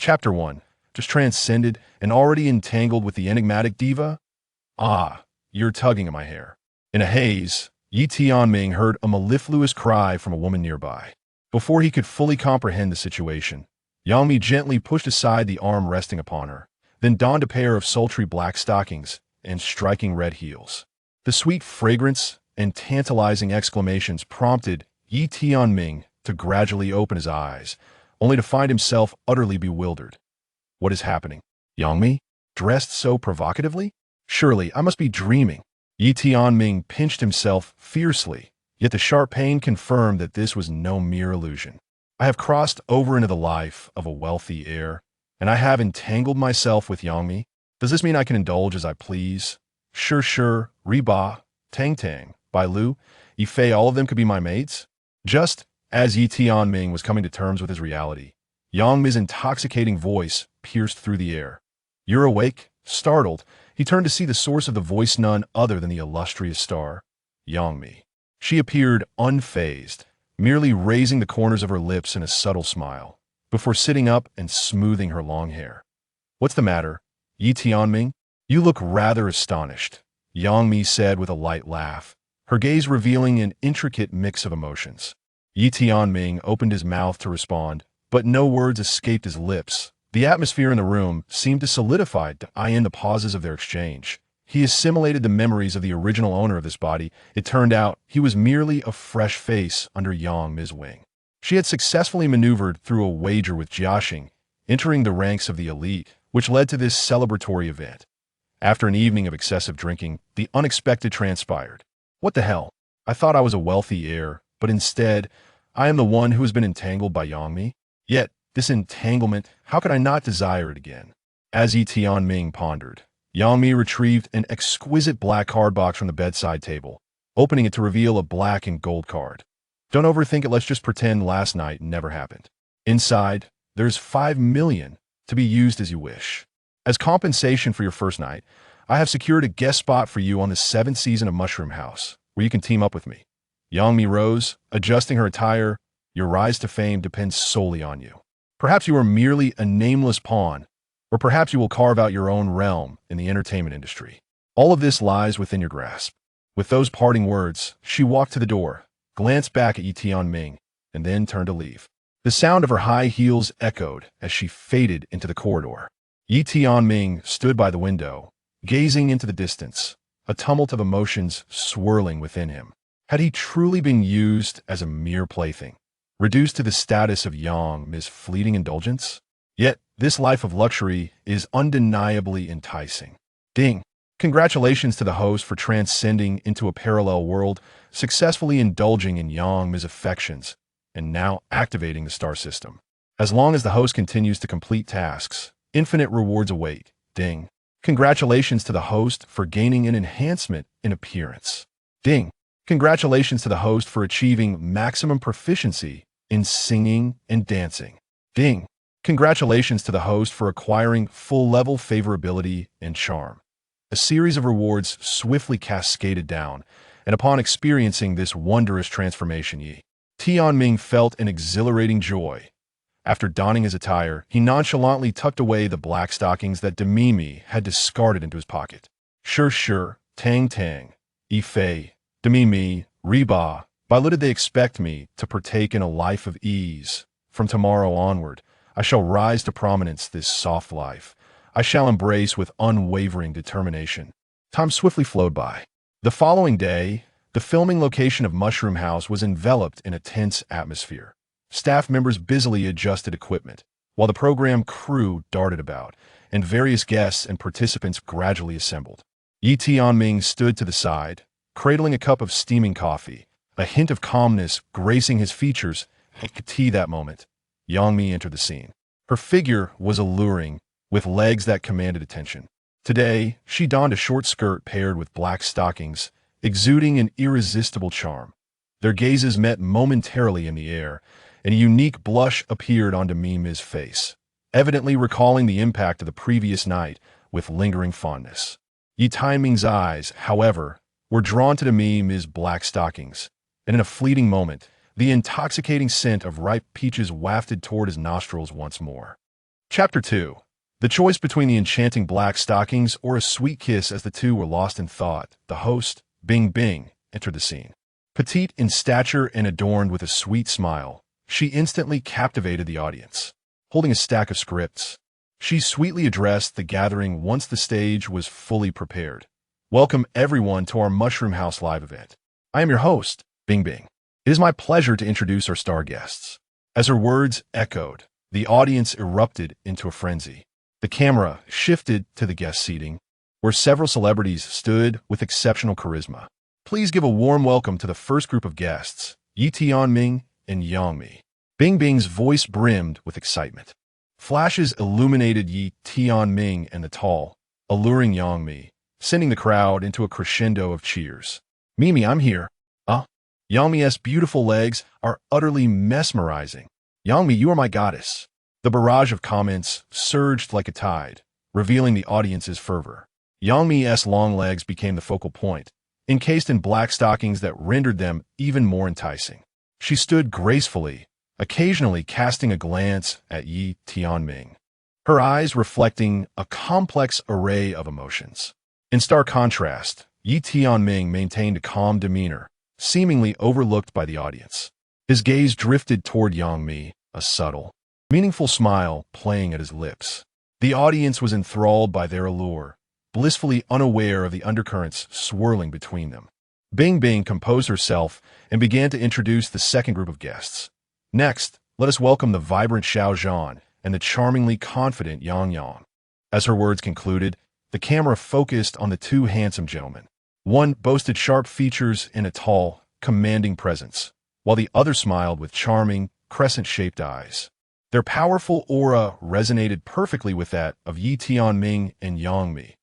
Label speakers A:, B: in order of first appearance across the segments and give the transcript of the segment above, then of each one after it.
A: Chapter 1. Just transcended and already entangled with the enigmatic diva? Ah, you're tugging at my hair. In a haze, Yi Tianming heard a mellifluous cry from a woman nearby. Before he could fully comprehend the situation, Yangmi gently pushed aside the arm resting upon her, then donned a pair of sultry black stockings and striking red heels. The sweet fragrance and tantalizing exclamations prompted Yi Tianming to gradually open his eyes, only to find himself utterly bewildered. What is happening? Yangmi? Dressed so provocatively? Surely I must be dreaming. Yi Tianming pinched himself fiercely, yet the sharp pain confirmed that this was no mere illusion. I have crossed over into the life of a wealthy heir, and I have entangled myself with Yangmi. Does this mean I can indulge as I please? Sure, Riba, Tang, Bai Lu, Yifei, all of them could be my mates? Just as Yi Tianming was coming to terms with his reality, Yangmi's intoxicating voice pierced through the air. You're awake? Startled, he turned to see the source of the voice, none other than the illustrious star, Yangmi. She appeared unfazed, merely raising the corners of her lips in a subtle smile, before sitting up and smoothing her long hair. What's the matter, Yi Tianming? You look rather astonished, Yangmi said with a light laugh, her gaze revealing an intricate mix of emotions. Yi Tianming opened his mouth to respond, but no words escaped his lips. The atmosphere in the room seemed to solidify in the pauses of their exchange. He assimilated the memories of the original owner of this body. It turned out he was merely a fresh face under Yangmi's wing. She had successfully maneuvered through a wager with Jiaxing, entering the ranks of the elite, which led to this celebratory event. After an evening of excessive drinking, the unexpected transpired. What the hell? I thought I was a wealthy heir, but instead, I am the one who has been entangled by Yangmi. Yet, this entanglement, how could I not desire it again? As Yi Tianming pondered, Yangmi retrieved an exquisite black card box from the bedside table, opening it to reveal a black and gold card. Don't overthink it, let's just pretend last night never happened. Inside, there's 5 million to be used as you wish. As compensation for your first night, I have secured a guest spot for you on the 7th season of Mushroom House, where you can team up with me. Yangmi rose, adjusting her attire. Your rise to fame depends solely on you. Perhaps you are merely a nameless pawn, or perhaps you will carve out your own realm in the entertainment industry. All of this lies within your grasp. With those parting words, she walked to the door, glanced back at Yi Tianming, and then turned to leave. The sound of her high heels echoed as she faded into the corridor. Yi Tianming stood by the window, gazing into the distance, a tumult of emotions swirling within him. Had he truly been used as a mere plaything, reduced to the status of Yangmi's fleeting indulgence? Yet, this life of luxury is undeniably enticing. Ding! Congratulations to the host for transcending into a parallel world, successfully indulging in Yangmi's affections, and now activating the star system. As long as the host continues to complete tasks, infinite rewards await. Ding! Congratulations to the host for gaining an enhancement in appearance. Ding! Congratulations to the host for achieving maximum proficiency in singing and dancing. Ding! Congratulations to the host for acquiring full-level favorability and charm. A series of rewards swiftly cascaded down, and upon experiencing this wondrous transformation, Yi Tianming felt an exhilarating joy. After donning his attire, he nonchalantly tucked away the black stockings that Demimi had discarded into his pocket. Sure, Tang, Yifei, Demimi, Riba, by little did they expect me to partake in a life of ease. From tomorrow onward, I shall rise to prominence this soft life. I shall embrace with unwavering determination. Time swiftly flowed by. The following day, the filming location of Mushroom House was enveloped in a tense atmosphere. Staff members busily adjusted equipment, while the program crew darted about, and various guests and participants gradually assembled. Yi Tianming stood to the side, cradling a cup of steaming coffee, a hint of calmness gracing his features. At that moment, Yangmi entered the scene. Her figure was alluring, with legs that commanded attention. Today, she donned a short skirt paired with black stockings, exuding an irresistible charm. Their gazes met momentarily in the air, and a unique blush appeared on Demimi's face, evidently recalling the impact of the previous night with lingering fondness. Yi Tianming's eyes, however, were drawn to Demimi's black stockings, and in a fleeting moment, the intoxicating scent of ripe peaches wafted toward his nostrils once more. Chapter 2. The choice between the enchanting black stockings or a sweet kiss. As the two were lost in thought, the host, Bing Bing, entered the scene. Petite in stature and adorned with a sweet smile, she instantly captivated the audience. Holding a stack of scripts, she sweetly addressed the gathering once the stage was fully prepared. Welcome everyone to our Mushroom House live event. I am your host, Bing Bing. It is my pleasure to introduce our star guests. As her words echoed, the audience erupted into a frenzy. The camera shifted to the guest seating, where several celebrities stood with exceptional charisma. Please give a warm welcome to the first group of guests, Tianming and Yangmi. Bing Bing's voice brimmed with excitement. Flashes illuminated Tianming and the tall, alluring Yangmi, sending the crowd into a crescendo of cheers. Mimi, I'm here. Yangmi's beautiful legs are utterly mesmerizing. Yangmi, you are my goddess. The barrage of comments surged like a tide, revealing the audience's fervor. Yangmi's long legs became the focal point, encased in black stockings that rendered them even more enticing. She stood gracefully, occasionally casting a glance at Yi Tianming, her eyes reflecting a complex array of emotions. In stark contrast, Yi Tianming maintained a calm demeanor, seemingly overlooked by the audience. His gaze drifted toward Yangmi, a subtle, meaningful smile playing at his lips. The audience was enthralled by their allure, blissfully unaware of the undercurrents swirling between them. Bing Bing composed herself and began to introduce the second group of guests. Next, let us welcome the vibrant Xiao Zhan and the charmingly confident Yang Yang. As her words concluded, the camera focused on the two handsome gentlemen. One boasted sharp features and a tall, commanding presence, while the other smiled with charming, crescent-shaped eyes. Their powerful aura resonated perfectly with that of Yi Tianming and Yangmi,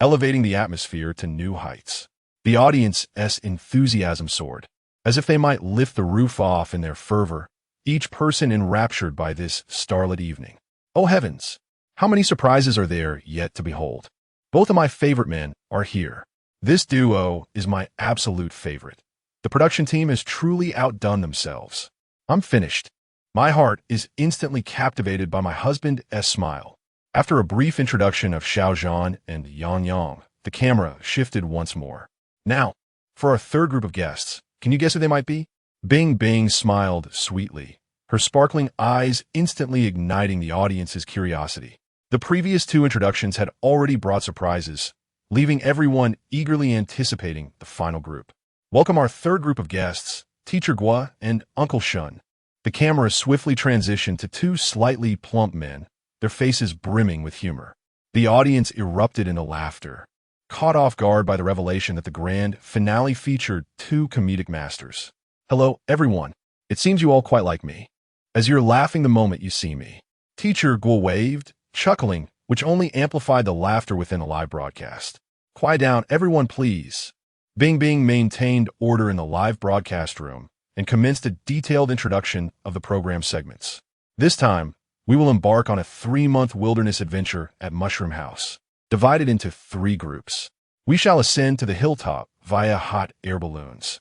A: elevating the atmosphere to new heights. The audience's enthusiasm soared, as if they might lift the roof off in their fervor, each person enraptured by this starlit evening. Oh heavens! How many surprises are there yet to behold? Both of my favorite men are here. This duo is my absolute favorite. The production team has truly outdone themselves. I'm finished. My heart is instantly captivated by my husband's smile. After a brief introduction of Xiao Zhan and Yang Yang, the camera shifted once more. Now, for our third group of guests, can you guess who they might be? Bing Bing smiled sweetly, her sparkling eyes instantly igniting the audience's curiosity. The previous two introductions had already brought surprises, leaving everyone eagerly anticipating the final group. Welcome our third group of guests, Teacher Gua and Uncle Shun. The camera swiftly transitioned to two slightly plump men, their faces brimming with humor. The audience erupted into laughter, caught off guard by the revelation that the grand finale featured two comedic masters. Hello, everyone. It seems you all quite like me, as you're laughing the moment you see me. Teacher Gua waved, chuckling, which only amplified the laughter within the live broadcast. Quiet down, everyone, please. Bing Bing maintained order in the live broadcast room and commenced a detailed introduction of the program segments. This time, we will embark on a 3-month wilderness adventure at Mushroom House, divided into 3 groups. We shall ascend to the hilltop via hot air balloons,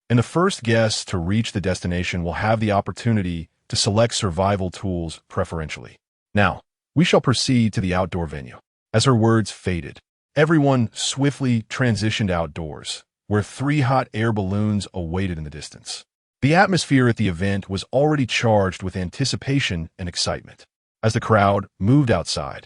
A: and the first guests to reach the destination will have the opportunity to select survival tools preferentially. Now, we shall proceed to the outdoor venue. As her words faded, everyone swiftly transitioned outdoors, where 3 hot air balloons awaited in the distance. The atmosphere at the event was already charged with anticipation and excitement. As the crowd moved outside,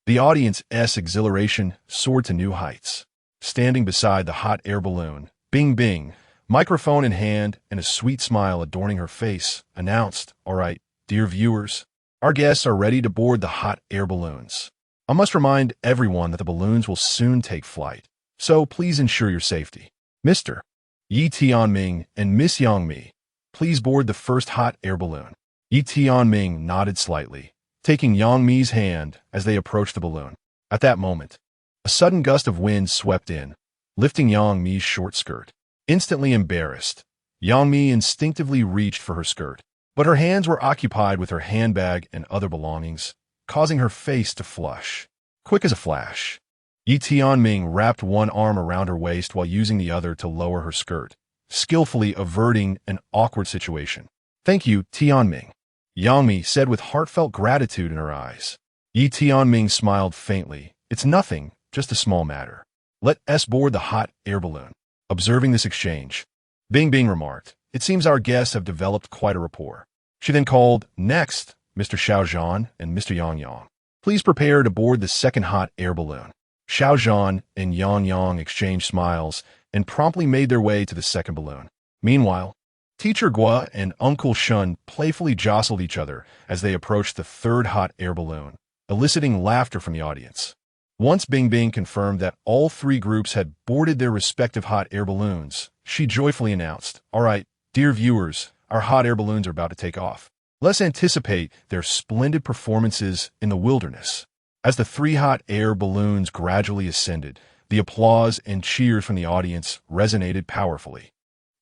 A: the audience's exhilaration soared to new heights. Standing beside the hot air balloon, Bing Bing, microphone in hand and a sweet smile adorning her face, announced, "All right, dear viewers, our guests are ready to board the hot air balloons. I must remind everyone that the balloons will soon take flight, so please ensure your safety. Mr. Yi Tianming and Miss Yangmi, please board the first hot air balloon." Yi Tianming nodded slightly, taking Yangmi's hand as they approached the balloon. At that moment, a sudden gust of wind swept in, lifting Yangmi's short skirt. Instantly embarrassed, Yangmi instinctively reached for her skirt, but her hands were occupied with her handbag and other belongings, causing her face to flush. Quick as a flash, Yi Tianming wrapped one arm around her waist while using the other to lower her skirt, skillfully averting an awkward situation. "Thank you, Tianming," Yangmi said with heartfelt gratitude in her eyes. Yi Tianming smiled faintly. It's nothing, just a small matter. Let us board the hot air balloon. Observing this exchange, Bing remarked, it seems our guests have developed quite a rapport. She then called, next, Mr. Xiaozhan and Mr. Yang. Please prepare to board the second hot air balloon. Xiaozhan and Yang exchanged smiles and promptly made their way to the second balloon. Meanwhile, Teacher Gua and Uncle Shun playfully jostled each other as they approached the third hot air balloon, eliciting laughter from the audience. Once Bing confirmed that all three groups had boarded their respective hot air balloons, she joyfully announced, all right, dear viewers, our hot air balloons are about to take off. Let's anticipate their splendid performances in the wilderness. As the three hot air balloons gradually ascended, the applause and cheers from the audience resonated powerfully.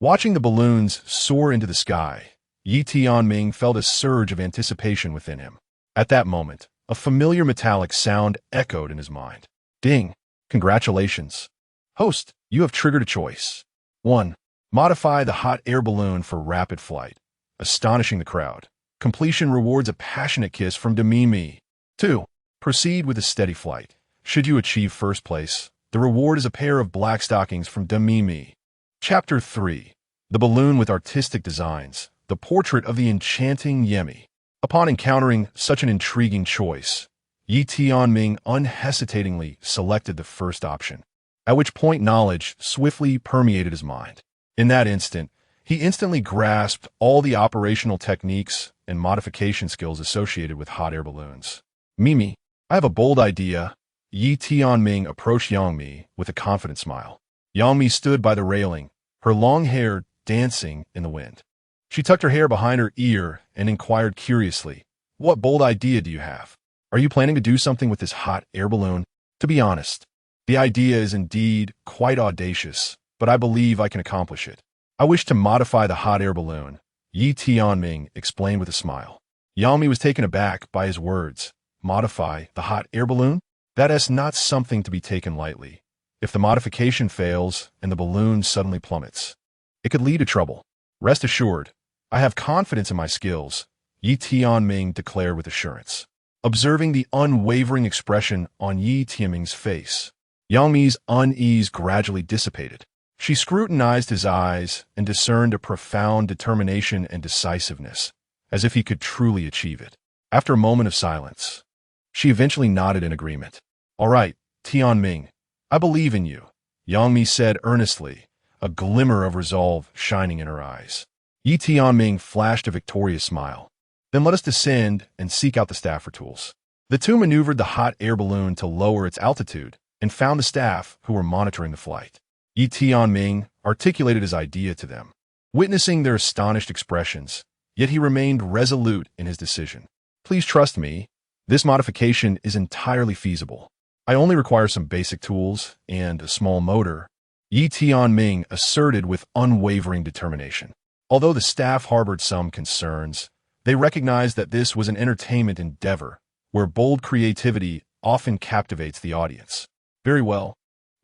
A: Watching the balloons soar into the sky, Yi Tianming felt a surge of anticipation within him. At that moment, a familiar metallic sound echoed in his mind. Ding! Congratulations. Host, you have triggered a choice. 1. Modify the hot air balloon for rapid flight, astonishing the crowd. Completion rewards a passionate kiss from Dilmurat. 2. Proceed with a steady flight. Should you achieve first place, the reward is a pair of black stockings from Dilmurat. Chapter 3. The Balloon with Artistic Designs, the Portrait of the Enchanting Yifei. Upon encountering such an intriguing choice, Yi Tianming unhesitatingly selected the first option, at which point knowledge swiftly permeated his mind. In that instant, he instantly grasped all the operational techniques and modification skills associated with hot air balloons. Mimi, I have a bold idea. Yi Tianming approached Yangmi with a confident smile. Yangmi stood by the railing, her long hair dancing in the wind. She tucked her hair behind her ear and inquired curiously, what bold idea do you have? Are you planning to do something with this hot air balloon? To be honest, the idea is indeed quite audacious, but I believe I can accomplish it. I wish to modify the hot air balloon, Yi Tianming explained with a smile. Yangmi was taken aback by his words. Modify the hot air balloon? That is not something to be taken lightly. If the modification fails and the balloon suddenly plummets, it could lead to trouble. Rest assured, I have confidence in my skills, Yi Tianming declared with assurance. Observing the unwavering expression on Yi Tianming's face, Yangmi's unease gradually dissipated. She scrutinized his eyes and discerned a profound determination and decisiveness, as if he could truly achieve it. After a moment of silence, she eventually nodded in agreement. All right, Tianming, I believe in you, Yangmi said earnestly, a glimmer of resolve shining in her eyes. Yi Tianming flashed a victorious smile. Then let us descend and seek out the staff for tools. The two maneuvered the hot air balloon to lower its altitude and found the staff who were monitoring the flight. Yi Tianming articulated his idea to them, witnessing their astonished expressions, yet he remained resolute in his decision. Please trust me, this modification is entirely feasible. I only require some basic tools and a small motor, Yi Tianming asserted with unwavering determination. Although the staff harbored some concerns, they recognized that this was an entertainment endeavor where bold creativity often captivates the audience. Very well,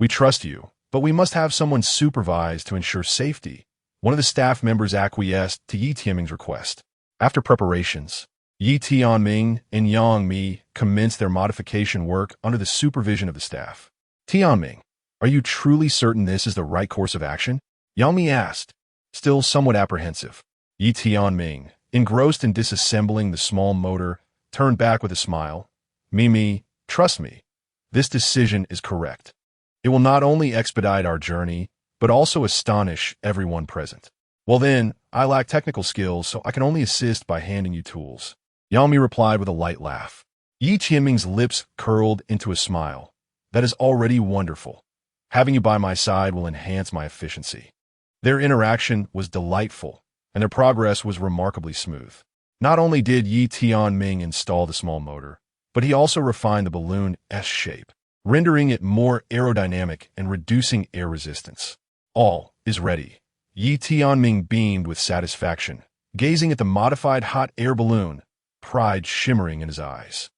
A: we trust you, but we must have someone supervised to ensure safety. One of the staff members acquiesced to Yi Tianming's request. After preparations, Yi Tianming and Yangmi commenced their modification work under the supervision of the staff. Tianming, are you truly certain this is the right course of action? Yangmi asked, still somewhat apprehensive. Yi Tianming, engrossed in disassembling the small motor, turned back with a smile. Mimi, trust me, this decision is correct. It will not only expedite our journey, but also astonish everyone present. Well then, I lack technical skills, so I can only assist by handing you tools. Yangmi replied with a light laugh. Yi Tianming's lips curled into a smile. That is already wonderful. Having you by my side will enhance my efficiency. Their interaction was delightful, and their progress was remarkably smooth. Not only did Yi Tianming install the small motor, but he also refined the balloon's shape, rendering it more aerodynamic and reducing air resistance. All is ready. Yi Tianming beamed with satisfaction, gazing at the modified hot air balloon, pride shimmering in his eyes.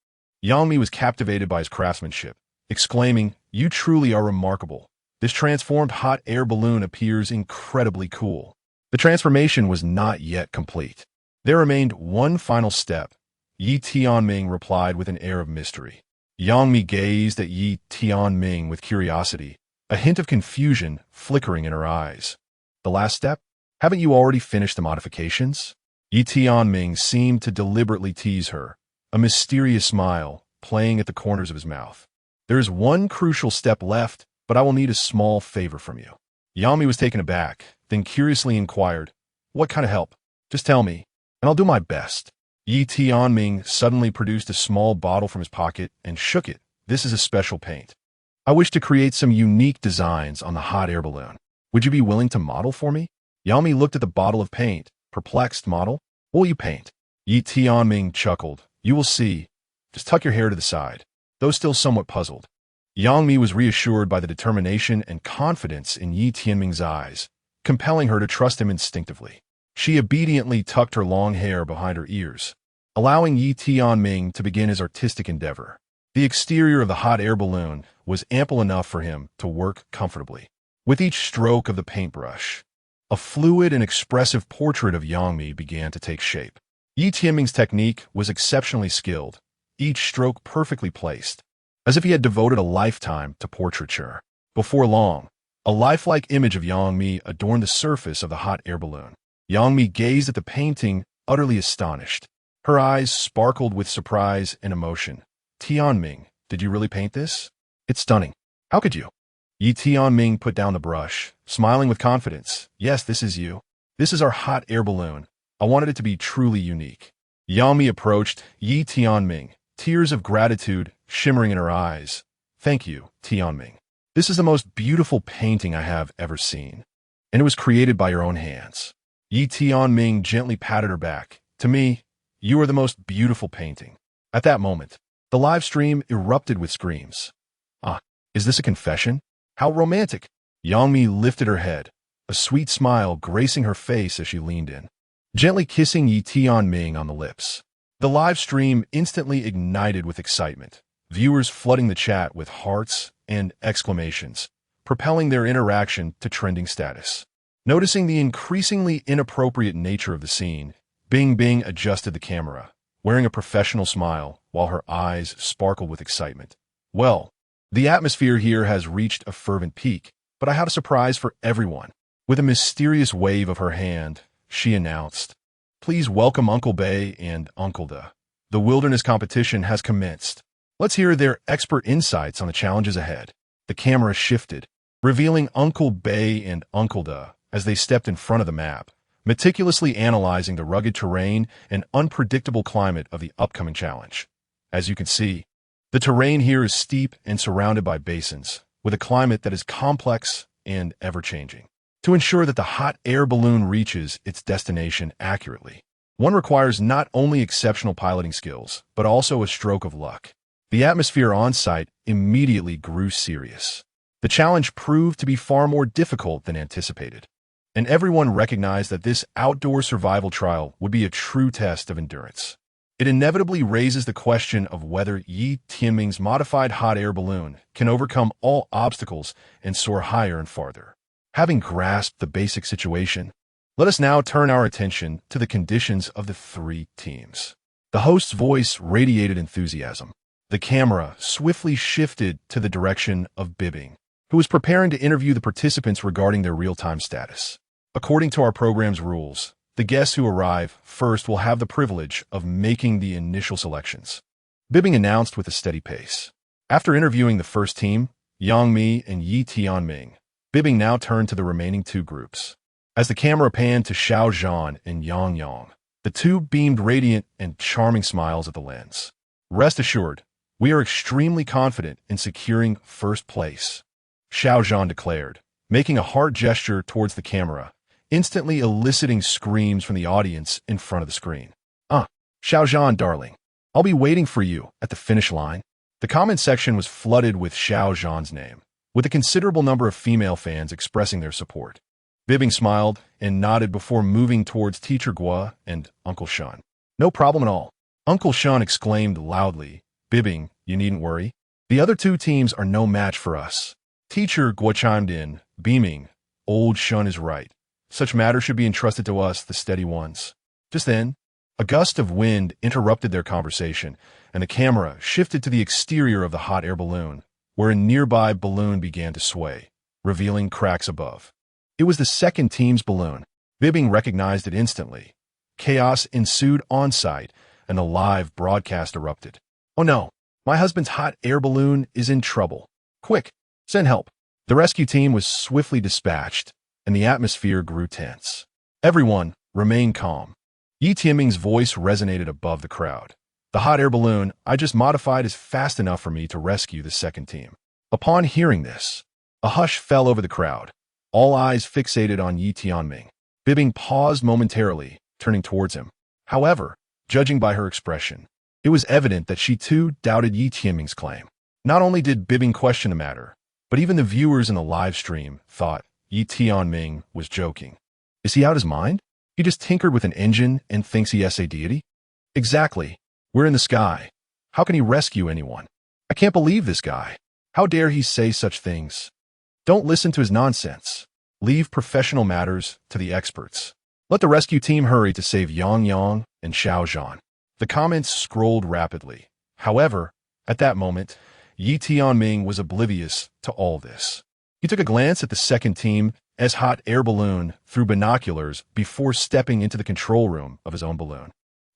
A: Yangmi was captivated by his craftsmanship, exclaiming, "You truly are remarkable. This transformed hot air balloon appears incredibly cool." The transformation was not yet complete. There remained one final step. Yi Tianming replied with an air of mystery. Yang Mi gazed at Yi Tianming with curiosity, a hint of confusion flickering in her eyes. The last step? Haven't you already finished the modifications? Yi Tianming seemed to deliberately tease her, a mysterious smile playing at the corners of his mouth. There is one crucial step left, but I will need a small favor from you. Yang Mi was taken aback, then curiously inquired, what kind of help? Just tell me, and I'll do my best. Yi Tianming suddenly produced a small bottle from his pocket and shook it. This is a special paint. I wish to create some unique designs on the hot air balloon. Would you be willing to model for me? Yang Mi looked at the bottle of paint, perplexed. Model? What will you paint? Yi Tianming chuckled. You will see. Just tuck your hair to the side. Though still somewhat puzzled, Yang Mi was reassured by the determination and confidence in Yi Tianming's eyes, compelling her to trust him instinctively. She obediently tucked her long hair behind her ears, allowing Yi Tianming to begin his artistic endeavor. The exterior of the hot air balloon was ample enough for him to work comfortably. With each stroke of the paintbrush, a fluid and expressive portrait of Yang Mi began to take shape. Yi Tianming's technique was exceptionally skilled, each stroke perfectly placed, as if he had devoted a lifetime to portraiture. Before long, a lifelike image of Yang Mi adorned the surface of the hot air balloon. Yang Mi gazed at the painting, utterly astonished. Her eyes sparkled with surprise and emotion. Tianming, did you really paint this? It's stunning. How could you? Yi Tianming put down the brush, smiling with confidence. Yes, this is you. This is our hot air balloon. I wanted it to be truly unique. Yang Mi approached Yi Tianming, tears of gratitude shimmering in her eyes. Thank you, Tianming. This is the most beautiful painting I have ever seen, and it was created by your own hands. Yi Tianming gently patted her back. To me, you are the most beautiful painting. At that moment, the live stream erupted with screams. Ah, is this a confession? How romantic! Yang Mi lifted her head, a sweet smile gracing her face as she leaned in, gently kissing Yi Tianming on the lips. The live stream instantly ignited with excitement, viewers flooding the chat with hearts and exclamations, propelling their interaction to trending status. Noticing the increasingly inappropriate nature of the scene, Bing Bing adjusted the camera, wearing a professional smile while her eyes sparkled with excitement. Well, the atmosphere here has reached a fervent peak, but I have a surprise for everyone. With a mysterious wave of her hand, she announced, Please welcome Uncle Bay and Uncle Da. The wilderness competition has commenced. Let's hear their expert insights on the challenges ahead. The camera shifted, revealing Uncle Bay and Uncle Da as they stepped in front of the map, meticulously analyzing the rugged terrain and unpredictable climate of the upcoming challenge. As you can see, the terrain here is steep and surrounded by basins, with a climate that is complex and ever-changing. To ensure that the hot air balloon reaches its destination accurately, one requires not only exceptional piloting skills, but also a stroke of luck. The atmosphere on-site immediately grew serious. The challenge proved to be far more difficult than anticipated, and everyone recognized that this outdoor survival trial would be a true test of endurance. It inevitably raises the question of whether Yi Tianming's modified hot air balloon can overcome all obstacles and soar higher and farther. Having grasped the basic situation, let us now turn our attention to the conditions of the three teams. The host's voice radiated enthusiasm. The camera swiftly shifted to the direction of Bibbing, who was preparing to interview the participants regarding their real-time status. According to our program's rules, the guests who arrive first will have the privilege of making the initial selections. Bibbing announced with a steady pace. After interviewing the first team, Yang Mi and Yi Tianming, Bibbing now turned to the remaining two groups. As the camera panned to Xiao Zhan and Yang Yang, the two beamed radiant and charming smiles at the lens. Rest assured, we are extremely confident in securing first place, Xiao Zhan declared, making a heart gesture towards the camera, instantly eliciting screams from the audience in front of the screen. Xiao Zhan, darling, I'll be waiting for you at the finish line. The comment section was flooded with Xiao Zhan's name, with a considerable number of female fans expressing their support. Bibbing smiled and nodded before moving towards Teacher Guo and Uncle Shun. No problem at all, Uncle Shun exclaimed loudly. Bibbing, you needn't worry. The other two teams are no match for us. Teacher Guo chimed in, beaming. Old Shun is right. Such matters should be entrusted to us, the steady ones. Just then, A gust of wind interrupted their conversation, and the camera shifted to the exterior of the hot air balloon, where a nearby balloon began to sway, revealing cracks above. It was the second team's balloon. Bibbing recognized it instantly. Chaos ensued on-site, and a live broadcast erupted. "Oh no, my husband's hot air balloon is in trouble. Quick, send help." The rescue team was swiftly dispatched, and the atmosphere grew tense. Everyone remained calm. Tianming's voice resonated above the crowd. "The hot air balloon I just modified is fast enough for me to rescue the second team." Upon hearing this, a hush fell over the crowd, all eyes fixated on Tianming. Bibbing paused momentarily, turning towards him. However, judging by her expression, it was evident that she too doubted Tianming's claim. Not only did Bibbing question the matter, but even the viewers in the live stream thought Tianming was joking. Is he out his mind? He just tinkered with an engine and thinks he is a deity? Exactly. We're in the sky. How can he rescue anyone? I can't believe this guy. How dare he say such things? Don't listen to his nonsense. Leave professional matters to the experts. Let the rescue team hurry to save Yang Yang and Xiao Zhan. The comments scrolled rapidly. However, at that moment, Tianming was oblivious to all this. He took a glance at the second team's hot air balloon through binoculars before stepping into the control room of his own balloon.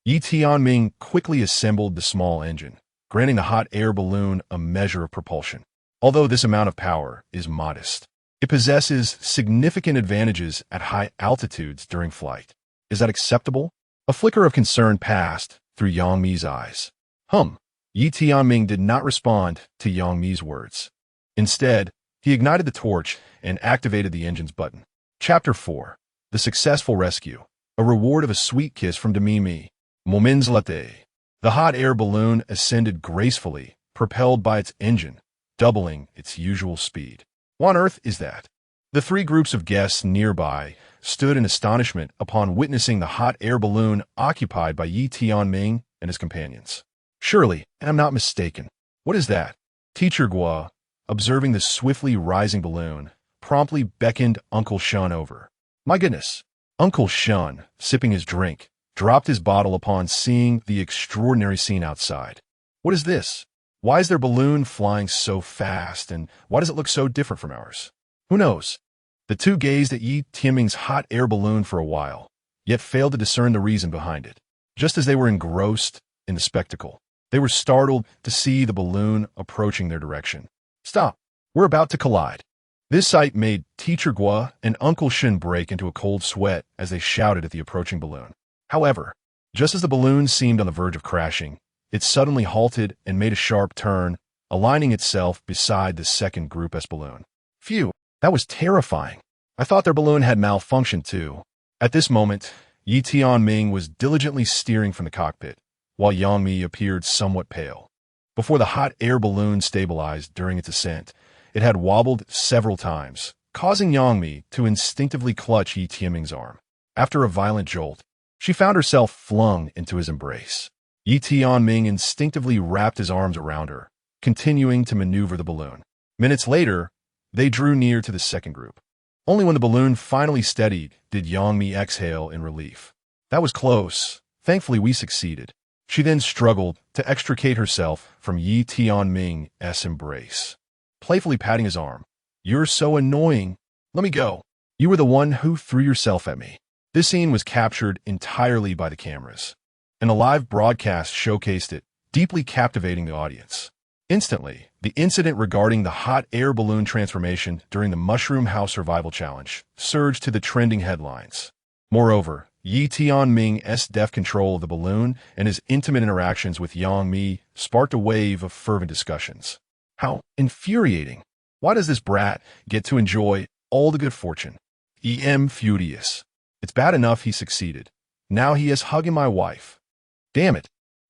A: Tianming quickly assembled the small engine, granting the hot air balloon a measure of propulsion. Although this amount of power is modest, it possesses significant advantages at high altitudes during flight. Is that acceptable? A flicker of concern passed through Yang Mi's eyes. Tianming did not respond to Yang Mi's words. Instead, he ignited the torch and activated the engine's button. Chapter 4. The Successful Rescue. A reward of a sweet kiss from Demi. Moments later. The hot air balloon ascended gracefully, propelled by its engine, doubling its usual speed. What on earth is that? The three groups of guests nearby stood in astonishment upon witnessing the hot air balloon occupied by Tianming and his companions. Surely, I'm not mistaken. What is that? Teacher Guo, observing the swiftly rising balloon, promptly beckoned Uncle Shun over. My goodness! Uncle Shun, sipping his drink, dropped his bottle upon seeing the extraordinary scene outside. What is this? Why is their balloon flying so fast, and why does it look so different from ours? Who knows? The two gazed at Tianming's hot air balloon for a while, yet failed to discern the reason behind it. Just as they were engrossed in the spectacle, they were startled to see the balloon approaching their direction. Stop! We're about to collide. This sight made Teacher Guo and Uncle Shin break into a cold sweat as they shouted at the approaching balloon. However, just as the balloon seemed on the verge of crashing, it suddenly halted and made a sharp turn, aligning itself beside the second Group S balloon. Phew, that was terrifying. I thought their balloon had malfunctioned too. At this moment, Tianming was diligently steering from the cockpit, while Yang Mi appeared somewhat pale. Before the hot air balloon stabilized during its ascent, it had wobbled several times, causing Yang Mi to instinctively clutch Tianming's arm. After a violent jolt, she found herself flung into his embrace. Tianming instinctively wrapped his arms around her, continuing to maneuver the balloon. Minutes later, they drew near to the second group. Only when the balloon finally steadied did Yang Mi exhale in relief. That was close. Thankfully, we succeeded. She then struggled to extricate herself from Tianming's embrace, playfully patting his arm. You're so annoying. Let me go. You were the one who threw yourself at me. This scene was captured entirely by the cameras, and a live broadcast showcased it, deeply captivating the audience. Instantly, the incident regarding the hot air balloon transformation during the Mushroom House Survival Challenge surged to the trending headlines. Moreover, Tianming's deft control of the balloon and his intimate interactions with Yang Mi sparked a wave of fervent discussions. How infuriating! Why does this brat get to enjoy all the good fortune? Furious. It's bad enough he succeeded. Now he is hugging my wife. Damn it.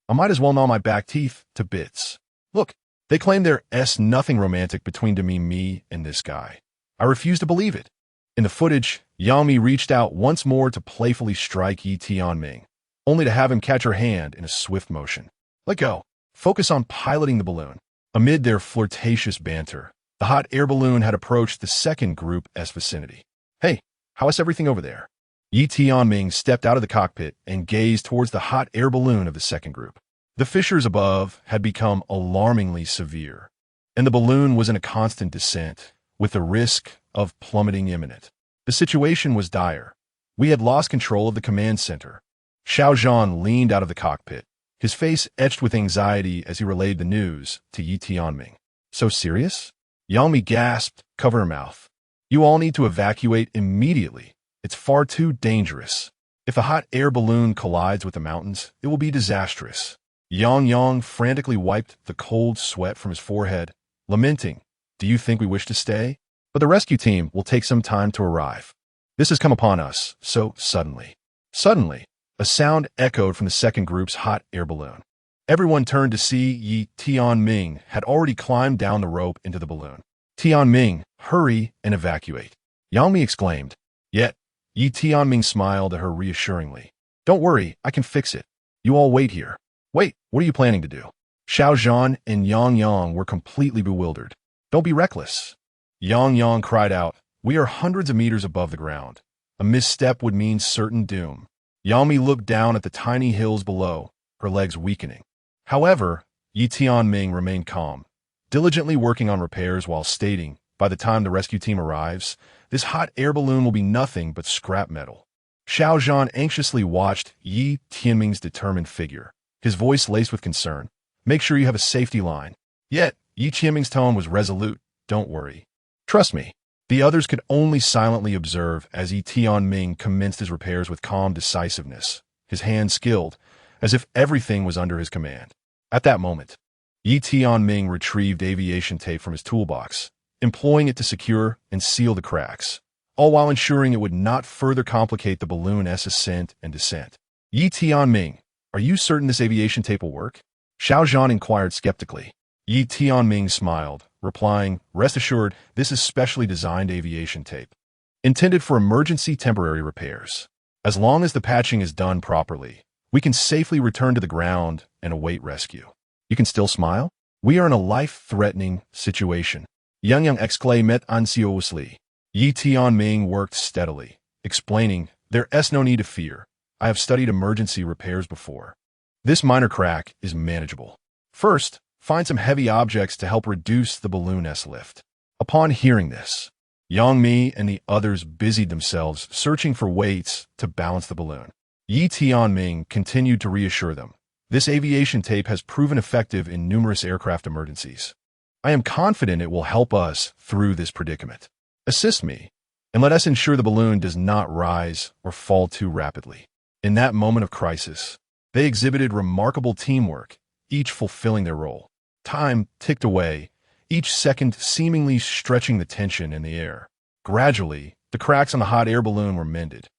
A: I might as well gnaw my back teeth to bits. Look, they claim there's nothing romantic between me and this guy. I refuse to believe it. In the footage, Yang Mi reached out once more to playfully strike Tianming, only to have him catch her hand in a swift motion. Let go. Focus on piloting the balloon. Amid their flirtatious banter, the hot air balloon had approached the second Group S vicinity. Hey, how is everything over there? Yi Tianming stepped out of the cockpit and gazed towards the hot air balloon of the second group. The fissures above had become alarmingly severe, and the balloon was in a constant descent, with the risk of plummeting imminent. The situation was dire. We had lost control of the command center. Xiao Zhan leaned out of the cockpit, his face etched with anxiety as he relayed the news to Yi Tianming. So serious? Yang Mi gasped, cover her mouth. You all need to evacuate immediately. It's far too dangerous. If the hot air balloon collides with the mountains, it will be disastrous. Yang frantically wiped the cold sweat from his forehead, lamenting, do you think we wish to stay? But the rescue team will take some time to arrive. This has come upon us so suddenly. Suddenly, a sound echoed from the second group's hot air balloon. Everyone turned to see Yi Tianming had already climbed down the rope into the balloon. Tianming, hurry and evacuate. Yang Mi exclaimed. Yet, Yi Tianming smiled at her reassuringly. Don't worry, I can fix it. You all wait here. Wait, what are you planning to do? Xiao Zhan and Yang were completely bewildered. Don't be reckless. Yang cried out, we are hundreds of meters above the ground. A misstep would mean certain doom. Yang Mi looked down at the tiny hills below, her legs weakening. However, Yi Tianming remained calm, diligently working on repairs while stating, by the time the rescue team arrives, this hot air balloon will be nothing but scrap metal. Xiao Zhan anxiously watched Yi Tianming's determined figure, his voice laced with concern. Make sure you have a safety line. Yet, Yi Tianming's tone was resolute. Don't worry. Trust me. The others could only silently observe as Yi Tianming commenced his repairs with calm decisiveness, his hands skilled, as if everything was under his command. At that moment, Yi Tianming retrieved aviation tape from his toolbox, employing it to secure and seal the cracks, all while ensuring it would not further complicate the balloon's ascent and descent. Yi Tianming, are you certain this aviation tape will work? Xiao Zhan inquired skeptically. Yi Tianming smiled, replying, rest assured, this is specially designed aviation tape, intended for emergency temporary repairs. As long as the patching is done properly, we can safely return to the ground and await rescue. You can still smile? We are in a life-threatening situation. Yang exclaimed anxiously. Yi Tianming worked steadily, explaining, there's no need to fear. I have studied emergency repairs before. This minor crack is manageable. First, find some heavy objects to help reduce the balloon's lift. Upon hearing this, Yang Mi and the others busied themselves searching for weights to balance the balloon. Yi Tianming continued to reassure them. This aviation tape has proven effective in numerous aircraft emergencies. I am confident it will help us through this predicament. Assist me, and let us ensure the balloon does not rise or fall too rapidly. In that moment of crisis, they exhibited remarkable teamwork, each fulfilling their role. Time ticked away, each second seemingly stretching the tension in the air. Gradually, the cracks on the hot air balloon were mended,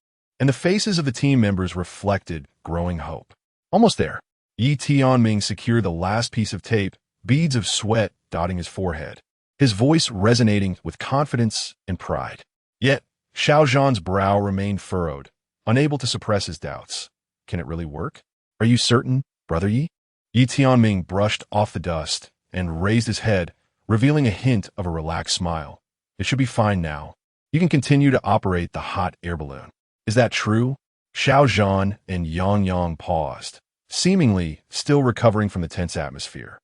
A: and the faces of the team members reflected growing hope. Almost there. Yi Tianming secured the last piece of tape, beads of sweat dotting his forehead, his voice resonating with confidence and pride. Yet, Xiao Zhan's brow remained furrowed, unable to suppress his doubts. Can it really work? Are you certain, Brother Yi? Yi Tianming brushed off the dust and raised his head, revealing a hint of a relaxed smile. It should be fine now. You can continue to operate the hot air balloon. Is that true? Xiao Zhan and Yang paused, seemingly still recovering from the tense atmosphere.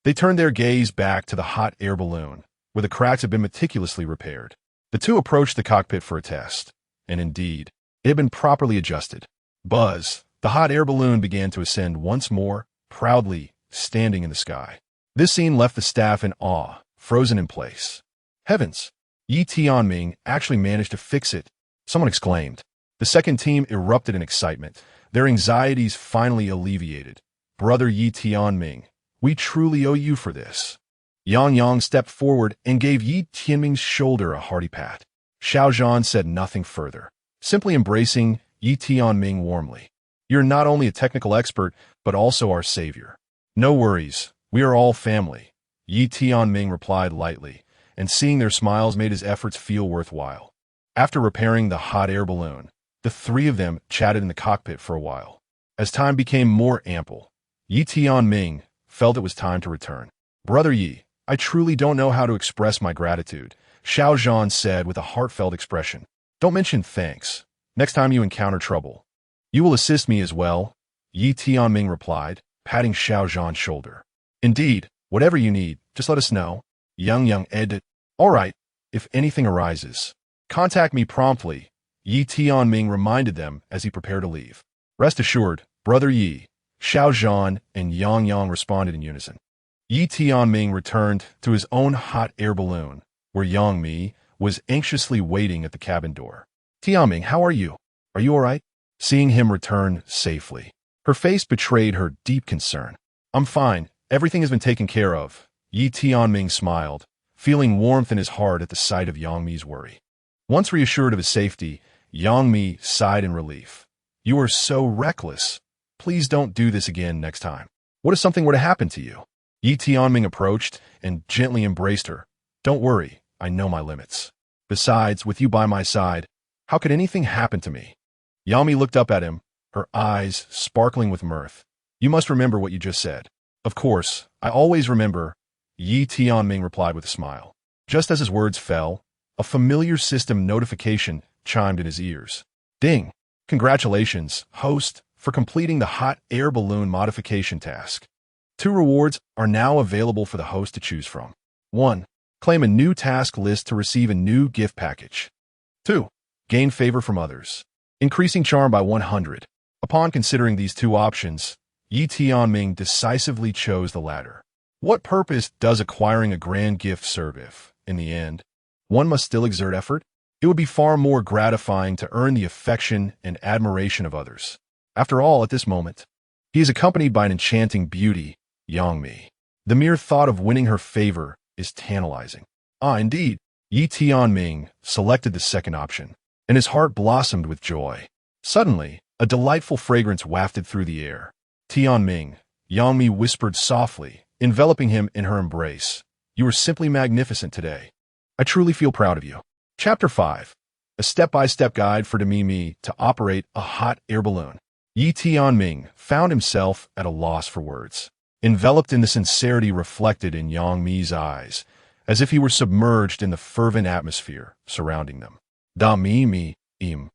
A: They turned their gaze back to the hot air balloon, where the cracks had been meticulously repaired. The two approached the cockpit for a test, and indeed, it had been properly adjusted. Buzz, the hot air balloon began to ascend once more, proudly standing in the sky. This scene left the staff in awe, frozen in place. Heavens! Yi Tianming actually managed to fix it, someone exclaimed. The second team erupted in excitement, their anxieties finally alleviated. Brother Yi Tianming, we truly owe you for this. Yang stepped forward and gave Yi Tianming's shoulder a hearty pat. Xiao Zhan said nothing further, simply embracing Yi Tianming warmly. You're not only a technical expert, but also our savior. No worries, we are all family. Yi Tianming replied lightly, and seeing their smiles made his efforts feel worthwhile. After repairing the hot air balloon, the three of them chatted in the cockpit for a while. As time became more ample, Yi Tianming felt it was time to return. Brother Yi, I truly don't know how to express my gratitude, Xiao Zhan said with a heartfelt expression. Don't mention thanks. next time you encounter trouble. You will assist me as well, Yi Tianming replied, patting Xiao Zhan's shoulder. Indeed, whatever you need, just let us know. Yang added. All right, if anything arises, contact me promptly, Yi Tianming reminded them as he prepared to leave. Rest assured, Brother Yi, Xiao Zhan and Yang responded in unison. Yi Tianming returned to his own hot air balloon, where Yang Mi was anxiously waiting at the cabin door. Tianming, how are you? Are you all right? Seeing him return safely, her face betrayed her deep concern. I'm fine. Everything has been taken care of. Yi Tianming smiled, feeling warmth in his heart at the sight of Yang Mi's worry. Once reassured of his safety, Yang Mi sighed in relief. You are so reckless. Please don't do this again next time. What if something were to happen to you? Yi Tianming approached and gently embraced her. Don't worry, I know my limits. Besides, with you by my side, how could anything happen to me? Yang Mi looked up at him, her eyes sparkling with mirth. You must remember what you just said. Of course, I always remember, Yi Tianming replied with a smile. Just as his words fell, a familiar system notification chimed in his ears. Ding! Congratulations, host, for completing the hot air balloon modification task. 2 rewards are now available for the host to choose from. 1. Claim a new task list to receive a new gift package. 2. Gain favor from others, increasing charm by 100. Upon considering these 2 options, Yi Tianming decisively chose the latter. What purpose does acquiring a grand gift serve if, in the end, one must still exert effort? It would be far more gratifying to earn the affection and admiration of others. After all, at this moment, he is accompanied by an enchanting beauty, Yang Mi. The mere thought of winning her favor is tantalizing. Indeed, Yi Tianming selected the second option, and his heart blossomed with joy. Suddenly, a delightful fragrance wafted through the air. Tianming, Yang Mi whispered softly, enveloping him in her embrace. You are simply magnificent today. I truly feel proud of you. Chapter 5. A step-by-step guide for Mi to operate a hot air balloon. Yi Tianming found himself at a loss for words, enveloped in the sincerity reflected in Yang Mi's eyes, as if he were submerged in the fervent atmosphere surrounding them. Im.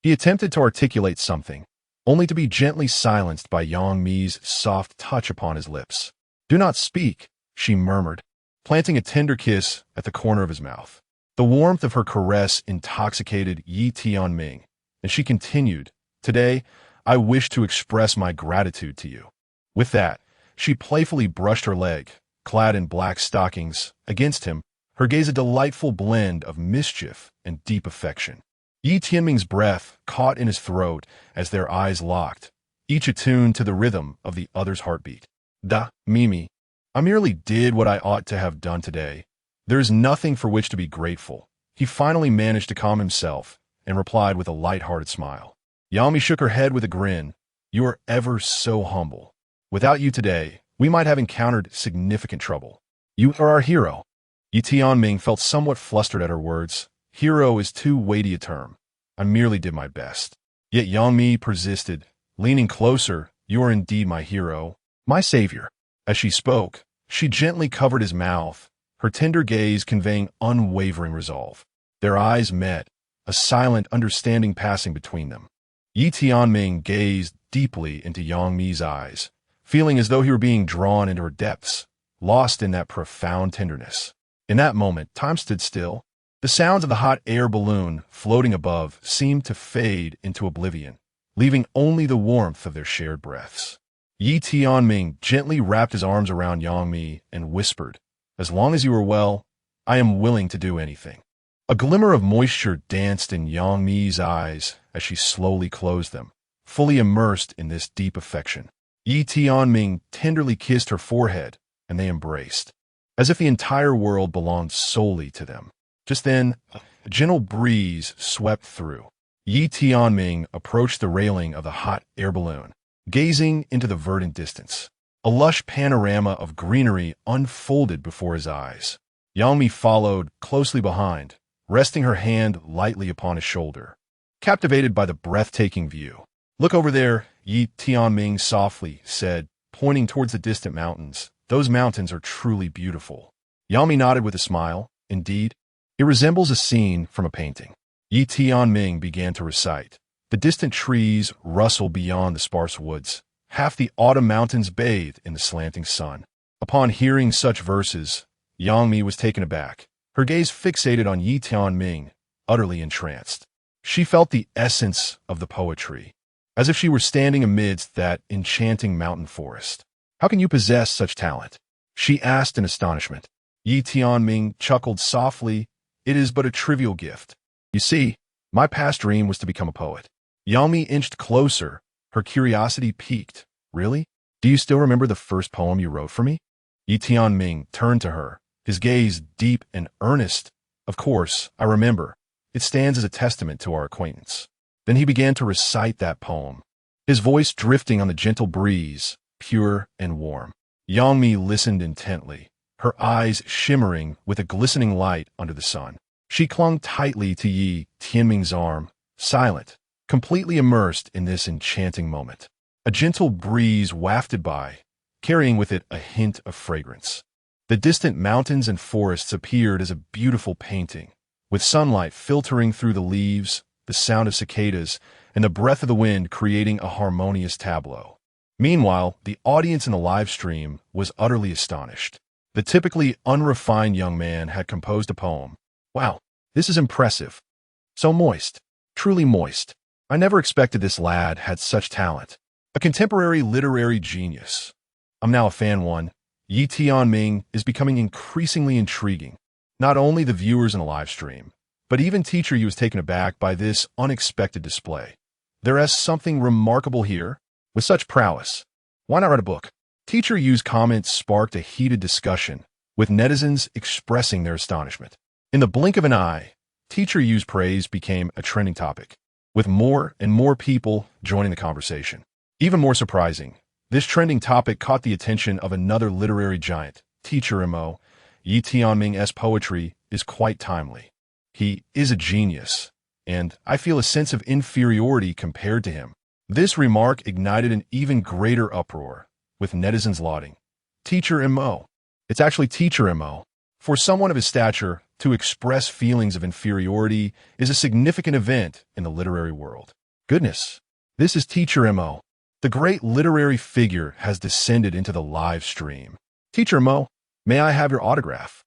A: He attempted to articulate something, only to be gently silenced by Yang Mi's soft touch upon his lips. Do not speak, she murmured, planting a tender kiss at the corner of his mouth. The warmth of her caress intoxicated Yi Tianming, and she continued, Today, I wish to express my gratitude to you. With that, she playfully brushed her leg, clad in black stockings, against him, her gaze a delightful blend of mischief and deep affection. Yi Tianming's breath caught in his throat as their eyes locked, each attuned to the rhythm of the other's heartbeat. Mimi, I merely did what I ought to have done today. There is nothing for which to be grateful. He finally managed to calm himself and replied with a light-hearted smile. Yang Mi shook her head with a grin. You are ever so humble. Without you today, we might have encountered significant trouble. You are our hero. Yi Tianming felt somewhat flustered at her words. Hero is too weighty a term. I merely did my best. Yet Yang Mi persisted, leaning closer. You are indeed my hero, my savior. As she spoke, she gently covered his mouth, her tender gaze conveying unwavering resolve. Their eyes met, a silent understanding passing between them. Yi Tianming gazed deeply into Yang Mi's eyes, feeling as though he were being drawn into her depths, lost in that profound tenderness. In that moment, time stood still. The sounds of the hot air balloon floating above seemed to fade into oblivion, leaving only the warmth of their shared breaths. Yi Tianming gently wrapped his arms around Yang Mi and whispered, As long as you are well, I am willing to do anything. A glimmer of moisture danced in Yang Mi's eyes as she slowly closed them, fully immersed in this deep affection. Yi Tianming tenderly kissed her forehead, and they embraced, as if the entire world belonged solely to them. Just then, a gentle breeze swept through. Yi Tianming approached the railing of the hot air balloon, gazing into the verdant distance. A lush panorama of greenery unfolded before his eyes. Yang Mi followed closely behind, resting her hand lightly upon his shoulder, captivated by the breathtaking view. Look over there, Yi Tianming softly said, pointing towards the distant mountains. Those mountains are truly beautiful. Yang Mi nodded with a smile. Indeed, it resembles a scene from a painting. Yi Tianming began to recite. The distant trees rustled beyond the sparse woods. Half the autumn mountains bathed in the slanting sun. Upon hearing such verses, Yang Mi was taken aback, her gaze fixated on Yi Tianming, utterly entranced. She felt the essence of the poetry, as if she were standing amidst that enchanting mountain forest. "How can you possess such talent?" she asked in astonishment. Yi Tianming chuckled softly. "It is but a trivial gift. You see, my past dream was to become a poet." Yang Mi inched closer, her curiosity piqued. "Really? Do you still remember the first poem you wrote for me?" Yi Tianming turned to her, his gaze deep and earnest. "Of course, I remember. It stands as a testament to our acquaintance." Then he began to recite that poem, his voice drifting on the gentle breeze, pure and warm. Yang Mi listened intently, her eyes shimmering with a glistening light under the sun. She clung tightly to Yi Tianming's arm, silent, completely immersed in this enchanting moment. A gentle breeze wafted by, carrying with it a hint of fragrance. The distant mountains and forests appeared as a beautiful painting, with sunlight filtering through the leaves, the sound of cicadas, and the breath of the wind creating a harmonious tableau. Meanwhile, the audience in the live stream was utterly astonished. The typically unrefined young man had composed a poem. "Wow, this is impressive. So moist, truly moist. I never expected this lad had such talent. A contemporary literary genius. I'm now a fan one. Yi Tianming is becoming increasingly intriguing. Not only the viewers in the live stream, but even Teacher Yu was taken aback by this unexpected display. There is something remarkable here. With such prowess, why not write a book?" Teacher Yu's comments sparked a heated discussion, with netizens expressing their astonishment. In the blink of an eye, Teacher Yu's praise became a trending topic, with more and more people joining the conversation. Even more surprising, this trending topic caught the attention of another literary giant, Teacher Mo. Yi Tianming's poetry is quite timely. He is a genius, and I feel a sense of inferiority compared to him. This remark ignited an even greater uproar, with netizens lauding. Teacher Mo. It's actually Teacher Mo. For someone of his stature, to express feelings of inferiority is a significant event in the literary world. Goodness, this is Teacher Mo. The great literary figure has descended into the live stream. Teacher Mo, may I have your autograph?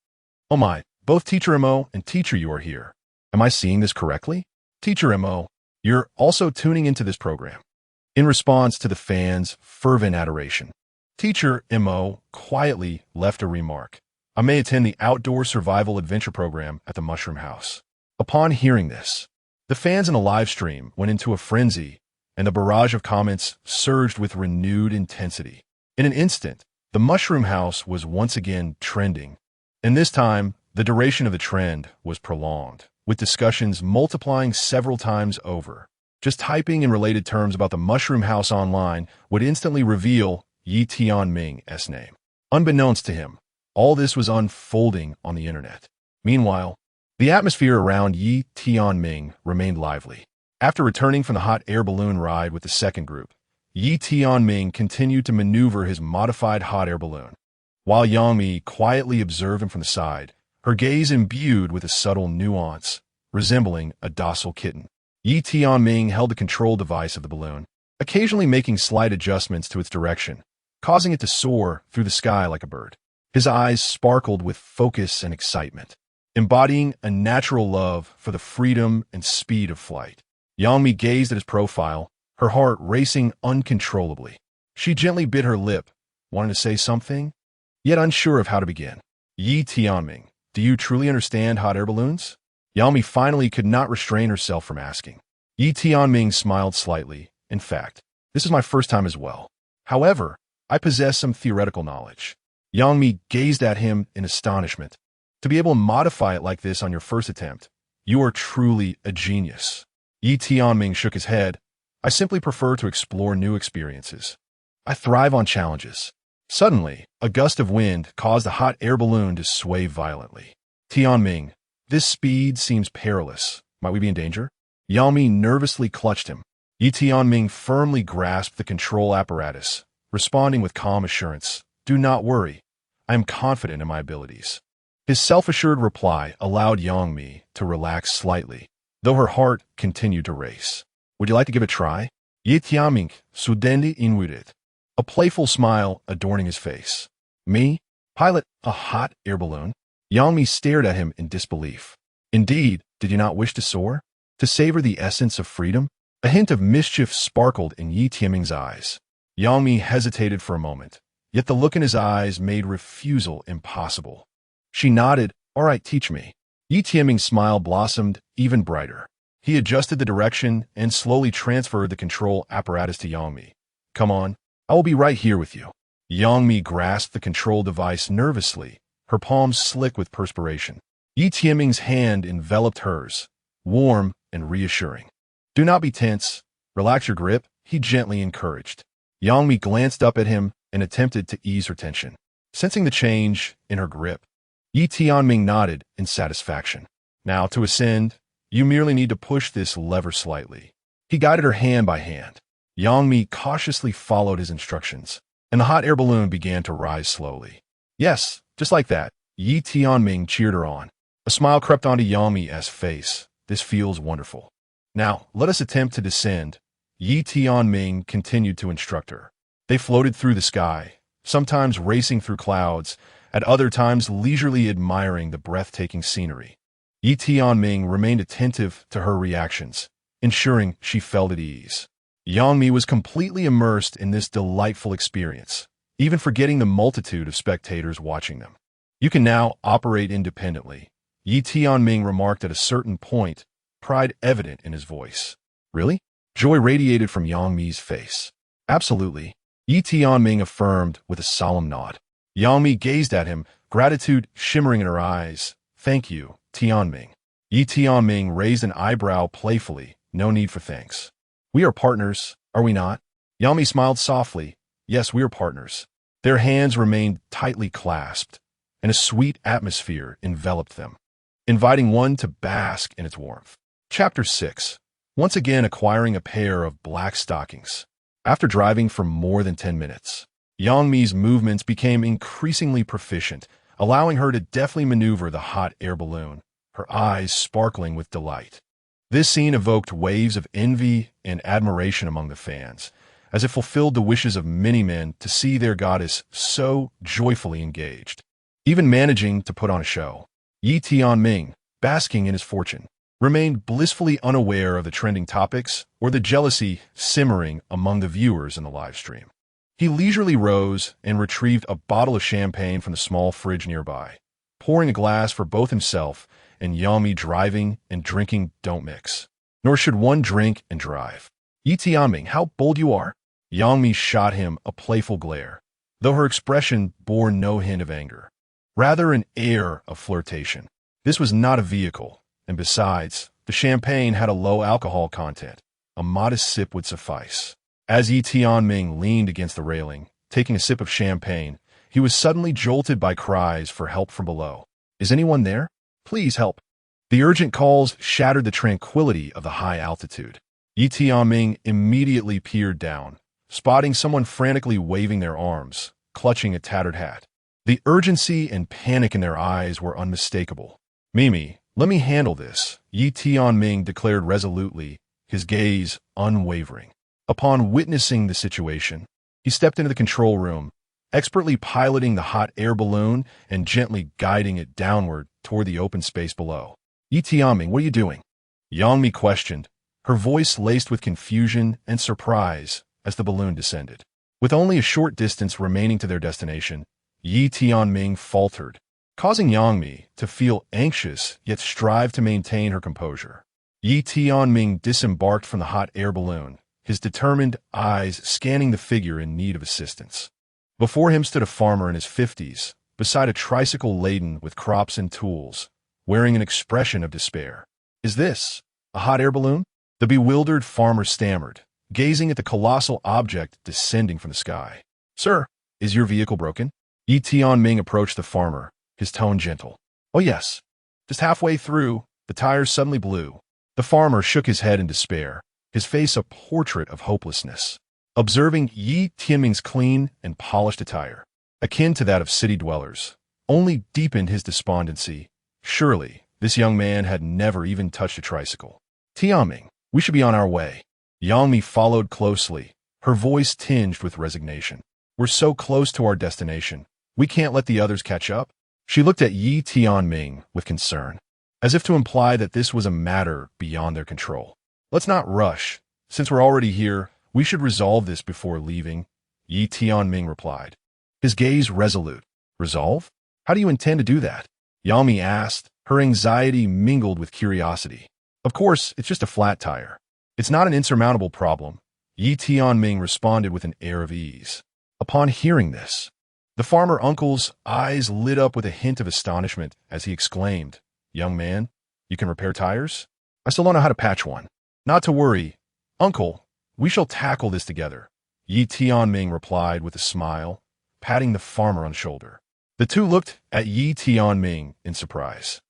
A: Oh my, both Teacher Mo and Teacher Yu are here. Am I seeing this correctly? Teacher Mo, you're also tuning into this program. In response to the fans' fervent adoration, Teacher Mo quietly left a remark. "I may attend the outdoor survival adventure program at the Mushroom House." Upon hearing this, the fans in the live stream went into a frenzy, and the barrage of comments surged with renewed intensity. In an instant, the Mushroom House was once again trending, and this time, the duration of the trend was prolonged, with discussions multiplying several times over. Just typing in related terms about the Mushroom House online would instantly reveal Yi Tianming's name. Unbeknownst to him, all this was unfolding on the internet. Meanwhile, the atmosphere around Yi Tianming remained lively. After returning from the hot air balloon ride with the second group, Yi Tianming continued to maneuver his modified hot air balloon. While Yang Mi quietly observed him from the side, her gaze imbued with a subtle nuance, resembling a docile kitten. Yi Tianming held the control device of the balloon, occasionally making slight adjustments to its direction, causing it to soar through the sky like a bird. His eyes sparkled with focus and excitement, embodying a natural love for the freedom and speed of flight. Yang Mi gazed at his profile, her heart racing uncontrollably. She gently bit her lip, wanting to say something, yet unsure of how to begin. "Yi Tianming, do you truly understand hot air balloons?" Yang Mi finally could not restrain herself from asking. Yi Tianming smiled slightly. "In fact, this is my first time as well. However, I possess some theoretical knowledge." Yang Mi gazed at him in astonishment. "To be able to modify it like this on your first attempt, you are truly a genius." Yi Tianming shook his head. "I simply prefer to explore new experiences. I thrive on challenges." Suddenly, a gust of wind caused the hot air balloon to sway violently. "Tianming, this speed seems perilous. Might we be in danger?" Yang Mi nervously clutched him. Yi Tianming firmly grasped the control apparatus, responding with calm assurance. "Do not worry. I am confident in my abilities." His self-assured reply allowed Yang Mi to relax slightly, though her heart continued to race. Would you like to give it a try? Ye Tianming, sudendi inwudet. A playful smile adorning his face. Me? Pilot a hot air balloon? Yangmi stared at him in disbelief. Indeed, did you not wish to soar? To savor the essence of freedom? A hint of mischief sparkled in Yi Tianming's eyes. Yangmi hesitated for a moment, yet the look in his eyes made refusal impossible. She nodded. All right, teach me. Yi Tianming's smile blossomed even brighter. He adjusted the direction and slowly transferred the control apparatus to Yangmi. Come on, I will be right here with you. Yangmi grasped the control device nervously, her palms slick with perspiration. Yi Tianming's hand enveloped hers, warm and reassuring. Do not be tense. Relax your grip, he gently encouraged. Yangmi glanced up at him and attempted to ease her tension. Sensing the change in her grip, Yi Tianming nodded in satisfaction. Now, to ascend, you merely need to push this lever slightly. He guided her hand by hand. Yangmi cautiously followed his instructions, and the hot air balloon began to rise slowly. Yes, just like that, Yi Tianming cheered her on. A smile crept onto Yangmi's face. This feels wonderful. Now, let us attempt to descend. Yi Tianming continued to instruct her. They floated through the sky, sometimes racing through clouds, at other times leisurely admiring the breathtaking scenery. Yi Tianming remained attentive to her reactions, ensuring she felt at ease. Yangmi was completely immersed in this delightful experience, even forgetting the multitude of spectators watching them. You can now operate independently, Yi Tianming remarked at a certain point, pride evident in his voice. Really? Joy radiated from Yangmi's face. Absolutely, Yi Tianming affirmed with a solemn nod. Yangmi gazed at him, gratitude shimmering in her eyes. Thank you, Tianming. Yi Tianming raised an eyebrow playfully. No need for thanks. We are partners, are we not? Yangmi smiled softly. Yes, we are partners. Their hands remained tightly clasped, and a sweet atmosphere enveloped them, inviting one to bask in its warmth. Chapter 6. Once again acquiring a pair of black stockings. After driving for more than 10 minutes, Yangmi's movements became increasingly proficient, allowing her to deftly maneuver the hot air balloon, her eyes sparkling with delight. This scene evoked waves of envy and admiration among the fans, as it fulfilled the wishes of many men to see their goddess so joyfully engaged. Even managing to put on a show, Yi Tianming, basking in his fortune, remained blissfully unaware of the trending topics or the jealousy simmering among the viewers in the live stream. He leisurely rose and retrieved a bottle of champagne from the small fridge nearby, pouring a glass for both himself and Yangmi. Driving and drinking don't mix, nor should one drink and drive. Yi Tianming, how bold you are! Yangmi shot him a playful glare, though her expression bore no hint of anger, rather an air of flirtation. This was not a vehicle, and besides, the champagne had a low alcohol content. A modest sip would suffice. As Yi Tianming leaned against the railing, taking a sip of champagne, he was suddenly jolted by cries for help from below. Is anyone there? Please help. The urgent calls shattered the tranquility of the high altitude. Yi Tianming immediately peered down, spotting someone frantically waving their arms, clutching a tattered hat. The urgency and panic in their eyes were unmistakable. Mimi, let me handle this, Yi Tianming declared resolutely, his gaze unwavering. Upon witnessing the situation, he stepped into the control room, expertly piloting the hot air balloon and gently guiding it downward toward the open space below. Yi Tianming, what are you doing? Yangmi questioned, her voice laced with confusion and surprise as the balloon descended. With only a short distance remaining to their destination, Yi Tianming faltered, causing Yangmi to feel anxious yet strive to maintain her composure. Yi Tianming disembarked from the hot air balloon, his determined eyes scanning the figure in need of assistance. Before him stood a farmer in his 50s, beside a tricycle laden with crops and tools, wearing an expression of despair. Is this a hot air balloon? The bewildered farmer stammered, gazing at the colossal object descending from the sky. Sir, is your vehicle broken? Yi Tianming approached the farmer, his tone gentle. Oh yes. Just halfway through, the tires suddenly blew. The farmer shook his head in despair, his face a portrait of hopelessness. Observing Yi Tianming's clean and polished attire, akin to that of city dwellers, only deepened his despondency. Surely, this young man had never even touched a tricycle. Tianming, we should be on our way. Yangmi followed closely, her voice tinged with resignation. We're so close to our destination. We can't let the others catch up. She looked at Yi Tianming with concern, as if to imply that this was a matter beyond their control. Let's not rush. Since we're already here, we should resolve this before leaving, Yi Tianming replied, his gaze resolute. Resolve? How do you intend to do that? Yangmi asked, her anxiety mingled with curiosity. Of course, it's just a flat tire. It's not an insurmountable problem, Yi Tianming responded with an air of ease. Upon hearing this, the farmer uncle's eyes lit up with a hint of astonishment as he exclaimed, Young man, you can repair tires? I still don't know how to patch one. Not to worry, uncle, we shall tackle this together, Yi Tianming replied with a smile, patting the farmer on the shoulder. The two looked at Yi Tianming in surprise,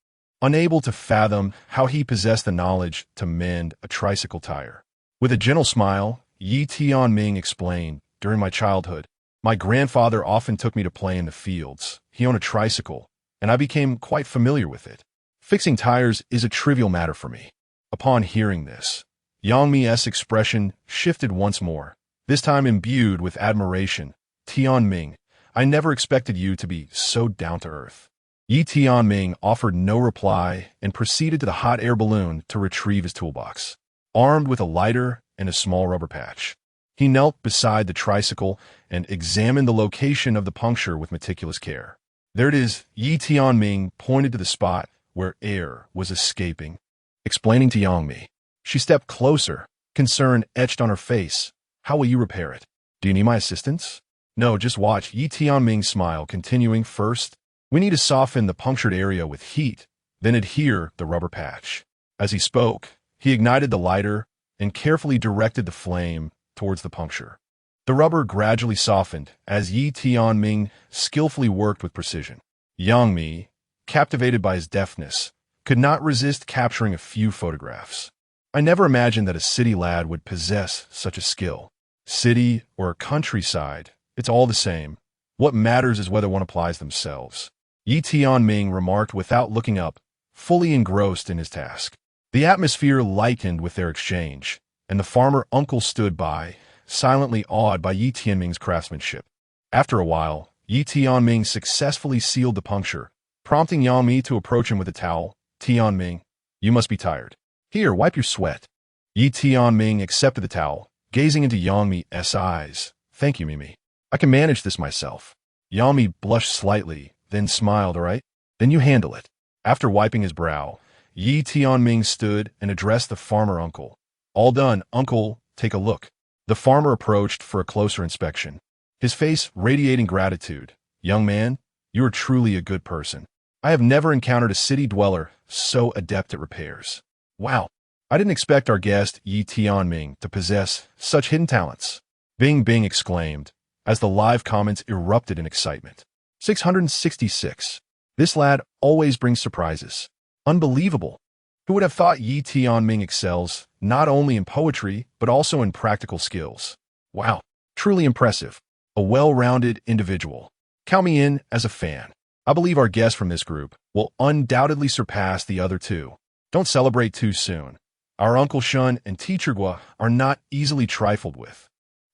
A: unable to fathom how he possessed the knowledge to mend a tricycle tire. With a gentle smile, Yi Tianming explained, during my childhood, my grandfather often took me to play in the fields. He owned a tricycle, and I became quite familiar with it. Fixing tires is a trivial matter for me. Upon hearing this, Yangmi's expression shifted once more, this time imbued with admiration. Tianming, I never expected you to be so down-to-earth. Yi Tianming offered no reply and proceeded to the hot air balloon to retrieve his toolbox, armed with a lighter and a small rubber patch. He knelt beside the tricycle and examined the location of the puncture with meticulous care. There it is, Yi Tianming pointed to the spot where air was escaping. Explaining to Yangmi, she stepped closer, concern etched on her face. How will you repair it? Do you need my assistance? No, just watch, Yi Tianming smiled, continuing first. We need to soften the punctured area with heat, then adhere the rubber patch. As he spoke, he ignited the lighter and carefully directed the flame towards the puncture. The rubber gradually softened as Yi Tianming skillfully worked with precision. Yangmi, captivated by his deftness, could not resist capturing a few photographs. I never imagined that a city lad would possess such a skill. City or countryside, it's all the same. What matters is whether one applies themselves, Yi Tianming remarked without looking up, fully engrossed in his task. The atmosphere lightened with their exchange, and the farmer uncle stood by, silently awed by Yi Tianming's craftsmanship. After a while, Yi Tianming successfully sealed the puncture, prompting Yangmi to approach him with a towel. Tianming, you must be tired. Here, wipe your sweat. Yi Tianming accepted the towel, gazing into Yangmi's eyes. Thank you, Mimi. I can manage this myself. Yangmi blushed slightly, then smiled. All right, then you handle it. After wiping his brow, Yi Tianming stood and addressed the farmer uncle. All done, uncle, take a look. The farmer approached for a closer inspection, his face radiating gratitude. Young man, you are truly a good person. I have never encountered a city dweller so adept at repairs. Wow, I didn't expect our guest Yi Tianming to possess such hidden talents. Bing Bing exclaimed, as the live comments erupted in excitement. 666. This lad always brings surprises. Unbelievable. Who would have thought Yi Tianming excels not only in poetry, but also in practical skills? Wow, truly impressive. A well-rounded individual. Count me in as a fan. I believe our guest from this group will undoubtedly surpass the other two. Don't celebrate too soon. Our Uncle Shun and Teacher Gua are not easily trifled with.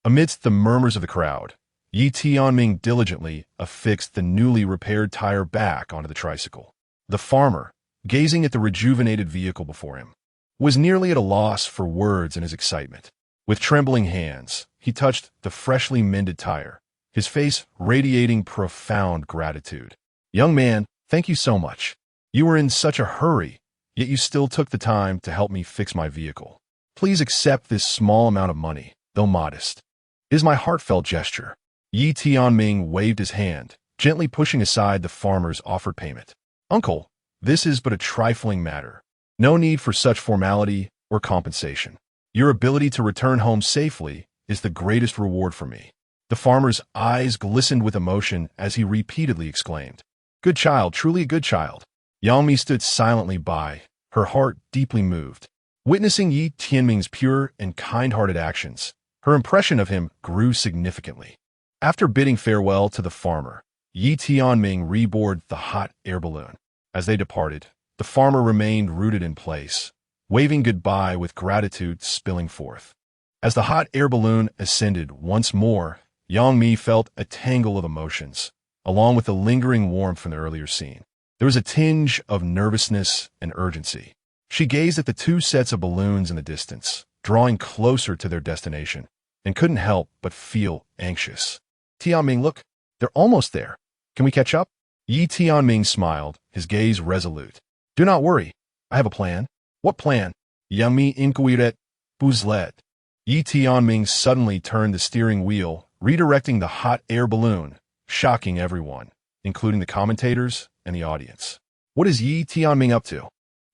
A: Amidst the murmurs of the crowd, Yi Tianming diligently affixed the newly repaired tire back onto the tricycle. The farmer, gazing at the rejuvenated vehicle before him, was nearly at a loss for words in his excitement. With trembling hands, he touched the freshly mended tire, his face radiating profound gratitude. Young man, thank you so much. You were in such a hurry, yet you still took the time to help me fix my vehicle. Please accept this small amount of money, though modest. It is my heartfelt gesture. Yi Tianming waved his hand, gently pushing aside the farmer's offered payment. Uncle, this is but a trifling matter. No need for such formality or compensation. Your ability to return home safely is the greatest reward for me. The farmer's eyes glistened with emotion as he repeatedly exclaimed, Good child, truly a good child. Yangmi stood silently by, her heart deeply moved. Witnessing Yi Tianming's pure and kind-hearted actions, her impression of him grew significantly. After bidding farewell to the farmer, Yi Tianming reboarded the hot air balloon. As they departed, the farmer remained rooted in place, waving goodbye with gratitude spilling forth. As the hot air balloon ascended once more, Yang Mi felt a tangle of emotions, along with the lingering warmth from the earlier scene. There was a tinge of nervousness and urgency. She gazed at the two sets of balloons in the distance, drawing closer to their destination, and couldn't help but feel anxious. Tianming, look, they're almost there. Can we catch up? Tianming smiled, his gaze resolute. Do not worry. I have a plan. What plan? Yang Mi inquired, Buzlet. Tianming suddenly turned the steering wheel, redirecting the hot air balloon, shocking everyone, including the commentators and the audience. What is Tianming up to?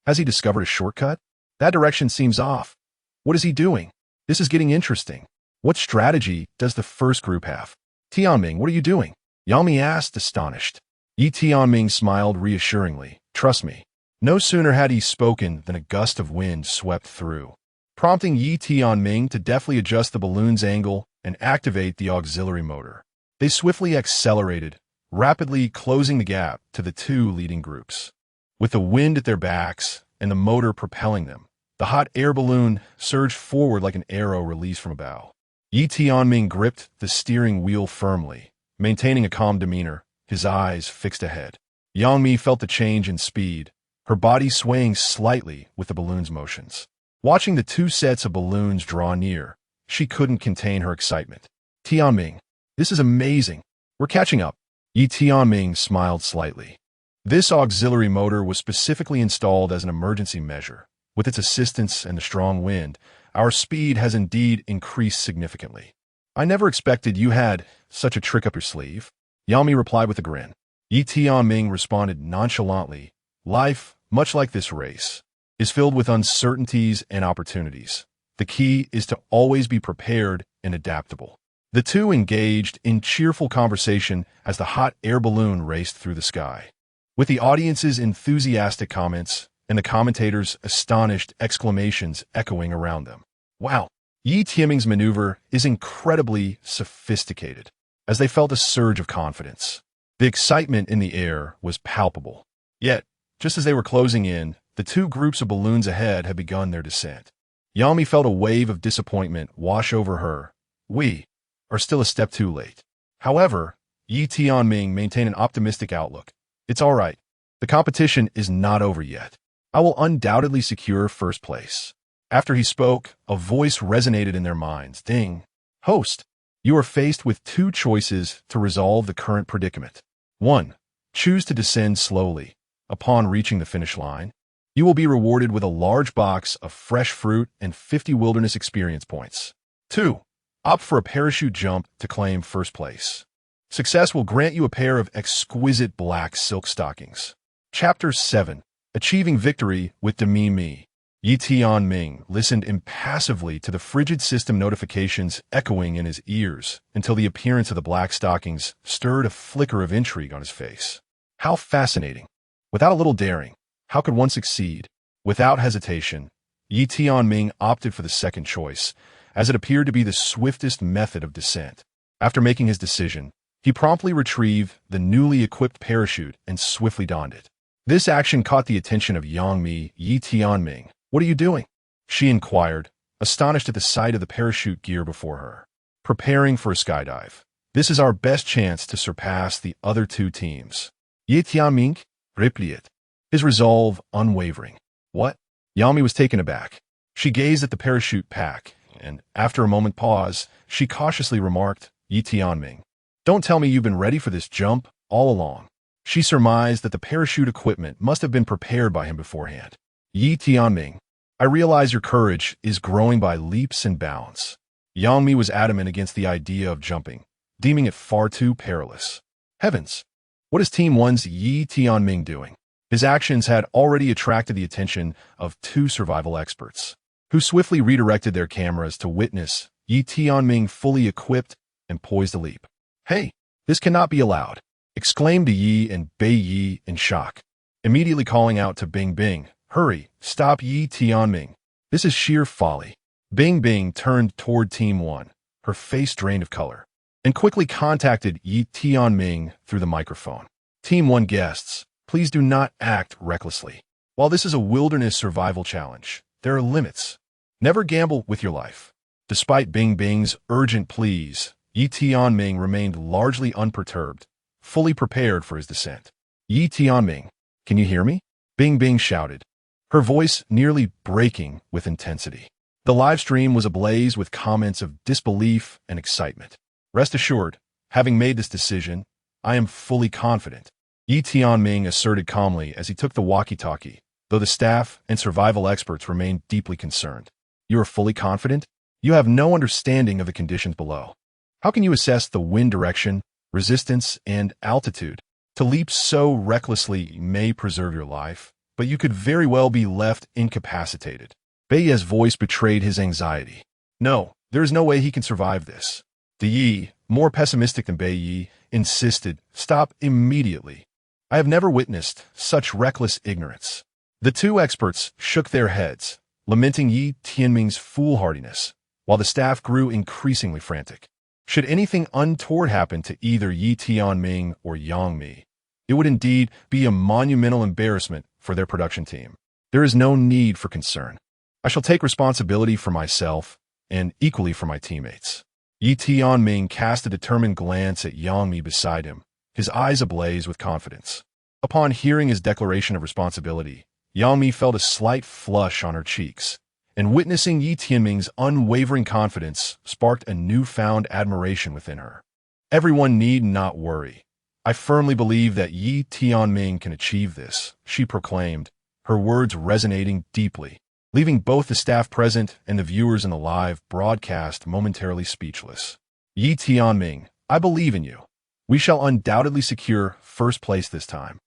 A: Has he discovered a shortcut? That direction seems off. What is he doing? This is getting interesting. What strategy does the first group have? Tianming, what are you doing? Yang Mi asked, astonished. Tianming smiled reassuringly. Trust me. No sooner had he spoken than a gust of wind swept through, prompting Tianming to deftly adjust the balloon's angle and activate the auxiliary motor. They swiftly accelerated, rapidly closing the gap to the two leading groups. With the wind at their backs and the motor propelling them, the hot air balloon surged forward like an arrow released from a bow. Tianming gripped the steering wheel firmly, maintaining a calm demeanor, his eyes fixed ahead. Yang Mi felt the change in speed, her body swaying slightly with the balloon's motions. Watching the two sets of balloons draw near, she couldn't contain her excitement. Tianming, this is amazing. We're catching up. Tianming smiled slightly. This auxiliary motor was specifically installed as an emergency measure. With its assistance and the strong wind, our speed has indeed increased significantly. I never expected you had such a trick up your sleeve. Yang Mi replied with a grin. Tianming responded nonchalantly. Life, much like this race, is filled with uncertainties and opportunities. The key is to always be prepared and adaptable. The two engaged in cheerful conversation as the hot air balloon raced through the sky. With the audience's enthusiastic comments and the commentators' astonished exclamations echoing around them. Wow, Tianming's maneuver is incredibly sophisticated. As they felt a surge of confidence, the excitement in the air was palpable. Yet, just as they were closing in, the two groups of balloons ahead had begun their descent. Yang Mi felt a wave of disappointment wash over her. We are still a step too late. However, Tianming maintained an optimistic outlook. It's all right. The competition is not over yet. I will undoubtedly secure first place. After he spoke, a voice resonated in their minds. Ding. Host, you are faced with two choices to resolve the current predicament. 1. Choose to descend slowly. Upon reaching the finish line, you will be rewarded with a large box of fresh fruit and 50 wilderness experience points. 2. Opt for a parachute jump to claim first place. Success will grant you a pair of exquisite black silk stockings. Chapter 7. Achieving Victory with Demi Mi. Tianming listened impassively to the frigid system notifications echoing in his ears until the appearance of the black stockings stirred a flicker of intrigue on his face. How fascinating. Without a little daring, how could one succeed? Without hesitation, Tianming opted for the second choice, as it appeared to be the swiftest method of descent. After making his decision, he promptly retrieved the newly equipped parachute and swiftly donned it. This action caught the attention of Yang Mi. Tianming, what are you doing? She inquired, astonished at the sight of the parachute gear before her. Preparing for a skydive. This is our best chance to surpass the other two teams. Tianming replied, his resolve unwavering. What? Yang Mi was taken aback. She gazed at the parachute pack, and after a moment pause, she cautiously remarked, Tianming, don't tell me you've been ready for this jump all along. She surmised that the parachute equipment must have been prepared by him beforehand. Tianming, I realize your courage is growing by leaps and bounds. Yang Mi was adamant against the idea of jumping, deeming it far too perilous. Heavens! What is Team 1's Tianming doing? His actions had already attracted the attention of two survival experts, who swiftly redirected their cameras to witness Tianming fully equipped and poised to leap. Hey, this cannot be allowed, exclaimed Yi and Bei Yi in shock, immediately calling out to Bing Bing, hurry, stop Tianming. This is sheer folly. Bing Bing turned toward Team 1, her face drained of color, and quickly contacted Tianming through the microphone. Team 1 guests, please do not act recklessly. While this is a wilderness survival challenge, there are limits. Never gamble with your life. Despite Bing Bing's urgent pleas, Yi Tianming remained largely unperturbed, fully prepared for his descent. Yi Tianming, can you hear me? Bing Bing shouted, her voice nearly breaking with intensity. The live stream was ablaze with comments of disbelief and excitement. Rest assured, having made this decision, I am fully confident, Yi Tianming asserted calmly as he took the walkie-talkie, though the staff and survival experts remained deeply concerned. You are fully confident? You have no understanding of the conditions below. How can you assess the wind direction, resistance, and altitude? To leap so recklessly may preserve your life, but you could very well be left incapacitated. Beiye's voice betrayed his anxiety. No, there is no way he can survive this. De Yi, more pessimistic than Beiye, insisted, stop immediately. I have never witnessed such reckless ignorance. The two experts shook their heads, lamenting Yi Tianming's foolhardiness, while the staff grew increasingly frantic. Should anything untoward happen to either Yi Tianming or Yang Mi, it would indeed be a monumental embarrassment for their production team. There is no need for concern. I shall take responsibility for myself and equally for my teammates. Yi Tianming cast a determined glance at Yang Mi beside him, his eyes ablaze with confidence. Upon hearing his declaration of responsibility, Yang Mi felt a slight flush on her cheeks, and witnessing Yi Tianming's unwavering confidence sparked a newfound admiration within her. Everyone need not worry. I firmly believe that Yi Tianming can achieve this, she proclaimed, her words resonating deeply, leaving both the staff present and the viewers in the live broadcast momentarily speechless. Yi Tianming, I believe in you. We shall undoubtedly secure first place this time.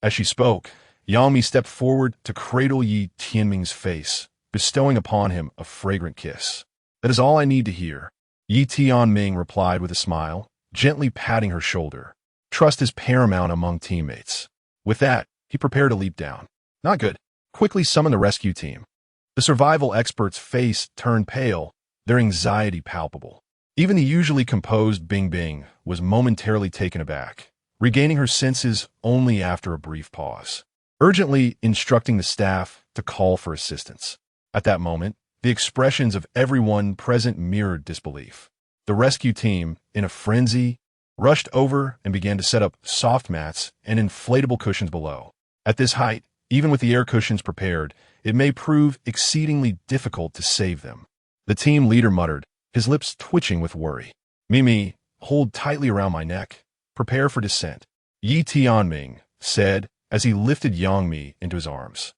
A: As she spoke, Yang Mi stepped forward to cradle Yi Tianming's face, bestowing upon him a fragrant kiss. That is all I need to hear, Yi Tianming replied with a smile, gently patting her shoulder. Trust is paramount among teammates. With that, he prepared to leap down. Not good. Quickly summon the rescue team. The survival expert's face turned pale, their anxiety palpable. Even the usually composed Bing Bing was momentarily taken aback, regaining her senses only after a brief pause, urgently instructing the staff to call for assistance. At that moment, the expressions of everyone present mirrored disbelief. The rescue team, in a frenzy, rushed over and began to set up soft mats and inflatable cushions below. At this height, even with the air cushions prepared, it may prove exceedingly difficult to save them. The team leader muttered, his lips twitching with worry. Mimi, hold tightly around my neck. Prepare for descent, Yi Tianming said as he lifted Yang Mi into his arms.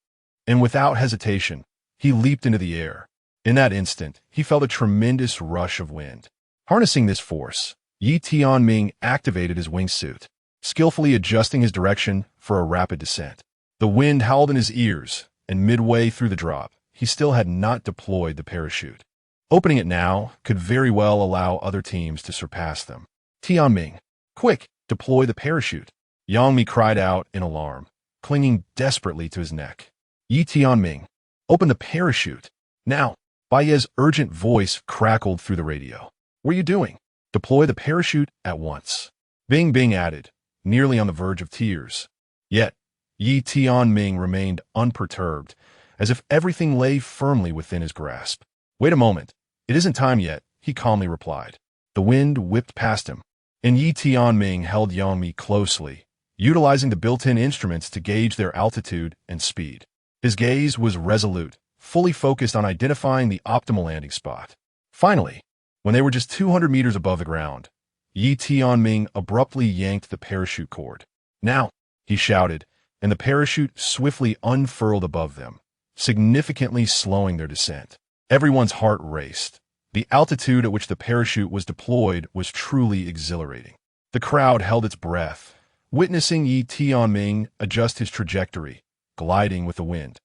A: And without hesitation, he leaped into the air. In that instant, he felt a tremendous rush of wind. Harnessing this force, Yi Tianming activated his wingsuit, skillfully adjusting his direction for a rapid descent. The wind howled in his ears, and midway through the drop, he still had not deployed the parachute. Opening it now could very well allow other teams to surpass them. Tianming, quick, deploy the parachute, Yang Mi cried out in alarm, clinging desperately to his neck. Yi Tianming, open the parachute. Now, Beiye's urgent voice crackled through the radio. What are you doing? Deploy the parachute at once. Bing Bing added, nearly on the verge of tears. Yet, Yi Tianming remained unperturbed, as if everything lay firmly within his grasp. Wait a moment. It isn't time yet, he calmly replied. The wind whipped past him, and Yi Tianming held Yang Mi closely, utilizing the built-in instruments to gauge their altitude and speed. His gaze was resolute, fully focused on identifying the optimal landing spot. Finally, when they were just 200 meters above the ground, Yi Tianming abruptly yanked the parachute cord. Now, he shouted, and the parachute swiftly unfurled above them, significantly slowing their descent. Everyone's heart raced. The altitude at which the parachute was deployed was truly exhilarating. The crowd held its breath, witnessing Yi Tianming adjust his trajectory, gliding with the wind,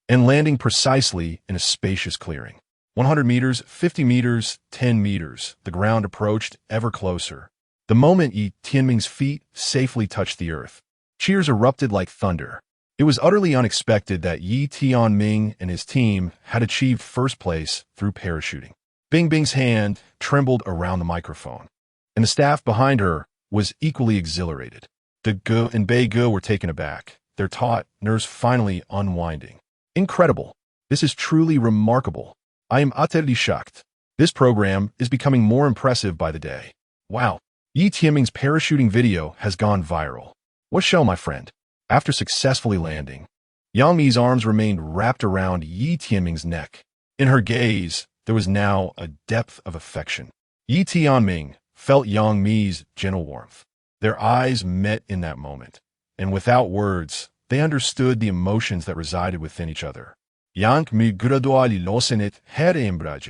A: and landing precisely in a spacious clearing. 100 meters, 50 meters, 10 meters, the ground approached ever closer. The moment Yi Tianming's feet safely touched the earth, cheers erupted like thunder. It was utterly unexpected that Yi Tianming and his team had achieved first place through parachuting. Bing Bing's hand trembled around the microphone, and the staff behind her was equally exhilarated. De Ge and Bei Ge were taken aback, their taut nerves finally unwinding. Incredible. This is truly remarkable. I am utterly shocked. This program is becoming more impressive by the day. Wow. Yi Tianming's parachuting video has gone viral. What show, my friend? After successfully landing, Yang Mi's arms remained wrapped around Yi Tianming's neck. In her gaze, there was now a depth of affection. Yi Tianming felt Yang Mi's gentle warmth. Their eyes met in that moment, and without words, they understood the emotions that resided within each other. Yang Mi gradually loosened her embrace,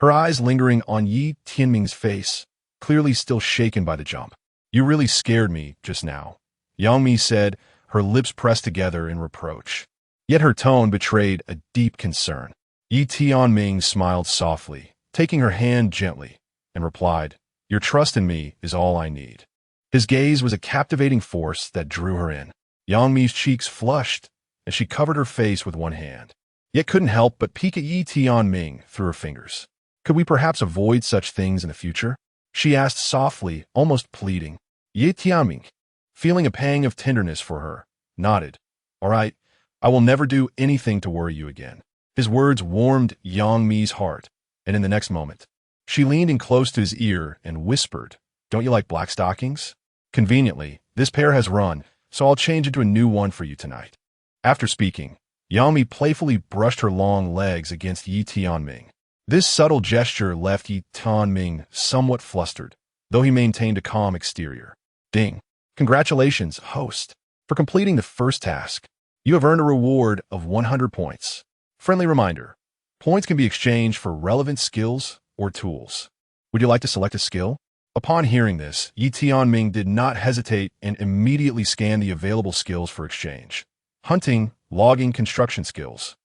A: her eyes lingering on Yi Tianming's face, clearly still shaken by the jump. You really scared me just now, Yang Mi said, her lips pressed together in reproach. Yet her tone betrayed a deep concern. Yi Tianming smiled softly, taking her hand gently, and replied, Your trust in me is all I need. His gaze was a captivating force that drew her in. Yang Mi's cheeks flushed, and she covered her face with one hand, yet couldn't help but peek at Yi Tianming through her fingers. Could we perhaps avoid such things in the future? She asked softly, almost pleading. Yi Tianming, feeling a pang of tenderness for her, nodded. All right, I will never do anything to worry you again. His words warmed Yang Mi's heart, and in the next moment, she leaned in close to his ear and whispered, Don't you like black stockings? Conveniently, this pair has run, so I'll change into a new one for you tonight. After speaking, Yang Mi playfully brushed her long legs against Yi Tianming. This subtle gesture left Yi Tianming somewhat flustered, though he maintained a calm exterior. Ding. Congratulations, host, for completing the first task. You have earned a reward of 100 points. Friendly reminder, points can be exchanged for relevant skills or tools. Would you like to select a skill? Upon hearing this, Yi Tianming did not hesitate and immediately scanned the available skills for exchange. Hunting, logging, construction skills.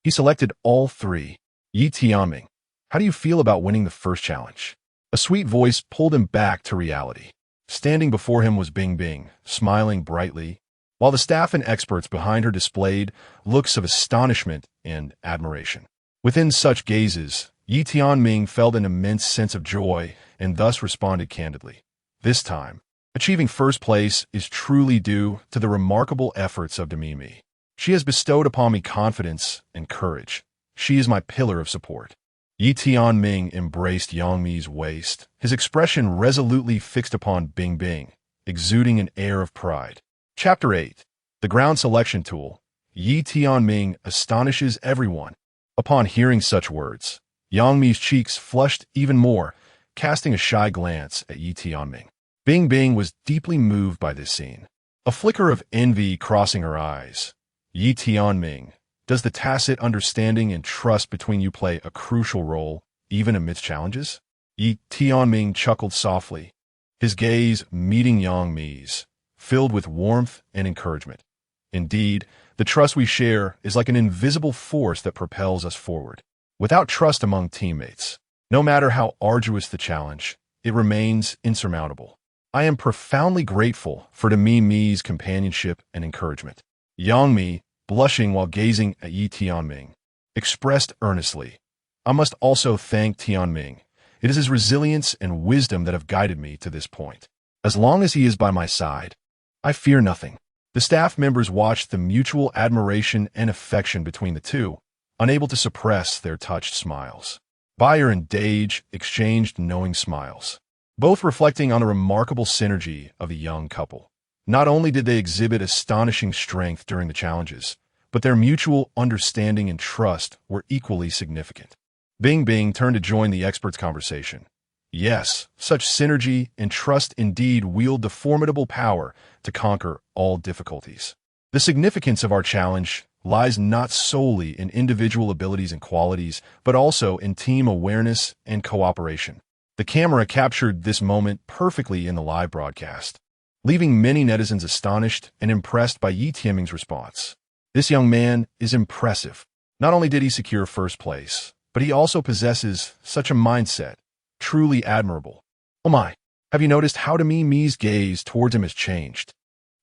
A: He selected all three. Yi Tianming, how do you feel about winning the first challenge? A sweet voice pulled him back to reality. Standing before him was Bing Bing, smiling brightly, while the staff and experts behind her displayed looks of astonishment and admiration. Within such gazes, Yi Tianming felt an immense sense of joy and thus responded candidly. This time, achieving first place is truly due to the remarkable efforts of Mi. She has bestowed upon me confidence and courage. She is my pillar of support. Yi Tianming embraced Yang Mi's waist, his expression resolutely fixed upon Bing Bing, exuding an air of pride. Chapter 8. The Ground Selection Tool. Yi Tianming astonishes everyone. Upon hearing such words, Yang Mi's cheeks flushed even more, casting a shy glance at Yi Tianming. Bing Bing was deeply moved by this scene, a flicker of envy crossing her eyes. Yi Tianming, does the tacit understanding and trust between you play a crucial role, even amidst challenges? Yi Tianming chuckled softly, his gaze meeting Yang Mi's, filled with warmth and encouragement. Indeed, the trust we share is like an invisible force that propels us forward. Without trust among teammates, no matter how arduous the challenge, it remains insurmountable. I am profoundly grateful for Mi's companionship and encouragement. Yang Mi, blushing while gazing at Yi Tianming, expressed earnestly, I must also thank Tianming. It is his resilience and wisdom that have guided me to this point. As long as he is by my side, I fear nothing. The staff members watched the mutual admiration and affection between the two, unable to suppress their touched smiles. Bayer and Dage exchanged knowing smiles, both reflecting on the remarkable synergy of the young couple. Not only did they exhibit astonishing strength during the challenges, but their mutual understanding and trust were equally significant. Bing Bing turned to join the experts' conversation. Yes, such synergy and trust indeed wield the formidable power to conquer all difficulties. The significance of our challenge lies not solely in individual abilities and qualities, but also in team awareness and cooperation. The camera captured this moment perfectly in the live broadcast, leaving many netizens astonished and impressed by Yi Tianming's response. This young man is impressive. Not only did he secure first place, but he also possesses such a mindset, truly admirable. Oh my, have you noticed how Mi's gaze towards him has changed?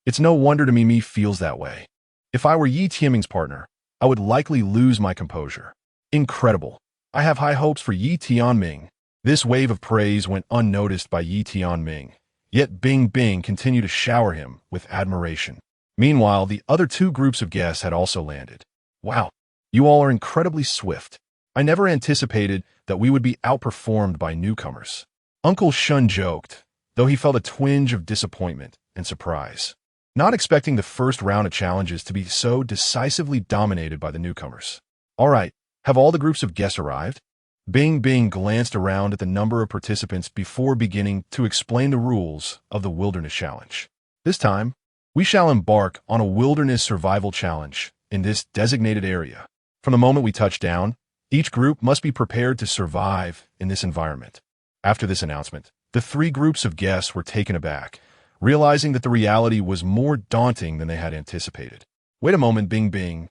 A: It's no wonder Mi feels that way. If I were Yi Tianming's partner, I would likely lose my composure. Incredible. I have high hopes for Yi Tianming. This wave of praise went unnoticed by Yi Tianming, yet Bing Bing continued to shower him with admiration. Meanwhile, the other two groups of guests had also landed. Wow, You all are incredibly swift. I never anticipated that we would be outperformed by newcomers. Uncle Shun joked, though he felt a twinge of disappointment and surprise, not expecting the first round of challenges to be so decisively dominated by the newcomers. All right, have all the groups of guests arrived? Bing Bing glanced around at the number of participants before beginning to explain the rules of the Wilderness Challenge. This time, we shall embark on a wilderness survival challenge in this designated area. From the moment we touch down, each group must be prepared to survive in this environment. After this announcement, the three groups of guests were taken aback, realizing that the reality was more daunting than they had anticipated. Wait a moment, Bing Bing.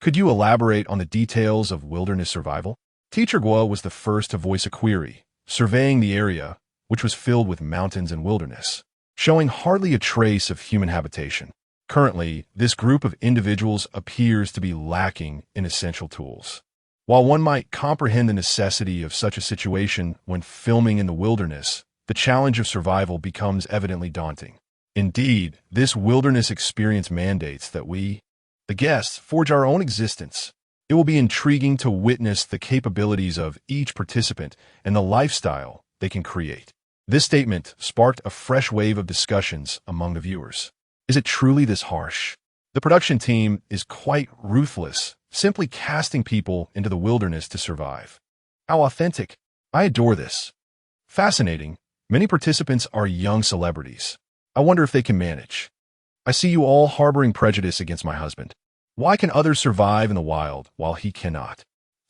A: Could you elaborate on the details of wilderness survival? Teacher Guo was the first to voice a query, surveying the area, which was filled with mountains and wilderness, showing hardly a trace of human habitation. Currently, this group of individuals appears to be lacking in essential tools. While one might comprehend the necessity of such a situation when filming in the wilderness, the challenge of survival becomes evidently daunting. Indeed, this wilderness experience mandates that we, the guests, forge our own existence. It will be intriguing to witness the capabilities of each participant and the lifestyle they can create. This statement sparked a fresh wave of discussions among the viewers. Is it truly this harsh? The production team is quite ruthless, simply casting people into the wilderness to survive. How authentic. I adore this. Fascinating. Many participants are young celebrities. I wonder if they can manage. I see you all harboring prejudice against my husband. Why can others survive in the wild while he cannot?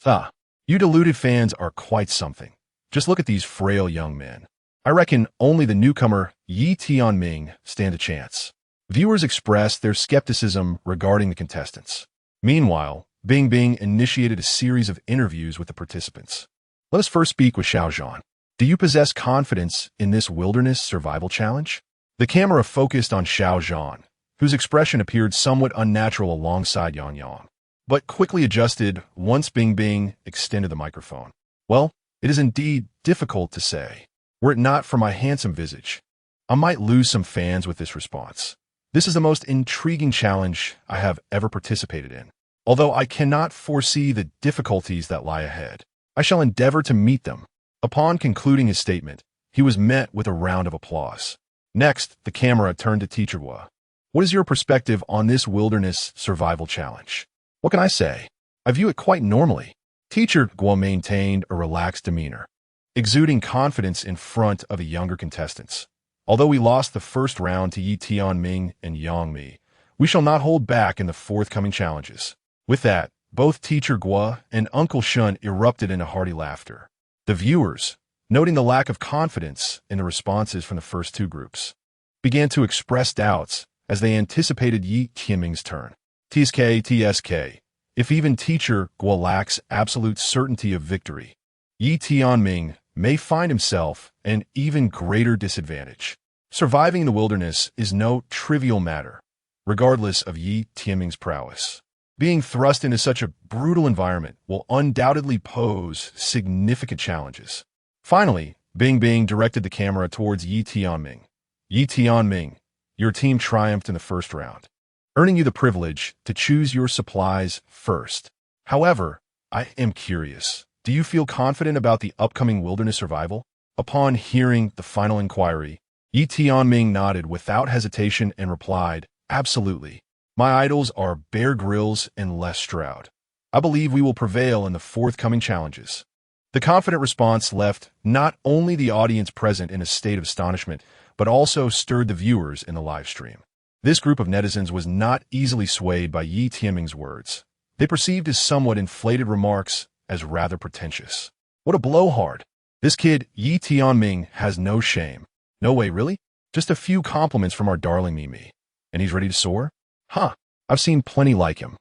A: You deluded fans are quite something. Just look at these frail young men. I reckon only the newcomer Tianming stand a chance. Viewers expressed their skepticism regarding the contestants. Meanwhile, Bing Bing initiated a series of interviews with the participants. Let us first speak with Xiao Zhan. Do you possess confidence in this wilderness survival challenge? The camera focused on Xiao Zhan, whose expression appeared somewhat unnatural alongside Yang Yang, but quickly adjusted once Bing Bing extended the microphone. Well, it is indeed difficult to say. Were it not for my handsome visage, I might lose some fans with this response. This is the most intriguing challenge I have ever participated in. Although I cannot foresee the difficulties that lie ahead, I shall endeavor to meet them. Upon concluding his statement, he was met with a round of applause. Next, the camera turned to Teacher Guo. What is your perspective on this wilderness survival challenge? What can I say? I view it quite normally. Teacher Guo maintained a relaxed demeanor, exuding confidence in front of the younger contestants. Although we lost the first round to Yi Tianming and Yang Mi, we shall not hold back in the forthcoming challenges. With that, both Teacher Guo and Uncle Shun erupted into hearty laughter. The viewers, noting the lack of confidence in the responses from the first two groups, began to express doubts as they anticipated Yi Tianming's turn. TSK. If even Teacher Guo lacks absolute certainty of victory, Yi Tianming may find himself an even greater disadvantage. Surviving in the wilderness is no trivial matter, regardless of Yi Tianming's prowess. Being thrust into such a brutal environment will undoubtedly pose significant challenges. Finally, Bing Bing directed the camera towards Yi Tianming. Yi Tianming, your team triumphed in the first round, earning you the privilege to choose your supplies first. However, I am curious. Do you feel confident about the upcoming wilderness survival? Upon hearing the final inquiry, Yi Tianming nodded without hesitation and replied, absolutely. My idols are Bear Grylls and Les Stroud. I believe we will prevail in the forthcoming challenges. The confident response left not only the audience present in a state of astonishment, but also stirred the viewers in the live stream. This group of netizens was not easily swayed by Yi Tianming's words. They perceived his somewhat inflated remarks as rather pretentious. What a blowhard. This kid, Yi Tianming, has no shame. No way, really? Just a few compliments from our darling Mimi. And he's ready to soar? I've seen plenty like him.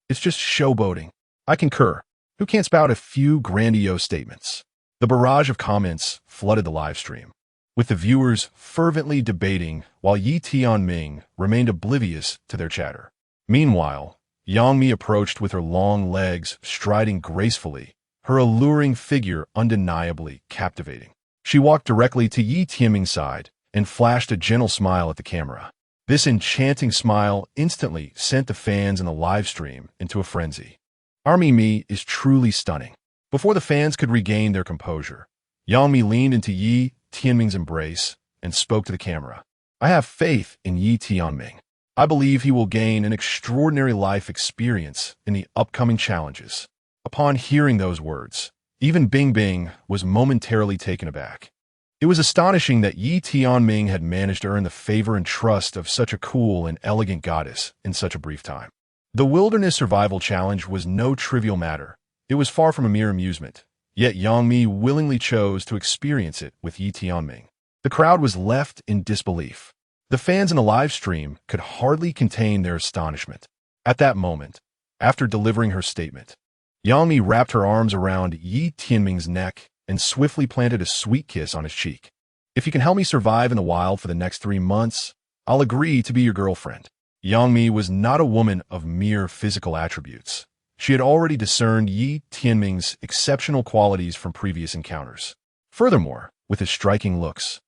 A: It's just showboating. I concur. Who can't spout a few grandiose statements? The barrage of comments flooded the live stream, with the viewers fervently debating while Yi Tianming remained oblivious to their chatter. Meanwhile, Yang Mi approached with her long legs striding gracefully, her alluring figure undeniably captivating. She walked directly to Yi Tianming's side and flashed a gentle smile at the camera. This enchanting smile instantly sent the fans in the live stream into a frenzy. Army Mi is truly stunning. Before the fans could regain their composure, Yang Mi leaned into Yi Tianming's embrace and spoke to the camera. I have faith in Yi Tianming. I believe he will gain an extraordinary life experience in the upcoming challenges. Upon hearing those words, even Bing Bing was momentarily taken aback. It was astonishing that Yi Tianming had managed to earn the favor and trust of such a cool and elegant goddess in such a brief time. The Wilderness Survival Challenge was no trivial matter. It was far from a mere amusement, yet Yang Mi willingly chose to experience it with Yi Tianming. The crowd was left in disbelief. The fans in the live stream could hardly contain their astonishment. At that moment, after delivering her statement, Yang Mi wrapped her arms around Yi Tianming's neck and swiftly planted a sweet kiss on his cheek. If you can help me survive in the wild for the next 3 months, I'll agree to be your girlfriend. Yang Mi was not a woman of mere physical attributes. She had already discerned Yi Tianming's exceptional qualities from previous encounters. Furthermore, with his striking looks,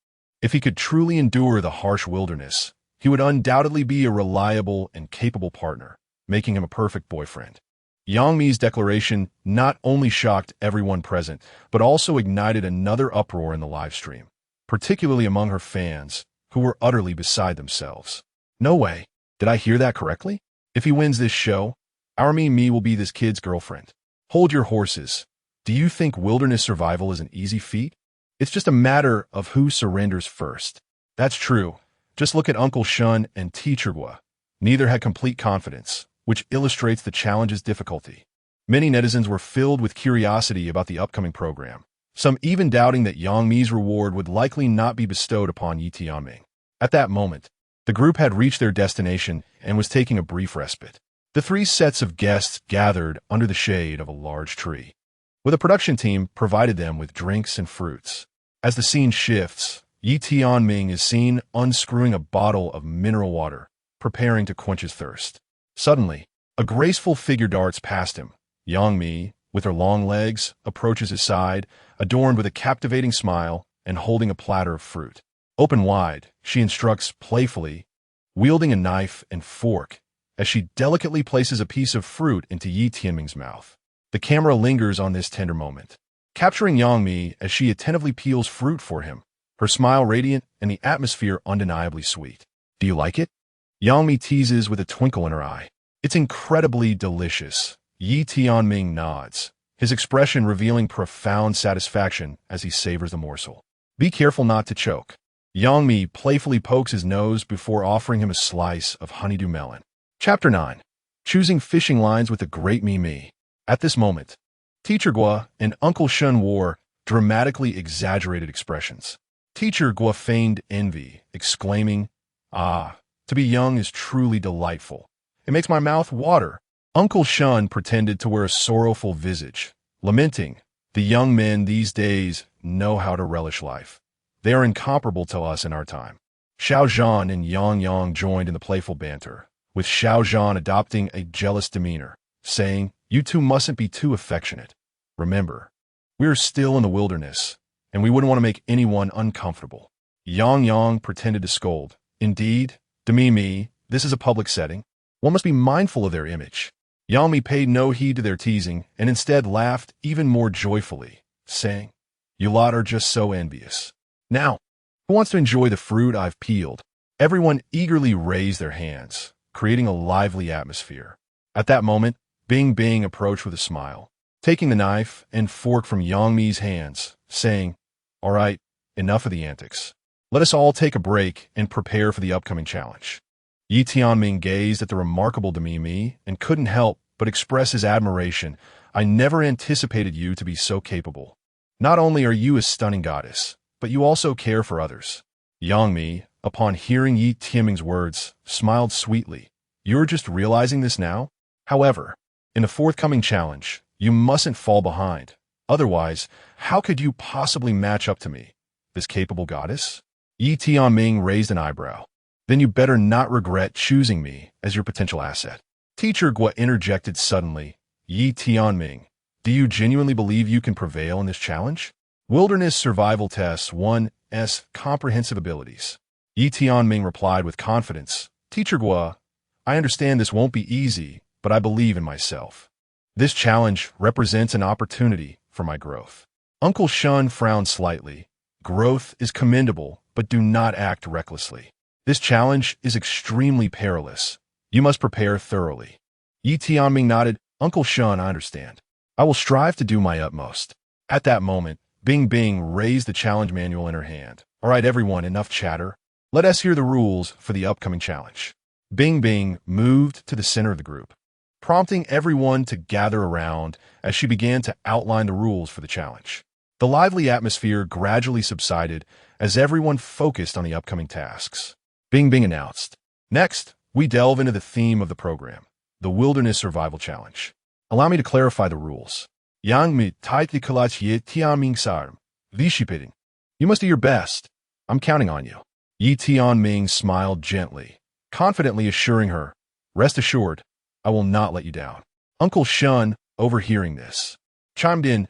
A: if he could truly endure the harsh wilderness, he would undoubtedly be a reliable and capable partner, making him a perfect boyfriend. Yang Mi's declaration not only shocked everyone present, but also ignited another uproar in the live stream, particularly among her fans, who were utterly beside themselves. No way. Did I hear that correctly? If he wins this show, Army Mi will be this kid's girlfriend. Hold your horses. Do you think wilderness survival is an easy feat? It's just a matter of who surrenders first. That's true. Just look at Uncle Shun and Teacher Gua. Neither had complete confidence, which illustrates the challenge's difficulty. Many netizens were filled with curiosity about the upcoming program, some even doubting that Yang Mi's reward would likely not be bestowed upon Yi Tianming. At that moment, the group had reached their destination and was taking a brief respite. The 3 sets of guests gathered under the shade of a large tree, where the production team provided them with drinks and fruits. As the scene shifts, Yi Tianming is seen unscrewing a bottle of mineral water, preparing to quench his thirst. Suddenly, a graceful figure darts past him. Yang Mi, with her long legs, approaches his side, adorned with a captivating smile and holding a platter of fruit. Open wide, she instructs playfully, wielding a knife and fork, as she delicately places a piece of fruit into Yi Tianming's mouth. The camera lingers on this tender moment, capturing Yang Mi as she attentively peels fruit for him, her smile radiant and the atmosphere undeniably sweet. Do you like it? Yang Mi teases with a twinkle in her eye. It's incredibly delicious. Yi Tianming nods, his expression revealing profound satisfaction as he savors the morsel. Be careful not to choke. Yang Mi playfully pokes his nose before offering him a slice of honeydew melon. Chapter 9. Choosing fishing lines with the great Mi. At this moment, Teacher Gua and Uncle Shun wore dramatically exaggerated expressions. Teacher Gua feigned envy, exclaiming, "Ah, to be young is truly delightful. It makes my mouth water." Uncle Shun pretended to wear a sorrowful visage, lamenting, "The young men these days know how to relish life. They are incomparable to us in our time." Xiao Zhan and Yang Yang joined in the playful banter, with Xiao Zhan adopting a jealous demeanor, saying, "You two mustn't be too affectionate. Remember, we are still in the wilderness, and we wouldn't want to make anyone uncomfortable." Yang Yang pretended to scold, "Indeed, Mi, this is a public setting. One must be mindful of their image." Yang Mi paid no heed to their teasing and instead laughed even more joyfully, saying, "You lot are just so envious. Now, who wants to enjoy the fruit I've peeled?" Everyone eagerly raised their hands, creating a lively atmosphere. At that moment, Bing Bing approached with a smile, taking the knife and fork from Yang Mi's hands, saying, "All right, enough of the antics. Let us all take a break and prepare for the upcoming challenge." Yi Tianming gazed at the remarkable Mi and couldn't help but express his admiration. "I never anticipated you to be so capable. Not only are you a stunning goddess, but you also care for others." Yang Mi, upon hearing Yi Tianming's words, smiled sweetly. "You're just realizing this now? However, in the forthcoming challenge, you mustn't fall behind. Otherwise, how could you possibly match up to me, this capable goddess?" Yi Tianming raised an eyebrow. "Then you better not regret choosing me as your potential asset." Teacher Gua interjected suddenly. "Yi Tianming, do you genuinely believe you can prevail in this challenge? Wilderness Survival Tests 1's Comprehensive Abilities." Yi Tianming replied with confidence, "Teacher Gua, I understand this won't be easy, but I believe in myself. This challenge represents an opportunity for my growth. Uncle Shun frowned slightly. Growth is commendable, but do not act recklessly. This challenge is extremely perilous. You must prepare thoroughly. Yi Tianming nodded. Uncle Shun, I understand. I will strive to do my utmost. At that moment, Bing Bing raised the challenge manual in her hand. All right, everyone, enough chatter. Let us hear the rules for the upcoming challenge. Bing Bing moved to the center of the group, prompting everyone to gather around as she began to outline the rules for the challenge. The lively atmosphere gradually subsided as everyone focused on the upcoming tasks. Bing Bing announced, "Next, we delve into the theme of the program, the Wilderness Survival Challenge. Allow me to clarify the rules. Yang mi tightly kalach ye Tianming sarm, vishipiting. You must do your best. I'm counting on you." Yi Tianming smiled gently, confidently assuring her, "Rest assured, I will not let you down." Uncle Shun, overhearing this, chimed in,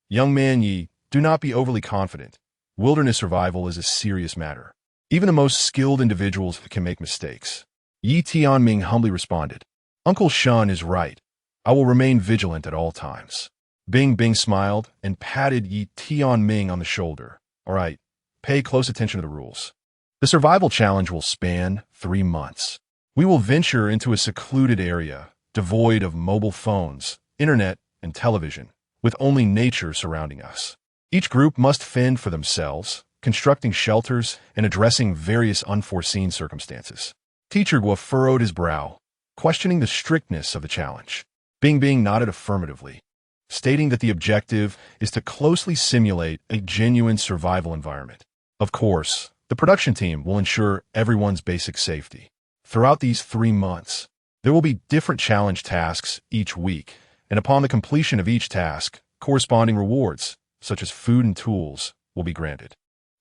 A: Young man Yi, do not be overly confident. Wilderness survival is a serious matter. Even the most skilled individuals can make mistakes." Yi Tianming humbly responded, "Uncle Shun is right. I will remain vigilant at all times." Bing Bing smiled and patted Yi Tianming on the shoulder. "All right, pay close attention to the rules. The survival challenge will span 3 months. We will venture into a secluded area, devoid of mobile phones, internet, and television, with only nature surrounding us. Each group must fend for themselves, constructing shelters and addressing various unforeseen circumstances." Teacher Guo furrowed his brow, questioning the strictness of the challenge. Bing Bing nodded affirmatively, stating that the objective is to closely simulate a genuine survival environment. Of course, the production team will ensure everyone's basic safety. Throughout these 3 months, there will be different challenge tasks each week, and upon the completion of each task, corresponding rewards, such as food and tools, will be granted.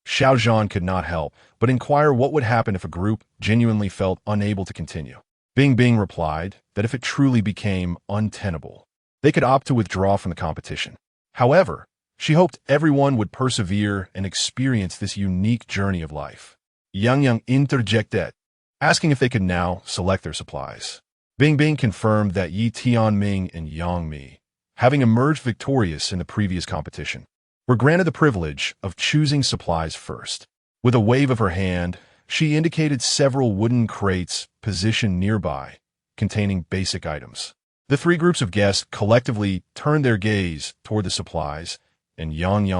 A: Xiao Zhan could not help but inquire what would happen if a group genuinely felt unable to continue. Bing Bing replied that if it truly became untenable, they could opt to withdraw from the competition. However, she hoped everyone would persevere and experience this unique journey of life. Yang interjected, asking if they could now select their supplies. Bing Bing confirmed that Yi Tianming and Yang Mi, having emerged victorious in the previous competition, were granted the privilege of choosing supplies first. With a wave of her hand, she indicated several wooden crates positioned nearby, containing basic items. The 3 groups of guests collectively turned their gaze toward the supplies, and Yang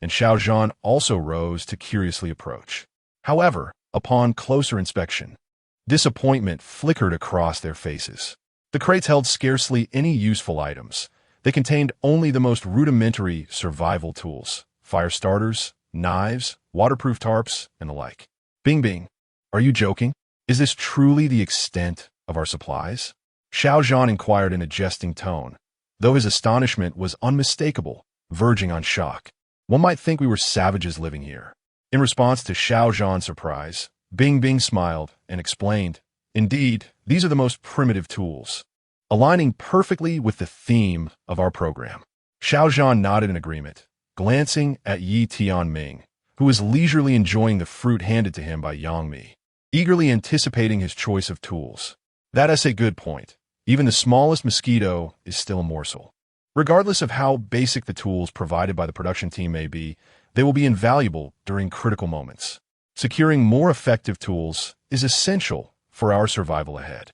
A: and Xiao Zhan also rose to curiously approach. However, upon closer inspection, disappointment flickered across their faces. The crates held scarcely any useful items. They contained only the most rudimentary survival tools, fire starters, knives, waterproof tarps, and the like. Bing Bing, are you joking? Is this truly the extent of our supplies? Xiao Zhan inquired in a jesting tone, though his astonishment was unmistakable, verging on shock. One might think we were savages living here. In response to Xiao Zhan's surprise, Bing Bing smiled and explained, "Indeed, these are the most primitive tools, aligning perfectly with the theme of our program." Xiao Zhan nodded in agreement, glancing at Yi Tianming, who was leisurely enjoying the fruit handed to him by Yang Mi, eagerly anticipating his choice of tools. That is a good point. Even the smallest mosquito is still a morsel. Regardless of how basic the tools provided by the production team may be, they will be invaluable during critical moments. Securing more effective tools is essential for our survival ahead.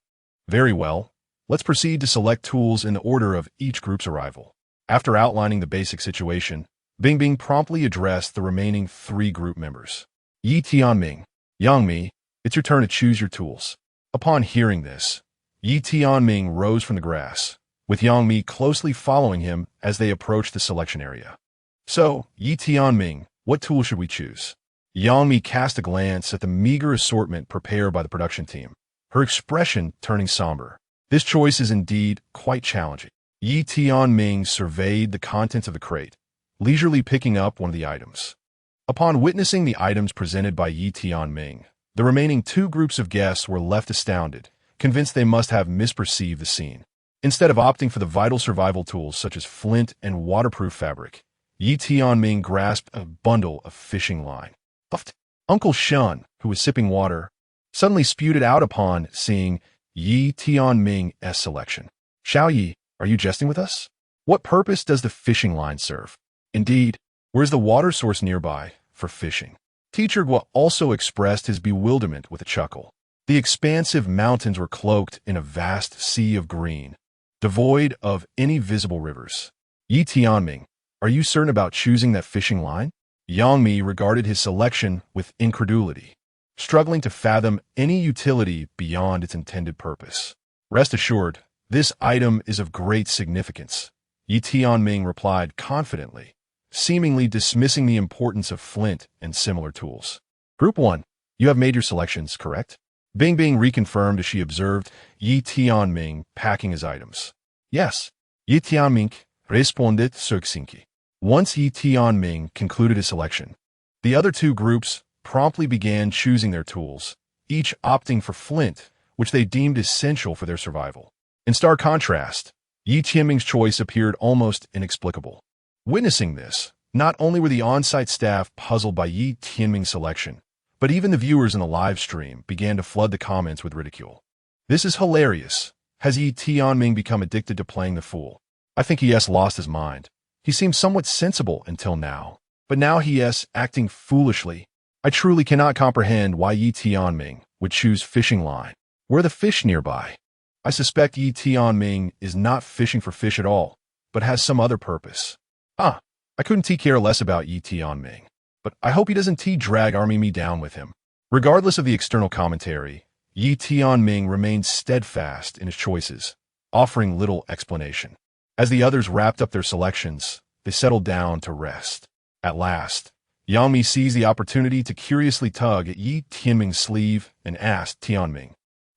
A: Very well, let's proceed to select tools in the order of each group's arrival. After outlining the basic situation, Bing Bing promptly addressed the remaining 3 group members. Yi Tianming, Yang Mi, it's your turn to choose your tools. Upon hearing this, Yi Tianming rose from the grass, with Yang Mi closely following him as they approached the selection area. "So, Yi Tianming, what tool should we choose?" Yang Mi cast a glance at the meager assortment prepared by the production team, her expression turning somber. This choice is indeed quite challenging. Yi Tianming surveyed the contents of the crate, leisurely picking up one of the items. Upon witnessing the items presented by Yi Tianming, the remaining 2 groups of guests were left astounded, convinced they must have misperceived the scene. Instead of opting for the vital survival tools such as flint and waterproof fabric, Yi Tianming grasped a bundle of fishing line. Uncle Shun, who was sipping water, suddenly spewed it out upon seeing Yi Tianming's selection. "Xiao Yi, Are you jesting with us? What purpose does the fishing line serve? Indeed, where's the water source nearby for fishing? Teacher Gua also expressed his bewilderment with a chuckle. The expansive mountains were cloaked in a vast sea of green, devoid of any visible rivers. Yi Tianming, are you certain about choosing that fishing line? Yang Mi regarded his selection with incredulity, struggling to fathom any utility beyond its intended purpose. Rest assured, this item is of great significance, Yi Tianming replied confidently, seemingly dismissing the importance of flint and similar tools. Group 1, you have made your selections, correct? Bing reconfirmed as she observed Yi Tianming packing his items. Yes, Yi Tianming responded succinctly. Once Yi Tianming concluded his selection, the other two groups promptly began choosing their tools, each opting for flint, which they deemed essential for their survival. In stark contrast, Yi Tianming's choice appeared almost inexplicable. Witnessing this, not only were the on-site staff puzzled by Yi Tianming's selection, but even the viewers in the live stream began to flood the comments with ridicule. This is hilarious. Has Yi Tianming become addicted to playing the fool? I think he has lost his mind. He seemed somewhat sensible until now, but now he is acting foolishly. I truly cannot comprehend why Yi Tianming would choose fishing line. Where are the fish nearby? I suspect Yi Tianming is not fishing for fish at all, but has some other purpose. I couldn't care less about Yi Tianming, but I hope he doesn't drag army me down with him. Regardless of the external commentary, Yi Tianming remained steadfast in his choices, offering little explanation. As the others wrapped up their selections, they settled down to rest. At last, Yang Mi seized the opportunity to curiously tug at Yi Tianming's sleeve and asked Tianming,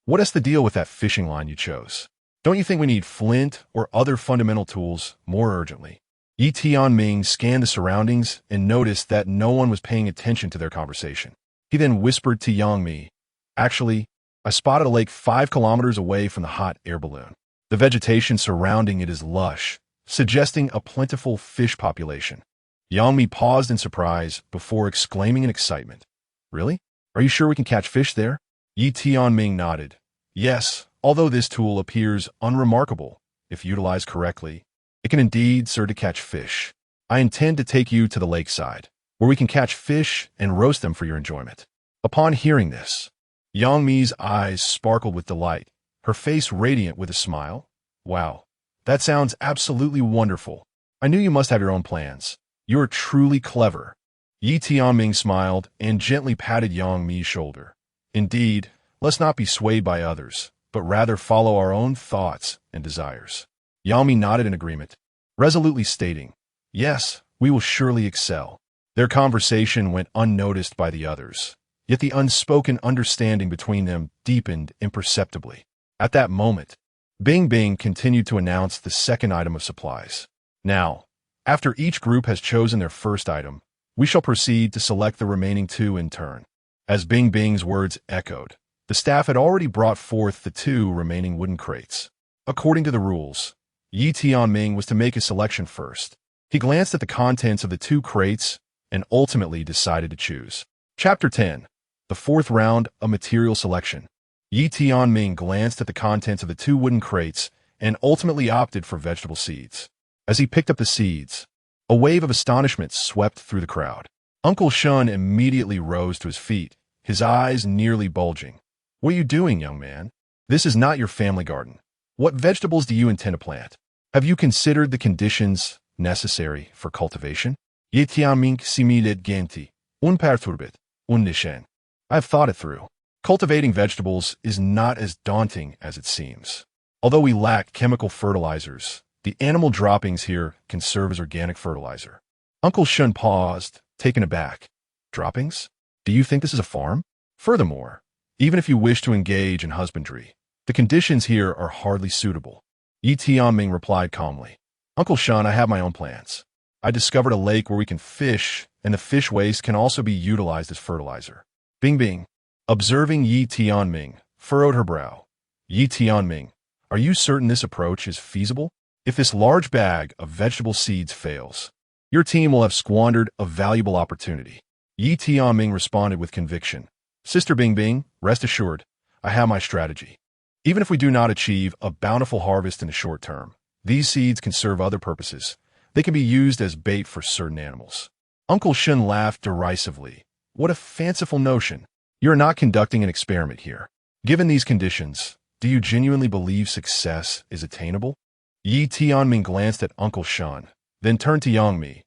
A: "What is the deal with that fishing line you chose? Don't you think we need flint or other fundamental tools more urgently?" Yi Tianming scanned the surroundings and noticed that no one was paying attention to their conversation. He then whispered to Yang Mi, "Actually, I spotted a lake 5 kilometers away from the hot air balloon. The vegetation surrounding it is lush, suggesting a plentiful fish population." Yang Mi paused in surprise before exclaiming in excitement, "Really? Are you sure we can catch fish there?" Yi Tianming nodded. "Yes, although this tool appears unremarkable, if utilized correctly, it can indeed serve to catch fish. I intend to take you to the lakeside, where we can catch fish and roast them for your enjoyment." Upon hearing this, Yang Mi's eyes sparkled with delight, her face radiant with a smile. "Wow, that sounds absolutely wonderful. I knew you must have your own plans. You are truly clever." Yi Tianming smiled and gently patted Yang Mi's shoulder. "Indeed, let's not be swayed by others, but rather follow our own thoughts and desires." Yang Mi nodded in agreement, resolutely stating, "Yes, we will surely excel." Their conversation went unnoticed by the others, yet the unspoken understanding between them deepened imperceptibly. At that moment, Bing continued to announce the second item of supplies. "Now, after each group has chosen their first item, we shall proceed to select the remaining two in turn." As Bing's words echoed, the staff had already brought forth the 2 remaining wooden crates. According to the rules, Yi Tianming was to make his selection first. He glanced at the contents of the 2 crates and ultimately decided to choose. Chapter 10, the 4th round of material selection. Yi Tianming glanced at the contents of the 2 wooden crates and ultimately opted for vegetable seeds. As he picked up the seeds, a wave of astonishment swept through the crowd. Uncle Shun immediately rose to his feet, his eyes nearly bulging. "What are you doing, young man? This is not your family garden. What vegetables do you intend to plant? Have you considered the conditions necessary for cultivation?" Yi Tianming similet genti, unperturbet, unnischen. I have thought it through. Cultivating vegetables is not as daunting as it seems. Although we lack chemical fertilizers, the animal droppings here can serve as organic fertilizer. Uncle Shun paused, taken aback. "Droppings? Do you think this is a farm? Furthermore, even if you wish to engage in husbandry, the conditions here are hardly suitable." Yi Tianming replied calmly. "Uncle Shun, I have my own plans. I discovered a lake where we can fish, and the fish waste can also be utilized as fertilizer." Bing, observing Yi Tianming, furrowed her brow. "Yi Tianming, are you certain this approach is feasible? If this large bag of vegetable seeds fails, your team will have squandered a valuable opportunity." Yi Tianming responded with conviction. "Sister Bing, rest assured, I have my strategy. Even if we do not achieve a bountiful harvest in the short term, These seeds can serve other purposes. They can be used as bait for certain animals. Uncle Shun laughed derisively. What a fanciful notion. You're not conducting an experiment here. Given these conditions, do you genuinely believe success is attainable? Yi Tianming glanced at Uncle Shun, then turned to Yang Mi.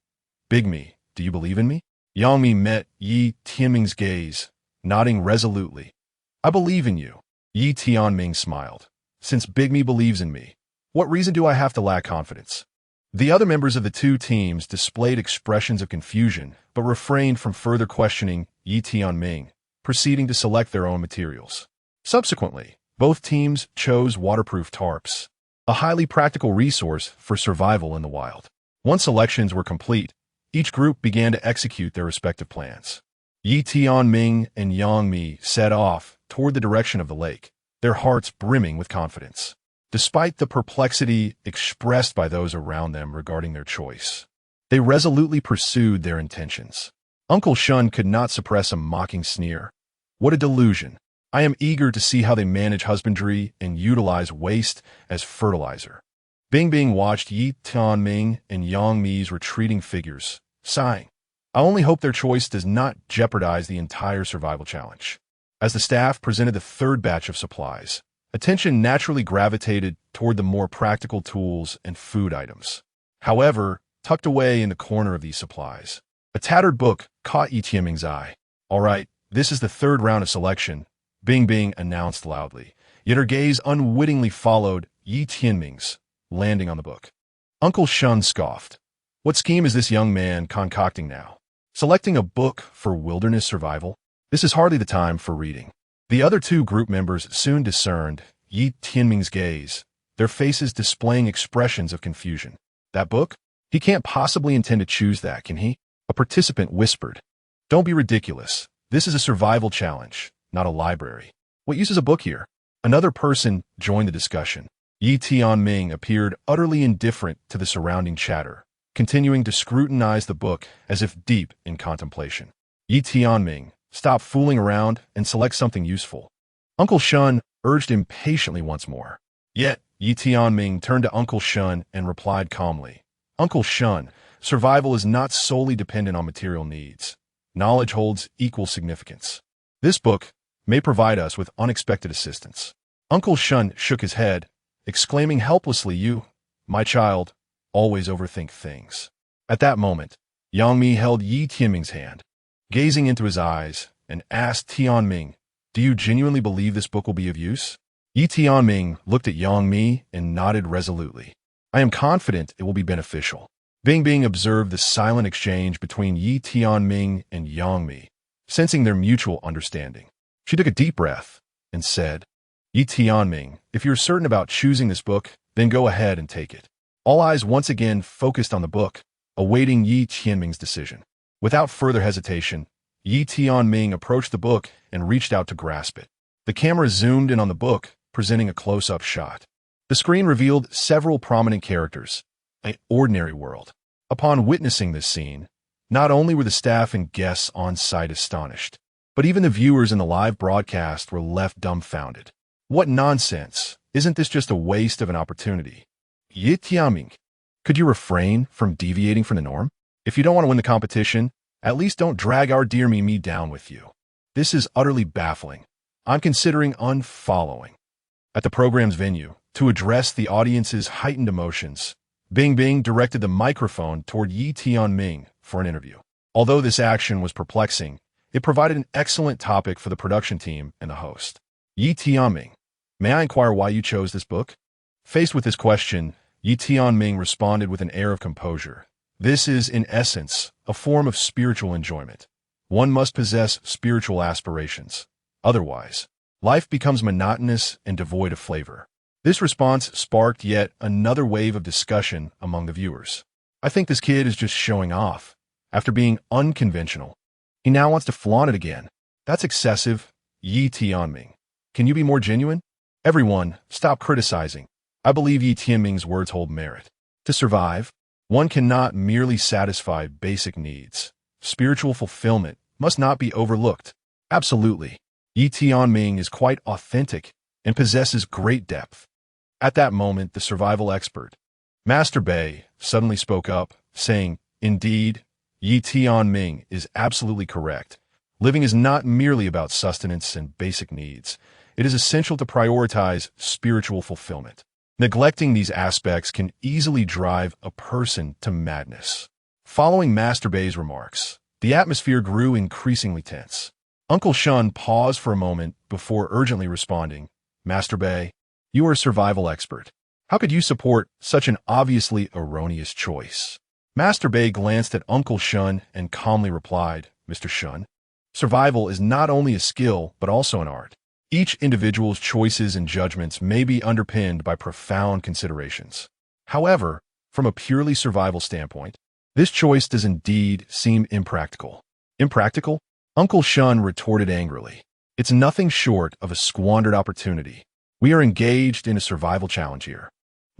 A: Big Mi, do you believe in me? Yang Mi met Yi Tianming's gaze, nodding resolutely. I believe in you. Yi Tianming smiled. Since Big Mi believes in me, what reason do I have to lack confidence? The other members of the two teams displayed expressions of confusion, but refrained from further questioning Yi Tianming, proceeding to select their own materials. Subsequently, both teams chose waterproof tarps, a highly practical resource for survival in the wild. Once selections were complete, each group began to execute their respective plans. Yi Tianming and Yang Mi set off toward the direction of the lake, their hearts brimming with confidence. Despite the perplexity expressed by those around them regarding their choice, they resolutely pursued their intentions. Uncle Shun could not suppress a mocking sneer. What a delusion! I am eager to see how they manage husbandry and utilize waste as fertilizer. Bing Bing watched Yi Tianming and Yang Mi's retreating figures, sighing. I only hope their choice does not jeopardize the entire survival challenge. As the staff presented the third batch of supplies, attention naturally gravitated toward the more practical tools and food items. However, tucked away in the corner of these supplies, a tattered book caught Yi Tianming's eye. All right, this is the third round of selection, Bing Bing announced loudly, yet her gaze unwittingly followed Yi Tianming's, landing on the book. Uncle Shun scoffed. What scheme is this young man concocting now? Selecting a book for wilderness survival? This is hardly the time for reading. The other two group members soon discerned Yi Tianming's gaze, their faces displaying expressions of confusion. That book? He can't possibly intend to choose that, can he? A participant whispered. Don't be ridiculous. This is a survival challenge, not a library. What use is a book here? Another person joined the discussion. Yi Tianming appeared utterly indifferent to the surrounding chatter, continuing to scrutinize the book as if deep in contemplation. Yi Tianming, stop fooling around and select something useful. Uncle Shun urged impatiently once more. Yet, Yi Tianming turned to Uncle Shun and replied calmly. Uncle Shun, survival is not solely dependent on material needs. Knowledge holds equal significance. This book may provide us with unexpected assistance. Uncle Shun shook his head, exclaiming helplessly, You, my child, always overthink things. At that moment, Yang Mi held Yi Tianming's hand, gazing into his eyes, and asked Tianming, Do you genuinely believe this book will be of use? Yi Tianming looked at Yang Mi and nodded resolutely. I am confident it will be beneficial. Bing Bing observed the silent exchange between Yi Tianming and Yang Mi, sensing their mutual understanding. She took a deep breath and said, Yi Tianming, if you're certain about choosing this book, then go ahead and take it. All eyes once again focused on the book, awaiting Yi Tianming's decision. Without further hesitation, Yi Tianming approached the book and reached out to grasp it. The camera zoomed in on the book, presenting a close-up shot. The screen revealed several prominent characters, an ordinary world. Upon witnessing this scene, not only were the staff and guests on site astonished, but even the viewers in the live broadcast were left dumbfounded. What nonsense! Isn't this just a waste of an opportunity? Yi Tianming, could you refrain from deviating from the norm? If you don't want to win the competition, at least don't drag our dear Mimi down with you. This is utterly baffling. I'm considering unfollowing. At the program's venue, to address the audience's heightened emotions, Bing Bing directed the microphone toward Yi Tianming for an interview. Although this action was perplexing, it provided an excellent topic for the production team and the host. Yi Tianming, may I inquire why you chose this book? Faced with this question, Yi Tianming responded with an air of composure. This is, in essence, a form of spiritual enjoyment. One must possess spiritual aspirations. Otherwise, life becomes monotonous and devoid of flavor. This response sparked yet another wave of discussion among the viewers. I think this kid is just showing off. After being unconventional, he now wants to flaunt it again. That's excessive. Yi Tianming, can you be more genuine? Everyone, stop criticizing. I believe Yi Tianming's words hold merit. To survive, one cannot merely satisfy basic needs. Spiritual fulfillment must not be overlooked. Absolutely. Yi Tianming is quite authentic and possesses great depth. At that moment, the survival expert, Master Bei suddenly spoke up, saying, "Indeed, Yi Tianming is absolutely correct. Living is not merely about sustenance and basic needs. It is essential to prioritize spiritual fulfillment. Neglecting these aspects can easily drive a person to madness." Following Master Bei's remarks, the atmosphere grew increasingly tense. Uncle Shun paused for a moment before urgently responding, "Master Bei, you are a survival expert. How could you support such an obviously erroneous choice?" Master Bei glanced at Uncle Shun and calmly replied, "Mr. Shun, survival is not only a skill but also an art. Each individual's choices and judgments may be underpinned by profound considerations. However, from a purely survival standpoint, this choice does indeed seem impractical." "Impractical?" Uncle Shun retorted angrily. "It's nothing short of a squandered opportunity. We are engaged in a survival challenge here,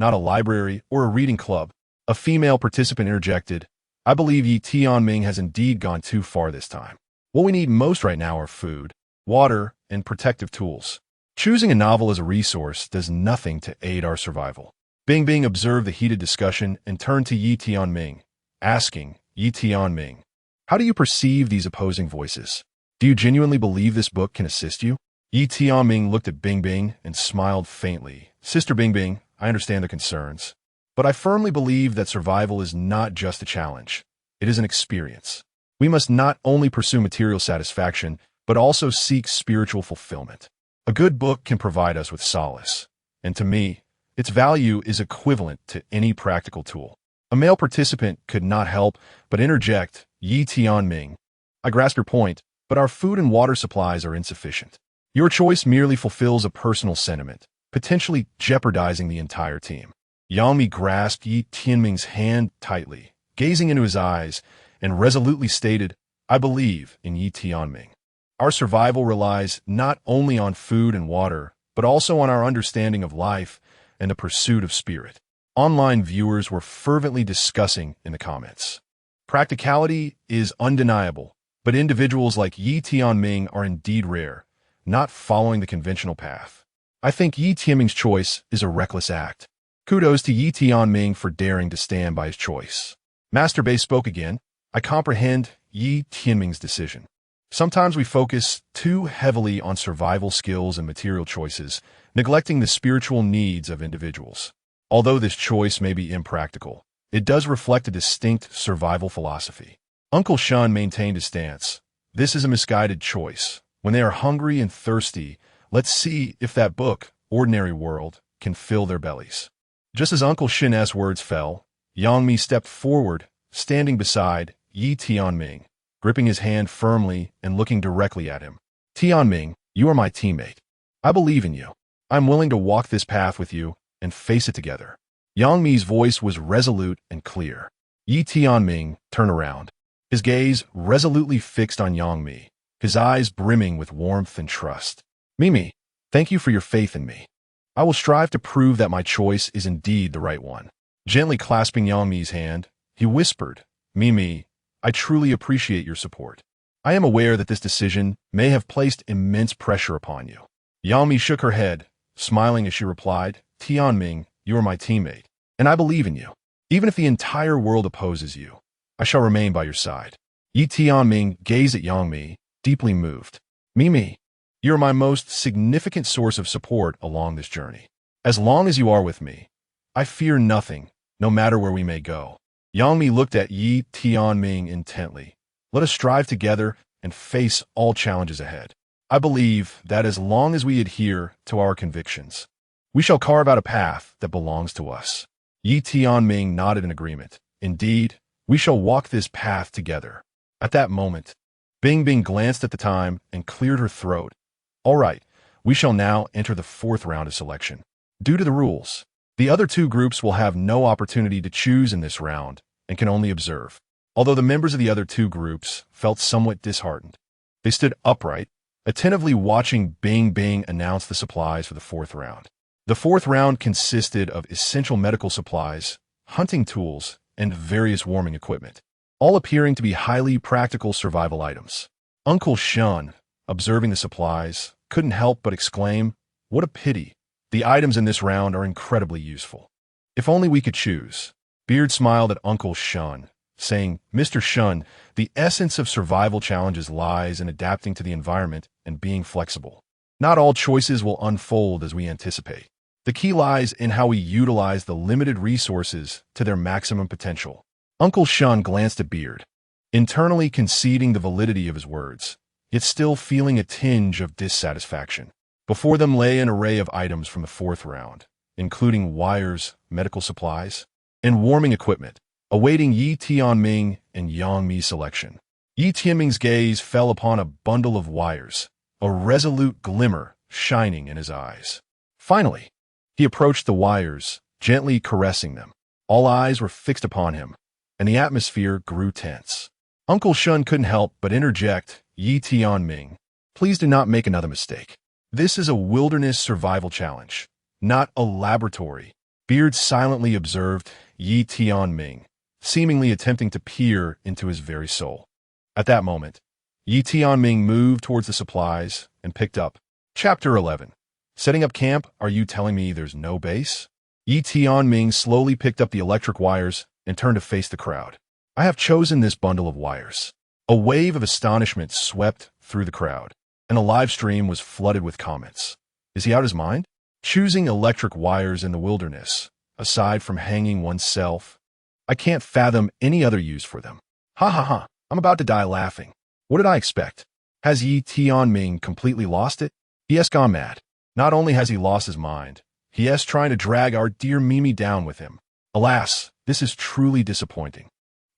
A: not a library or a reading club." A female participant interjected, "I believe Yi Tianming has indeed gone too far this time. What we need most right now are food, water, and protective tools. Choosing a novel as a resource does nothing to aid our survival." Bing observed the heated discussion and turned to Yi Tianming, asking, "Yi Tianming, how do you perceive these opposing voices? Do you genuinely believe this book can assist you?" Yi Tianming looked at Bing and smiled faintly. "Sister Bing, I understand the concerns, but I firmly believe that survival is not just a challenge. It is an experience. We must not only pursue material satisfaction, but also seek spiritual fulfillment. A good book can provide us with solace, and to me, its value is equivalent to any practical tool." A male participant could not help but interject, "Yi Tianming, I grasp your point, but our food and water supplies are insufficient. Your choice merely fulfills a personal sentiment, potentially jeopardizing the entire team." Yang Mi grasped Yi Tianming's hand tightly, gazing into his eyes, and resolutely stated, "I believe in Yi Tianming. Our survival relies not only on food and water, but also on our understanding of life and the pursuit of spirit." Online viewers were fervently discussing in the comments. Practicality is undeniable, but individuals like Yi Tianming are indeed rare, not following the conventional path. I think Yi Tianming's choice is a reckless act. Kudos to Yi Tianming for daring to stand by his choice. Master Bei spoke again, "I comprehend Yi Tianming's decision. Sometimes we focus too heavily on survival skills and material choices, neglecting the spiritual needs of individuals. Although this choice may be impractical, it does reflect a distinct survival philosophy." Uncle Shun maintained his stance. "This is a misguided choice. When they are hungry and thirsty, let's see if that book, Ordinary World, can fill their bellies." Just as Uncle Shin's words fell, Yang Mi stepped forward, standing beside Yi Tianming, gripping his hand firmly and looking directly at him. "Tianming, you are my teammate. I believe in you. I'm willing to walk this path with you and face it together." Yang Mi's voice was resolute and clear. Yi Tianming turned around, his gaze resolutely fixed on Yang Mi, his eyes brimming with warmth and trust. "Mimi, thank you for your faith in me. I will strive to prove that my choice is indeed the right one." Gently clasping Yang Mi's hand, he whispered, "Mimi, I truly appreciate your support. I am aware that this decision may have placed immense pressure upon you." Yang Mi shook her head, smiling as she replied, "Tianming, you are my teammate, and I believe in you. Even if the entire world opposes you, I shall remain by your side." Yi Tianming gazed at Yang Mi, deeply moved. "Mimi, you are my most significant source of support along this journey. As long as you are with me, I fear nothing, no matter where we may go." Yang Mi looked at Yi Tianming intently. "Let us strive together and face all challenges ahead. I believe that as long as we adhere to our convictions, we shall carve out a path that belongs to us." Yi Tianming nodded in agreement. "Indeed, we shall walk this path together." At that moment, Bing glanced at the time and cleared her throat. "All right, we shall now enter the fourth round of selection. Due to the rules, the other two groups will have no opportunity to choose in this round and can only observe." Although the members of the other two groups felt somewhat disheartened, they stood upright, attentively watching Bing announce the supplies for the fourth round. The fourth round consisted of essential medical supplies, hunting tools, and various warming equipment, all appearing to be highly practical survival items. Uncle Shun, observing the supplies, couldn't help but exclaim, "What a pity! The items in this round are incredibly useful." If only we could choose. Beard smiled at Uncle Shun, saying, Mr. Shun, the essence of survival challenges lies in adapting to the environment and being flexible. Not all choices will unfold as we anticipate. The key lies in how we utilize the limited resources to their maximum potential. Uncle Shun glanced at Beard, internally conceding the validity of his words, yet still feeling a tinge of dissatisfaction. Before them lay an array of items from the fourth round, including wires, medical supplies, and warming equipment, awaiting Yi Tianming and Yang Mi's selection. Yi Tianming's gaze fell upon a bundle of wires, a resolute glimmer shining in his eyes. Finally, he approached the wires, gently caressing them. All eyes were fixed upon him, and the atmosphere grew tense. Uncle Shun couldn't help but interject, Yi Tianming, please do not make another mistake. This is a wilderness survival challenge, not a laboratory. Beard silently observed Yi Tianming, seemingly attempting to peer into his very soul. At that moment, Yi Tianming moved towards the supplies and picked up. Chapter 11. Setting up camp, are you telling me there's no base? Yi Tianming slowly picked up the electric wires and turned to face the crowd. I have chosen this bundle of wires. A wave of astonishment swept through the crowd, and the live stream was flooded with comments. Is he out of his mind? Choosing electric wires in the wilderness, aside from hanging oneself, I can't fathom any other use for them. Ha ha ha, I'm about to die laughing. What did I expect? Has Yi Tianming completely lost it? He has gone mad. Not only has he lost his mind, he is trying to drag our dear Mimi down with him. Alas, this is truly disappointing.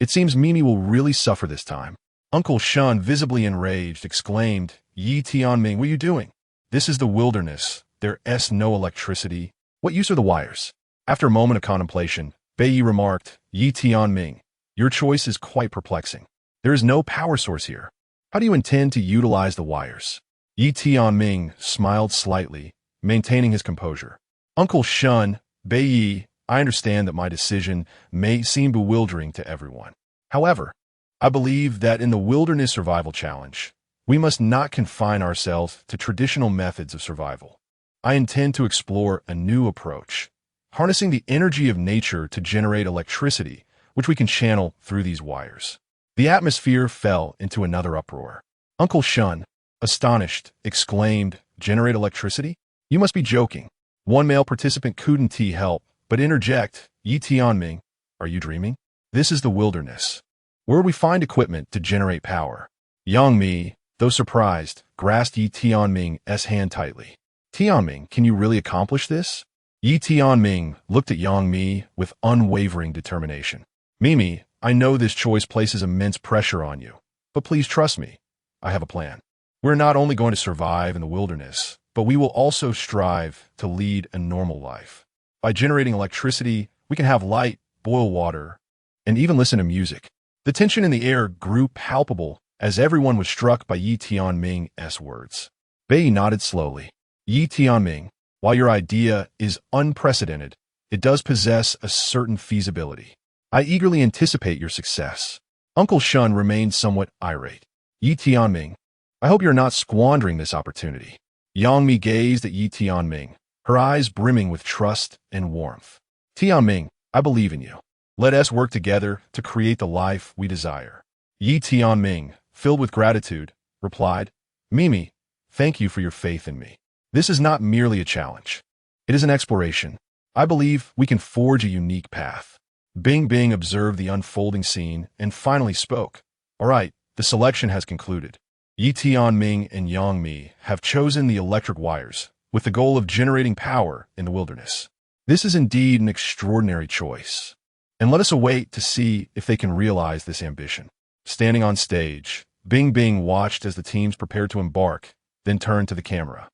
A: It seems Mimi will really suffer this time. Uncle Shun, visibly enraged, exclaimed, Yi Tianming, what are you doing? This is the wilderness. There's no electricity. What use are the wires? After a moment of contemplation, Beiyi remarked, Yi Tianming, your choice is quite perplexing. There is no power source here. How do you intend to utilize the wires? Yi Tianming smiled slightly, maintaining his composure. Uncle Shun, Beiyi, I understand that my decision may seem bewildering to everyone. However, I believe that in the Wilderness Survival Challenge, we must not confine ourselves to traditional methods of survival. I intend to explore a new approach, harnessing the energy of nature to generate electricity, which we can channel through these wires. The atmosphere fell into another uproar. Uncle Shun, astonished, exclaimed, generate electricity? You must be joking. One male participant couldn't help but interject, Yi Tianming, are you dreaming? This is the wilderness. Where would we find equipment to generate power? Yang Mi, though surprised, grasped Yi Tianming's hand tightly. Tianming, can you really accomplish this? Yi Tianming looked at Yang Mi with unwavering determination. Mimi, I know this choice places immense pressure on you, but please trust me. I have a plan. We're not only going to survive in the wilderness, but we will also strive to lead a normal life. By generating electricity, we can have light, boil water, and even listen to music. The tension in the air grew palpable as everyone was struck by Yi Tianming's words. Bei nodded slowly. Yi Tianming, while your idea is unprecedented, it does possess a certain feasibility. I eagerly anticipate your success. Uncle Shun remained somewhat irate. Yi Tianming, I hope you're not squandering this opportunity. Yang Mi gazed at Yi Tianming, her eyes brimming with trust and warmth. Tianming, I believe in you. Let us work together to create the life we desire. Yi Tianming, filled with gratitude, replied, Mimi, thank you for your faith in me. This is not merely a challenge. It is an exploration. I believe we can forge a unique path. Bing Bing observed the unfolding scene and finally spoke. All right, the selection has concluded. Yi Tianming and Yang Mi have chosen the electric wires with the goal of generating power in the wilderness. This is indeed an extraordinary choice. And let us await to see if they can realize this ambition. Standing on stage, Bing Bing watched as the teams prepared to embark, then turned to the camera.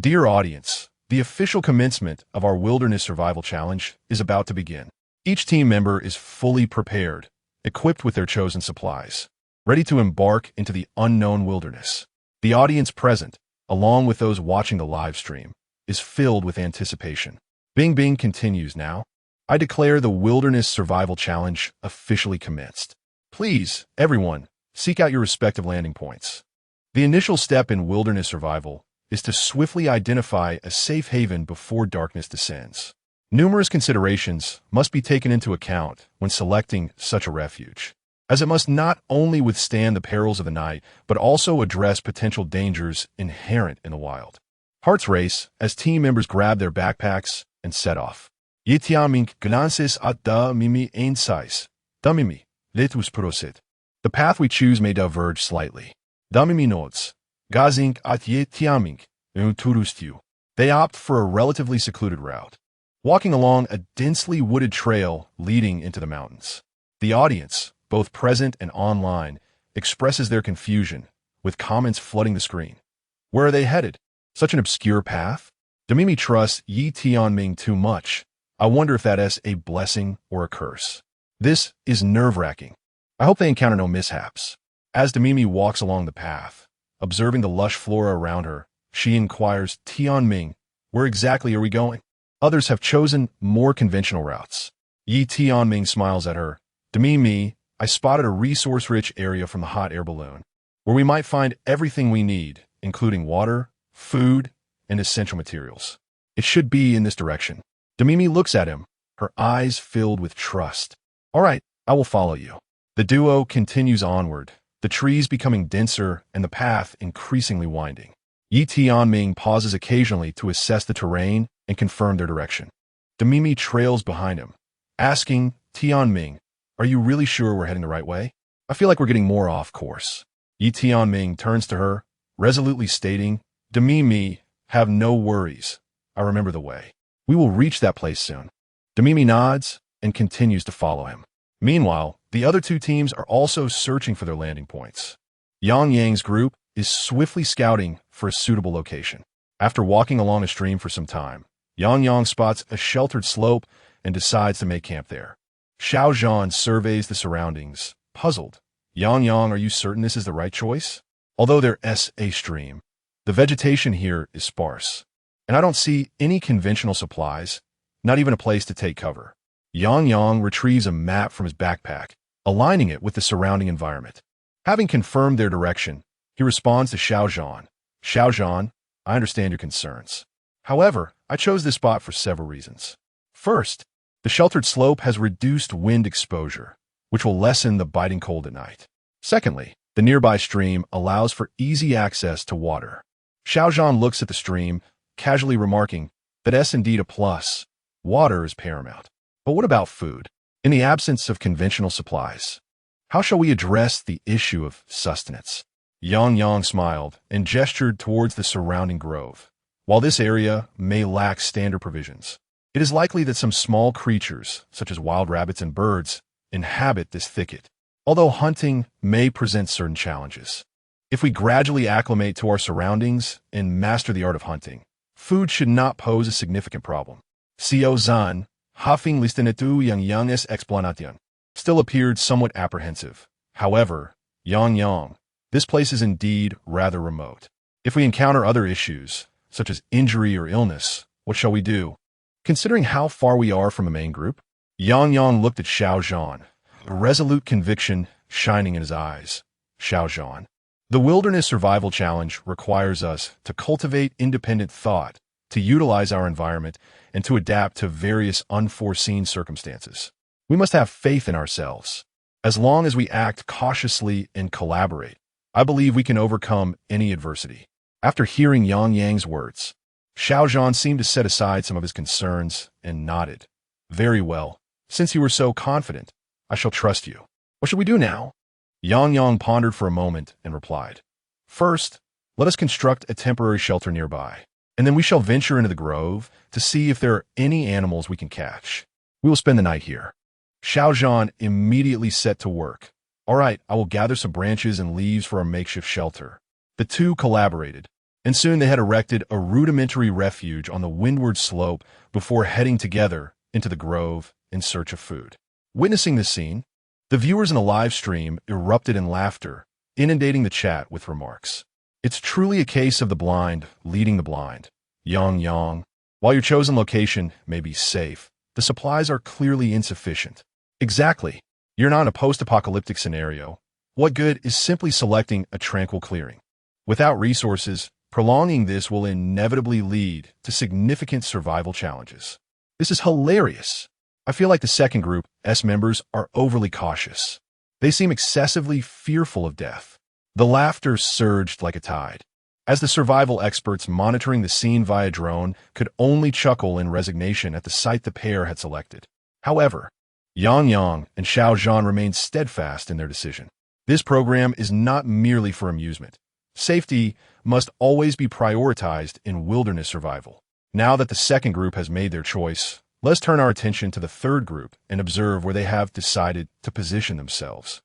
A: Dear audience, the official commencement of our Wilderness Survival Challenge is about to begin. Each team member is fully prepared, equipped with their chosen supplies, ready to embark into the unknown wilderness. The audience present, along with those watching the live stream, is filled with anticipation. Bing Bing continues now. I declare the Wilderness Survival Challenge officially commenced. Please, everyone, seek out your respective landing points. The initial step in wilderness survival is to swiftly identify a safe haven before darkness descends. Numerous considerations must be taken into account when selecting such a refuge, as it must not only withstand the perils of the night, but also address potential dangers inherent in the wild. Hearts race as team members grab their backpacks and set off. Tianming glances at da mimi ainsais. Da mimi, letus prosit. The path we choose may diverge slightly. Da mimi nods. Gazing at Tianming, turustiu. They opt for a relatively secluded route, walking along a densely wooded trail leading into the mountains. The audience, both present and online, expresses their confusion, with comments flooding the screen. Where are they headed? Such an obscure path? Damimi trusts Yi Tianming too much. I wonder if that is a blessing or a curse. This is nerve-wracking. I hope they encounter no mishaps. As Damimi walks along the path, observing the lush flora around her, she inquires, Tianming, where exactly are we going? Others have chosen more conventional routes. Yi Tianming smiles at her. Damimi, I spotted a resource-rich area from the hot air balloon, where we might find everything we need, including water, food, and essential materials. It should be in this direction. Damimi looks at him, her eyes filled with trust. All right, I will follow you. The duo continues onward, the trees becoming denser and the path increasingly winding. Yi Tianming pauses occasionally to assess the terrain and confirm their direction. Damimi trails behind him, asking, Tianming, are you really sure we're heading the right way? I feel like we're getting more off course. Yi Tianming turns to her, resolutely stating, Damimi, have no worries. I remember the way. We will reach that place soon. Damimi nods and continues to follow him. Meanwhile, the other two teams are also searching for their landing points. Yang Yang's group is swiftly scouting for a suitable location. After walking along a stream for some time, Yang Yang spots a sheltered slope and decides to make camp there. Xiao Zhan surveys the surroundings, puzzled. Yang Yang, are you certain this is the right choice? Although there is a stream, the vegetation here is sparse, and I don't see any conventional supplies, not even a place to take cover. Yang Yang retrieves a map from his backpack, aligning it with the surrounding environment. Having confirmed their direction, he responds to Xiao Zhan. Xiao Zhan, I understand your concerns. However, I chose this spot for several reasons. First, the sheltered slope has reduced wind exposure, which will lessen the biting cold at night. Secondly, the nearby stream allows for easy access to water. Xiao Zhan looks at the stream, casually remarking that it's indeed a plus. Water is paramount. But what about food? In the absence of conventional supplies, how shall we address the issue of sustenance? Yang Yang smiled and gestured towards the surrounding grove. While this area may lack standard provisions, it is likely that some small creatures, such as wild rabbits and birds, inhabit this thicket, although hunting may present certain challenges. If we gradually acclimate to our surroundings and master the art of hunting, food should not pose a significant problem. Xiao Zhan, huffing listenetu Yang Yang's explanation, still appeared somewhat apprehensive. However, Yang Yang, this place is indeed rather remote. If we encounter other issues, such as injury or illness, what shall we do? Considering how far we are from a main group, Yang Yang looked at Xiao Zhan, a resolute conviction shining in his eyes. Xiao Zhan, the wilderness survival challenge requires us to cultivate independent thought, to utilize our environment, and to adapt to various unforeseen circumstances. We must have faith in ourselves. As long as we act cautiously and collaborate, I believe we can overcome any adversity. After hearing Yang Yang's words, Xiao Zhan seemed to set aside some of his concerns and nodded. Very well. Since you were so confident, I shall trust you. What shall we do now? Yang Yang pondered for a moment and replied, First, let us construct a temporary shelter nearby, and then we shall venture into the grove to see if there are any animals we can catch. We will spend the night here. Xiao Zhan immediately set to work. All right, I will gather some branches and leaves for a makeshift shelter. The two collaborated, and soon they had erected a rudimentary refuge on the windward slope before heading together into the grove in search of food. Witnessing this scene, the viewers in the live stream erupted in laughter, inundating the chat with remarks. It's truly a case of the blind leading the blind. Yang Yang, while your chosen location may be safe, the supplies are clearly insufficient. Exactly. You're not in a post-apocalyptic scenario. What good is simply selecting a tranquil clearing? Without resources, prolonging this will inevitably lead to significant survival challenges. This is hilarious. I feel like the second group, S members, are overly cautious. They seem excessively fearful of death. The laughter surged like a tide, as the survival experts monitoring the scene via drone could only chuckle in resignation at the site the pair had selected. However, Yang Yang and Xiao Zhan remained steadfast in their decision. This program is not merely for amusement. Safety must always be prioritized in wilderness survival. Now that the second group has made their choice, let's turn our attention to the third group and observe where they have decided to position themselves.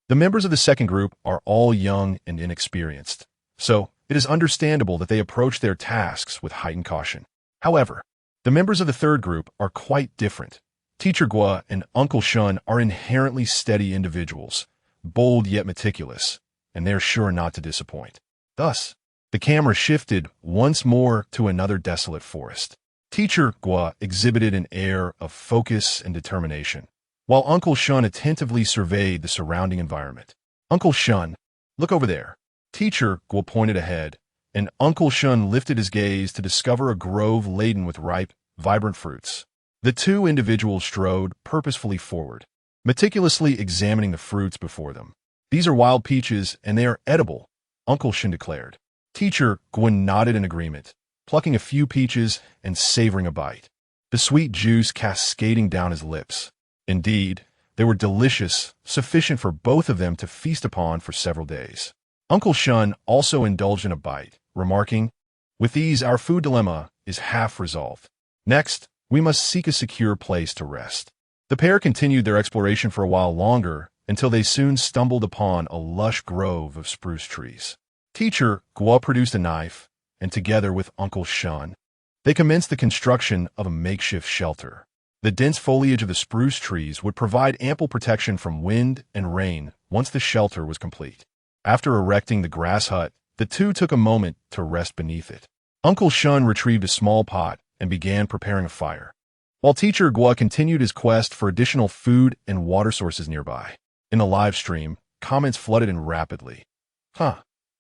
A: The members of the second group are all young and inexperienced, so it is understandable that they approach their tasks with heightened caution. However, the members of the third group are quite different. Teacher Gua and Uncle Shun are inherently steady individuals, bold yet meticulous, and they're sure not to disappoint. Thus, the camera shifted once more to another desolate forest. Teacher Gua exhibited an air of focus and determination, while Uncle Shun attentively surveyed the surrounding environment. Uncle Shun, look over there. Teacher Gua pointed ahead, and Uncle Shun lifted his gaze to discover a grove laden with ripe, vibrant fruits. The two individuals strode purposefully forward, meticulously examining the fruits before them. These are wild peaches, and they are edible, Uncle Shun declared. Teacher Gua nodded in agreement, plucking a few peaches and savoring a bite, the sweet juice cascading down his lips. Indeed, they were delicious, sufficient for both of them to feast upon for several days. Uncle Shun also indulged in a bite, remarking, "With these, our food dilemma is half resolved. Next, we must seek a secure place to rest." The pair continued their exploration for a while longer, until they soon stumbled upon a lush grove of spruce trees. Teacher Gua produced a knife, and together with Uncle Shun, they commenced the construction of a makeshift shelter. The dense foliage of the spruce trees would provide ample protection from wind and rain once the shelter was complete. After erecting the grass hut, the two took a moment to rest beneath it. Uncle Shun retrieved a small pot and began preparing a fire, while Teacher Gua continued his quest for additional food and water sources nearby. In the live stream, comments flooded in rapidly.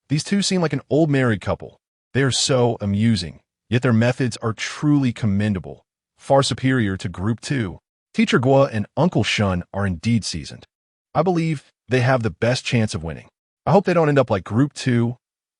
A: These two seem like an old married couple. They are so amusing, yet their methods are truly commendable, far superior to Group 2. Teacher Gua and Uncle Shun are indeed seasoned. I believe they have the best chance of winning. I hope they don't end up like Group 2,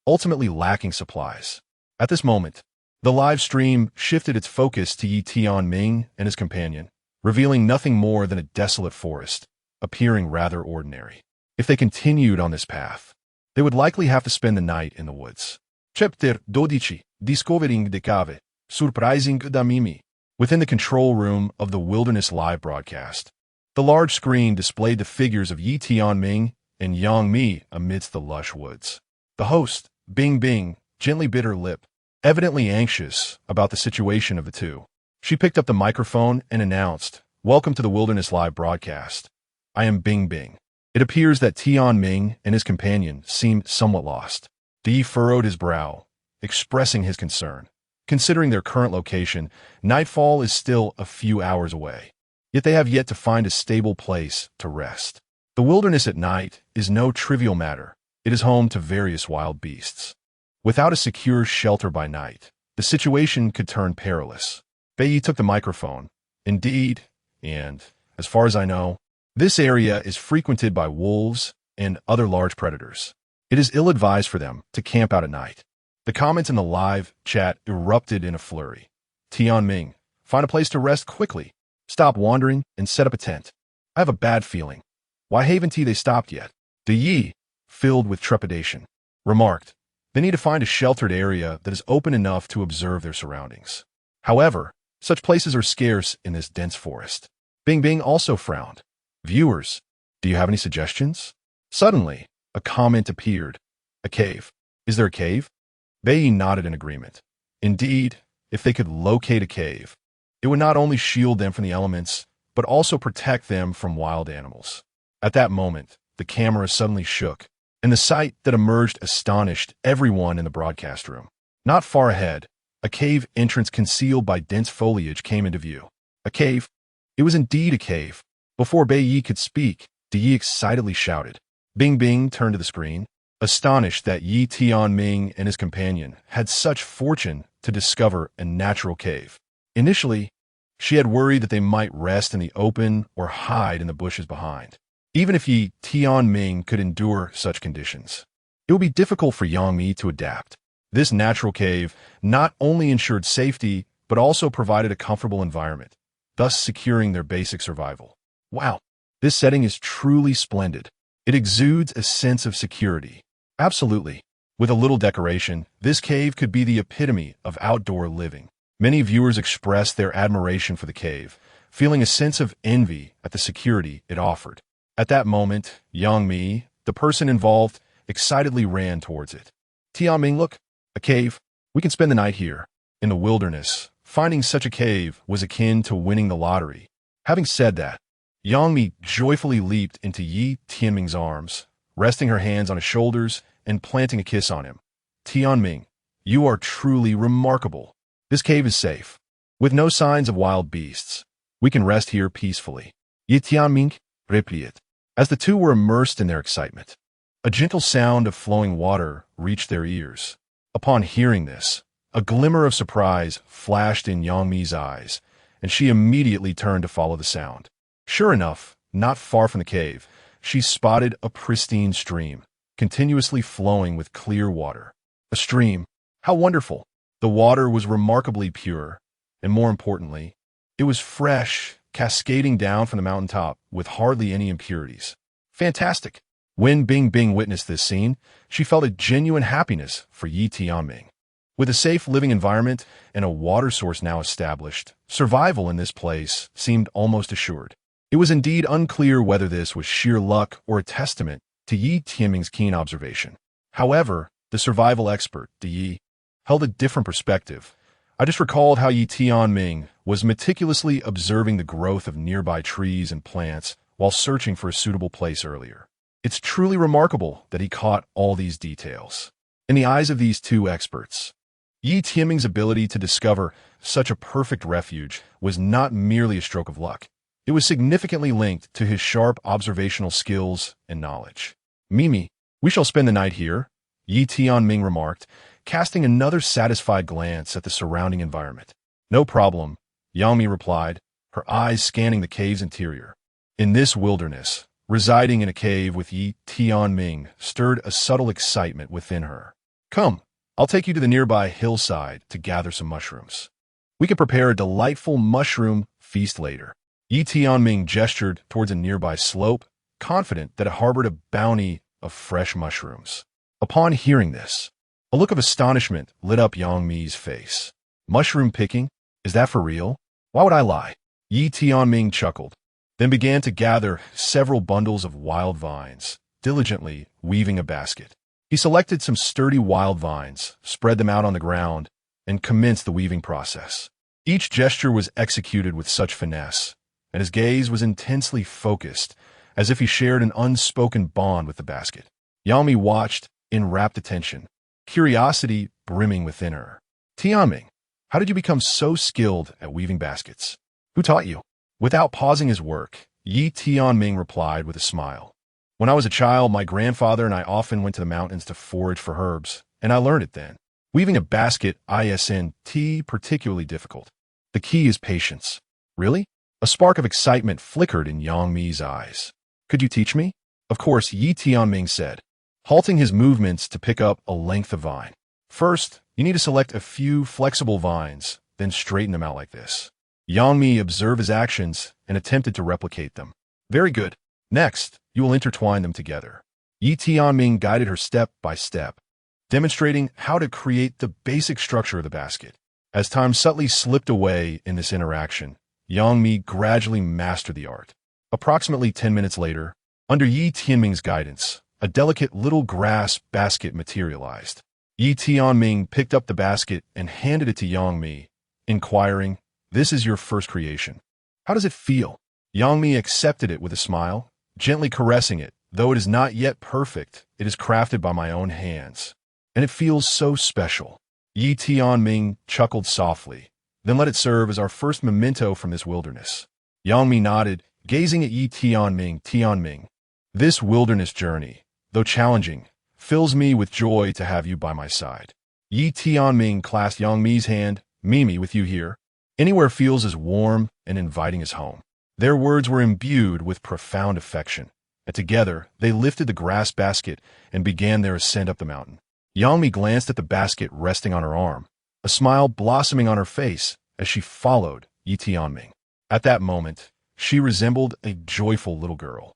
A: ultimately lacking supplies. At this moment, the live stream shifted its focus to Tianming and his companion, revealing nothing more than a desolate forest, appearing rather ordinary. If they continued on this path, they would likely have to spend the night in the woods. Chapter 12. Discovering the cave. Surprising da Mimi. Within the control room of the Wilderness Live broadcast, the large screen displayed the figures of Yi Tianming and Yang Mi amidst the lush woods. The host, Bing Bing, gently bit her lip, evidently anxious about the situation of the two. She picked up the microphone and announced, "Welcome to the Wilderness Live broadcast. I am Bing Bing." It appears that Tianming and his companion seemed somewhat lost. Yi furrowed his brow, expressing his concern. Considering their current location, nightfall is still a few hours away, yet they have yet to find a stable place to rest. The wilderness at night is no trivial matter. It is home to various wild beasts. Without a secure shelter by night, the situation could turn perilous. Bai took the microphone. Indeed, and, as far as I know, this area is frequented by wolves and other large predators. It is ill-advised for them to camp out at night. The comments in the live chat erupted in a flurry. Tianming, find a place to rest quickly. Stop wandering and set up a tent. I have a bad feeling. Why haven't they stopped yet? De Yi, filled with trepidation, remarked, they need to find a sheltered area that is open enough to observe their surroundings. However, such places are scarce in this dense forest. Bing Bing also frowned. Viewers, do you have any suggestions? Suddenly, a comment appeared. A cave. Is there a cave? Bai nodded in agreement. Indeed, if they could locate a cave, it would not only shield them from the elements, but also protect them from wild animals. At that moment, the camera suddenly shook, and the sight that emerged astonished everyone in the broadcast room. Not far ahead, a cave entrance concealed by dense foliage came into view. A cave? It was indeed a cave. Before Bai could speak, Yi excitedly shouted. Bing Bing turned to the screen, astonished that Yi Tianming and his companion had such fortune to discover a natural cave. Initially, She had worried that they might rest in the open or hide in the bushes behind. Even if Tianming could endure such conditions, it would be difficult for Yangmi to adapt. This natural cave not only ensured safety, but also provided a comfortable environment, thus securing their basic survival. Wow, this setting is truly splendid. It exudes a sense of security. Absolutely. With a little decoration, this cave could be the epitome of outdoor living. Many viewers expressed their admiration for the cave, feeling a sense of envy at the security it offered. At that moment, Yangmi, the person involved, excitedly ran towards it. Tianming, look, a cave. We can spend the night here. In the wilderness, finding such a cave was akin to winning the lottery. Having said that, Yangmi joyfully leaped into Tianming's arms, resting her hands on his shoulders and planting a kiss on him. Tianming, you are truly remarkable. This cave is safe, with no signs of wild beasts. We can rest here peacefully. Tianming replied. As the two were immersed in their excitement, a gentle sound of flowing water reached their ears. Upon hearing this, a glimmer of surprise flashed in Yangmi's eyes, and she immediately turned to follow the sound. Sure enough, not far from the cave, she spotted a pristine stream, continuously flowing with clear water. A stream. How wonderful! The water was remarkably pure, and more importantly, it was fresh, cascading down from the mountaintop with hardly any impurities. Fantastic! When Bing Bing witnessed this scene, she felt a genuine happiness for Tianming. With a safe living environment and a water source now established, survival in this place seemed almost assured. It was indeed unclear whether this was sheer luck or a testament to Tianming's keen observation. However, the survival expert, Yi, held a different perspective. I just recalled how Tianming was meticulously observing the growth of nearby trees and plants while searching for a suitable place earlier. It's truly remarkable that he caught all these details. In the eyes of these two experts, Tianming's ability to discover such a perfect refuge was not merely a stroke of luck. It was significantly linked to his sharp observational skills and knowledge. Mimi, we shall spend the night here, Tianming remarked, casting another satisfied glance at the surrounding environment. No problem, Yangmi replied, her eyes scanning the cave's interior. In this wilderness, residing in a cave with Tianming stirred a subtle excitement within her. Come, I'll take you to the nearby hillside to gather some mushrooms. We can prepare a delightful mushroom feast later. Tianming gestured towards a nearby slope, confident that it harbored a bounty of fresh mushrooms. Upon hearing this, a look of astonishment lit up Yangmi's face. Mushroom picking? Is that for real? Why would I lie? Tianming chuckled, then began to gather several bundles of wild vines, diligently weaving a basket. He selected some sturdy wild vines, spread them out on the ground, and commenced the weaving process. Each gesture was executed with such finesse, and his gaze was intensely focused, as if he shared an unspoken bond with the basket. Yangmi watched in rapt attention, curiosity brimming within her. Tianming, how did you become so skilled at weaving baskets? Who taught you? Without pausing his work, Tianming replied with a smile. When I was a child, my grandfather and I often went to the mountains to forage for herbs, and I learned it then. Weaving a basket isn't particularly difficult. The key is patience. Really? A spark of excitement flickered in Yangmi's eyes. Could you teach me? Of course, Tianming said, halting his movements to pick up a length of vine. First, you need to select a few flexible vines, then straighten them out like this. Yangmi observed his actions and attempted to replicate them. Very good. Next, you will intertwine them together. Tianming guided her step by step, demonstrating how to create the basic structure of the basket. As time subtly slipped away in this interaction, Yangmi gradually mastered the art. Approximately 10 minutes later, under Tianming's guidance, a delicate little grass basket materialized. Tianming picked up the basket and handed it to Yangmi, inquiring, "This is your first creation. How does it feel?" Yangmi accepted it with a smile, gently caressing it. Though it is not yet perfect, it is crafted by my own hands, and it feels so special. Tianming chuckled softly, then let it serve as our first memento from this wilderness. Yangmi nodded, gazing at Tianming. Tianming, this wilderness journey, though challenging, fills me with joy to have you by my side. Tianming clasped Yangmi's hand. Mimi, with you here, Anywhere feels as warm and inviting as home. Their words were imbued with profound affection, and together they lifted the grass basket and began their ascent up the mountain. Yangmi glanced at the basket resting on her arm, a smile blossoming on her face as she followed Yi Tianming. At that moment, she resembled a joyful little girl,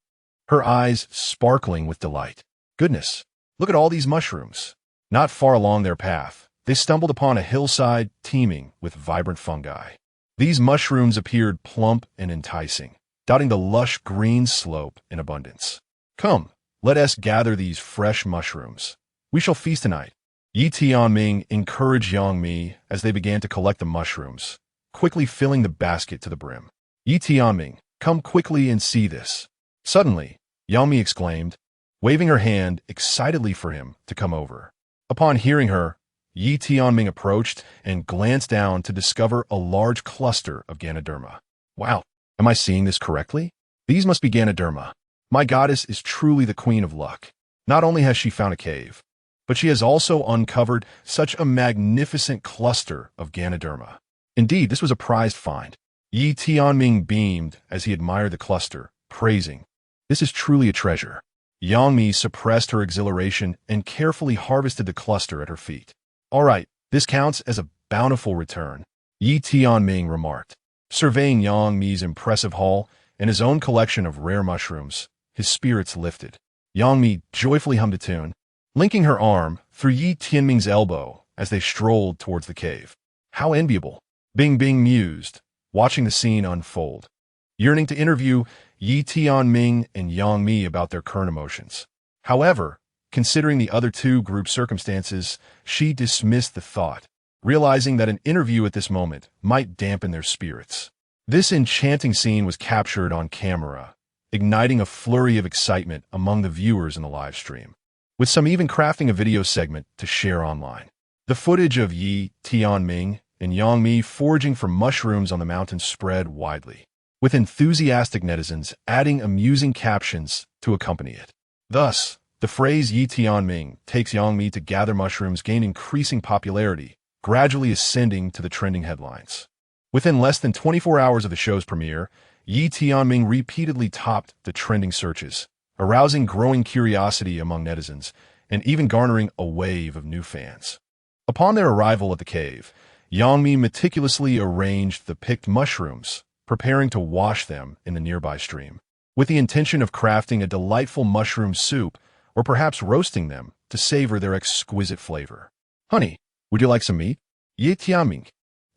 A: her eyes sparkling with delight. Goodness, look at all these mushrooms. Not far along their path, they stumbled upon a hillside teeming with vibrant fungi. These mushrooms appeared plump and enticing, dotting the lush green slope in abundance. Come, let us gather these fresh mushrooms. We shall feast tonight. Yi Tianming encouraged Yangmi as they began to collect the mushrooms, quickly filling the basket to the brim. Yi Tianming, come quickly and see this. Suddenly, Yangmi exclaimed, waving her hand excitedly for him to come over. Upon hearing her, Yi Tianming approached and glanced down to discover a large cluster of Ganoderma. Wow, am I seeing this correctly? These must be Ganoderma. My goddess is truly the queen of luck. Not only has she found a cave, but she has also uncovered such a magnificent cluster of Ganoderma. Indeed, this was a prized find. Yi Tianming beamed as he admired the cluster, praising, "This is truly a treasure." Yangmi suppressed her exhilaration and carefully harvested the cluster at her feet. "All right, this counts as a bountiful return," Yi Tianming remarked. Surveying Yangmi's impressive haul and his own collection of rare mushrooms, his spirits lifted. Yangmi joyfully hummed a tune, linking her arm through Yi Tianming's elbow as they strolled towards the cave. How enviable! Bing mused, watching the scene unfold, yearning to interview Yi Tianming and Yangmi about their current emotions. However, considering the other two group circumstances, she dismissed the thought, realizing that an interview at this moment might dampen their spirits. This enchanting scene was captured on camera, igniting a flurry of excitement among the viewers in the live stream, with some even crafting a video segment to share online. The footage of Yi Tianming and Yangmi foraging for mushrooms on the mountain spread widely, with enthusiastic netizens adding amusing captions to accompany it. Thus, the phrase Yi Tianming takes Yangmi to gather mushrooms gained increasing popularity, gradually ascending to the trending headlines. Within less than 24 hours of the show's premiere, Yi Tianming repeatedly topped the trending searches, arousing growing curiosity among netizens and even garnering a wave of new fans. Upon their arrival at the cave, Yangmi meticulously arranged the picked mushrooms, preparing to wash them in the nearby stream, with the intention of crafting a delightful mushroom soup or perhaps roasting them to savor their exquisite flavor. "Honey, would you like some meat?" Yi Tianming,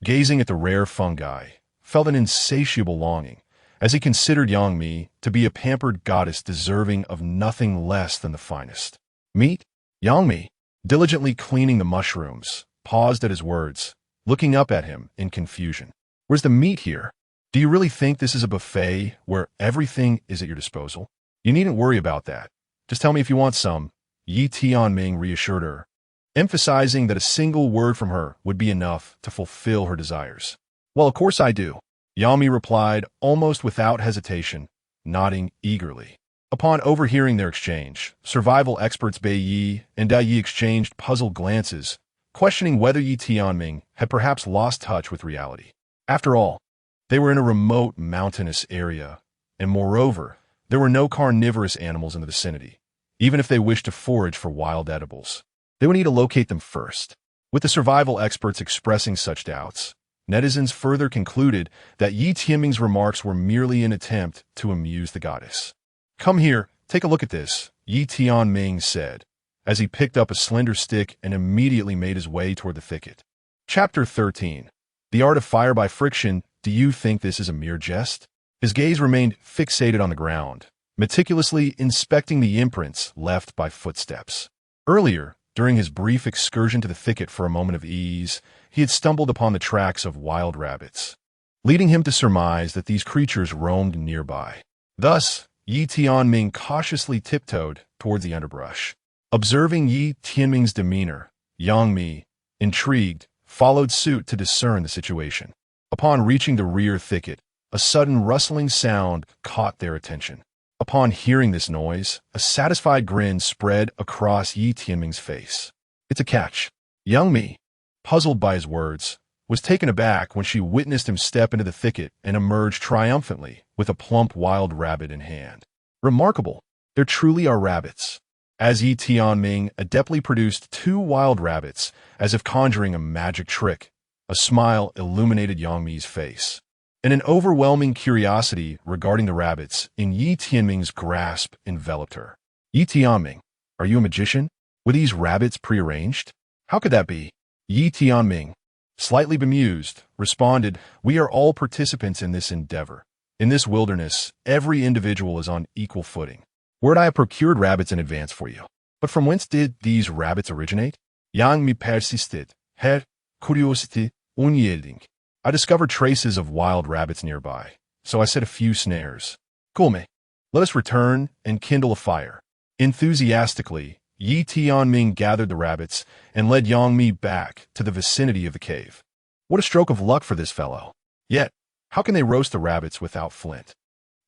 A: gazing at the rare fungi, felt an insatiable longing as he considered Yangmi to be a pampered goddess deserving of nothing less than the finest. "Meat?" Yangmi, diligently cleaning the mushrooms, paused at his words, looking up at him in confusion. "Where's the meat here? Do you really think this is a buffet where everything is at your disposal? You needn't worry about that. Just tell me if you want some," Yi Tianming reassured her, emphasizing that a single word from her would be enough to fulfill her desires. "Well, of course I do," Yangmi replied almost without hesitation, nodding eagerly. Upon overhearing their exchange, survival experts Bei Yi and Dai Yi exchanged puzzled glances, questioning whether Yi Tianming had perhaps lost touch with reality. After all, they were in a remote mountainous area, and moreover, there were no carnivorous animals in the vicinity. Even if they wished to forage for wild edibles, they would need to locate them first. With the survival experts expressing such doubts, netizens further concluded that Yi Tianming's remarks were merely an attempt to amuse the goddess. "Come here, take a look at this," Yi Tianming said, as he picked up a slender stick and immediately made his way toward the thicket. Chapter 13. The Art of Fire by Friction. Do you think this is a mere jest? His gaze remained fixated on the ground, meticulously inspecting the imprints left by footsteps. Earlier, during his brief excursion to the thicket for a moment of ease, he had stumbled upon the tracks of wild rabbits, leading him to surmise that these creatures roamed nearby. Thus, Yi Tianming cautiously tiptoed towards the underbrush. Observing Yi Tianming's demeanor, Yangmi, intrigued, followed suit to discern the situation. Upon reaching the rear thicket, a sudden rustling sound caught their attention. Upon hearing this noise, a satisfied grin spread across Yi Tianming's face. "It's a catch." Yangmi, puzzled by his words, was taken aback when she witnessed him step into the thicket and emerge triumphantly with a plump wild rabbit in hand. Remarkable. There truly are rabbits. As Yi Tianming adeptly produced 2 wild rabbits, as if conjuring a magic trick, a smile illuminated Yang Mi's face. And an overwhelming curiosity regarding the rabbits in Yi Tianming's grasp enveloped her. Yi Tianming, are you a magician? Were these rabbits prearranged? How could that be? Yi Tianming, slightly bemused, responded, we are all participants in this endeavor. In this wilderness, every individual is on equal footing. Where'd I have procured rabbits in advance for you? But from whence did these rabbits originate? Yang Mi persisted. Her curiosity unyielding. I discovered traces of wild rabbits nearby, so I set a few snares. Come, let us return and kindle a fire. Enthusiastically, Yi Tianming gathered the rabbits and led Yang Mi back to the vicinity of the cave. What a stroke of luck for this fellow. Yet, how can they roast the rabbits without flint?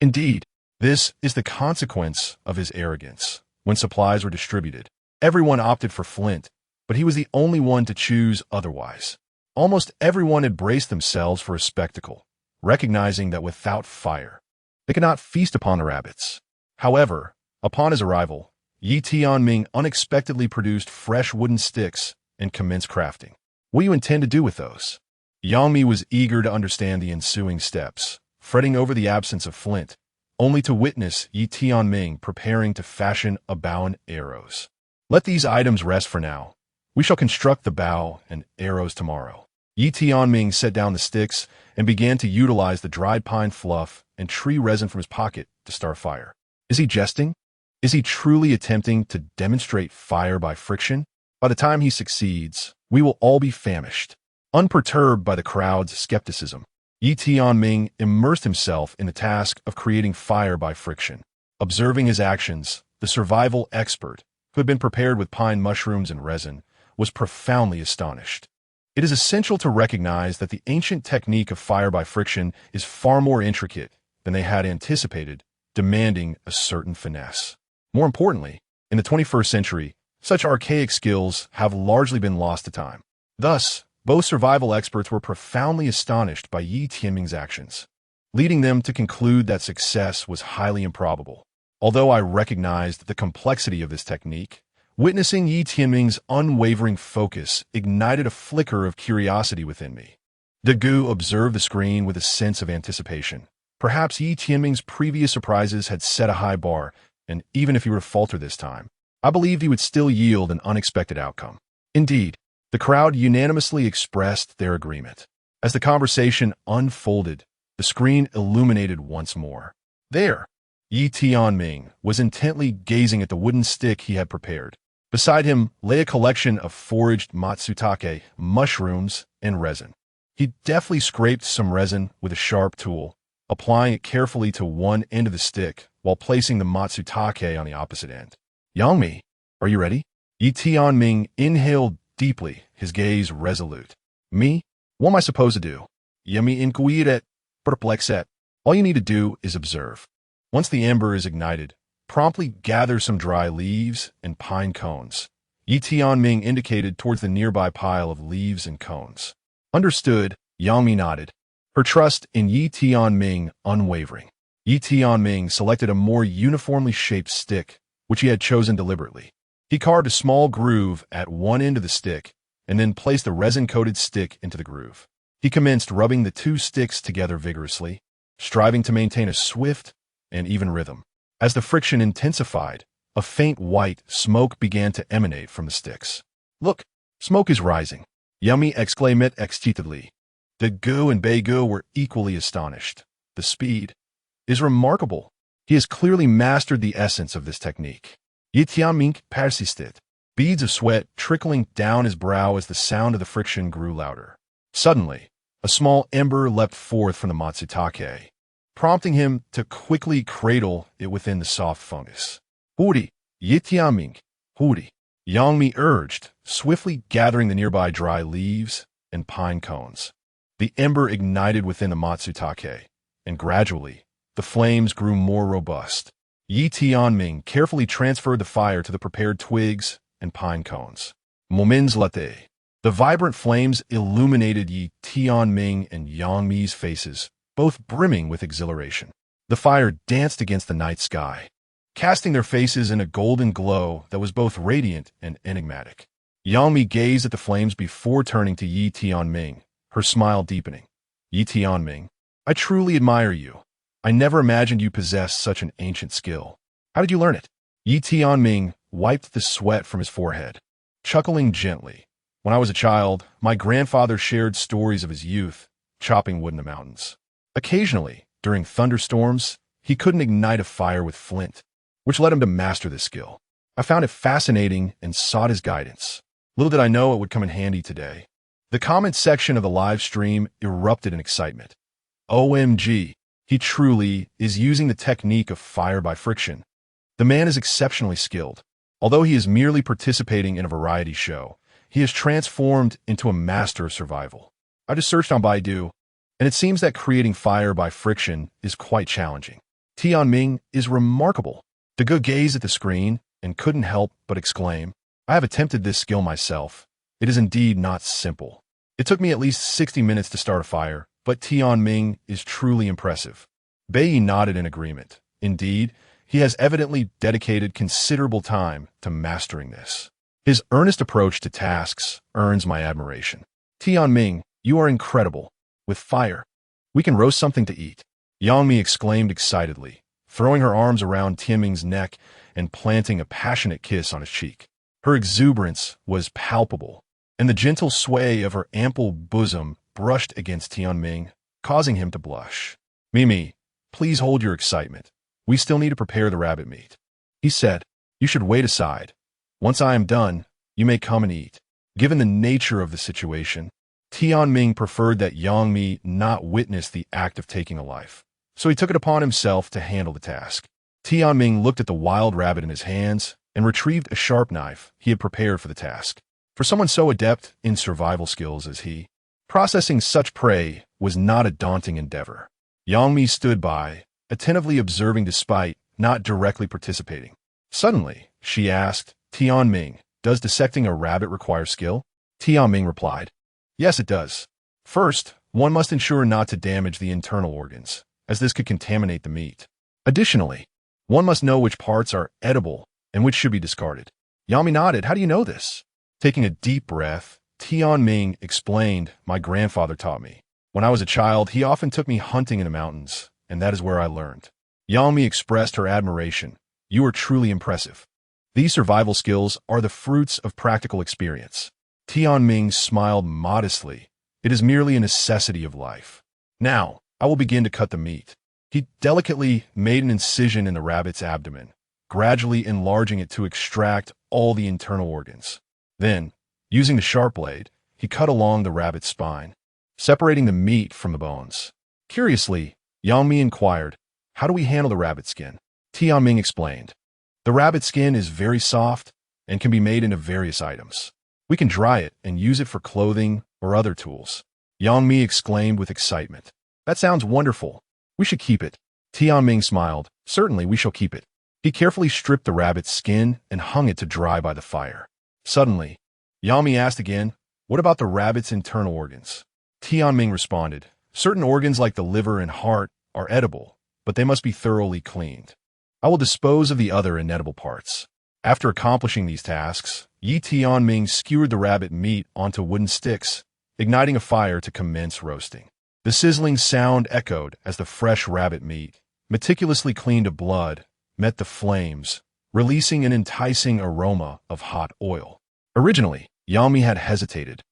A: Indeed, this is the consequence of his arrogance. When supplies were distributed, everyone opted for flint, but he was the only one to choose otherwise. Almost everyone had braced themselves for a spectacle, recognizing that without fire, they could not feast upon the rabbits. However, upon his arrival, Yi Tianming unexpectedly produced fresh wooden sticks and commenced crafting. What do you intend to do with those? Yang Mi was eager to understand the ensuing steps, fretting over the absence of flint, only to witness Yi Tianming preparing to fashion a bow and arrows. Let these items rest for now. We shall construct the bow and arrows tomorrow. Yi Tianming set down the sticks and began to utilize the dried pine fluff and tree resin from his pocket to start fire. Is he jesting? Is he truly attempting to demonstrate fire by friction? By the time he succeeds, we will all be famished. Unperturbed by the crowd's skepticism, Yi Tianming immersed himself in the task of creating fire by friction. Observing his actions, the survival expert, who had been prepared with pine mushrooms and resin, was profoundly astonished. It is essential to recognize that the ancient technique of fire by friction is far more intricate than they had anticipated, demanding a certain finesse. More importantly, in the 21st century, such archaic skills have largely been lost to time. Thus, both survival experts were profoundly astonished by Yi Tianming's actions, leading them to conclude that success was highly improbable. Although I recognized the complexity of this technique, witnessing Yi Tianming's unwavering focus ignited a flicker of curiosity within me. Dagu observed the screen with a sense of anticipation. Perhaps Yi Tianming's previous surprises had set a high bar, and even if he were to falter this time, I believed he would still yield an unexpected outcome. Indeed, the crowd unanimously expressed their agreement. As the conversation unfolded, the screen illuminated once more. There, Yi Tianming was intently gazing at the wooden stick he had prepared. Beside him lay a collection of foraged matsutake, mushrooms, and resin. He deftly scraped some resin with a sharp tool, applying it carefully to one end of the stick while placing the matsutake on the opposite end. Yang Mi, are you ready? Yi Tianming inhaled deeply, his gaze resolute. Me? What am I supposed to do? Yami inquiret, perplexet. All you need to do is observe. Once the ember is ignited, promptly gather some dry leaves and pine cones. Yi Tianming indicated towards the nearby pile of leaves and cones. Understood, Yang Mi nodded, her trust in Yi Tianming unwavering. Yi Tianming selected a more uniformly shaped stick, which he had chosen deliberately. He carved a small groove at one end of the stick and then placed the resin-coated stick into the groove. He commenced rubbing the 2 sticks together vigorously, striving to maintain a swift and even rhythm. As the friction intensified, a faint white smoke began to emanate from the sticks. Look, smoke is rising, Yummy exclaimed excitedly. The Gu and Beigu were equally astonished. The speed is remarkable. He has clearly mastered the essence of this technique. Yi Tianming persisted, beads of sweat trickling down his brow as the sound of the friction grew louder. Suddenly, a small ember leapt forth from the matsutake, prompting him to quickly cradle it within the soft fungus. Hurry, Yi Tianming, hurry, Yang Mi urged, swiftly gathering the nearby dry leaves and pine cones. The ember ignited within the matsutake, and gradually, the flames grew more robust. Yi Tianming carefully transferred the fire to the prepared twigs and pine cones. Moments later, The vibrant flames illuminated Yi Tianming and Yang Mi's faces, both brimming with exhilaration. The fire danced against the night sky, casting their faces in a golden glow that was both radiant and enigmatic. Yang Mi gazed at the flames before turning to Yi Tianming, her smile deepening. Yi Tianming, I truly admire you. I never imagined you possessed such an ancient skill. How did you learn it? Yi Tianming wiped the sweat from his forehead, chuckling gently. When I was a child, my grandfather shared stories of his youth, chopping wood in the mountains. Occasionally, during thunderstorms, he couldn't ignite a fire with flint, which led him to master this skill. I found it fascinating and sought his guidance. Little did I know it would come in handy today. The comment section of the live stream erupted in excitement. OMG, he truly is using the technique of fire by friction. The man is exceptionally skilled. Although he is merely participating in a variety show, he is transformed into a master of survival. I just searched on Baidu, and it seems that creating fire by friction is quite challenging. Tianming is remarkable. Dagu gazed at the screen and couldn't help but exclaim, I have attempted this skill myself. It is indeed not simple. It took me at least 60 minutes to start a fire, but Tianming is truly impressive. Bai nodded in agreement. Indeed, he has evidently dedicated considerable time to mastering this. His earnest approach to tasks earns my admiration. Tianming, you are incredible. With fire, we can roast something to eat. Yang Mi exclaimed excitedly, throwing her arms around Tianming's neck and planting a passionate kiss on his cheek. Her exuberance was palpable, and the gentle sway of her ample bosom brushed against Tianming, causing him to blush. Mimi, please hold your excitement. We still need to prepare the rabbit meat. He said, you should wait aside. Once I am done, you may come and eat. Given the nature of the situation, Tianming preferred that Yang Mi not witness the act of taking a life, so he took it upon himself to handle the task. Tianming looked at the wild rabbit in his hands and retrieved a sharp knife he had prepared for the task. For someone so adept in survival skills as he, processing such prey was not a daunting endeavor. Yang Mi stood by, attentively observing despite not directly participating. Suddenly, she asked, Tianming, does dissecting a rabbit require skill? Tianming replied, yes, it does. First, one must ensure not to damage the internal organs, as this could contaminate the meat. Additionally, one must know which parts are edible and which should be discarded. Yang Mi nodded, how do you know this? Taking a deep breath, Tianming explained, my grandfather taught me. When I was a child, he often took me hunting in the mountains, and that is where I learned. Yang Mi expressed her admiration. You are truly impressive. These survival skills are the fruits of practical experience. Tianming smiled modestly. It is merely a necessity of life. Now, I will begin to cut the meat. He delicately made an incision in the rabbit's abdomen, gradually enlarging it to extract all the internal organs. Then, using the sharp blade, he cut along the rabbit's spine, separating the meat from the bones. Curiously, Yang Mi inquired, how do we handle the rabbit skin? Tianming explained, the rabbit skin is very soft and can be made into various items. We can dry it and use it for clothing or other tools. Yang Mi exclaimed with excitement, that sounds wonderful. We should keep it. Tianming smiled, certainly we shall keep it. He carefully stripped the rabbit's skin and hung it to dry by the fire. Suddenly, Yang Mi asked again, what about the rabbit's internal organs? Tianming responded, certain organs like the liver and heart are edible, but they must be thoroughly cleaned. I will dispose of the other inedible parts. After accomplishing these tasks, Yi Tianming skewered the rabbit meat onto wooden sticks, igniting a fire to commence roasting. The sizzling sound echoed as the fresh rabbit meat, meticulously cleaned of blood, met the flames, releasing an enticing aroma of hot oil. Originally, Yang Mi had hesitated,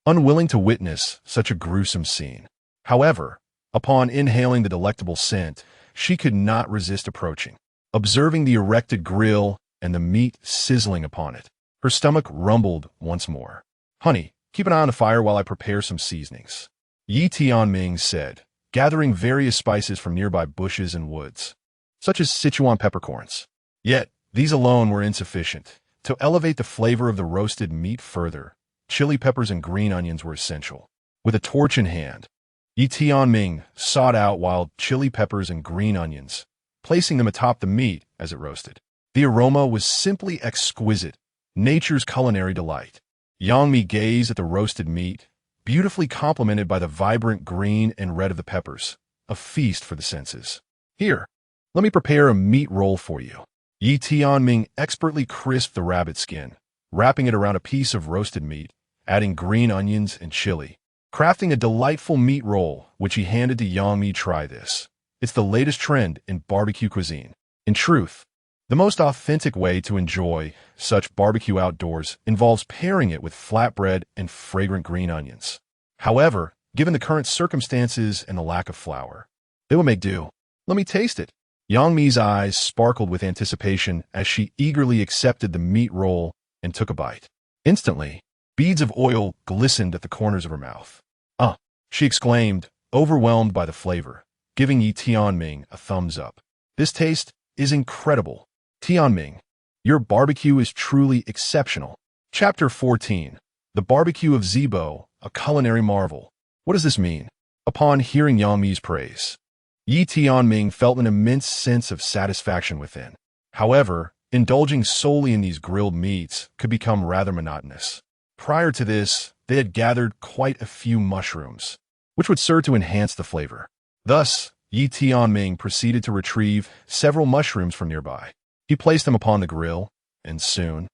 A: unwilling to witness such a gruesome scene. However, upon inhaling the delectable scent, she could not resist approaching. Observing the erected grill and the meat sizzling upon it, her stomach rumbled once more. Honey, keep an eye on the fire while I prepare some seasonings. Yi Tianming said, gathering various spices from nearby bushes and woods, such as Sichuan peppercorns. Yet, these alone were insufficient. To elevate the flavor of the roasted meat further, chili peppers and green onions were essential. With a torch in hand, Yi Tianming sought out wild chili peppers and green onions, placing them atop the meat as it roasted. The aroma was simply exquisite, nature's culinary delight. Yang Mi gazed at the roasted meat, beautifully complemented by the vibrant green and red of the peppers, a feast for the senses. Here, let me prepare a meat roll for you. Yi Tianming expertly crisped the rabbit skin, wrapping it around a piece of roasted meat, adding green onions and chili, crafting a delightful meat roll, which he handed to Yang Mi. Try this. It's the latest trend in barbecue cuisine. In truth, the most authentic way to enjoy such barbecue outdoors involves pairing it with flatbread and fragrant green onions. However, given the current circumstances and the lack of flour, they will make do. Let me taste it. Yang Mi's eyes sparkled with anticipation as she eagerly accepted the meat roll and took a bite. Instantly, beads of oil glistened at the corners of her mouth. She exclaimed, overwhelmed by the flavor, giving Yi Tianming a thumbs up. This taste is incredible. Tianming, your barbecue is truly exceptional. Chapter 14. The Barbecue of Zibo, a Culinary Marvel. What does this mean? Upon hearing Yang Mi's praise, Yi Tianming felt an immense sense of satisfaction within. However, indulging solely in these grilled meats could become rather monotonous. Prior to this, they had gathered quite a few mushrooms, which would serve to enhance the flavor. Thus, Yi Tianming proceeded to retrieve several mushrooms from nearby. He placed them upon the grill, and soon,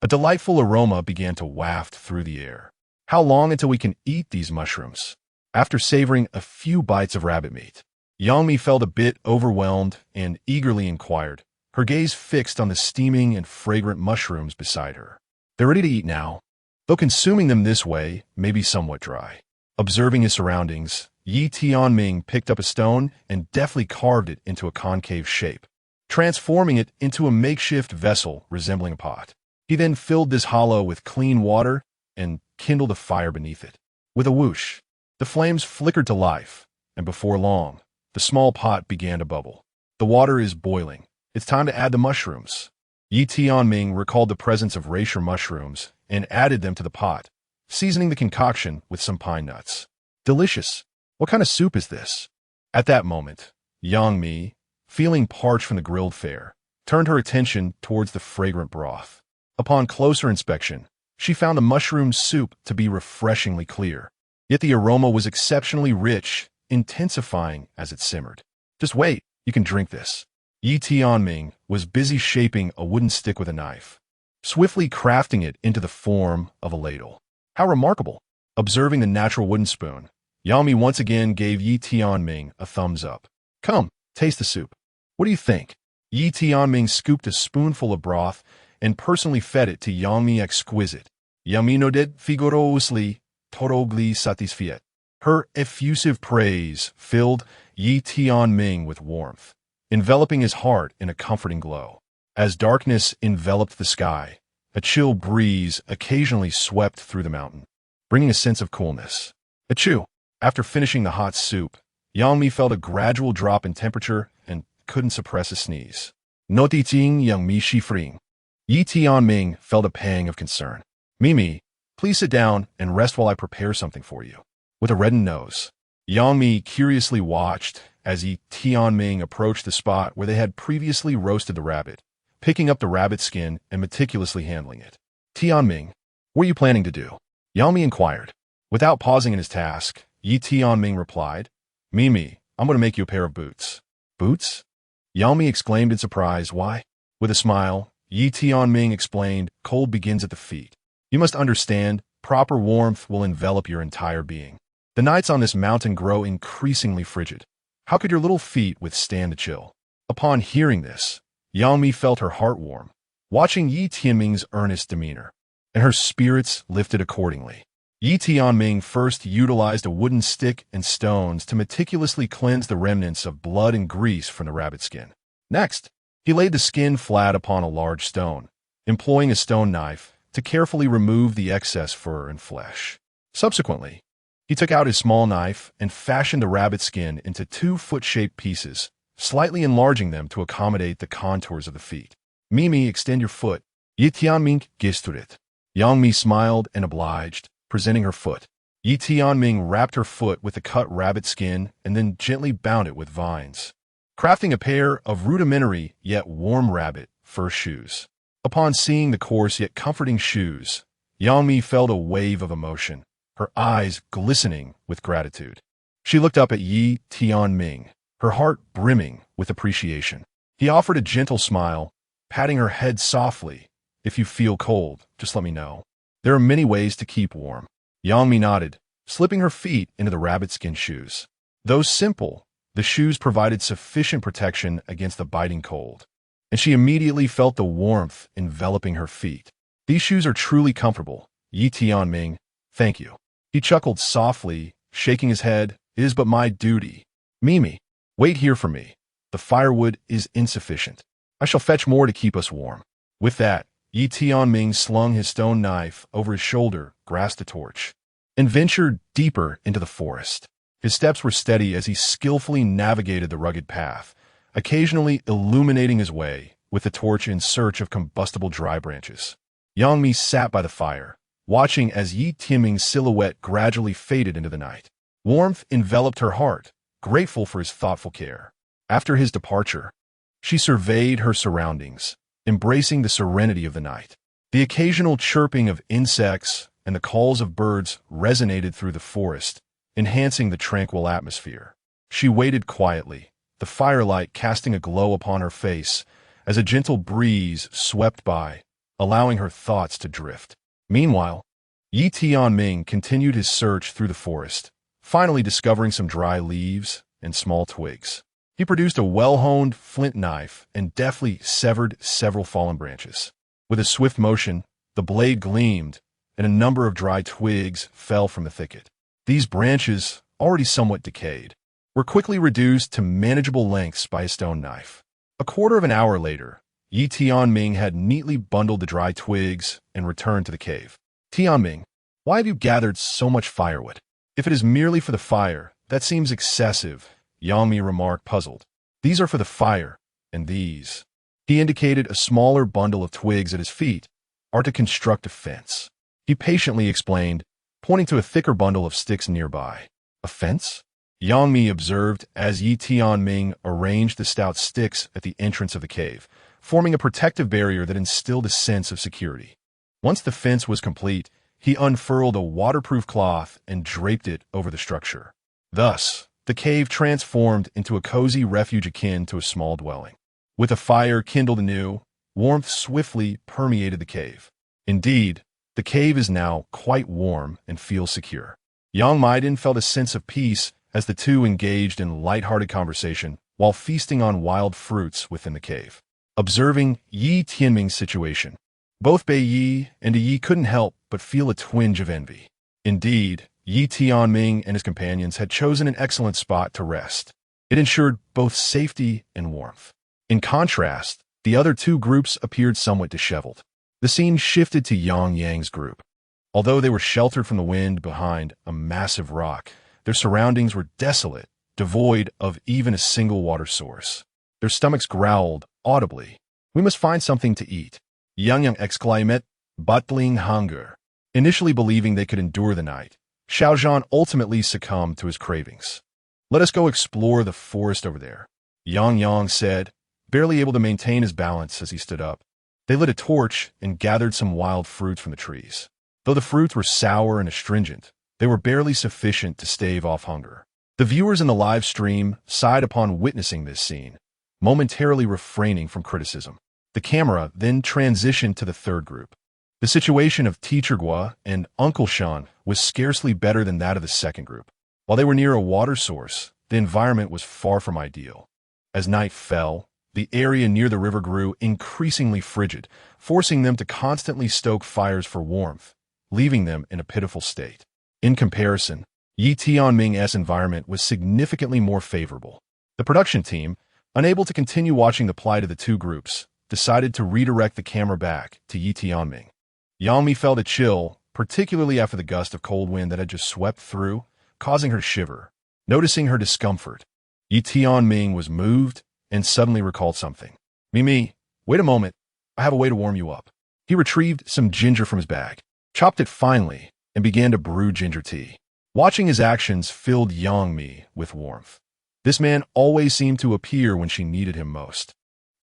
A: a delightful aroma began to waft through the air. How long until we can eat these mushrooms? After savoring a few bites of rabbit meat, Yang Mi felt a bit overwhelmed and eagerly inquired, her gaze fixed on the steaming and fragrant mushrooms beside her. They're ready to eat now, though consuming them this way may be somewhat dry. Observing his surroundings, Yi Tianming picked up a stone and deftly carved it into a concave shape, transforming it into a makeshift vessel resembling a pot. He then filled this hollow with clean water and kindled a fire beneath it. With a whoosh, the flames flickered to life, and before long, the small pot began to bubble. The water is boiling. It's time to add the mushrooms. Yi Tianming recalled the presence of reishi mushrooms and added them to the pot, seasoning the concoction with some pine nuts. Delicious. What kind of soup is this? At that moment, Yang Mi, feeling parched from the grilled fare, turned her attention towards the fragrant broth. Upon closer inspection, she found the mushroom soup to be refreshingly clear, yet the aroma was exceptionally rich, intensifying as it simmered. Just wait, you can drink this. Yi Tianming was busy shaping a wooden stick with a knife, swiftly crafting it into the form of a ladle. How remarkable! Observing the natural wooden spoon, Yang Mi once again gave Yi Tianming a thumbs up. Come, taste the soup. What do you think? Yi Tianming scooped a spoonful of broth and personally fed it to Yang Mi. Exquisite. Yang Mi nodded vigorously, totally satisfied. Her effusive praise filled Yi Tianming with warmth, enveloping his heart in a comforting glow. As darkness enveloped the sky, a chill breeze occasionally swept through the mountain, bringing a sense of coolness. Achoo! After finishing the hot soup, Yang Mi felt a gradual drop in temperature and couldn't suppress a sneeze. Noti Ting Yang Mi Shifring. Yi Tianming felt a pang of concern. Mimi, please sit down and rest while I prepare something for you. With a reddened nose, Yang Mi curiously watched as Yi Tianming approached the spot where they had previously roasted the rabbit, picking up the rabbit skin and meticulously handling it. Tianming, what are you planning to do? Yang Mi inquired. Without pausing in his task, Yi Tianming replied, Mimi, I'm going to make you a pair of boots. Boots? Yang Mi exclaimed in surprise. Why? With a smile, Yi Tianming explained, cold begins at the feet. You must understand, proper warmth will envelop your entire being. The nights on this mountain grow increasingly frigid. How could your little feet withstand the chill? Upon hearing this, Yang Mi felt her heart warm, watching Yi Tianming's earnest demeanor, and her spirits lifted accordingly. Yi Tianming first utilized a wooden stick and stones to meticulously cleanse the remnants of blood and grease from the rabbit skin. Next, he laid the skin flat upon a large stone, employing a stone knife to carefully remove the excess fur and flesh. Subsequently, he took out his small knife and fashioned the rabbit skin into 2 foot-shaped pieces, slightly enlarging them to accommodate the contours of the feet. Mimi, extend your foot. Yi Tianming gestured it. Yang Mi smiled and obliged, presenting her foot. Yi Tianming wrapped her foot with the cut rabbit skin and then gently bound it with vines, crafting a pair of rudimentary yet warm rabbit fur shoes. Upon seeing the coarse yet comforting shoes, Yang Mi felt a wave of emotion, her eyes glistening with gratitude. She looked up at Tianming, her heart brimming with appreciation. He offered a gentle smile, patting her head softly. If you feel cold, just let me know. There are many ways to keep warm. Yang Mi nodded, slipping her feet into the rabbit-skin shoes. Though simple, the shoes provided sufficient protection against the biting cold, and she immediately felt the warmth enveloping her feet. These shoes are truly comfortable. Yi Tianming, thank you. He chuckled softly, shaking his head. It is but my duty. Mimi, wait here for me. The firewood is insufficient. I shall fetch more to keep us warm. With that, Yi Tianming slung his stone knife over his shoulder, grasped a torch, and ventured deeper into the forest. His steps were steady as he skillfully navigated the rugged path, occasionally illuminating his way with the torch in search of combustible dry branches. Yang Mi sat by the fire, watching as Yi Tianming's silhouette gradually faded into the night. Warmth enveloped her heart, grateful for his thoughtful care. After his departure, she surveyed her surroundings, embracing the serenity of the night. The occasional chirping of insects and the calls of birds resonated through the forest, enhancing the tranquil atmosphere. She waited quietly, the firelight casting a glow upon her face as a gentle breeze swept by, allowing her thoughts to drift. Meanwhile, Yi Tianming continued his search through the forest, finally discovering some dry leaves and small twigs. He produced a well-honed flint knife and deftly severed several fallen branches. With a swift motion, the blade gleamed, and a number of dry twigs fell from the thicket. These branches, already somewhat decayed, were quickly reduced to manageable lengths by a stone knife. A quarter of an hour later, Yi Tianming had neatly bundled the dry twigs and returned to the cave. Tianming, why have you gathered so much firewood? If it is merely for the fire, that seems excessive, Yang Mi remarked, puzzled. These are for the fire, and these, he indicated a smaller bundle of twigs at his feet, are to construct a fence. He patiently explained, pointing to a thicker bundle of sticks nearby. A fence? Yang Mi observed as Yi Tianming arranged the stout sticks at the entrance of the cave, forming a protective barrier that instilled a sense of security. Once the fence was complete, he unfurled a waterproof cloth and draped it over the structure. Thus, the cave transformed into a cozy refuge akin to a small dwelling. With a fire kindled anew, warmth swiftly permeated the cave. Indeed, the cave is now quite warm and feels secure. Yang Maiden felt a sense of peace as the two engaged in light-hearted conversation while feasting on wild fruits within the cave. Observing Yi Tianming's situation, both Bei Yi and Yi couldn't help but feel a twinge of envy. Indeed, Yi Tianming and his companions had chosen an excellent spot to rest. It ensured both safety and warmth. In contrast, the other two groups appeared somewhat disheveled. The scene shifted to Yang Yang's group. Although they were sheltered from the wind behind a massive rock, their surroundings were desolate, devoid of even a single water source. Their stomachs growled audibly. We must find something to eat, Yang exclaimed, battling hunger. Initially believing they could endure the night, Xiaozhan ultimately succumbed to his cravings. Let us go explore the forest over there, Yang said, barely able to maintain his balance as he stood up. They lit a torch and gathered some wild fruits from the trees. Though the fruits were sour and astringent, they were barely sufficient to stave off hunger. The viewers in the live stream sighed upon witnessing this scene, momentarily refraining from criticism. The camera then transitioned to the third group. The situation of Teacher Gua and Uncle Shan was scarcely better than that of the second group. While they were near a water source, the environment was far from ideal. As night fell, the area near the river grew increasingly frigid, forcing them to constantly stoke fires for warmth, leaving them in a pitiful state. In comparison, Yi Tianming's environment was significantly more favorable. The production team, unable to continue watching the plight of the two groups, decided to redirect the camera back to Yi Tianming. Yang Mi felt a chill, particularly after the gust of cold wind that had just swept through, causing her to shiver. Noticing her discomfort, Yi Tianming was moved and suddenly recalled something. Mimi, wait a moment. I have a way to warm you up. He retrieved some ginger from his bag, chopped it finely, and began to brew ginger tea. Watching his actions filled Yang Mi with warmth. This man always seemed to appear when she needed him most,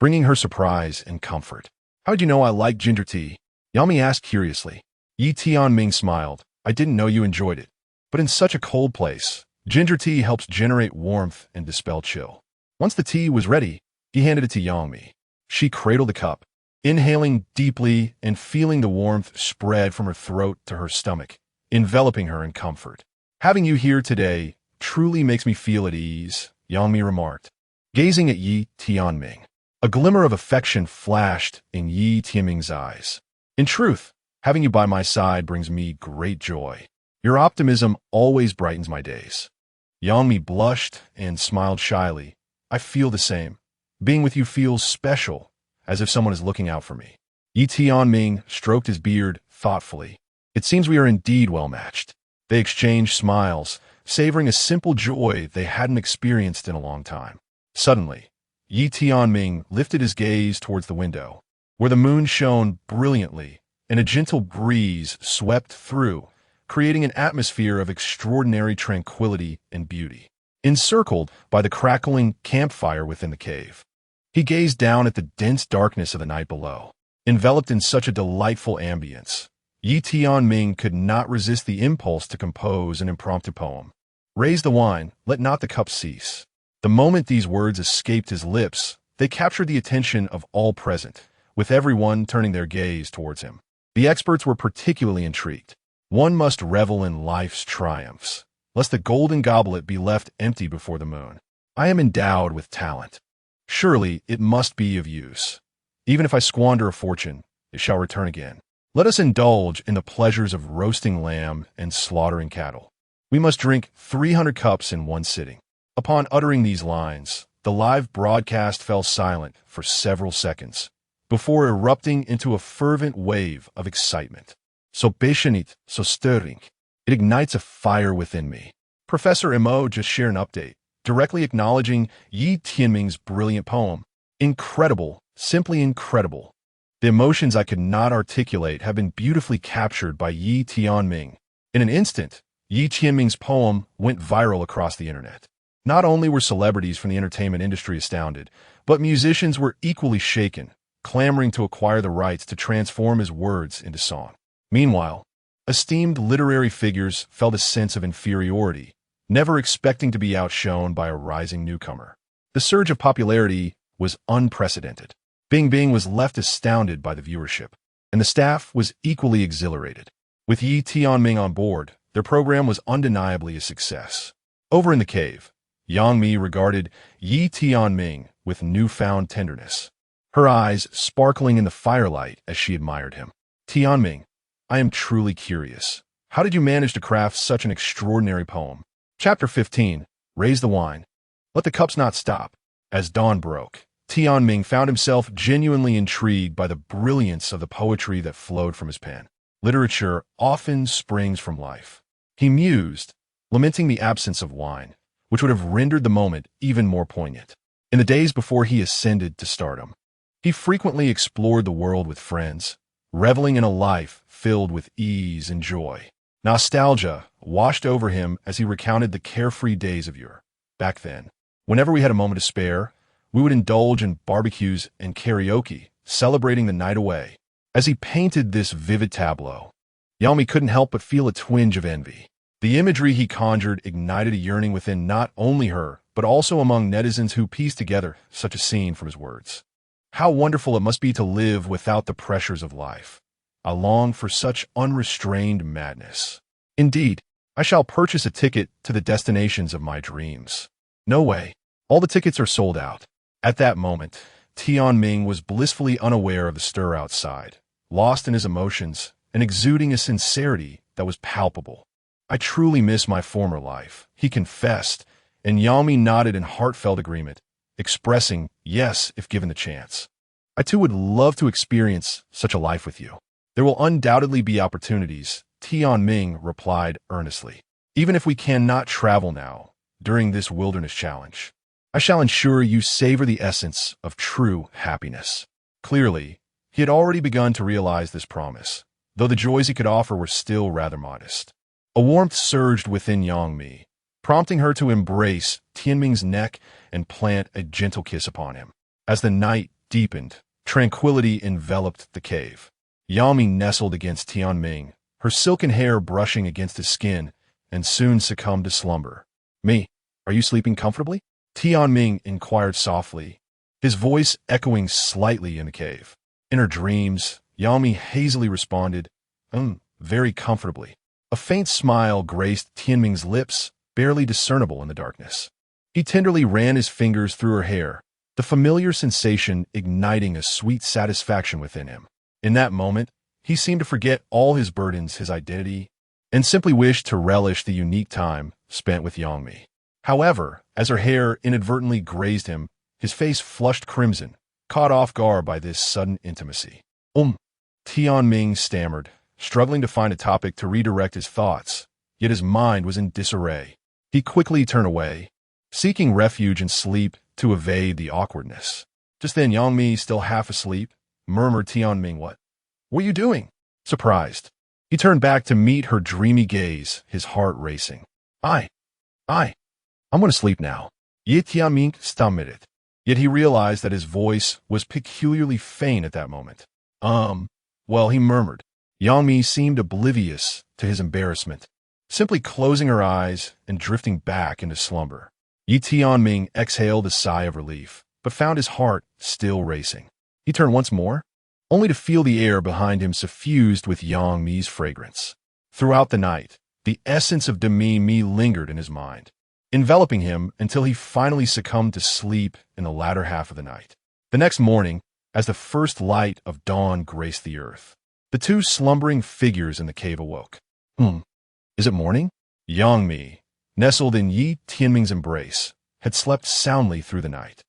A: bringing her surprise and comfort. How did you know I like ginger tea? Yang Mi asked curiously. Yi Tianming smiled. I didn't know you enjoyed it. But in such a cold place, ginger tea helps generate warmth and dispel chill. Once the tea was ready, he handed it to Yangmi. She cradled the cup, inhaling deeply and feeling the warmth spread from her throat to her stomach, enveloping her in comfort. Having you here today truly makes me feel at ease, Yangmi remarked, gazing at Yi Tianming. A glimmer of affection flashed in Yi Tianming's eyes. In truth, having you by my side brings me great joy. Your optimism always brightens my days. Yangmi blushed and smiled shyly. I feel the same. Being with you feels special, as if someone is looking out for me. Yi Tianming stroked his beard thoughtfully. It seems we are indeed well matched. They exchanged smiles, savoring a simple joy they hadn't experienced in a long time. Suddenly, Yi Tianming lifted his gaze towards the window, where the moon shone brilliantly and a gentle breeze swept through, creating an atmosphere of extraordinary tranquility and beauty. Encircled by the crackling campfire within the cave, he gazed down at the dense darkness of the night below. Enveloped in such a delightful ambience, Yi Tianming could not resist the impulse to compose an impromptu poem. Raise the wine, let not the cup cease. The moment these words escaped his lips, they captured the attention of all present, with everyone turning their gaze towards him. The experts were particularly intrigued. One must revel in life's triumphs, lest the golden goblet be left empty before the moon. I am endowed with talent. Surely it must be of use. Even if I squander a fortune, it shall return again. Let us indulge in the pleasures of roasting lamb and slaughtering cattle. We must drink 300 cups in one sitting. Upon uttering these lines, the live broadcast fell silent for several seconds, before erupting into a fervent wave of excitement. So passionate, so stirring. It ignites a fire within me. Professor Mo just shared an update, directly acknowledging Yi Tianming's brilliant poem. Incredible, simply incredible. The emotions I could not articulate have been beautifully captured by Yi Tianming. In an instant, Yi Tianming's poem went viral across the internet. Not only were celebrities from the entertainment industry astounded, but musicians were equally shaken, clamoring to acquire the rights to transform his words into song. Meanwhile, esteemed literary figures felt a sense of inferiority, never expecting to be outshone by a rising newcomer. The surge of popularity was unprecedented. Bing Bing was left astounded by the viewership, and the staff was equally exhilarated. With Yi Tianming on board, their program was undeniably a success. Over in the cave, Yangmi regarded Yi Tianming with newfound tenderness, her eyes sparkling in the firelight as she admired him. Tianming, I am truly curious. How did you manage to craft such an extraordinary poem? Chapter 15. Raise the wine. Let the cups not stop. As dawn broke, Tianming found himself genuinely intrigued by the brilliance of the poetry that flowed from his pen. Literature often springs from life. He mused, lamenting the absence of wine, which would have rendered the moment even more poignant. In the days before he ascended to stardom, he frequently explored the world with friends, reveling in a life filled with ease and joy. Nostalgia washed over him as he recounted the carefree days of yore. Back then, whenever we had a moment to spare, we would indulge in barbecues and karaoke, celebrating the night away. As he painted this vivid tableau, Yangmi couldn't help but feel a twinge of envy. The imagery he conjured ignited a yearning within not only her, but also among netizens who pieced together such a scene from his words. How wonderful it must be to live without the pressures of life. I long for such unrestrained madness. Indeed, I shall purchase a ticket to the destinations of my dreams. No way. All the tickets are sold out. At that moment, Tianming was blissfully unaware of the stir outside, lost in his emotions and exuding a sincerity that was palpable. I truly miss my former life, he confessed, and Yangmi nodded in heartfelt agreement, expressing yes if given the chance. I too would love to experience such a life with you. There will undoubtedly be opportunities, Tianming replied earnestly. Even if we cannot travel now, during this wilderness challenge, I shall ensure you savor the essence of true happiness. Clearly, he had already begun to realize this promise, though the joys he could offer were still rather modest. A warmth surged within Yangmi, prompting her to embrace Tianming's neck and plant a gentle kiss upon him. As the night deepened, tranquility enveloped the cave. Yangmi nestled against Tianming, her silken hair brushing against his skin, and soon succumbed to slumber. "Me, are you sleeping comfortably?" Tianming inquired softly, his voice echoing slightly in the cave. In her dreams, Yangmi hazily responded, very comfortably." A faint smile graced Tianming's lips, barely discernible in the darkness. He tenderly ran his fingers through her hair, the familiar sensation igniting a sweet satisfaction within him. In that moment, he seemed to forget all his burdens, his identity, and simply wished to relish the unique time spent with Yangmi. However, as her hair inadvertently grazed him, his face flushed crimson, caught off guard by this sudden intimacy. Tianming stammered, struggling to find a topic to redirect his thoughts, yet his mind was in disarray. He quickly turned away, seeking refuge in sleep to evade the awkwardness. Just then, Yangmi, still half asleep, murmured Tianming, "What were you doing?" Surprised, he turned back to meet her dreamy gaze, his heart racing. I'm going to sleep now." Tianming stammered, yet he realized that his voice was peculiarly faint at that moment. Well, he murmured. Yangmi seemed oblivious to his embarrassment, simply closing her eyes and drifting back into slumber. Tianming exhaled a sigh of relief, but found his heart still racing. He turned once more, only to feel the air behind him suffused with Yangmi's fragrance. Throughout the night, the essence of Mi lingered in his mind, enveloping him until he finally succumbed to sleep in the latter half of the night. The next morning, as the first light of dawn graced the earth, the two slumbering figures in the cave awoke. Is it morning?" Yangmi, nestled in Tianming's embrace, had slept soundly through the night.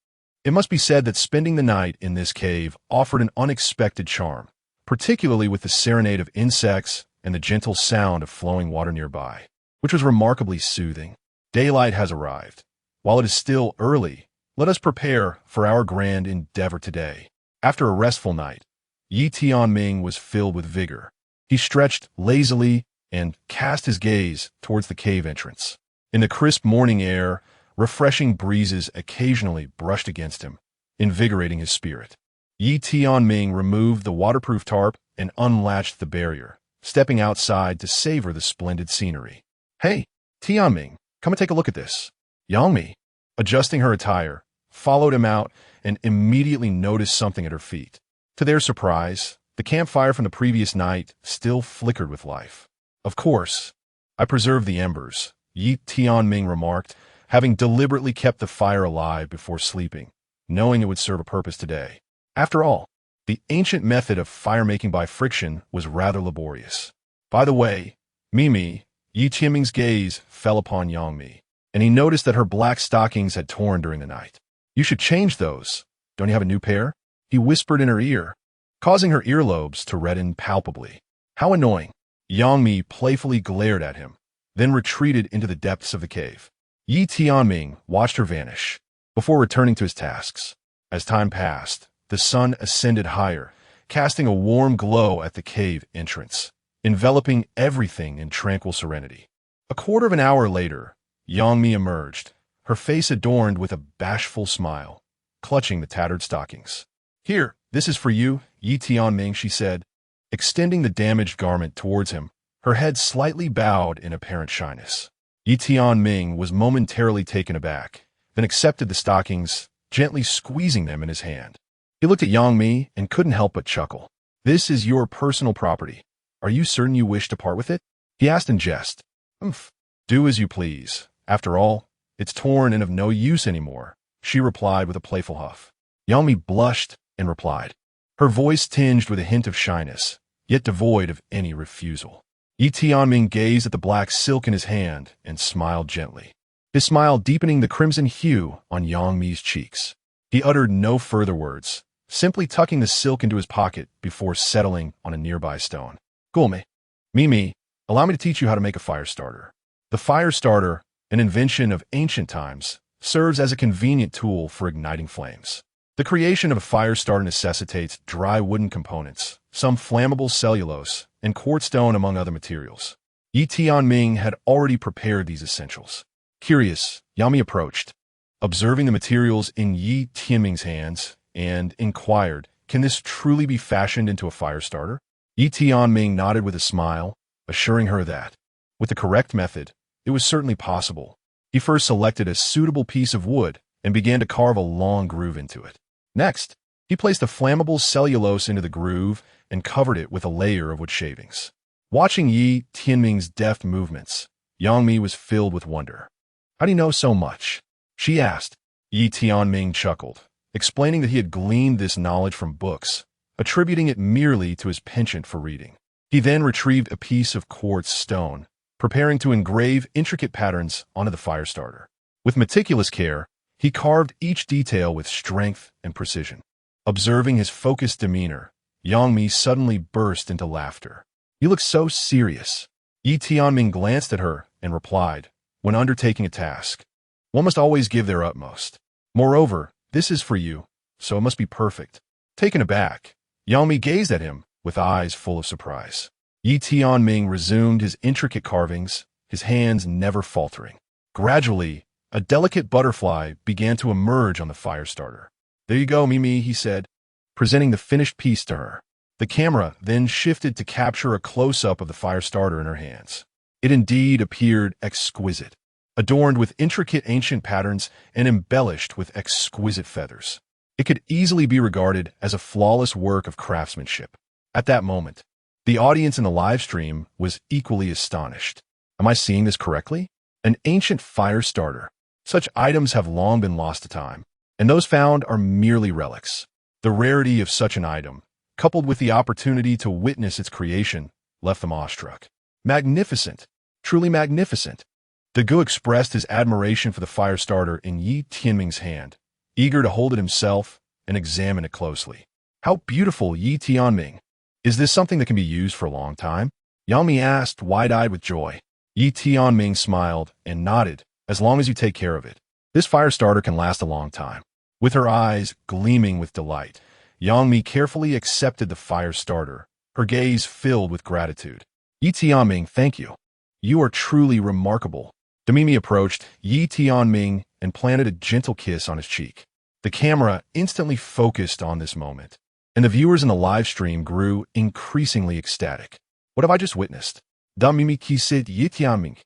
A: It must be said that spending the night in this cave offered an unexpected charm, particularly with the serenade of insects and the gentle sound of flowing water nearby, which was remarkably soothing. Daylight has arrived. While it is still early, let us prepare for our grand endeavor today. After a restful night, Tianming was filled with vigor. He stretched lazily and cast his gaze towards the cave entrance. In the crisp morning air, refreshing breezes occasionally brushed against him, invigorating his spirit. Tianming removed the waterproof tarp and unlatched the barrier, stepping outside to savor the splendid scenery. "Hey, Tianming, come and take a look at this." Yangmi, adjusting her attire, followed him out and immediately noticed something at her feet. To their surprise, the campfire from the previous night still flickered with life. "Of course, I preserved the embers," Tianming remarked, having deliberately kept the fire alive before sleeping, knowing it would serve a purpose today. After all, the ancient method of fire-making by friction was rather laborious. By the way, Tianming's gaze fell upon Yangmi, and he noticed that her black stockings had torn during the night. "You should change those. Don't you have a new pair?" he whispered in her ear, causing her earlobes to redden palpably. "How annoying." Yangmi playfully glared at him, then retreated into the depths of the cave. Tianming watched her vanish, before returning to his tasks. As time passed, the sun ascended higher, casting a warm glow at the cave entrance, enveloping everything in tranquil serenity. A quarter of an hour later, Yangmi emerged, her face adorned with a bashful smile, clutching the tattered stockings. "Here, this is for you, Tianming," she said, extending the damaged garment towards him, her head slightly bowed in apparent shyness. Tianming was momentarily taken aback, then accepted the stockings, gently squeezing them in his hand. He looked at Yangmi and couldn't help but chuckle. "This is your personal property. Are you certain you wish to part with it?" he asked in jest. "Do as you please. After all, it's torn and of no use anymore," she replied with a playful huff. Yangmi blushed and replied, her voice tinged with a hint of shyness, yet devoid of any refusal. Tianming gazed at the black silk in his hand and smiled gently, his smile deepening the crimson hue on Yangmi's cheeks. He uttered no further words, simply tucking the silk into his pocket before settling on a nearby stone. "Gulme, Mimi, allow me to teach you how to make a fire starter." The fire starter, an invention of ancient times, serves as a convenient tool for igniting flames. The creation of a fire starter necessitates dry wooden components, some flammable cellulose, and quartz stone among other materials. Tianming had already prepared these essentials. Curious, Yangmi approached, observing the materials in Tianming's hands, and inquired, "Can this truly be fashioned into a fire starter?" Tianming nodded with a smile, assuring her that, with the correct method, it was certainly possible. He first selected a suitable piece of wood and began to carve a long groove into it. Next, he placed a flammable cellulose into the groove and covered it with a layer of wood shavings. Watching Yi Tianming's deft movements, Yang Mi was filled with wonder. "How do you know so much?" she asked. Yi Tianming chuckled, explaining that he had gleaned this knowledge from books, attributing it merely to his penchant for reading. He then retrieved a piece of quartz stone, preparing to engrave intricate patterns onto the fire starter. With meticulous care, he carved each detail with strength and precision. Observing his focused demeanor, Yang Mi suddenly burst into laughter. "You look so serious." Yi Tianming glanced at her and replied, "When undertaking a task, one must always give their utmost. Moreover, this is for you, so it must be perfect." Taken aback, Yang Mi gazed at him with eyes full of surprise. Yi Tianming resumed his intricate carvings, his hands never faltering. Gradually, a delicate butterfly began to emerge on the fire starter. "There you go, Mimi," he said, presenting the finished piece to her. The camera then shifted to capture a close-up of the fire starter in her hands. It indeed appeared exquisite, adorned with intricate ancient patterns and embellished with exquisite feathers. It could easily be regarded as a flawless work of craftsmanship. At that moment, the audience in the live stream was equally astonished. Am I seeing this correctly? An ancient fire starter. Such items have long been lost to time, and those found are merely relics. The rarity of such an item, coupled with the opportunity to witness its creation, left them awestruck. "Magnificent! Truly magnificent!" Dagu expressed his admiration for the fire starter in Yi Tianming's hand, eager to hold it himself and examine it closely. "How beautiful, Yi Tianming! Is this something that can be used for a long time?" Yang Mi asked, wide-eyed with joy. Yi Tianming smiled and nodded. "As long as you take care of it, this fire starter can last a long time." With her eyes gleaming with delight, Yang Mi carefully accepted the fire starter, her gaze filled with gratitude. "Yi Tianming, thank you. You are truly remarkable." Demimi approached Yi Tianming and planted a gentle kiss on his cheek. The camera instantly focused on this moment, and the viewers in the live stream grew increasingly ecstatic. "What have I just witnessed? Demimi kissed Yi Tianming.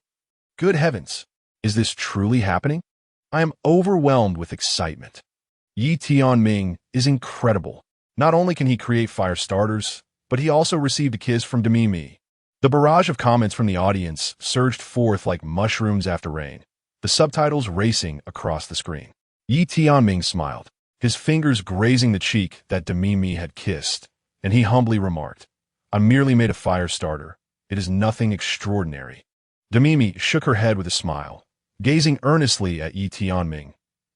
A: Good heavens, is this truly happening? I am overwhelmed with excitement. Yi Tianming is incredible. Not only can he create fire starters, but he also received a kiss from Demimi." The barrage of comments from the audience surged forth like mushrooms after rain, the subtitles racing across the screen. Yi Tianming smiled, his fingers grazing the cheek that Demimi had kissed, and he humbly remarked, "I merely made a fire starter. It is nothing extraordinary." Demimi shook her head with a smile, gazing earnestly at Yi Tianming.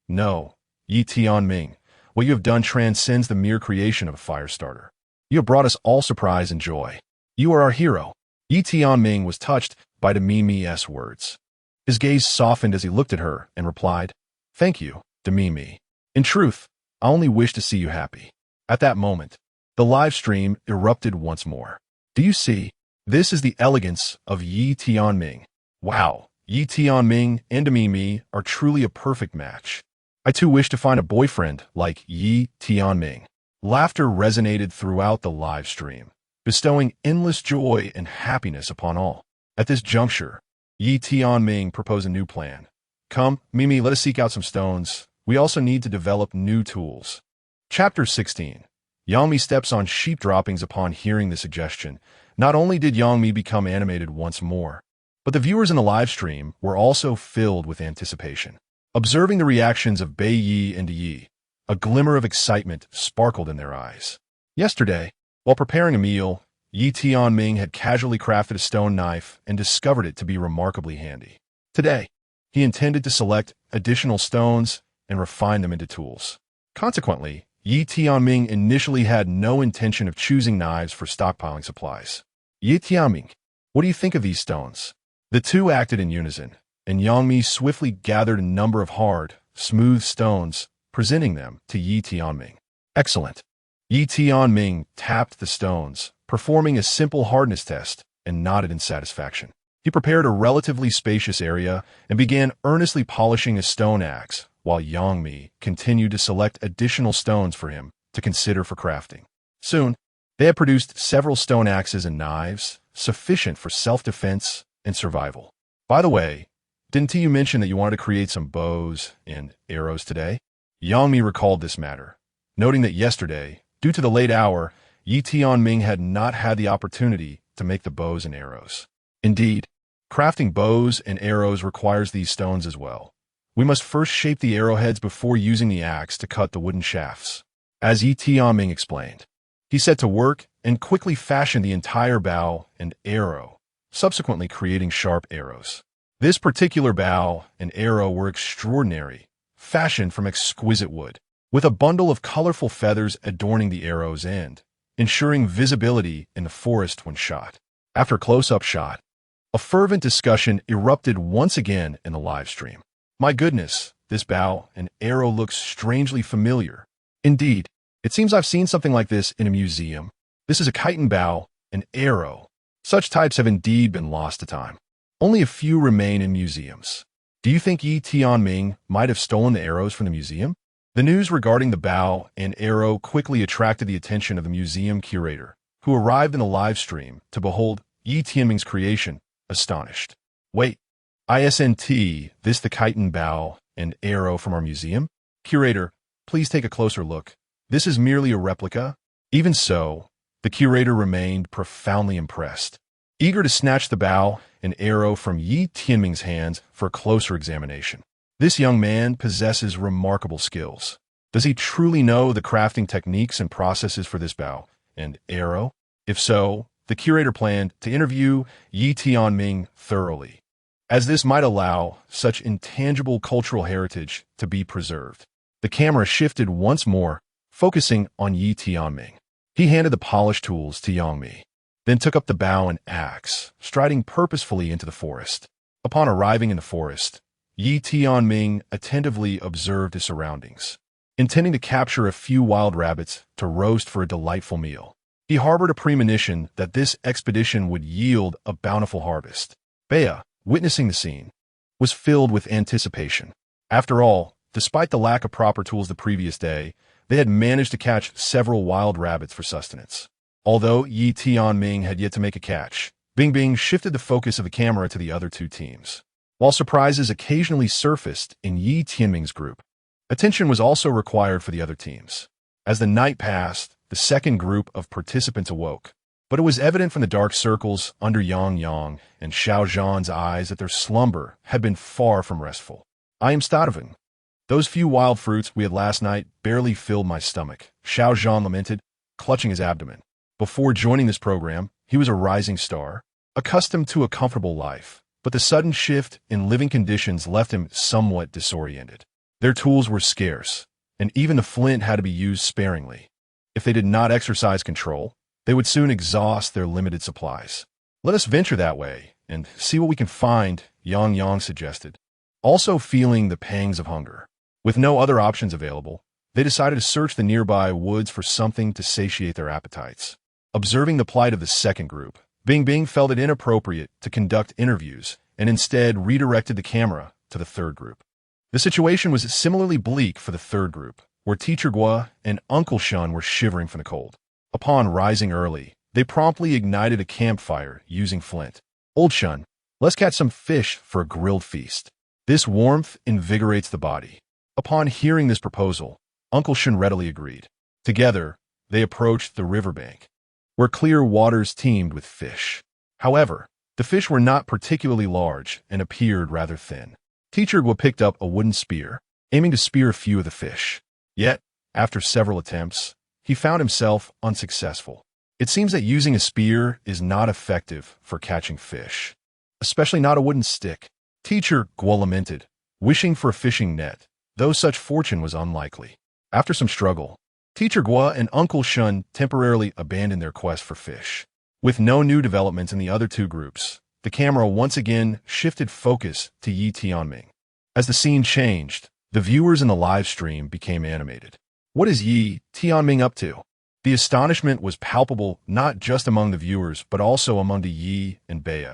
A: "No, Yi Tianming, what you have done transcends the mere creation of a fire starter. You have brought us all surprise and joy. You are our hero." Yi Tianming was touched by Demimi's words. His gaze softened as he looked at her and replied, "Thank you, Demimi. In truth, I only wish to see you happy." At that moment, the live stream erupted once more. "Do you see? This is the elegance of Yi Tianming. Wow, Yi Tianming and Demimi are truly a perfect match. I too wish to find a boyfriend like Yi Tianming." Laughter resonated throughout the live stream, bestowing endless joy and happiness upon all. At this juncture, Yi Tianming proposed a new plan. "Come, Mimi, let us seek out some stones. We also need to develop new tools." Chapter 16. Yang Mi steps on sheep droppings upon hearing the suggestion. Not only did Yang Mi become animated once more, but the viewers in the live stream were also filled with anticipation. Observing the reactions of Bei Yi and Yi, a glimmer of excitement sparkled in their eyes. Yesterday, while preparing a meal, Yi Tianming had casually crafted a stone knife and discovered it to be remarkably handy. Today, he intended to select additional stones and refine them into tools. Consequently, Yi Tianming initially had no intention of choosing knives for stockpiling supplies. "Yi Tianming, what do you think of these stones?" The two acted in unison, and Yang Mi swiftly gathered a number of hard, smooth stones, presenting them to Yi Tianming. "Excellent." Yi Tianming tapped the stones, performing a simple hardness test, and nodded in satisfaction. He prepared a relatively spacious area and began earnestly polishing a stone axe, while Yang Mi continued to select additional stones for him to consider for crafting. Soon, they had produced several stone axes and knives, sufficient for self-defense and survival. By the way, didn't you mention that you wanted to create some bows and arrows today? Yang Mi recalled this matter, noting that yesterday, due to the late hour, Yi Tianming had not had the opportunity to make the bows and arrows. Indeed, crafting bows and arrows requires these stones as well. We must first shape the arrowheads before using the axe to cut the wooden shafts. As Yi Tianming explained, he set to work and quickly fashioned the entire bow and arrow, subsequently creating sharp arrows. This particular bow and arrow were extraordinary, fashioned from exquisite wood, with a bundle of colorful feathers adorning the arrow's end, ensuring visibility in the forest when shot. After a close-up shot, a fervent discussion erupted once again in the live stream. My goodness, this bow and arrow looks strangely familiar. Indeed, it seems I've seen something like this in a museum. This is a chitin bow and arrow. Such types have indeed been lost to time. Only a few remain in museums. Do you think Yi Tianming might have stolen the arrows from the museum? The news regarding the bow and arrow quickly attracted the attention of the museum curator, who arrived in the live stream to behold Yi Tianming's creation, astonished. Wait, isn't this the chitin bow and arrow from our museum? Curator, please take a closer look. This is merely a replica. Even so, the curator remained profoundly impressed, eager to snatch the bow and arrow from Yi Tianming's hands for a closer examination. This young man possesses remarkable skills. Does he truly know the crafting techniques and processes for this bow and arrow? If so, the curator planned to interview Yi Tianming thoroughly, as this might allow such intangible cultural heritage to be preserved. The camera shifted once more, focusing on Yi Tianming. He handed the polished tools to Yang Mi, then took up the bow and axe, striding purposefully into the forest. Upon arriving in the forest, Yi Tianming attentively observed his surroundings, intending to capture a few wild rabbits to roast for a delightful meal. He harbored a premonition that this expedition would yield a bountiful harvest. Bea, witnessing the scene, was filled with anticipation. After all, despite the lack of proper tools the previous day, they had managed to catch several wild rabbits for sustenance. Although Yi Tianming had yet to make a catch, Bing shifted the focus of the camera to the other two teams. While surprises occasionally surfaced in Yi Tianming's group, attention was also required for the other teams. As the night passed, the second group of participants awoke, but it was evident from the dark circles under Yang and Xiao Zhan's eyes that their slumber had been far from restful. I am starving. Those few wild fruits we had last night barely filled my stomach, Xiao Zhan lamented, clutching his abdomen. Before joining this program, he was a rising star, accustomed to a comfortable life, but the sudden shift in living conditions left him somewhat disoriented. Their tools were scarce, and even the flint had to be used sparingly. If they did not exercise control, they would soon exhaust their limited supplies. Let us venture that way and see what we can find, Yang suggested, also feeling the pangs of hunger. With no other options available, they decided to search the nearby woods for something to satiate their appetites. Observing the plight of the second group, Bing felt it inappropriate to conduct interviews and instead redirected the camera to the third group. The situation was similarly bleak for the third group, where Teacher Guo and Uncle Shun were shivering from the cold. Upon rising early, they promptly ignited a campfire using flint. Old Shun, let's catch some fish for a grilled feast. This warmth invigorates the body. Upon hearing this proposal, Uncle Shun readily agreed. Together, they approached the riverbank, where clear waters teemed with fish. However, the fish were not particularly large and appeared rather thin. Teacher Guo picked up a wooden spear, aiming to spear a few of the fish. Yet, after several attempts, he found himself unsuccessful. It seems that using a spear is not effective for catching fish, especially not a wooden stick. Teacher Guo lamented, wishing for a fishing net, though such fortune was unlikely. After some struggle, Teacher Guo and Uncle Shun temporarily abandoned their quest for fish. With no new developments in the other two groups, the camera once again shifted focus to Yi Tianming. As the scene changed, the viewers in the live stream became animated. What is Yi Tianming up to? The astonishment was palpable not just among the viewers, but also among the Yi and Bea.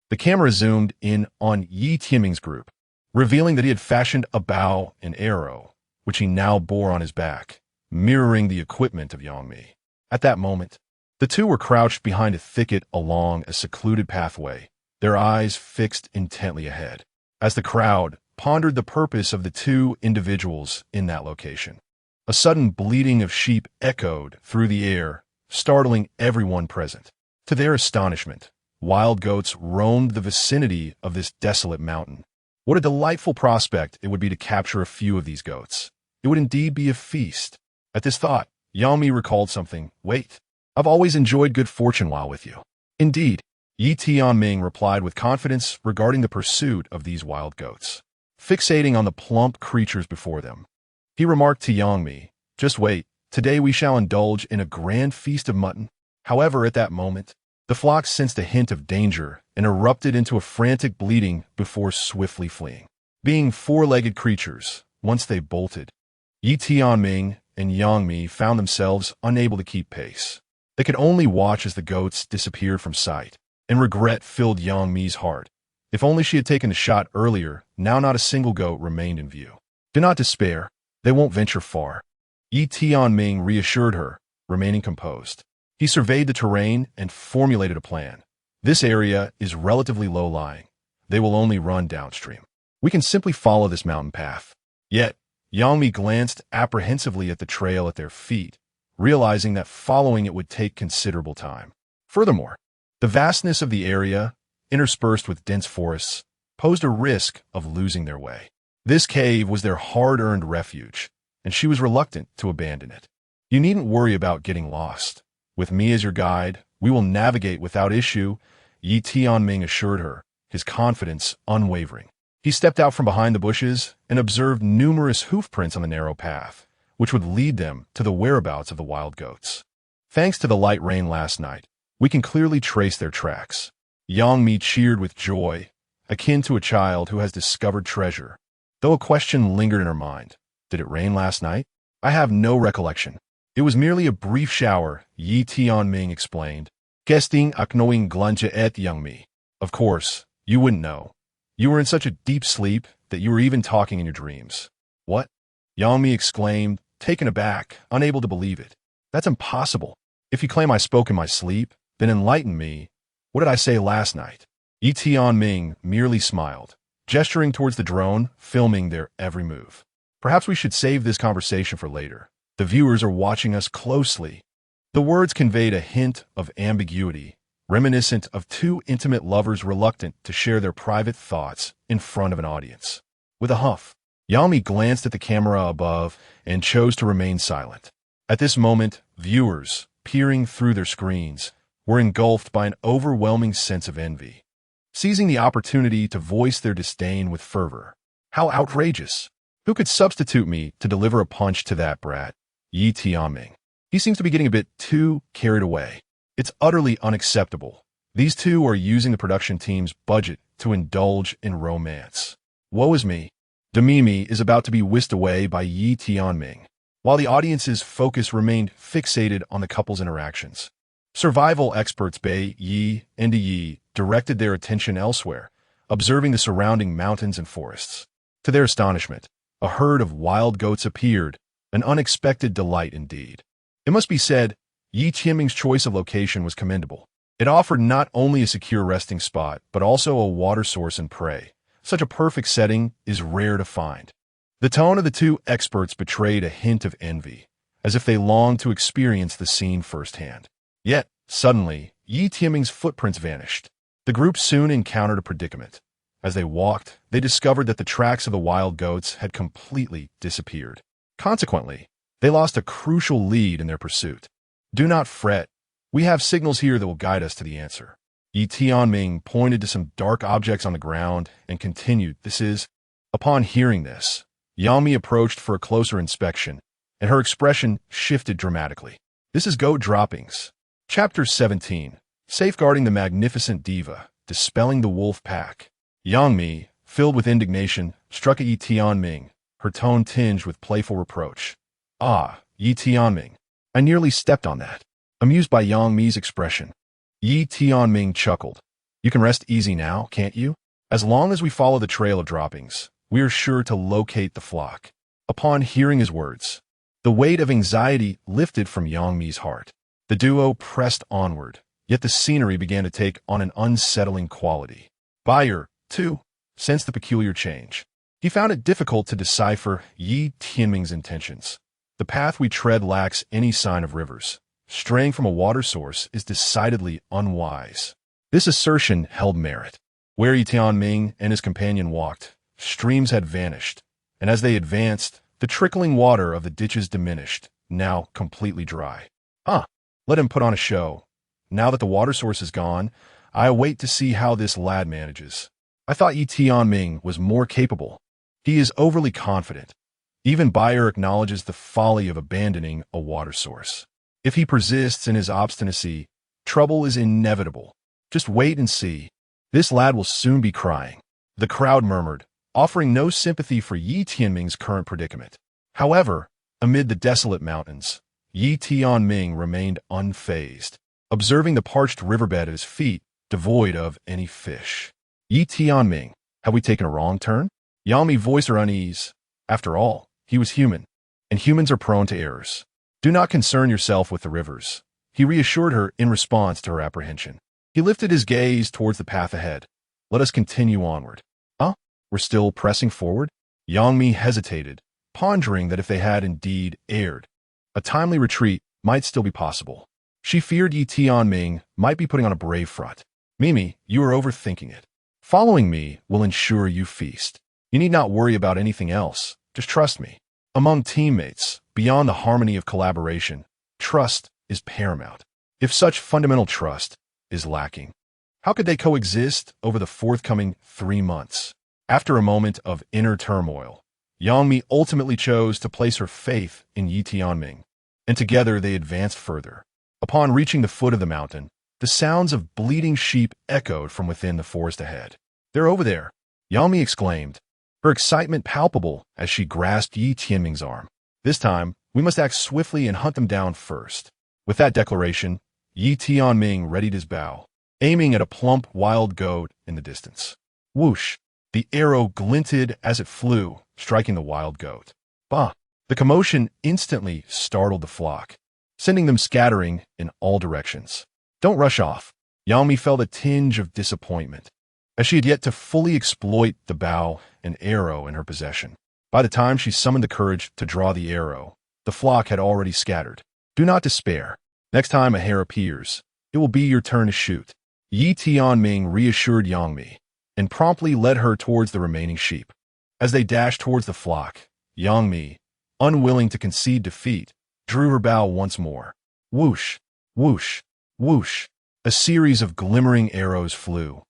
A: The camera zoomed in on Yi Tianming's group, revealing that he had fashioned a bow and arrow, which he now bore on his back, mirroring the equipment of Yang Mi. At that moment, The two were crouched behind a thicket along a secluded pathway, their eyes fixed intently ahead, as the crowd pondered the purpose of the two individuals in that location. A sudden bleating of sheep echoed through the air, startling everyone present. To their astonishment, wild goats roamed the vicinity of this desolate mountain. What a delightful prospect it would be to capture a few of these goats. It would indeed be a feast. At this thought, Yangmi recalled something. Wait, I've always enjoyed good fortune while with you. Indeed, Yi Tianming replied with confidence regarding the pursuit of these wild goats. Fixating on the plump creatures before them, he remarked to Yangmi, just wait, today we shall indulge in a grand feast of mutton. However, at that moment, the flock sensed a hint of danger and erupted into a frantic bleating before swiftly fleeing. Being four-legged creatures, once they bolted, Yi Tianming and Yangmi found themselves unable to keep pace. They could only watch as the goats disappeared from sight, and regret filled Yangmi's heart. If only she had taken a shot earlier, now not a single goat remained in view. Do not despair, they won't venture far. Yi Tianming reassured her, remaining composed. He surveyed the terrain and formulated a plan. This area is relatively low-lying. They will only run downstream. We can simply follow this mountain path. Yet, Yangmi glanced apprehensively at the trail at their feet, realizing that following it would take considerable time. Furthermore, the vastness of the area, interspersed with dense forests, posed a risk of losing their way. This cave was their hard-earned refuge, and she was reluctant to abandon it. You needn't worry about getting lost. With me as your guide, we will navigate without issue, Yi Tianming assured her, his confidence unwavering. He stepped out from behind the bushes and observed numerous hoofprints on the narrow path, which would lead them to the whereabouts of the wild goats. Thanks to the light rain last night, we can clearly trace their tracks. Yangmi cheered with joy, akin to a child who has discovered treasure. Though a question lingered in her mind. Did it rain last night? I have no recollection. It was merely a brief shower, Yi Tianming explained. Guesting aknoing glunja et Yangmi. Of course, you wouldn't know. You were in such a deep sleep that you were even talking in your dreams. What? Yangmi exclaimed, taken aback, unable to believe it. That's impossible. If you claim I spoke in my sleep, then enlighten me. What did I say last night? Yi Tianming merely smiled, gesturing towards the drone, filming their every move. Perhaps we should save this conversation for later. The viewers are watching us closely. The words conveyed a hint of ambiguity, reminiscent of two intimate lovers reluctant to share their private thoughts in front of an audience. With a huff, Yangmi glanced at the camera above and chose to remain silent. At this moment, viewers, peering through their screens, were engulfed by an overwhelming sense of envy, seizing the opportunity to voice their disdain with fervor. How outrageous! Who could substitute me to deliver a punch to that brat? Yi Tianming. He seems to be getting a bit too carried away. It's utterly unacceptable. These two are using the production team's budget to indulge in romance. Woe is me. Demimi is about to be whisked away by Yi Tianming, while the audience's focus remained fixated on the couple's interactions. Survival experts Bei Yi and Yi directed their attention elsewhere, observing the surrounding mountains and forests. To their astonishment, a herd of wild goats appeared, an unexpected delight indeed. It must be said, Yi Tianming's choice of location was commendable. It offered not only a secure resting spot, but also a water source and prey. Such a perfect setting is rare to find. The tone of the two experts betrayed a hint of envy, as if they longed to experience the scene firsthand. Yet, suddenly, Yi Tianming's footprints vanished. The group soon encountered a predicament. As they walked, they discovered that the tracks of the wild goats had completely disappeared. Consequently, they lost a crucial lead in their pursuit. Do not fret. We have signals here that will guide us to the answer. Yi Tianming pointed to some dark objects on the ground and continued, Upon hearing this, Yangmi approached for a closer inspection, and her expression shifted dramatically. This is goat droppings. Chapter 17. Safeguarding the magnificent diva, dispelling the wolf pack. Yangmi, filled with indignation, struck at Yi Tianming, her tone tinged with playful reproach. Ah, Yi Tianming. I nearly stepped on that. Amused by Yangmi's expression, Yi Tianming chuckled. You can rest easy now, can't you? As long as we follow the trail of droppings, we are sure to locate the flock. Upon hearing his words, the weight of anxiety lifted from Yangmi's heart. The duo pressed onward, yet the scenery began to take on an unsettling quality. Buyer, too, sensed the peculiar change. He found it difficult to decipher Yi Tianming's intentions. The path we tread lacks any sign of rivers. Straying from a water source is decidedly unwise. This assertion held merit. Where Tianming and his companion walked, streams had vanished, and as they advanced, the trickling water of the ditches diminished, now completely dry. Let him put on a show. Now that the water source is gone, I await to see how this lad manages. I thought Tianming was more capable. He is overly confident. Even Bayer acknowledges the folly of abandoning a water source. If he persists in his obstinacy, trouble is inevitable. Just wait and see. This lad will soon be crying. The crowd murmured, offering no sympathy for Yi Tianming's current predicament. However, amid the desolate mountains, Yi Tianming remained unfazed, observing the parched riverbed at his feet, devoid of any fish. Yi Tianming, have we taken a wrong turn? Yang Mi voiced her unease. After all, he was human, and humans are prone to errors. Do not concern yourself with the rivers, he reassured her in response to her apprehension. He lifted his gaze towards the path ahead. Let us continue onward. We're still pressing forward? Yang Mi hesitated, pondering that if they had indeed erred, a timely retreat might still be possible. She feared Yi Tianming might be putting on a brave front. Mimi, you are overthinking it. Following me will ensure you feast. You need not worry about anything else. Just trust me. Among teammates, beyond the harmony of collaboration, trust is paramount. If such fundamental trust is lacking, how could they coexist over the forthcoming 3 months? After a moment of inner turmoil, Yang Mi ultimately chose to place her faith in Yi Tianming, and together they advanced further. Upon reaching the foot of the mountain, the sounds of bleating sheep echoed from within the forest ahead. They're over there, Yang Mi exclaimed, her excitement palpable as she grasped Yi Tianming's arm. This time, we must act swiftly and hunt them down first. With that declaration, Yi Tianming readied his bow, aiming at a plump wild goat in the distance. Whoosh! The arrow glinted as it flew, striking the wild goat. Bah! The commotion instantly startled the flock, sending them scattering in all directions. Don't rush off. Yang Mi felt a tinge of disappointment, as she had yet to fully exploit the bow and arrow in her possession. By the time she summoned the courage to draw the arrow, the flock had already scattered. Do not despair. Next time a hare appears, it will be your turn to shoot. Yi Tianming reassured Yang Mi, and promptly led her towards the remaining sheep. As they dashed towards the flock, Yang Mi, unwilling to concede defeat, drew her bow once more. Whoosh, whoosh, whoosh. A series of glimmering arrows flew,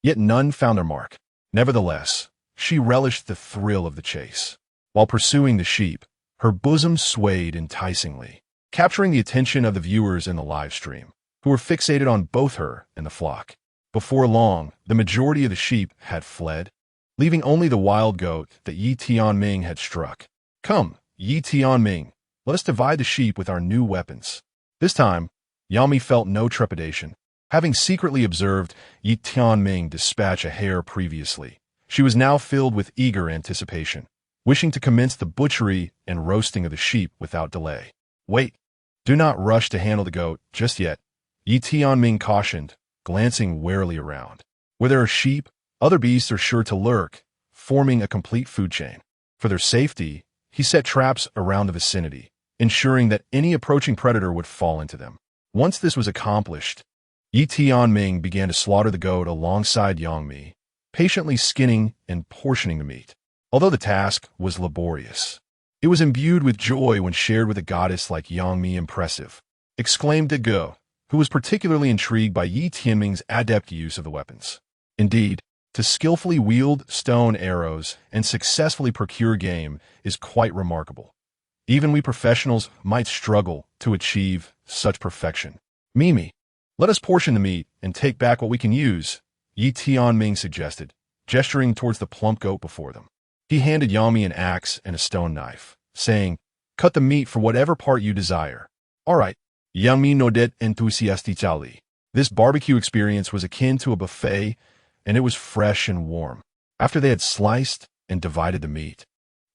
A: yet none found their mark. Nevertheless, she relished the thrill of the chase. While pursuing the sheep, her bosom swayed enticingly, capturing the attention of the viewers in the live stream, who were fixated on both her and the flock. Before long, the majority of the sheep had fled, leaving only the wild goat that Yi Tianming had struck. Come, Yi Tianming, let us divide the sheep with our new weapons. This time, Yang Mi felt no trepidation. Having secretly observed Yi Tianming dispatch a hare previously, she was now filled with eager anticipation, wishing to commence the butchery and roasting of the sheep without delay. Wait, do not rush to handle the goat just yet, Yi Tianming cautioned, glancing warily around. Where there are sheep, other beasts are sure to lurk, forming a complete food chain. For their safety, he set traps around the vicinity, ensuring that any approaching predator would fall into them. Once this was accomplished, Yi Tianming began to slaughter the goat alongside Yang Mi, patiently skinning and portioning the meat. Although the task was laborious, it was imbued with joy when shared with a goddess like Yang Mi. Impressive, exclaimed De Ge, who was particularly intrigued by Yi Tianming's adept use of the weapons. Indeed, to skillfully wield stone arrows and successfully procure game is quite remarkable. Even we professionals might struggle to achieve such perfection. Mimi, let us portion the meat and take back what we can use, Yi Tianming suggested, gesturing towards the plump goat before them. He handed Yang Mi an axe and a stone knife, saying, cut the meat for whatever part you desire. All right, Yang Mi nodded enthusiastically. This barbecue experience was akin to a buffet, and it was fresh and warm. After they had sliced and divided the meat,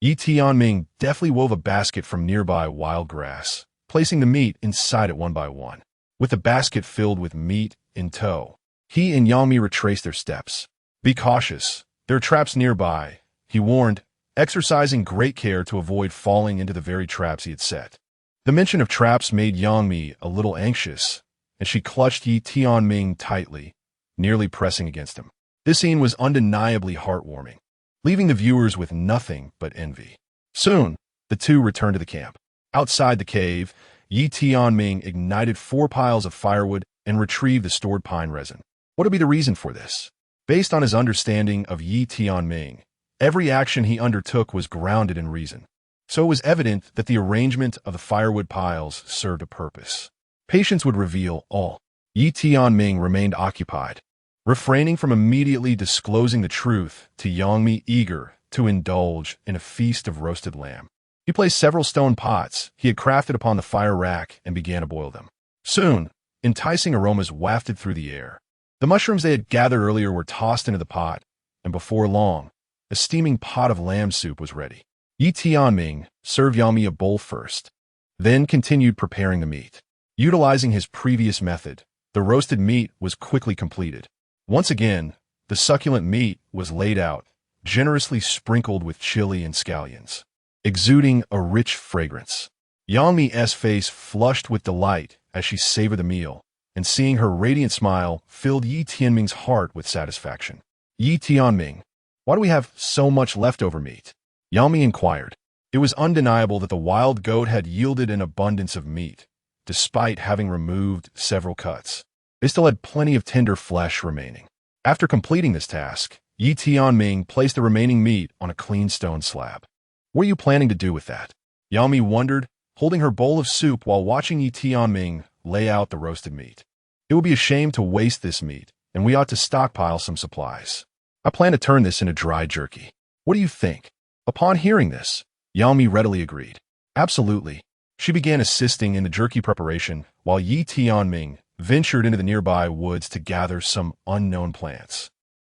A: Yi Tianming deftly wove a basket from nearby wild grass, placing the meat inside it one by one. with a basket filled with meat in tow. He and Yang Mi retraced their steps. "Be cautious. There are traps nearby," he warned, exercising great care to avoid falling into the very traps he had set. The mention of traps made Yang Mi a little anxious, and she clutched Yi Tianming tightly, nearly pressing against him. This scene was undeniably heartwarming, leaving the viewers with nothing but envy. Soon, the two returned to the camp. Outside the cave, Yi Tianming ignited 4 piles of firewood and retrieved the stored pine resin. What would be the reason for this? Based on his understanding of Yi Tianming, every action he undertook was grounded in reason. So it was evident that the arrangement of the firewood piles served a purpose. Patience would reveal all. Yi Tianming remained occupied, refraining from immediately disclosing the truth to Yang Mi, eager to indulge in a feast of roasted lamb. He placed several stone pots he had crafted upon the fire rack and began to boil them. Soon, enticing aromas wafted through the air. The mushrooms they had gathered earlier were tossed into the pot, and before long, a steaming pot of lamb soup was ready. Yi Tianming served Yang Mi a bowl first, then continued preparing the meat. Utilizing his previous method, the roasted meat was quickly completed. Once again, the succulent meat was laid out, generously sprinkled with chili and scallions, exuding a rich fragrance. Yang Mi's face flushed with delight as she savored the meal, and seeing her radiant smile filled Yi Tianming's heart with satisfaction. "Yi Tianming, why do we have so much leftover meat?" Yang Mi inquired. It was undeniable that the wild goat had yielded an abundance of meat, despite having removed several cuts. They still had plenty of tender flesh remaining. After completing this task, Yi Tianming placed the remaining meat on a clean stone slab. "What are you planning to do with that?" Yang Mi wondered, holding her bowl of soup while watching Yi Tianming lay out the roasted meat. "It would be a shame to waste this meat, and we ought to stockpile some supplies. I plan to turn this into dry jerky. What do you think?" Upon hearing this, Yang Mi readily agreed. Absolutely. She began assisting in the jerky preparation while Yi Tianming ventured into the nearby woods to gather some unknown plants,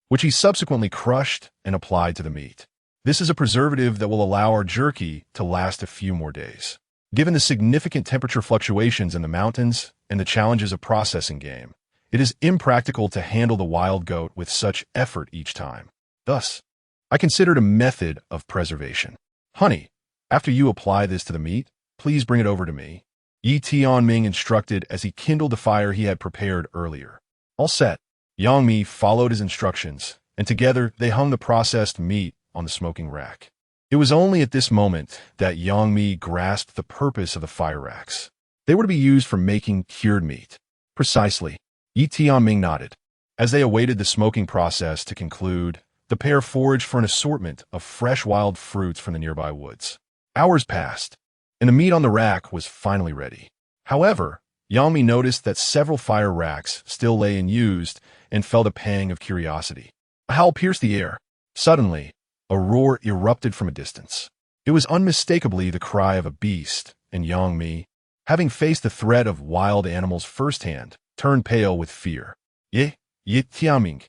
A: which he subsequently crushed and applied to the meat. This is a preservative that will allow our jerky to last a few more days. Given the significant temperature fluctuations in the mountains and the challenges of processing game, it is impractical to handle the wild goat with such effort each time. Thus, I considered a method of preservation. "Honey, after you apply this to the meat, please bring it over to me," Yi Tianming instructed as he kindled the fire he had prepared earlier. All set, Yang Mi followed his instructions, and together they hung the processed meat on the smoking rack. It was only at this moment that Yang Mi grasped the purpose of the fire racks. They were to be used for making cured meat. Precisely. Yi Tianming nodded. As they awaited the smoking process to conclude, the pair foraged for an assortment of fresh wild fruits from the nearby woods. Hours passed, and the meat on the rack was finally ready. However, Yang Mi noticed that several fire racks still lay unused and felt a pang of curiosity. A howl pierced the air. Suddenly, a roar erupted from a distance. It was unmistakably the cry of a beast, and Yang Mi, having faced the threat of wild animals firsthand, turned pale with fear. Ye Tianming,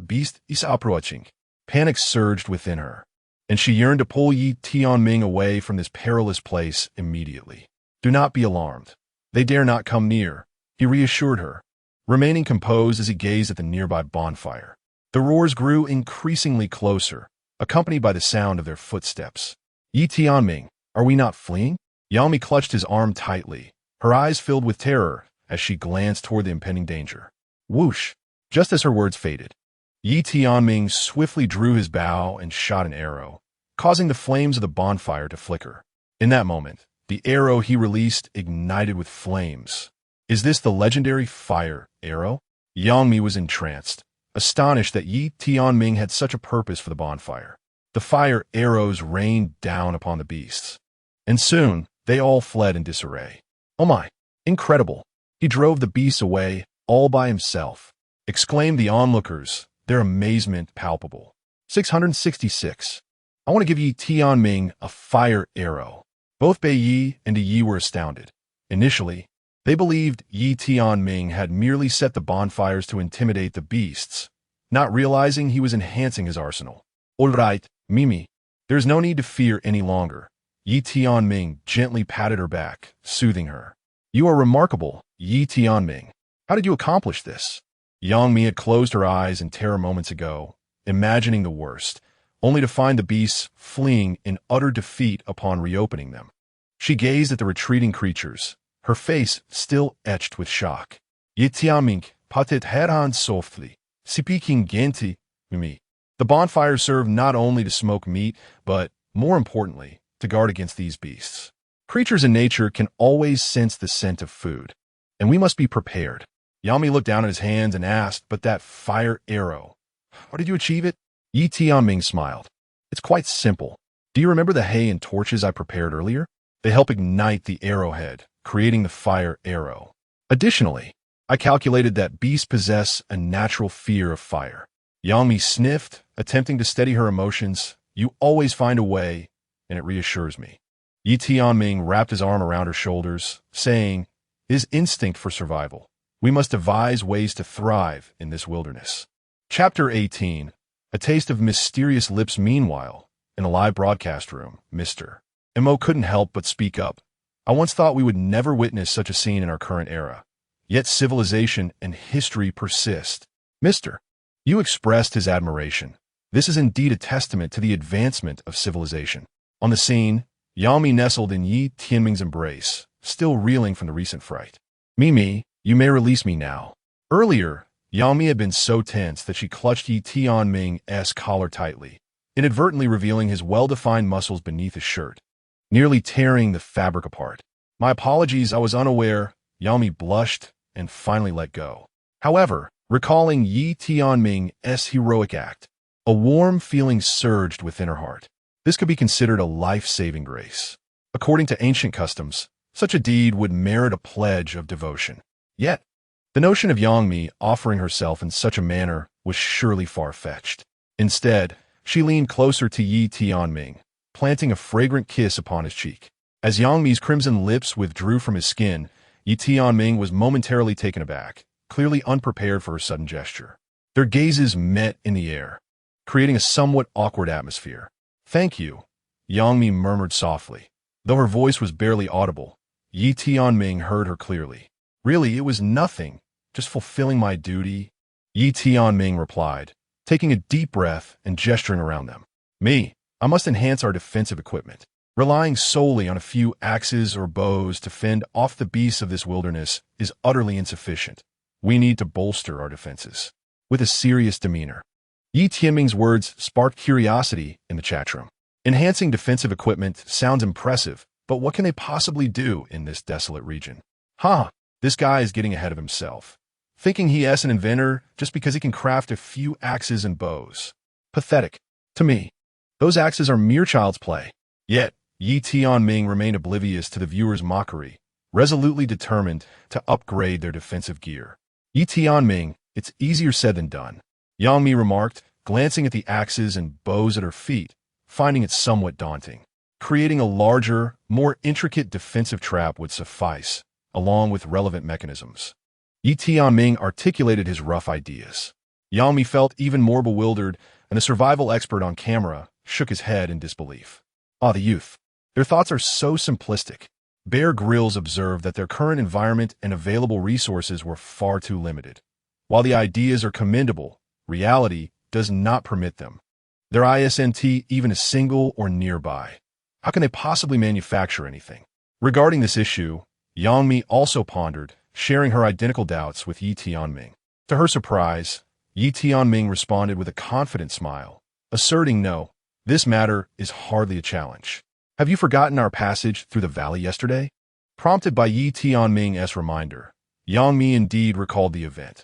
A: beast is approaching. Panic surged within her, and she yearned to pull Yi Tianming away from this perilous place immediately. "Do not be alarmed. They dare not come near," he reassured her, remaining composed as he gazed at the nearby bonfire. The roars grew increasingly closer, accompanied by the sound of their footsteps. "Yi Tianming, are we not fleeing?" Yang Mi clutched his arm tightly, her eyes filled with terror as she glanced toward the impending danger. Whoosh! Just as her words faded, Yi Tianming swiftly drew his bow and shot an arrow, causing the flames of the bonfire to flicker. In that moment, the arrow he released ignited with flames. Is this the legendary fire arrow? Yang Mi was entranced, astonished that Yi Tianming had such a purpose for the bonfire. The fire arrows rained down upon the beasts, and soon they all fled in disarray. "Oh my, incredible! He drove the beasts away all by himself," exclaimed the onlookers, their amazement palpable. 666. I want to give Yi Tianming a fire arrow. Both Bei Yi and Yi were astounded. Initially, they believed Yi Tianming had merely set the bonfires to intimidate the beasts, not realizing he was enhancing his arsenal. "All right, Mimi, there is no need to fear any longer." Yi Tianming gently patted her back, soothing her. "You are remarkable, Yi Tianming, how did you accomplish this? Yang Mi had closed her eyes in terror moments ago, imagining the worst, only to find the beasts fleeing in utter defeat upon reopening them. She gazed at the retreating creatures, her face still etched with shock. Yi Tianming patet heran softly, speaking genti, me. The bonfire served not only to smoke meat, but, more importantly, to guard against these beasts. Creatures in nature can always sense the scent of food, and we must be prepared. Yami looked down at his hands and asked, but that fire arrow, how did you achieve it? Yi Tianming smiled. It's quite simple. Do you remember the hay and torches I prepared earlier? They help ignite the arrowhead, creating the fire arrow. Additionally, I calculated that beasts possess a natural fear of fire. Yang Mi sniffed, attempting to steady her emotions. You always find a way, and it reassures me. Yi Tianming wrapped his arm around her shoulders, saying, his instinct for survival. We must devise ways to thrive in this wilderness. Chapter 18. A taste of mysterious lips. Meanwhile, in a live broadcast room, Mr. Mo couldn't help but speak up. I once thought we would never witness such a scene in our current era. Yet civilization and history persist. Mr. You expressed his admiration. This is indeed a testament to the advancement of civilization. On the scene, Yami nestled in Yi Tianming's embrace, still reeling from the recent fright. Mimi, you may release me now. Earlier, Yami had been so tense that she clutched Yi Tianming's collar tightly, inadvertently revealing his well-defined muscles beneath his shirt, nearly tearing the fabric apart. My apologies, I was unaware. Yami blushed and finally let go. However, recalling Yi Tianming's heroic act, a warm feeling surged within her heart. This could be considered a life-saving grace. According to ancient customs, such a deed would merit a pledge of devotion. Yet, the notion of Yang Mi offering herself in such a manner was surely far-fetched. Instead, she leaned closer to Yi Tianming, planting a fragrant kiss upon his cheek. As Yang Mi's crimson lips withdrew from his skin, Yi Tianming was momentarily taken aback, clearly unprepared for her sudden gesture. Their gazes met in the air, creating a somewhat awkward atmosphere. Thank you, Yang Mi murmured softly. Though her voice was barely audible, Yi Tianming heard her clearly. Really, it was nothing, just fulfilling my duty. Yi Tianming replied, taking a deep breath and gesturing around them. I must enhance our defensive equipment. Relying solely on a few axes or bows to fend off the beasts of this wilderness is utterly insufficient. We need to bolster our defenses. With a serious demeanor, Yi Tianming's words sparked curiosity in the chat room. Enhancing defensive equipment sounds impressive, but what can they possibly do in this desolate region? This guy is getting ahead of himself, thinking he is an inventor just because he can craft a few axes and bows. Pathetic. To me, those axes are mere child's play. Yet, Yi Tianming remained oblivious to the viewer's mockery, resolutely determined to upgrade their defensive gear. Yi Tianming, it's easier said than done, Yang Mi remarked, glancing at the axes and bows at her feet, finding it somewhat daunting. Creating a larger, more intricate defensive trap would suffice, along with relevant mechanisms. Yi Tianming articulated his rough ideas. Yang Mi felt even more bewildered, and the survival expert on camera shook his head in disbelief. The youth. Their thoughts are so simplistic. Bear Grylls observed that their current environment and available resources were far too limited. While the ideas are commendable, reality does not permit them. Their isn't even a single or nearby. How can they possibly manufacture anything? Regarding this issue, Yang Mi also pondered, sharing her identical doubts with Yi Tianming. To her surprise, Yi Tianming responded with a confident smile, asserting no, this matter is hardly a challenge. Have you forgotten our passage through the valley yesterday? Prompted by Yi Tianming's reminder, Yang Mi indeed recalled the event.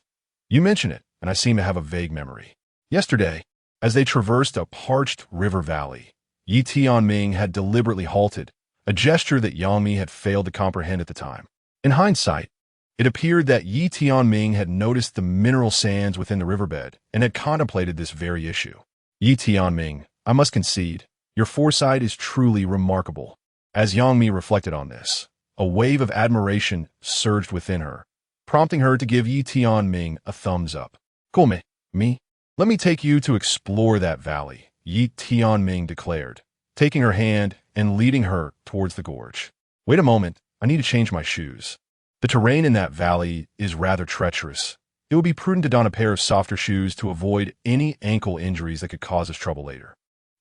A: You mention it, and I seem to have a vague memory. Yesterday, as they traversed a parched river valley, Yi Tianming had deliberately halted, a gesture that Yang Mi had failed to comprehend at the time. In hindsight, it appeared that Yi Tianming had noticed the mineral sands within the riverbed and had contemplated this very issue. Yi Tianming, I must concede, your foresight is truly remarkable. As Yang Mi reflected on this, a wave of admiration surged within her, prompting her to give Yi Tianming a thumbs up. Come, me. Let me take you to explore that valley, Yi Tianming declared, taking her hand and leading her towards the gorge. Wait a moment, I need to change my shoes. The terrain in that valley is rather treacherous. It would be prudent to don a pair of softer shoes to avoid any ankle injuries that could cause us trouble later.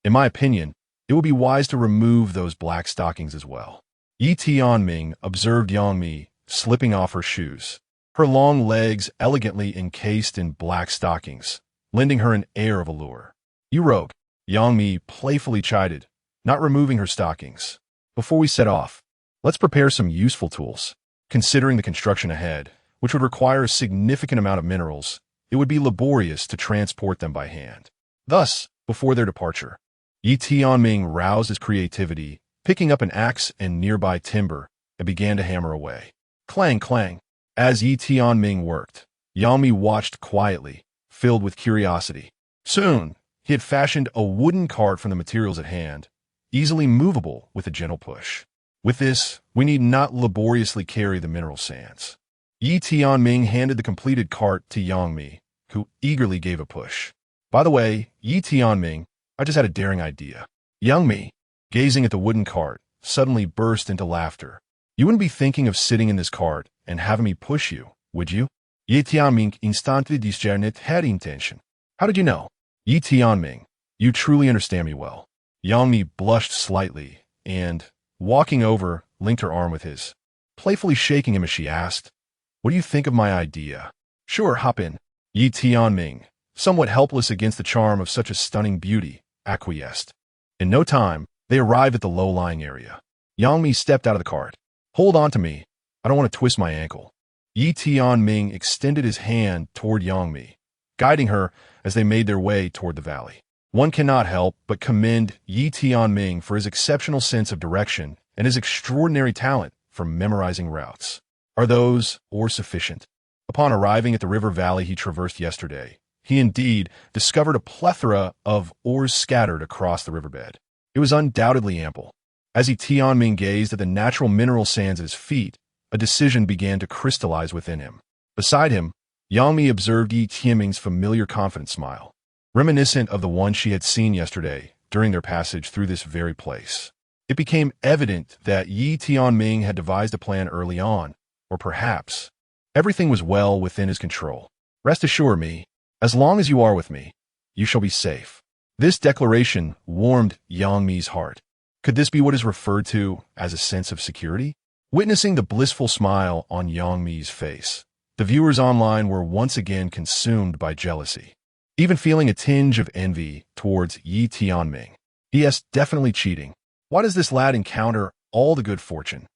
A: In my opinion, it would be wise to remove those black stockings as well. Yi Tianming observed Yang Mi slipping off her shoes, her long legs elegantly encased in black stockings, lending her an air of allure. "You rogue," Yang Mi playfully chided, not removing her stockings. "Before we set off, let's prepare some useful tools. Considering the construction ahead, which would require a significant amount of minerals, it would be laborious to transport them by hand." Thus, before their departure, Yi Tianming roused his creativity, picking up an axe and nearby timber, and began to hammer away. Clang, clang. As Yi Tianming worked, Yang Mi watched quietly, filled with curiosity. Soon, he had fashioned a wooden cart from the materials at hand, easily movable with a gentle push. With this, we need not laboriously carry the mineral sands. Yi Tianming handed the completed cart to Yang Mi, who eagerly gave a push. "By the way, Yi Tianming, I just had a daring idea." Yang Mi, gazing at the wooden cart, suddenly burst into laughter. "You wouldn't be thinking of sitting in this cart and having me push you, would you?" Yi Tianming instantly discerned her intention. "How did you know?" "Yi Tianming, you truly understand me well." Yang Mi blushed slightly and, walking over, linked her arm with his, playfully shaking him as she asked, "What do you think of my idea?" "Sure, hop in." Yi Tianming, somewhat helpless against the charm of such a stunning beauty, acquiesced. In no time, they arrived at the low-lying area. Yang Mi stepped out of the cart. "Hold on to me. I don't want to twist my ankle." Yi Tianming extended his hand toward Yang Mi, guiding her as they made their way toward the valley. One cannot help but commend Yi Tianming for his exceptional sense of direction and his extraordinary talent for memorizing routes. Are those ores sufficient? Upon arriving at the river valley he traversed yesterday, he indeed discovered a plethora of ores scattered across the riverbed. It was undoubtedly ample. As Yi Tianming gazed at the natural mineral sands at his feet, a decision began to crystallize within him. Beside him, Yang Mi observed Yi Tianming's familiar confident smile, reminiscent of the one she had seen yesterday during their passage through this very place. It became evident that Yi Tianming had devised a plan early on, or perhaps everything was well within his control. "Rest assured me, as long as you are with me, you shall be safe." This declaration warmed Yang Mi's heart. Could this be what is referred to as a sense of security? Witnessing the blissful smile on Yang Mi's face, the viewers online were once again consumed by jealousy, even feeling a tinge of envy towards Yi Tianming. Yes, definitely cheating. Why does this lad encounter all the good fortune?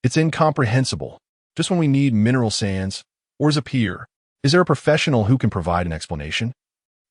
A: It's incomprehensible. Just when we need mineral sands, ores appear. Is there a professional who can provide an explanation?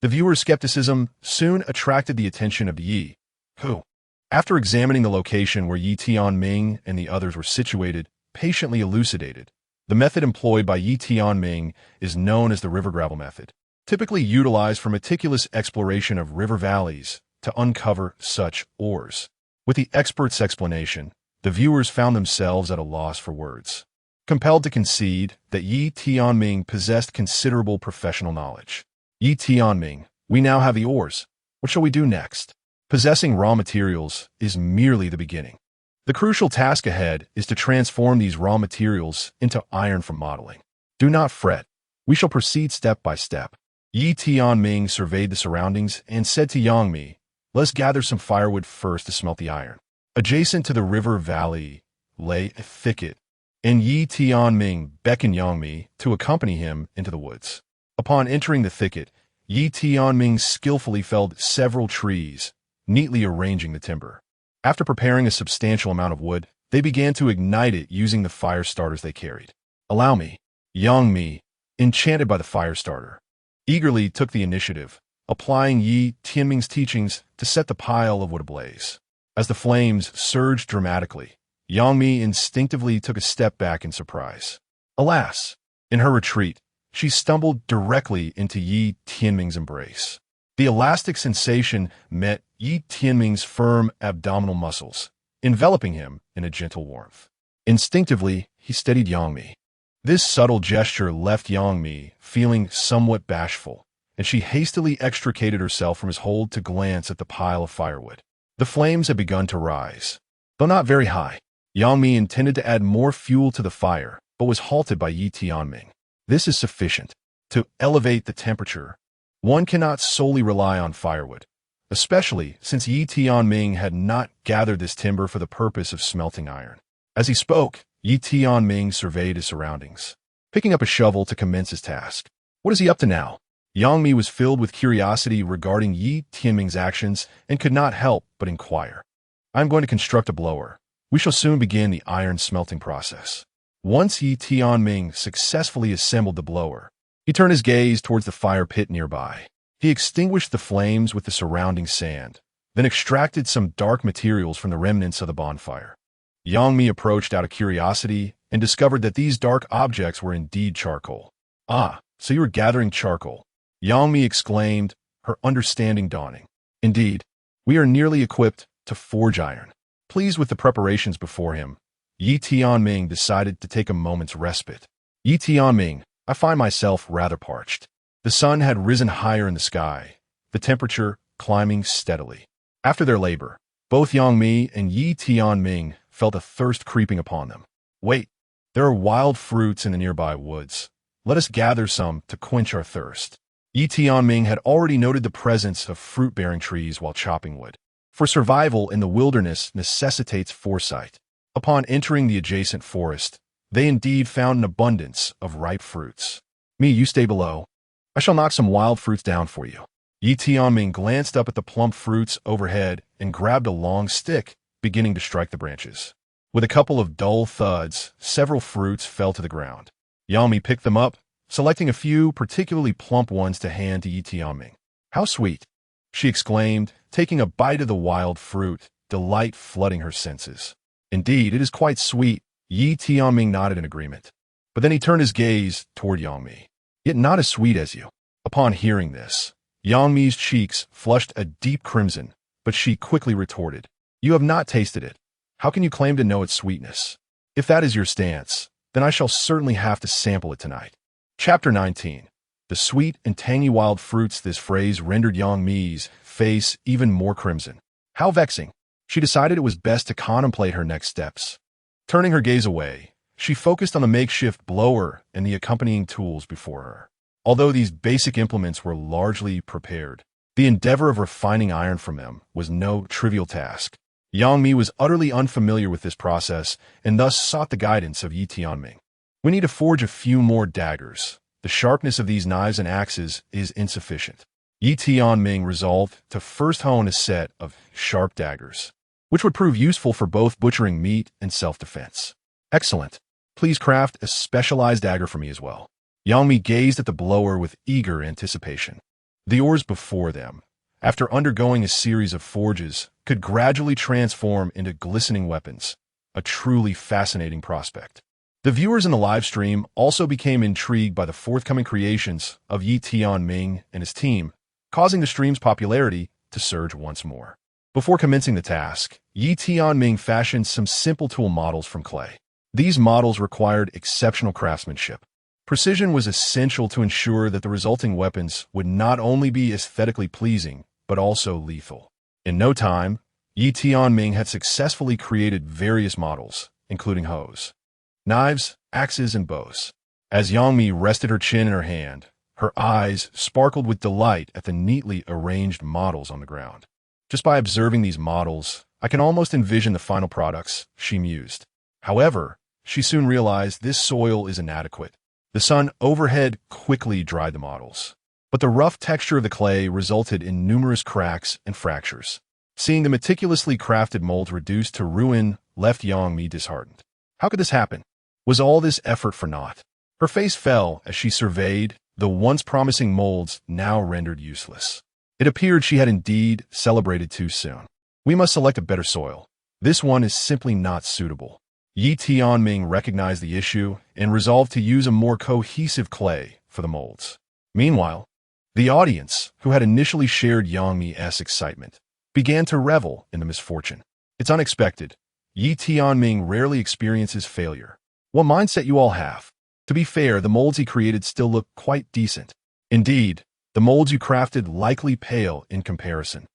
A: The viewer's skepticism soon attracted the attention of Yi, who, after examining the location where Yi Tianming and the others were situated, patiently elucidated. The method employed by Yi Tianming is known as the river gravel method, typically utilized for meticulous exploration of river valleys to uncover such ores. With the expert's explanation, the viewers found themselves at a loss for words, compelled to concede that Yi Tianming possessed considerable professional knowledge. "Yi Tianming, we now have the ores. What shall we do next?" Possessing raw materials is merely the beginning. The crucial task ahead is to transform these raw materials into iron from modeling. Do not fret. We shall proceed step by step. Yi Tianming surveyed the surroundings and said to Yang Mi, "Let's gather some firewood first to smelt the iron." Adjacent to the river valley lay a thicket, and Yi Tianming beckoned Yang Mi to accompany him into the woods. Upon entering the thicket, Yi Tianming skillfully felled several trees, neatly arranging the timber. After preparing a substantial amount of wood, they began to ignite it using the fire starters they carried. "Allow me." Yang Mi, enchanted by the fire starter, eagerly took the initiative, applying Yi Tianming's teachings to set the pile of wood ablaze. As the flames surged dramatically, Yang Mi instinctively took a step back in surprise. Alas, in her retreat, she stumbled directly into Yi Tianming's embrace. The elastic sensation met Yi Tianming's firm abdominal muscles, enveloping him in a gentle warmth. Instinctively, he steadied Yang Mi. This subtle gesture left Yang Mi feeling somewhat bashful, and she hastily extricated herself from his hold to glance at the pile of firewood. The flames had begun to rise, though not very high. Yang Mi intended to add more fuel to the fire, but was halted by Yi Tianming. This is sufficient. To elevate the temperature, one cannot solely rely on firewood, especially since Yi Tianming had not gathered this timber for the purpose of smelting iron. As he spoke, Yi Tianming surveyed his surroundings, picking up a shovel to commence his task. What is he up to now? Yang Mi was filled with curiosity regarding Yi Tianming's actions and could not help but inquire. I am going to construct a blower. We shall soon begin the iron smelting process. Once Yi Tianming successfully assembled the blower, he turned his gaze towards the fire pit nearby. He extinguished the flames with the surrounding sand, then extracted some dark materials from the remnants of the bonfire. Yang Mi approached out of curiosity and discovered that these dark objects were indeed charcoal. Ah, so you were gathering charcoal. Yang Mi exclaimed, her understanding dawning. Indeed, we are nearly equipped to forge iron. Pleased with the preparations before him, Yi Tianming decided to take a moment's respite. Yi Tianming, I find myself rather parched. The sun had risen higher in the sky, the temperature climbing steadily. After their labor, both Yang Mi and Yi Tianming felt a thirst creeping upon them. Wait, there are wild fruits in the nearby woods. Let us gather some to quench our thirst. Yi Tianming had already noted the presence of fruit-bearing trees while chopping wood. For survival in the wilderness necessitates foresight. Upon entering the adjacent forest, they indeed found an abundance of ripe fruits. Me, you stay below. I shall knock some wild fruits down for you. Yi Tianming glanced up at the plump fruits overhead and grabbed a long stick, beginning to strike the branches. With a couple of dull thuds, several fruits fell to the ground. Yang Mi picked them up, selecting a few particularly plump ones to hand to Yi Tianming. How sweet, she exclaimed, taking a bite of the wild fruit, delight flooding her senses. Indeed, it is quite sweet. Yi Tianming nodded in agreement. But then he turned his gaze toward Yang Mi. Yet not as sweet as you. Upon hearing this, Yang Mi's cheeks flushed a deep crimson, but she quickly retorted, You have not tasted it. How can you claim to know its sweetness? If that is your stance, then I shall certainly have to sample it tonight. Chapter 19. The sweet and tangy wild fruits. This phrase rendered Yang Mi's face even more crimson. How vexing. She decided it was best to contemplate her next steps. Turning her gaze away, she focused on the makeshift blower and the accompanying tools before her. Although these basic implements were largely prepared, the endeavor of refining iron from them was no trivial task. Yang Mi was utterly unfamiliar with this process and thus sought the guidance of Yi Tianming. We need to forge a few more daggers. The sharpness of these knives and axes is insufficient. Yi Tianming resolved to first hone a set of sharp daggers, which would prove useful for both butchering meat and self-defense. Excellent. Please craft a specialized dagger for me as well. Yang Mi gazed at the blower with eager anticipation. The ores before them, after undergoing a series of forges, could gradually transform into glistening weapons, a truly fascinating prospect. The viewers in the live stream also became intrigued by the forthcoming creations of Yi Tianming and his team, causing the stream's popularity to surge once more. Before commencing the task, Yi Tianming fashioned some simple tool models from clay. These models required exceptional craftsmanship. Precision was essential to ensure that the resulting weapons would not only be aesthetically pleasing, but also lethal. In no time, Yi Tianming had successfully created various models, including hoes, knives, axes, and bows. As Yang Mi rested her chin in her hand, her eyes sparkled with delight at the neatly arranged models on the ground. Just by observing these models, I can almost envision the final products, she mused. However, she soon realized this soil is inadequate. The sun overhead quickly dried the models, but the rough texture of the clay resulted in numerous cracks and fractures. Seeing the meticulously crafted molds reduced to ruin left Yang Mi disheartened. How could this happen? Was all this effort for naught? Her face fell as she surveyed the once promising molds now rendered useless. It appeared she had indeed celebrated too soon. We must select a better soil. This one is simply not suitable. Yi Tianming recognized the issue and resolved to use a more cohesive clay for the molds. Meanwhile, the audience, who had initially shared Yang Mi's excitement, began to revel in the misfortune. It's unexpected. Yi Tianming rarely experiences failure. What mindset you all have. To be fair, the molds he created still look quite decent. Indeed, the molds you crafted likely pale in comparison.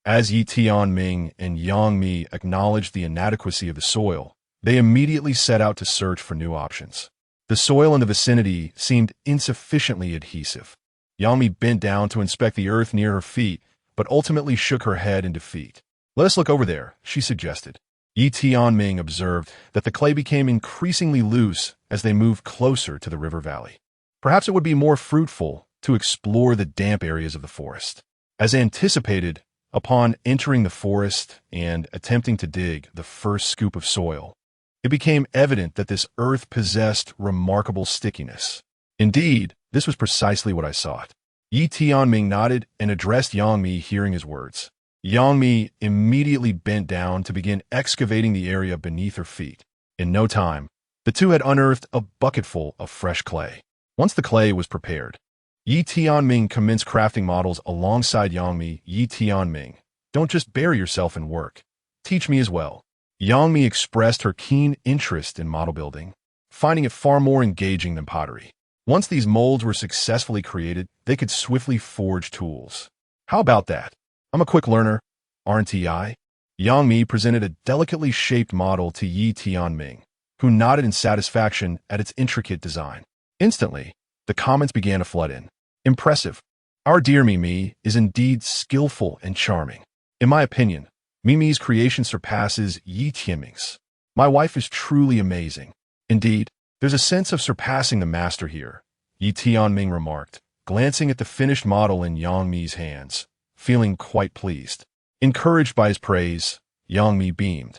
A: As Yi Tianming and Yang Mi acknowledged the inadequacy of the soil, they immediately set out to search for new options. The soil in the vicinity seemed insufficiently adhesive. Yangmi bent down to inspect the earth near her feet, but ultimately shook her head in defeat. "Let us look over there," she suggested. Tianming observed that the clay became increasingly loose as they moved closer to the river valley. Perhaps it would be more fruitful to explore the damp areas of the forest. As anticipated, upon entering the forest and attempting to dig the first scoop of soil, it became evident that this earth possessed remarkable stickiness. Indeed, this was precisely what I sought. Tianming nodded and addressed Yangmi, hearing his words. Yangmi immediately bent down to begin excavating the area beneath her feet. In no time, the two had unearthed a bucketful of fresh clay. Once the clay was prepared, Tianming commenced crafting models alongside Yangmi. Tianming, don't just bury yourself in work. Teach me as well. Yangmi expressed her keen interest in model building, finding it far more engaging than pottery. Once these molds were successfully created, they could swiftly forge tools. How about that? I'm a quick learner, aren't I? Yangmi presented a delicately shaped model to Tianming, who nodded in satisfaction at its intricate design. Instantly, the comments began to flood in. Impressive. Our dear Mimi is indeed skillful and charming. In my opinion, Mimi's creation surpasses Tianming's. My wife is truly amazing. Indeed, there's a sense of surpassing the master here, Tianming remarked, glancing at the finished model in Yangmi's hands, feeling quite pleased. Encouraged by his praise, Yangmi beamed,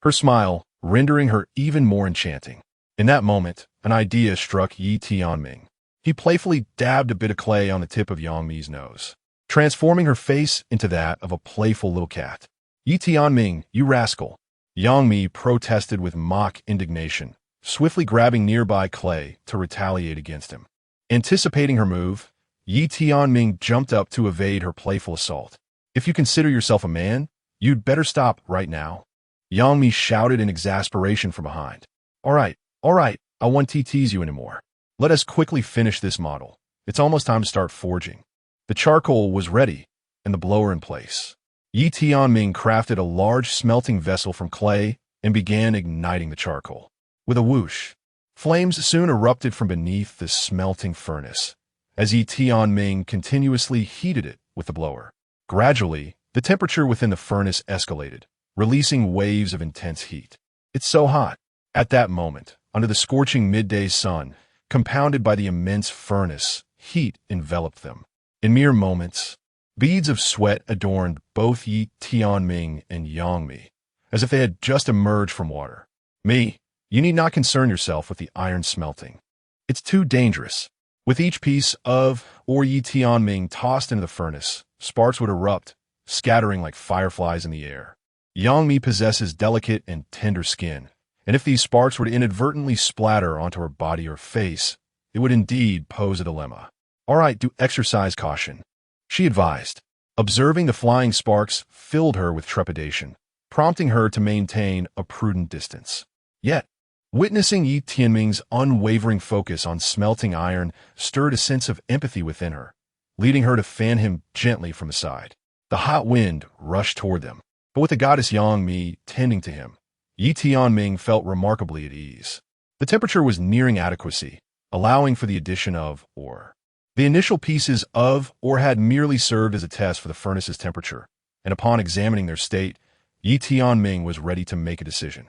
A: her smile rendering her even more enchanting. In that moment, an idea struck Tianming. He playfully dabbed a bit of clay on the tip of Yangmi's nose, transforming her face into that of a playful little cat. Tianming, you rascal! Yangmi protested with mock indignation, swiftly grabbing nearby clay to retaliate against him. Anticipating her move, Tianming jumped up to evade her playful assault. If you consider yourself a man, you'd better stop right now. Yangmi shouted in exasperation from behind. All right, I won't tease you anymore. Let us quickly finish this model. It's almost time to start forging. The charcoal was ready, and the blower in place. Tianming crafted a large smelting vessel from clay and began igniting the charcoal. With a whoosh, flames soon erupted from beneath the smelting furnace, as Tianming continuously heated it with the blower. Gradually, the temperature within the furnace escalated, releasing waves of intense heat. It's so hot. At that moment, under the scorching midday sun, compounded by the immense furnace, heat enveloped them. In mere moments, beads of sweat adorned both Tianming and Yangmi, as if they had just emerged from water. You need not concern yourself with the iron smelting. It's too dangerous. With each piece of Tianming tossed into the furnace, sparks would erupt, scattering like fireflies in the air. Yangmi possesses delicate and tender skin, and if these sparks were to inadvertently splatter onto her body or face, it would indeed pose a dilemma. All right, do exercise caution, she advised. Observing the flying sparks filled her with trepidation, prompting her to maintain a prudent distance. Yet, witnessing Tianming's unwavering focus on smelting iron stirred a sense of empathy within her, leading her to fan him gently from the side. The hot wind rushed toward them, but with the goddess Yangmi tending to him, Tianming felt remarkably at ease. The temperature was nearing adequacy, allowing for the addition of ore. The initial pieces of ore had merely served as a test for the furnace's temperature, and upon examining their state, Tianming was ready to make a decision.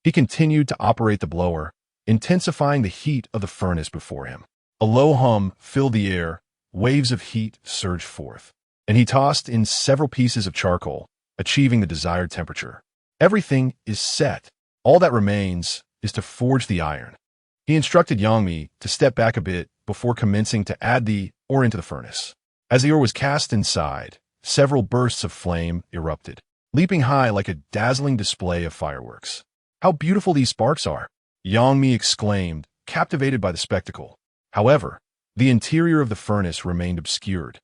A: He continued to operate the blower, intensifying the heat of the furnace before him. A low hum filled the air, waves of heat surged forth, and he tossed in several pieces of charcoal, achieving the desired temperature. Everything is set. All that remains is to forge the iron. He instructed Yangmi to step back a bit before commencing to add the ore into the furnace. As the ore was cast inside, several bursts of flame erupted, leaping high like a dazzling display of fireworks. How beautiful these sparks are! Yangmi exclaimed, captivated by the spectacle. However, the interior of the furnace remained obscured,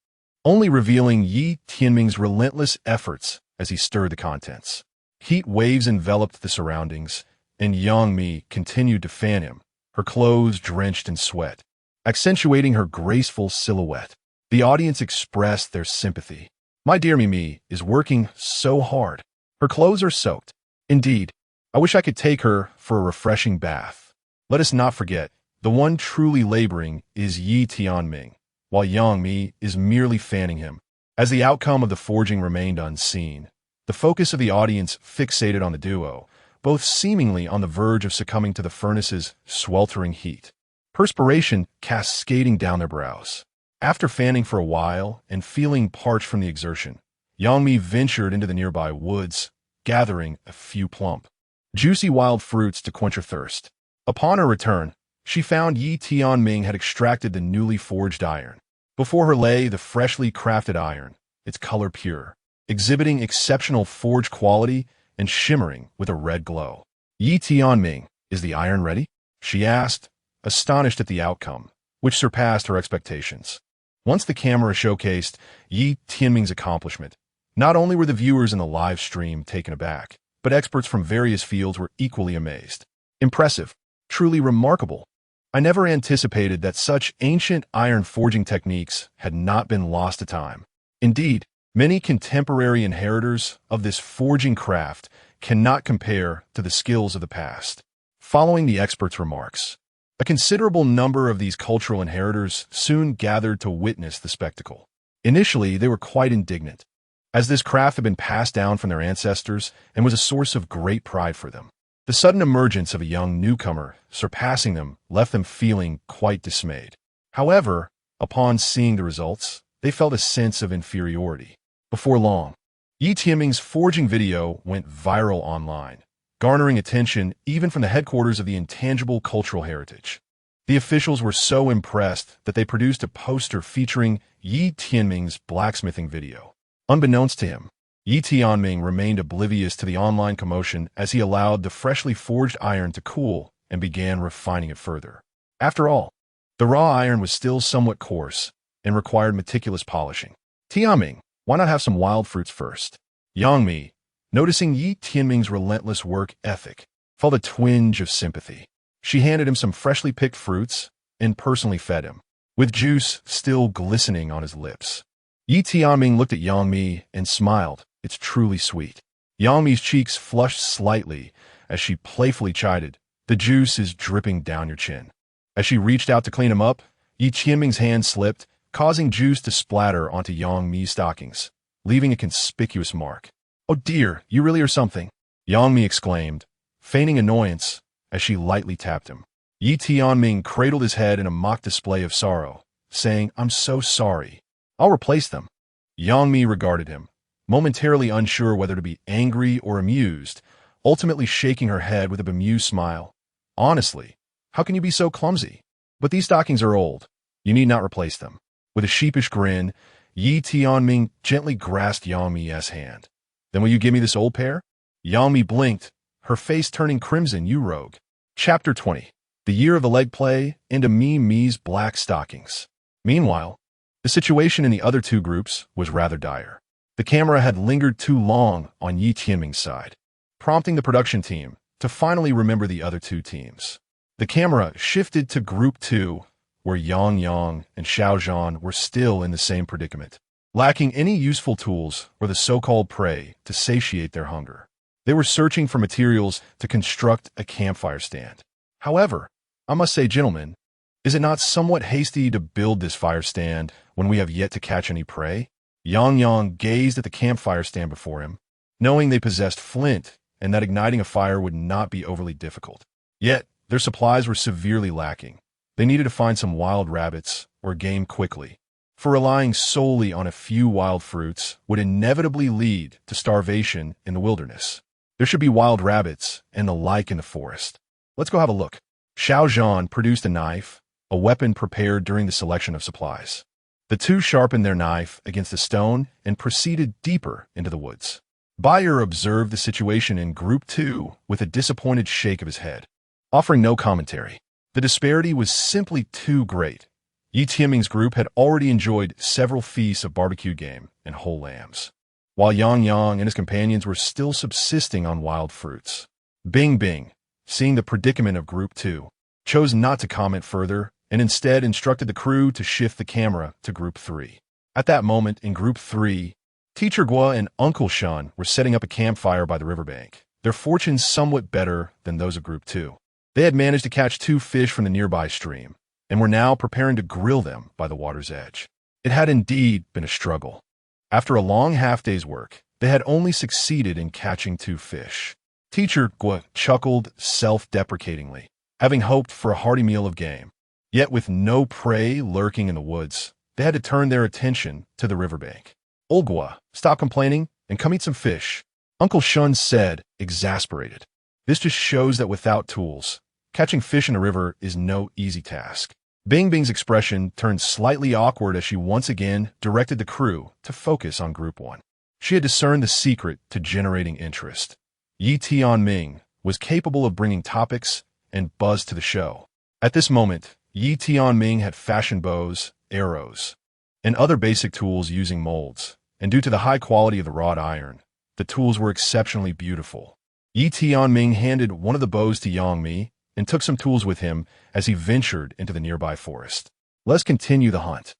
A: only revealing Tianming's relentless efforts as he stirred the contents. Heat waves enveloped the surroundings, and Yangmi continued to fan him, her clothes drenched in sweat, accentuating her graceful silhouette. The audience expressed their sympathy. My dear Mimi is working so hard. Her clothes are soaked. Indeed, I wish I could take her for a refreshing bath. Let us not forget, The one truly laboring is Yi Tianming, while Yang Mi is merely fanning him. As the outcome of the forging remained unseen, the focus of the audience fixated on the duo, both seemingly on the verge of succumbing to the furnace's sweltering heat. Perspiration cascading down their brows. After fanning for a while and feeling parched from the exertion, Yang Mi ventured into the nearby woods, gathering a few plump, juicy wild fruits to quench her thirst. Upon her return, she found Yi Tianming had extracted the newly forged iron. Before her lay the freshly crafted iron, its color pure, exhibiting exceptional forge quality and shimmering with a red glow. Yi Tianming, is the iron ready? She asked, astonished at the outcome, which surpassed her expectations. Once the camera showcased Yi Tianming's accomplishment, not only were the viewers in the live stream taken aback, but experts from various fields were equally amazed. Impressive, truly remarkable. I never anticipated that such ancient iron forging techniques had not been lost to time. Indeed, many contemporary inheritors of this forging craft cannot compare to the skills of the past. Following the experts' remarks, a considerable number of these cultural inheritors soon gathered to witness the spectacle. Initially, they were quite indignant, as this craft had been passed down from their ancestors and was a source of great pride for them. The sudden emergence of a young newcomer surpassing them left them feeling quite dismayed. However, upon seeing the results, they felt a sense of inferiority. Before long, Yi Tianming's forging video went viral online, garnering attention even from the headquarters of the intangible cultural heritage. The officials were so impressed that they produced a poster featuring Yi Tianming's blacksmithing video. Unbeknownst to him, Yi Tianming remained oblivious to the online commotion as he allowed the freshly forged iron to cool and began refining it further. After all, the raw iron was still somewhat coarse and required meticulous polishing. Tianming, why not have some wild fruits first? Yang Mi, noticing Yi Tianming's relentless work ethic, felt a twinge of sympathy. She handed him some freshly picked fruits and personally fed him, with juice still glistening on his lips. Yi Tianming looked at Yang Mi and smiled. It's truly sweet. Yang Mi's cheeks flushed slightly as she playfully chided, the juice is dripping down your chin. As she reached out to clean him up, Yi Tianming's hand slipped, causing juice to splatter onto Yang Mi's stockings, leaving a conspicuous mark. Oh dear, you really are something, Yang Mi exclaimed, feigning annoyance as she lightly tapped him. Yi Tianming cradled his head in a mock display of sorrow, saying, I'm so sorry. I'll replace them. Yang Mi regarded him, momentarily unsure whether to be angry or amused, ultimately shaking her head with a bemused smile. Honestly, how can you be so clumsy? But these stockings are old. You need not replace them. With a sheepish grin, Yi Tianming gently grasped Yang Mi's hand. Then will you give me this old pair? Yang Mi blinked, her face turning crimson. You rogue. Chapter 20. The Year of the Leg Play into Mi's Black Stockings. Meanwhile, the situation in the other two groups was rather dire. The camera had lingered too long on Yi Tianming's side, prompting the production team to finally remember the other two teams. The camera shifted to Group 2, where Yang Yang and Xiao Zhan were still in the same predicament, lacking any useful tools or the so-called prey to satiate their hunger. They were searching for materials to construct a campfire stand. However, I must say, gentlemen, is it not somewhat hasty to build this fire stand when we have yet to catch any prey? Yang Yang gazed at the campfire stand before him, knowing they possessed flint and that igniting a fire would not be overly difficult. Yet, their supplies were severely lacking. They needed to find some wild rabbits or game quickly, for relying solely on a few wild fruits would inevitably lead to starvation in the wilderness. There should be wild rabbits and the like in the forest. Let's go have a look. Xiao Zhan produced a knife, a weapon prepared during the selection of supplies. The two sharpened their knife against a stone and proceeded deeper into the woods. Bayer observed the situation in Group 2 with a disappointed shake of his head, offering no commentary. The disparity was simply too great. Yi Tianming's group had already enjoyed several feasts of barbecued game and whole lambs, while Yang Yang and his companions were still subsisting on wild fruits. Bing Bing, seeing the predicament of Group 2, chose not to comment further and instead instructed the crew to shift the camera to Group 3. At that moment in Group 3, Teacher Guo and Uncle Shun were setting up a campfire by the riverbank, their fortunes somewhat better than those of Group 2. They had managed to catch 2 fish from the nearby stream, and were now preparing to grill them by the water's edge. It had indeed been a struggle. After a long half-day's work, they had only succeeded in catching 2 fish. Teacher Gua chuckled self-deprecatingly, having hoped for a hearty meal of game. Yet with no prey lurking in the woods, they had to turn their attention to the riverbank. "Old Gua, stop complaining and come eat some fish," Uncle Shun said, exasperated. This just shows that without tools, catching fish in the river is no easy task. Bing Bing's expression turned slightly awkward as she once again directed the crew to focus on Group 1. She had discerned the secret to generating interest. Tianming was capable of bringing topics and buzz to the show. At this moment, Tianming had fashioned bows, arrows, and other basic tools using molds, and due to the high quality of the wrought iron, the tools were exceptionally beautiful. Tianming handed one of the bows to Yangmi and took some tools with him as he ventured into the nearby forest. "Let's continue the hunt,"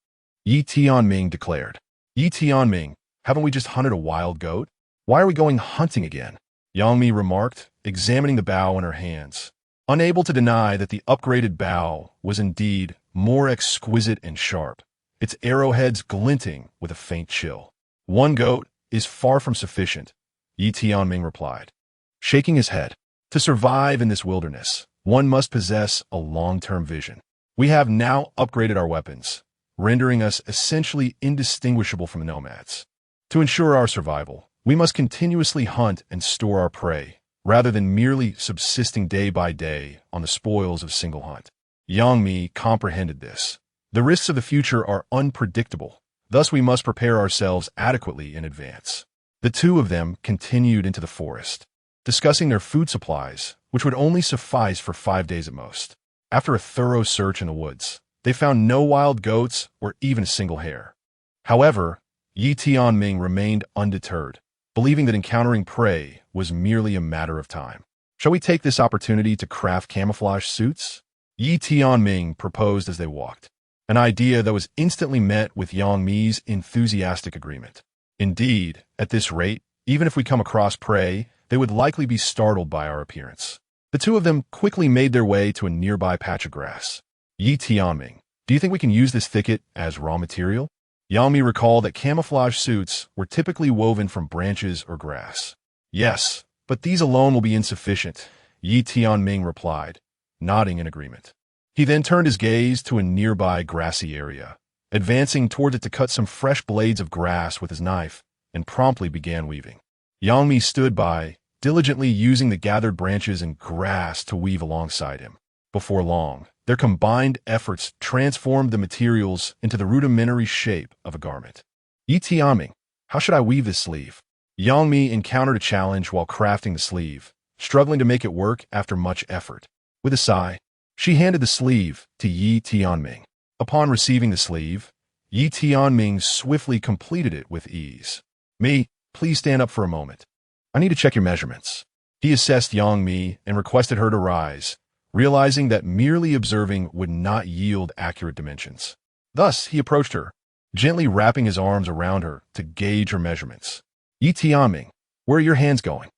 A: Tianming declared. "Tianming, haven't we just hunted a wild goat? Why are we going hunting again?" Yangmi remarked, examining the bow in her hands, unable to deny that the upgraded bow was indeed more exquisite and sharp, its arrowheads glinting with a faint chill. "One goat is far from sufficient," Tianming replied, shaking his head. "To survive in this wilderness, one must possess a long-term vision. We have now upgraded our weapons, rendering us essentially indistinguishable from the nomads. To ensure our survival, we must continuously hunt and store our prey, rather than merely subsisting day by day on the spoils of a single hunt." Yangmi comprehended this. The risks of the future are unpredictable, thus we must prepare ourselves adequately in advance. The two of them continued into the forest, discussing their food supplies, which would only suffice for 5 days at most. After a thorough search in the woods, they found no wild goats or even a single hare. However, Tianming remained undeterred, believing that encountering prey was merely a matter of time. "Shall we take this opportunity to craft camouflage suits?" Tianming proposed as they walked, an idea that was instantly met with Yangmi's enthusiastic agreement. Indeed, at this rate, even if we come across prey, they would likely be startled by our appearance. The two of them quickly made their way to a nearby patch of grass. "Tianming, do you think we can use this thicket as raw material?" Yangmi recalled that camouflage suits were typically woven from branches or grass. "Yes, but these alone will be insufficient," Tianming replied, nodding in agreement. He then turned his gaze to a nearby grassy area, advancing toward it to cut some fresh blades of grass with his knife, and promptly began weaving. Yangmi stood by, diligently using the gathered branches and grass to weave alongside him. Before long, their combined efforts transformed the materials into the rudimentary shape of a garment. "Tianming, how should I weave this sleeve?" Yangmi encountered a challenge while crafting the sleeve, struggling to make it work after much effort. With a sigh, she handed the sleeve to Tianming. Upon receiving the sleeve, Tianming swiftly completed it with ease. "Me, please stand up for a moment. I need to check your measurements." He assessed Yangmi and requested her to rise, realizing that merely observing would not yield accurate dimensions. Thus, he approached her, gently wrapping his arms around her to gauge her measurements. "Tianming, where are your hands going?"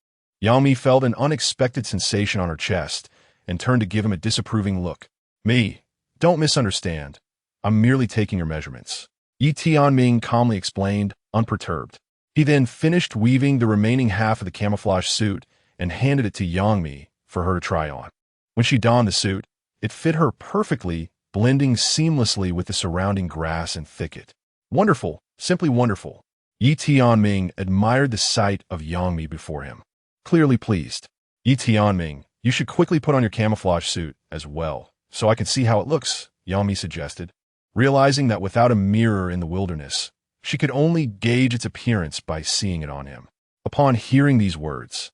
A: Yangmi felt an unexpected sensation on her chest and turned to give him a disapproving look. "Me, don't misunderstand. I'm merely taking your measurements," Tianming calmly explained, unperturbed. He then finished weaving the remaining half of the camouflage suit and handed it to Yangmi for her to try on. When she donned the suit, it fit her perfectly, blending seamlessly with the surrounding grass and thicket. "Wonderful, simply wonderful." Tianming admired the sight of Yangmi before him, clearly pleased. "Tianming, you should quickly put on your camouflage suit as well, so I can see how it looks," Yangmi suggested, realizing that without a mirror in the wilderness, she could only gauge its appearance by seeing it on him. Upon hearing these words,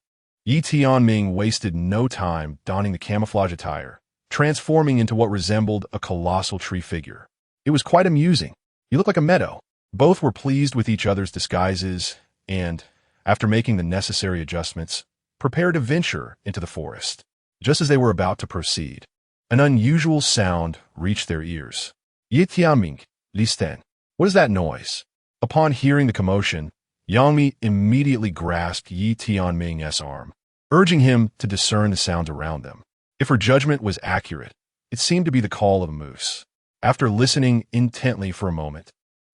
A: Tianming wasted no time donning the camouflage attire, transforming into what resembled a colossal tree figure. It was quite amusing. "You look like a meadow." Both were pleased with each other's disguises and, after making the necessary adjustments, prepared to venture into the forest. Just as they were about to proceed, an unusual sound reached their ears. "Tianming, listen. What is that noise?" Upon hearing the commotion, Yangmi immediately grasped Tianming's arm, urging him to discern the sounds around them. If her judgment was accurate, it seemed to be the call of a moose. After listening intently for a moment,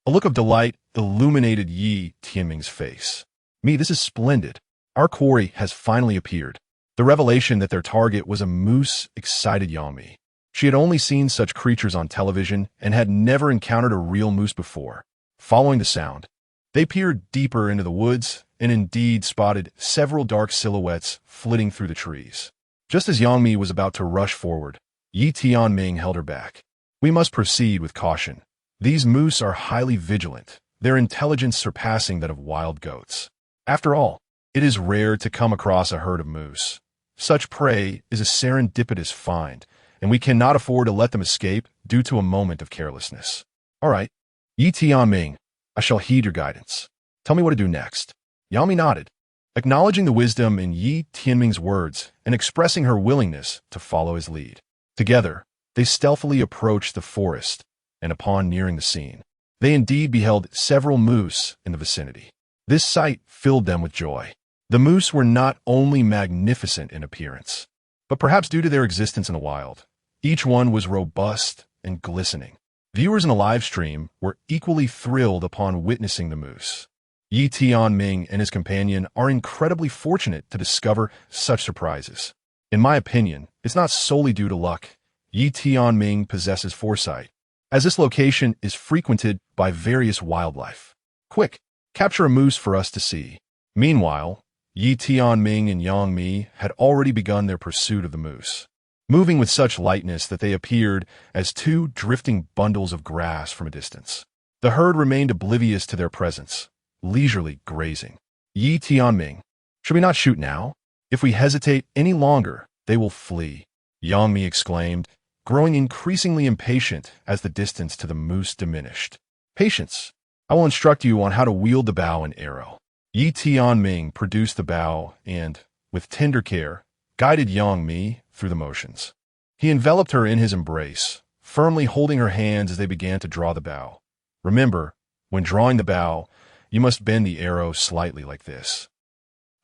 A: a look of delight illuminated Yi Tianming's face. "Me, this is splendid. Our quarry has finally appeared." The revelation that their target was a moose excited Yangmi. She had only seen such creatures on television and had never encountered a real moose before. Following the sound, they peered deeper into the woods and indeed spotted several dark silhouettes flitting through the trees. Just as Yangmi was about to rush forward, Yi Tianming held her back. "We must proceed with caution. These moose are highly vigilant, their intelligence surpassing that of wild goats. After all, it is rare to come across a herd of moose. Such prey is a serendipitous find, and we cannot afford to let them escape due to a moment of carelessness." "All right, Yi Tianming, I shall heed your guidance. Tell me what to do next." Yangmi nodded, acknowledging the wisdom in Yi Tianming's words and expressing her willingness to follow his lead. Together, they stealthily approached the forest, and upon nearing the scene, they indeed beheld several moose in the vicinity. This sight filled them with joy. The moose were not only magnificent in appearance, but perhaps due to their existence in the wild, each one was robust and glistening. Viewers in the live stream were equally thrilled upon witnessing the moose. Yi Tianming and his companion are incredibly fortunate to discover such surprises. In my opinion, it's not solely due to luck. Yi Tianming possesses foresight, as this location is frequented by various wildlife. "Quick, capture a moose for us to see." Meanwhile, Yi Tianming and Yangmi had already begun their pursuit of the moose, moving with such lightness that they appeared as two drifting bundles of grass from a distance. The herd remained oblivious to their presence, leisurely grazing. "Yi Tianming, should we not shoot now? If we hesitate any longer, they will flee," Yangmi exclaimed, growing increasingly impatient as the distance to the moose diminished. "Patience. I will instruct you on how to wield the bow and arrow." Yi Tianming produced the bow and, with tender care, guided Yangmi through the motions. He enveloped her in his embrace, firmly holding her hands as they began to draw the bow. Remember, when drawing the bow, you must bend the arrow slightly like this.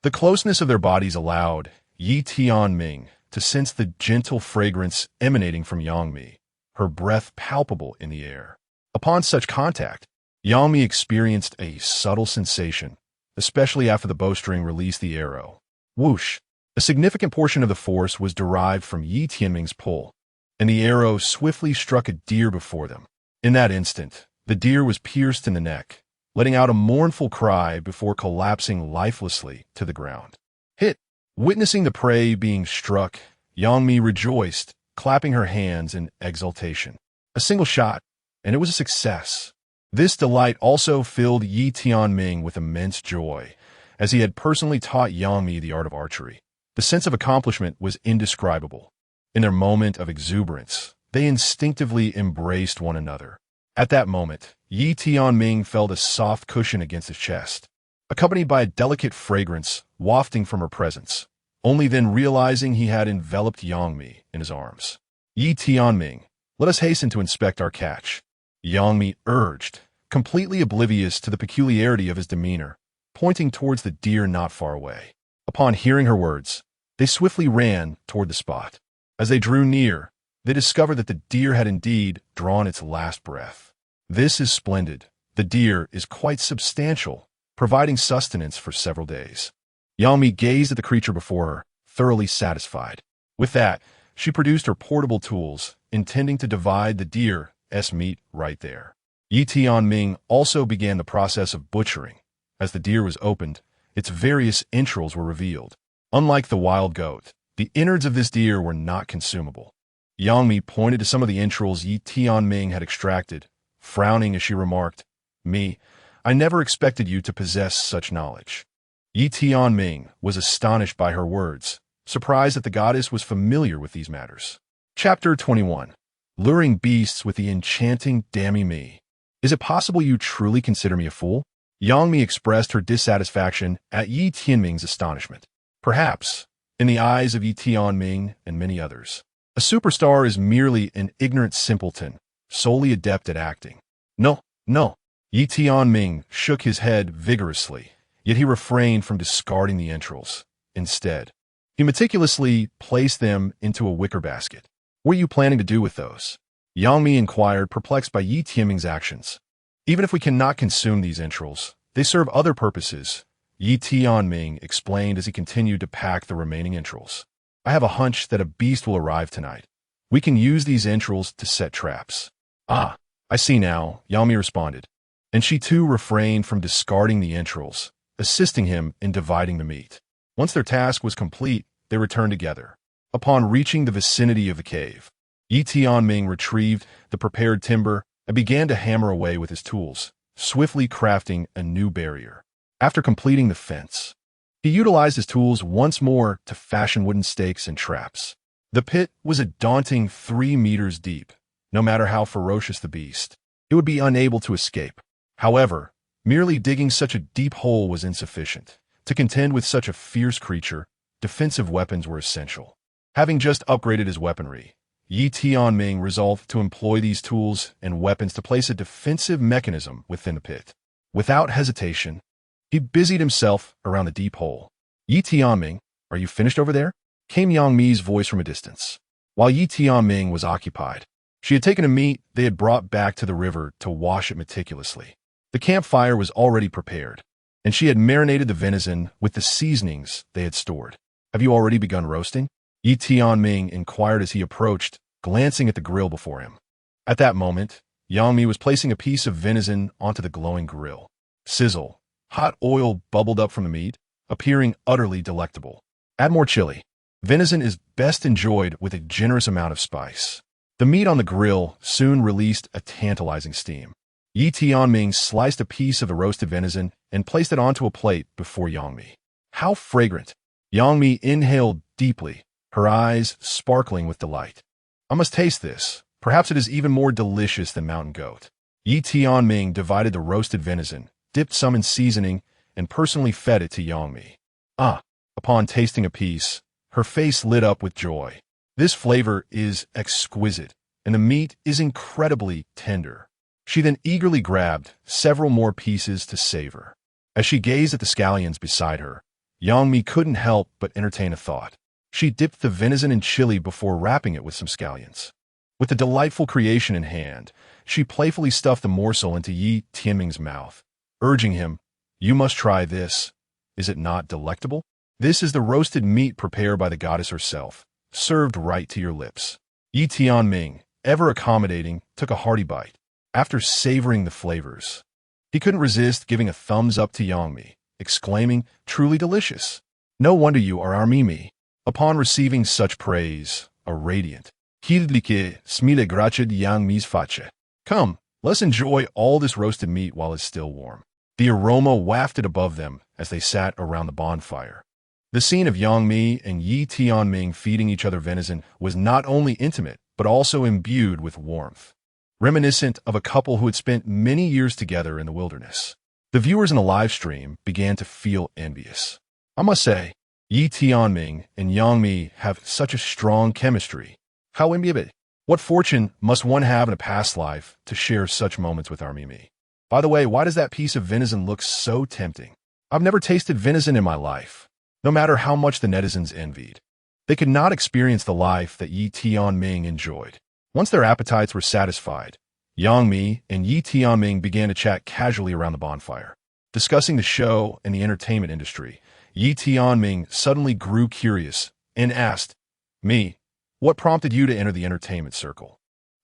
A: The closeness of their bodies allowed Yi Tianming to sense the gentle fragrance emanating from Yangmi, her breath palpable in the air. Upon such contact, Yangmi experienced a subtle sensation, especially after the bowstring released the arrow. Whoosh! A significant portion of the force was derived from Yi Tianming's pull, and the arrow swiftly struck a deer before them. In that instant, the deer was pierced in the neck, letting out a mournful cry before collapsing lifelessly to the ground. Hit! Witnessing the prey being struck, Yangmi rejoiced, clapping her hands in exultation. A single shot, and it was a success. This delight also filled Yi Tianming with immense joy, as he had personally taught Yangmi the art of archery. The sense of accomplishment was indescribable. In their moment of exuberance, they instinctively embraced one another. At that moment, Yi Tianming felt a soft cushion against his chest, accompanied by a delicate fragrance wafting from her presence, only then realizing he had enveloped Yangmi in his arms. "Yi Tianming, let us hasten to inspect our catch," Yangmi urged, completely oblivious to the peculiarity of his demeanor, pointing towards the deer not far away. Upon hearing her words, they swiftly ran toward the spot. As they drew near, they discovered that the deer had indeed drawn its last breath. "This is splendid. The deer is quite substantial, providing sustenance for several days." Yangmi gazed at the creature before her, thoroughly satisfied. With that, she produced her portable tools, intending to divide the deer's meat right there. Yi Tianming also began the process of butchering. As the deer was opened, its various entrails were revealed. Unlike the wild goat, the innards of this deer were not consumable. Yangmi pointed to some of the entrails Yi Tianming had extracted, frowning as she remarked, I never expected you to possess such knowledge." Yi Tianming was astonished by her words, surprised that the goddess was familiar with these matters. Chapter 21. Luring Beasts with the Enchanting Dammy Me. "Is it possible you truly consider me a fool?" Yangmi expressed her dissatisfaction at Yi Tianming's astonishment. Perhaps, in the eyes of Yi Tianming and many others, a superstar is merely an ignorant simpleton, solely adept at acting. No. Yi Tianming shook his head vigorously, yet he refrained from discarding the entrails. Instead, He meticulously placed them into a wicker basket. What are you planning to do with those? Yang Mi inquired, perplexed by Yi Tianming's actions. Even if we cannot consume these entrails, they serve other purposes, Yi Tianming explained as he continued to pack the remaining entrails. I have a hunch that a beast will arrive tonight. We can use these entrails to set traps. Ah, I see now, Yang Mi responded, and she too refrained from discarding the entrails, assisting him in dividing the meat. Once their task was complete, they returned together. Upon reaching the vicinity of the cave, Yi Tianming retrieved the prepared timber and began to hammer away with his tools, swiftly crafting a new barrier. After completing the fence, he utilized his tools once more to fashion wooden stakes and traps. The pit was a daunting 3 meters deep. No matter how ferocious the beast, it would be unable to escape. However, merely digging such a deep hole was insufficient. To contend with such a fierce creature, defensive weapons were essential. Having just upgraded his weaponry, Yi Tianming resolved to employ these tools and weapons to place a defensive mechanism within the pit. Without hesitation, he busied himself around the deep hole. Yi Tianming, are you finished over there? Came Yang Mi's voice from a distance. While Yi Tianming was occupied, she had taken a meat they had brought back to the river to wash it meticulously. The campfire was already prepared, and she had marinated the venison with the seasonings they had stored. Have you already begun roasting? Yi Tianming inquired as he approached, glancing at the grill before him. At that moment, Yang Mi was placing a piece of venison onto the glowing grill. Sizzle. Hot oil bubbled up from the meat, appearing utterly delectable. Add more chili. Venison is best enjoyed with a generous amount of spice. The meat on the grill soon released a tantalizing steam. Yi Tianming sliced a piece of the roasted venison and placed it onto a plate before Yang Mi. How fragrant! Yang Mi inhaled deeply, her eyes sparkling with delight. I must taste this. Perhaps it is even more delicious than mountain goat. Yi Tianming divided the roasted venison, dipped some in seasoning, and personally fed it to Yang Mi. Upon tasting a piece, her face lit up with joy. This flavor is exquisite, and the meat is incredibly tender. She then eagerly grabbed several more pieces to savor. As she gazed at the scallions beside her, Yang Mi couldn't help but entertain a thought. She dipped the venison in chili before wrapping it with some scallions. With the delightful creation in hand, she playfully stuffed the morsel into Yi Tianming's mouth, urging him, "You must try this. Is it not delectable? This is the roasted meat prepared by the goddess herself, served right to your lips." Yi Tianming, ever accommodating, took a hearty bite. After savoring the flavors, he couldn't resist giving a thumbs up to Yang Mi, exclaiming, "Truly delicious. No wonder you are our Mimi." Upon receiving such praise, a radiant, "Hidlike smile grached Yang Mi's face." Come, let's enjoy all this roasted meat while it's still warm. The aroma wafted above them as they sat around the bonfire. The scene of Yang Mi and Yi Tianming feeding each other venison was not only intimate, but also imbued with warmth, reminiscent of a couple who had spent many years together in the wilderness. The viewers in the live stream began to feel envious. I must say, Yi Tianming and Yang Mi have such a strong chemistry. How enviable! What fortune must one have in a past life to share such moments with our Mimi? By the way, why does that piece of venison look so tempting? I've never tasted venison in my life, no matter how much the netizens envied. They could not experience the life that Yi Tianming enjoyed. Once their appetites were satisfied, Yang Mi and Yi Tianming began to chat casually around the bonfire. Discussing the show and the entertainment industry, Yi Tianming suddenly grew curious and asked, "Mi, what prompted you to enter the entertainment circle?"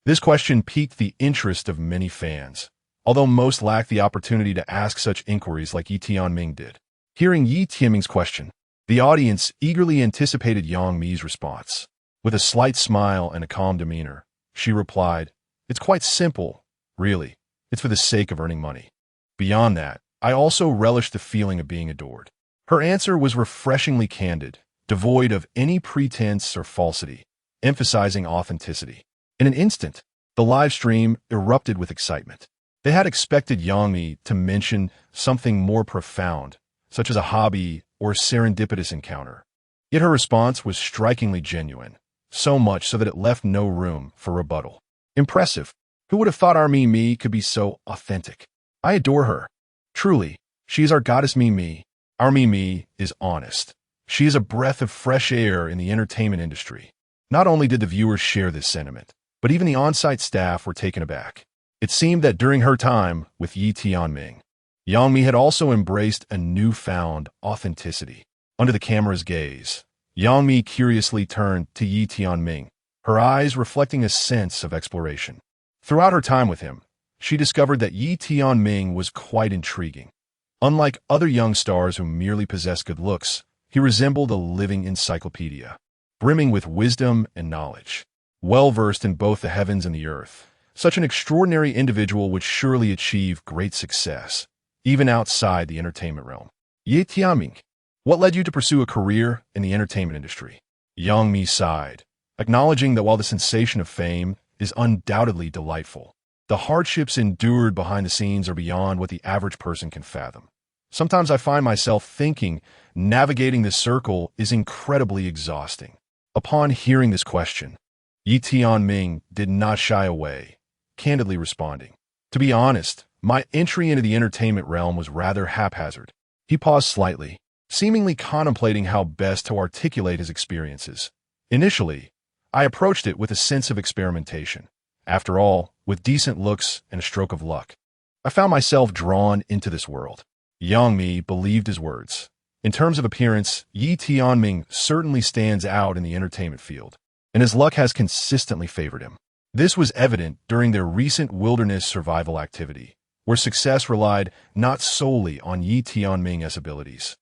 A: This question piqued the interest of many fans, although most lacked the opportunity to ask such inquiries like Yi Tianming did. Hearing Yi Tianming's question, the audience eagerly anticipated Yang Mi's response. With a slight smile and a calm demeanor, she replied, "It's quite simple, really. It's for the sake of earning money. Beyond that, I also relish the feeling of being adored." Her answer was refreshingly candid, devoid of any pretense or falsity, emphasizing authenticity. In an instant, the live stream erupted with excitement. They had expected Yang Mi to mention something more profound, such as a hobby or serendipitous encounter. Yet her response was strikingly genuine, so much so that it left no room for rebuttal. Impressive. Who would have thought our Mimi could be so authentic? I adore her. Truly, she is our goddess Mimi. Our Mimi is honest. She is a breath of fresh air in the entertainment industry. Not only did the viewers share this sentiment, but even the on-site staff were taken aback. It seemed that during her time with Tianming, Yang Mi had also embraced a newfound authenticity. Under the camera's gaze, Yang Mi curiously turned to Tianming, her eyes reflecting a sense of exploration. Throughout her time with him, she discovered that Tianming was quite intriguing. Unlike other young stars who merely possessed good looks, he resembled a living encyclopedia, brimming with wisdom and knowledge. Well-versed in both the heavens and the earth, such an extraordinary individual would surely achieve great success, even outside the entertainment realm. Tianming, what led you to pursue a career in the entertainment industry? Yang Mi sighed, acknowledging that while the sensation of fame is undoubtedly delightful, the hardships endured behind the scenes are beyond what the average person can fathom. Sometimes I find myself thinking navigating this circle is incredibly exhausting. Upon hearing this question, Tianming did not shy away, candidly responding, "To be honest, my entry into the entertainment realm was rather haphazard." He paused slightly, seemingly contemplating how best to articulate his experiences. "Initially, I approached it with a sense of experimentation. After all, with decent looks and a stroke of luck, I found myself drawn into this world." Yang Mi believed his words. In terms of appearance, Tianming certainly stands out in the entertainment field, and his luck has consistently favored him. This was evident during their recent wilderness survival activity, where success relied not solely on Tianming's abilities,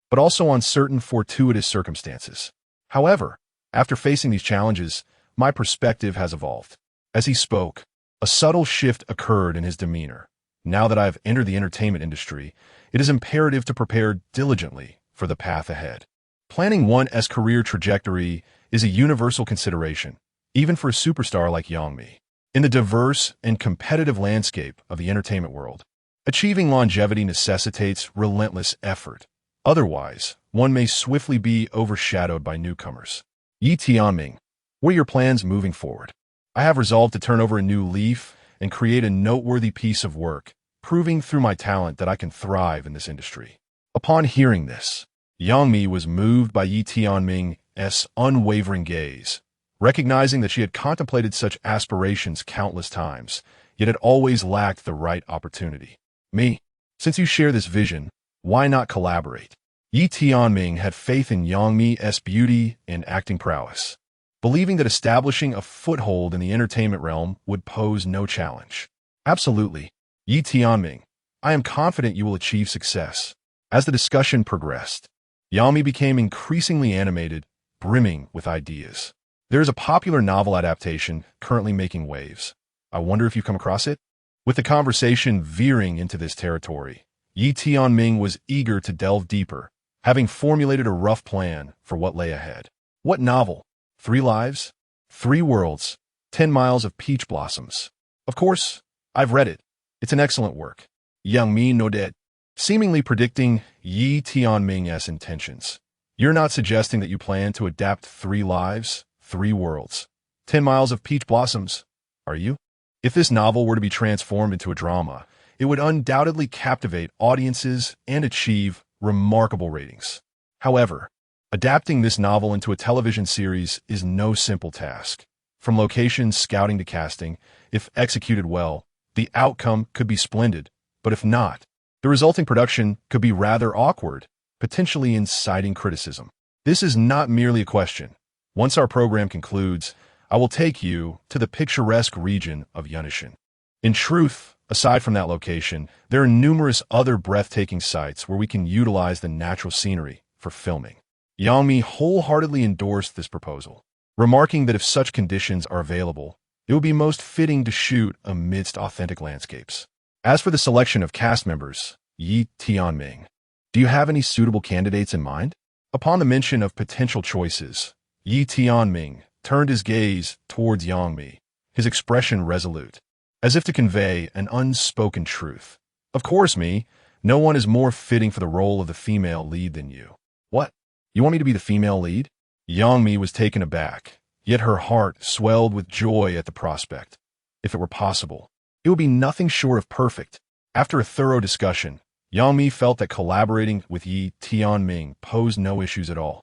A: but also on certain fortuitous circumstances. However, after facing these challenges, my perspective has evolved. As he spoke, a subtle shift occurred in his demeanor. Now that I've entered the entertainment industry, it is imperative to prepare diligently for the path ahead. Planning one's career trajectory is a universal consideration, even for a superstar like Yang Mi. In the diverse and competitive landscape of the entertainment world, achieving longevity necessitates relentless effort. Otherwise, one may swiftly be overshadowed by newcomers. Tianming, what are your plans moving forward? I have resolved to turn over a new leaf and create a noteworthy piece of work, proving through my talent that I can thrive in this industry. Upon hearing this, Yang Mi was moved by Tianming's unwavering gaze, recognizing that she had contemplated such aspirations countless times, yet had always lacked the right opportunity. "Me, since you share this vision, why not collaborate?" Tianming had faith in Yang Mi's beauty and acting prowess, believing that establishing a foothold in the entertainment realm would pose no challenge. "Absolutely. Tianming, I am confident you will achieve success." As the discussion progressed, Yang Mi became increasingly animated, brimming with ideas. There is a popular novel adaptation currently making waves. I wonder if you've come across it? With the conversation veering into this territory, Tianming was eager to delve deeper, having formulated a rough plan for what lay ahead. "What novel? 3 lives? 3 worlds? 10 miles of peach blossoms?" "Of course, I've read it. It's an excellent work." Yang Mi nodded, seemingly predicting Tianming's intentions. "You're not suggesting that you plan to adapt 3 lives, 3 worlds, 10 miles of peach blossoms, are you?" If this novel were to be transformed into a drama, it would undoubtedly captivate audiences and achieve remarkable ratings. However, adapting this novel into a television series is no simple task. From location scouting to casting, if executed well, the outcome could be splendid, but if not, the resulting production could be rather awkward, potentially inciting criticism. This is not merely a question. Once our program concludes, I will take you to the picturesque region of Yunishin. In truth, aside from that location, there are numerous other breathtaking sites where we can utilize the natural scenery for filming. Yang Mi wholeheartedly endorsed this proposal, remarking that if such conditions are available, it would be most fitting to shoot amidst authentic landscapes. As for the selection of cast members, Tianming, do you have any suitable candidates in mind? Upon the mention of potential choices, Tianming turned his gaze towards Yang Mi, his expression resolute, as if to convey an unspoken truth. "Of course, Mi, no one is more fitting for the role of the female lead than you." "What? You want me to be the female lead?" Yang Mi was taken aback, yet her heart swelled with joy at the prospect. If it were possible, it would be nothing short of perfect. After a thorough discussion, Yang Mi felt that collaborating with Tianming posed no issues at all.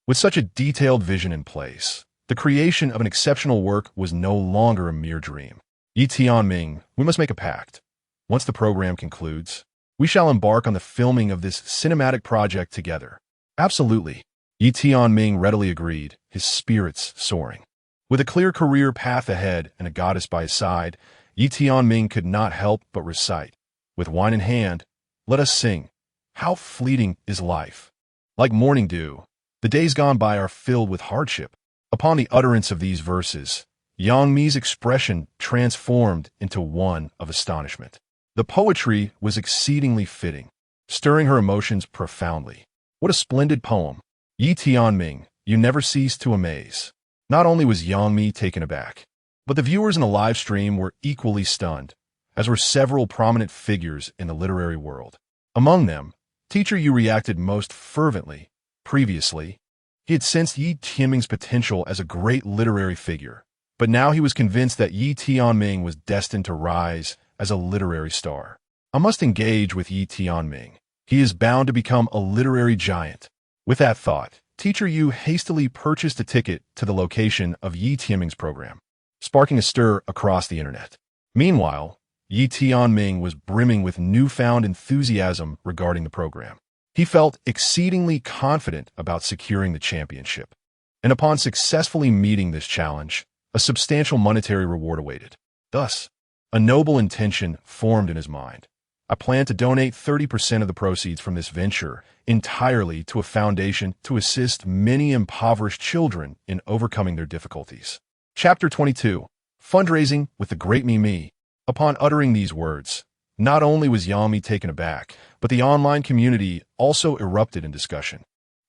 A: With such a detailed vision in place, the creation of an exceptional work was no longer a mere dream. Tianming, we must make a pact. Once the program concludes, we shall embark on the filming of this cinematic project together. Absolutely. Tianming readily agreed, his spirits soaring. With a clear career path ahead and a goddess by his side, Tianming could not help but recite. With wine in hand, let us sing. How fleeting is life. Like morning dew, the days gone by are filled with hardship. Upon the utterance of these verses, Yang Mi's expression transformed into one of astonishment. The poetry was exceedingly fitting, stirring her emotions profoundly. What a splendid poem. Tianming, you never cease to amaze. Not only was Yang Mi taken aback, but the viewers in the live stream were equally stunned, as were several prominent figures in the literary world. Among them, Teacher Yu reacted most fervently. Previously, he had sensed Tianming's potential as a great literary figure, but now he was convinced that Tianming was destined to rise as a literary star. I must engage with Tianming. He is bound to become a literary giant. With that thought, Teacher Yu hastily purchased a ticket to the location of Tianming's program, sparking a stir across the internet. Meanwhile, Tianming was brimming with newfound enthusiasm regarding the program. He felt exceedingly confident about securing the championship, and upon successfully meeting this challenge, a substantial monetary reward awaited. Thus, a noble intention formed in his mind. I plan to donate 30% of the proceeds from this venture entirely to a foundation to assist many impoverished children in overcoming their difficulties. Chapter 22. Fundraising with the Great Mimi. Upon uttering these words, not only was Yang Mi taken aback, but the online community also erupted in discussion.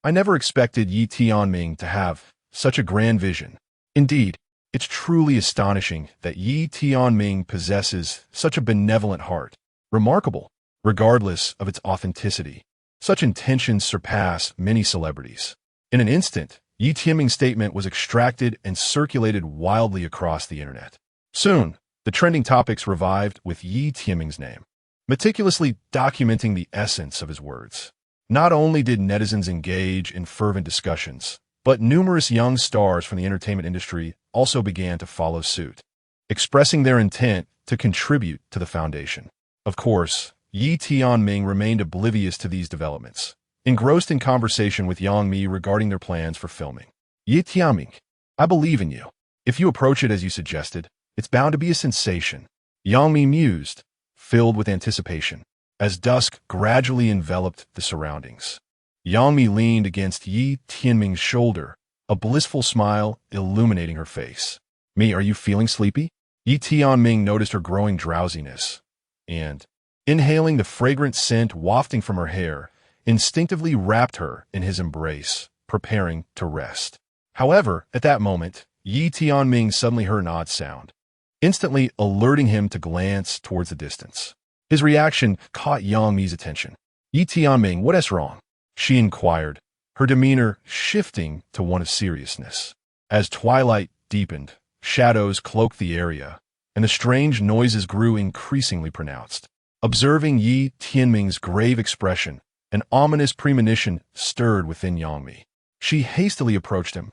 A: I never expected Tianming to have such a grand vision. Indeed, it's truly astonishing that Tianming possesses such a benevolent heart. Remarkable, regardless of its authenticity. Such intentions surpass many celebrities. In an instant, Tianming's statement was extracted and circulated wildly across the internet. Soon, the trending topics revived with Tianming's name, meticulously documenting the essence of his words. Not only did netizens engage in fervent discussions, but numerous young stars from the entertainment industry also began to follow suit, expressing their intent to contribute to the foundation. Of course, Tianming remained oblivious to these developments, engrossed in conversation with Yang Mi regarding their plans for filming. Tianming, I believe in you. If you approach it as you suggested, it's bound to be a sensation. Yang Mi mused, filled with anticipation, as dusk gradually enveloped the surroundings. Yang Mi leaned against Tianming's shoulder, a blissful smile illuminating her face. Mi, are you feeling sleepy? Tianming noticed her growing drowsiness, and, inhaling the fragrant scent wafting from her hair, instinctively wrapped her in his embrace, preparing to rest. However, at that moment, Tianming suddenly heard an odd sound, instantly alerting him to glance towards the distance. His reaction caught Yang Mi's attention. Tianming, what is wrong? She inquired, her demeanor shifting to one of seriousness. As twilight deepened, shadows cloaked the area, and the strange noises grew increasingly pronounced. Observing Tianming's grave expression, an ominous premonition stirred within Yang Mi. She hastily approached him,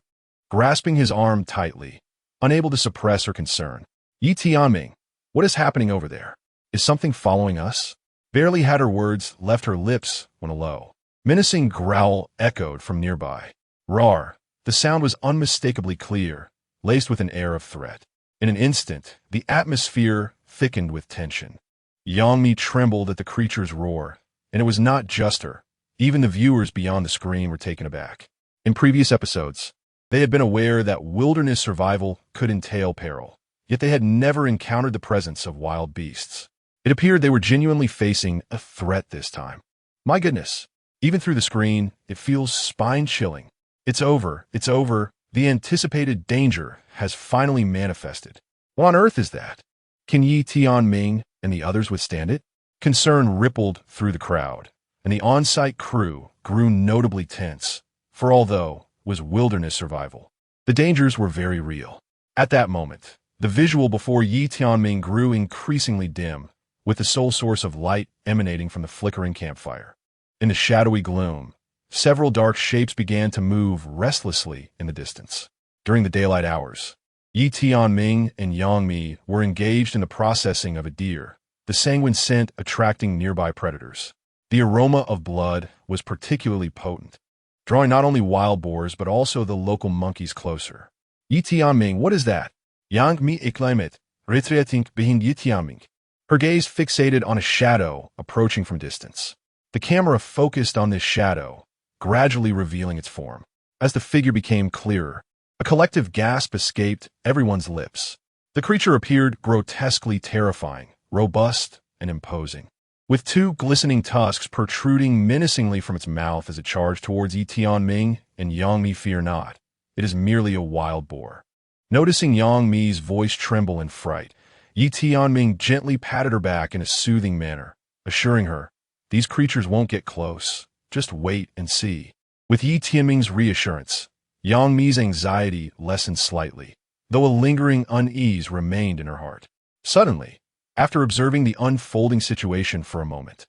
A: grasping his arm tightly, unable to suppress her concern. Tianming, what is happening over there? Is something following us? Barely had her words left her lips when a low, menacing growl echoed from nearby. Rawr! The sound was unmistakably clear, laced with an air of threat. In an instant, the atmosphere thickened with tension. Yang Mi trembled at the creature's roar, and it was not just her. Even the viewers beyond the screen were taken aback. In previous episodes, they had been aware that wilderness survival could entail peril, yet they had never encountered the presence of wild beasts. It appeared they were genuinely facing a threat this time. My goodness, even through the screen, it feels spine-chilling. It's over, it's over. The anticipated danger has finally manifested. What on earth is that? Can Tianming and the others withstand it? Concern rippled through the crowd, and the on-site crew grew notably tense, for although it was wilderness survival, the dangers were very real. At that moment, the visual before Tianming grew increasingly dim, with the sole source of light emanating from the flickering campfire. In the shadowy gloom, several dark shapes began to move restlessly in the distance. During the daylight hours, Tianming and Yangmi were engaged in the processing of a deer, the sanguine scent attracting nearby predators. The aroma of blood was particularly potent, drawing not only wild boars but also the local monkeys closer. Tianming, what is that? Yangmi exclaimed, retreating behind Tianming. Her gaze fixated on a shadow approaching from distance. The camera focused on this shadow, gradually revealing its form. As the figure became clearer, a collective gasp escaped everyone's lips. The creature appeared grotesquely terrifying, robust, and imposing. With two glistening tusks protruding menacingly from its mouth as it charged towards Tianming and Yangmi, fear not. It is merely a wild boar. Noticing Yangmi's voice tremble in fright, Tianming gently patted her back in a soothing manner, assuring her, these creatures won't get close. Just wait and see. With Tianming's reassurance, Yangmi's anxiety lessened slightly, though a lingering unease remained in her heart. Suddenly, after observing the unfolding situation for a moment,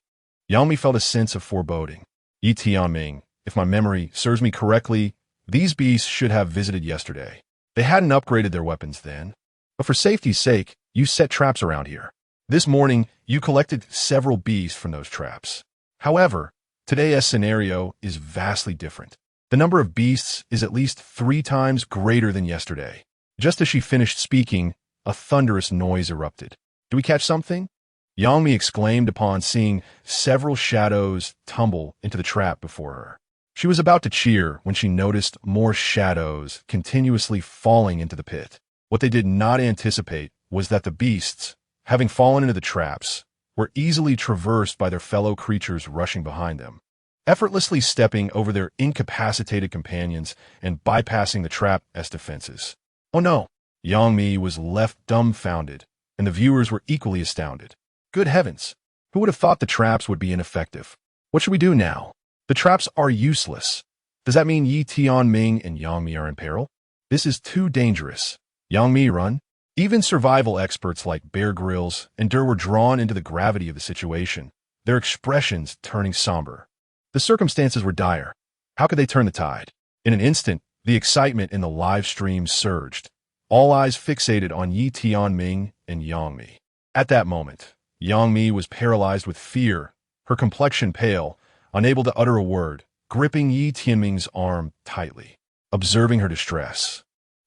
A: Yangmi felt a sense of foreboding. Tianming, if my memory serves me correctly, these beasts should have visited yesterday. They hadn't upgraded their weapons then, but for safety's sake, you set traps around here. This morning, you collected several beasts from those traps. However, today's scenario is vastly different. The number of beasts is at least 3 times greater than yesterday. Just as she finished speaking, a thunderous noise erupted. Do we catch something? Yangmi exclaimed upon seeing several shadows tumble into the trap before her. She was about to cheer when she noticed more shadows continuously falling into the pit. What they did not anticipate was that the beasts, having fallen into the traps, were easily traversed by their fellow creatures rushing behind them, effortlessly stepping over their incapacitated companions and bypassing the trap as defenses. Oh no! Yangmi was left dumbfounded, and the viewers were equally astounded. Good heavens! Who would have thought the traps would be ineffective? What should we do now? The traps are useless. Does that mean Tianming and Yangmi are in peril? This is too dangerous. Yangmi, run! Even survival experts like Bear Grylls and Dur were drawn into the gravity of the situation, their expressions turning somber. The circumstances were dire. How could they turn the tide? In an instant, the excitement in the live stream surged, all eyes fixated on Tianming and Yangmi. At that moment, Yangmi was paralyzed with fear, her complexion pale, unable to utter a word, gripping Tianming's arm tightly. Observing her distress,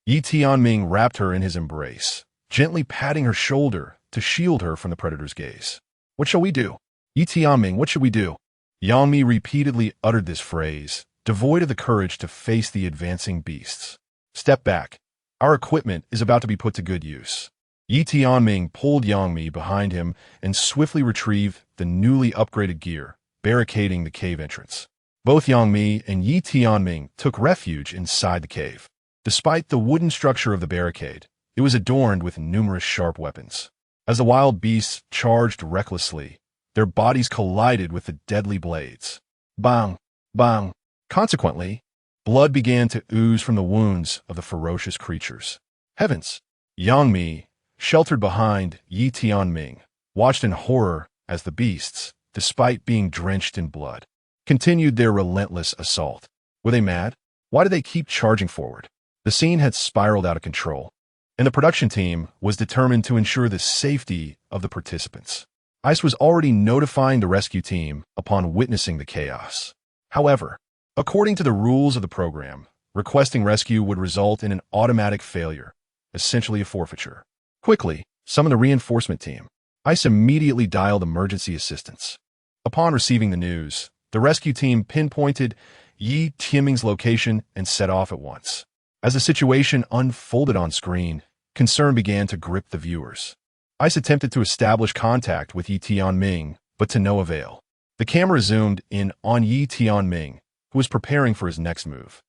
A: Tianming wrapped her in his embrace, gently patting her shoulder to shield her from the predator's gaze. What shall we do? Tianming, what should we do? Yangmi repeatedly uttered this phrase, devoid of the courage to face the advancing beasts. Step back. Our equipment is about to be put to good use. Tianming pulled Yangmi behind him and swiftly retrieved the newly upgraded gear, barricading the cave entrance. Both Yangmi and Tianming took refuge inside the cave. Despite the wooden structure of the barricade, it was adorned with numerous sharp weapons. As the wild beasts charged recklessly, their bodies collided with the deadly blades. Bang! Bang! Consequently, blood began to ooze from the wounds of the ferocious creatures. Heavens! Yangmi, sheltered behind Tianming, watched in horror as the beasts, despite being drenched in blood, continued their relentless assault. Were they mad? Why did they keep charging forward? The scene had spiraled out of control, and the production team was determined to ensure the safety of the participants. ICE was already notifying the rescue team upon witnessing the chaos. However, according to the rules of the program, requesting rescue would result in an automatic failure, essentially a forfeiture. Quickly, summon the reinforcement team. ICE immediately dialed emergency assistance. Upon receiving the news, the rescue team pinpointed Tianming's location and set off at once. As the situation unfolded on screen, concern began to grip the viewers. ICE attempted to establish contact with Tianming, but to no avail. The camera zoomed in on Tianming, who was preparing for his next move.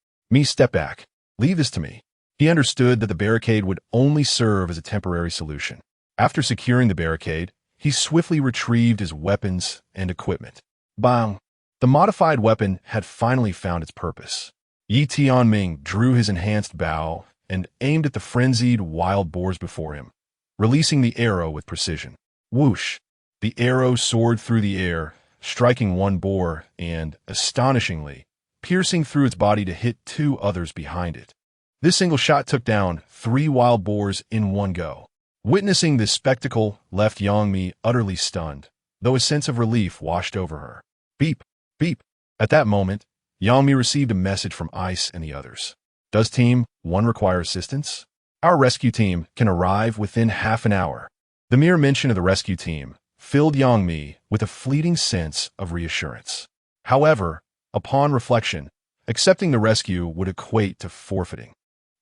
A: Step back. Leave this to me. He understood that the barricade would only serve as a temporary solution. After securing the barricade, he swiftly retrieved his weapons and equipment. Bang! The modified weapon had finally found its purpose. Tianming drew his enhanced bow and aimed at the frenzied wild boars before him, releasing the arrow with precision. Whoosh! The arrow soared through the air, striking one boar and, astonishingly, piercing through its body to hit two others behind it. This single shot took down 3 wild boars in one go. Witnessing this spectacle left Yangmi utterly stunned, though a sense of relief washed over her. Beep, beep. At that moment, Yangmi received a message from Ice and the others. Does Team 1 require assistance? Our rescue team can arrive within half an hour. The mere mention of the rescue team filled Yangmi with a fleeting sense of reassurance. However, upon reflection, accepting the rescue would equate to forfeiting.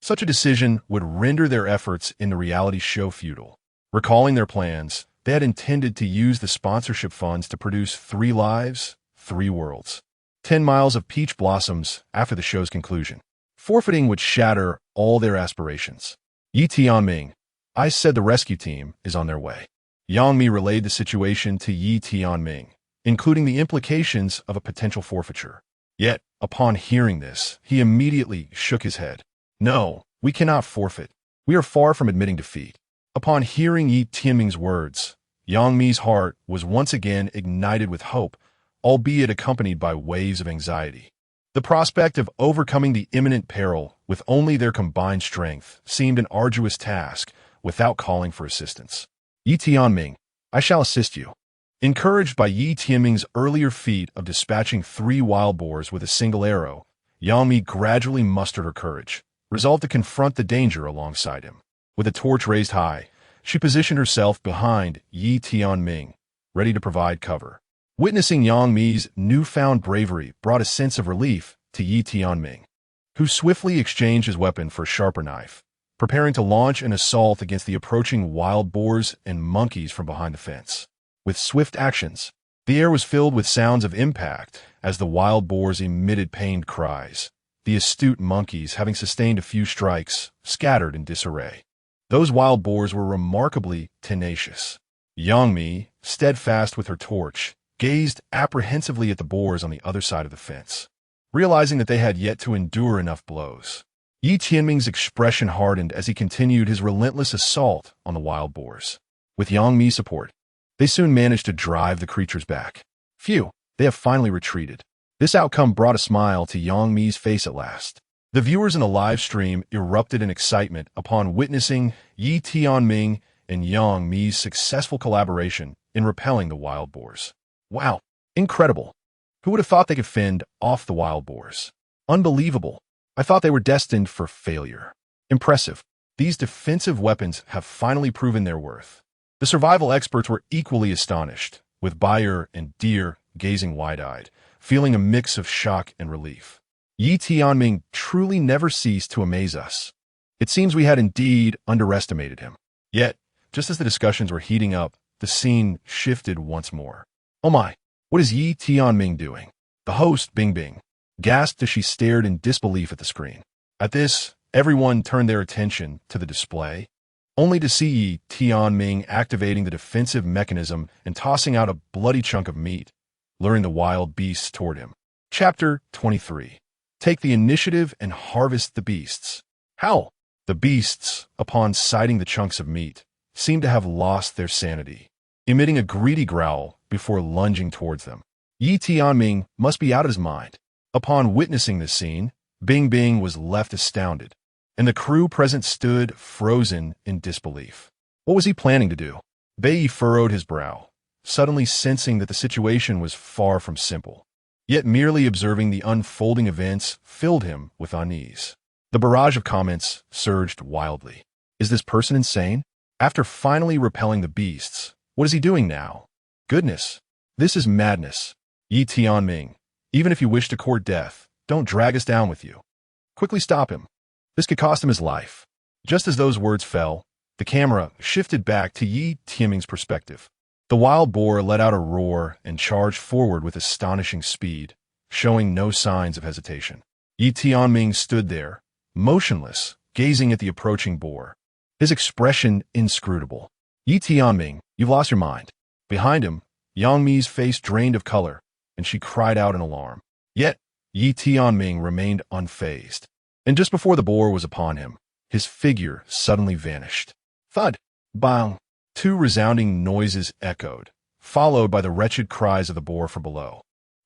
A: Such a decision would render their efforts in the reality show futile. Recalling their plans, they had intended to use the sponsorship funds to produce 3 lives, 3 worlds. 10 miles of peach blossoms after the show's conclusion. Forfeiting would shatter all their aspirations. Tianming, I said the rescue team is on their way. Yangmi relayed the situation to Tianming, including the implications of a potential forfeiture. Yet, upon hearing this, he immediately shook his head. No, we cannot forfeit. We are far from admitting defeat. Upon hearing Tianming's words, Yangmi's heart was once again ignited with hope, albeit accompanied by waves of anxiety. The prospect of overcoming the imminent peril with only their combined strength seemed an arduous task without calling for assistance. Tianming, I shall assist you. Encouraged by Tianming's earlier feat of dispatching 3 wild boars with a single arrow, Yangmi gradually mustered her courage, resolved to confront the danger alongside him. With a torch raised high, she positioned herself behind Tianming, ready to provide cover. Witnessing Yangmi's newfound bravery brought a sense of relief to Tianming, who swiftly exchanged his weapon for a sharper knife, preparing to launch an assault against the approaching wild boars and monkeys from behind the fence. With swift actions, the air was filled with sounds of impact as the wild boars emitted pained cries. The astute monkeys, having sustained a few strikes, scattered in disarray. Those wild boars were remarkably tenacious. Yangmi, steadfast with her torch, gazed apprehensively at the boars on the other side of the fence, realizing that they had yet to endure enough blows. Tianming's expression hardened as he continued his relentless assault on the wild boars. With Yangmi's support, they soon managed to drive the creatures back. Phew, they have finally retreated. This outcome brought a smile to Yangmi's face at last. The viewers in the live stream erupted in excitement upon witnessing Tianming and Yangmi's successful collaboration in repelling the wild boars. Wow, incredible. Who would have thought they could fend off the wild boars? Unbelievable. I thought they were destined for failure. Impressive. These defensive weapons have finally proven their worth. The survival experts were equally astonished, with Bayer and Deer gazing wide-eyed, feeling a mix of shock and relief. Tianming truly never ceased to amaze us. It seems we had indeed underestimated him. Yet, just as the discussions were heating up, the scene shifted once more. Oh my, what is Tianming doing? The host, Bing Bing, gasped as she stared in disbelief at the screen. At this, everyone turned their attention to the display, only to see Tianming activating the defensive mechanism and tossing out a bloody chunk of meat, luring the wild beasts toward him. Chapter 23. Take the initiative and harvest the beasts. How? The beasts, upon sighting the chunks of meat, seemed to have lost their sanity, emitting a greedy growl before lunging towards them. Tianming must be out of his mind. Upon witnessing this scene, Bing Bing was left astounded, and the crew present stood frozen in disbelief. What was he planning to do? Bai furrowed his brow, suddenly sensing that the situation was far from simple. Yet merely observing the unfolding events filled him with unease. The barrage of comments surged wildly. Is this person insane? After finally repelling the beasts, what is he doing now? Goodness, this is madness. Tianming, even if you wish to court death, don't drag us down with you. Quickly stop him. This could cost him his life. Just as those words fell, the camera shifted back to Tianming's perspective. The wild boar let out a roar and charged forward with astonishing speed, showing no signs of hesitation. Tianming stood there, motionless, gazing at the approaching boar, his expression inscrutable. Tianming, you've lost your mind. Behind him, Yangmi's face drained of color, and she cried out in alarm. Yet, Tianming remained unfazed. And just before the boar was upon him, his figure suddenly vanished. Thud! Bang! 2 resounding noises echoed, followed by the wretched cries of the boar from below.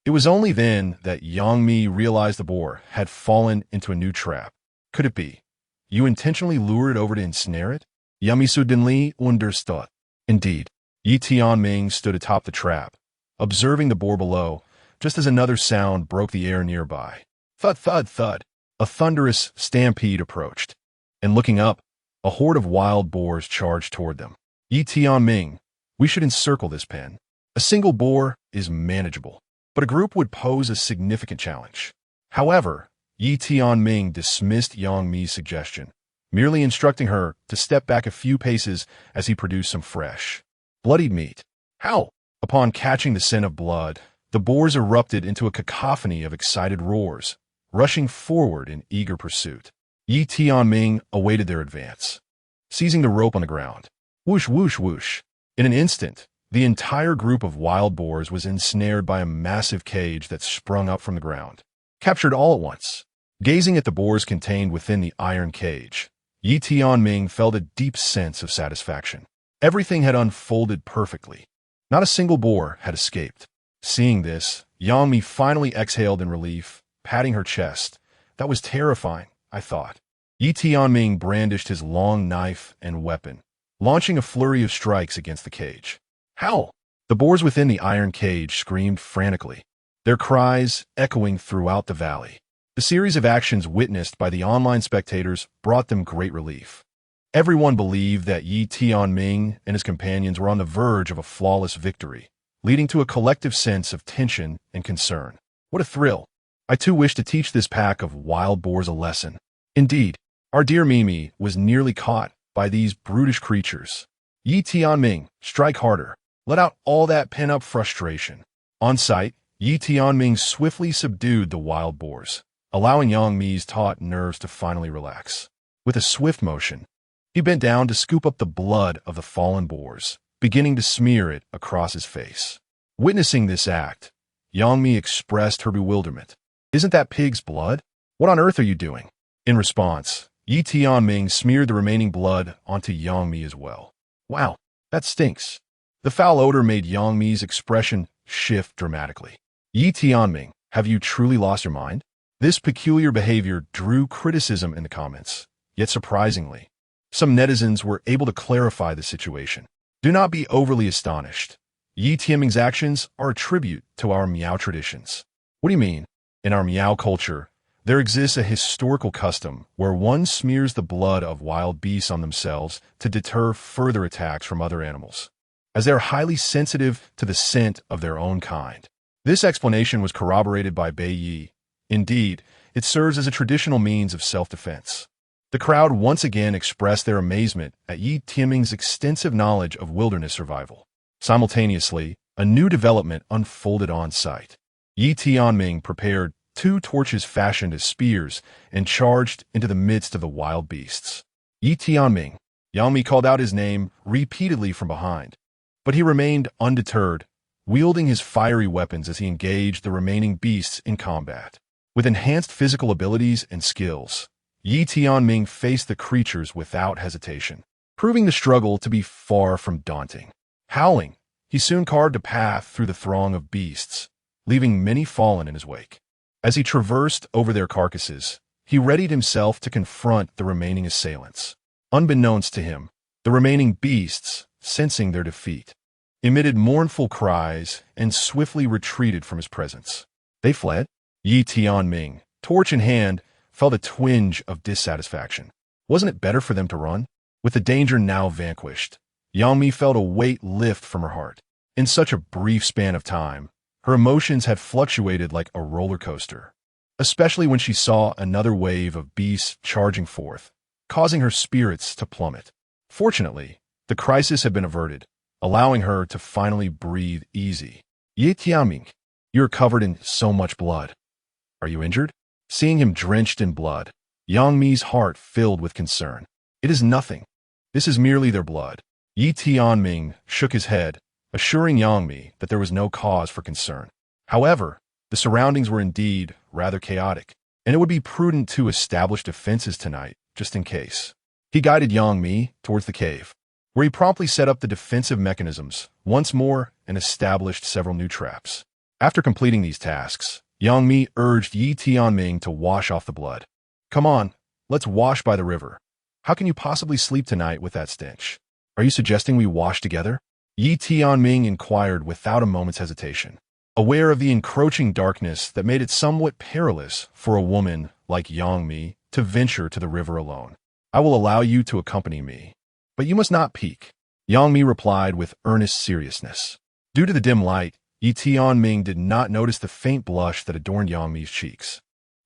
A: It was only then that Yang Mi realized the boar had fallen into a new trap. Could it be? You intentionally lured it over to ensnare it? Yamisu Dinli understood. Indeed, Yi Tianming stood atop the trap, observing the boar below, just as another sound broke the air nearby. Thud, thud, thud. A thunderous stampede approached, and looking up, a horde of wild boars charged toward them. Yi Tianming, we should encircle this pen. A single boar is manageable, but a group would pose a significant challenge. However, Yi Tianming dismissed Yang Mi's suggestion, merely instructing her to step back a few paces as he produced some fresh, bloodied meat. How? Upon catching the scent of blood, the boars erupted into a cacophony of excited roars, rushing forward in eager pursuit. Yi Tianming awaited their advance, seizing the rope on the ground. Whoosh, whoosh, whoosh. In an instant, the entire group of wild boars was ensnared by a massive cage that sprung up from the ground, captured all at once. Gazing at the boars contained within the iron cage, Yi Tianming felt a deep sense of satisfaction. Everything had unfolded perfectly. Not a single boar had escaped. Seeing this, Yang Mi finally exhaled in relief, patting her chest. That was terrifying, I thought. Yi Tianming brandished his long knife and weapon, launching a flurry of strikes against the cage. How? The boars within the iron cage screamed frantically, their cries echoing throughout the valley. The series of actions witnessed by the online spectators brought them great relief. Everyone believed that Yi Tianming and his companions were on the verge of a flawless victory, leading to a collective sense of tension and concern. What a thrill! I too wish to teach this pack of wild boars a lesson. Indeed, our dear Mimi was nearly caught by these brutish creatures. Yi Tianming, strike harder. Let out all that pent-up frustration. On sight, Yi Tianming swiftly subdued the wild boars, allowing Yang Mi's taut nerves to finally relax. With a swift motion, he bent down to scoop up the blood of the fallen boars, beginning to smear it across his face. Witnessing this act, Yang Mi expressed her bewilderment. Isn't that pig's blood? What on earth are you doing? In response, Yi Tianming smeared the remaining blood onto Yang Mi as well. Wow, that stinks. The foul odor made Yang Mi's expression shift dramatically. Yi Tianming, have you truly lost your mind? This peculiar behavior drew criticism in the comments, yet surprisingly, some netizens were able to clarify the situation. Do not be overly astonished. Yi Tianming's actions are a tribute to our Miao traditions. What do you mean? In our Miao culture, there exists a historical custom where one smears the blood of wild beasts on themselves to deter further attacks from other animals, as they are highly sensitive to the scent of their own kind. This explanation was corroborated by Bei Yi. Indeed, it serves as a traditional means of self-defense. The crowd once again expressed their amazement at Yi Tianming's extensive knowledge of wilderness survival. Simultaneously, a new development unfolded on site. Yi Tianming prepared 2 torches fashioned as spears and charged into the midst of the wild beasts. Yi Tianming, Yang Mi called out his name repeatedly from behind, but he remained undeterred, wielding his fiery weapons as he engaged the remaining beasts in combat. With enhanced physical abilities and skills, Yi Tianming faced the creatures without hesitation, proving the struggle to be far from daunting. Howling, he soon carved a path through the throng of beasts, leaving many fallen in his wake. As he traversed over their carcasses, he readied himself to confront the remaining assailants. Unbeknownst to him, the remaining beasts, sensing their defeat, emitted mournful cries and swiftly retreated from his presence. They fled. Yi Tianming, torch in hand, felt a twinge of dissatisfaction. Wasn't it better for them to run? With the danger now vanquished, Yang Mi felt a weight lift from her heart. In such a brief span of time, her emotions had fluctuated like a roller coaster, especially when she saw another wave of beasts charging forth, causing her spirits to plummet. Fortunately, the crisis had been averted, allowing her to finally breathe easy. Yi Tianming, you're covered in so much blood. Are you injured? Seeing him drenched in blood, Yang Mi's heart filled with concern. It is nothing. This is merely their blood. Yi Tianming shook his head, assuring Yang Mi that there was no cause for concern. However, the surroundings were indeed rather chaotic, and it would be prudent to establish defenses tonight, just in case. He guided Yang Mi towards the cave, where he promptly set up the defensive mechanisms, once more and established several new traps. After completing these tasks, Yang Mi urged Yi Tianming to wash off the blood. Come on, let's wash by the river. How can you possibly sleep tonight with that stench? Are you suggesting we wash together? Yi Tianming inquired without a moment's hesitation, aware of the encroaching darkness that made it somewhat perilous for a woman like Yang Mi to venture to the river alone. I will allow you to accompany me, but you must not peek. Yang Mi replied with earnest seriousness. Due to the dim light, Yi Tianming did not notice the faint blush that adorned Yang Mi's cheeks.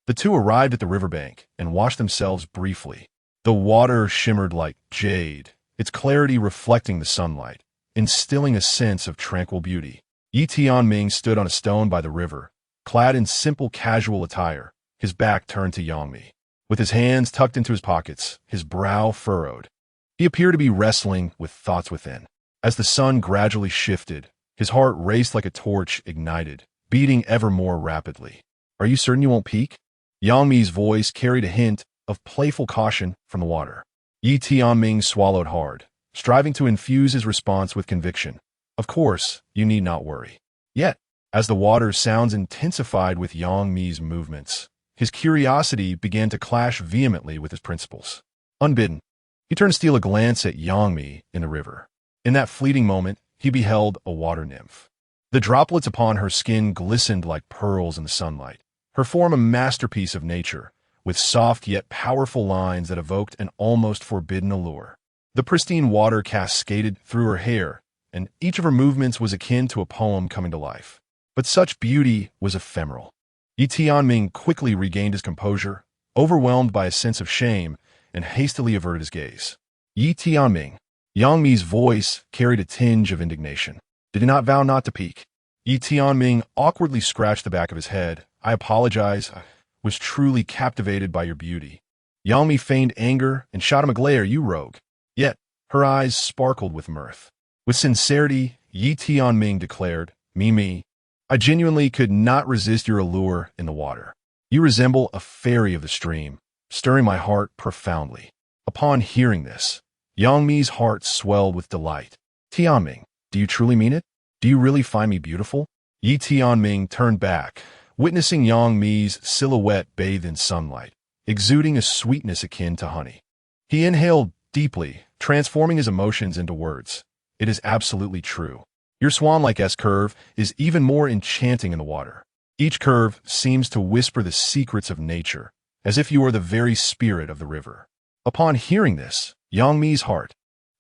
A: The two arrived at the riverbank and washed themselves briefly. The water shimmered like jade, its clarity reflecting the sunlight, instilling a sense of tranquil beauty. Yi Tianming stood on a stone by the river, clad in simple casual attire, his back turned to Yang Mi. With his hands tucked into his pockets, his brow furrowed. He appeared to be wrestling with thoughts within. As the sun gradually shifted, his heart raced like a torch ignited, beating ever more rapidly. Are you certain you won't peek? Yang Mi's voice carried a hint of playful caution from the water. Yi Tianming swallowed hard, striving to infuse his response with conviction. Of course, you need not worry. Yet, as the water's sounds intensified with Yang Mi's movements, his curiosity began to clash vehemently with his principles. Unbidden, he turned to steal a glance at Yang Mi in the river. In that fleeting moment, he beheld a water nymph. The droplets upon her skin glistened like pearls in the sunlight, her form a masterpiece of nature, with soft yet powerful lines that evoked an almost forbidden allure. The pristine water cascaded through her hair, and each of her movements was akin to a poem coming to life. But such beauty was ephemeral. Yi Tianming quickly regained his composure, overwhelmed by a sense of shame, and hastily averted his gaze. Yi Tianming. Yang Mi's voice carried a tinge of indignation. Did he not vow not to peek? Yi Tianming awkwardly scratched the back of his head. I apologize. I was truly captivated by your beauty. Yang Mi feigned anger and shot him a glare, you rogue. Yet, her eyes sparkled with mirth. With sincerity, Yi Tianming declared, Me, I genuinely could not resist your allure in the water. You resemble a fairy of the stream, stirring my heart profoundly. Upon hearing this, Yang Mi's heart swelled with delight. Tianming, do you truly mean it? Do you really find me beautiful? Yi Tianming turned back, witnessing Yang Mi's silhouette bathed in sunlight, exuding a sweetness akin to honey. He inhaled deeply, transforming his emotions into words. It is absolutely true. Your swan-like S-curve is even more enchanting in the water. Each curve seems to whisper the secrets of nature, as if you are the very spirit of the river. Upon hearing this, Yang Mi's heart,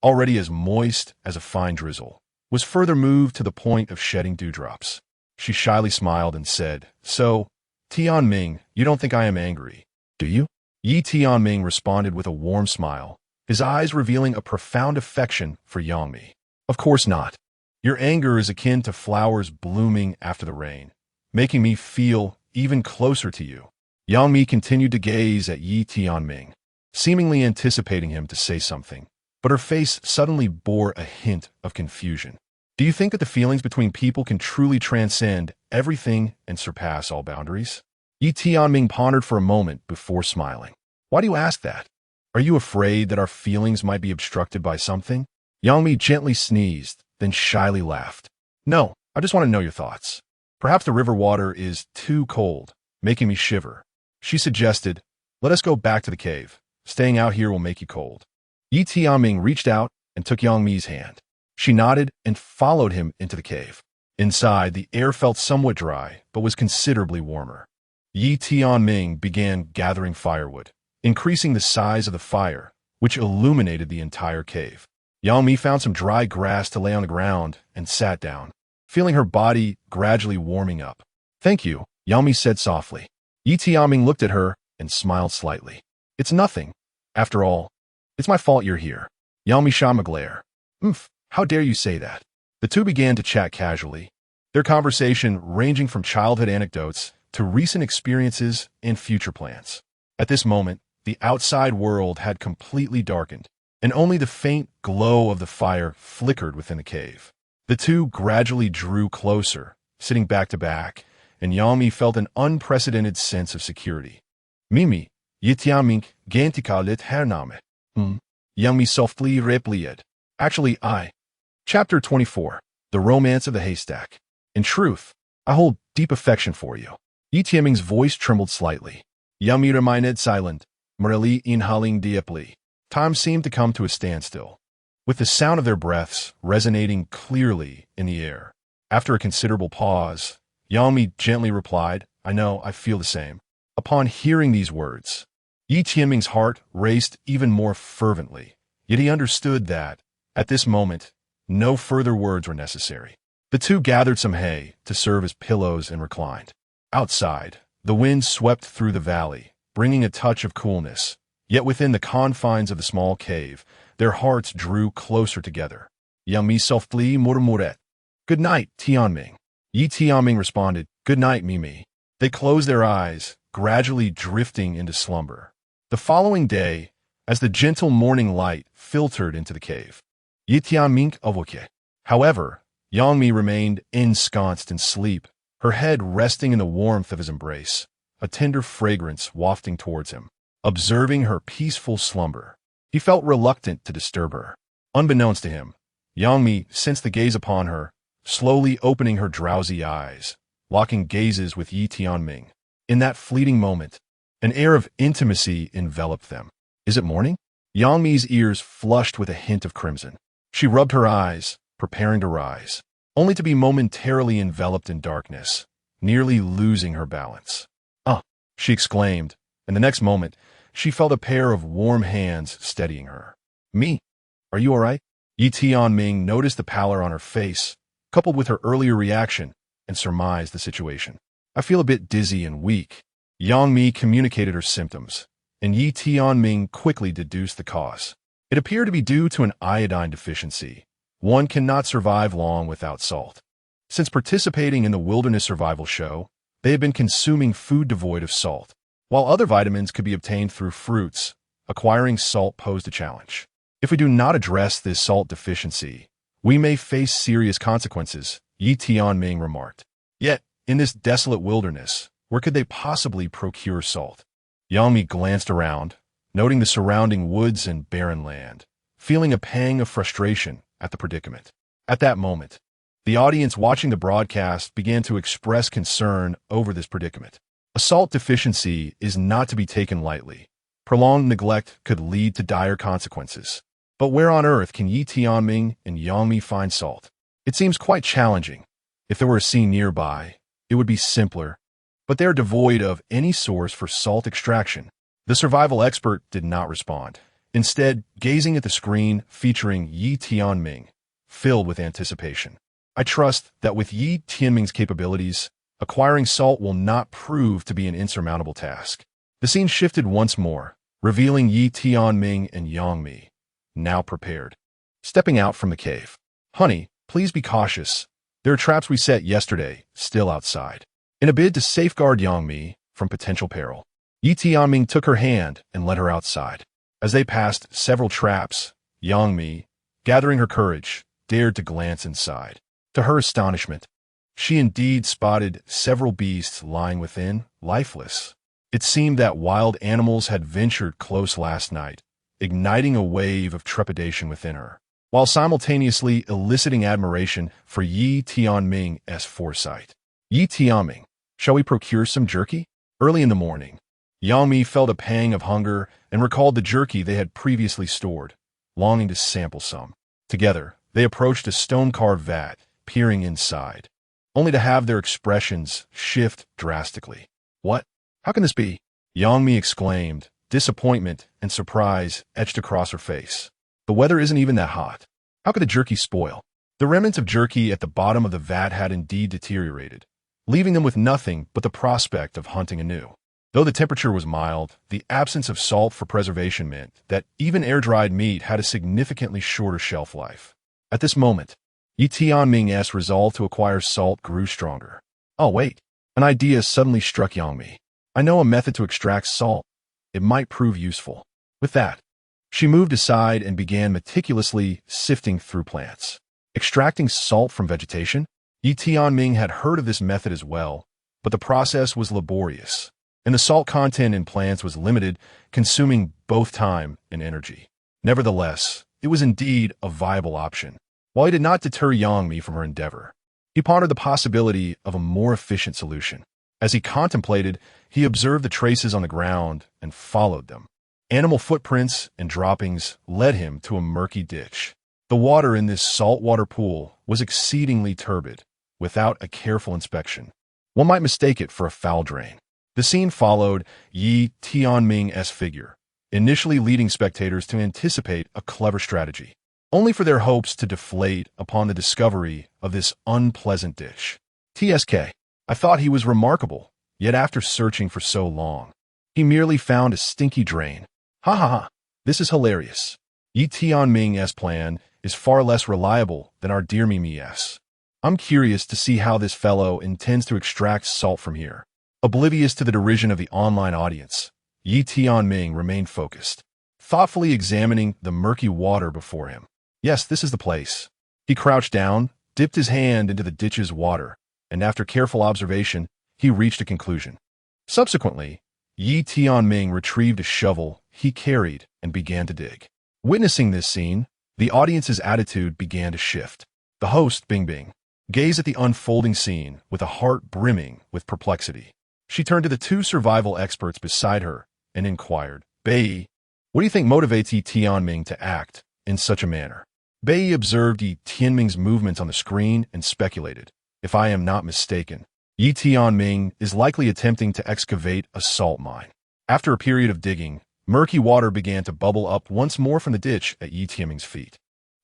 A: already as moist as a fine drizzle, was further moved to the point of shedding dewdrops. She shyly smiled and said, So, Tianming, you don't think I am angry, do you? Yi Tianming responded with a warm smile, his eyes revealing a profound affection for Yang Mi. Of course not. Your anger is akin to flowers blooming after the rain, making me feel even closer to you. Yang Mi continued to gaze at Yi Tianming, seemingly anticipating him to say something, but her face suddenly bore a hint of confusion. Do you think that the feelings between people can truly transcend everything and surpass all boundaries? Yi Tianming pondered for a moment before smiling. Why do you ask that? Are you afraid that our feelings might be obstructed by something? Yang Mi gently sneezed, then shyly laughed. No, I just want to know your thoughts. Perhaps the river water is too cold, making me shiver. She suggested, let us go back to the cave. Staying out here will make you cold. Yi Tianming reached out and took Yang Mi's hand. She nodded and followed him into the cave. Inside, the air felt somewhat dry, but was considerably warmer. Yi Tianming began gathering firewood, increasing the size of the fire, which illuminated the entire cave. Yang Mi found some dry grass to lay on the ground and sat down, feeling her body gradually warming up. Thank you, Yang Mi said softly. Yi Tianming looked at her and smiled slightly. It's nothing. After all, it's my fault you're here. Yang Mi shot him a glare. How dare you say that? The two began to chat casually, their conversation ranging from childhood anecdotes to recent experiences and future plans. At this moment, the outside world had completely darkened, and only the faint glow of the fire flickered within the cave. The two gradually drew closer, sitting back to back, and Yang Mi felt an unprecedented sense of security. Mimi, Yi Tianming, gantika lit hername. Yang Mi softly replied. Actually, I. Chapter 24. The romance of the haystack. In truth, I hold deep affection for you. Yi Tianming's voice trembled slightly. Yummy remained silent, merely inhaling deeply. Time seemed to come to a standstill, with the sound of their breaths resonating clearly in the air. After a considerable pause, Yangmi gently replied, I know, I feel the same. Upon hearing these words, Yi Tianming's heart raced even more fervently, yet he understood that, at this moment, no further words were necessary. The two gathered some hay to serve as pillows and reclined. Outside, the wind swept through the valley, bringing a touch of coolness, yet within the confines of the small cave, their hearts drew closer together. Yangmi softly murmured, Good night, Tianming. Yi Tianming responded, Good night, Mimi. They closed their eyes, gradually drifting into slumber. The following day, as the gentle morning light filtered into the cave, Yi Tianming awoke. However, Yangmi remained ensconced in sleep, her head resting in the warmth of his embrace, a tender fragrance wafting towards him. Observing her peaceful slumber, he felt reluctant to disturb her. Unbeknownst to him, Yangmi sensed the gaze upon her, slowly opening her drowsy eyes, locking gazes with Yi Tianming. In that fleeting moment, an air of intimacy enveloped them. Is it morning? Yangmi's ears flushed with a hint of crimson. She rubbed her eyes, preparing to rise, only to be momentarily enveloped in darkness, nearly losing her balance. She exclaimed, and the next moment, she felt a pair of warm hands steadying her. Me? Are you all right? Yi Tianming noticed the pallor on her face, coupled with her earlier reaction, and surmised the situation. I feel a bit dizzy and weak. Yangmi communicated her symptoms, and Yi Tianming quickly deduced the cause. It appeared to be due to an iodine deficiency. One cannot survive long without salt. Since participating in the wilderness survival show, they have been consuming food devoid of salt. While other vitamins could be obtained through fruits, acquiring salt posed a challenge. If we do not address this salt deficiency, we may face serious consequences, Yi Tianming remarked. Yet, in this desolate wilderness, where could they possibly procure salt? Yangmi glanced around, noting the surrounding woods and barren land, feeling a pang of frustration at the predicament. At that moment, the audience watching the broadcast began to express concern over this predicament. A salt deficiency is not to be taken lightly. Prolonged neglect could lead to dire consequences. But where on earth can Yi Tianming and Yangmi find salt? It seems quite challenging. If there were a sea nearby, it would be simpler, but they are devoid of any source for salt extraction. The survival expert did not respond, instead gazing at the screen featuring Yi Tianming, filled with anticipation. I trust that with Yi Tianming's capabilities, acquiring salt will not prove to be an insurmountable task. The scene shifted once more, revealing Yi Tianming and Yangmi, now prepared, stepping out from the cave. Honey, please be cautious. There are traps we set yesterday, still outside. In a bid to safeguard Yangmi from potential peril, Yi Tianming took her hand and led her outside. As they passed several traps, Yangmi, gathering her courage, dared to glance inside. To her astonishment, she indeed spotted several beasts lying within, lifeless. It seemed that wild animals had ventured close last night, igniting a wave of trepidation within her, while simultaneously eliciting admiration for Yi Tianming's foresight. Yi Tianming, shall we procure some jerky? Early in the morning, Yangmi felt a pang of hunger and recalled the jerky they had previously stored, longing to sample some. Together, they approached a stone-carved vat, peering inside, only to have their expressions shift drastically. What? How can this be? Yangmi exclaimed, disappointment and surprise etched across her face. The weather isn't even that hot. How could the jerky spoil? The remnants of jerky at the bottom of the vat had indeed deteriorated, leaving them with nothing but the prospect of hunting anew. Though the temperature was mild, the absence of salt for preservation meant that even air-dried meat had a significantly shorter shelf life. At this moment, Yi Tianming's resolve to acquire salt grew stronger. Oh wait, an idea suddenly struck Yangmi. I know a method to extract salt. It might prove useful. With that, she moved aside and began meticulously sifting through plants. Extracting salt from vegetation? Yi Tianming had heard of this method as well, but the process was laborious, and the salt content in plants was limited, consuming both time and energy. Nevertheless, it was indeed a viable option. While he did not deter Yang from her endeavor, he pondered the possibility of a more efficient solution. As he contemplated, he observed the traces on the ground and followed them. Animal footprints and droppings led him to a murky ditch. The water in this saltwater pool was exceedingly turbid. Without a careful inspection, one might mistake it for a foul drain. The scene followed Tianming's figure, initially leading spectators to anticipate a clever strategy, only for their hopes to deflate upon the discovery of this unpleasant ditch. TSK. I thought he was remarkable, yet after searching for so long, he merely found a stinky drain. Ha ha ha, this is hilarious. Tianming's plan is far less reliable than our dear Mimi's. I'm curious to see how this fellow intends to extract salt from here. Oblivious to the derision of the online audience, Tianming remained focused, thoughtfully examining the murky water before him. Yes, this is the place. He crouched down, dipped his hand into the ditch's water, and after careful observation, he reached a conclusion. Subsequently, Tianming retrieved a shovel he carried and began to dig. Witnessing this scene, the audience's attitude began to shift. The host, Bing, gazed at the unfolding scene with a heart brimming with perplexity. She turned to the two survival experts beside her and inquired, Bei, what do you think motivates Tianming to act in such a manner? Bei observed Tianming's movements on the screen and speculated, if I am not mistaken, Tianming is likely attempting to excavate a salt mine. After a period of digging, murky water began to bubble up once more from the ditch at Tianming's feet.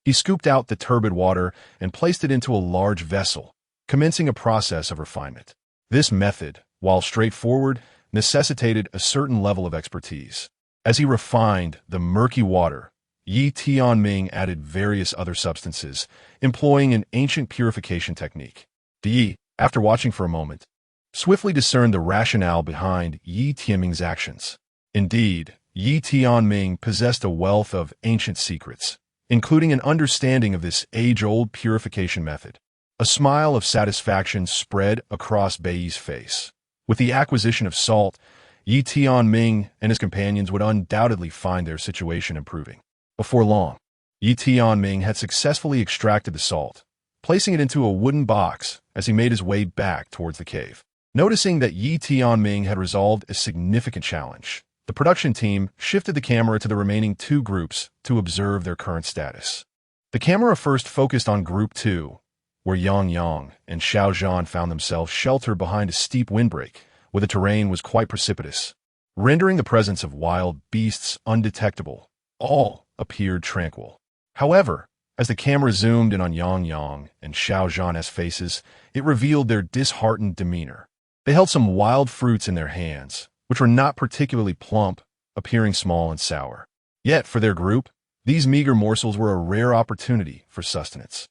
A: He scooped out the turbid water and placed it into a large vessel, commencing a process of refinement. This method, while straightforward, necessitated a certain level of expertise. As he refined the murky water, Tianming added various other substances, employing an ancient purification technique. Yi, after watching for a moment, swiftly discerned the rationale behind Tianming's actions. Indeed, Tianming possessed a wealth of ancient secrets, including an understanding of this age-old purification method. A smile of satisfaction spread across Bei's face. With the acquisition of salt, Tianming and his companions would undoubtedly find their situation improving. Before long, Tianming had successfully extracted the salt, placing it into a wooden box as he made his way back towards the cave. Noticing that Tianming had resolved a significant challenge, the production team shifted the camera to the remaining two groups to observe their current status. The camera first focused on Group 2, where Yang and Xiaozhan found themselves sheltered behind a steep windbreak, where the terrain was quite precipitous, rendering the presence of wild beasts undetectable. All appeared tranquil. However, as the camera zoomed in on Yang and Xiaozhan's faces, it revealed their disheartened demeanor. They held some wild fruits in their hands, which were not particularly plump, appearing small and sour. Yet, for their group, these meager morsels were a rare opportunity for sustenance.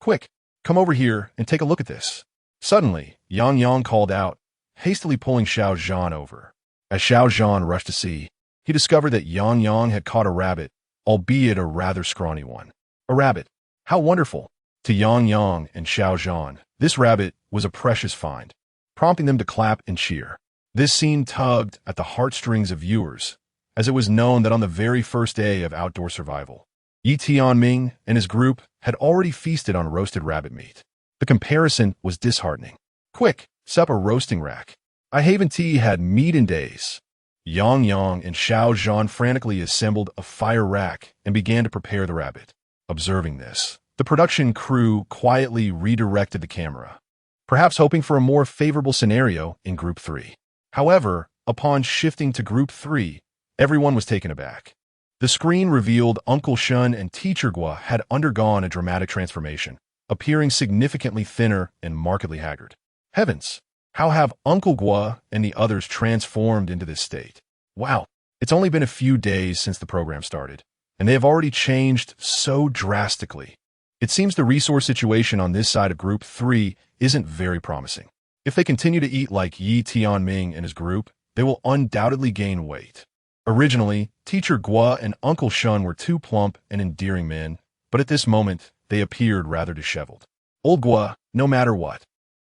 A: Quick, come over here and take a look at this. Suddenly, Yang called out, hastily pulling Xiaozhan over. As Xiaozhan rushed to see, he discovered that Yang had caught a rabbit, albeit a rather scrawny one. A rabbit. How wonderful! To Yang and Xiaozhan, this rabbit was a precious find, prompting them to clap and cheer. This scene tugged at the heartstrings of viewers, as it was known that on the very first day of outdoor survival, Tianming and his group had already feasted on roasted rabbit meat. The comparison was disheartening. Quick, set up a roasting rack. I haven't had meat in days. Yang and Xiaozhan frantically assembled a fire rack and began to prepare the rabbit. Observing this, the production crew quietly redirected the camera, perhaps hoping for a more favorable scenario in Group 3. However, upon shifting to Group 3, everyone was taken aback. The screen revealed Uncle Shun and Teacher Gua had undergone a dramatic transformation, appearing significantly thinner and markedly haggard. Heavens! How have Uncle Gua and the others transformed into this state? Wow, it's only been a few days since the program started, and they have already changed so drastically. It seems the resource situation on this side of Group 3 isn't very promising. If they continue to eat like Tianming and his group, they will undoubtedly gain weight. Originally, Teacher Gua and Uncle Shun were two plump and endearing men, but at this moment, they appeared rather disheveled. Old Gua, no matter what,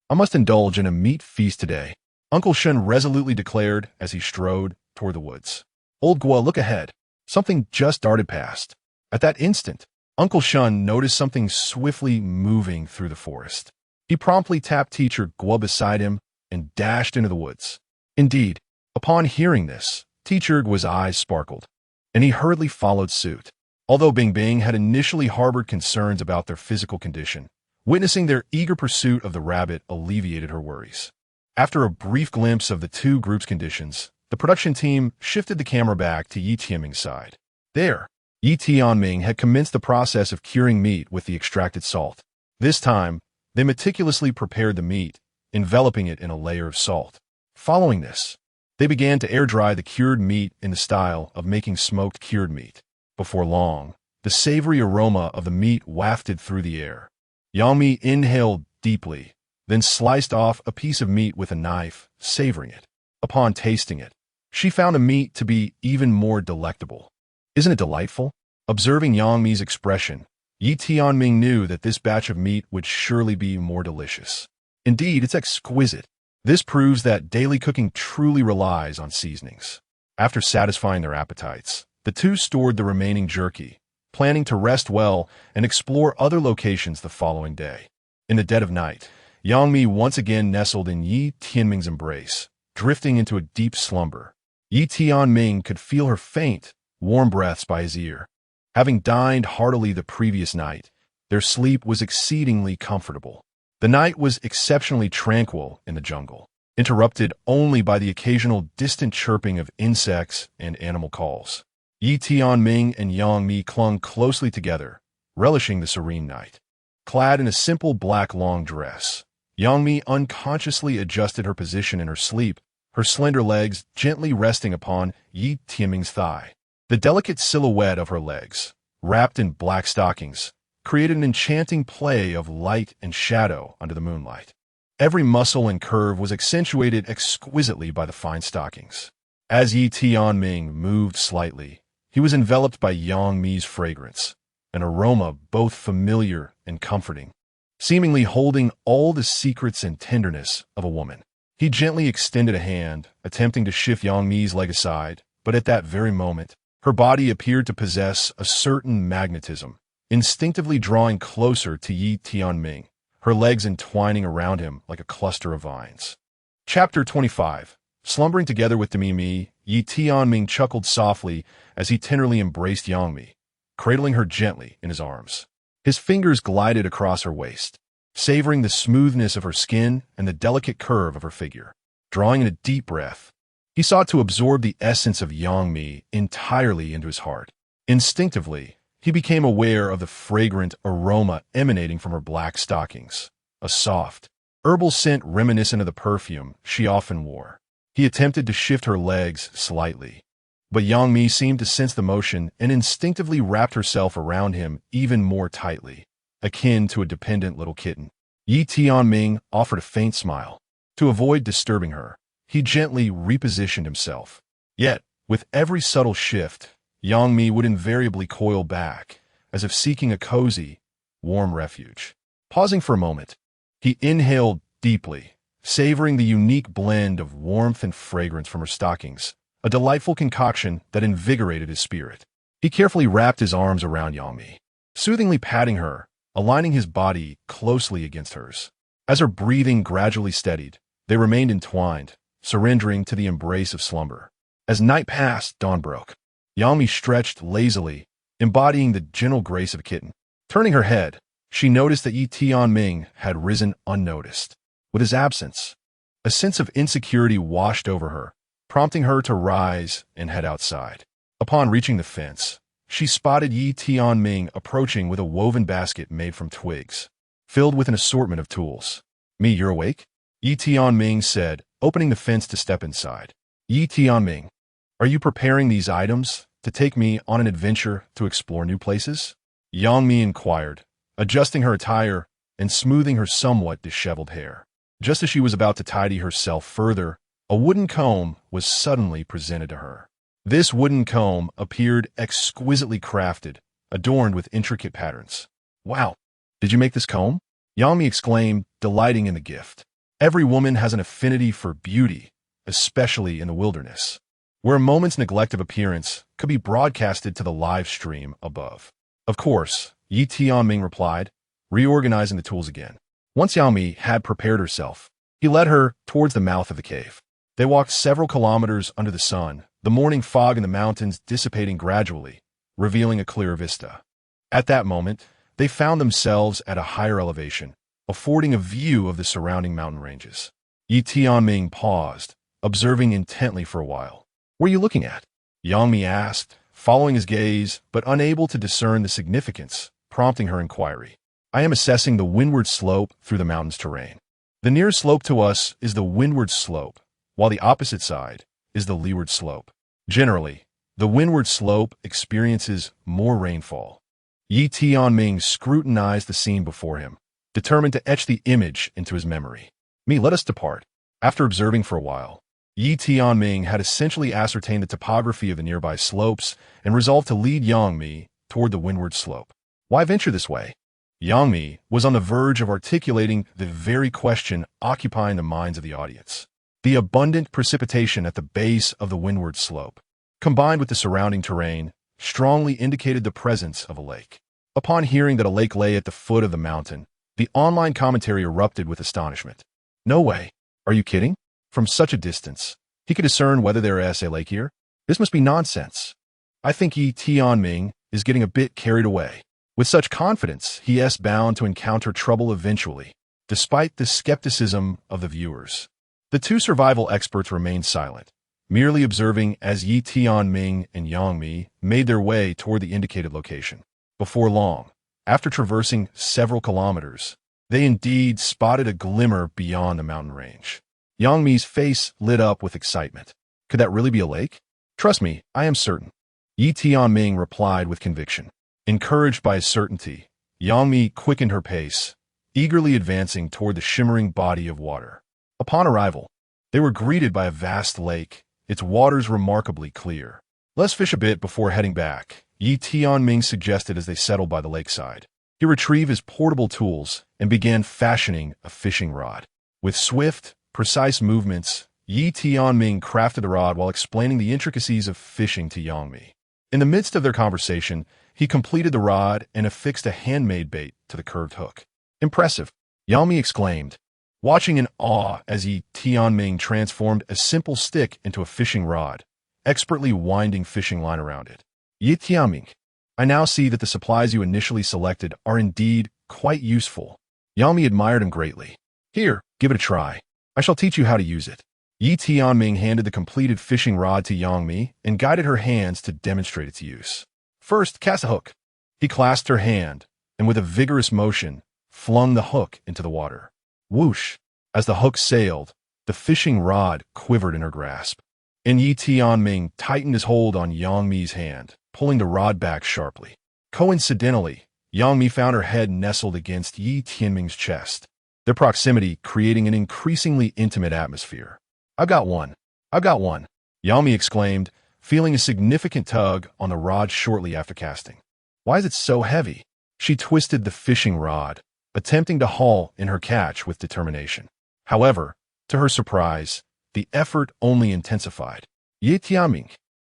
A: I must indulge in a meat feast today, Uncle Shun resolutely declared as he strode toward the woods. Old Gua, look ahead. Something just darted past. At that instant, Uncle Shun noticed something swiftly moving through the forest. He promptly tapped Teacher Guo beside him and dashed into the woods. Indeed, upon hearing this, Teacher Guo's eyes sparkled, and he hurriedly followed suit. Although Bing Bing had initially harbored concerns about their physical condition, witnessing their eager pursuit of the rabbit alleviated her worries. After a brief glimpse of the two groups' conditions, the production team shifted the camera back to Yi Tianming's side. There, Yi Tianming had commenced the process of curing meat with the extracted salt. This time, they meticulously prepared the meat, enveloping it in a layer of salt. Following this, they began to air-dry the cured meat in the style of making smoked cured meat. Before long, the savory aroma of the meat wafted through the air. Yang Mi inhaled deeply, then sliced off a piece of meat with a knife, savoring it. Upon tasting it, she found the meat to be even more delectable. Isn't it delightful? Observing Yang Mi's expression, Yi Tianming knew that this batch of meat would surely be more delicious. Indeed, it's exquisite. This proves that daily cooking truly relies on seasonings. After satisfying their appetites, the two stored the remaining jerky, planning to rest well and explore other locations the following day. In the dead of night, Yang Mi once again nestled in Yi Tianming's embrace, drifting into a deep slumber. Yi Tianming could feel her faint, warm breaths by his ear. Having dined heartily the previous night, their sleep was exceedingly comfortable. The night was exceptionally tranquil in the jungle, interrupted only by the occasional distant chirping of insects and animal calls. Yi Tianming and Yang Mi clung closely together, relishing the serene night. Clad in a simple black long dress, Yang Mi unconsciously adjusted her position in her sleep, her slender legs gently resting upon Yi Tianming's thigh. The delicate silhouette of her legs, wrapped in black stockings, created an enchanting play of light and shadow under the moonlight. Every muscle and curve was accentuated exquisitely by the fine stockings. As Yi Tianming moved slightly, he was enveloped by Yang Mi's fragrance, an aroma both familiar and comforting, seemingly holding all the secrets and tenderness of a woman. He gently extended a hand, attempting to shift Yang Mi's leg aside, but at that very moment, her body appeared to possess a certain magnetism, instinctively drawing closer to Yi Tianming, her legs entwining around him like a cluster of vines. Chapter 25. Slumbering together with Demi Mi, Yi Tianming chuckled softly as he tenderly embraced Yang Mi, cradling her gently in his arms. His fingers glided across her waist, savoring the smoothness of her skin and the delicate curve of her figure. Drawing in a deep breath, he sought to absorb the essence of Yang Mi entirely into his heart. Instinctively, he became aware of the fragrant aroma emanating from her black stockings, a soft, herbal scent reminiscent of the perfume she often wore. He attempted to shift her legs slightly, but Yang Mi seemed to sense the motion and instinctively wrapped herself around him even more tightly, akin to a dependent little kitten. Yi Tianming offered a faint smile. To avoid disturbing her, he gently repositioned himself. Yet, with every subtle shift, Yang Mi would invariably coil back, as if seeking a cozy, warm refuge. Pausing for a moment, he inhaled deeply, savoring the unique blend of warmth and fragrance from her stockings, a delightful concoction that invigorated his spirit. He carefully wrapped his arms around Yang Mi, soothingly patting her, aligning his body closely against hers. As her breathing gradually steadied, they remained entwined, surrendering to the embrace of slumber. As night passed, dawn broke. Yang Mi stretched lazily, embodying the gentle grace of a kitten. Turning her head, she noticed that Yi Tianming had risen unnoticed. With his absence, a sense of insecurity washed over her, prompting her to rise and head outside. Upon reaching the fence, she spotted Yi Tianming approaching with a woven basket made from twigs, filled with an assortment of tools. "Me, you're awake?" Yi Tianming said, opening the fence to step inside. "Yi Tianming, are you preparing these items to take me on an adventure to explore new places?" Yang Mi inquired, adjusting her attire and smoothing her somewhat disheveled hair. Just as she was about to tidy herself further, a wooden comb was suddenly presented to her. This wooden comb appeared exquisitely crafted, adorned with intricate patterns. "Wow, did you make this comb?" Yang Mi exclaimed, delighting in the gift. Every woman has an affinity for beauty, especially in the wilderness, where a moment's neglect of appearance could be broadcasted to the live stream above. Of course, Yi Tianming replied, reorganizing the tools again. Once Yang had prepared herself, he led her towards the mouth of the cave. They walked several kilometers under the sun, the morning fog in the mountains dissipating gradually, revealing a clear vista. At that moment, they found themselves at a higher elevation, affording a view of the surrounding mountain ranges. Yi Tianming paused, observing intently for a while. "What are you looking at?" Yang asked, following his gaze, but unable to discern the significance, prompting her inquiry. "I am assessing the windward slope through the mountain's terrain. The nearest slope to us is the windward slope, while the opposite side is the leeward slope. Generally, the windward slope experiences more rainfall." Yi Tianming scrutinized the scene before him, determined to etch the image into his memory. Let us depart." After observing for a while, Yi Tianming had essentially ascertained the topography of the nearby slopes and resolved to lead Yang toward the windward slope. Why venture this way? Yang was on the verge of articulating the very question occupying the minds of the audience. The abundant precipitation at the base of the windward slope, combined with the surrounding terrain, strongly indicated the presence of a lake. Upon hearing that a lake lay at the foot of the mountain, the online commentary erupted with astonishment. "No way. Are you kidding? From such a distance, he could discern whether there is a lake here? This must be nonsense. I think Yi Tianming is getting a bit carried away. With such confidence, he is bound to encounter trouble eventually, despite the skepticism of the viewers." The two survival experts remained silent, merely observing as Yi Tianming and Yang made their way toward the indicated location. Before long, after traversing several kilometers, they indeed spotted a glimmer beyond the mountain range. Yang face lit up with excitement. "Could that really be a lake?" "Trust me, I am certain," Yi Tianming replied with conviction. Encouraged by his certainty, Yang quickened her pace, eagerly advancing toward the shimmering body of water. Upon arrival, they were greeted by a vast lake, its waters remarkably clear. "Let's fish a bit before heading back," Yi Tianming suggested as they settled by the lakeside. He retrieved his portable tools and began fashioning a fishing rod. With swift, precise movements, Yi Tianming crafted the rod while explaining the intricacies of fishing to Yang. In the midst of their conversation, he completed the rod and affixed a handmade bait to the curved hook. "Impressive," Yang exclaimed, watching in awe as Yi Tianming transformed a simple stick into a fishing rod, expertly winding fishing line around it. "Yi Tianming, I now see that the supplies you initially selected are indeed quite useful." Yang admired him greatly. "Here, give it a try. I shall teach you how to use it." Yi Tianming handed the completed fishing rod to Yang and guided her hands to demonstrate its use. "First, cast a hook." He clasped her hand, and with a vigorous motion, flung the hook into the water. Whoosh! As the hook sailed, the fishing rod quivered in her grasp. And Yi Tianming tightened his hold on Yang hand, pulling the rod back sharply. Coincidentally, Yang found her head nestled against Yi Tianming's chest, their proximity creating an increasingly intimate atmosphere. "I've got one. I've got one," Yang exclaimed, feeling a significant tug on the rod shortly after casting. "Why is it so heavy?" She twisted the fishing rod, attempting to haul in her catch with determination. However, to her surprise, the effort only intensified. "Yi Tianming,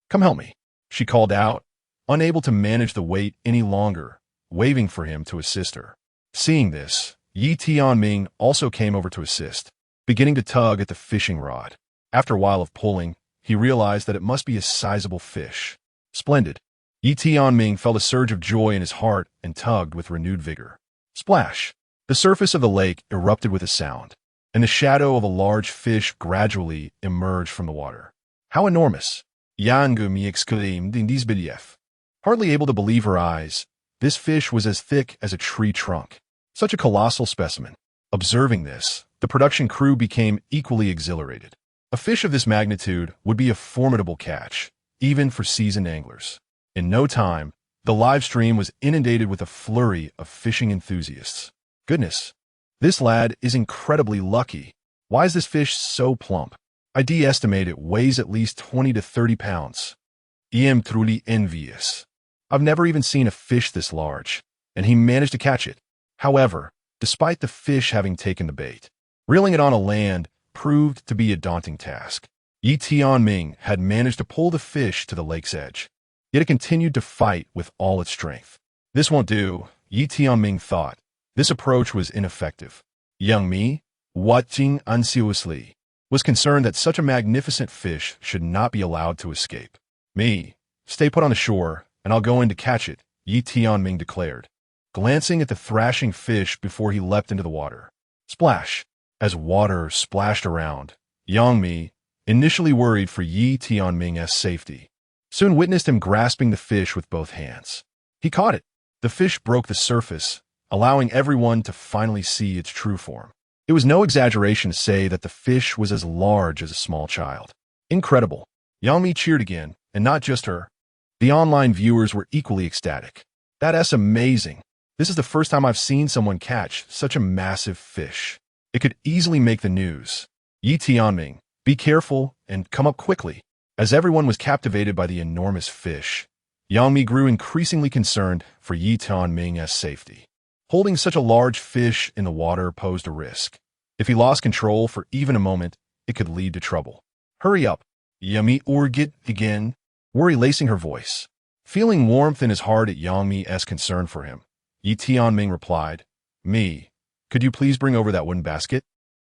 A: come help me," she called out, unable to manage the weight any longer, waving for him to assist her. Seeing this, Yi Tianming also came over to assist, beginning to tug at the fishing rod. After a while of pulling, he realized that it must be a sizable fish. Splendid. Yi Tianming felt a surge of joy in his heart and tugged with renewed vigor. Splash! The surface of the lake erupted with a sound, and the shadow of a large fish gradually emerged from the water. "How enormous!" Yang exclaimed in disbelief. Hardly able to believe her eyes, this fish was as thick as a tree trunk. Such a colossal specimen. Observing this, the production crew became equally exhilarated. A fish of this magnitude would be a formidable catch, even for seasoned anglers. In no time, the live stream was inundated with a flurry of fishing enthusiasts. "Goodness, this lad is incredibly lucky. Why is this fish so plump? I estimate it weighs at least 20 to 30 pounds. I am truly envious. I've never even seen a fish this large, and he managed to catch it." However, despite the fish having taken the bait, reeling it on a land proved to be a daunting task. Yi Tianming had managed to pull the fish to the lake's edge, yet it continued to fight with all its strength. "This won't do," Yi Tianming thought. This approach was ineffective. Young Mi, watching anxiously, was concerned that such a magnificent fish should not be allowed to escape. Me, stay put on the shore, and I'll go in to catch it, Yi Tianming declared, glancing at the thrashing fish before he leapt into the water. Splash! As water splashed around, Yang Mi, initially worried for Yi Tianming's safety, soon witnessed him grasping the fish with both hands. He caught it. The fish broke the surface, allowing everyone to finally see its true form. It was no exaggeration to say that the fish was as large as a small child. Incredible. Yang Mi cheered again, and not just her. The online viewers were equally ecstatic. That's amazing. This is the first time I've seen someone catch such a massive fish. It could easily make the news. Yi Tianming, be careful and come up quickly. As everyone was captivated by the enormous fish, Yang Mi grew increasingly concerned for Yi Tianming's safety. Holding such a large fish in the water posed a risk. If he lost control for even a moment, it could lead to trouble. Hurry up, Yummy or get again, worry lacing her voice. Feeling warmth in his heart at Yang Mi's concern for him, Yi Tianming replied, Me, could you please bring over that wooden basket?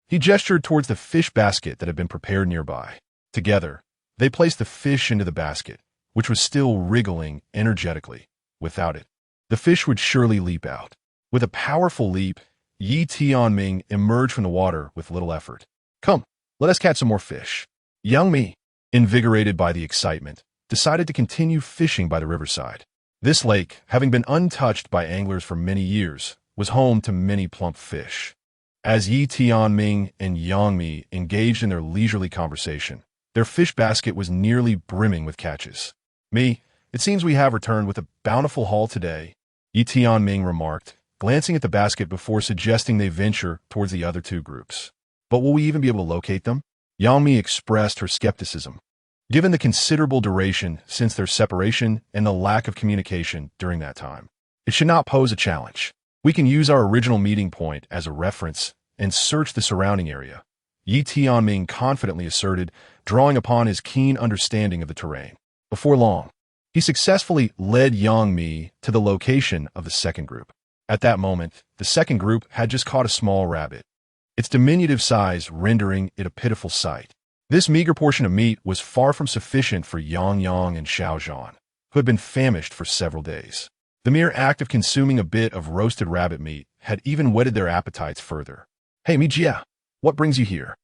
A: He gestured towards the fish basket that had been prepared nearby. Together, they placed the fish into the basket, which was still wriggling energetically. Without it, the fish would surely leap out. With a powerful leap, Yi Tianming emerged from the water with little effort. Come, let us catch some more fish. Yang Mi, invigorated by the excitement, decided to continue fishing by the riverside. This lake, having been untouched by anglers for many years, was home to many plump fish. As Yi Tianming and Yang Mi engaged in their leisurely conversation, their fish basket was nearly brimming with catches. Me, it seems we have returned with a bountiful haul today, Yi Tianming remarked, glancing at the basket before suggesting they venture towards the other two groups. But will we even be able to locate them? Yang Mi expressed her skepticism. Given the considerable duration since their separation and the lack of communication during that time, it should not pose a challenge. We can use our original meeting point as a reference and search the surrounding area, Yi Tianming confidently asserted, drawing upon his keen understanding of the terrain. Before long, he successfully led Yang Mi to the location of the second group. At that moment, the second group had just caught a small rabbit, its diminutive size rendering it a pitiful sight. This meager portion of meat was far from sufficient for Yang Yang and Xiao Zhan, who had been famished for several days. The mere act of consuming a bit of roasted rabbit meat had even whetted their appetites further. Hey, Mi Jia, what brings you here?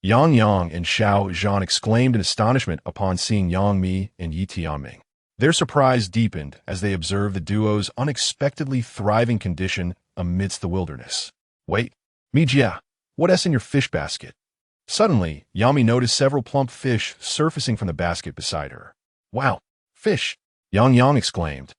A: Yang Yang and Xiao Zhan exclaimed in astonishment upon seeing Yang Mi and Yi Tianming. Their surprise deepened as they observed the duo's unexpectedly thriving condition amidst the wilderness. Wait, Mi Jia, what's in your fish basket? Suddenly, Yang Mi noticed several plump fish surfacing from the basket beside her. Wow, fish! Yang Yang exclaimed,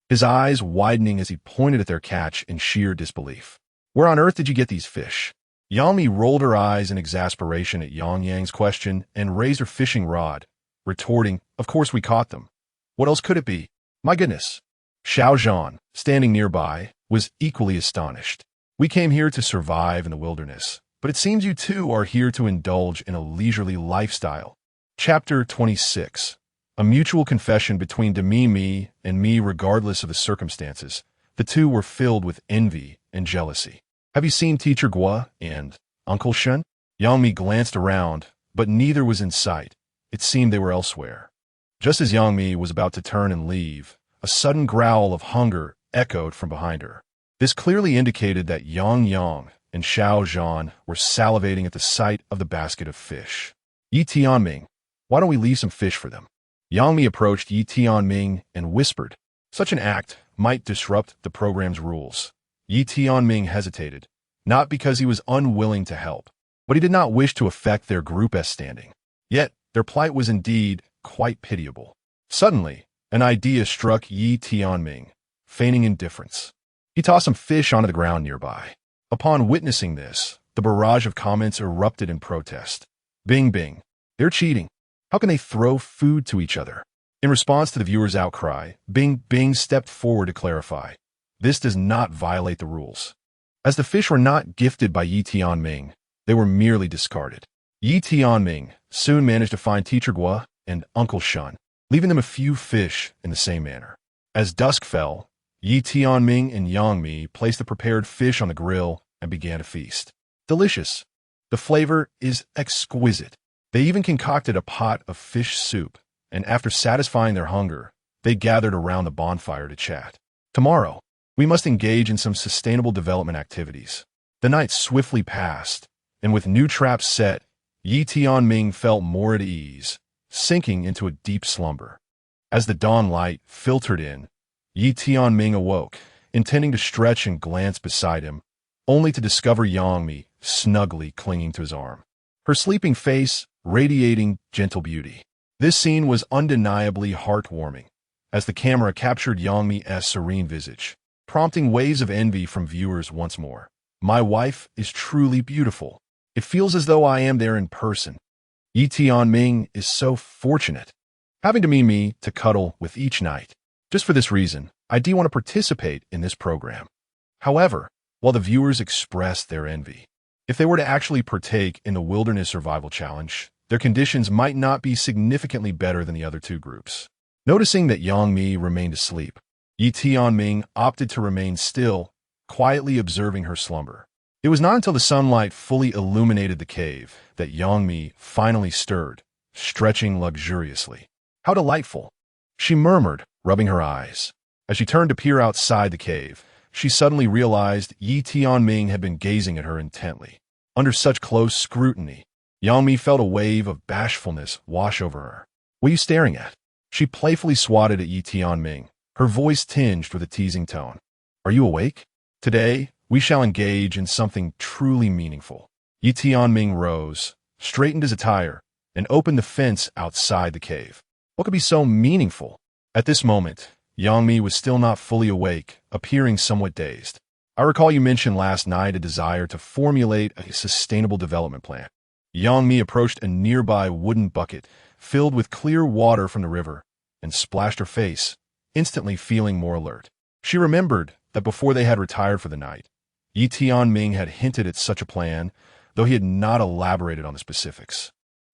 A: his eyes widening as he pointed at their catch in sheer disbelief. Where on earth did you get these fish? Yang Mi rolled her eyes in exasperation at Yang Yang's question and raised her fishing rod, retorting, Of course we caught them. What else could it be? My goodness. Xiao Zhan, standing nearby, was equally astonished. We came here to survive in the wilderness, but it seems you two are here to indulge in a leisurely lifestyle. Chapter 26. A mutual confession between Mi and me regardless of the circumstances. The two were filled with envy and jealousy. Have you seen Teacher Gua and Uncle Shen? Yang Mi glanced around, but neither was in sight. It seemed they were elsewhere. Just as Yang Mi was about to turn and leave, a sudden growl of hunger echoed from behind her. This clearly indicated that Yang Yang and Xiao Zhan were salivating at the sight of the basket of fish. Yi Tianming, why don't we leave some fish for them? Yang Mi approached Yi Tianming and whispered. Such an act might disrupt the program's rules. Yi Tianming hesitated, not because he was unwilling to help, but he did not wish to affect their group's standing. Yet, their plight was indeed quite pitiable. Suddenly, an idea struck Yi Tianming, feigning indifference. He tossed some fish onto the ground nearby. Upon witnessing this, the barrage of comments erupted in protest. Bing bing. They're cheating. How can they throw food to each other? In response to the viewers' outcry, Bing Bing stepped forward to clarify. This does not violate the rules. As the fish were not gifted by Yi Tianming, they were merely discarded. Yi Tianming soon managed to find Teacher Gua and Uncle Shen, leaving them a few fish in the same manner. As dusk fell, Yi Tianming and Yang Mi placed the prepared fish on the grill and began to feast. Delicious. The flavor is exquisite. They even concocted a pot of fish soup, and after satisfying their hunger, they gathered around the bonfire to chat. Tomorrow, we must engage in some sustainable development activities. The night swiftly passed, and with new traps set, Yi Tianming felt more at ease, sinking into a deep slumber. As the dawn light filtered in, Yi Tianming awoke, intending to stretch and glance beside him, only to discover Yang Mi snugly clinging to his arm, her sleeping face radiating gentle beauty. This scene was undeniably heartwarming, as the camera captured Yang Mi's serene visage, prompting waves of envy from viewers once more. My wife is truly beautiful. It feels as though I am there in person. Yi Tianming is so fortunate, having to me to cuddle with each night. Just for this reason, I do want to participate in this program. However, while the viewers expressed their envy, if they were to actually partake in the Wilderness Survival Challenge, their conditions might not be significantly better than the other two groups. Noticing that Yang Mi remained asleep, Yi Tianming opted to remain still, quietly observing her slumber. It was not until the sunlight fully illuminated the cave that Yang Mi finally stirred, stretching luxuriously. How delightful, she murmured, rubbing her eyes. As she turned to peer outside the cave, she suddenly realized Yi Tianming had been gazing at her intently. Under such close scrutiny, Yang Mi felt a wave of bashfulness wash over her. What are you staring at? She playfully swatted at Yi Tianming, her voice tinged with a teasing tone. Are you awake? Today, we shall engage in something truly meaningful. Yi Tianming rose, straightened his attire, and opened the fence outside the cave. What could be so meaningful? At this moment, Yang Mi was still not fully awake, appearing somewhat dazed. I recall you mentioned last night a desire to formulate a sustainable development plan. Yang Mi approached a nearby wooden bucket, filled with clear water from the river, and splashed her face, instantly feeling more alert. She remembered that before they had retired for the night, Yi Tianming had hinted at such a plan, though he had not elaborated on the specifics,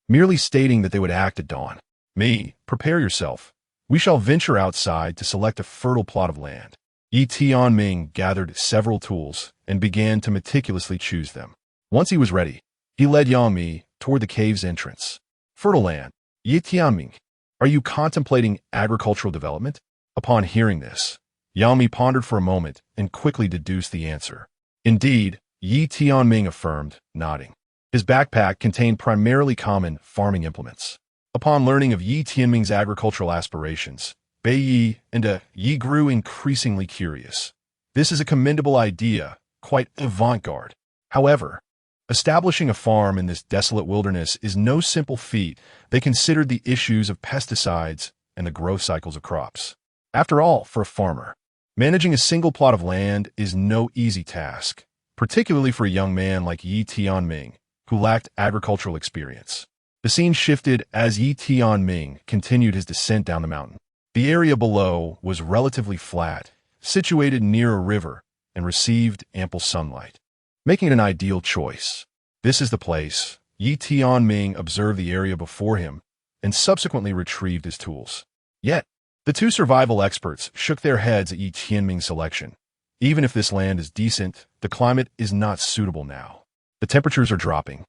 A: merely stating that they would act at dawn. Mi, prepare yourself. We shall venture outside to select a fertile plot of land. Yi Tianming gathered several tools and began to meticulously choose them. Once he was ready, he led Yang Mi toward the cave's entrance. Fertile land. Yi Tianming, are you contemplating agricultural development? Upon hearing this, Yang Mi pondered for a moment and quickly deduced the answer. Indeed, Yi Tianming affirmed, nodding. His backpack contained primarily common farming implements. Upon learning of Yi Tianming's agricultural aspirations, Bei Yi and Yi grew increasingly curious. This is a commendable idea, quite avant-garde. However, establishing a farm in this desolate wilderness is no simple feat. They considered the issues of pesticides and the growth cycles of crops. After all, for a farmer, managing a single plot of land is no easy task, particularly for a young man like Yi Tianming, who lacked agricultural experience. The scene shifted as Yi Tianming continued his descent down the mountain. The area below was relatively flat, situated near a river, and received ample sunlight, making it an ideal choice. This is the place. Yi Tianming observed the area before him and subsequently retrieved his tools. Yet, the two survival experts shook their heads at Yi Tianming's selection. Even if this land is decent, the climate is not suitable now. The temperatures are dropping,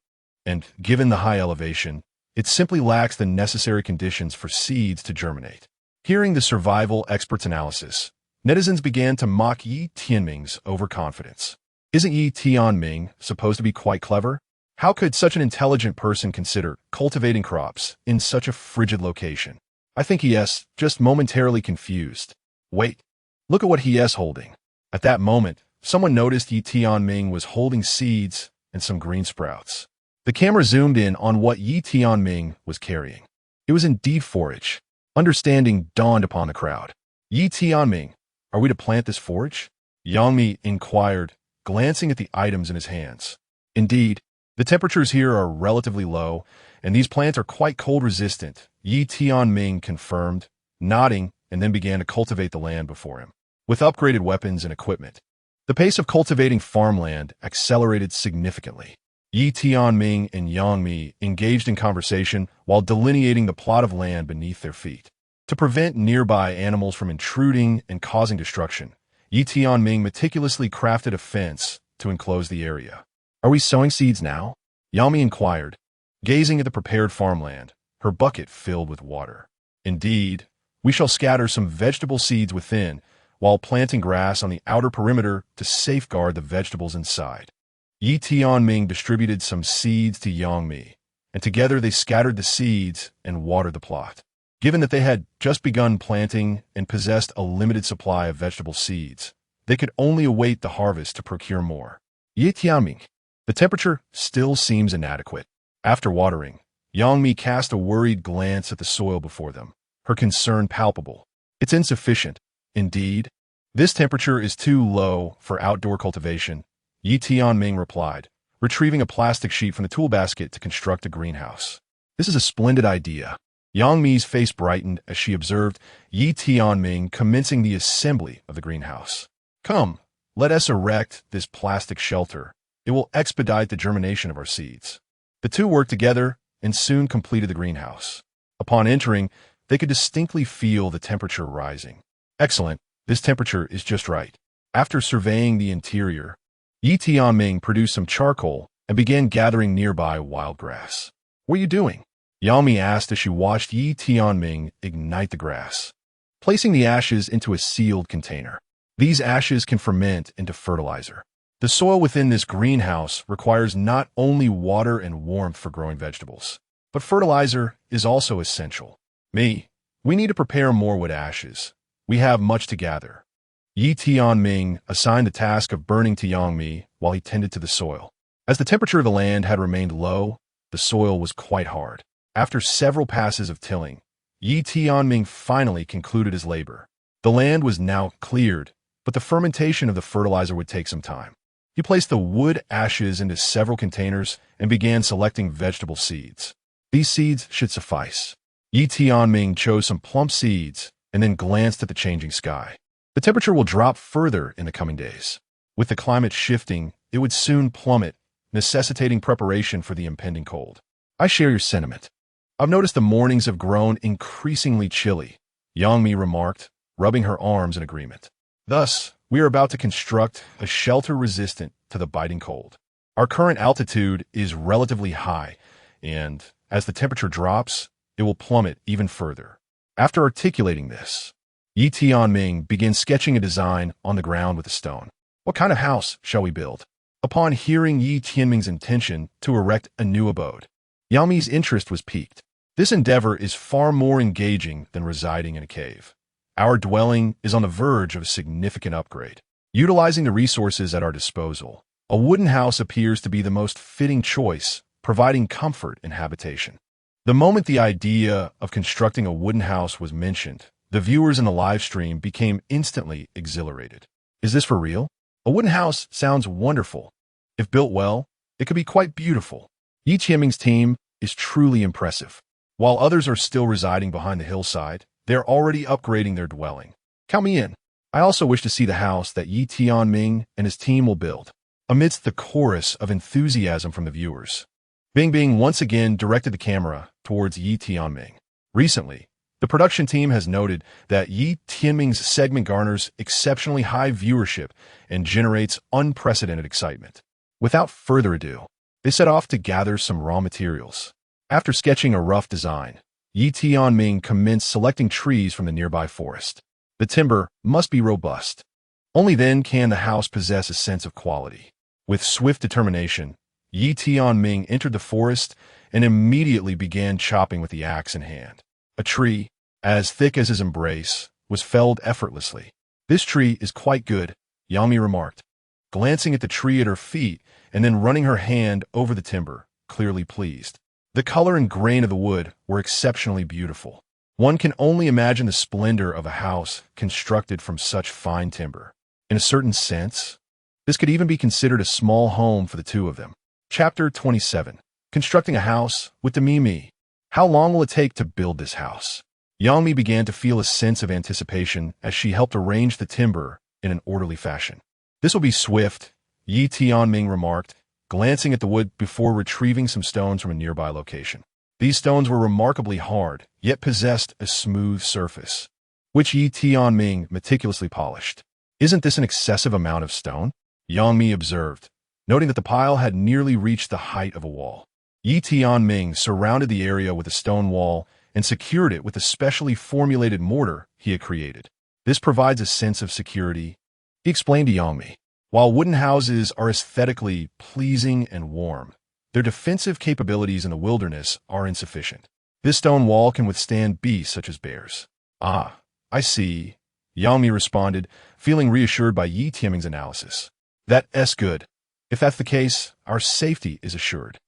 A: and given the high elevation, it simply lacks the necessary conditions for seeds to germinate. Hearing the survival experts' analysis, netizens began to mock Yi Tianming's overconfidence. Isn't Yi Tianming supposed to be quite clever? How could such an intelligent person consider cultivating crops in such a frigid location? I think he is just momentarily confused. Wait, look at what he is holding. At that moment, someone noticed Yi Tianming was holding seeds and some green sprouts. The camera zoomed in on what Yi Tianming was carrying. It was indeed forage. Understanding dawned upon the crowd. Yi Tianming, are we to plant this forage? Yang Mi inquired, glancing at the items in his hands. Indeed, the temperatures here are relatively low, and these plants are quite cold-resistant, Yi Tianming confirmed, nodding, and then began to cultivate the land before him. With upgraded weapons and equipment, the pace of cultivating farmland accelerated significantly. Yi Tianming and Yang Mi engaged in conversation while delineating the plot of land beneath their feet. To prevent nearby animals from intruding and causing destruction, Yi Tianming meticulously crafted a fence to enclose the area. Are we sowing seeds now? Yang Mi inquired, gazing at the prepared farmland, her bucket filled with water. Indeed, we shall scatter some vegetable seeds within, while planting grass on the outer perimeter to safeguard the vegetables inside. Yi Tianming distributed some seeds to Yang Mi, and together they scattered the seeds and watered the plot. Given that they had just begun planting and possessed a limited supply of vegetable seeds, they could only await the harvest to procure more. Yi Tianming, the temperature still seems inadequate. After watering, Yang Mi cast a worried glance at the soil before them, her concern palpable. It's insufficient. Indeed, this temperature is too low for outdoor cultivation, Yi Tianming replied, retrieving a plastic sheet from the tool basket to construct a greenhouse. This is a splendid idea. Yang Mi's face brightened as she observed Yi Tianming commencing the assembly of the greenhouse. Come, let us erect this plastic shelter. It will expedite the germination of our seeds. The two worked together and soon completed the greenhouse. Upon entering, they could distinctly feel the temperature rising. Excellent, this temperature is just right. After surveying the interior, Yi Tianming produced some charcoal and began gathering nearby wild grass. What are you doing? Yang Mi asked as she watched Yi Tianming ignite the grass, placing the ashes into a sealed container. These ashes can ferment into fertilizer. The soil within this greenhouse requires not only water and warmth for growing vegetables, but fertilizer is also essential. We need to prepare more wood ashes. We have much to gather. Yi Tianming assigned the task of burning to Yang Mi while he tended to the soil. As the temperature of the land had remained low, the soil was quite hard. After several passes of tilling, Yi Tianming finally concluded his labor. The land was now cleared, but the fermentation of the fertilizer would take some time. He placed the wood ashes into several containers and began selecting vegetable seeds. These seeds should suffice. Yi Tianming chose some plump seeds and then glanced at the changing sky. The temperature will drop further in the coming days. With the climate shifting, it would soon plummet, necessitating preparation for the impending cold. I share your sentiment. I've noticed the mornings have grown increasingly chilly, Yang Mi remarked, rubbing her arms in agreement. Thus, we are about to construct a shelter resistant to the biting cold. Our current altitude is relatively high, and as the temperature drops, it will plummet even further. After articulating this, Yi Tianming began sketching a design on the ground with a stone. What kind of house shall we build? Upon hearing Yi Tianming's intention to erect a new abode, Yang Mi's interest was piqued. This endeavor is far more engaging than residing in a cave. Our dwelling is on the verge of a significant upgrade. Utilizing the resources at our disposal, a wooden house appears to be the most fitting choice, providing comfort and habitation. The moment the idea of constructing a wooden house was mentioned, the viewers in the live stream became instantly exhilarated. Is this for real? A wooden house sounds wonderful. If built well, it could be quite beautiful. Yi Tianming's team is truly impressive. While others are still residing behind the hillside, they are already upgrading their dwelling. Count me in. I also wish to see the house that Yi Tianming and his team will build. Amidst the chorus of enthusiasm from the viewers, Bing once again directed the camera towards Yi Tianming. Recently, the production team has noted that Yi Tianming's segment garners exceptionally high viewership and generates unprecedented excitement. Without further ado, they set off to gather some raw materials. After sketching a rough design, Yi Tianming commenced selecting trees from the nearby forest. The timber must be robust. Only then can the house possess a sense of quality. With swift determination, Yi Tianming entered the forest and immediately began chopping with the axe in hand. A tree, as thick as his embrace, was felled effortlessly. This tree is quite good, Yang Mi remarked, glancing at the tree at her feet and then running her hand over the timber, clearly pleased. The color and grain of the wood were exceptionally beautiful. One can only imagine the splendor of a house constructed from such fine timber. In a certain sense, this could even be considered a small home for the two of them. Chapter 27. Constructing a house with the Mimi. How long will it take to build this house? Yang Mi began to feel a sense of anticipation as she helped arrange the timber in an orderly fashion. This will be swift, Yi Tianming remarked, glancing at the wood before retrieving some stones from a nearby location. These stones were remarkably hard, yet possessed a smooth surface, which Yi Tianming meticulously polished. Isn't this an excessive amount of stone? Yang Mi observed, noting that the pile had nearly reached the height of a wall. Yi Tianming surrounded the area with a stone wall and secured it with a specially formulated mortar he had created. This provides a sense of security, he explained to Yang Mi. While wooden houses are aesthetically pleasing and warm, their defensive capabilities in the wilderness are insufficient. This stone wall can withstand beasts such as bears. Ah, I see, Yang Mi responded, feeling reassured by Yi Tianming's analysis. That's good. If that's the case, our safety is assured.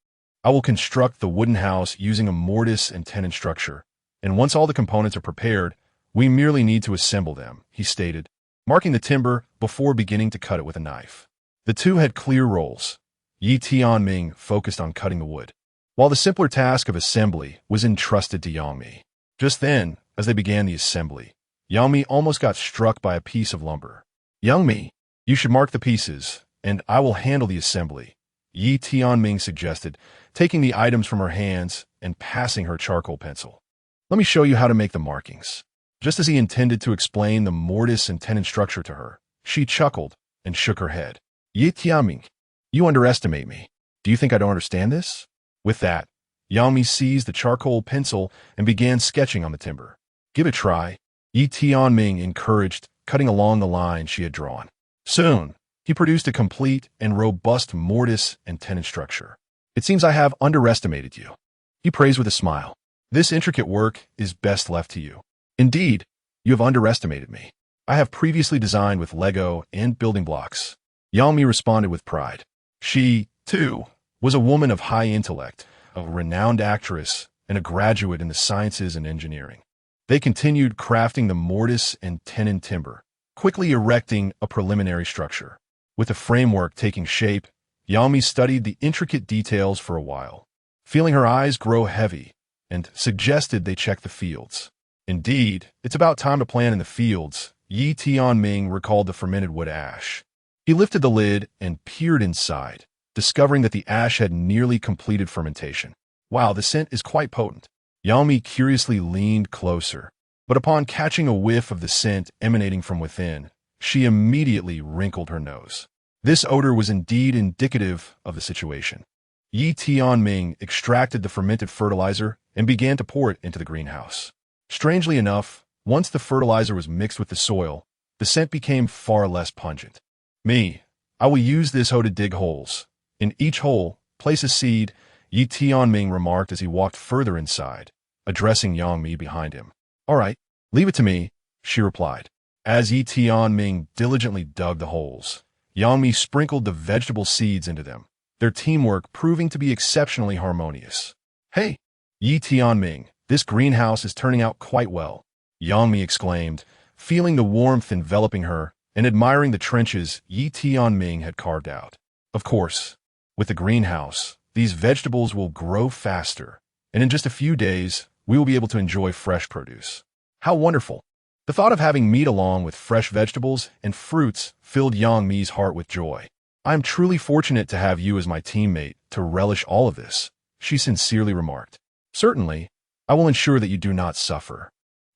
A: I will construct the wooden house using a mortise and tenon structure, and once all the components are prepared, we merely need to assemble them, he stated, marking the timber before beginning to cut it with a knife. The two had clear roles. Yi Tianming focused on cutting the wood, while the simpler task of assembly was entrusted to Yang Mi. Just then, as they began the assembly, Yang Mi almost got struck by a piece of lumber. Yang Mi, you should mark the pieces, and I will handle the assembly, Yi Tianming suggested, taking the items from her hands and passing her charcoal pencil. Let me show you how to make the markings. Just as he intended to explain the mortise and tenon structure to her, she chuckled and shook her head. Yi Tianming, you underestimate me. Do you think I don't understand this? With that, Yang Mi seized the charcoal pencil and began sketching on the timber. Give it a try, Yi Tianming encouraged, cutting along the line she had drawn. Soon, he produced a complete and robust mortise and tenon structure. It seems I have underestimated you, he praised with a smile. This intricate work is best left to you. Indeed, you have underestimated me. I have previously designed with Lego and building blocks. Yang Mi responded with pride. She, too, was a woman of high intellect, a renowned actress, and a graduate in the sciences and engineering. They continued crafting the mortise and tenon timber, quickly erecting a preliminary structure. With the framework taking shape, Yang Mi studied the intricate details for a while, feeling her eyes grow heavy, and suggested they check the fields. Indeed, it's about time to plant in the fields, Yi Tianming recalled the fermented wood ash. He lifted the lid and peered inside, discovering that the ash had nearly completed fermentation. Wow, the scent is quite potent. Yang Mi curiously leaned closer, but upon catching a whiff of the scent emanating from within, she immediately wrinkled her nose. This odor was indeed indicative of the situation. Yi Tianming extracted the fermented fertilizer and began to pour it into the greenhouse. Strangely enough, once the fertilizer was mixed with the soil, the scent became far less pungent. I will use this hoe to dig holes. In each hole, place a seed, Yi Tianming remarked as he walked further inside, addressing Yang Mi behind him. All right, leave it to me, she replied. As Yi Tianming diligently dug the holes, Yang Mi sprinkled the vegetable seeds into them, their teamwork proving to be exceptionally harmonious. Hey, Yi Tianming, this greenhouse is turning out quite well, Yang Mi exclaimed, feeling the warmth enveloping her and admiring the trenches Yi Tianming had carved out. Of course, with the greenhouse, these vegetables will grow faster, and in just a few days, we will be able to enjoy fresh produce. How wonderful! The thought of having meat along with fresh vegetables and fruits filled Yang Mi's heart with joy. I am truly fortunate to have you as my teammate to relish all of this, she sincerely remarked. Certainly, I will ensure that you do not suffer,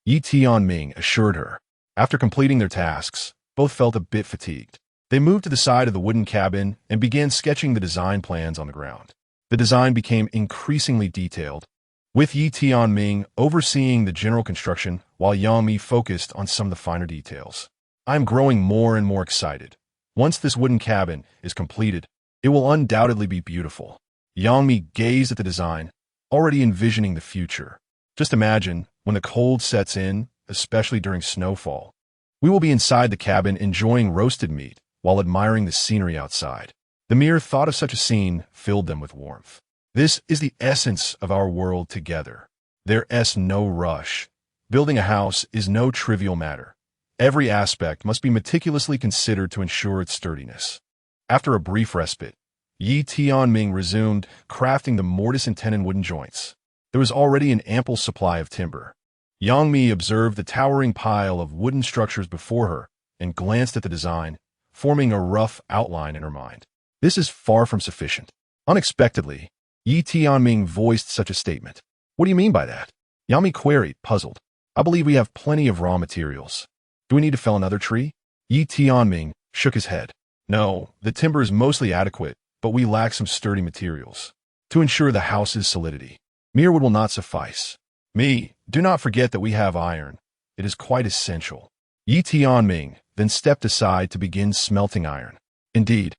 A: Yi Tianming assured her. After completing their tasks, both felt a bit fatigued. They moved to the side of the wooden cabin and began sketching the design plans on the ground. The design became increasingly detailed, with Yi Tianming overseeing the general construction while Yang Mi focused on some of the finer details. I am growing more and more excited. Once this wooden cabin is completed, it will undoubtedly be beautiful. Yang Mi gazed at the design, already envisioning the future. Just imagine, when the cold sets in, especially during snowfall, we will be inside the cabin enjoying roasted meat while admiring the scenery outside. The mere thought of such a scene filled them with warmth. This is the essence of our world together. There's no rush. Building a house is no trivial matter. Every aspect must be meticulously considered to ensure its sturdiness. After a brief respite, Yi Tianming resumed crafting the mortise and tenon wooden joints. There was already an ample supply of timber. Yang Mi observed the towering pile of wooden structures before her and glanced at the design, forming a rough outline in her mind. This is far from sufficient. Unexpectedly, Yi Tianming voiced such a statement. What do you mean by that? Yang Mi queried, puzzled. I believe we have plenty of raw materials. Do we need to fell another tree? Yi Tianming shook his head. No, the timber is mostly adequate, but we lack some sturdy materials to ensure the house's solidity. Mere wood will not suffice. Do not forget that we have iron. It is quite essential. Yi Tianming then stepped aside to begin smelting iron. Indeed,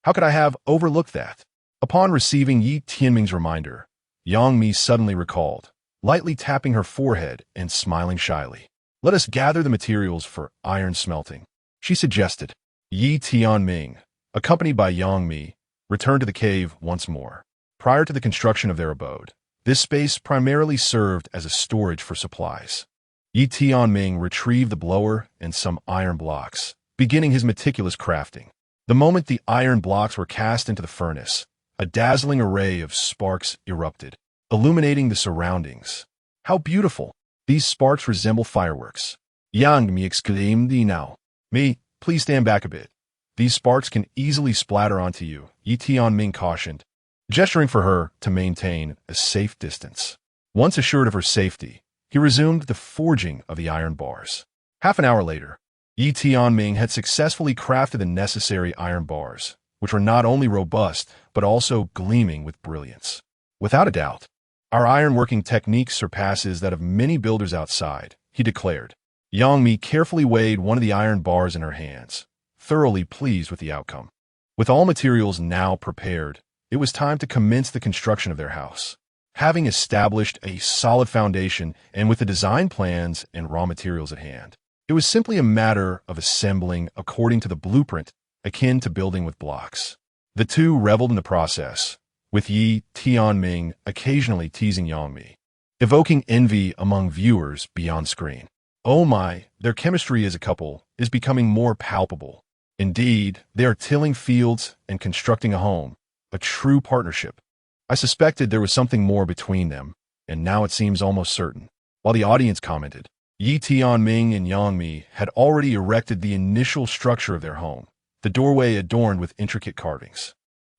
A: how could I have overlooked that? Upon receiving Yi Tianming's reminder, Yang Mi suddenly recalled, lightly tapping her forehead and smiling shyly. Let us gather the materials for iron smelting, she suggested. Yi Tianming, accompanied by Yang Mi, returned to the cave once more. Prior to the construction of their abode, this space primarily served as a storage for supplies. Yi Tianming retrieved the blower and some iron blocks, beginning his meticulous crafting. The moment the iron blocks were cast into the furnace, a dazzling array of sparks erupted, illuminating the surroundings. How beautiful! These sparks resemble fireworks. Yang Mi exclaimed. Now, please stand back a bit. These sparks can easily splatter onto you, Yi Tianming cautioned, gesturing for her to maintain a safe distance. Once assured of her safety, he resumed the forging of the iron bars. Half an hour later, Yi Tianming had successfully crafted the necessary iron bars, which were not only robust, but also gleaming with brilliance. Without a doubt, our ironworking technique surpasses that of many builders outside, he declared. Yang Mi carefully weighed one of the iron bars in her hands, thoroughly pleased with the outcome. With all materials now prepared, it was time to commence the construction of their house. Having established a solid foundation and with the design plans and raw materials at hand, it was simply a matter of assembling according to the blueprint akin to building with blocks. The two reveled in the process, with Yi Tianming occasionally teasing Yang Mi, evoking envy among viewers beyond screen. Oh my, their chemistry as a couple is becoming more palpable. Indeed, they are tilling fields and constructing a home, a true partnership. I suspected there was something more between them, and now it seems almost certain. While the audience commented, Yi Tianming and Yang Mi had already erected the initial structure of their home, the doorway adorned with intricate carvings.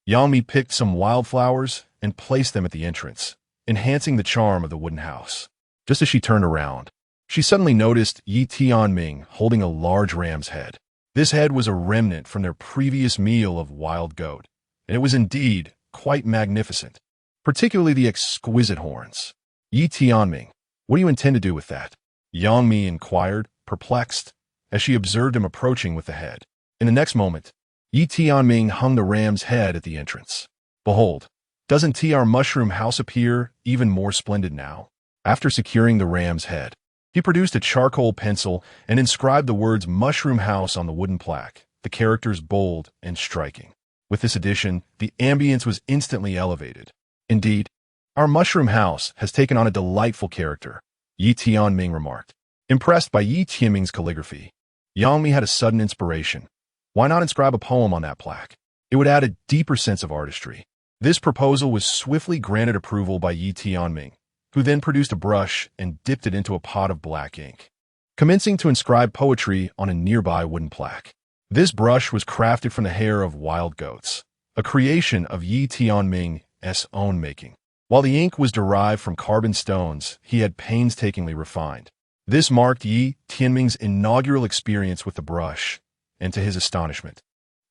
A: Yang Mi picked some wildflowers and placed them at the entrance, enhancing the charm of the wooden house. Just as she turned around, she suddenly noticed Yi Tianming holding a large ram's head. This head was a remnant from their previous meal of wild goat, and it was indeed quite magnificent, particularly the exquisite horns. Yi Tianming, what do you intend to do with that? Yang Mi inquired, perplexed, as she observed him approaching with the head. In the next moment, Yi Tianming hung the ram's head at the entrance. Behold, doesn't our mushroom house appear even more splendid now? After securing the ram's head, he produced a charcoal pencil and inscribed the words mushroom house on the wooden plaque, the characters bold and striking. With this addition, the ambience was instantly elevated. Indeed, our mushroom house has taken on a delightful character, Yi Tianming remarked. Impressed by Yi Tianming's calligraphy, Yang Mi had a sudden inspiration. Why not inscribe a poem on that plaque? It would add a deeper sense of artistry. This proposal was swiftly granted approval by Yi Tianming, who then produced a brush and dipped it into a pot of black ink, commencing to inscribe poetry on a nearby wooden plaque. This brush was crafted from the hair of wild goats, a creation of Yi Tianming's own making, while the ink was derived from carbon stones he had painstakingly refined. This marked Yi Tianming's inaugural experience with the brush, and to his astonishment,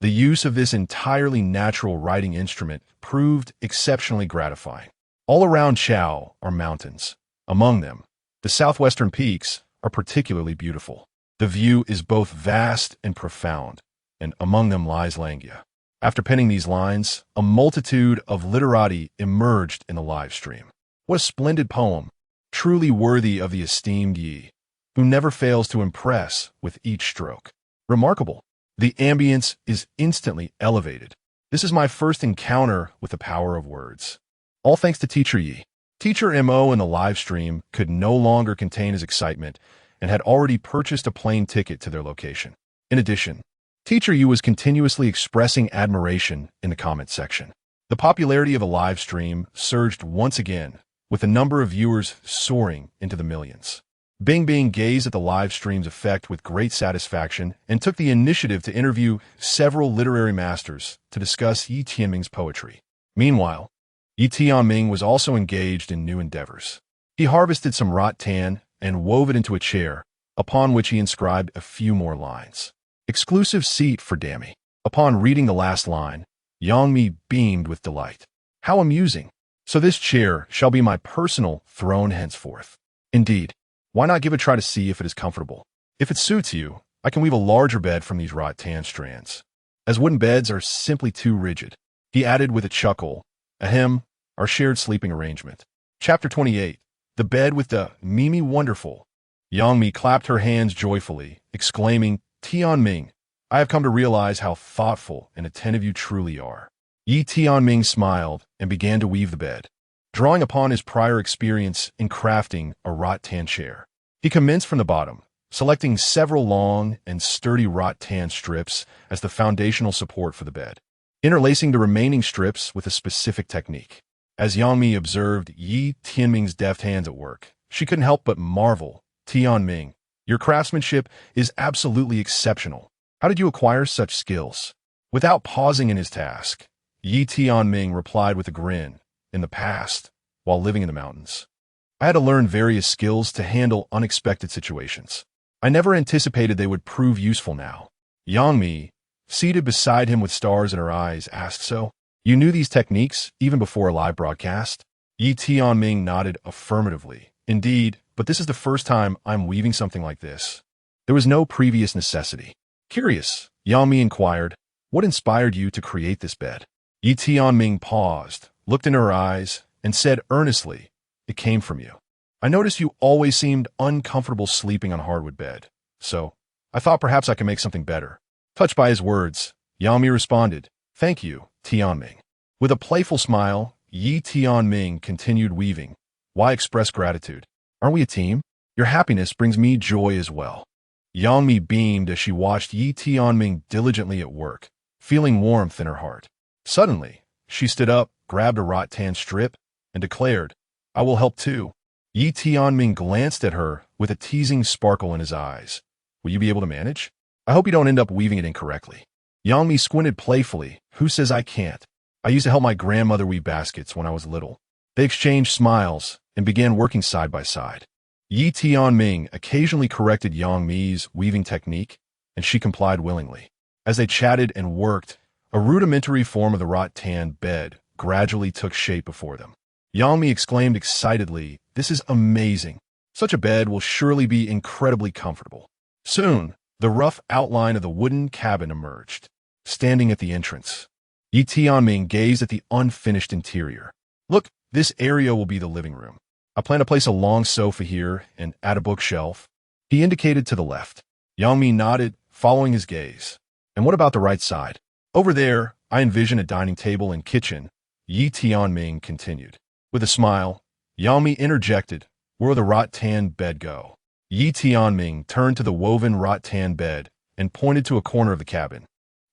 A: the use of this entirely natural writing instrument proved exceptionally gratifying. All around Chao are mountains. Among them, the southwestern peaks are particularly beautiful. The view is both vast and profound, and among them lies Langia. After penning these lines, a multitude of literati emerged in the live stream. What a splendid poem, truly worthy of the esteemed Yi, who never fails to impress with each stroke. Remarkable. The ambience is instantly elevated. This is my first encounter with the power of words. All thanks to Teacher Yi. Teacher Mo in the live stream could no longer contain his excitement and had already purchased a plane ticket to their location. In addition, Teacher Yi was continuously expressing admiration in the comment section. The popularity of the live stream surged once again, with the number of viewers soaring into the millions. Bing Bing gazed at the live stream's effect with great satisfaction and took the initiative to interview several literary masters to discuss Yi Tianming's poetry. Meanwhile, Yi Tianming was also engaged in new endeavors. He harvested some rattan and wove it into a chair, upon which he inscribed a few more lines. Exclusive seat for Dammy. Upon reading the last line, Yangmi beamed with delight. How amusing. So this chair shall be my personal throne henceforth. Indeed. Why not give a try to see if it is comfortable? If it suits you, I can weave a larger bed from these rattan strands, as wooden beds are simply too rigid. He added with a chuckle, ahem, our shared sleeping arrangement. Chapter 28. The bed with the Mimi wonderful. Yangmi clapped her hands joyfully, exclaiming, Tianming, I have come to realize how thoughtful and attentive you truly are. Yi Tianming smiled and began to weave the bed. Drawing upon his prior experience in crafting a rattan chair, he commenced from the bottom, selecting several long and sturdy rattan strips as the foundational support for the bed, interlacing the remaining strips with a specific technique. As Yangmi observed Yi Tianming's deft hands at work, she couldn't help but marvel. Tianming, your craftsmanship is absolutely exceptional. How did you acquire such skills? Without pausing in his task, Yi Tianming replied with a grin. In the past, while living in the mountains, I had to learn various skills to handle unexpected situations. I never anticipated they would prove useful now. Yangmi, seated beside him with stars in her eyes, asked, So, you knew these techniques even before a live broadcast? Yi Tianming nodded affirmatively. Indeed, but this is the first time I'm weaving something like this. There was no previous necessity. Curious, Yangmi inquired, what inspired you to create this bed? Yi Tianming paused, looked in her eyes, and said earnestly, It came from you. I noticed you always seemed uncomfortable sleeping on hardwood bed, so I thought perhaps I could make something better. Touched by his words, Yangmi responded, Thank you, Tianming. With a playful smile, Yi Tianming continued weaving. Why express gratitude? Aren't we a team? Your happiness brings me joy as well. Yangmi beamed as she watched Yi Tianming diligently at work, feeling warmth in her heart. Suddenly, she stood up, grabbed a rattan strip, and declared, I will help too. Yi Tianming glanced at her with a teasing sparkle in his eyes. Will you be able to manage? I hope you don't end up weaving it incorrectly. Yangmi squinted playfully. Who says I can't? I used to help my grandmother weave baskets when I was little. They exchanged smiles and began working side by side. Yi Tianming occasionally corrected Yangmi's weaving technique, and she complied willingly. As they chatted and worked, a rudimentary form of the rattan bed gradually took shape before them. Yangmi exclaimed excitedly, This is amazing. Such a bed will surely be incredibly comfortable. Soon, the rough outline of the wooden cabin emerged. Standing at the entrance, Yi Tianming gazed at the unfinished interior. Look, this area will be the living room. I plan to place a long sofa here and add a bookshelf. He indicated to the left. Yangmi nodded, following his gaze. And what about the right side? Over there, I envision a dining table and kitchen, Yi Tianming continued. With a smile, Yangmi interjected, Where will the rattan bed go? Yi Tianming turned to the woven rattan bed and pointed to a corner of the cabin.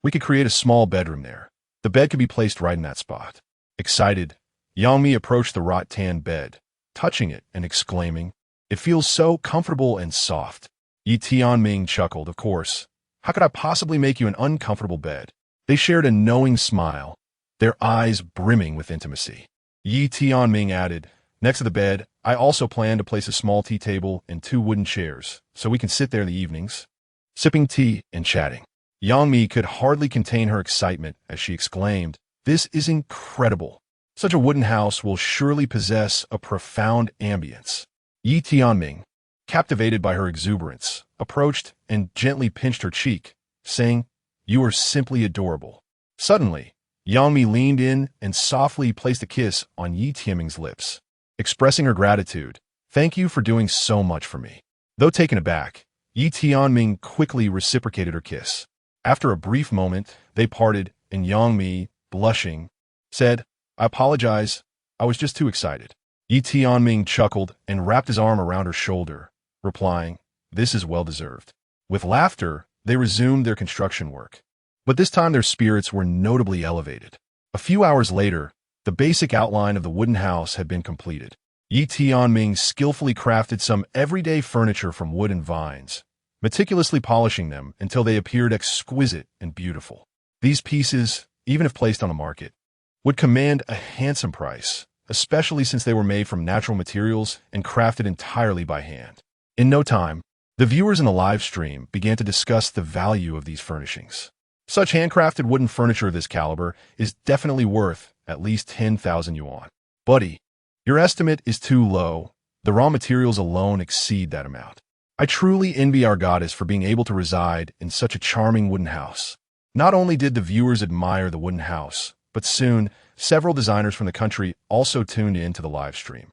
A: We could create a small bedroom there. The bed could be placed right in that spot. Excited, Yangmi approached the rattan bed, touching it and exclaiming, It feels so comfortable and soft. Yi Tianming chuckled, Of course. How could I possibly make you an uncomfortable bed? They shared a knowing smile, their eyes brimming with intimacy. Yi Tianming added, Next to the bed, I also plan to place a small tea table and 2 wooden chairs, so we can sit there in the evenings, sipping tea and chatting. Yangmi could hardly contain her excitement as she exclaimed, This is incredible. Such a wooden house will surely possess a profound ambience. Yi Tianming, captivated by her exuberance, approached and gently pinched her cheek, saying, You are simply adorable. Suddenly, Yangmi leaned in and softly placed a kiss on Yi Tianming's lips, expressing her gratitude. Thank you for doing so much for me. Though taken aback, Yi Tianming quickly reciprocated her kiss. After a brief moment, they parted, and Yangmi, blushing, said, I apologize, I was just too excited. Yi Tianming chuckled and wrapped his arm around her shoulder, replying, This is well-deserved. With laughter, they resumed their construction work. But this time their spirits were notably elevated. A few hours later, the basic outline of the wooden house had been completed. Yi Tianming skillfully crafted some everyday furniture from wood and vines, meticulously polishing them until they appeared exquisite and beautiful. These pieces, even if placed on the market, would command a handsome price, especially since they were made from natural materials and crafted entirely by hand. In no time, The viewers in the live stream began to discuss the value of these furnishings. Such handcrafted wooden furniture of this caliber is definitely worth at least 10,000 yuan. Buddy, your estimate is too low. The raw materials alone exceed that amount. I truly envy our goddess for being able to reside in such a charming wooden house. Not only did the viewers admire the wooden house, but soon, several designers from the country also tuned into the live stream.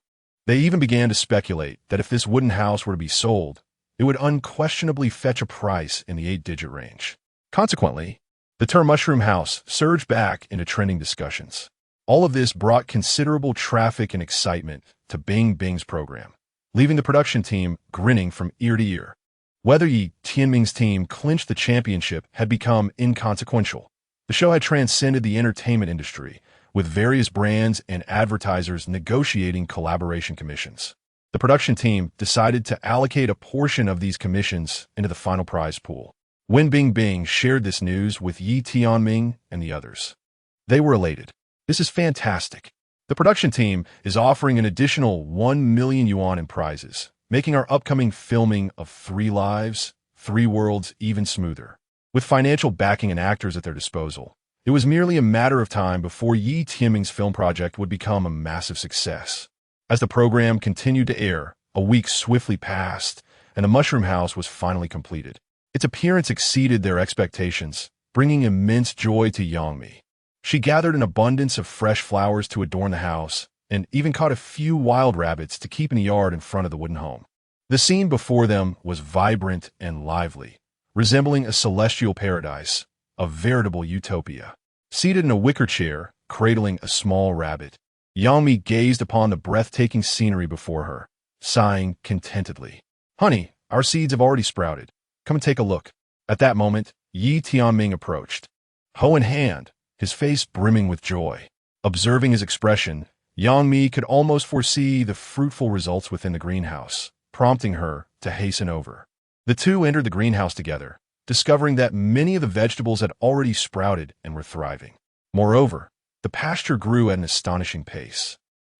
A: They even began to speculate that if this wooden house were to be sold, it would unquestionably fetch a price in the 8-digit range. Consequently, the term mushroom house surged back into trending discussions. All of this brought considerable traffic and excitement to Bing Bing's program, leaving the production team grinning from ear to ear. Whether Tianming's team clinched the championship had become inconsequential. The show had transcended the entertainment industry, with various brands and advertisers negotiating collaboration commissions. The production team decided to allocate a portion of these commissions into the final prize pool. When Bing Bing shared this news with Tianming and the others, they were elated. This is fantastic. The production team is offering an additional 1 million yuan in prizes, making our upcoming filming of 3 Lives, 3 Worlds even smoother. With financial backing and actors at their disposal, it was merely a matter of time before Tianming's film project would become a massive success. As the program continued to air, a week swiftly passed, and the Mushroom House was finally completed. Its appearance exceeded their expectations, bringing immense joy to Yangmi. She gathered an abundance of fresh flowers to adorn the house, and even caught a few wild rabbits to keep in the yard in front of the wooden home. The scene before them was vibrant and lively, resembling a celestial paradise, a veritable utopia. Seated in a wicker chair, cradling a small rabbit, Yangmi gazed upon the breathtaking scenery before her, sighing contentedly. "Honey, our seeds have already sprouted. Come and take a look." At that moment, Tianming approached, hoe in hand, his face brimming with joy. Observing his expression, Yangmi could almost foresee the fruitful results within the greenhouse, prompting her to hasten over. The two entered the greenhouse together, discovering that many of the vegetables had already sprouted and were thriving. Moreover, the pasture grew at an astonishing pace,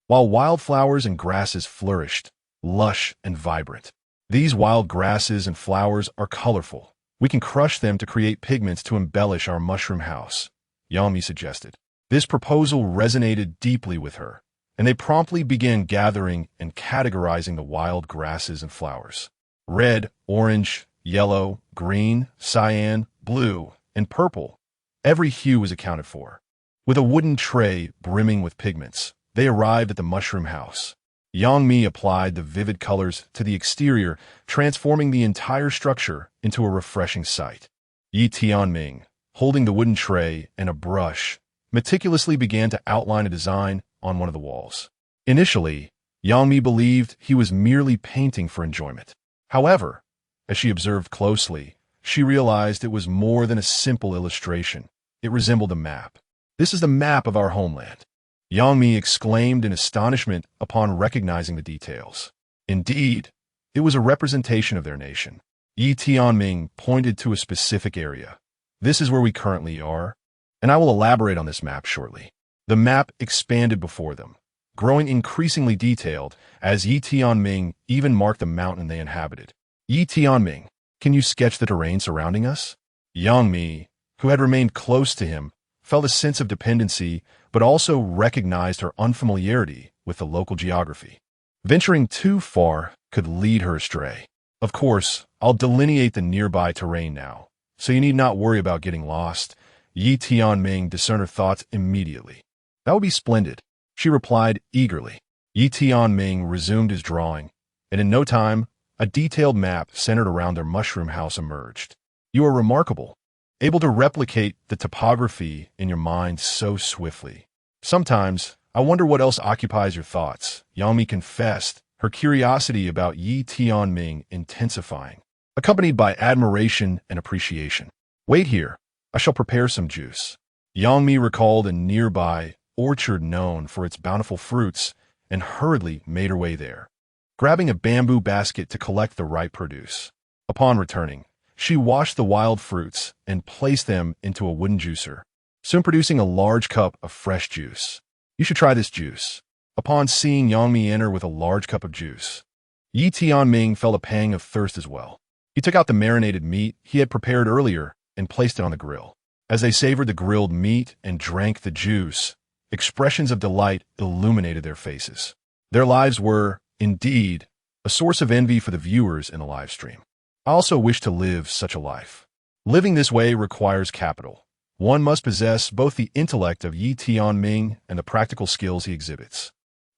A: while wildflowers and grasses flourished, lush and vibrant. These wild grasses and flowers are colorful. We can crush them to create pigments to embellish our mushroom house, Yangmi suggested. This proposal resonated deeply with her, and they promptly began gathering and categorizing the wild grasses and flowers. Red, orange, yellow, green, cyan, blue, and purple. Every hue was accounted for. With a wooden tray brimming with pigments, they arrived at the mushroom house. Yangmi applied the vivid colors to the exterior, transforming the entire structure into a refreshing sight. Tianming, holding the wooden tray and a brush, meticulously began to outline a design on one of the walls. Initially, Yangmi believed he was merely painting for enjoyment. However, as she observed closely, she realized it was more than a simple illustration. It resembled a map. "This is the map of our homeland," Yangmi exclaimed in astonishment upon recognizing the details. Indeed, it was a representation of their nation. Tianming pointed to a specific area. "This is where we currently are, and I will elaborate on this map shortly." The map expanded before them, growing increasingly detailed as Tianming even marked the mountain they inhabited. "Tianming, can you sketch the terrain surrounding us?" Yangmi, who had remained close to him, felt a sense of dependency, but also recognized her unfamiliarity with the local geography. Venturing too far could lead her astray. "Of course, I'll delineate the nearby terrain now, so you need not worry about getting lost." Tianming discerned her thoughts immediately. "That would be splendid," she replied eagerly. Tianming resumed his drawing, and in no time, a detailed map centered around their mushroom house emerged. "You are remarkable, able to replicate the topography in your mind so swiftly. Sometimes, I wonder what else occupies your thoughts," Yangmi confessed, her curiosity about Tianming intensifying, accompanied by admiration and appreciation. "Wait here, I shall prepare some juice." Yangmi recalled a nearby orchard known for its bountiful fruits and hurriedly made her way there, grabbing a bamboo basket to collect the ripe produce. Upon returning, she washed the wild fruits and placed them into a wooden juicer, soon producing a large cup of fresh juice. "You should try this juice." Upon seeing Yangmi enter with a large cup of juice, Tianming felt a pang of thirst as well. He took out the marinated meat he had prepared earlier and placed it on the grill. As they savored the grilled meat and drank the juice, expressions of delight illuminated their faces. Their lives were, indeed, a source of envy for the viewers in the live stream. I also wish to live such a life. Living this way requires capital. One must possess both the intellect of Tianming and the practical skills he exhibits.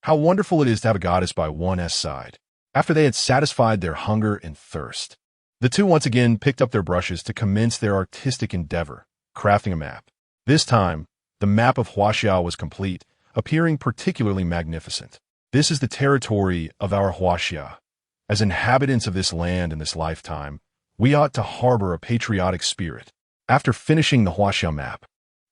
A: How wonderful it is to have a goddess by one's side. After they had satisfied their hunger and thirst, the two once again picked up their brushes to commence their artistic endeavor, crafting a map. This time, the map of Huaxia was complete, appearing particularly magnificent. This is the territory of our Huaxia. As inhabitants of this land in this lifetime, we ought to harbor a patriotic spirit. After finishing the Huaxia map,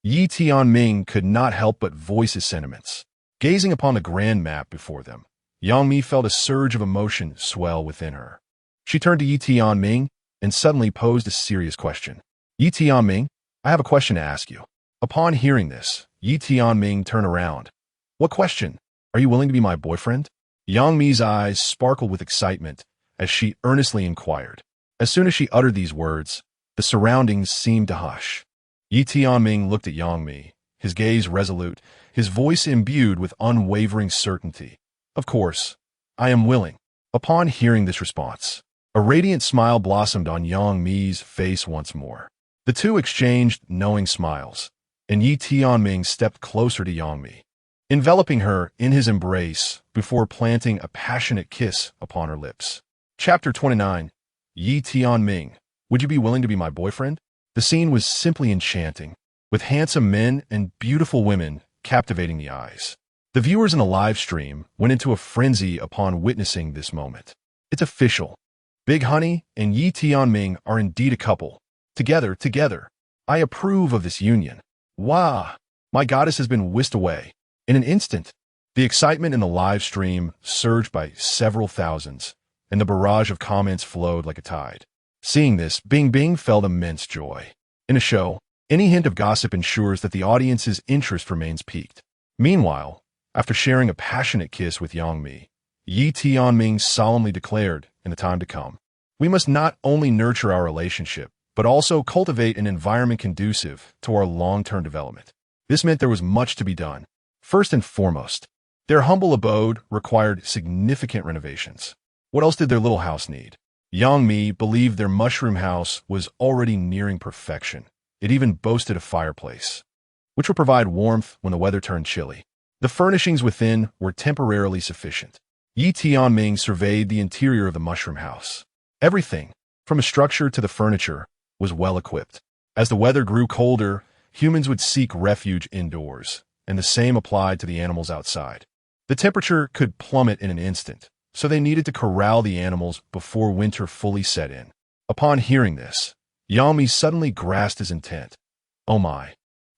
A: Yi Tianming could not help but voice his sentiments. Gazing upon the grand map before them, Yang Mi felt a surge of emotion swell within her. She turned to Yi Tianming and suddenly posed a serious question. Yi Tianming, I have a question to ask you. Upon hearing this, Yi Tianming turned around. What question? Are you willing to be my boyfriend? Yang Mi's eyes sparkled with excitement as she earnestly inquired. As soon as she uttered these words, the surroundings seemed to hush. Yi Tianming looked at Yang Mi, his gaze resolute, his voice imbued with unwavering certainty. Of course, I am willing. Upon hearing this response, a radiant smile blossomed on Yang Mi's face once more. The two exchanged knowing smiles, and Yi Tianming stepped closer to Yang Mi, enveloping her in his embrace before planting a passionate kiss upon her lips. Chapter 29. Yi Tianming, would you be willing to be my boyfriend? The scene was simply enchanting, with handsome men and beautiful women captivating the eyes. The viewers in the live stream went into a frenzy upon witnessing this moment. It's official. Big Honey and Yi Tianming are indeed a couple. Together. I approve of this union. Wah! My goddess has been whisked away. In an instant, the excitement in the live stream surged by several thousands, and the barrage of comments flowed like a tide. Seeing this, Bing Bing felt immense joy. In a show, any hint of gossip ensures that the audience's interest remains piqued. Meanwhile, after sharing a passionate kiss with Yang Mi, Yi Tianming solemnly declared, in the time to come, we must not only nurture our relationship, but also cultivate an environment conducive to our long-term development. This meant there was much to be done. First and foremost, their humble abode required significant renovations. What else did their little house need? Yang Mi believed their mushroom house was already nearing perfection. It even boasted a fireplace, which would provide warmth when the weather turned chilly. The furnishings within were temporarily sufficient. Yi Tianming surveyed the interior of the mushroom house. Everything, from a structure to the furniture, was well equipped. As the weather grew colder, humans would seek refuge indoors, and the same applied to the animals outside. The temperature could plummet in an instant, so they needed to corral the animals before winter fully set in. Upon hearing this, Yang Mi suddenly grasped his intent. Oh my!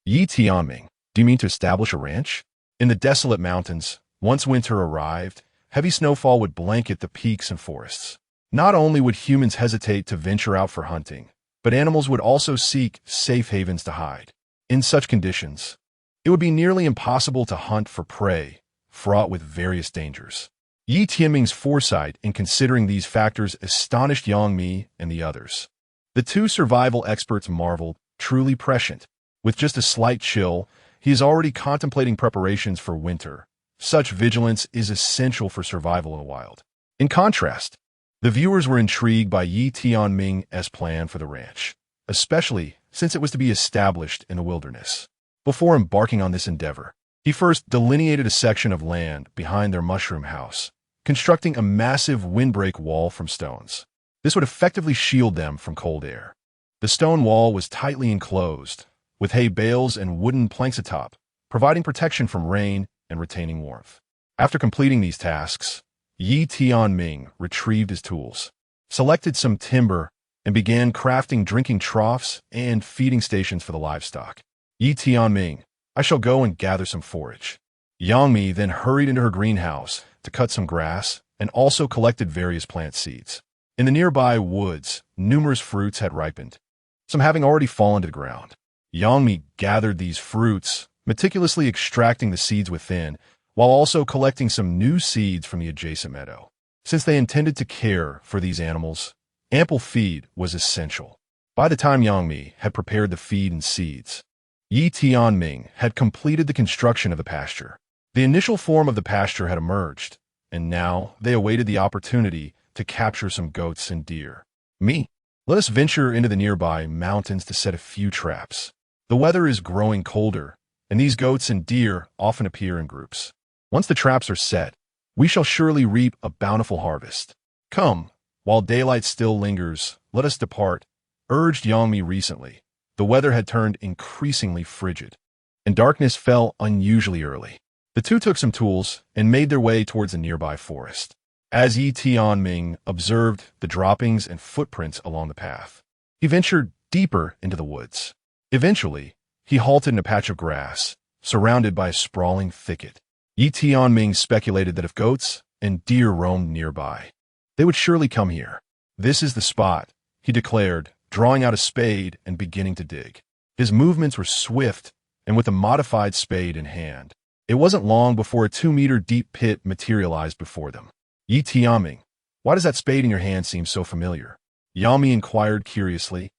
A: Yi Tianming, do you mean to establish a ranch? In the desolate mountains, once winter arrived, heavy snowfall would blanket the peaks and forests. Not only would humans hesitate to venture out for hunting, but animals would also seek safe havens to hide. In such conditions, it would be nearly impossible to hunt for prey, fraught with various dangers. Yi Tianming's foresight in considering these factors astonished Yang Mi and the others. The two survival experts marveled, truly prescient. With just a slight chill, he is already contemplating preparations for winter. Such vigilance is essential for survival in the wild. In contrast, the viewers were intrigued by Yi Tianming's plan for the ranch, especially since it was to be established in the wilderness. Before embarking on this endeavor, he first delineated a section of land behind their mushroom house, constructing a massive windbreak wall from stones. This would effectively shield them from cold air. The stone wall was tightly enclosed, with hay bales and wooden planks atop, providing protection from rain and retaining warmth. After completing these tasks, Yi Tianming retrieved his tools, selected some timber, and began crafting drinking troughs and feeding stations for the livestock. Yi Tianming, I shall go and gather some forage. Yang Mi then hurried into her greenhouse to cut some grass and also collected various plant seeds. In the nearby woods, numerous fruits had ripened, some having already fallen to the ground. Yang Mi gathered these fruits, meticulously extracting the seeds within, while also collecting some new seeds from the adjacent meadow. Since they intended to care for these animals, Ample feed was essential. By the time Yang Mi had prepared the feed and seeds, Yi Tianming had completed the construction of the pasture. The initial form of the pasture had emerged, and now they awaited the opportunity to capture some goats and deer. Let us venture into the nearby mountains to set a few traps. The weather is growing colder, and these goats and deer often appear in groups. Once the traps are set, we shall surely reap a bountiful harvest. Come, while daylight still lingers, let us depart, urged Yang Mi recently. The weather had turned increasingly frigid, and darkness fell unusually early. The two took some tools and made their way towards a nearby forest. As Yi Tianming observed the droppings and footprints along the path, he ventured deeper into the woods. Eventually, he halted in a patch of grass, surrounded by a sprawling thicket. Yi Tianming speculated that if goats and deer roamed nearby, they would surely come here. This is the spot, he declared, drawing out a spade and beginning to dig. His movements were swift, and with a modified spade in hand, it wasn't long before a 2-meter deep pit materialized before them. Yi Tianming, why does that spade in your hand seem so familiar? Yang Mi inquired curiously,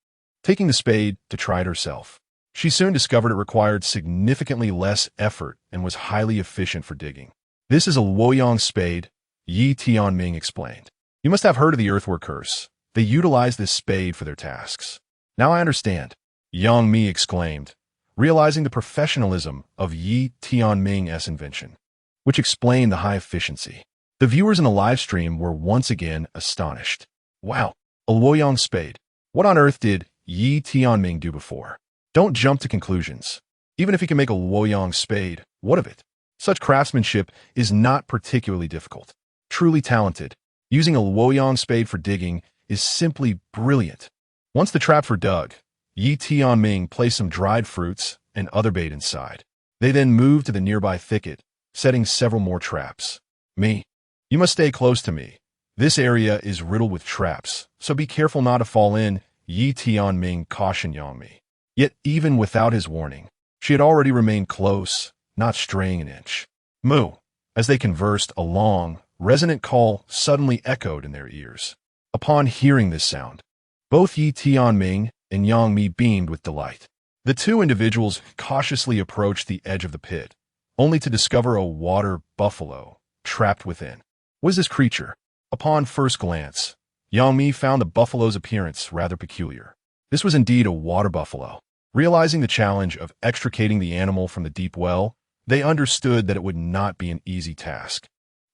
A: taking the spade to try it herself. She soon discovered it required significantly less effort and was highly efficient for digging. This is a Luoyang spade, Yi Tianming explained. You must have heard of the earthwork curse. They utilize this spade for their tasks. Now I understand, Yang Mi exclaimed, realizing the professionalism of Yi Tianming's invention, which explained the high efficiency. The viewers in the live stream were once again astonished. Wow, a Luoyang spade. What on earth did Yi Tianming do before? Don't jump to conclusions. Even if he can make a Luoyang spade, what of it? Such craftsmanship is not particularly difficult. Truly talented, using a Luoyang spade for digging is simply brilliant. Once the traps were dug, Yi Tianming placed some dried fruits and other bait inside. They then moved to the nearby thicket, setting several more traps. You must stay close to me. This area is riddled with traps, so be careful not to fall in, Yi Tianming cautioned Yang Mi. Yet even without his warning, she had already remained close, not straying an inch. Moo! As they conversed, a long, resonant call suddenly echoed in their ears. Upon hearing this sound, both Yi Tianming and Yang Mi beamed with delight. The two individuals cautiously approached the edge of the pit, only to discover a water buffalo trapped within. What is this creature? Upon first glance, Yang Mi found the buffalo's appearance rather peculiar. This was indeed a water buffalo. Realizing the challenge of extricating the animal from the deep well, they understood that it would not be an easy task.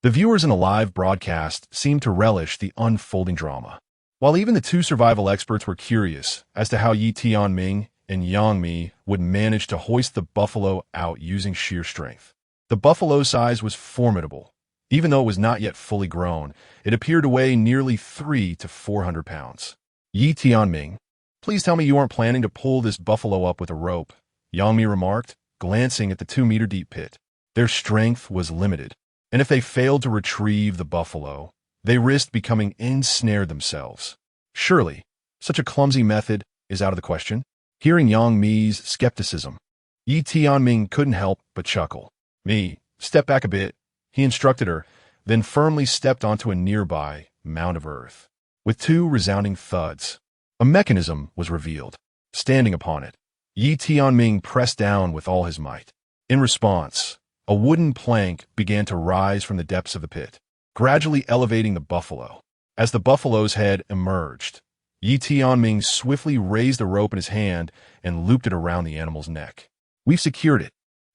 A: The viewers in the live broadcast seemed to relish the unfolding drama, while even the two survival experts were curious as to how Yi Tianming and Yang Mi would manage to hoist the buffalo out using sheer strength. The buffalo's size was formidable. Even though it was not yet fully grown, it appeared to weigh nearly 300 to 400 pounds. Yi Tianming, please tell me you aren't planning to pull this buffalo up with a rope, Yang Mi remarked, glancing at the 2-meter deep pit. Their strength was limited, and if they failed to retrieve the buffalo, they risked becoming ensnared themselves. Surely, such a clumsy method is out of the question. Hearing Yang Mi's skepticism, Yi Tianming couldn't help but chuckle. Step back a bit, he instructed her, then firmly stepped onto a nearby mound of earth. With 2 resounding thuds, a mechanism was revealed. Standing upon it, Yi Tianming pressed down with all his might. In response, a wooden plank began to rise from the depths of the pit, gradually elevating the buffalo. As the buffalo's head emerged, Yi Tianming swiftly raised the rope in his hand and looped it around the animal's neck. We've secured it.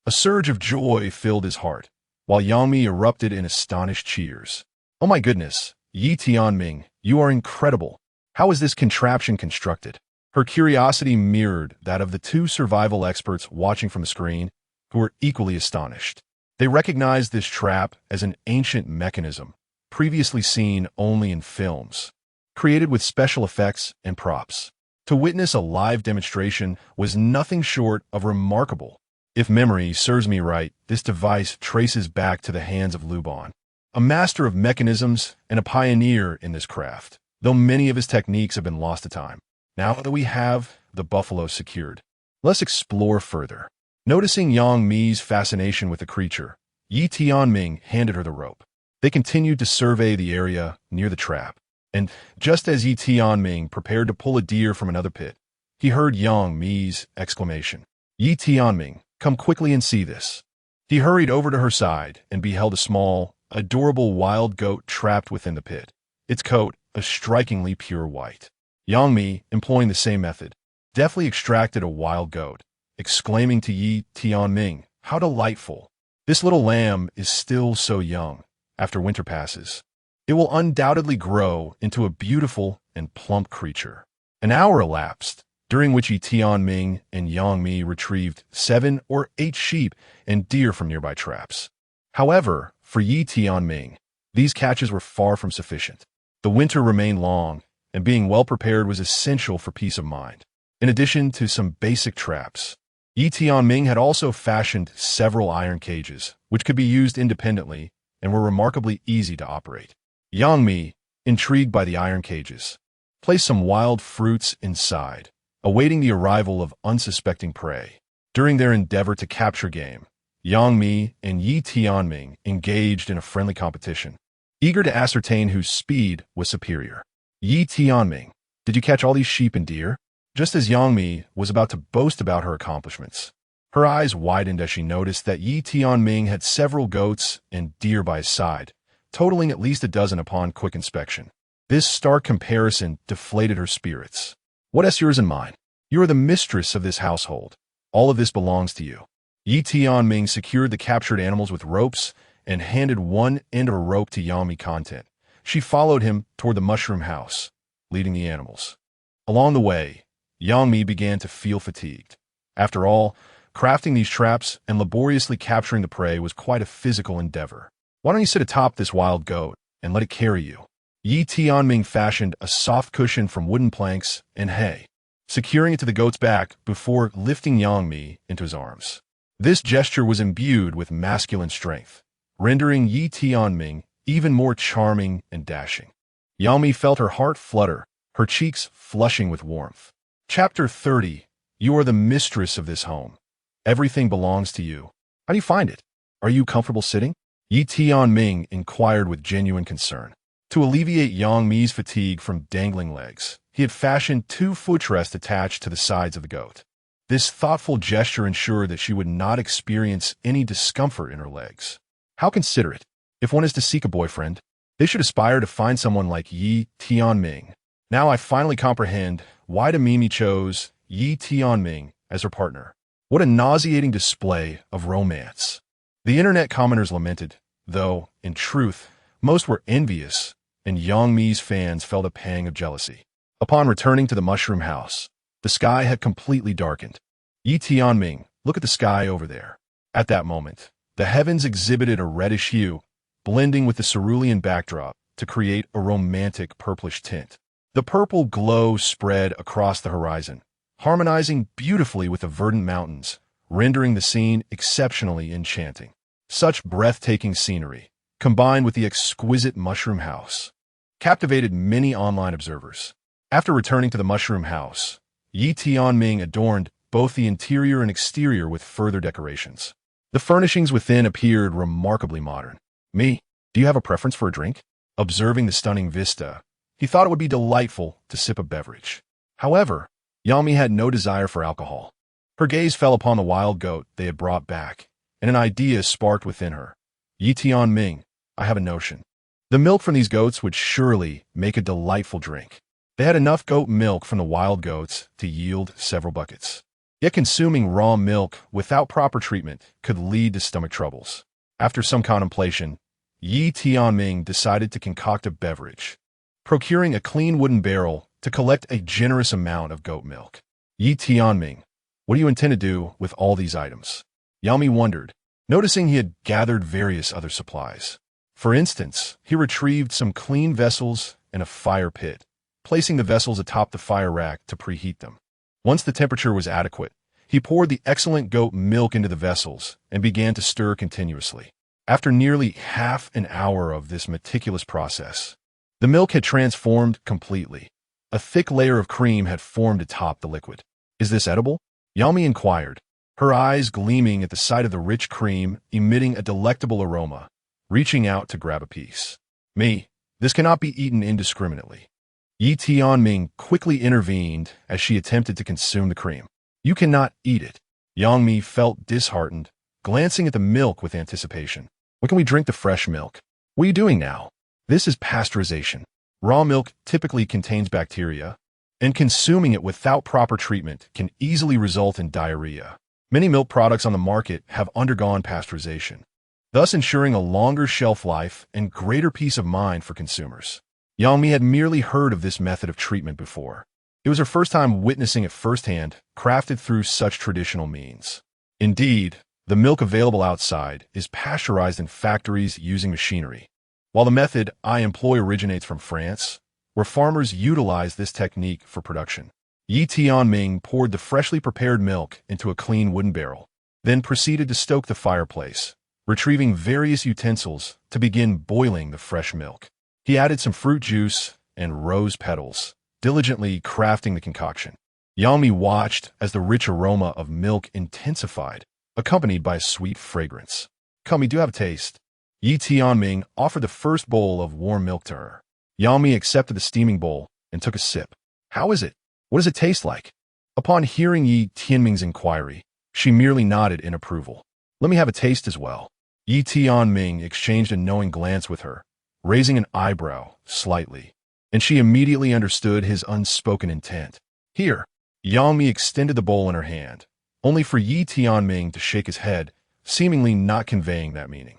A: A surge of joy filled his heart, while Yang Mi erupted in astonished cheers. Oh my goodness, Yi Tianming, you are incredible. How is this contraption constructed? Her curiosity mirrored that of the 2 survival experts watching from the screen, who were equally astonished. They recognized this trap as an ancient mechanism, previously seen only in films, created with special effects and props. To witness a live demonstration was nothing short of remarkable. If memory serves me right, this device traces back to the hands of Luban, a master of mechanisms and a pioneer in this craft, though many of his techniques have been lost to time. Now that we have the buffalo secured, let's explore further. Noticing Yang Mi's fascination with the creature, Yi Tianming handed her the rope. They continued to survey the area near the trap. And just as Yi Tianming prepared to pull a deer from another pit, he heard Yang Mi's exclamation. Yi Tianming, come quickly and see this. He hurried over to her side and beheld a small, adorable wild goat trapped within the pit, its coat a strikingly pure white. Yang Mi, employing the same method, deftly extracted a wild goat, exclaiming to Yi Tianming, how delightful! This little lamb is still so young. After winter passes, it will undoubtedly grow into a beautiful and plump creature. An hour elapsed, during which Yi Tianming and Yang Mi retrieved 7 or 8 sheep and deer from nearby traps. However, for Yi Tianming, these catches were far from sufficient. The winter remained long, and being well prepared was essential for peace of mind. In addition to some basic traps, Yi Tianming had also fashioned several iron cages, which could be used independently and were remarkably easy to operate. Yang Mi, intrigued by the iron cages, placed some wild fruits inside, awaiting the arrival of unsuspecting prey. During their endeavor to capture game, Yang Mi and Yi Tianming engaged in a friendly competition, eager to ascertain whose speed was superior. Yi Tianming, did you catch all these sheep and deer? Just as Yang Mi was about to boast about her accomplishments, her eyes widened as she noticed that Yi Tianming had several goats and deer by his side, totaling at least a dozen upon quick inspection. This stark comparison deflated her spirits. What is yours and mine? You are the mistress of this household. All of this belongs to you. Yi Tianming secured the captured animals with ropes and handed one end of a rope to Yang Mi content. She followed him toward the mushroom house, leading the animals. Along the way, Yang Mi began to feel fatigued. After all, crafting these traps and laboriously capturing the prey was quite a physical endeavor. Why don't you sit atop this wild goat and let it carry you? Yi Tianming fashioned a soft cushion from wooden planks and hay, securing it to the goat's back before lifting Yang Mi into his arms. This gesture was imbued with masculine strength, rendering Yi Tianming even more charming and dashing. Yang Mi felt her heart flutter, her cheeks flushing with warmth. Chapter 30. You are the mistress of this home. Everything belongs to you. How do you find it? Are you comfortable sitting? Yi Tianming inquired with genuine concern. To alleviate Yang Mi's fatigue from dangling legs, he had fashioned 2 footrests attached to the sides of the goat. This thoughtful gesture ensured that she would not experience any discomfort in her legs. How considerate. If one is to seek a boyfriend, they should aspire to find someone like Yi Tianming. Now I finally comprehend why Mimi chose Yi Tianming as her partner. What a nauseating display of romance. The internet commenters lamented, though, in truth, most were envious, and Yang Mi's fans felt a pang of jealousy. Upon returning to the mushroom house, the sky had completely darkened. Yi Tianming, look at the sky over there. At that moment, the heavens exhibited a reddish hue, blending with the cerulean backdrop to create a romantic purplish tint. The purple glow spread across the horizon, harmonizing beautifully with the verdant mountains, rendering the scene exceptionally enchanting. Such breathtaking scenery, combined with the exquisite mushroom house, captivated many online observers. After returning to the mushroom house, Yi Tianming adorned both the interior and exterior with further decorations. The furnishings within appeared remarkably modern. Me, do you have a preference for a drink? Observing the stunning vista, he thought it would be delightful to sip a beverage. However, Yang Mi had no desire for alcohol. Her gaze fell upon the wild goat they had brought back, and an idea sparked within her. Yi Tianming, I have a notion. The milk from these goats would surely make a delightful drink. They had enough goat milk from the wild goats to yield several buckets. Yet consuming raw milk without proper treatment could lead to stomach troubles. After some contemplation, Yi Tianming decided to concoct a beverage, procuring a clean wooden barrel to collect a generous amount of goat milk. Yi Tianming, what do you intend to do with all these items? Yang Mi wondered, noticing he had gathered various other supplies. For instance, he retrieved some clean vessels and a fire pit, placing the vessels atop the fire rack to preheat them. Once the temperature was adequate, he poured the excellent goat milk into the vessels and began to stir continuously. After nearly half an hour of this meticulous process, the milk had transformed completely. A thick layer of cream had formed atop the liquid. Is this edible? Yang Mi inquired, her eyes gleaming at the sight of the rich cream emitting a delectable aroma, reaching out to grab a piece. Me, This cannot be eaten indiscriminately. Yi Tianming quickly intervened as she attempted to consume the cream. You cannot eat it. Yang Mi felt disheartened, glancing at the milk with anticipation. When can we drink the fresh milk? What are you doing now? This is pasteurization. Raw milk typically contains bacteria, and consuming it without proper treatment can easily result in diarrhea. Many milk products on the market have undergone pasteurization, thus ensuring a longer shelf life and greater peace of mind for consumers. Yang Mi had merely heard of this method of treatment before. It was her first time witnessing it firsthand, crafted through such traditional means. Indeed, the milk available outside is pasteurized in factories using machinery, while the method I employ originates from France, where farmers utilize this technique for production. Yi Tianming poured the freshly prepared milk into a clean wooden barrel, then proceeded to stoke the fireplace, retrieving various utensils to begin boiling the fresh milk. He added some fruit juice and rose petals, diligently crafting the concoction. Yang Mi watched as the rich aroma of milk intensified, accompanied by a sweet fragrance. Come, we do have a taste. Yi Tianming offered the first bowl of warm milk to her. Yang Mi accepted the steaming bowl and took a sip. How is it? What does it taste like? Upon hearing Yi Tianming's inquiry, she merely nodded in approval. Let me have a taste as well. Yi Tianming exchanged a knowing glance with her, raising an eyebrow slightly, and she immediately understood his unspoken intent. Here, Yang Mi extended the bowl in her hand, only for Yi Tianming to shake his head, seemingly not conveying that meaning.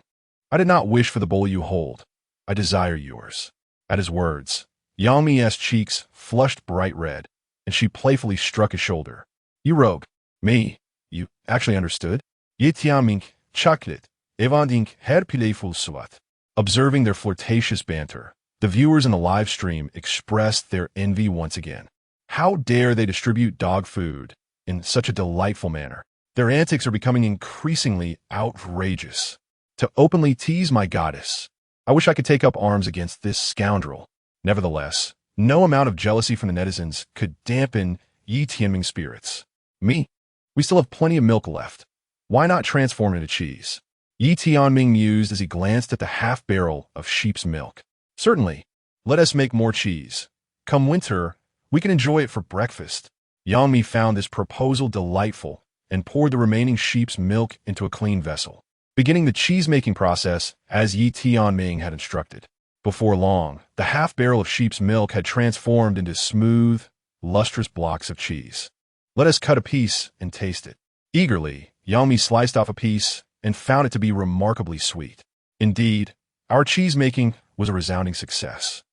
A: I did not wish for the bowl you hold. I desire yours. At his words, Yang Mi's cheeks flushed bright red, and she playfully struck his shoulder. You rogue. Me. You actually understood? Yi Tianming chuckled, evanding her playful swat. Observing their flirtatious banter, the viewers in the live stream expressed their envy once again. How dare they distribute dog food in such a delightful manner? Their antics are becoming increasingly outrageous. To openly tease my goddess, I wish I could take up arms against this scoundrel. Nevertheless, no amount of jealousy from the netizens could dampen Yi Tianming's spirits. Me? We still have plenty of milk left. Why not transform it into cheese? Yi Tianming mused as he glanced at the half-barrel of sheep's milk. Certainly. Let us make more cheese. Come winter, we can enjoy it for breakfast. Yang Mi found this proposal delightful and poured the remaining sheep's milk into a clean vessel, beginning the cheese-making process as Yi Tianming had instructed. Before long, the half-barrel of sheep's milk had transformed into smooth, lustrous blocks of cheese. Let us cut a piece and taste it. Eagerly, Yang Mi sliced off a piece and found it to be remarkably sweet. Indeed, our cheese-making was a resounding success.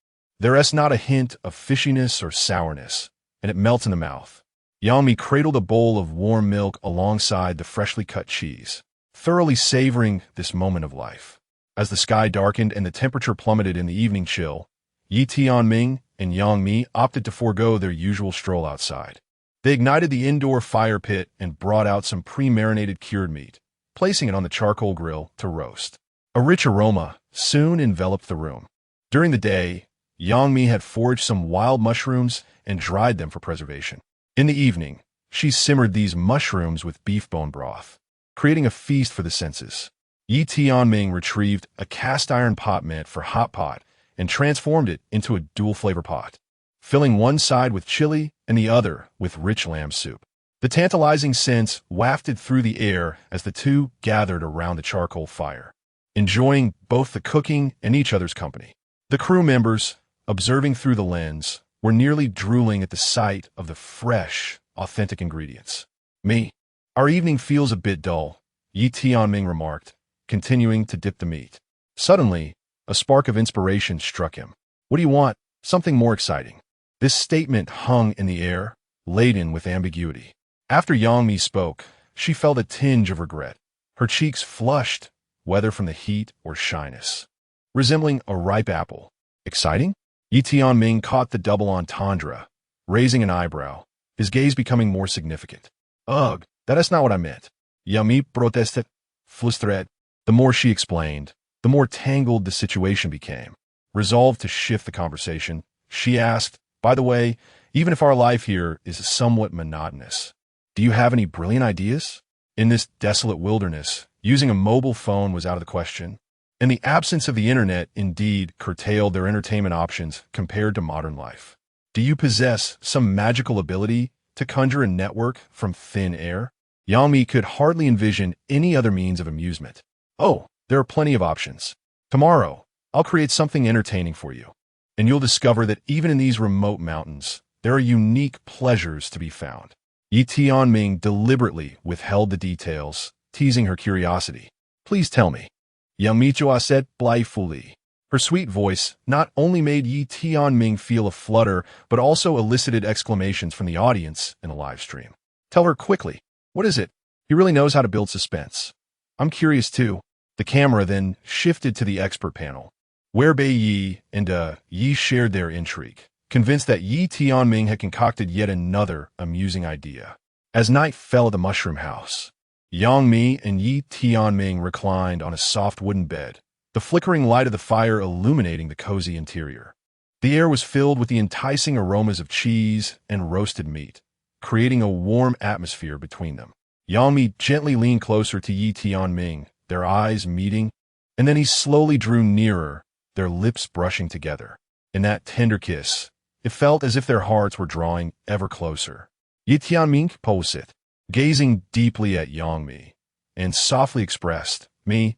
A: There is not a hint of fishiness or sourness, and it melts in the mouth. Yang Mi cradled a bowl of warm milk alongside the freshly cut cheese, thoroughly savoring this moment of life. As the sky darkened and the temperature plummeted in the evening chill, Yi Tianming and Yang Mi opted to forego their usual stroll outside. They ignited the indoor fire pit and brought out some pre-marinated cured meat, placing it on the charcoal grill to roast. A rich aroma soon enveloped the room. During the day, Yang Mi had foraged some wild mushrooms and dried them for preservation. In the evening, she simmered these mushrooms with beef bone broth, creating a feast for the senses. Yi Tianming retrieved a cast-iron pot meant for hot pot and transformed it into a dual-flavor pot, filling one side with chili and the other with rich lamb soup. The tantalizing scents wafted through the air as the two gathered around the charcoal fire, enjoying both the cooking and each other's company. The crew members, observing through the lens, were nearly drooling at the sight of the fresh, authentic ingredients. Me. Our evening feels a bit dull, Yi Tianming remarked, continuing to dip the meat. Suddenly, a spark of inspiration struck him. What do you want? Something more exciting. This statement hung in the air, laden with ambiguity. After Yang Mi spoke, she felt a tinge of regret. Her cheeks flushed, whether from the heat or shyness, resembling a ripe apple. Exciting? Yi Tianming caught the double entendre, raising an eyebrow, his gaze becoming more significant. Ugh, that is not what I meant. Yang Mi protested, frustrated. The more she explained, the more tangled the situation became. Resolved to shift the conversation, she asked, by the way, even if our life here is somewhat monotonous, do you have any brilliant ideas? In this desolate wilderness, using a mobile phone was out of the question. And the absence of the internet indeed curtailed their entertainment options compared to modern life. Do you possess some magical ability to conjure a network from thin air? Yangmi could hardly envision any other means of amusement. Oh, there are plenty of options. Tomorrow, I'll create something entertaining for you. And you'll discover that even in these remote mountains, there are unique pleasures to be found. Yi Tianming deliberately withheld the details, teasing her curiosity. Please tell me. Young Michua said blithely. Her sweet voice not only made Yi Tianming feel a flutter, but also elicited exclamations from the audience in a live stream. Tell her quickly. What is it? He really knows how to build suspense. I'm curious too. The camera then shifted to the expert panel, where Bei Yi and Yi shared their intrigue, convinced that Yi Tianming had concocted yet another amusing idea. As night fell at the mushroom house, Yang Mi and Yi Tianming reclined on a soft wooden bed, the flickering light of the fire illuminating the cozy interior. The air was filled with the enticing aromas of cheese and roasted meat, creating a warm atmosphere between them. Yang Mi gently leaned closer to Yi Tianming, their eyes meeting, and then he slowly drew nearer, their lips brushing together. In that tender kiss, it felt as if their hearts were drawing ever closer. Yi Tianming posed, gazing deeply at Yang Mi, and softly expressed, "Me,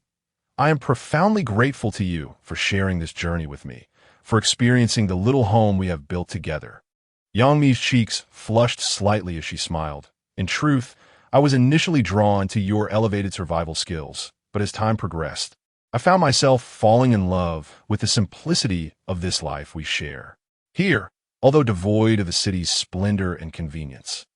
A: I am profoundly grateful to you for sharing this journey with me, for experiencing the little home we have built together." Yang Mi's cheeks flushed slightly as she smiled. In truth, I was initially drawn to your elevated survival skills, but as time progressed, I found myself falling in love with the simplicity of this life we share. Here, although devoid of the city's splendor and convenience,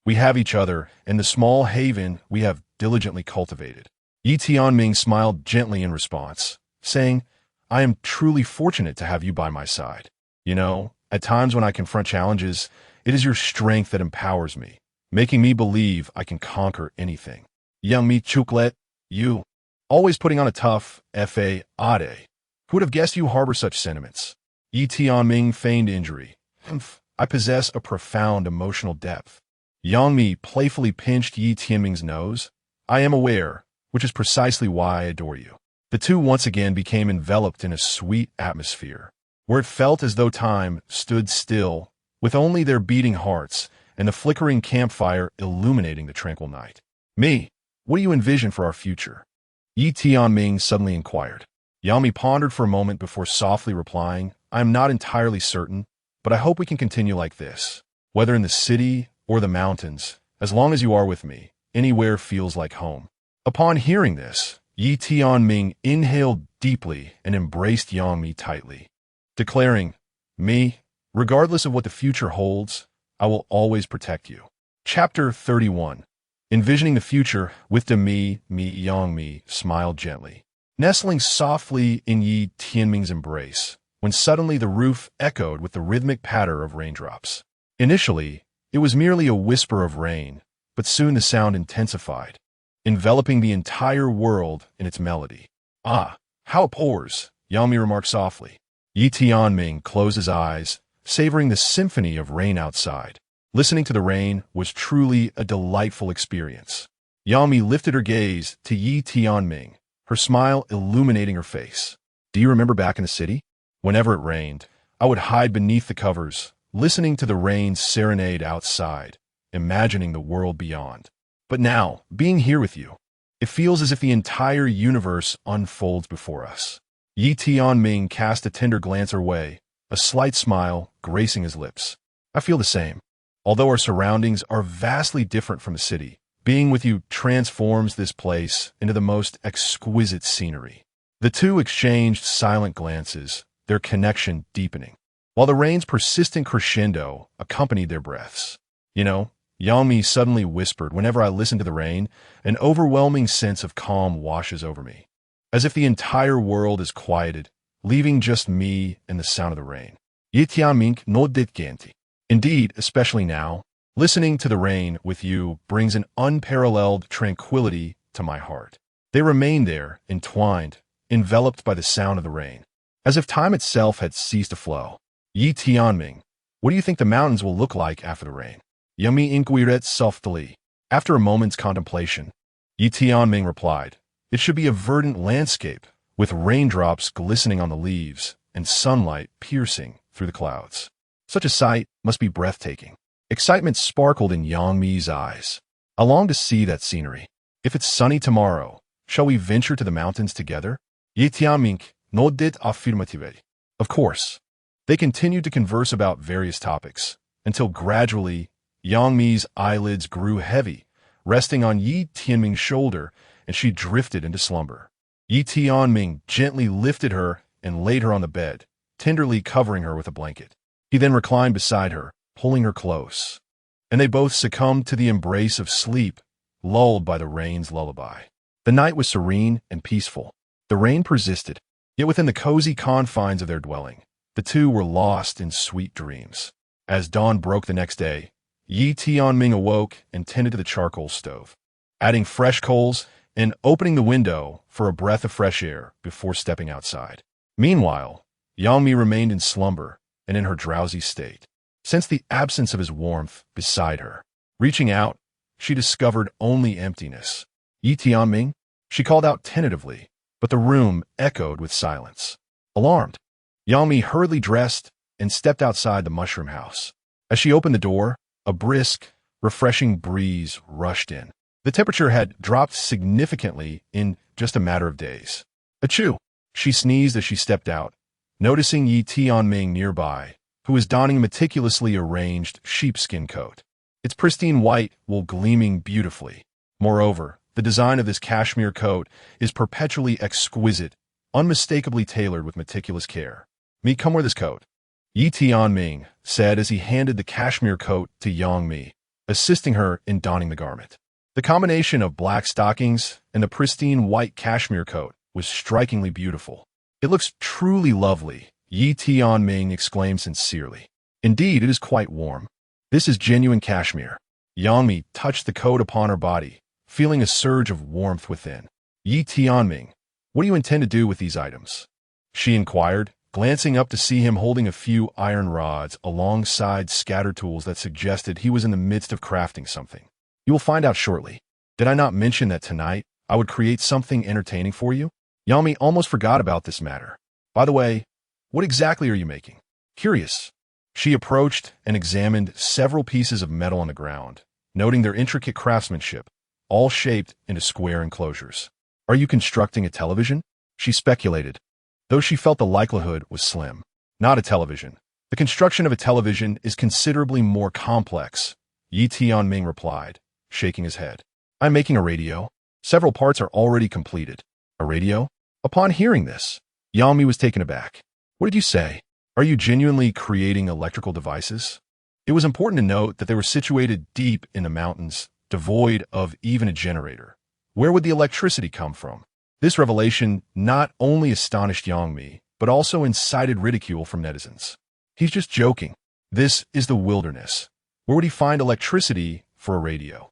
A: we have each other and the small haven we have diligently cultivated. Yi Tianming smiled gently in response, saying, I am truly fortunate to have you by my side. You know, at times when I confront challenges, it is your strength that empowers me, making me believe I can conquer anything. Young Mi Chuklet, you, always putting on a tough F.A. Ade. Who would have guessed you harbor such sentiments? Yi Tianming feigned injury. I possess a profound emotional depth. Yang Mi playfully pinched Yi Tianming's nose. I am aware, which is precisely why I adore you. The two once again became enveloped in a sweet atmosphere, where it felt as though time stood still, with only their beating hearts and the flickering campfire illuminating the tranquil night. Me, what do you envision for our future? Yi Tianming suddenly inquired. Yang Mi pondered for a moment before softly replying, I am not entirely certain, but I hope we can continue like this. Whether in the city or the mountains, as long as you are with me, anywhere feels like home. Upon hearing this, Yi Tianming inhaled deeply and embraced Yang Mi tightly, declaring, Me, regardless of what the future holds, I will always protect you. Chapter 31. Envisioning the future with Yang Mi smiled gently, nestling softly in Yi Tianming's embrace, when suddenly the roof echoed with the rhythmic patter of raindrops. Initially, it was merely a whisper of rain, but soon the sound intensified, enveloping the entire world in its melody. Ah, how it pours, Yang Mi remarked softly. Yi Tianming closed his eyes, savoring the symphony of rain outside. Listening to the rain was truly a delightful experience. Yang Mi lifted her gaze to Yi Tianming, her smile illuminating her face. Do you remember back in the city? Whenever it rained, I would hide beneath the covers, listening to the rain serenade outside, imagining the world beyond. But now, being here with you, it feels as if the entire universe unfolds before us. Yi Tianming cast a tender glance her way, a slight smile gracing his lips. I feel the same. Although our surroundings are vastly different from the city, being with you transforms this place into the most exquisite scenery. The two exchanged silent glances, their connection deepening, while the rain's persistent crescendo accompanied their breaths. You know, Yang Mi suddenly whispered, whenever I listen to the rain, an overwhelming sense of calm washes over me, as if the entire world is quieted, leaving just me and the sound of the rain. Yi Tianming nodded gently. Indeed, especially now, listening to the rain with you brings an unparalleled tranquility to my heart. They remained there, entwined, enveloped by the sound of the rain, as if time itself had ceased to flow. Yi Tianming, what do you think the mountains will look like after the rain? Yang Mi inquired softly. After a moment's contemplation, Yi Tianming replied, It should be a verdant landscape, with raindrops glistening on the leaves and sunlight piercing through the clouds. Such a sight must be breathtaking. Excitement sparkled in Yang Mi's eyes. I long to see that scenery. If it's sunny tomorrow, shall we venture to the mountains together? Ye Tianming nodded affirmatively. Of course. They continued to converse about various topics, until gradually Yang Mi's eyelids grew heavy, resting on Yi Tianming's shoulder, and she drifted into slumber. Yi Tianming gently lifted her and laid her on the bed, tenderly covering her with a blanket. He then reclined beside her, pulling her close, and they both succumbed to the embrace of sleep, lulled by the rain's lullaby. The night was serene and peaceful. The rain persisted, yet within the cozy confines of their dwelling, the two were lost in sweet dreams. As dawn broke the next day, Yi Tianming awoke and tended to the charcoal stove, adding fresh coals and opening the window for a breath of fresh air before stepping outside. Meanwhile, Yang Mi remained in slumber and in her drowsy state. Sensed the absence of his warmth beside her. Reaching out, she discovered only emptiness. Yi Tianming, she called out tentatively, but the room echoed with silence. Alarmed, Yang Mi hurriedly dressed and stepped outside the mushroom house. As she opened the door, a brisk, refreshing breeze rushed in. The temperature had dropped significantly in just a matter of days. Achoo! She sneezed as she stepped out, noticing Yi Tianming nearby, who was donning a meticulously arranged sheepskin coat, its pristine white wool gleaming beautifully. Moreover, the design of this cashmere coat is perpetually exquisite, unmistakably tailored with meticulous care. "Me, come wear this coat," Yi Tianming said as he handed the cashmere coat to Yang Mi, assisting her in donning the garment. The combination of black stockings and the pristine white cashmere coat was strikingly beautiful. "It looks truly lovely," Yi Tianming exclaimed sincerely. "Indeed, it is quite warm. This is genuine cashmere." Yang Mi touched the coat upon her body, feeling a surge of warmth within. "Yi Tianming, what do you intend to do with these items?" she inquired, glancing up to see him holding a few iron rods alongside scatter tools that suggested he was in the midst of crafting something. "You will find out shortly. Did I not mention that tonight I would create something entertaining for you?" Yang Mi almost forgot about this matter. "By the way, what exactly are you making?" Curious, she approached and examined several pieces of metal on the ground, noting their intricate craftsmanship, all shaped into square enclosures. "Are you constructing a television?" she speculated, though she felt the likelihood was slim. "Not a television. The construction of a television is considerably more complex," Yi Tianming replied, shaking his head. "I'm making a radio. Several parts are already completed." "A radio?" Upon hearing this, Yang Mi was taken aback. "What did you say? Are you genuinely creating electrical devices?" It was important to note that they were situated deep in the mountains, devoid of even a generator. Where would the electricity come from? This revelation not only astonished Yang Mi, but also incited ridicule from netizens. "He's just joking. This is the wilderness. Where would he find electricity for a radio?"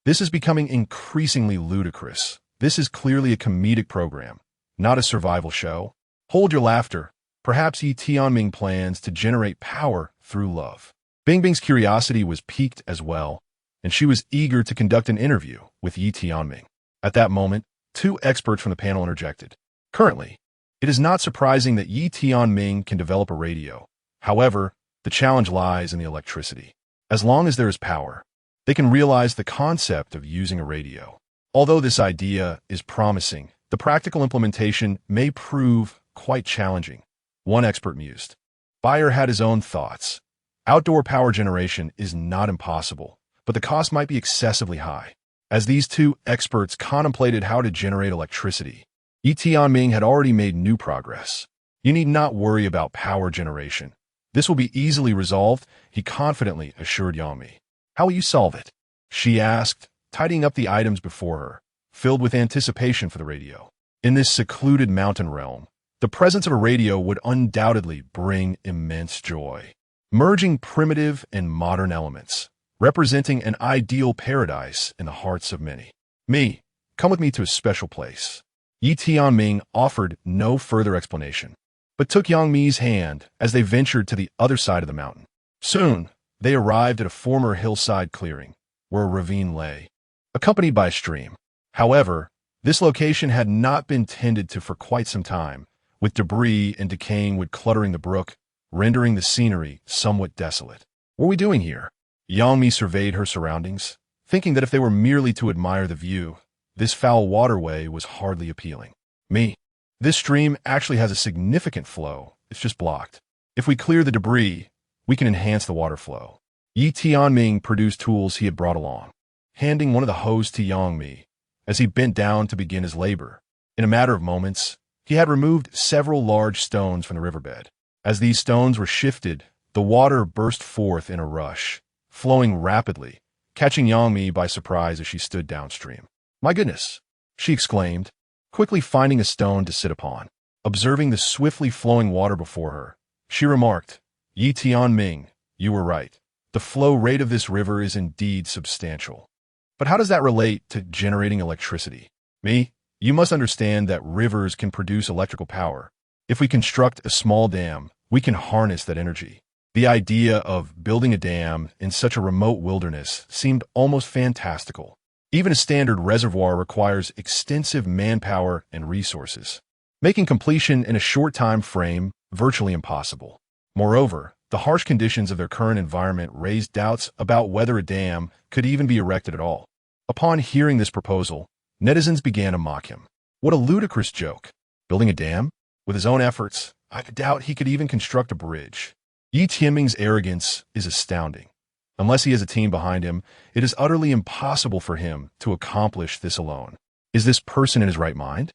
A: This is becoming increasingly ludicrous. This is clearly a comedic program, not a survival show. Hold your laughter. Perhaps Yi Tianming plans to generate power through love. Bingbing's curiosity was piqued as well, and she was eager to conduct an interview with Yi Tianming. At that moment, two experts from the panel interjected. "Currently, it is not surprising that Yi Tianming can develop a radio. However, the challenge lies in the electricity. As long as there is power, they can realize the concept of using a radio. Although this idea is promising, the practical implementation may prove quite challenging," one expert mused. Bayer had his own thoughts. Outdoor power generation is not impossible, but the cost might be excessively high. As these two experts contemplated how to generate electricity, Yi Tianming had already made new progress. "You need not worry about power generation. This will be easily resolved," he confidently assured Yang Mi. "How will you solve it?" she asked, tidying up the items before her, filled with anticipation for the radio. In this secluded mountain realm, the presence of a radio would undoubtedly bring immense joy. Merging primitive and modern elements, representing an ideal paradise in the hearts of many. "Me, come with me to a special place." Yi Tianming offered no further explanation, but took Yang Mi's hand as they ventured to the other side of the mountain. Soon, they arrived at a former hillside clearing, where a ravine lay, accompanied by a stream. However, This location had not been tended to for quite some time, with debris and decaying wood cluttering the brook, rendering the scenery somewhat desolate. What are we doing here? Yangmi surveyed her surroundings, thinking that if they were merely to admire the view, this foul waterway was hardly appealing. This stream actually has a significant flow. It's just blocked. If we clear the debris, we can enhance the water flow. Tianming produced tools he had brought along, handing one of the hose to Yangmi as he bent down to begin his labor. In a matter of moments, he had removed several large stones from the riverbed. As these stones were shifted, the water burst forth in a rush, flowing rapidly, catching Yangmi by surprise as she stood downstream. "My goodness!" she exclaimed, quickly finding a stone to sit upon. Observing the swiftly flowing water before her, she remarked, "Tianming, you were right. The flow rate of this river is indeed substantial. But how does that relate to generating electricity? You must understand that rivers can produce electrical power. If we construct a small dam, we can harness that energy." The idea of building a dam in such a remote wilderness seemed almost fantastical. Even a standard reservoir requires extensive manpower and resources, making completion in a short time frame virtually impossible. Moreover, the harsh conditions of their current environment raised doubts about whether a dam could even be erected at all. Upon hearing this proposal, netizens began to mock him. What a ludicrous joke! Building a dam? With his own efforts, I doubt he could even construct a bridge. Tianming's arrogance is astounding. Unless he has a team behind him, it is utterly impossible for him to accomplish this alone. Is this person in his right mind?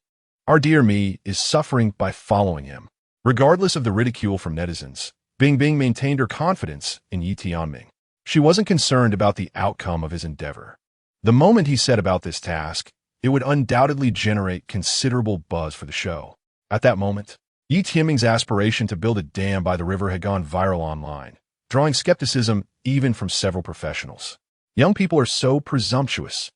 A: Our dear Me is suffering by following him. Regardless of the ridicule from netizens, Bing maintained her confidence in Tianming. She wasn't concerned about the outcome of his endeavor. The moment he set about this task, it would undoubtedly generate considerable buzz for the show. At that moment, Tianming's aspiration to build a dam by the river had gone viral online, drawing skepticism even from several professionals. Young people are so presumptuous.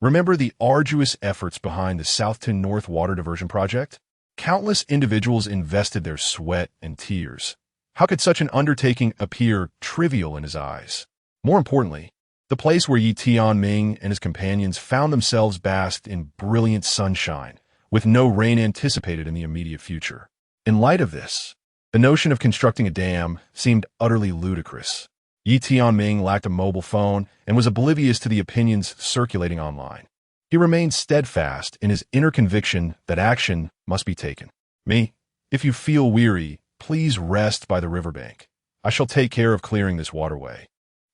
A: Remember the arduous efforts behind the South to North Water Diversion Project? Countless individuals invested their sweat and tears. How could such an undertaking appear trivial in his eyes? More importantly, the place where Tianming and his companions found themselves basked in brilliant sunshine, with no rain anticipated in the immediate future. In light of this, the notion of constructing a dam seemed utterly ludicrous. Tianming lacked a mobile phone and was oblivious to the opinions circulating online. He remained steadfast in his inner conviction that action must be taken. If you feel weary, please rest by the riverbank. I shall take care of clearing this waterway,"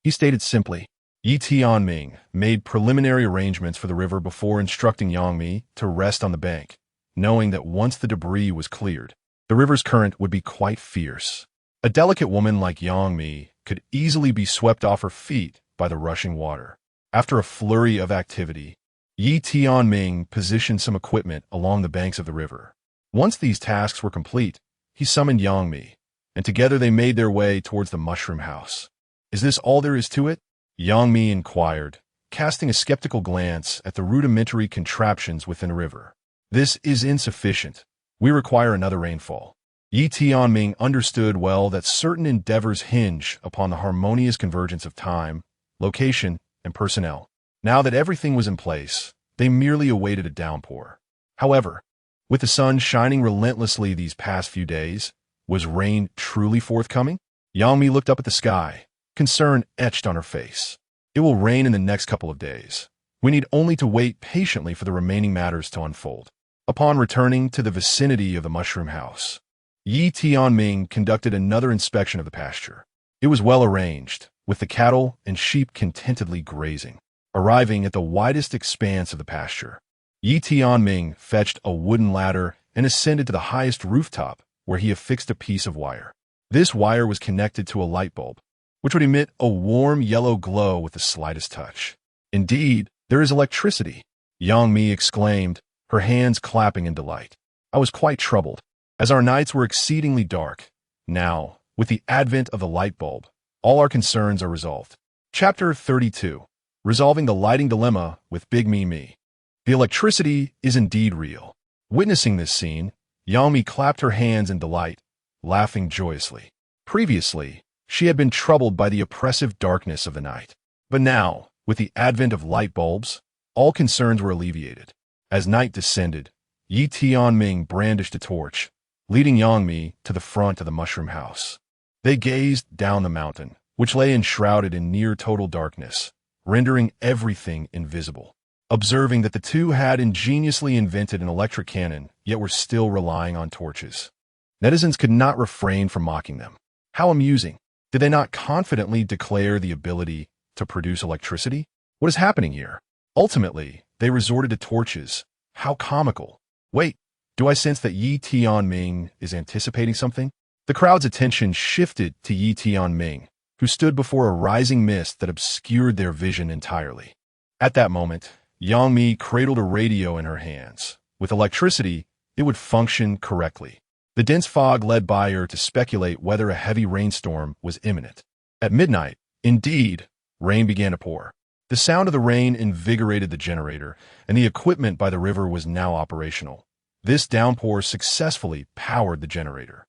A: he stated simply. Tianming made preliminary arrangements for the river before instructing Yangmi to rest on the bank, knowing that once the debris was cleared, the river's current would be quite fierce. A delicate woman like Yangmi could easily be swept off her feet by the rushing water. After a flurry of activity, Tianming positioned some equipment along the banks of the river. Once these tasks were complete, he summoned Yangmi, and together they made their way towards the mushroom house. "Is this all there is to it?" Yangmi inquired, casting a skeptical glance at the rudimentary contraptions within the river. "This is insufficient. We require another rainfall." Tianming understood well that certain endeavors hinge upon the harmonious convergence of time, location, and personnel. Now that everything was in place, they merely awaited a downpour. However, with the sun shining relentlessly these past few days, was rain truly forthcoming? Yangmi looked up at the sky, concern etched on her face. "It will rain in the next couple of days. We need only to wait patiently for the remaining matters to unfold." Upon returning to the vicinity of the mushroom house, Tianming conducted another inspection of the pasture. It was well arranged, with the cattle and sheep contentedly grazing. Arriving at the widest expanse of the pasture, Tianming fetched a wooden ladder and ascended to the highest rooftop, where he affixed a piece of wire. This wire was connected to a light bulb, which would emit a warm yellow glow with the slightest touch. "Indeed, there is electricity," Yangmi exclaimed, her hands clapping in delight. "I was quite troubled, as our nights were exceedingly dark. Now, with the advent of the light bulb, all our concerns are resolved." Chapter 32. Resolving the Lighting Dilemma with Big Me. The electricity is indeed real. Witnessing this scene, Yangmi clapped her hands in delight, laughing joyously. Previously, she had been troubled by the oppressive darkness of the night. But now, with the advent of light bulbs, all concerns were alleviated. As night descended, Yi Tianming brandished a torch, leading Yangmi to the front of the mushroom house. They gazed down the mountain, which lay enshrouded in near-total darkness, rendering everything invisible. Observing that the two had ingeniously invented an electric cannon, yet were still relying on torches. Netizens could not refrain from mocking them. How amusing! Did they not confidently declare the ability to produce electricity? What is happening here? Ultimately, they resorted to torches. How comical. Wait, do I sense that Yi Tianming is anticipating something? The crowd's attention shifted to Yi Tianming, who stood before a rising mist that obscured their vision entirely. At that moment, Yangmi cradled a radio in her hands. With electricity, it would function correctly. The dense fog led by her to speculate whether a heavy rainstorm was imminent. At midnight, indeed, rain began to pour. The sound of the rain invigorated the generator, and the equipment by the river was now operational. This downpour successfully powered the generator.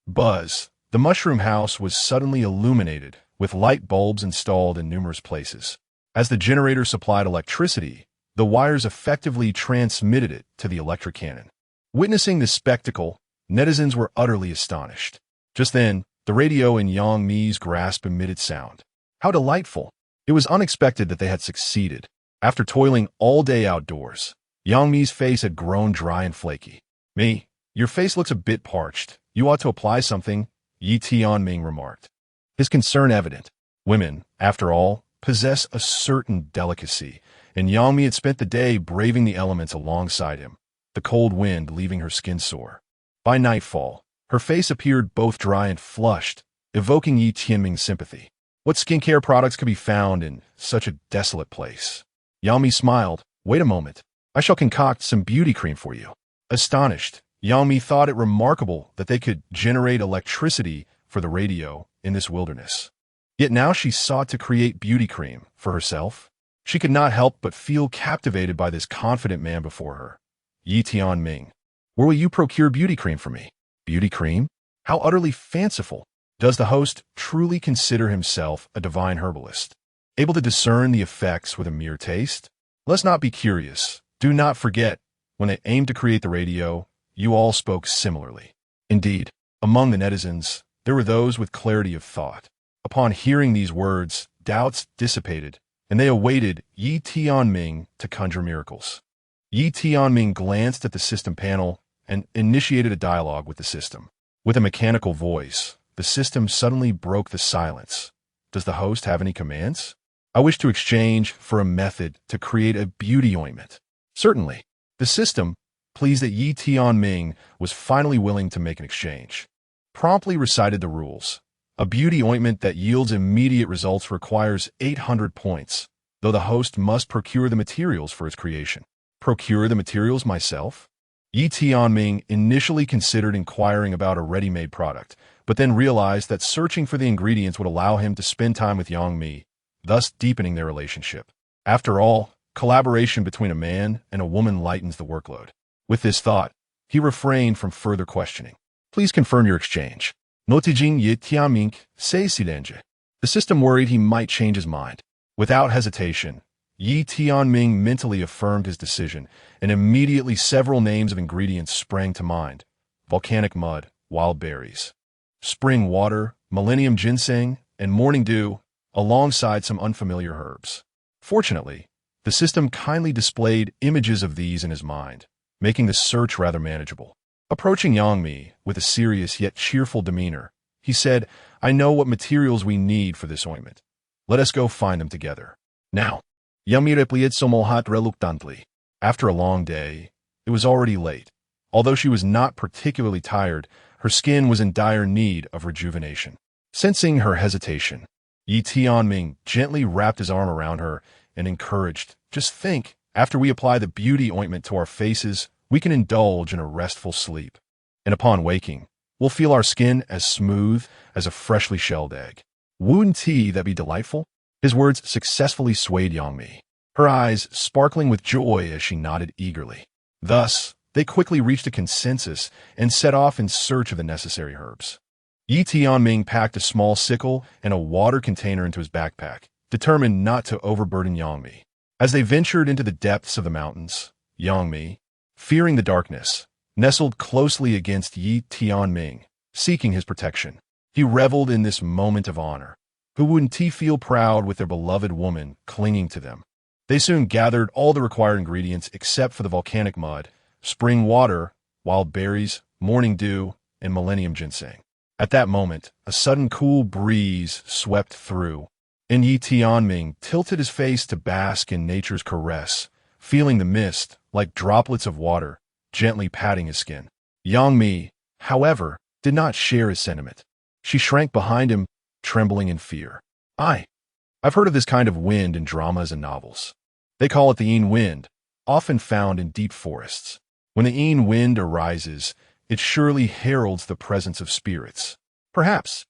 A: Buzz! The mushroom house was suddenly illuminated, with light bulbs installed in numerous places. As the generator supplied electricity, the wires effectively transmitted it to the electric cannon. Witnessing this spectacle, netizens were utterly astonished. Just then, the radio in Yangmi's grasp emitted sound. How delightful! It was unexpected that they had succeeded. After toiling all day outdoors, Yangmi's face had grown dry and flaky. "Me, your face looks a bit parched. You ought to apply something," Yi Tianming remarked. His concern evident. Women, after all, possess a certain delicacy, and Yangmi had spent the day braving the elements alongside him, the cold wind leaving her skin sore. By nightfall, her face appeared both dry and flushed, evoking Yi Tianming's sympathy. What skincare products could be found in such a desolate place? Yangmi smiled. "Wait a moment. I shall concoct some beauty cream for you." Astonished, Yangmi thought it remarkable that they could generate electricity for the radio in this wilderness. Yet now she sought to create beauty cream for herself. She could not help but feel captivated by this confident man before her. "Yi Tianming, where will you procure beauty cream for me?" Beauty cream? How utterly fanciful! Does the host truly consider himself a divine herbalist, able to discern the effects with a mere taste? Let's not be curious. Do not forget, when they aimed to create the radio, you all spoke similarly. Indeed, among the netizens, there were those with clarity of thought. Upon hearing these words, doubts dissipated, and they awaited Yi Tianming to conjure miracles. Yi Tianming glanced at the system panel and initiated a dialogue with the system. With a mechanical voice, the system suddenly broke the silence. "Does the host have any commands?" "I wish to exchange for a method to create a beauty ointment." "Certainly." The system, pleased that Yi Tianming was finally willing to make an exchange, promptly recited the rules. A beauty ointment that yields immediate results requires 800 points, though the host must procure the materials for its creation. Procure the materials myself? Yi Tianming initially considered inquiring about a ready-made product, but then realized that searching for the ingredients would allow him to spend time with Yangmi, thus deepening their relationship. After all, collaboration between a man and a woman lightens the workload. With this thought, he refrained from further questioning. "Please confirm your exchange." Notijing Yi Tianming say silenge. The system worried he might change his mind. Without hesitation, Yi Tianming mentally affirmed his decision, and immediately several names of ingredients sprang to mind: volcanic mud, wild berries, spring water, millennium ginseng, and morning dew, alongside some unfamiliar herbs. Fortunately, the system kindly displayed images of these in his mind, making the search rather manageable. Approaching Yangmi with a serious yet cheerful demeanor, he said, "I know what materials we need for this ointment. Let us go find them together." Now, Yangmi replied somewhat reluctantly. After a long day, it was already late. Although she was not particularly tired, her skin was in dire need of rejuvenation. Sensing her hesitation, Yi Tianming gently wrapped his arm around her and encouraged, "Just think, after we apply the beauty ointment to our faces, we can indulge in a restful sleep. And upon waking, we'll feel our skin as smooth as a freshly shelled egg. Wouldn't that be delightful?" His words successfully swayed Yangmi, her eyes sparkling with joy as she nodded eagerly. Thus, they quickly reached a consensus and set off in search of the necessary herbs. Yi Tianming packed a small sickle and a water container into his backpack, determined not to overburden Yangmi. As they ventured into the depths of the mountains, Yangmi, fearing the darkness, nestled closely against Tianming, seeking his protection. He reveled in this moment of honor. Who wouldn't he feel proud with their beloved woman clinging to them? They soon gathered all the required ingredients except for the volcanic mud, spring water, wild berries, morning dew, and millennium ginseng. At that moment, a sudden cool breeze swept through, and Yi Tianming tilted his face to bask in nature's caress, feeling the mist, like droplets of water, gently patting his skin. Yangmi, however, did not share his sentiment. She shrank behind him, trembling in fear. I've heard of this kind of wind in dramas and novels. They call it the Yin wind, often found in deep forests. When the Yin wind arises, it surely heralds the presence of spirits. Perhaps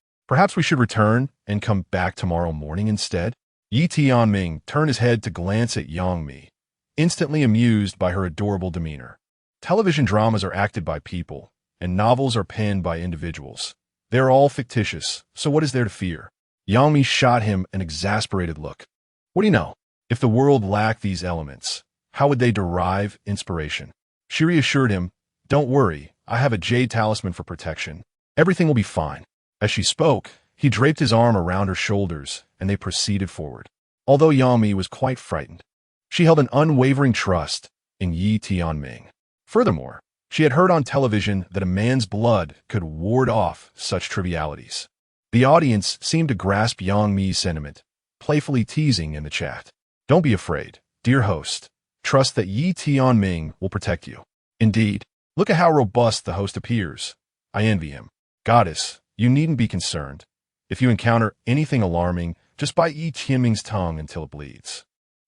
A: we should return and come back tomorrow morning instead? Yi Tianming turned his head to glance at Yangmi, instantly amused by her adorable demeanor. Television dramas are acted by people, and novels are penned by individuals. They are all fictitious, so what is there to fear? Yangmi shot him an exasperated look. What do you know? If the world lacked these elements, how would they derive inspiration? She reassured him, "Don't worry, I have a jade talisman for protection. Everything will be fine." As she spoke, he draped his arm around her shoulders, and they proceeded forward. Although Yangmi was quite frightened, she held an unwavering trust in Yi Tianming. Furthermore, she had heard on television that a man's blood could ward off such trivialities. The audience seemed to grasp Yangmi's sentiment, playfully teasing in the chat. "Don't be afraid, dear host. Trust that Yi Tianming will protect you." Indeed, look at how robust the host appears. I envy him. Goddess, you needn't be concerned. If you encounter anything alarming, just bite Yi Tianming's tongue until it bleeds.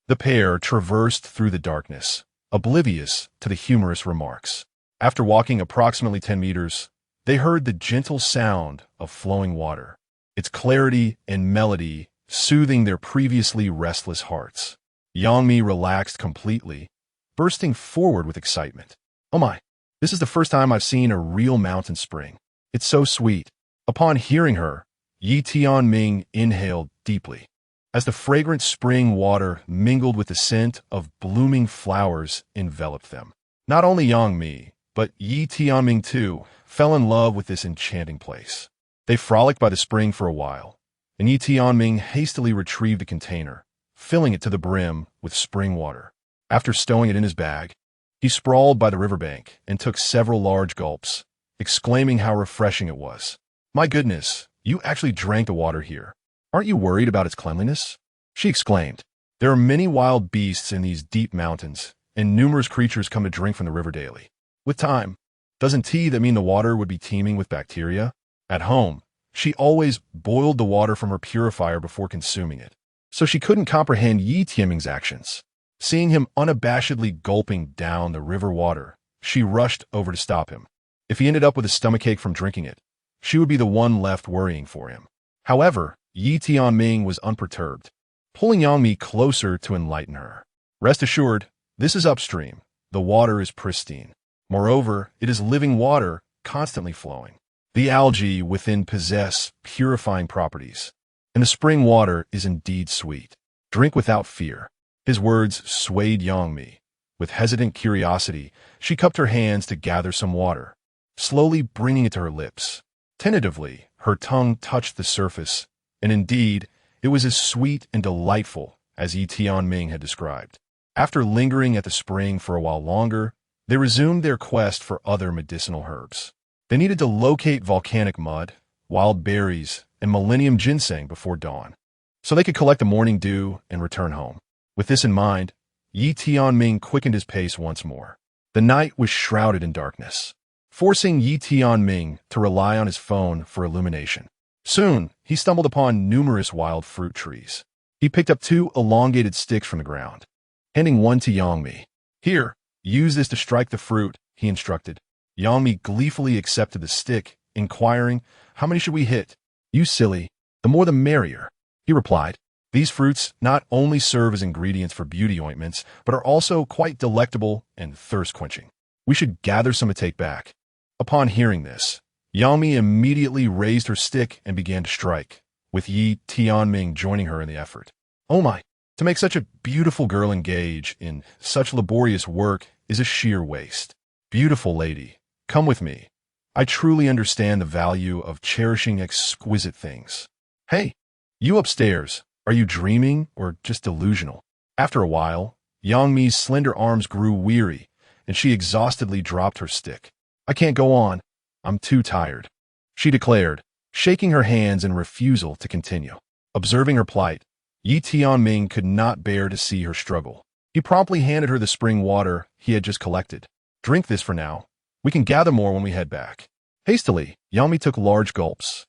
A: The pair traversed through the darkness, oblivious to the humorous remarks. After walking approximately 10 meters, they heard the gentle sound of flowing water, its clarity and melody soothing their previously restless hearts. Yangmi relaxed completely, bursting forward with excitement. "Oh my, this is the first time I've seen a real mountain spring. It's so sweet." Upon hearing her, Yi Tianming inhaled deeply. As the fragrant spring water mingled with the scent of blooming flowers enveloped them. Not only Yangmi, but Yi Tianming too, fell in love with this enchanting place. They frolicked by the spring for a while, and Yi Tianming hastily retrieved a container, filling it to the brim with spring water. After stowing it in his bag, he sprawled by the riverbank and took several large gulps, exclaiming how refreshing it was. "My goodness, you actually drank the water here. Aren't you worried about its cleanliness?" she exclaimed. "There are many wild beasts in these deep mountains, and numerous creatures come to drink from the river daily. With time, doesn't that mean the water would be teeming with bacteria?" At home, she always boiled the water from her purifier before consuming it, so she couldn't comprehend Yi Tianming's actions. Seeing him unabashedly gulping down the river water, she rushed over to stop him. If he ended up with a stomachache from drinking it, she would be the one left worrying for him. However, Yi Tianming was unperturbed, pulling Yangmi closer to enlighten her. "Rest assured, this is upstream. The water is pristine. Moreover, it is living water, constantly flowing. The algae within possess purifying properties, and the spring water is indeed sweet. Drink without fear." His words swayed Yangmi. With hesitant curiosity, she cupped her hands to gather some water, slowly bringing it to her lips. Tentatively, her tongue touched the surface, and indeed, it was as sweet and delightful as Yi Tianming had described. After lingering at the spring for a while longer, they resumed their quest for other medicinal herbs. They needed to locate volcanic mud, wild berries, and millennium ginseng before dawn, so they could collect the morning dew and return home. With this in mind, Yi Tianming quickened his pace once more. The night was shrouded in darkness, forcing Yi Tianming to rely on his phone for illumination. Soon, he stumbled upon numerous wild fruit trees. He picked up 2 elongated sticks from the ground, handing one to Yangmi. "Here, use this to strike the fruit," he instructed. Yangmi gleefully accepted the stick, inquiring, "How many should we hit?" "You silly, the more the merrier," he replied. "These fruits not only serve as ingredients for beauty ointments, but are also quite delectable and thirst-quenching. We should gather some to take back." Upon hearing this, Yangmi immediately raised her stick and began to strike, with Yi Tianming joining her in the effort. "Oh my, To make such a beautiful girl engage in such laborious work is a sheer waste. Beautiful lady, come with me. I truly understand the value of cherishing exquisite things. Hey, you upstairs, are you dreaming or just delusional? After a while, Yang Mi's slender arms grew weary, and she exhaustedly dropped her stick. I can't go on. I'm too tired, she declared, shaking her hands in refusal to continue. Observing her plight, Tianming could not bear to see her struggle. He promptly handed her the spring water he had just collected. Drink this for now. We can gather more when we head back. Hastily, Yang Mi took large gulps,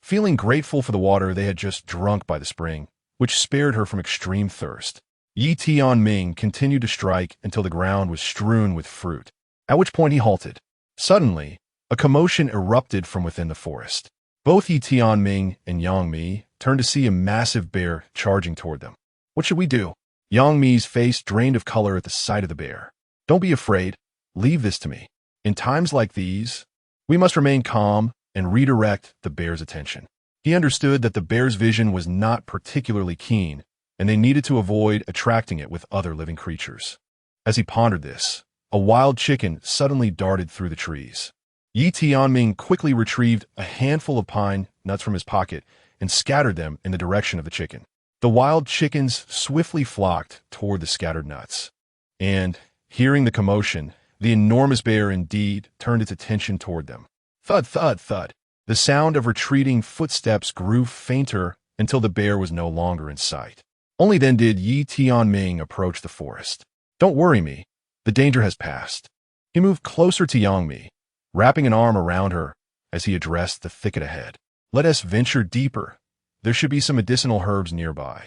A: feeling grateful for the water they had just drunk by the spring, which spared her from extreme thirst. Tianming continued to strike until the ground was strewn with fruit, at which point he halted. Suddenly, a commotion erupted from within the forest. Both Tianming and Yang Mi turned to see a massive bear charging toward them. What should we do? Yang Mi's face drained of color at the sight of the bear. Don't be afraid. Leave this to me. In times like these, we must remain calm and redirect the bear's attention. He understood that the bear's vision was not particularly keen, and they needed to avoid attracting it with other living creatures. As he pondered this, a wild chicken suddenly darted through the trees. Tianming quickly retrieved a handful of pine nuts from his pocket and scattered them in the direction of the chicken. The wild chickens swiftly flocked toward the scattered nuts. And, hearing the commotion, the enormous bear indeed turned its attention toward them. Thud, thud, thud. The sound of retreating footsteps grew fainter until the bear was no longer in sight. Only then did Tianming approach the forest. Don't worry me. The danger has passed. He moved closer to Yang Mi, wrapping an arm around her as he addressed the thicket ahead. Let us venture deeper. There should be some medicinal herbs nearby.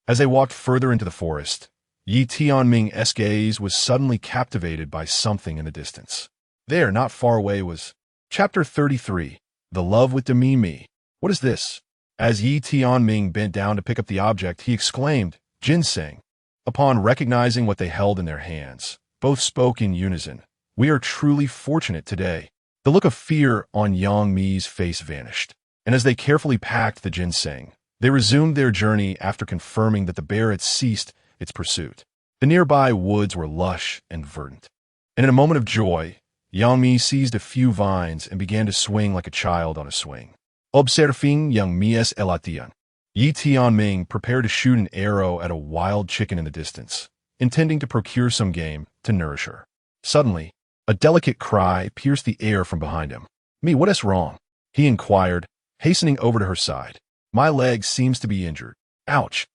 A: As they walked further into the forest, Tianming's gaze was suddenly captivated by something in the distance. There, not far away, was Chapter 33, The Love with Mi. What is this? As Tianming bent down to pick up the object, he exclaimed, Ginseng. Upon recognizing what they held in their hands, both spoke in unison. We are truly fortunate today. The look of fear on Yang Mi's face vanished, and as they carefully packed the ginseng, they resumed their journey after confirming that the bear had ceased its pursuit. The nearby woods were lush and verdant, and in a moment of joy, Yang Mi seized a few vines and began to swing like a child on a swing. Observing Yang Mi's elatian, Tianming prepared to shoot an arrow at a wild chicken in the distance, intending to procure some game to nourish her. Suddenly, a delicate cry pierced the air from behind him. Me, what is wrong? He inquired, hastening over to her side. My leg seems to be injured. Ouch.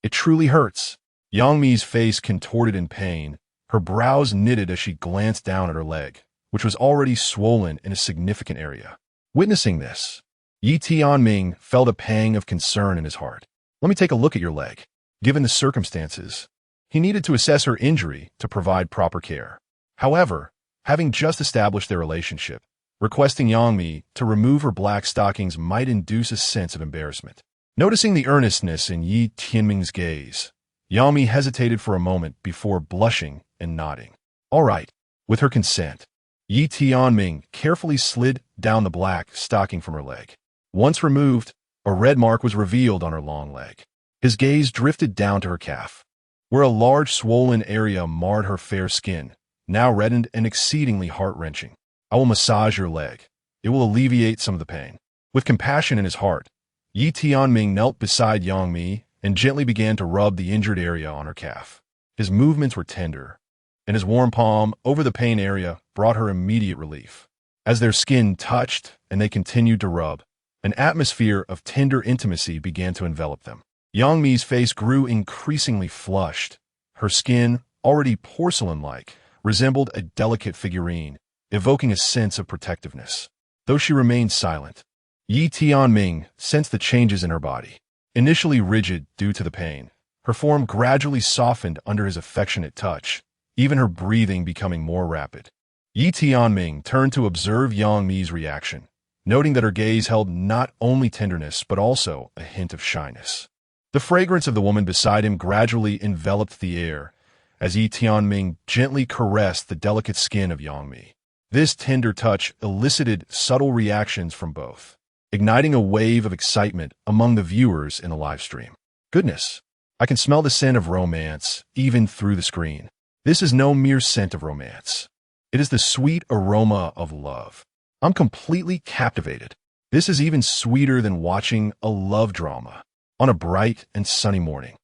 A: It truly hurts. Yang Mi's face contorted in pain, her brows knitted as she glanced down at her leg, which was already swollen in a significant area. Witnessing this, Tianming felt a pang of concern in his heart. Let me take a look at your leg. Given the circumstances, he needed to assess her injury to provide proper care. However, having just established their relationship, requesting Yang Mi to remove her black stockings might induce a sense of embarrassment. Noticing the earnestness in Tianming's gaze, Yang Mi hesitated for a moment before blushing and nodding. All right, with her consent, Tianming carefully slid down the black stocking from her leg. Once removed, a red mark was revealed on her long leg. His gaze drifted down to her calf, where a large swollen area marred her fair skin, now reddened and exceedingly heart-wrenching. I will massage your leg. It will alleviate some of the pain. With compassion in his heart, Tianming knelt beside Yang Mi and gently began to rub the injured area on her calf. His movements were tender, and his warm palm over the pain area brought her immediate relief. As their skin touched and they continued to rub, an atmosphere of tender intimacy began to envelop them. Yang Mi's face grew increasingly flushed. Her skin, already porcelain-like, resembled a delicate figurine, evoking a sense of protectiveness. Though she remained silent, Tianming sensed the changes in her body. Initially rigid due to the pain, her form gradually softened under his affectionate touch, even her breathing becoming more rapid. Tianming turned to observe Yang Mi's reaction, noting that her gaze held not only tenderness but also a hint of shyness. The fragrance of the woman beside him gradually enveloped the air as Tianming gently caressed the delicate skin of Yang Mi. This tender touch elicited subtle reactions from both, igniting a wave of excitement among the viewers in the live stream. Goodness, I can smell the scent of romance, even through the screen. This is no mere scent of romance. It is the sweet aroma of love. I'm completely captivated. This is even sweeter than watching a love drama. On a bright and sunny morning,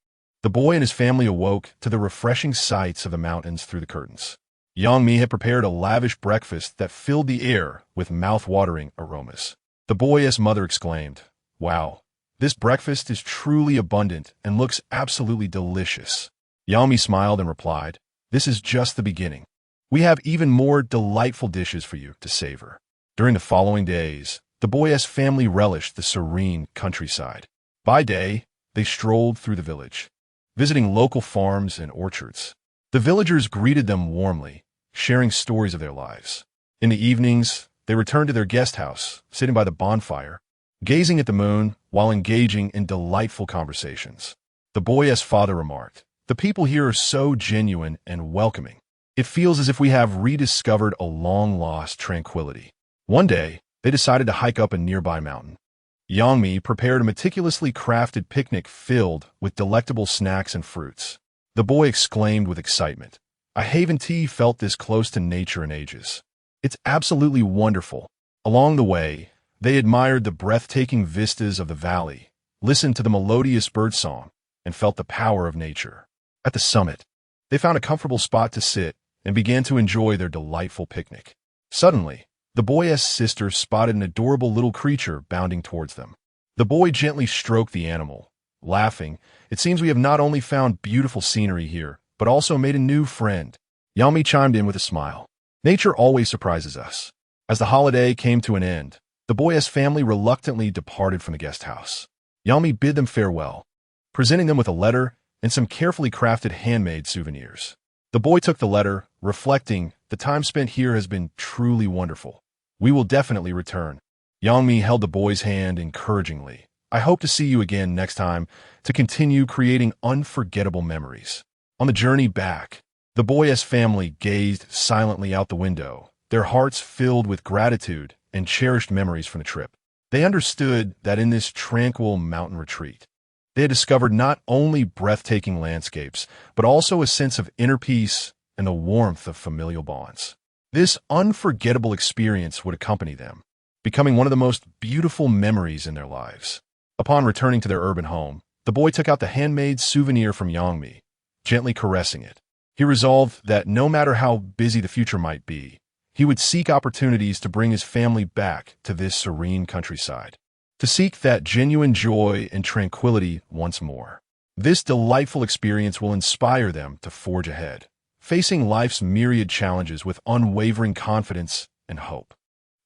A: the boy and his family awoke to the refreshing sights of the mountains through the curtains. Yang Mi had prepared a lavish breakfast that filled the air with mouth-watering aromas. The boy's mother exclaimed, "Wow, this breakfast is truly abundant and looks absolutely delicious." Yang Mi smiled and replied, "This is just the beginning. We have even more delightful dishes for you to savor." During the following days, the boy's family relished the serene countryside. By day, they strolled through the village, visiting local farms and orchards. The villagers greeted them warmly, sharing stories of their lives. In the evenings, they returned to their guest house, sitting by the bonfire, gazing at the moon while engaging in delightful conversations. The boy's father remarked, "The people here are so genuine and welcoming. It feels as if we have rediscovered a long-lost tranquility." One day, they decided to hike up a nearby mountain. Yang Mi prepared a meticulously crafted picnic filled with delectable snacks and fruits. The boy exclaimed with excitement, "I haven't felt this close to nature in ages. It's absolutely wonderful." Along the way, they admired the breathtaking vistas of the valley, listened to the melodious birdsong, and felt the power of nature. At the summit, they found a comfortable spot to sit and began to enjoy their delightful picnic. Suddenly, the boy's sister spotted an adorable little creature bounding towards them. The boy gently stroked the animal, laughing, "It seems we have not only found beautiful scenery here, but also made a new friend." Yang Mi chimed in with a smile. Nature always surprises us. As the holiday came to an end, the boy's family reluctantly departed from the guest house. Yang Mi bid them farewell, presenting them with a letter and some carefully crafted handmade souvenirs. The boy took the letter, reflecting, "The time spent here has been truly wonderful. We will definitely return." Yang Mi held the boy's hand encouragingly. "I hope to see you again next time to continue creating unforgettable memories." On the journey back, the boy's family gazed silently out the window, their hearts filled with gratitude and cherished memories from the trip. They understood that in this tranquil mountain retreat, they had discovered not only breathtaking landscapes, but also a sense of inner peace and the warmth of familial bonds. This unforgettable experience would accompany them, becoming one of the most beautiful memories in their lives. Upon returning to their urban home, the boy took out the handmade souvenir from Yang Mi, gently caressing it. He resolved that no matter how busy the future might be, he would seek opportunities to bring his family back to this serene countryside, to seek that genuine joy and tranquility once more. This delightful experience will inspire them to forge ahead, facing life's myriad challenges with unwavering confidence and hope.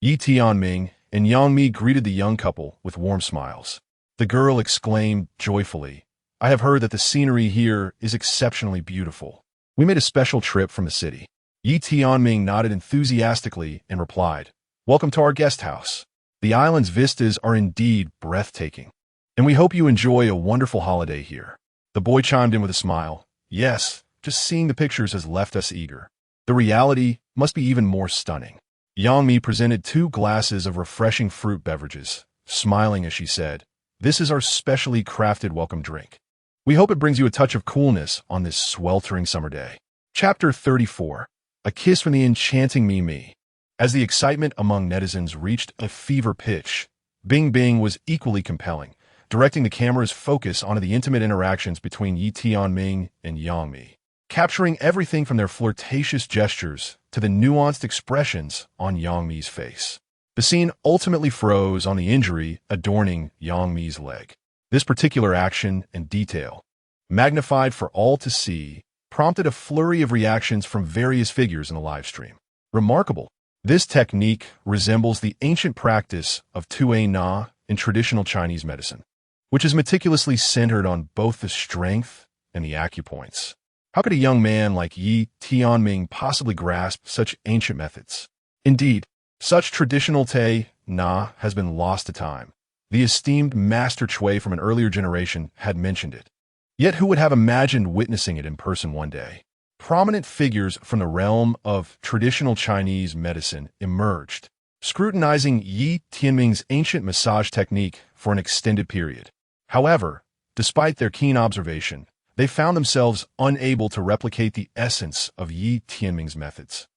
A: Tianming and Yang Mi greeted the young couple with warm smiles. The girl exclaimed joyfully, "I have heard that the scenery here is exceptionally beautiful. We made a special trip from the city." Tianming nodded enthusiastically and replied, "Welcome to our guest house. The island's vistas are indeed breathtaking, and we hope you enjoy a wonderful holiday here." The boy chimed in with a smile, "Yes, just seeing the pictures has left us eager. The reality must be even more stunning." Yang Mi presented 2 glasses of refreshing fruit beverages, smiling as she said, "This is our specially crafted welcome drink. We hope it brings you a touch of coolness on this sweltering summer day." Chapter 34. A Kiss from the Enchanting Mimi. As the excitement among netizens reached a fever pitch, Bing Bing was equally compelling, directing the camera's focus onto the intimate interactions between Tianming and Yang Mi, capturing everything from their flirtatious gestures to the nuanced expressions on Yang Mi's face. The scene ultimately froze on the injury adorning Yang Mi's leg. This particular action and detail, magnified for all to see, prompted a flurry of reactions from various figures in the live stream. Remarkable. This technique resembles the ancient practice of Tue Na in traditional Chinese medicine, which is meticulously centered on both the strength and the acupoints. How could a young man like Yi Tianming possibly grasp such ancient methods? Indeed, such traditional Te Na has been lost to time. The esteemed Master Chui from an earlier generation had mentioned it. Yet who would have imagined witnessing it in person one day? Prominent figures from the realm of traditional Chinese medicine emerged, scrutinizing Yi Tianming's ancient massage technique for an extended period. However, despite their keen observation, they found themselves unable to replicate the essence of Yi Tianming's methods,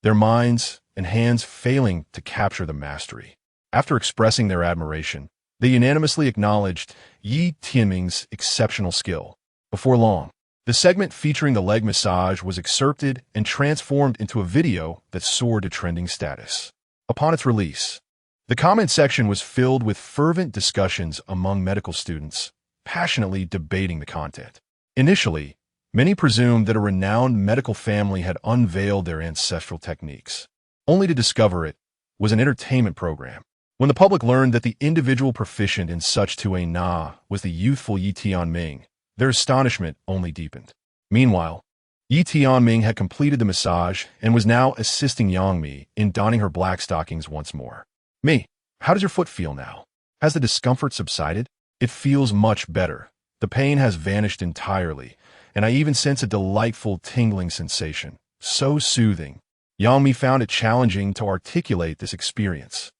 A: their minds and hands failing to capture the mastery. After expressing their admiration, they unanimously acknowledged Yi Tianming's exceptional skill. Before long, the segment featuring the leg massage was excerpted and transformed into a video that soared to trending status. Upon its release, the comment section was filled with fervent discussions among medical students, passionately debating the content. Initially, many presumed that a renowned medical family had unveiled their ancestral techniques, only to discover it was an entertainment program. When the public learned that the individual proficient in such na was the youthful Yi Tianming, their astonishment only deepened. Meanwhile, Yi Tianming had completed the massage and was now assisting Yangmi in donning her black stockings once more. "Me, how does your foot feel now? Has the discomfort subsided?" "It feels much better. The pain has vanished entirely, and I even sense a delightful tingling sensation. So soothing." Yangmi found it challenging to articulate this experience,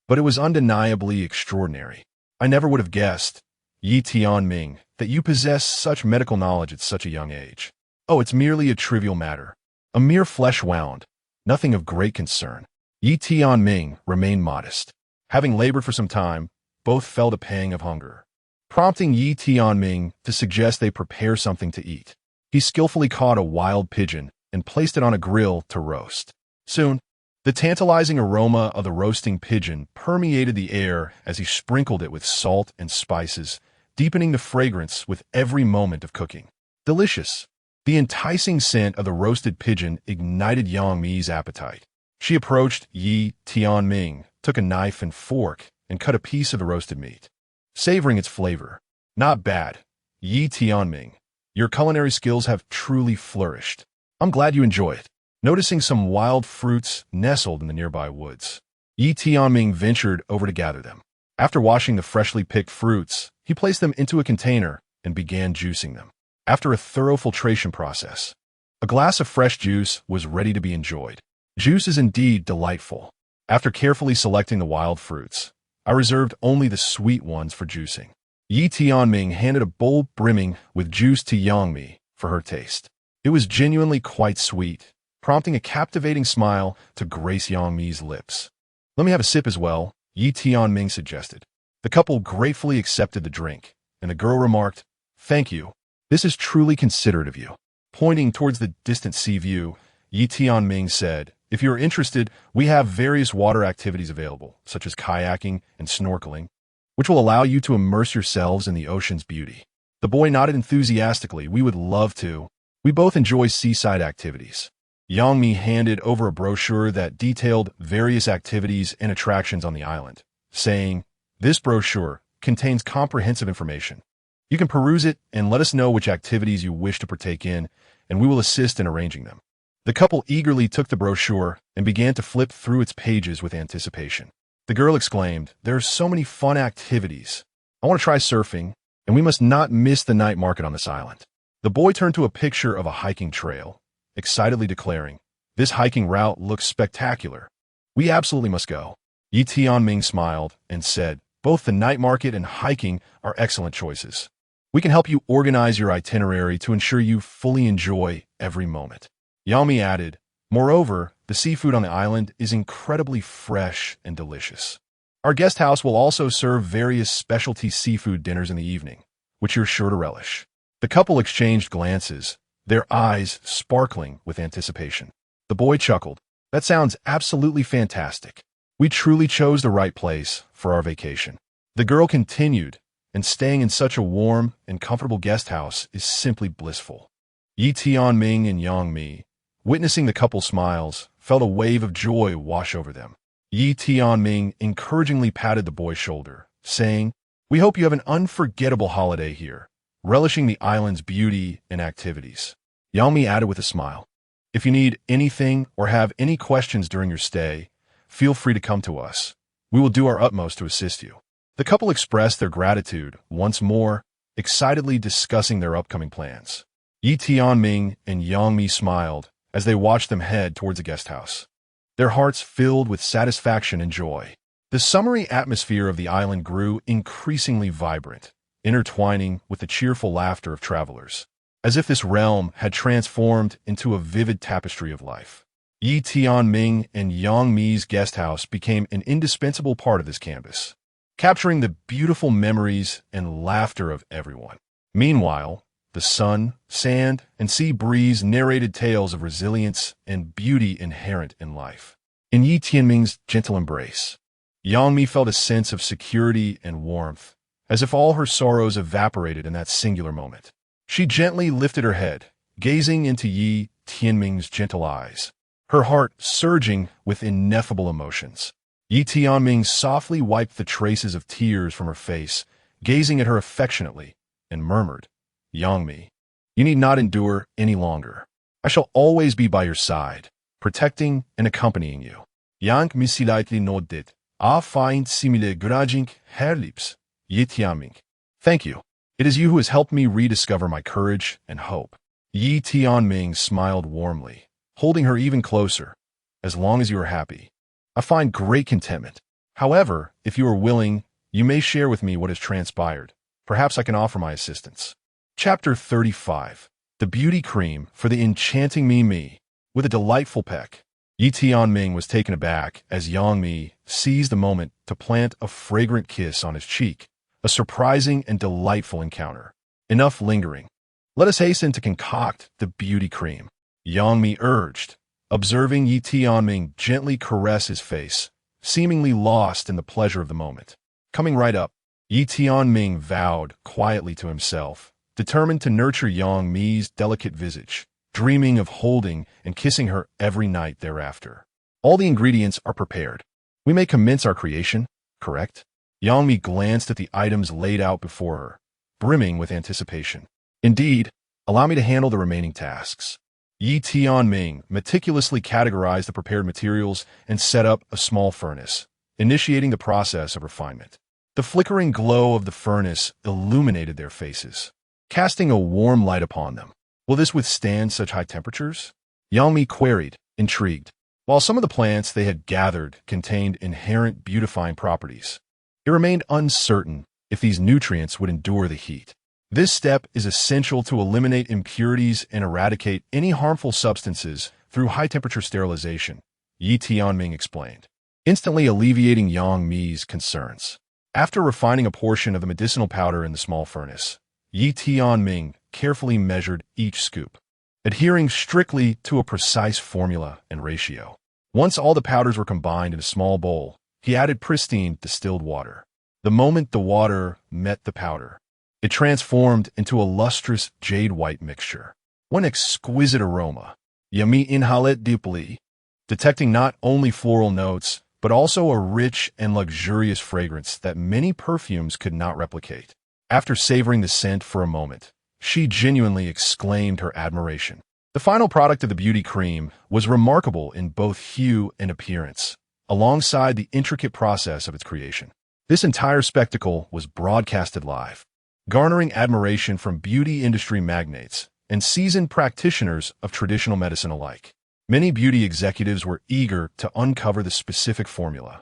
A: but it was undeniably extraordinary. "I never would have guessed, Yi Tianming, that you possess such medical knowledge at such a young age." "Oh, it's merely a trivial matter. A mere flesh wound. Nothing of great concern." Yi Tianming remained modest. Having labored for some time, both felt a pang of hunger, prompting Yi Tianming to suggest they prepare something to eat. He skillfully caught a wild pigeon and placed it on a grill to roast. Soon, the tantalizing aroma of the roasting pigeon permeated the air as he sprinkled it with salt and spices, deepening the fragrance with every moment of cooking. Delicious. The enticing scent of the roasted pigeon ignited Yangmi's appetite. She approached Yi Tianming, took a knife and fork, and cut a piece of the roasted meat, savoring its flavor. "Not bad, Yi Tianming. Your culinary skills have truly flourished. I'm glad you enjoy it." Noticing some wild fruits nestled in the nearby woods, Yi Tianming ventured over to gather them. After washing the freshly picked fruits, he placed them into a container and began juicing them. After a thorough filtration process, a glass of fresh juice was ready to be enjoyed. Juice is indeed delightful. After carefully selecting the wild fruits, I reserved only the sweet ones for juicing. Yi Tianming handed a bowl brimming with juice to Yangmi for her taste. It was genuinely quite sweet, prompting a captivating smile to grace Yangmi's lips. "Let me have a sip as well," Yi Tianming suggested. The couple gratefully accepted the drink, and the girl remarked, "Thank you. This is truly considerate of you." Pointing towards the distant sea view, Yi Tianming said, "If you are interested, we have various water activities available, such as kayaking and snorkeling, which will allow you to immerse yourselves in the ocean's beauty." The boy nodded enthusiastically. "We would love to. We both enjoy seaside activities." Yangmi handed over a brochure that detailed various activities and attractions on the island, saying, "This brochure contains comprehensive information. You can peruse it and let us know which activities you wish to partake in, and we will assist in arranging them." The couple eagerly took the brochure and began to flip through its pages with anticipation. The girl exclaimed, "There are so many fun activities. I want to try surfing, and we must not miss the night market on this island." The boy turned to a picture of a hiking trail, excitedly declaring, "This hiking route looks spectacular. We absolutely must go." Yi Tianming smiled and said, "Both the night market and hiking are excellent choices. We can help you organize your itinerary to ensure you fully enjoy every moment." Yangmi added, "Moreover, the seafood on the island is incredibly fresh and delicious. Our guest house will also serve various specialty seafood dinners in the evening, which you're sure to relish." The couple exchanged glances, their eyes sparkling with anticipation. The boy chuckled, "That sounds absolutely fantastic. We truly chose the right place for our vacation." The girl continued, "And staying in such a warm and comfortable guest house is simply blissful." Yi Tianming and Yangmi, witnessing the couple's smiles, felt a wave of joy wash over them. Yi Tianming encouragingly patted the boy's shoulder, saying, "We hope you have an unforgettable holiday here, relishing the island's beauty and activities." Yangmi added with a smile, "If you need anything or have any questions during your stay, feel free to come to us. We will do our utmost to assist you." The couple expressed their gratitude once more, excitedly discussing their upcoming plans. Yi Tianming and Yangmi smiled as they watched them head towards the guest house, their hearts filled with satisfaction and joy. The summery atmosphere of the island grew increasingly vibrant, intertwining with the cheerful laughter of travelers. as if this realm had transformed into a vivid tapestry of life. Yi Tianming and Yang Mi's guest house became an indispensable part of this canvas, capturing the beautiful memories and laughter of everyone. Meanwhile, the sun, sand, and sea breeze narrated tales of resilience and beauty inherent in life. In Yi Tianming's gentle embrace, Yang Mi felt a sense of security and warmth, as if all her sorrows evaporated in that singular moment. She gently lifted her head, gazing into Yi Tianming's gentle eyes, her heart surging with ineffable emotions. Yi Tianming softly wiped the traces of tears from her face, gazing at her affectionately, and murmured, "Yang Mi, you need not endure any longer. I shall always be by your side, protecting and accompanying you." Yang Mi slightly nodded. "Ah, find simile grudging herlips, Yi Tianming. Thank you. It is you who has helped me rediscover my courage and hope." Yi Tianming smiled warmly, holding her even closer. "As long as you are happy, I find great contentment. However, if you are willing, you may share with me what has transpired. Perhaps I can offer my assistance." Chapter 35. The Beauty Cream for the Enchanting Mi. With a delightful peck, Yi Tianming was taken aback as Yang Mi seized the moment to plant a fragrant kiss on his cheek, a surprising and delightful encounter. "Enough lingering. Let us hasten to concoct the beauty cream," Yang Mi urged, observing Yi Tianming gently caress his face, seemingly lost in the pleasure of the moment. Coming right up, Yi Tianming vowed quietly to himself, determined to nurture Yang Mi's delicate visage, dreaming of holding and kissing her every night thereafter. "All the ingredients are prepared. We may commence our creation, correct?" Yang Mi glanced at the items laid out before her, brimming with anticipation. "Indeed, allow me to handle the remaining tasks." Yi Tianming meticulously categorized the prepared materials and set up a small furnace, initiating the process of refinement. The flickering glow of the furnace illuminated their faces, casting a warm light upon them. "Will this withstand such high temperatures?" Yang Mi queried, intrigued. While some of the plants they had gathered contained inherent beautifying properties, it remained uncertain if these nutrients would endure the heat. This step is essential to eliminate impurities and eradicate any harmful substances through high-temperature sterilization, Yi Tianming explained, instantly alleviating Yang Mi's concerns. After refining a portion of the medicinal powder in the small furnace, Yi Tianming carefully measured each scoop, adhering strictly to a precise formula and ratio. Once all the powders were combined in a small bowl, he added pristine distilled water. The moment the water met the powder, it transformed into a lustrous jade-white mixture. One exquisite aroma. Yami inhaled deeply, detecting not only floral notes, but also a rich and luxurious fragrance that many perfumes could not replicate. After savoring the scent for a moment, she genuinely exclaimed her admiration. The final product of the beauty cream was remarkable in both hue and appearance, alongside the intricate process of its creation. This entire spectacle was broadcasted live, garnering admiration from beauty industry magnates and seasoned practitioners of traditional medicine alike. Many beauty executives were eager to uncover the specific formula.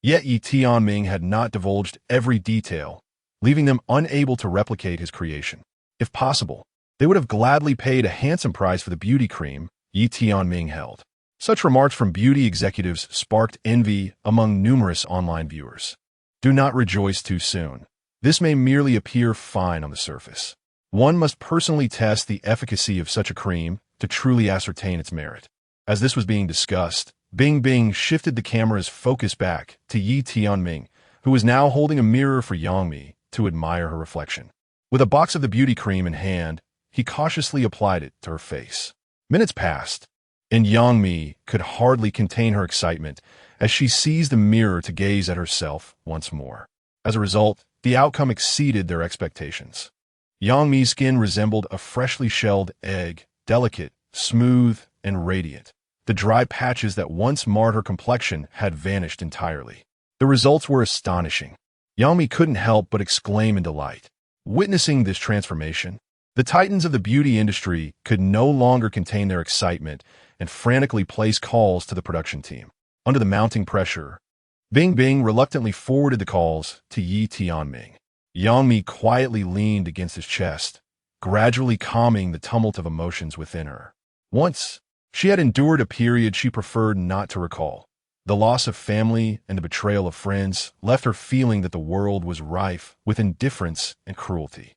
A: Yet Yi Tianming had not divulged every detail, leaving them unable to replicate his creation. If possible, they would have gladly paid a handsome price for the beauty cream Yi Tianming held. Such remarks from beauty executives sparked envy among numerous online viewers. Do not rejoice too soon. This may merely appear fine on the surface. One must personally test the efficacy of such a cream to truly ascertain its merit. As this was being discussed, Bing shifted the camera's focus back to Yi Tianming, who was now holding a mirror for Yang Mi to admire her reflection. With a box of the beauty cream in hand, he cautiously applied it to her face. Minutes passed, and Yang Mi could hardly contain her excitement as she seized the mirror to gaze at herself once more. As a result, the outcome exceeded their expectations. Yang Mi's skin resembled a freshly shelled egg, delicate, smooth, and radiant. The dry patches that once marred her complexion had vanished entirely. The results were astonishing. Yang Mi couldn't help but exclaim in delight. Witnessing this transformation, the titans of the beauty industry could no longer contain their excitement and frantically place calls to the production team. Under the mounting pressure, Bing reluctantly forwarded the calls to Yi Tianming. Yang Mi quietly leaned against his chest, gradually calming the tumult of emotions within her. Once, she had endured a period she preferred not to recall. The loss of family and the betrayal of friends left her feeling that the world was rife with indifference and cruelty.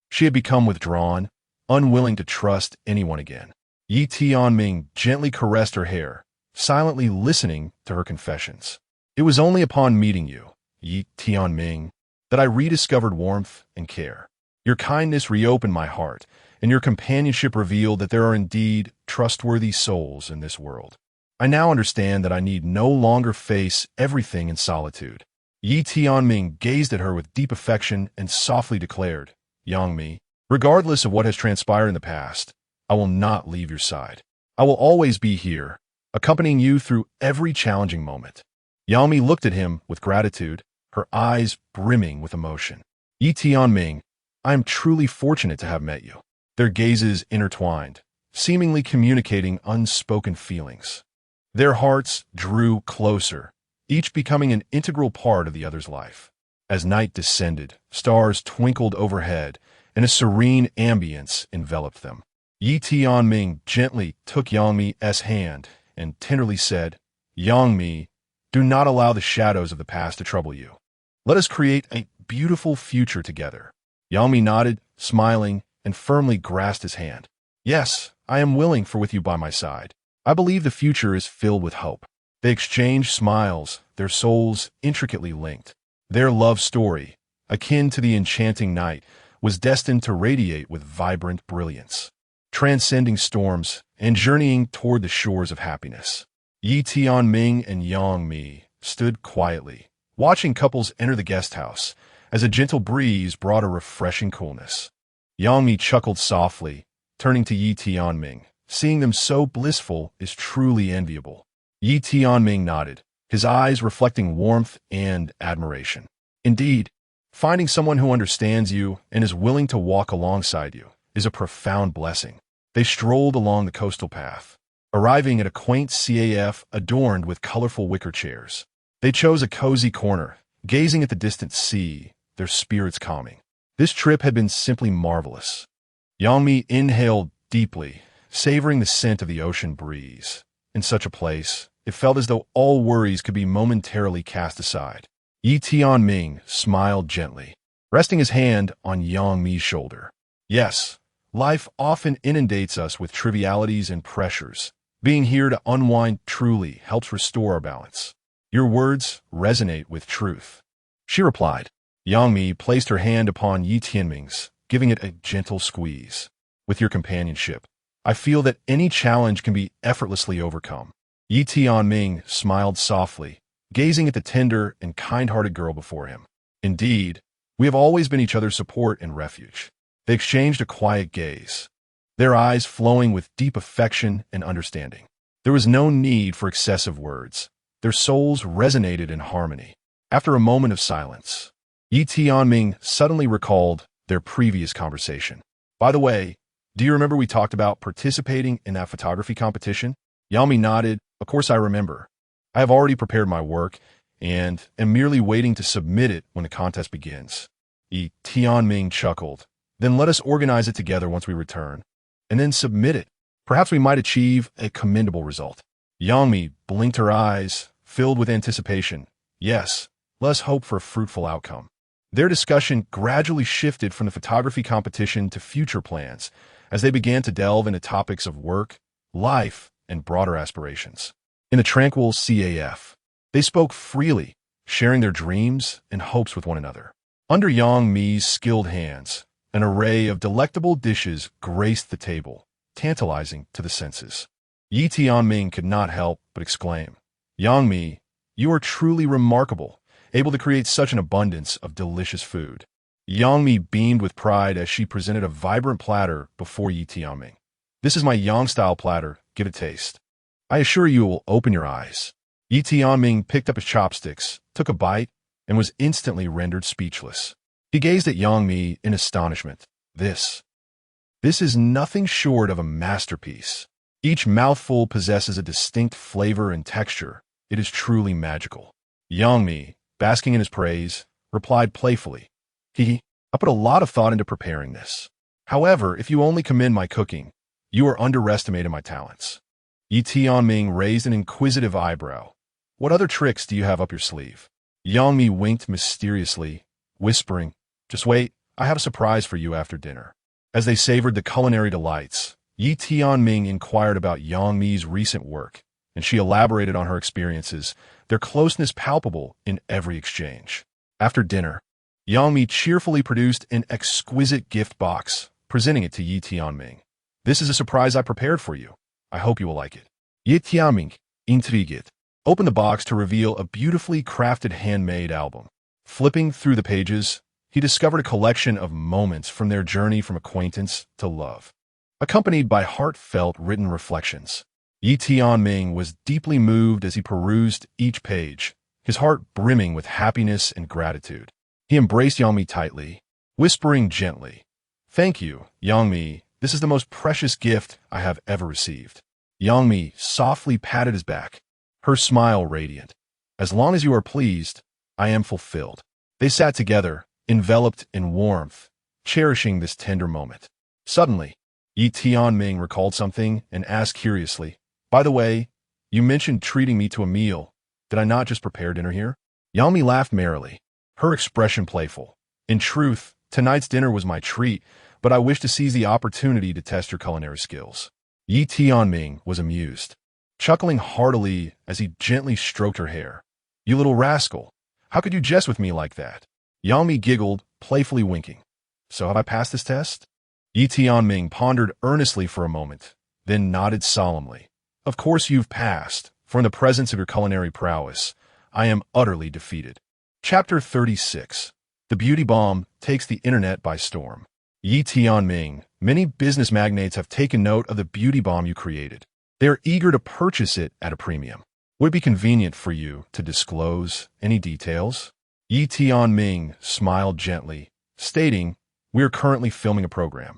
A: She had become withdrawn, unwilling to trust anyone again. Yi Tianming gently caressed her hair, silently listening to her confessions. It was only upon meeting you, Yi Tianming, that I rediscovered warmth and care. Your kindness reopened my heart, and your companionship revealed that there are indeed trustworthy souls in this world. I now understand that I need no longer face everything in solitude. Yi Tianming gazed at her with deep affection and softly declared, Yangmi, regardless of what has transpired in the past, I will not leave your side. I will always be here, accompanying you through every challenging moment. Yangmi looked at him with gratitude, her eyes brimming with emotion. Yi Tianming, I am truly fortunate to have met you. Their gazes intertwined, seemingly communicating unspoken feelings. Their hearts drew closer, each becoming an integral part of the other's life. As night descended, stars twinkled overhead, and a serene ambience enveloped them. Yi Tianming gently took Yangmi's hand and tenderly said, Yangmi, do not allow the shadows of the past to trouble you. Let us create a beautiful future together. Yangmi nodded, smiling, and firmly grasped his hand. Yes, I am willing for with you by my side. I believe the future is filled with hope. They exchanged smiles, their souls intricately linked. Their love story, akin to the enchanting night, was destined to radiate with vibrant brilliance, transcending storms and journeying toward the shores of happiness. Yi Tianming and Yangmi stood quietly, watching couples enter the guest house as a gentle breeze brought a refreshing coolness. Yangmi chuckled softly, turning to Yi Tianming. Seeing them so blissful is truly enviable. Yi Tianming nodded, his eyes reflecting warmth and admiration. Indeed, finding someone who understands you and is willing to walk alongside you is a profound blessing. They strolled along the coastal path, arriving at a quaint CAF adorned with colorful wicker chairs. They chose a cozy corner, gazing at the distant sea, their spirits calming. This trip had been simply marvelous. Yangmi inhaled deeply, savoring the scent of the ocean breeze. In such a place, it felt as though all worries could be momentarily cast aside. Yi Tianming smiled gently, resting his hand on Yangmi's shoulder. Yes, life often inundates us with trivialities and pressures. Being here to unwind truly helps restore our balance. Your words resonate with truth, she replied. Yangmi placed her hand upon Yi Tianming's, giving it a gentle squeeze. With your companionship, I feel that any challenge can be effortlessly overcome. Yi Tianming smiled softly, gazing at the tender and kind-hearted girl before him. Indeed, we have always been each other's support and refuge. They exchanged a quiet gaze, their eyes flowing with deep affection and understanding. There was no need for excessive words. Their souls resonated in harmony. After a moment of silence, Yi Tianming suddenly recalled their previous conversation. By the way, do you remember we talked about participating in that photography competition? Yangmi nodded. Of course I remember. I have already prepared my work and am merely waiting to submit it when the contest begins. Yi Tianming chuckled. Then let us organize it together once we return, and then submit it. Perhaps we might achieve a commendable result. Yangmi blinked her eyes, filled with anticipation. Yes, let us hope for a fruitful outcome. Their discussion gradually shifted from the photography competition to future plans, as they began to delve into topics of work, life, and broader aspirations. In the tranquil CAF, they spoke freely, sharing their dreams and hopes with one another. Under Yangmi's skilled hands, an array of delectable dishes graced the table, tantalizing to the senses. Yi Tianming could not help but exclaim, Yangmi, you are truly remarkable, able to create such an abundance of delicious food. Yangmi beamed with pride as she presented a vibrant platter before Yi Tianming. This is my Yang-style platter, give it a taste. I assure you it will open your eyes. Yi Tianming picked up his chopsticks, took a bite, and was instantly rendered speechless. He gazed at Yangmi in astonishment. This is nothing short of a masterpiece. Each mouthful possesses a distinct flavor and texture. It is truly magical. Yangmi, basking in his praise, replied playfully, I put a lot of thought into preparing this. However, if you only commend my cooking, you are underestimating my talents. Yi Tianming raised an inquisitive eyebrow. What other tricks do you have up your sleeve? Yang Mi winked mysteriously, whispering, just wait, I have a surprise for you after dinner. As they savored the culinary delights, Yi Tianming inquired about Yang Mi's recent work, and she elaborated on her experiences, their closeness palpable in every exchange. After dinner, Yang Mi cheerfully produced an exquisite gift box, presenting it to Yi Tianming. This is a surprise I prepared for you. I hope you will like it. Yi Tianming, intrigued, opened the box to reveal a beautifully crafted handmade album. Flipping through the pages, he discovered a collection of moments from their journey from acquaintance to love, accompanied by heartfelt written reflections. Yi Tianming was deeply moved as he perused each page, his heart brimming with happiness and gratitude. He embraced Yang Mi tightly, whispering gently, "Thank you, Yang Mi. This is the most precious gift I have ever received." Yang Mi softly patted his back, her smile radiant. "As long as you are pleased, I am fulfilled." They sat together, enveloped in warmth, cherishing this tender moment. Suddenly, Yi Tianming recalled something and asked curiously, "By the way, you mentioned treating me to a meal. Did I not just prepare dinner here?" Yang Mi laughed merrily, her expression playful. "In truth, tonight's dinner was my treat, but I wish to seize the opportunity to test your culinary skills." Yi Tianming was amused, chuckling heartily as he gently stroked her hair. "You little rascal, how could you jest with me like that?" Yang Mi giggled, playfully winking. "So have I passed this test?" Yi Tianming pondered earnestly for a moment, then nodded solemnly. "Of course you've passed, for in the presence of your culinary prowess, I am utterly defeated." Chapter 36. The Beauty Bomb Takes the Internet by Storm. Yi Tianming, many business magnates have taken note of the beauty bomb you created. They are eager to purchase it at a premium. Would it be convenient for you to disclose any details? Yi Tianming smiled gently, stating, "We are currently filming a program,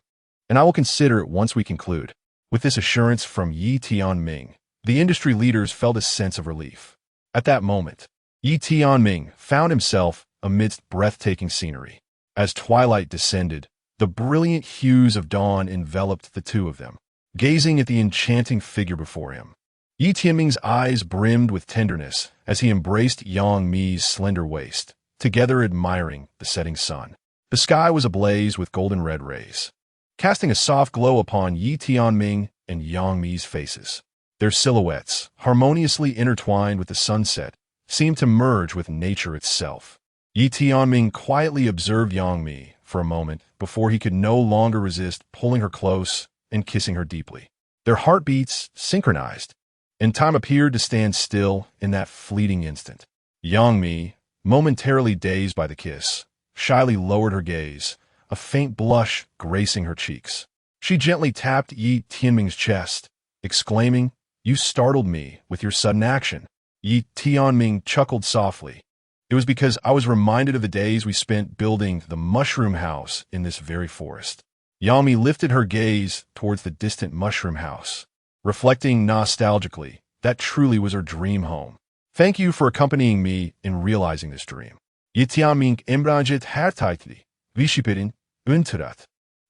A: and I will consider it once we conclude." With this assurance from Yi Tianming, the industry leaders felt a sense of relief. At that moment, Yi Tianming found himself amidst breathtaking scenery. As twilight descended, the brilliant hues of dawn enveloped the two of them. Gazing at the enchanting figure before him, Yi Tianming's eyes brimmed with tenderness as he embraced Yang Mi's slender waist, together admiring the setting sun. The sky was ablaze with golden-red rays, casting a soft glow upon Yi Tianming and Yang Mi's faces. Their silhouettes, harmoniously intertwined with the sunset, seemed to merge with nature itself. Yi Tianming quietly observed Yang Mi for a moment before he could no longer resist pulling her close and kissing her deeply. Their heartbeats synchronized, and time appeared to stand still in that fleeting instant. Yang Mi, momentarily dazed by the kiss, shyly lowered her gaze, a faint blush gracing her cheeks. She gently tapped Yi Tianming's chest, exclaiming, "You startled me with your sudden action." Yi Tianming chuckled softly. "It was because I was reminded of the days we spent building the mushroom house in this very forest." Yang Mi lifted her gaze towards the distant mushroom house, reflecting nostalgically that truly was her dream home. "Thank you for accompanying me in realizing this dream." Yi Tianming embraget hertightly, vishipirin, unterat.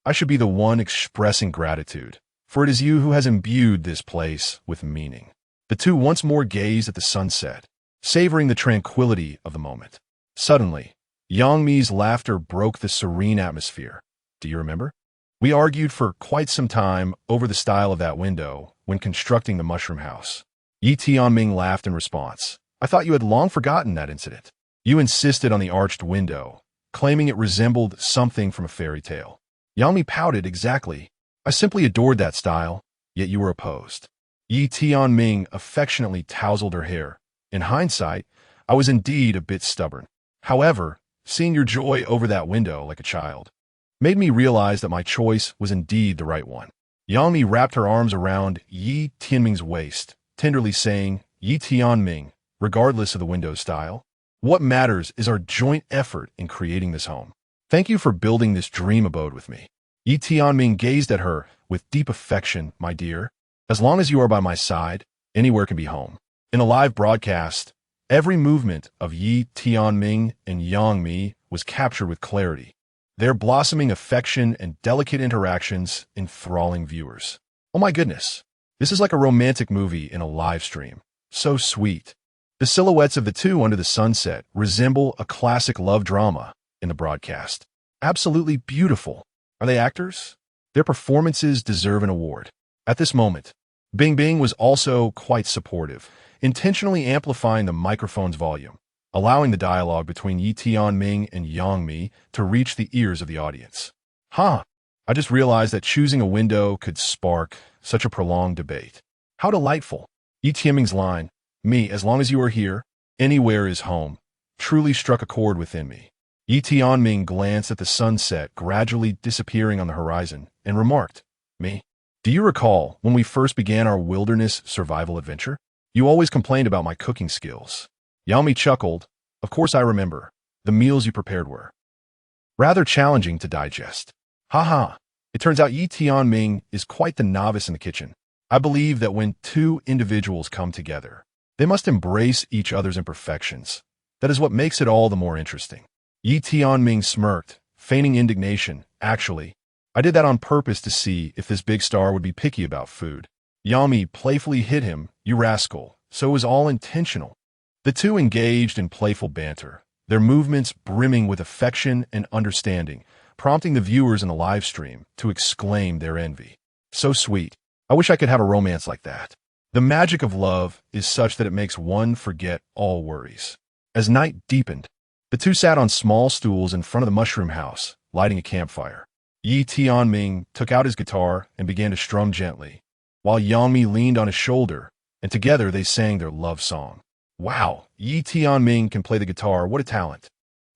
A: "I should be the one expressing gratitude, for it is you who has imbued this place with meaning." The two once more gazed at the sunset, savoring the tranquility of the moment. Suddenly, Yang Mi's laughter broke the serene atmosphere. "Do you remember? We argued for quite some time over the style of that window when constructing the mushroom house." Yi Tianming laughed in response. "I thought you had long forgotten that incident. You insisted on the arched window, claiming it resembled something from a fairy tale." Yang Mi pouted. "Exactly. I simply adored that style, yet you were opposed." Yi Tianming affectionately tousled her hair. "In hindsight, I was indeed a bit stubborn. However, seeing your joy over that window like a child made me realize that my choice was indeed the right one." Yang Mi wrapped her arms around Yi Tianming's waist, tenderly saying, "Yi Tianming, regardless of the window style, what matters is our joint effort in creating this home. Thank you for building this dream abode with me." Yi Tianming gazed at her with deep affection. "My dear, as long as you are by my side, anywhere can be home." In a live broadcast, every movement of Yi Tianming and Yang Mi was captured with clarity. their blossoming affection and delicate interactions enthralling viewers. Oh my goodness, this is like a romantic movie in a live stream. So sweet. The silhouettes of the two under the sunset resemble a classic love drama in the broadcast. Absolutely beautiful. Are they actors? Their performances deserve an award. At this moment, Bing Bing was also quite supportive, intentionally amplifying the microphone's volume, allowing the dialogue between Tianming and Yang Mi to reach the ears of the audience. I just realized that choosing a window could spark such a prolonged debate. How delightful. Tianming's line, "Me, as long as you are here, anywhere is home," truly struck a chord within me. Tianming glanced at the sunset gradually disappearing on the horizon and remarked, "Me, do you recall when we first began our wilderness survival adventure? You always complained about my cooking skills." Yami chuckled. "Of course I remember. The meals you prepared were rather challenging to digest." It turns out Tianming is quite the novice in the kitchen. I believe that when two individuals come together, they must embrace each other's imperfections. That is what makes it all the more interesting. Tianming smirked, feigning indignation. "Actually, I did that on purpose to see if this big star would be picky about food." Yami playfully hit him, "You rascal," so it was all intentional. The two engaged in playful banter, their movements brimming with affection and understanding, prompting the viewers in the live stream to exclaim their envy. So sweet. I wish I could have a romance like that. The magic of love is such that it makes one forget all worries. As night deepened, the two sat on small stools in front of the mushroom house, lighting a campfire. Tianming took out his guitar and began to strum gently, while Yangmi leaned on his shoulder, and together they sang their love song. Wow, Tianming can play the guitar. What a talent.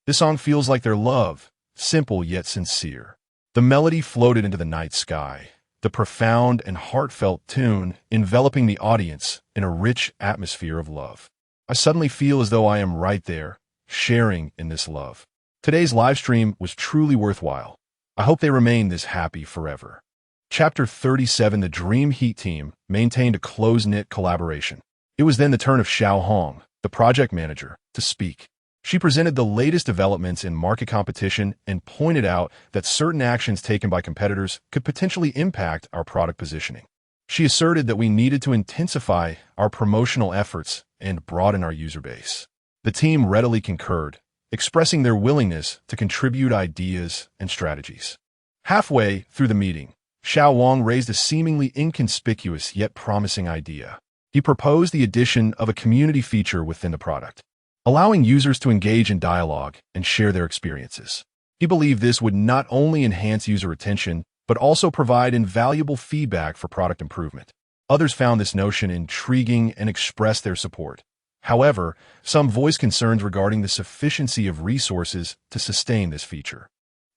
A: This song feels like their love, simple yet sincere. The melody floated into the night sky, the profound and heartfelt tune enveloping the audience in a rich atmosphere of love. I suddenly feel as though I am right there, sharing in this love. Today's live stream was truly worthwhile. I hope they remain this happy forever. Chapter 37. The Dream Heat team maintained a close-knit collaboration. It was then the turn of Xiao Hong, the project manager, to speak. She presented the latest developments in market competition and pointed out that certain actions taken by competitors could potentially impact our product positioning. She asserted that we needed to intensify our promotional efforts and broaden our user base. The team readily concurred, expressing their willingness to contribute ideas and strategies. Halfway through the meeting, Xiao Wang raised a seemingly inconspicuous yet promising idea. He proposed the addition of a community feature within the product, allowing users to engage in dialogue and share their experiences. He believed this would not only enhance user retention, but also provide invaluable feedback for product improvement. Others found this notion intriguing and expressed their support. However, some voiced concerns regarding the sufficiency of resources to sustain this feature.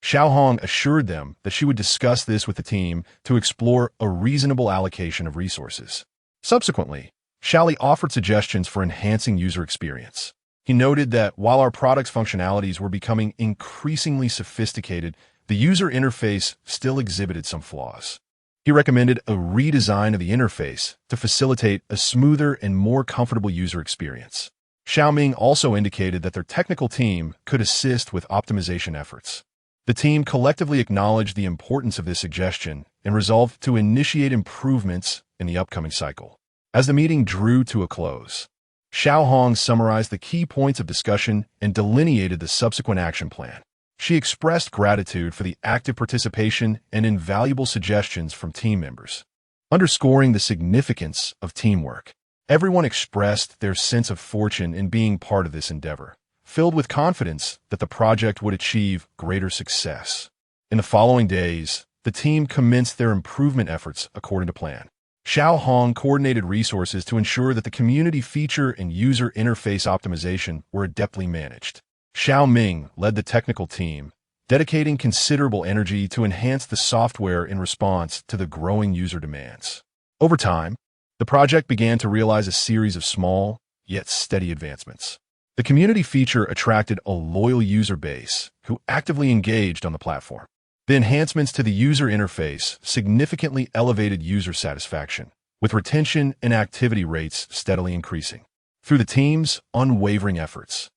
A: Xiao Hong assured them that she would discuss this with the team to explore a reasonable allocation of resources. Subsequently, Xiaoli offered suggestions for enhancing user experience. He noted that while our product's functionalities were becoming increasingly sophisticated, the user interface still exhibited some flaws. He recommended a redesign of the interface to facilitate a smoother and more comfortable user experience. Xiaoming also indicated that their technical team could assist with optimization efforts. The team collectively acknowledged the importance of this suggestion and resolved to initiate improvements in the upcoming cycle. As the meeting drew to a close, Xiao Hong summarized the key points of discussion and delineated the subsequent action plan. She expressed gratitude for the active participation and invaluable suggestions from team members, underscoring the significance of teamwork. Everyone expressed their sense of fortune in being part of this endeavor, filled with confidence that the project would achieve greater success. In the following days, the team commenced their improvement efforts according to plan. Xiao Hong coordinated resources to ensure that the community feature and user interface optimization were adeptly managed. Xiao Ming led the technical team, dedicating considerable energy to enhance the software in response to the growing user demands. Over time, the project began to realize a series of small, yet steady advancements. The community feature attracted a loyal user base who actively engaged on the platform. The enhancements to the user interface significantly elevated user satisfaction, with retention and activity rates steadily increasing. Through the team's unwavering efforts,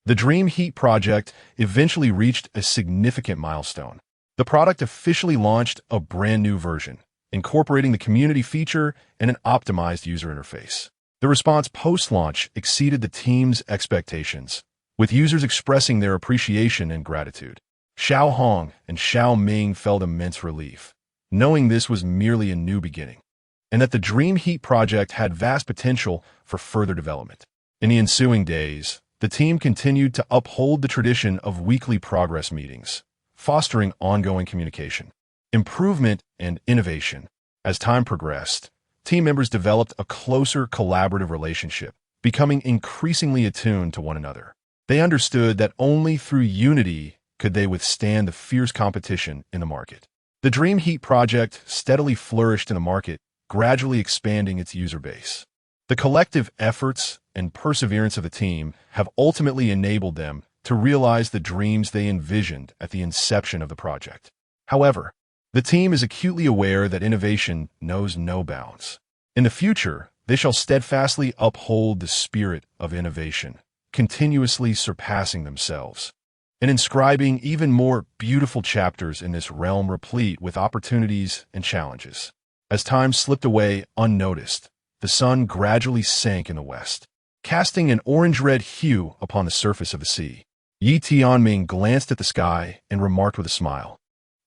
A: The Dream Heat project eventually reached a significant milestone. The product officially launched a brand new version, incorporating the community feature and an optimized user interface. The response post-launch exceeded the team's expectations, with users expressing their appreciation and gratitude. Xiao Hong and Xiao Ming felt immense relief, knowing this was merely a new beginning, and that the Dream Heat project had vast potential for further development. In the ensuing days, the team continued to uphold the tradition of weekly progress meetings, fostering ongoing communication, improvement, and innovation. As time progressed, team members developed a closer collaborative relationship, becoming increasingly attuned to one another. They understood that only through unity could they withstand the fierce competition in the market. The Dream Heat project steadily flourished in the market, gradually expanding its user base. The collective efforts and perseverance of the team have ultimately enabled them to realize the dreams they envisioned at the inception of the project. However, the team is acutely aware that innovation knows no bounds. In the future, they shall steadfastly uphold the spirit of innovation, continuously surpassing themselves, and inscribing even more beautiful chapters in this realm replete with opportunities and challenges. As time slipped away unnoticed, the sun gradually sank in the west, casting an orange-red hue upon the surface of the sea. Tianming glanced at the sky and remarked with a smile,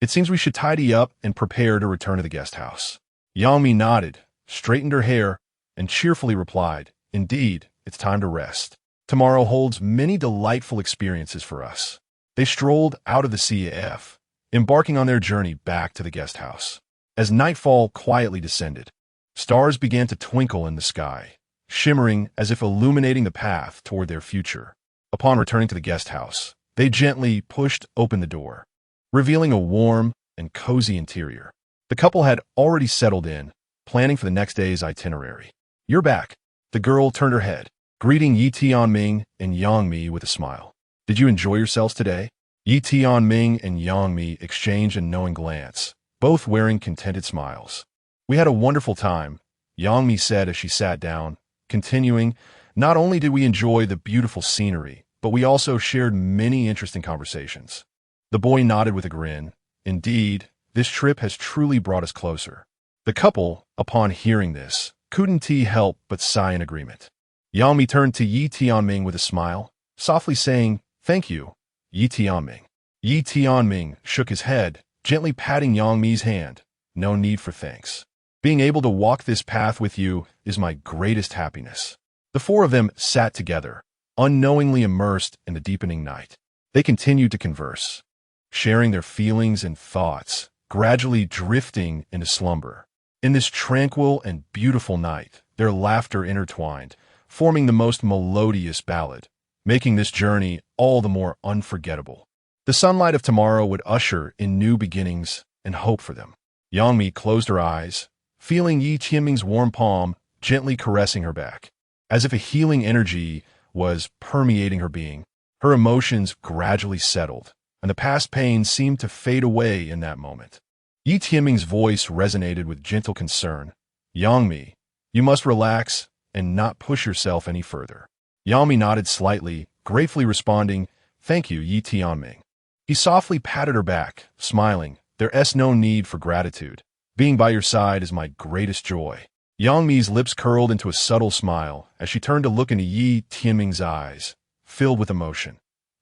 A: "It seems we should tidy up and prepare to return to the guest house." Yangmi nodded, straightened her hair, and cheerfully replied, "Indeed, it's time to rest. Tomorrow holds many delightful experiences for us." They strolled out of the CAF, embarking on their journey back to the guest house. As nightfall quietly descended, stars began to twinkle in the sky, shimmering as if illuminating the path toward their future. Upon returning to the guest house, they gently pushed open the door, revealing a warm and cozy interior. The couple had already settled in, planning for the next day's itinerary. "You're back." The girl turned her head, greeting Yi Tianming and Yang Mi with a smile. "Did you enjoy yourselves today?" Yi Tianming and Yang Mi exchanged a knowing glance, both wearing contented smiles. "We had a wonderful time," Yang Mi said as she sat down, continuing, "Not only did we enjoy the beautiful scenery, but we also shared many interesting conversations." The boy nodded with a grin. "Indeed, this trip has truly brought us closer." The couple, upon hearing this, couldn't help but sigh in agreement. Yang Mi turned to Yi Tianming with a smile, softly saying, "Thank you, Yi Tianming." Yi Tianming shook his head, gently patting Yang Mi's hand. "No need for thanks. Being able to walk this path with you is my greatest happiness." The four of them sat together, unknowingly immersed in the deepening night. They continued to converse, sharing their feelings and thoughts, gradually drifting into slumber. In this tranquil and beautiful night, their laughter intertwined, forming the most melodious ballad, making this journey all the more unforgettable. The sunlight of tomorrow would usher in new beginnings and hope for them. Yang Mi closed her eyes, feeling Yi Tianming's warm palm gently caressing her back. As if a healing energy was permeating her being, her emotions gradually settled, and the past pain seemed to fade away in that moment. Yi Tianming's voice resonated with gentle concern. "Yang Mi, you must relax and not push yourself any further." Yang Mi nodded slightly, gratefully responding, "Thank you, Yi Tianming." He softly patted her back, smiling, "There's no need for gratitude. Being by your side is my greatest joy." Yang Mi's lips curled into a subtle smile as she turned to look into Yi Tianming's eyes, filled with emotion.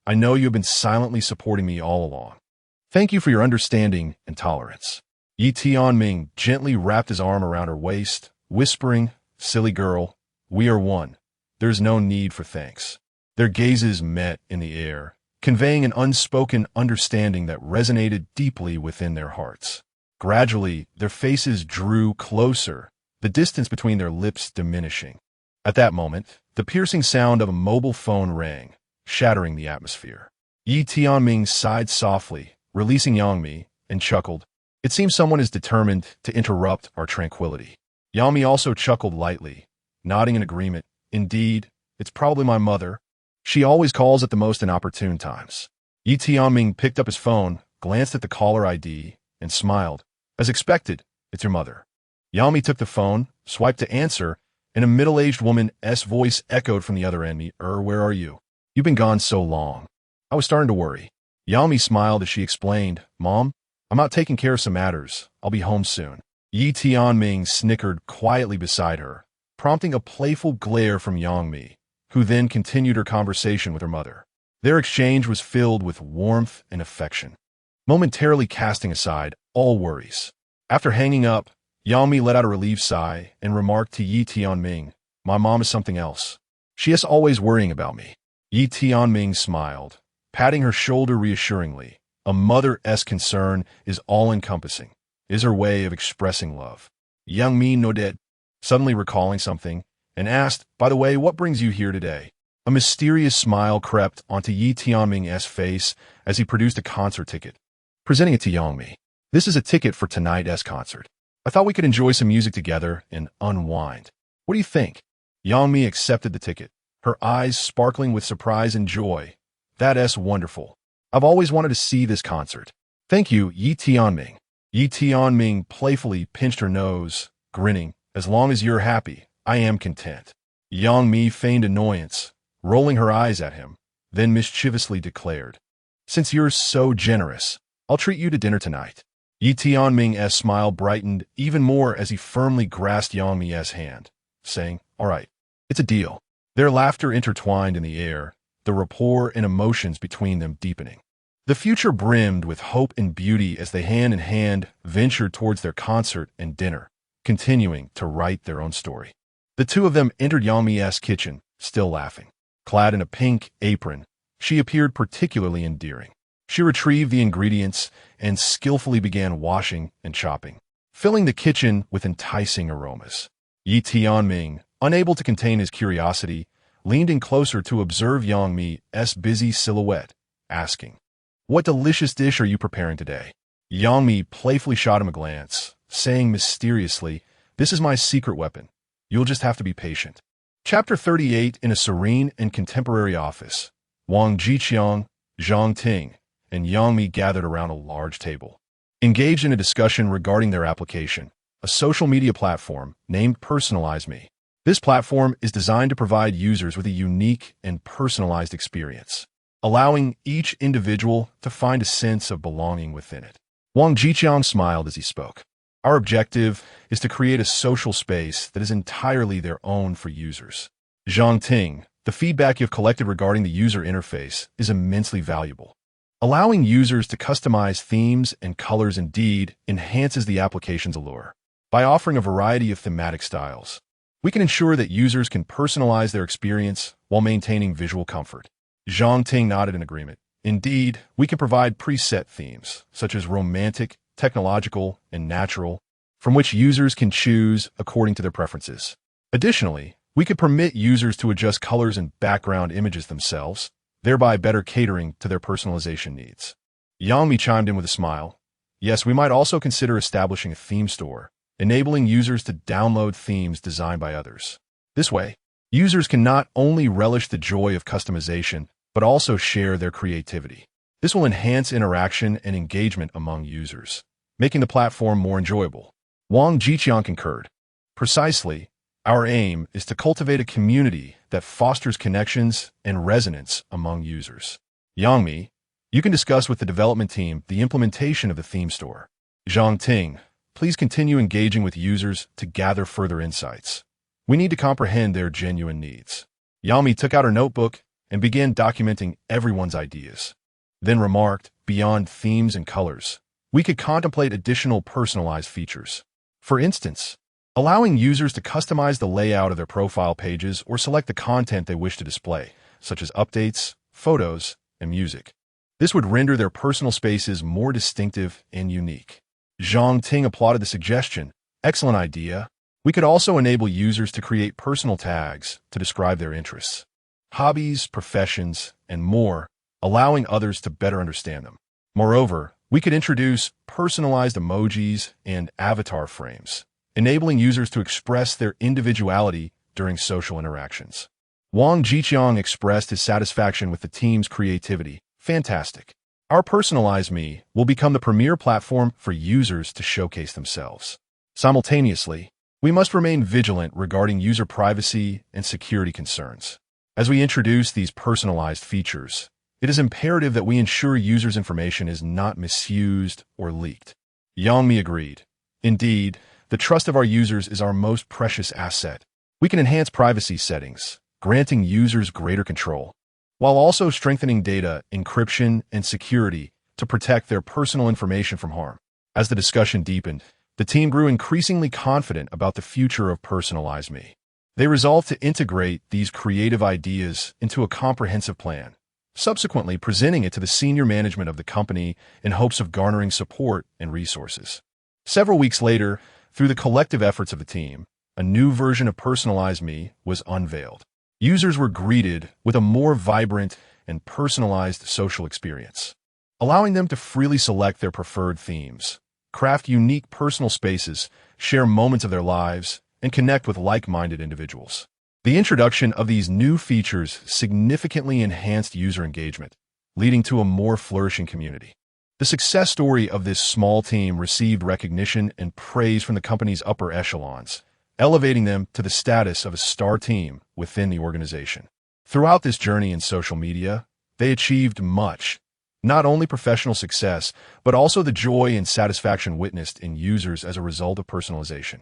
A: "I know you have been silently supporting me all along. Thank you for your understanding and tolerance." Yi Tianming gently wrapped his arm around her waist, whispering, "Silly girl, we are one. There's no need for thanks." Their gazes met in the air, conveying an unspoken understanding that resonated deeply within their hearts. Gradually, their faces drew closer, the distance between their lips diminishing. At that moment, the piercing sound of a mobile phone rang, shattering the atmosphere. Yi Tianming sighed softly, releasing Yang Mi, and chuckled. "It seems someone is determined to interrupt our tranquility." Yang Mi also chuckled lightly, nodding in agreement. "Indeed, it's probably my mother. She always calls at the most inopportune times." Yi Tianming picked up his phone, glanced at the caller ID, and smiled. "As expected, it's your mother." Yang Mi took the phone, swiped to answer, and a middle-aged woman's voice echoed from the other end. "Where are you?" You've been gone so long. I was starting to worry. Yami smiled as she explained, Mom, I'm out taking care of some matters. I'll be home soon. Yi Tianming snickered quietly beside her, prompting a playful glare from Yangmi, who then continued her conversation with her mother. Their exchange was filled with warmth and affection, momentarily casting aside all worries. After hanging up, Yangmi let out a relieved sigh and remarked to Yi Tianming, My mom is something else. She is always worrying about me. Yi Tianming smiled, patting her shoulder reassuringly. A mother's concern is all-encompassing, is her way of expressing love. Yangmi nodded, suddenly recalling something, and asked, By the way, what brings you here today? A mysterious smile crept onto Yi Tianming's face as he produced a concert ticket, presenting it to Yangmi. This is a ticket for tonight's concert. I thought we could enjoy some music together and unwind. What do you think? Yangmi accepted the ticket, her eyes sparkling with surprise and joy. That's wonderful. I've always wanted to see this concert. Thank you, Yi Tianming. Yi Tianming playfully pinched her nose, grinning. As long as you're happy, I am content. Yangmi feigned annoyance, rolling her eyes at him, then mischievously declared, Since you're so generous, I'll treat you to dinner tonight. Yi Tianming's smile brightened even more as he firmly grasped Yangmi's hand, saying, All right, it's a deal. Their laughter intertwined in the air, the rapport and emotions between them deepening. The future brimmed with hope and beauty as they hand in hand ventured towards their concert and dinner, continuing to write their own story. The two of them entered Yangmi's kitchen, still laughing. Clad in a pink apron, she appeared particularly endearing. She retrieved the ingredients and skillfully began washing and chopping, filling the kitchen with enticing aromas. Yi Tianming, unable to contain his curiosity, leaned in closer to observe Yangmi's busy silhouette, asking, What delicious dish are you preparing today? Yangmi playfully shot him a glance, saying mysteriously, This is my secret weapon. You'll just have to be patient. Chapter 38. In a serene and contemporary office, Wang Jiqiang, Zhang Ting, and Yangmi gathered around a large table, engaged in a discussion regarding their application, a social media platform named Personalize Me. This platform is designed to provide users with a unique and personalized experience, allowing each individual to find a sense of belonging within it. Wang Jiqiang smiled as he spoke. Our objective is to create a social space that is entirely their own for users. Zhang Ting, the feedback you've collected regarding the user interface is immensely valuable. Allowing users to customize themes and colors indeed enhances the application's allure. By offering a variety of thematic styles, we can ensure that users can personalize their experience while maintaining visual comfort. Zhang Ting nodded in agreement. Indeed, we can provide preset themes, such as romantic, technological, and natural, from which users can choose according to their preferences. Additionally, we could permit users to adjust colors and background images themselves, thereby better catering to their personalization needs. Yangmi chimed in with a smile. Yes, we might also consider establishing a theme store, enabling users to download themes designed by others. This way, users can not only relish the joy of customization, but also share their creativity. This will enhance interaction and engagement among users, making the platform more enjoyable. Wang Jiqiang concurred. Precisely, our aim is to cultivate a community that fosters connections and resonance among users. Yangmi, you can discuss with the development team the implementation of the theme store. Zhang Ting, please continue engaging with users to gather further insights. We need to comprehend their genuine needs. Yangmi took out her notebook and began documenting everyone's ideas, then remarked, beyond themes and colors, we could contemplate additional personalized features. For instance, allowing users to customize the layout of their profile pages or select the content they wish to display, such as updates, photos, and music. This would render their personal spaces more distinctive and unique. Zhang Ting applauded the suggestion. Excellent idea. We could also enable users to create personal tags to describe their interests, hobbies, professions, and more, allowing others to better understand them. Moreover, we could introduce personalized emojis and avatar frames, enabling users to express their individuality during social interactions. Wang Jiqiang expressed his satisfaction with the team's creativity. Fantastic. Our Personalize Me will become the premier platform for users to showcase themselves. Simultaneously, we must remain vigilant regarding user privacy and security concerns. As we introduce these personalized features, it is imperative that we ensure users' information is not misused or leaked. Yangmi agreed. Indeed, the trust of our users is our most precious asset. We can enhance privacy settings, granting users greater control, while also strengthening data encryption and security to protect their personal information from harm. As the discussion deepened, the team grew increasingly confident about the future of Personalize Me. They resolved to integrate these creative ideas into a comprehensive plan, subsequently presenting it to the senior management of the company in hopes of garnering support and resources. Several weeks later, through the collective efforts of the team, a new version of Personalize Me was unveiled. Users were greeted with a more vibrant and personalized social experience, allowing them to freely select their preferred themes, craft unique personal spaces, share moments of their lives, and connect with like-minded individuals. The introduction of these new features significantly enhanced user engagement, leading to a more flourishing community. The success story of this small team received recognition and praise from the company's upper echelons, elevating them to the status of a star team within the organization. Throughout this journey in social media, they achieved much, not only professional success, but also the joy and satisfaction witnessed in users as a result of personalization.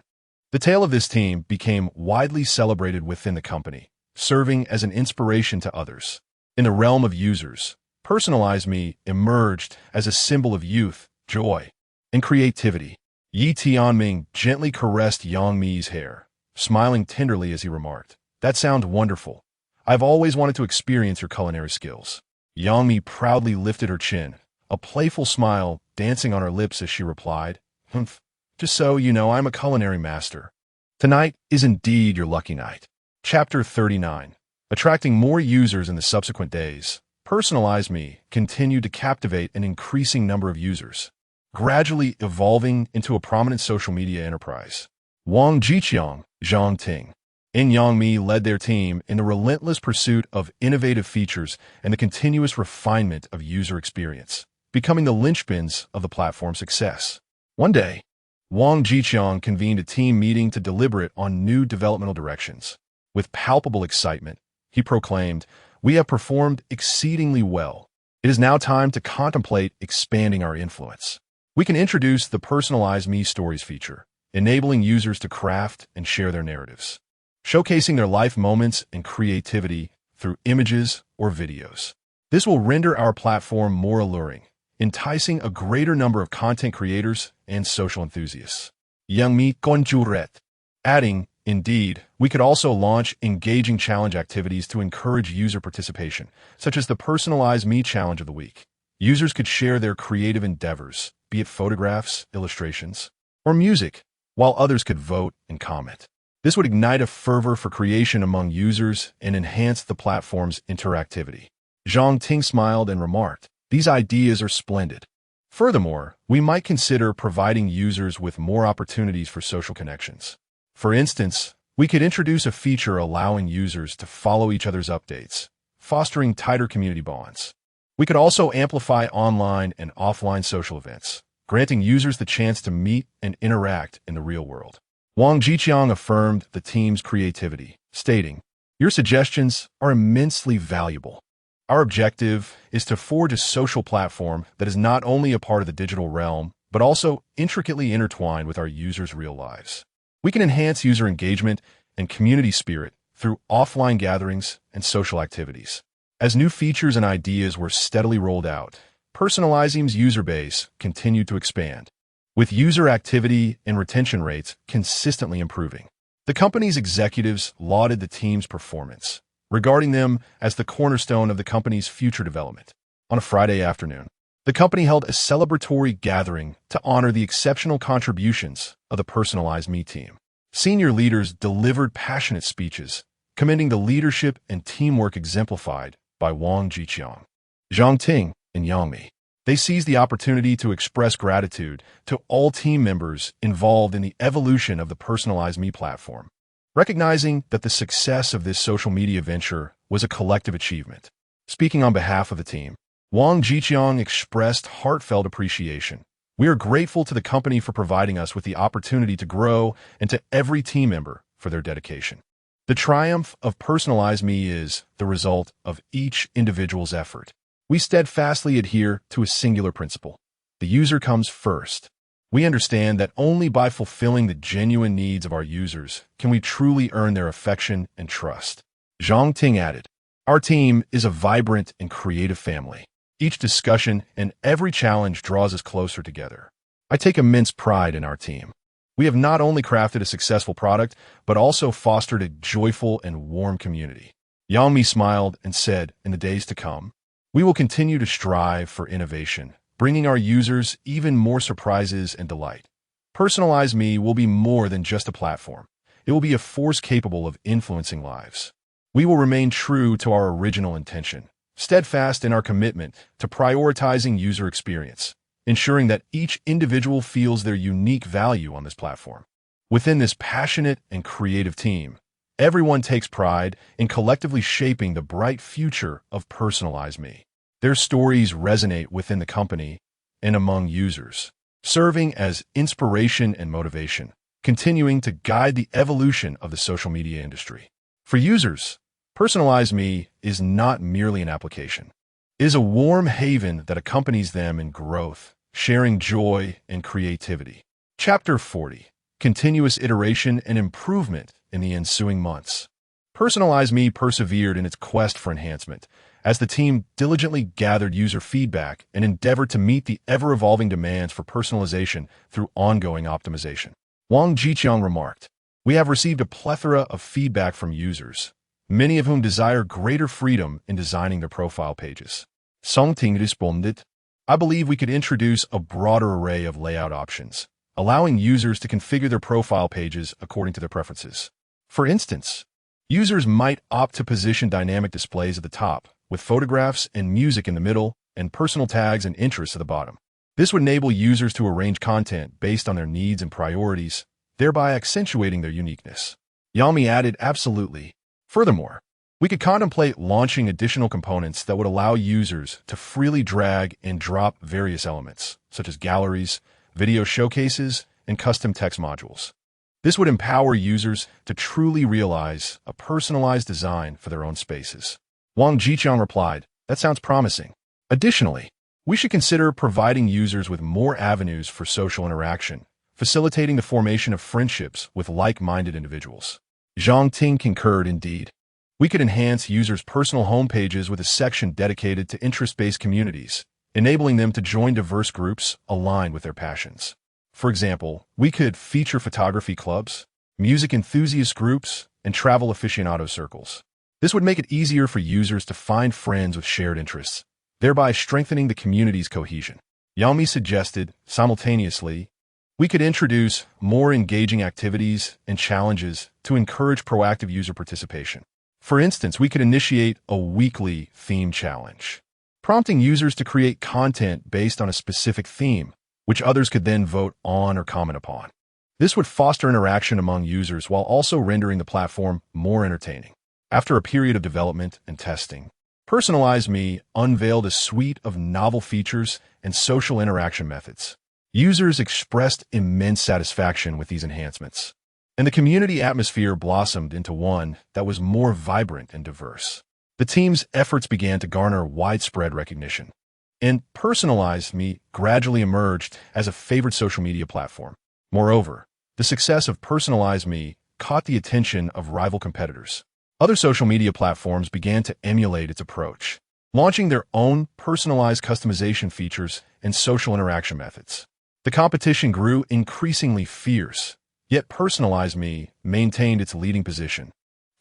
A: The tale of this team became widely celebrated within the company, serving as an inspiration to others. In the realm of users, Personalize Me emerged as a symbol of youth, joy, and creativity. Tianming gently caressed Yangmi's hair, smiling tenderly as he remarked, "That sounds wonderful. I've always wanted to experience your culinary skills." Yangmi proudly lifted her chin, a playful smile dancing on her lips as she replied, "Humph, just so you know, I'm a culinary master. Tonight is indeed your lucky night." Chapter 39. Attracting more users in the subsequent days, Personalize Me continued to captivate an increasing number of users, gradually evolving into a prominent social media enterprise. Wang Jiqiang, Zhang Ting, and Yangmi led their team in the relentless pursuit of innovative features and the continuous refinement of user experience, becoming the linchpins of the platform's success. One day, Wang Jiqiang convened a team meeting to deliberate on new developmental directions. With palpable excitement, he proclaimed, "We have performed exceedingly well. It is now time to contemplate expanding our influence. We can introduce the Personalize Me Stories feature, enabling users to craft and share their narratives, showcasing their life moments and creativity through images or videos. This will render our platform more alluring, enticing a greater number of content creators and social enthusiasts." Yangmi Konjuret, adding, "Indeed, we could also launch engaging challenge activities to encourage user participation, such as the Personalize Me Challenge of the Week. Users could share their creative endeavors, be it photographs, illustrations, or music, while others could vote and comment. This would ignite a fervor for creation among users and enhance the platform's interactivity." Zhang Ting smiled and remarked, "These ideas are splendid. Furthermore, we might consider providing users with more opportunities for social connections. For instance, we could introduce a feature allowing users to follow each other's updates, fostering tighter community bonds. We could also amplify online and offline social events, granting users the chance to meet and interact in the real world." Wang Jiqiang affirmed the team's creativity, stating, "Your suggestions are immensely valuable. Our objective is to forge a social platform that is not only a part of the digital realm, but also intricately intertwined with our users' real lives. We can enhance user engagement and community spirit through offline gatherings and social activities." As new features and ideas were steadily rolled out, Personalizing's user base continued to expand, with user activity and retention rates consistently improving. The company's executives lauded the team's performance, regarding them as the cornerstone of the company's future development. On a Friday afternoon, the company held a celebratory gathering to honor the exceptional contributions of the Personalize Me team. Senior leaders delivered passionate speeches, commending the leadership and teamwork exemplified by Wang Jiqiang, Zhang Ting, and Yangmi. They seized the opportunity to express gratitude to all team members involved in the evolution of the Personalize Me platform, recognizing that the success of this social media venture was a collective achievement. Speaking on behalf of the team, Wang Jiqiang expressed heartfelt appreciation. "We are grateful to the company for providing us with the opportunity to grow and to every team member for their dedication. The triumph of personalized me is the result of each individual's effort. We steadfastly adhere to a singular principle. The user comes first. We understand that only by fulfilling the genuine needs of our users can we truly earn their affection and trust. Zhang Ting added, "Our team is a vibrant and creative family. Each discussion and every challenge draws us closer together. I take immense pride in our team. We have not only crafted a successful product, but also fostered a joyful and warm community." Yang Mi smiled and said, "In the days to come, we will continue to strive for innovation, bringing our users even more surprises and delight. Personalized Me will be more than just a platform. It will be a force capable of influencing lives. We will remain true to our original intention, steadfast in our commitment to prioritizing user experience, ensuring that each individual feels their unique value on this platform. Within this passionate and creative team, everyone takes pride in collectively shaping the bright future of Personalized Me. Their stories resonate within the company and among users, serving as inspiration and motivation, continuing to guide the evolution of the social media industry. For users, Personalized Me is not merely an application. It is a warm haven that accompanies them in growth, sharing joy and creativity. Chapter 40. Continuous iteration and improvement in the ensuing months. Personalized Me persevered in its quest for enhancement, as the team diligently gathered user feedback and endeavored to meet the ever-evolving demands for personalization through ongoing optimization. Wang Jiqiang remarked, "We have received a plethora of feedback from users, many of whom desire greater freedom in designing their profile pages." Song Ting responded, "I believe we could introduce a broader array of layout options, allowing users to configure their profile pages according to their preferences. For instance, users might opt to position dynamic displays at the top, with photographs and music in the middle, and personal tags and interests at the bottom. This would enable users to arrange content based on their needs and priorities, thereby accentuating their uniqueness." Yami added, "Absolutely. Furthermore, we could contemplate launching additional components that would allow users to freely drag and drop various elements, such as galleries, video showcases, and custom text modules. This would empower users to truly realize a personalized design for their own spaces." Wang Jiqiang replied, "That sounds promising. Additionally, we should consider providing users with more avenues for social interaction, facilitating the formation of friendships with like-minded individuals." Zhang Ting concurred. "Indeed, we could enhance users' personal homepages with a section dedicated to interest-based communities, enabling them to join diverse groups aligned with their passions. For example, we could feature photography clubs, music enthusiast groups, and travel aficionado circles. This would make it easier for users to find friends with shared interests, thereby strengthening the community's cohesion." Yami suggested, simultaneously, we could introduce more engaging activities and challenges to encourage proactive user participation. For instance, we could initiate a weekly theme challenge, prompting users to create content based on a specific theme, which others could then vote on or comment upon. This would foster interaction among users while also rendering the platform more entertaining. After a period of development and testing, Personalized Me unveiled a suite of novel features and social interaction methods. Users expressed immense satisfaction with these enhancements, and the community atmosphere blossomed into one that was more vibrant and diverse. The team's efforts began to garner widespread recognition, and Personalized Me gradually emerged as a favorite social media platform. Moreover, the success of Personalized Me caught the attention of rival competitors. Other social media platforms began to emulate its approach, launching their own personalized customization features and social interaction methods. The competition grew increasingly fierce, yet Personalized Me maintained its leading position,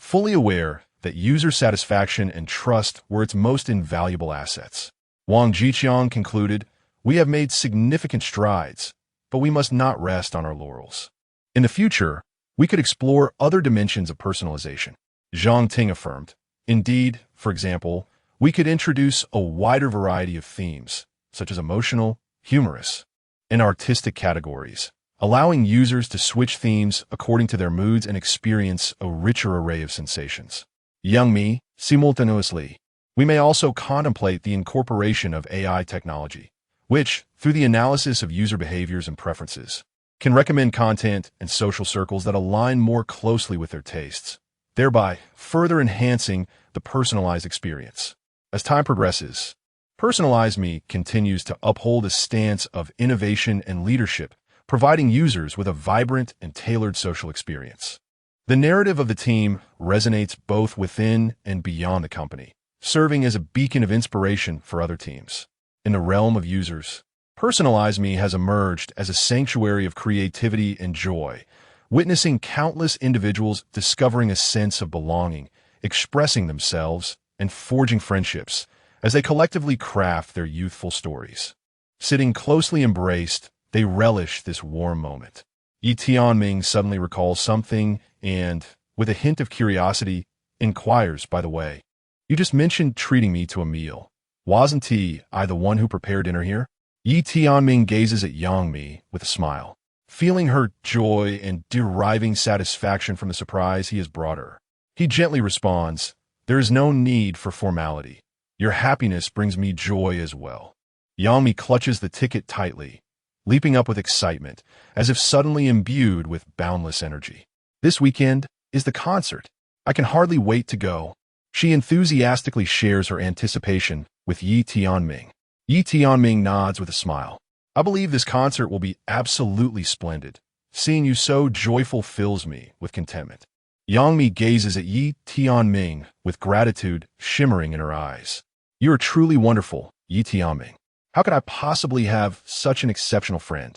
A: fully aware that user satisfaction and trust were its most invaluable assets. Wang Jiqiang concluded, "We have made significant strides, but we must not rest on our laurels. In the future, we could explore other dimensions of personalization." Zhang Ting affirmed, "Indeed, for example, we could introduce a wider variety of themes, such as emotional, humorous, and artistic categories, allowing users to switch themes according to their moods and experience a richer array of sensations." Yang Mi, simultaneously, we may also contemplate the incorporation of AI technology, which, through the analysis of user behaviors and preferences, can recommend content and social circles that align more closely with their tastes, thereby further enhancing the personalized experience. As time progresses, Personalized Me continues to uphold a stance of innovation and leadership, providing users with a vibrant and tailored social experience. The narrative of the team resonates both within and beyond the company, serving as a beacon of inspiration for other teams. In the realm of users, Personalize Me has emerged as a sanctuary of creativity and joy, witnessing countless individuals discovering a sense of belonging, expressing themselves, and forging friendships as they collectively craft their youthful stories. Sitting closely embraced, they relish this warm moment. Tianming suddenly recalls something and, with a hint of curiosity, inquires, by the way, "You just mentioned treating me to a meal. Wasn't I the one who prepared dinner here?" Tianming gazes at Yangmi with a smile, feeling her joy and deriving satisfaction from the surprise he has brought her. He gently responds, "There is no need for formality. Your happiness brings me joy as well." Yangmi clutches the ticket tightly, leaping up with excitement, as if suddenly imbued with boundless energy. "This weekend is the concert. I can hardly wait to go." She enthusiastically shares her anticipation with Yi Tianming. Yi Tianming nods with a smile. "I believe this concert will be absolutely splendid. Seeing you so joyful fills me with contentment." Yangmi gazes at Yi Tianming with gratitude shimmering in her eyes. "You are truly wonderful, Yi Tianming. How could I possibly have such an exceptional friend?"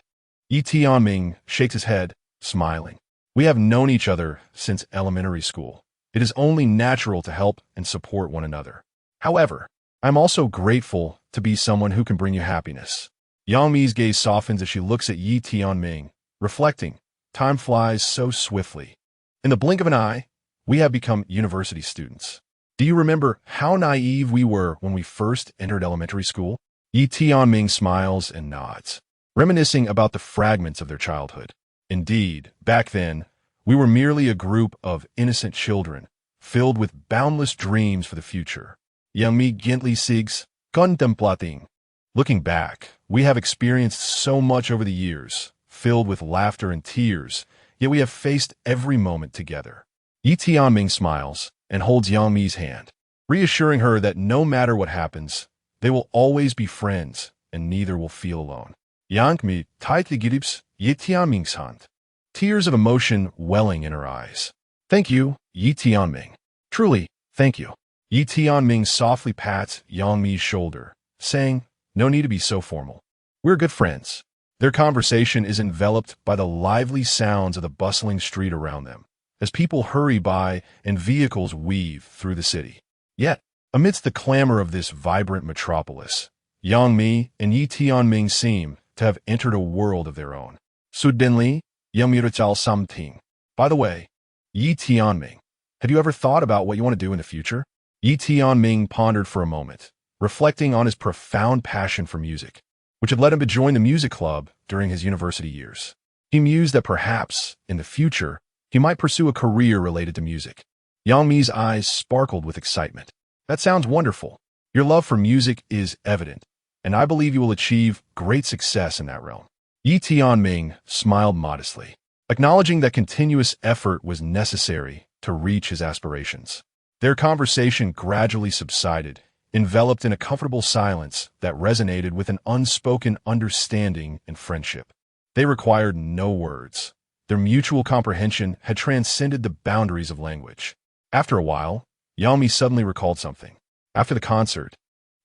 A: Yi Tianming shakes his head, smiling. "We have known each other since elementary school. It is only natural to help and support one another. However, I'm also grateful to be someone who can bring you happiness." Yangmi's gaze softens as she looks at Yi Tianming, reflecting, "Time flies so swiftly. In the blink of an eye, we have become university students. Do you remember how naive we were when we first entered elementary school?" Yi Tianming smiles and nods, reminiscing about the fragments of their childhood. "Indeed, back then, we were merely a group of innocent children, filled with boundless dreams for the future." Yangmi gently sigs, contemplating. "Looking back, we have experienced so much over the years, filled with laughter and tears, yet we have faced every moment together." Yi Tianming smiles and holds Yangmi's hand, reassuring her that no matter what happens, they will always be friends and neither will feel alone. Yangmi tightly grips Yi Tianming's hand, tears of emotion welling in her eyes. "Thank you, Yi Tianming. Truly, thank you." Yi Tianming softly pats Yangmi's shoulder, saying, "No need to be so formal. We're good friends." Their conversation is enveloped by the lively sounds of the bustling street around them, as people hurry by and vehicles weave through the city. Yet, amidst the clamor of this vibrant metropolis, Yangmi and Yi Tianming seem to have entered a world of their own. Suddenly, Yangmi something. "By the way, Yi Tianming, have you ever thought about what you want to do in the future?" Yi Tianming pondered for a moment, reflecting on his profound passion for music, which had led him to join the music club during his university years. He mused that perhaps, in the future, he might pursue a career related to music. Yangmi's eyes sparkled with excitement. "That sounds wonderful. Your love for music is evident, and I believe you will achieve great success in that realm." Yi Tianming smiled modestly, acknowledging that continuous effort was necessary to reach his aspirations. Their conversation gradually subsided, enveloped in a comfortable silence that resonated with an unspoken understanding and friendship. They required no words. Their mutual comprehension had transcended the boundaries of language. After a while, Yangmi suddenly recalled something. "After the concert,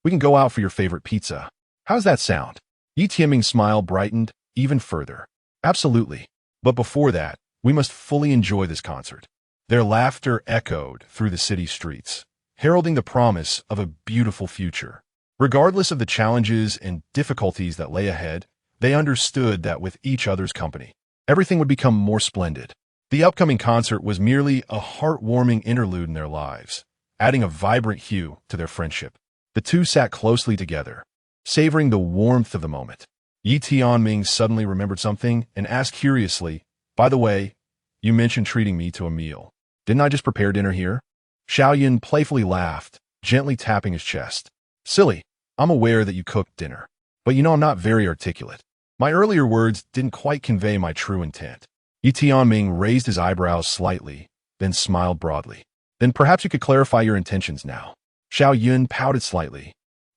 A: we can go out for your favorite pizza. How's that sound?" Yi Tianming's smile brightened even further. "Absolutely. But before that, we must fully enjoy this concert." Their laughter echoed through the city streets, heralding the promise of a beautiful future. Regardless of the challenges and difficulties that lay ahead, they understood that with each other's company, everything would become more splendid. The upcoming concert was merely a heartwarming interlude in their lives, adding a vibrant hue to their friendship. The two sat closely together, savoring the warmth of the moment. Yi Tianming suddenly remembered something and asked curiously, "By the way, you mentioned treating me to a meal. Didn't I just prepare dinner here?" Xiaoyan playfully laughed, gently tapping his chest. "Silly, I'm aware that you cooked dinner, but you know I'm not very articulate. My earlier words didn't quite convey my true intent." Yi Tianming raised his eyebrows slightly, then smiled broadly. Then perhaps you could clarify your intentions now. Xiao Yun pouted slightly,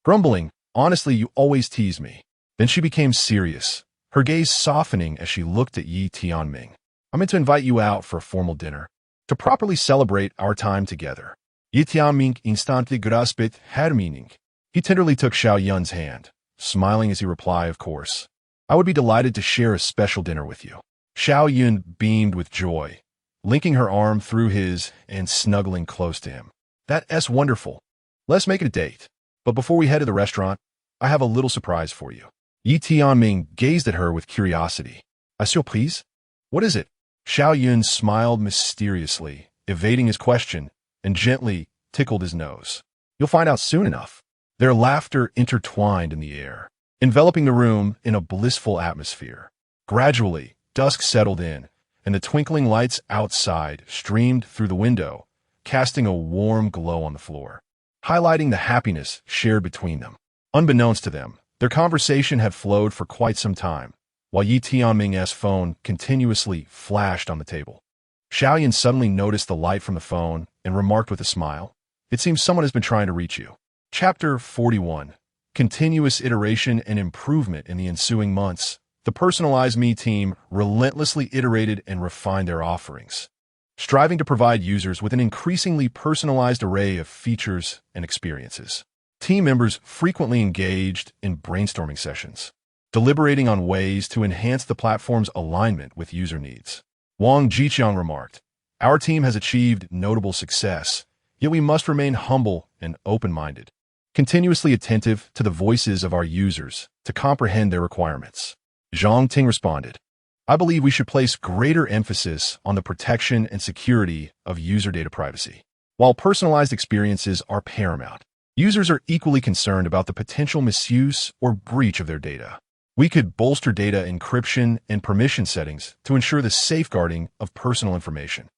A: grumbling, honestly, you always tease me. Then she became serious, her gaze softening as she looked at Yi Tianming. I'm meant to invite you out for a formal dinner, to properly celebrate our time together. Yi Tianming instantly grasped her meaning. He tenderly took Xiao Yun's hand, smiling as he replied, of course. I would be delighted to share a special dinner with you. Xiao Yun beamed with joy, linking her arm through his and snuggling close to him. That's wonderful. Let's make it a date. But before we head to the restaurant, I have a little surprise for you. Yi Tianming gazed at her with curiosity. A surprise? What is it? Xiao Yun smiled mysteriously, evading his question, and gently tickled his nose. You'll find out soon enough. Their laughter intertwined in the air, enveloping the room in a blissful atmosphere. Gradually, dusk settled in, and the twinkling lights outside streamed through the window, casting a warm glow on the floor, highlighting the happiness shared between them. Unbeknownst to them, their conversation had flowed for quite some time, while Yi Tianming's phone continuously flashed on the table. Xiao Yun suddenly noticed the light from the phone and remarked with a smile, "It seems someone has been trying to reach you." Chapter 41. Continuous iteration and improvement. In the ensuing months, the Personalize Me team relentlessly iterated and refined their offerings, striving to provide users with an increasingly personalized array of features and experiences. Team members frequently engaged in brainstorming sessions, deliberating on ways to enhance the platform's alignment with user needs. Wang Jiqiang remarked, "Our team has achieved notable success, yet we must remain humble and open-minded, continuously attentive to the voices of our users to comprehend their requirements." Zhang Ting responded, "I believe we should place greater emphasis on the protection and security of user data privacy. While personalized experiences are paramount, users are equally concerned about the potential misuse or breach of their data. We could bolster data encryption and permission settings to ensure the safeguarding of personal information."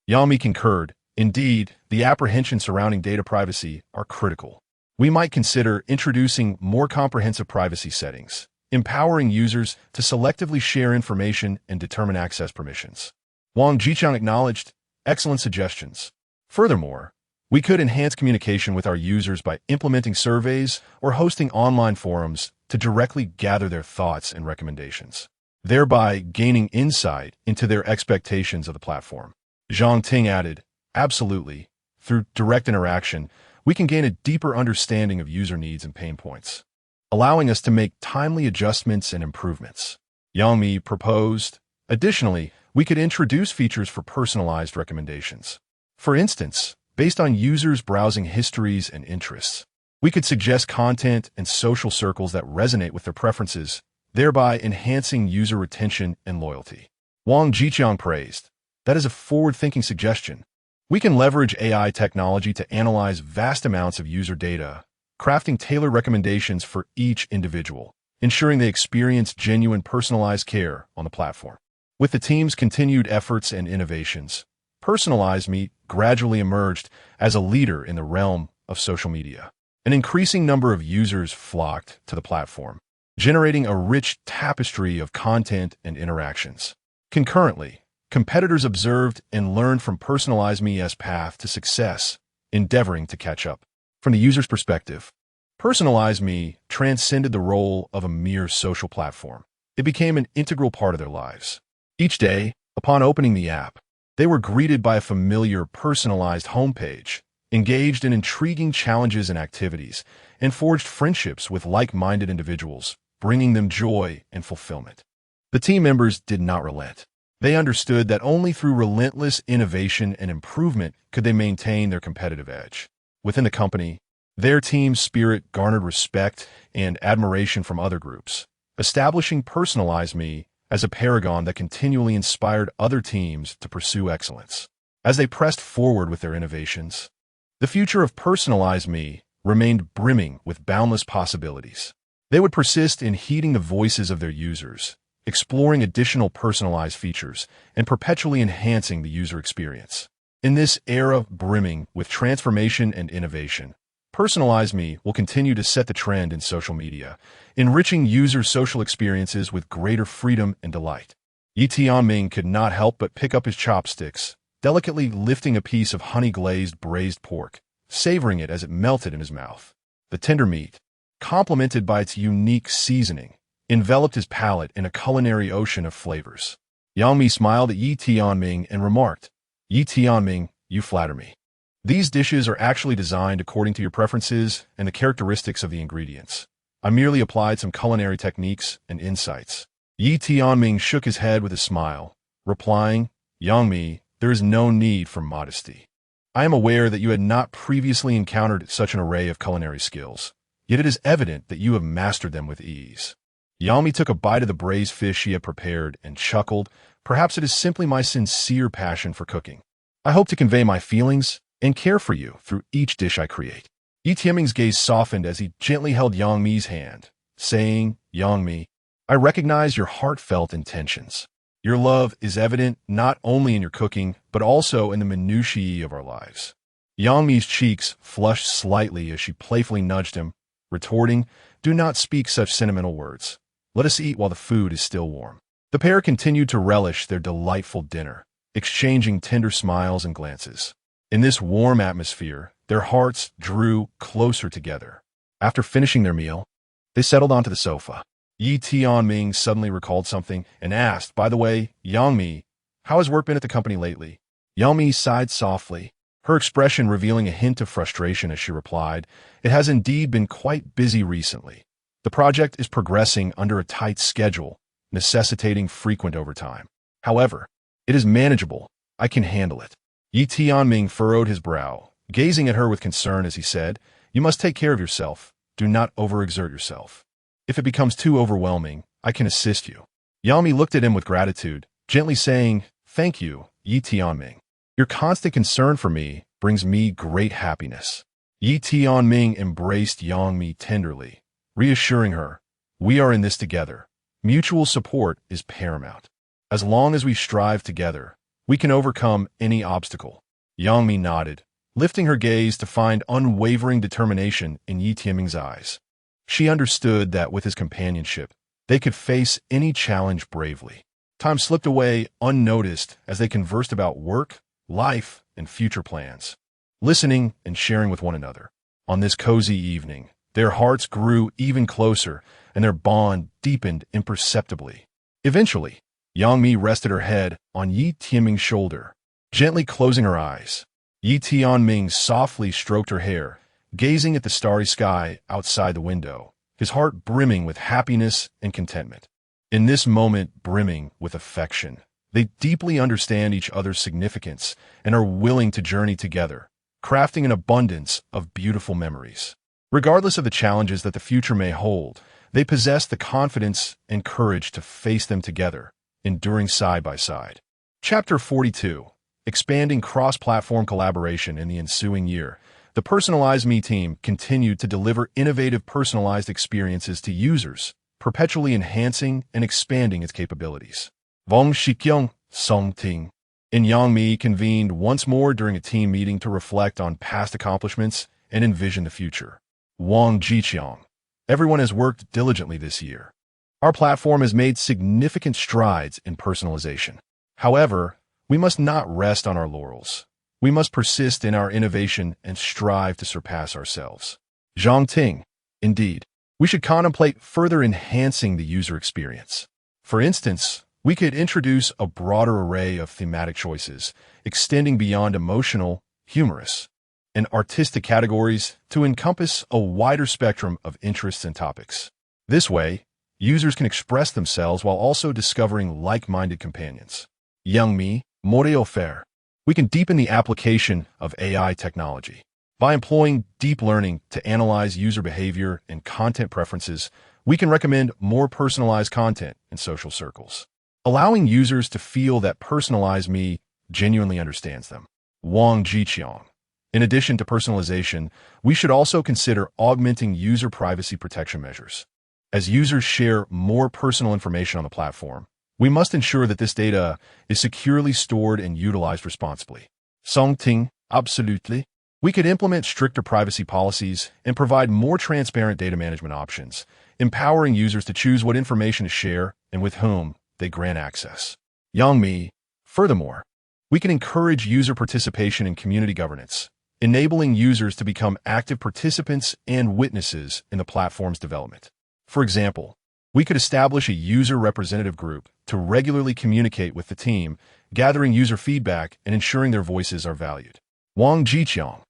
A: Yami concurred, "Indeed, the apprehensions surrounding data privacy are critical. We might consider introducing more comprehensive privacy settings, empowering users to selectively share information and determine access permissions." Wang Jiqiang acknowledged, "Excellent suggestions. Furthermore, we could enhance communication with our users by implementing surveys or hosting online forums to directly gather their thoughts and recommendations, thereby gaining insight into their expectations of the platform." Zhang Ting added, "Absolutely. Through direct interaction, we can gain a deeper understanding of user needs and pain points, allowing us to make timely adjustments and improvements." Yang Mi proposed, "Additionally, we could introduce features for personalized recommendations. For instance, based on users' browsing histories and interests, we could suggest content and social circles that resonate with their preferences, thereby enhancing user retention and loyalty." Wang Jiqiang praised, "That is a forward-thinking suggestion. We can leverage AI technology to analyze vast amounts of user data, crafting tailored recommendations for each individual, ensuring they experience genuine personalized care on the platform." With the team's continued efforts and innovations, Personalize Me gradually emerged as a leader in the realm of social media. An increasing number of users flocked to the platform, generating a rich tapestry of content and interactions. Concurrently, competitors observed and learned from Personalize Me's path to success, endeavoring to catch up. From the user's perspective, Personalize Me transcended the role of a mere social platform. It became an integral part of their lives. Each day, upon opening the app, they were greeted by a familiar personalized homepage, engaged in intriguing challenges and activities, and forged friendships with like-minded individuals, bringing them joy and fulfillment. The team members did not relent. They understood that only through relentless innovation and improvement could they maintain their competitive edge. Within the company, their team's spirit garnered respect and admiration from other groups, establishing Personalize Me as a paragon that continually inspired other teams to pursue excellence. As they pressed forward with their innovations, the future of Personalize Me remained brimming with boundless possibilities. They would persist in heeding the voices of their users, exploring additional personalized features, and perpetually enhancing the user experience. In this era brimming with transformation and innovation, Personalize Me will continue to set the trend in social media, enriching users' social experiences with greater freedom and delight. Yi Tianming could not help but pick up his chopsticks, delicately lifting a piece of honey-glazed braised pork, savoring it as it melted in his mouth. The tender meat, complemented by its unique seasoning, enveloped his palate in a culinary ocean of flavors. Yang Mi smiled at Yi Tianming and remarked, "Yi Tianming, you flatter me. These dishes are actually designed according to your preferences and the characteristics of the ingredients. I merely applied some culinary techniques and insights." Yi Tianming shook his head with a smile, replying, "Yang Mi, there is no need for modesty. I am aware that you had not previously encountered such an array of culinary skills, yet it is evident that you have mastered them with ease." Yang Mi took a bite of the braised fish she had prepared and chuckled, "Perhaps it is simply my sincere passion for cooking. I hope to convey my feelings and care for you through each dish I create." Yi Tianming's gaze softened as he gently held Yang Mi's hand, saying, "Yang Mi, I recognize your heartfelt intentions. Your love is evident not only in your cooking, but also in the minutiae of our lives." Yang Mi's cheeks flushed slightly as she playfully nudged him, retorting, "Do not speak such sentimental words. Let us eat while the food is still warm." The pair continued to relish their delightful dinner, exchanging tender smiles and glances. In this warm atmosphere, their hearts drew closer together. After finishing their meal, they settled onto the sofa. Yi Tianming suddenly recalled something and asked, "By the way, Yang Mi, how has work been at the company lately?" Yang Mi sighed softly, her expression revealing a hint of frustration as she replied, "It has indeed been quite busy recently. The project is progressing under a tight schedule, necessitating frequent overtime. However, it is manageable. I can handle it." Yi Tianming furrowed his brow, gazing at her with concern as he said, "You must take care of yourself. Do not overexert yourself. If it becomes too overwhelming, I can assist you." Yang Mi looked at him with gratitude, gently saying, "Thank you, Yi Tianming. Your constant concern for me brings me great happiness." Yi Tianming embraced Yang Mi tenderly, reassuring her, "We are in this together. Mutual support is paramount. As long as we strive together, we can overcome any obstacle." Yang Mi nodded, lifting her gaze to find unwavering determination in Yi Tianming's eyes. She understood that with his companionship, they could face any challenge bravely. Time slipped away unnoticed as they conversed about work, life, and future plans, listening and sharing with one another. On this cozy evening, their hearts grew even closer and their bond deepened imperceptibly. Eventually, Yang Mi rested her head on Yi Tianming's shoulder, gently closing her eyes. Yi Tianming softly stroked her hair, gazing at the starry sky outside the window, his heart brimming with happiness and contentment. In this moment brimming with affection, they deeply understand each other's significance and are willing to journey together, crafting an abundance of beautiful memories. Regardless of the challenges that the future may hold, they possess the confidence and courage to face them together, enduring side by side. Chapter 42. Expanding cross-platform collaboration in the ensuing year. The Personalize Me team continued to deliver innovative personalized experiences to users, perpetually enhancing and expanding its capabilities. Wang Shikyung, Song Ting, and Yang Mi convened once more during a team meeting to reflect on past accomplishments and envision the future. Wang Jiqiang, everyone has worked diligently this year. Our platform has made significant strides in personalization. However, we must not rest on our laurels. We must persist in our innovation and strive to surpass ourselves. Zhang Ting, indeed, we should contemplate further enhancing the user experience. For instance, we could introduce a broader array of thematic choices, extending beyond emotional, humorous, and artistic categories to encompass a wider spectrum of interests and topics. This way, users can express themselves while also discovering like-minded companions. Yang Mi, Moreo Fair. We can deepen the application of AI technology. By employing deep learning to analyze user behavior and content preferences, we can recommend more personalized content in social circles, allowing users to feel that Personalize Me genuinely understands them. Wang Jiqiang. In addition to personalization, we should also consider augmenting user privacy protection measures. As users share more personal information on the platform, we must ensure that this data is securely stored and utilized responsibly. Song Ting, absolutely. We could implement stricter privacy policies and provide more transparent data management options, empowering users to choose what information to share and with whom they grant access. Yang Mi, furthermore, We can encourage user participation in community governance, enabling users to become active participants and witnesses in the platform's development. For example, we could establish a user representative group to regularly communicate with the team, gathering user feedback and ensuring their voices are valued. Wang Jiqiang.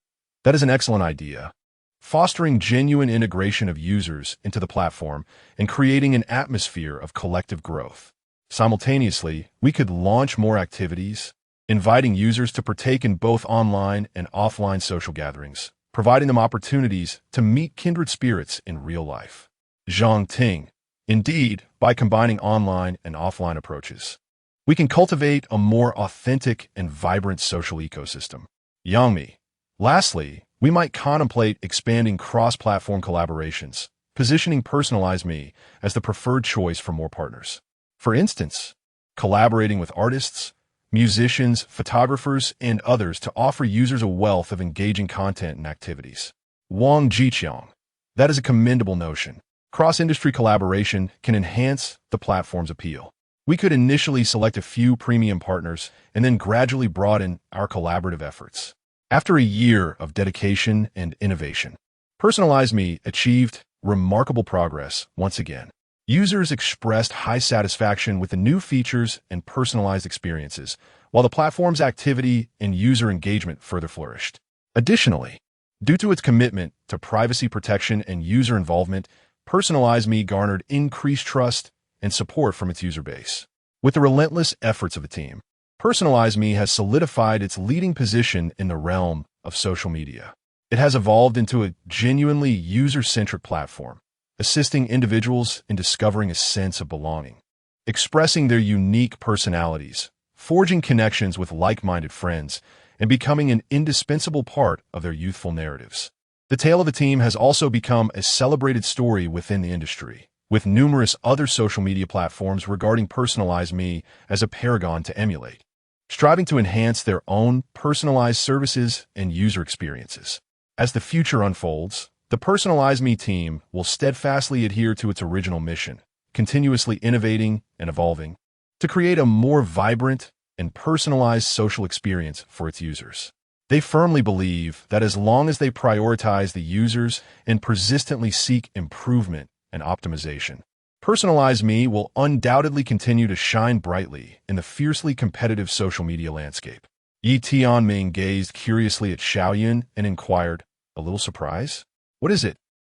A: That is an excellent idea. Fostering genuine integration of users into the platform and creating an atmosphere of collective growth. Simultaneously, we could launch more activities, inviting users to partake in both online and offline social gatherings, providing them opportunities to meet kindred spirits in real life. Zhang Ting. Indeed, by combining online and offline approaches, we can cultivate a more authentic and vibrant social ecosystem. Yangmi. Lastly, we might contemplate expanding cross-platform collaborations, positioning Personalize Me as the preferred choice for more partners. For instance, collaborating with artists, musicians, photographers, and others to offer users a wealth of engaging content and activities. Wang Jiqiang. That is a commendable notion. Cross-industry collaboration can enhance the platform's appeal. We could initially select a few premium partners and then gradually broaden our collaborative efforts. After a year of dedication and innovation, Personalize Me achieved remarkable progress once again. Users expressed high satisfaction with the new features and personalized experiences, while the platform's activity and user engagement further flourished. Additionally, due to its commitment to privacy protection and user involvement, Personalize Me garnered increased trust and support from its user base. With the relentless efforts of the team, Personalize Me has solidified its leading position in the realm of social media. It has evolved into a genuinely user-centric platform, assisting individuals in discovering a sense of belonging, expressing their unique personalities, forging connections with like-minded friends, and becoming an indispensable part of their youthful narratives. The tale of the team has also become a celebrated story within the industry, with numerous other social media platforms regarding Personalize Me as a paragon to emulate, striving to enhance their own personalized services and user experiences. As the future unfolds, the Personalize Me team will steadfastly adhere to its original mission, continuously innovating and evolving, to create a more vibrant and personalized social experience for its users. They firmly believe that as long as they prioritize the users and persistently seek improvement and optimization, Personalize Me will undoubtedly continue to shine brightly in the fiercely competitive social media landscape. Tianming gazed curiously at Xiaoyun and inquired, a little surprise? What is it?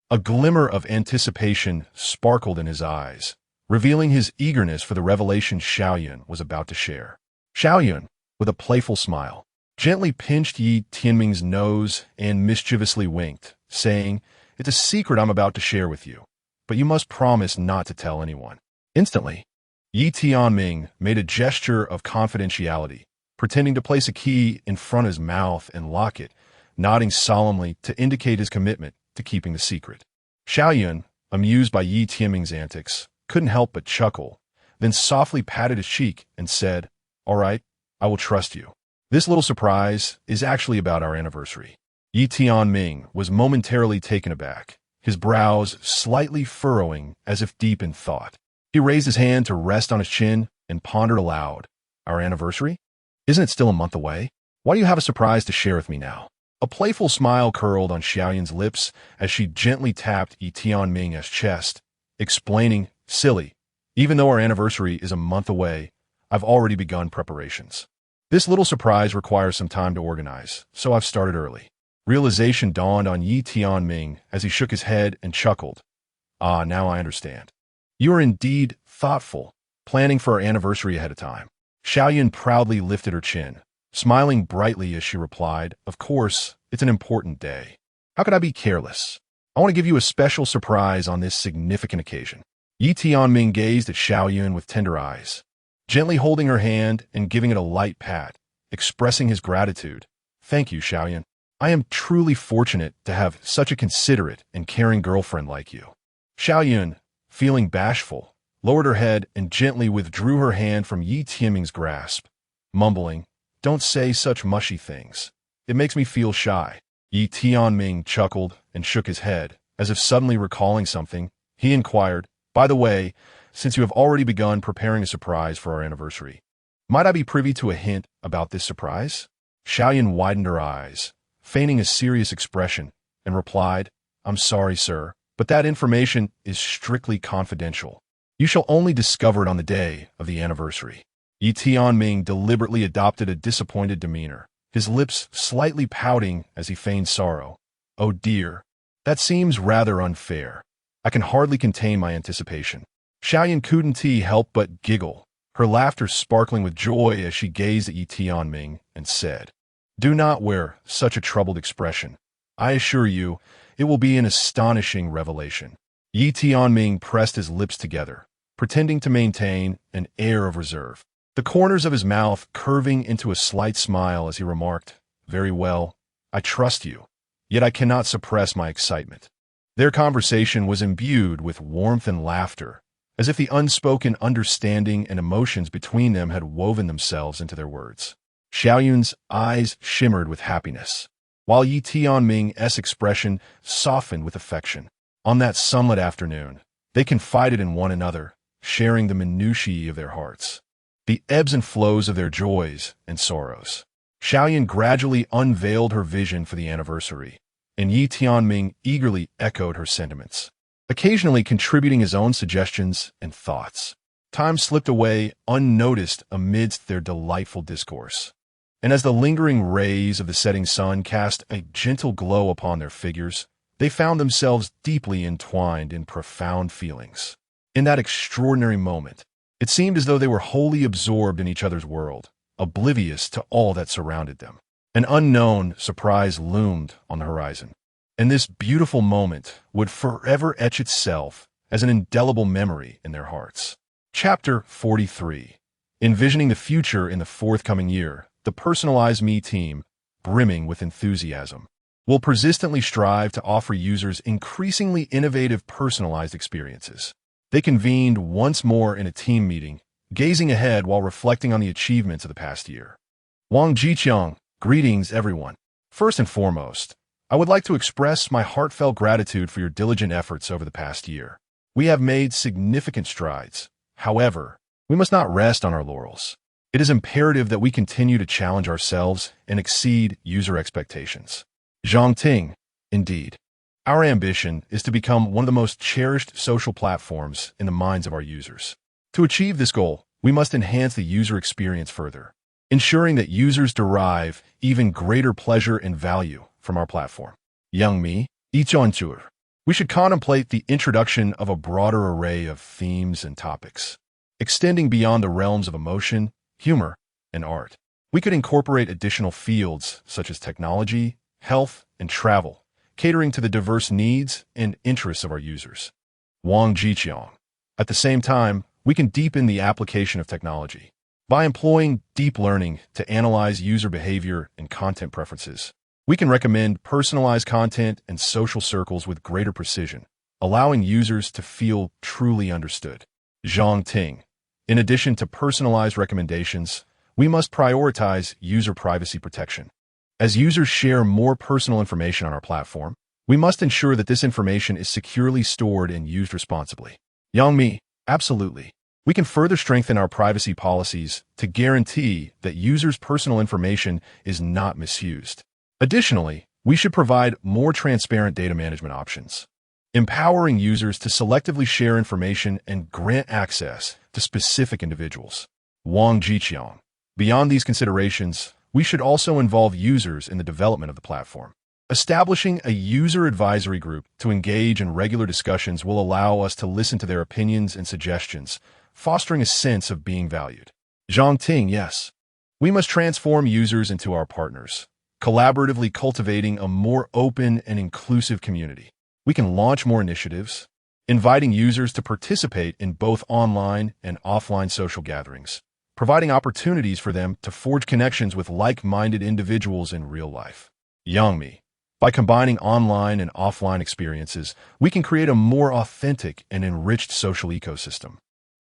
A: A glimmer of anticipation sparkled in his eyes, revealing his eagerness for the revelation Xiaoyun was about to share. Xiaoyun, with a playful smile, gently pinched Tianming's nose and mischievously winked, saying, "It's a secret I'm about to share with you, but you must promise not to tell anyone." Instantly, Tianming made a gesture of confidentiality, pretending to place a key in front of his mouth and lock it, nodding solemnly to indicate his commitment to keeping the secret. Xiaoyun, amused by Tianming's antics, couldn't help but chuckle, then softly patted his cheek and said, "All right, I will trust you. This little surprise is actually about our anniversary." Tianming was momentarily taken aback, his brows slightly furrowing as if deep in thought. He raised his hand to rest on his chin and pondered aloud. "Our anniversary? Isn't it still a month away? Why do you have a surprise to share with me now?" A playful smile curled on Xiaoyun's lips as she gently tapped Tianming's chest, explaining, "Silly, even though our anniversary is a month away, I've already begun preparations. This little surprise requires some time to organize, so I've started early." Realization dawned on Tianming as he shook his head and chuckled. "Ah, now I understand. You are indeed thoughtful, planning for our anniversary ahead of time." Xiaoyun proudly lifted her chin, smiling brightly as she replied, "Of course, it's an important day. How could I be careless? I want to give you a special surprise on this significant occasion." Tianming gazed at Xiaoyun with tender eyes, gently holding her hand and giving it a light pat, expressing his gratitude. "Thank you, Xiaoyun. I am truly fortunate to have such a considerate and caring girlfriend like you." Xiaoyun, feeling bashful, lowered her head and gently withdrew her hand from Tianming's grasp, mumbling, "Don't say such mushy things. It makes me feel shy." Tianming chuckled and shook his head, as if suddenly recalling something. He inquired, "By the way, since you have already begun preparing a surprise for our anniversary, Might I be privy to a hint about this surprise? Xiaoyan widened her eyes, feigning a serious expression, and replied, I'm sorry, sir, but that information is strictly confidential. You shall only discover it on the day of the anniversary. Tianming deliberately adopted a disappointed demeanor, his lips slightly pouting as he feigned sorrow. Oh dear, that seems rather unfair. I can hardly contain my anticipation. Xiaoyan couldn't help but giggle, her laughter sparkling with joy as she gazed at Tianming and said, Do not wear such a troubled expression. I assure you, it will be an astonishing revelation. Tianming pressed his lips together, pretending to maintain an air of reserve, the corners of his mouth curving into a slight smile as he remarked, Very well, I trust you, yet I cannot suppress my excitement. Their conversation was imbued with warmth and laughter, as if the unspoken understanding and emotions between them had woven themselves into their words. Xiaoyun's eyes shimmered with happiness, while Tianming's expression softened with affection. On that sunlit afternoon, they confided in one another, sharing the minutiae of their hearts, the ebbs and flows of their joys and sorrows. Xiaoyan gradually unveiled her vision for the anniversary, and Tianming eagerly echoed her sentiments, occasionally contributing his own suggestions and thoughts. Time slipped away unnoticed amidst their delightful discourse, and as the lingering rays of the setting sun cast a gentle glow upon their figures, they found themselves deeply entwined in profound feelings. In that extraordinary moment, it seemed as though they were wholly absorbed in each other's world, oblivious to all that surrounded them. An unknown surprise loomed on the horizon, and this beautiful moment would forever etch itself as an indelible memory in their hearts. Chapter 43. Envisioning the future in the forthcoming year, the Personalized Me team, brimming with enthusiasm, will persistently strive to offer users increasingly innovative personalized experiences. They convened once more in a team meeting, gazing ahead while reflecting on the achievements of the past year. Wang Jiqiang, greetings everyone. First and foremost, I would like to express my heartfelt gratitude for your diligent efforts over the past year. We have made significant strides. However, we must not rest on our laurels. It is imperative that we continue to challenge ourselves and exceed user expectations. Zhang Ting, indeed. Our ambition is to become one of the most cherished social platforms in the minds of our users. To achieve this goal, we must enhance the user experience further, ensuring that users derive even greater pleasure and value from our platform. Young me, Yichonchur. We should contemplate the introduction of a broader array of themes and topics, extending beyond the realms of emotion, humor, and art. We could incorporate additional fields such as technology, health, and travel, catering to the diverse needs and interests of our users. Wang Jiqiang. At the same time, we can deepen the application of technology. By employing deep learning to analyze user behavior and content preferences, we can recommend personalized content and social circles with greater precision, allowing users to feel truly understood. Zhang Ting. In addition to personalized recommendations, we must prioritize user privacy protection. As users share more personal information on our platform, we must ensure that this information is securely stored and used responsibly. Yangmi, absolutely. We can further strengthen our privacy policies to guarantee that users' personal information is not misused. Additionally, we should provide more transparent data management options, empowering users to selectively share information and grant access to specific individuals. Wang Jiqiang. Beyond these considerations, we should also involve users in the development of the platform. Establishing a user advisory group to engage in regular discussions will allow us to listen to their opinions and suggestions, fostering a sense of being valued. Zhang Ting, yes. We must transform users into our partners, collaboratively cultivating a more open and inclusive community. We can launch more initiatives, inviting users to participate in both online and offline social gatherings, providing opportunities for them to forge connections with like-minded individuals in real life. Yangmi. By combining online and offline experiences, we can create a more authentic and enriched social ecosystem,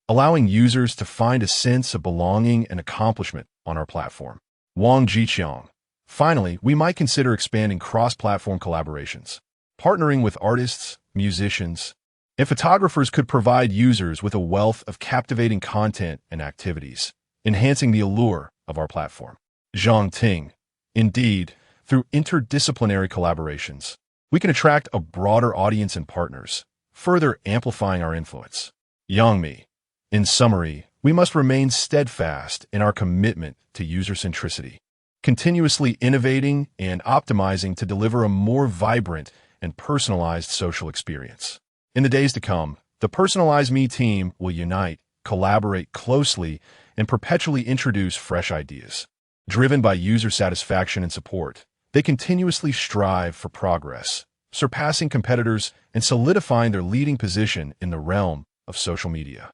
A: allowing users to find a sense of belonging and accomplishment on our platform. Wang Jiqiang. Finally, we might consider expanding cross-platform collaborations. Partnering with artists, musicians, and photographers could provide users with a wealth of captivating content and activities, enhancing the allure of our platform. Zhang Ting. Indeed, through interdisciplinary collaborations, we can attract a broader audience and partners, further amplifying our influence. Yangmi. In summary, we must remain steadfast in our commitment to user centricity, continuously innovating and optimizing to deliver a more vibrant and personalized social experience. In the days to come, the Personalize Me team will unite, collaborate closely, and perpetually introduce fresh ideas. Driven by user satisfaction and support, they continuously strive for progress, surpassing competitors and solidifying their leading position in the realm of social media.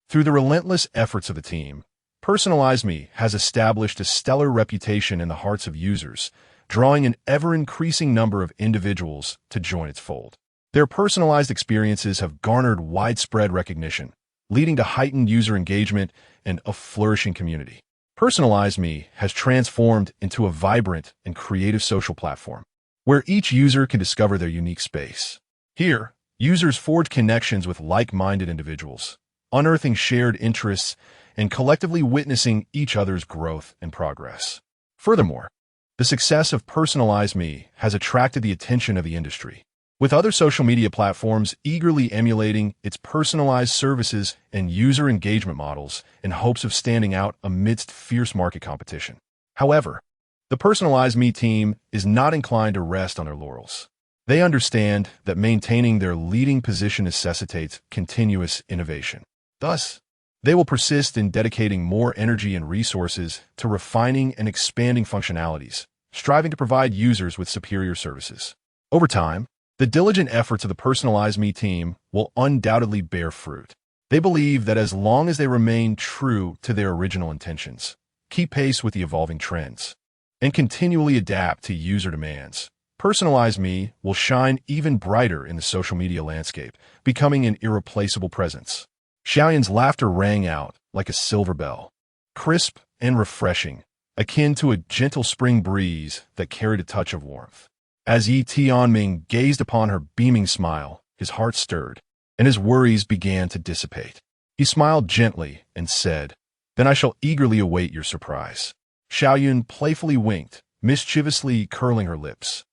A: Through the relentless efforts of the team, Personalize Me has established a stellar reputation in the hearts of users, drawing an ever-increasing number of individuals to join its fold. Their personalized experiences have garnered widespread recognition, leading to heightened user engagement and a flourishing community. Personalize Me has transformed into a vibrant and creative social platform, where each user can discover their unique space. Here, users forge connections with like-minded individuals, unearthing shared interests and collectively witnessing each other's growth and progress. Furthermore, the success of Personalize Me has attracted the attention of the industry, with other social media platforms eagerly emulating its personalized services and user engagement models in hopes of standing out amidst fierce market competition. However, the Personalize Me team is not inclined to rest on their laurels. They understand that maintaining their leading position necessitates continuous innovation. Thus, they will persist in dedicating more energy and resources to refining and expanding functionalities, striving to provide users with superior services. Over time, the diligent efforts of the Personalize Me team will undoubtedly bear fruit. They believe that as long as they remain true to their original intentions, keep pace with the evolving trends, and continually adapt to user demands, Personalize Me will shine even brighter in the social media landscape, becoming an irreplaceable presence. Xiaoyan's laughter rang out like a silver bell, crisp and refreshing, akin to a gentle spring breeze that carried a touch of warmth. As Tianming gazed upon her beaming smile, his heart stirred, and his worries began to dissipate. He smiled gently and said, "Then I shall eagerly await your surprise." Xiaoyan playfully winked, mischievously curling her lips,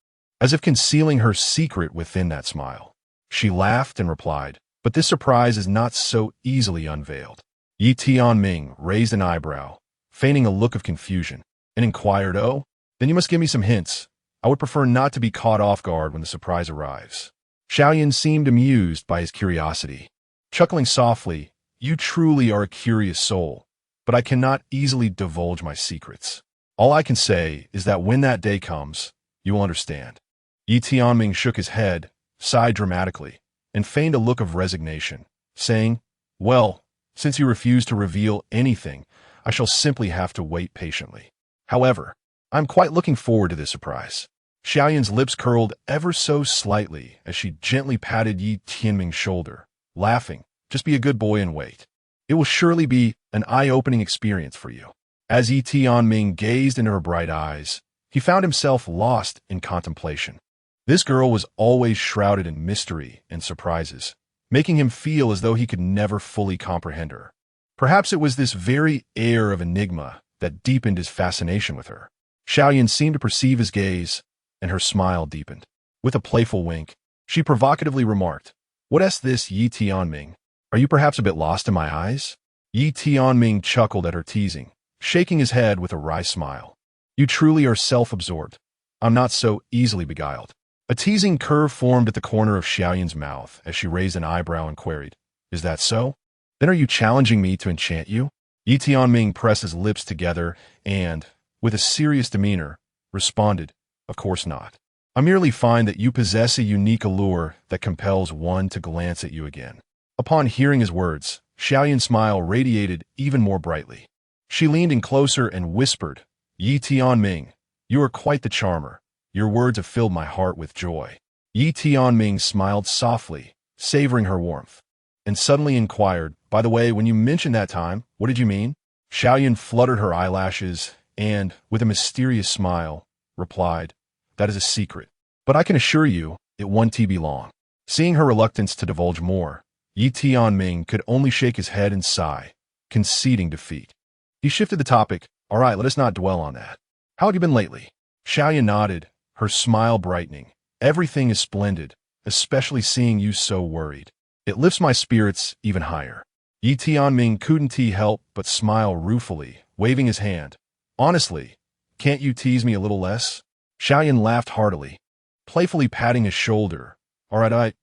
A: as if concealing her secret within that smile. She laughed and replied, "But this surprise is not so easily unveiled." Yi Tianming raised an eyebrow, feigning a look of confusion, and inquired, "Oh, then you must give me some hints. I would prefer not to be caught off guard when the surprise arrives." Xiaoyan seemed amused by his curiosity. Chuckling softly, "You truly are a curious soul, but I cannot easily divulge my secrets. All I can say is that when that day comes, you will understand." Yi Tianming shook his head, sighed dramatically, and feigned a look of resignation, saying, "Well, since you refuse to reveal anything, I shall simply have to wait patiently. However, I'm quite looking forward to this surprise." Xiaoyan's lips curled ever so slightly as she gently patted Yi Tianming's shoulder, laughing, "Just be a good boy and wait. It will surely be an eye-opening experience for you." As Yi Tianming gazed into her bright eyes, he found himself lost in contemplation. This girl was always shrouded in mystery and surprises, making him feel as though he could never fully comprehend her. Perhaps it was this very air of enigma that deepened his fascination with her. Xiaoyan seemed to perceive his gaze, and her smile deepened. With a playful wink, she provocatively remarked, "What is this, Yi Tianming? Are you perhaps a bit lost in my eyes?" Yi Tianming chuckled at her teasing, shaking his head with a wry smile. "You truly are self-absorbed. I'm not so easily beguiled." A teasing curve formed at the corner of Xiaoyan's mouth as she raised an eyebrow and queried, "Is that so? Then are you challenging me to enchant you?" Yi Tianming pressed his lips together and, with a serious demeanor, responded, "Of course not. I merely find that you possess a unique allure that compels one to glance at you again." Upon hearing his words, Xiaoyan's smile radiated even more brightly. She leaned in closer and whispered, "Yi Tianming, you are quite the charmer. Your words have filled my heart with joy." Yi Tianming smiled softly, savoring her warmth, and suddenly inquired, "By the way, when you mentioned that time, what did you mean?" Xiaoyan fluttered her eyelashes and, with a mysterious smile, replied, "That is a secret, but I can assure you it won't be long." Seeing her reluctance to divulge more, Yi Tianming could only shake his head and sigh, conceding defeat. He shifted the topic. All right, let us not dwell on that. How have you been lately? Xiaoyan nodded, her smile brightening. Everything is splendid, especially seeing you so worried. It lifts my spirits even higher. Yi Tianming couldn't help but smile ruefully, waving his hand. Honestly, can't you tease me a little less? Xiaoyan laughed heartily, playfully patting his shoulder. All right,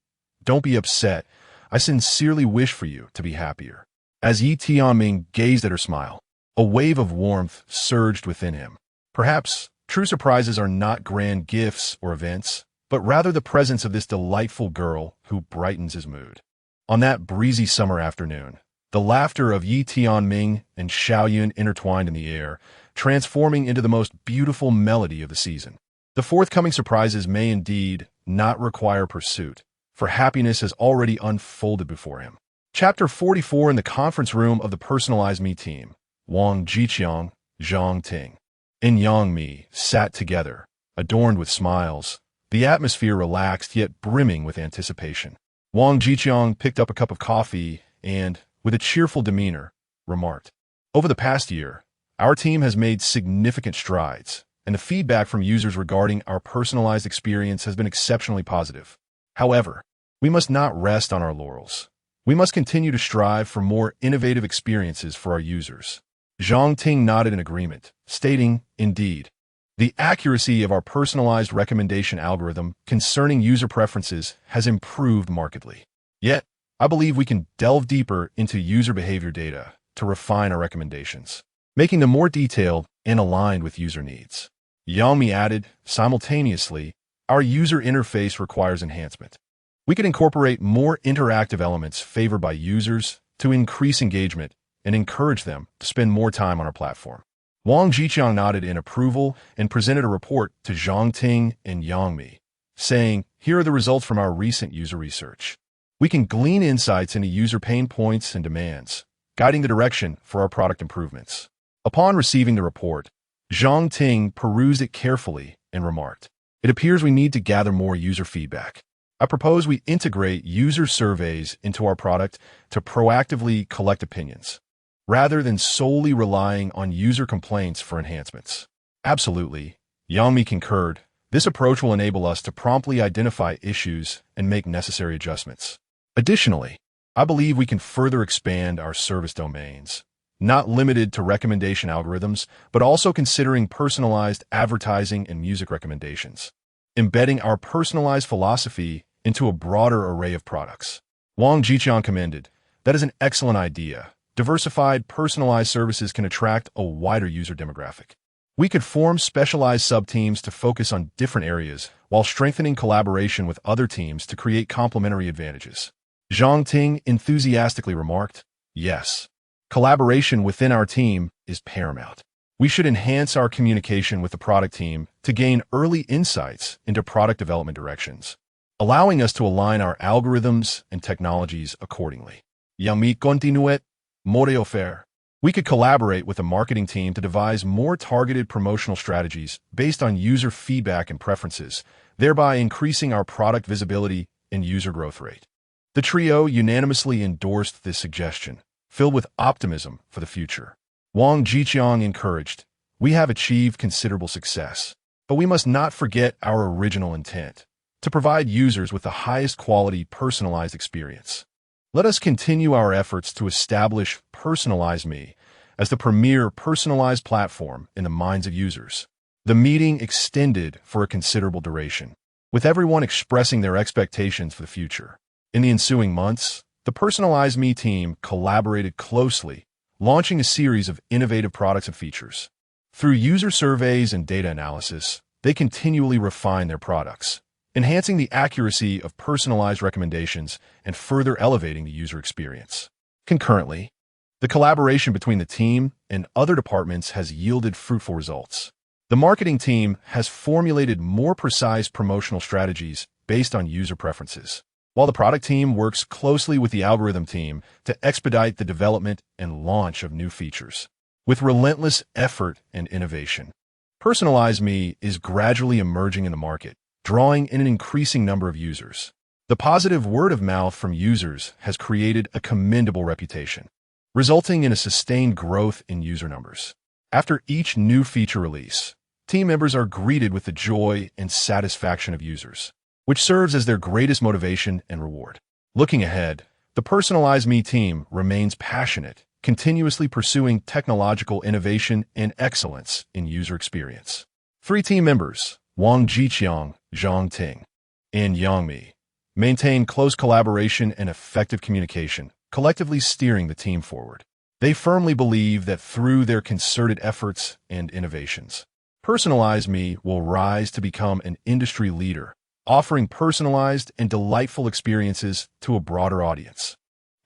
A: don't be upset. I sincerely wish for you to be happier. As Yi Tianming gazed at her smile, a wave of warmth surged within him. Perhaps true surprises are not grand gifts or events, but rather the presence of this delightful girl who brightens his mood. On that breezy summer afternoon, the laughter of Yi Tianming and Xiaoyun intertwined in the air, transforming into the most beautiful melody of the season. The forthcoming surprises may indeed not require pursuit, for happiness has already unfolded before him. Chapter 44 in the conference room of the Personalized Me team, Wang Jiqiang, Zhang Ting, and Yang Mi sat together, adorned with smiles, the atmosphere relaxed yet brimming with anticipation. Wang Jiqiang picked up a cup of coffee and, with a cheerful demeanor, remarked, "Over the past year, our team has made significant strides, and the feedback from users regarding our personalized experience has been exceptionally positive. However, we must not rest on our laurels. We must continue to strive for more innovative experiences for our users." Zhang Ting nodded in agreement, stating, "Indeed, the accuracy of our personalized recommendation algorithm concerning user preferences has improved markedly. Yet, I believe we can delve deeper into user behavior data to refine our recommendations, making them more detailed and aligned with user needs." Yang Mi added, "Simultaneously, our user interface requires enhancement. We could incorporate more interactive elements favored by users to increase engagement and encourage them to spend more time on our platform." Wang Jiqiang nodded in approval and presented a report to Zhang Ting and Yang Mi, saying, "Here are the results from our recent user research. We can glean insights into user pain points and demands, guiding the direction for our product improvements." Upon receiving the report, Zhang Ting perused it carefully and remarked, "It appears we need to gather more user feedback. I propose we integrate user surveys into our product to proactively collect opinions, rather than solely relying on user complaints for enhancements." Absolutely, Yang Mi concurred. This approach will enable us to promptly identify issues and make necessary adjustments. Additionally, I believe we can further expand our service domains, not limited to recommendation algorithms, but also considering personalized advertising and music recommendations, embedding our personalized philosophy into a broader array of products. Wang Jiqiang commended, "That is an excellent idea. Diversified, personalized services can attract a wider user demographic. We could form specialized sub-teams to focus on different areas while strengthening collaboration with other teams to create complementary advantages." Zhang Ting enthusiastically remarked, "Yes, collaboration within our team is paramount. We should enhance our communication with the product team to gain early insights into product development directions, allowing us to align our algorithms and technologies accordingly." Yang Mi continuait, "More faire. We could collaborate with the marketing team to devise more targeted promotional strategies based on user feedback and preferences, thereby increasing our product visibility and user growth rate." The trio unanimously endorsed this suggestion, filled with optimism for the future. Wang Jiqiang encouraged, "We have achieved considerable success, but we must not forget our original intent, to provide users with the highest quality personalized experience. Let us continue our efforts to establish Personalized Me as the premier personalized platform in the minds of users." The meeting extended for a considerable duration, with everyone expressing their expectations for the future. In the ensuing months, the Personalized Me team collaborated closely, launching a series of innovative products and features. Through user surveys and data analysis, they continually refine their products, enhancing the accuracy of personalized recommendations and further elevating the user experience. Concurrently, the collaboration between the team and other departments has yielded fruitful results. The marketing team has formulated more precise promotional strategies based on user preferences, while the product team works closely with the algorithm team to expedite the development and launch of new features. With relentless effort and innovation, Personalized Me is gradually emerging in the market, drawing in an increasing number of users. The positive word of mouth from users has created a commendable reputation. resulting in a sustained growth in user numbers. After each new feature release, team members are greeted with the joy and satisfaction of users, which serves as their greatest motivation and reward. Looking ahead, the Personalize Me team remains passionate, continuously pursuing technological innovation and excellence in user experience. 3 team members, Wang Jiqiang, Zhang Ting, and Yangmi, maintain close collaboration and effective communication, collectively steering the team forward. They firmly believe that through their concerted efforts and innovations, Personalize Me will rise to become an industry leader, offering personalized and delightful experiences to a broader audience.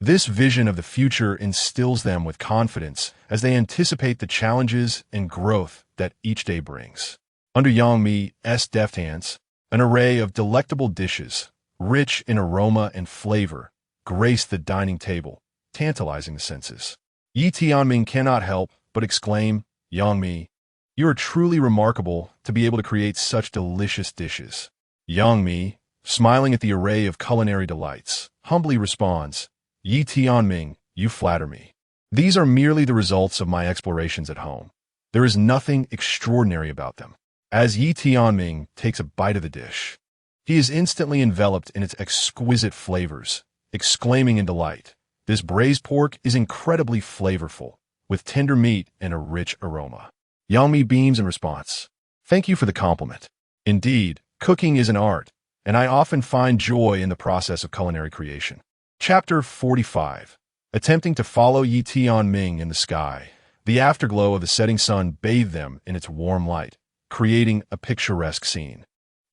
A: This vision of the future instills them with confidence as they anticipate the challenges and growth that each day brings. Under Yangmi's deft hands, an array of delectable dishes, rich in aroma and flavor, grace the dining table, tantalizing the senses. Tianming cannot help but exclaim, "Yangmi, you are truly remarkable to be able to create such delicious dishes." Yangmi, smiling at the array of culinary delights, humbly responds, "Tianming, you flatter me. These are merely the results of my explorations at home. There is nothing extraordinary about them." As Tianming takes a bite of the dish, he is instantly enveloped in its exquisite flavors, exclaiming in delight, "This braised pork is incredibly flavorful, with tender meat and a rich aroma." Yangmi beams in response, "Thank you for the compliment. Indeed, cooking is an art, and I often find joy in the process of culinary creation." Chapter 45. Attempting to follow Tianming in the sky, the afterglow of the setting sun bathed them in its warm light, creating a picturesque scene.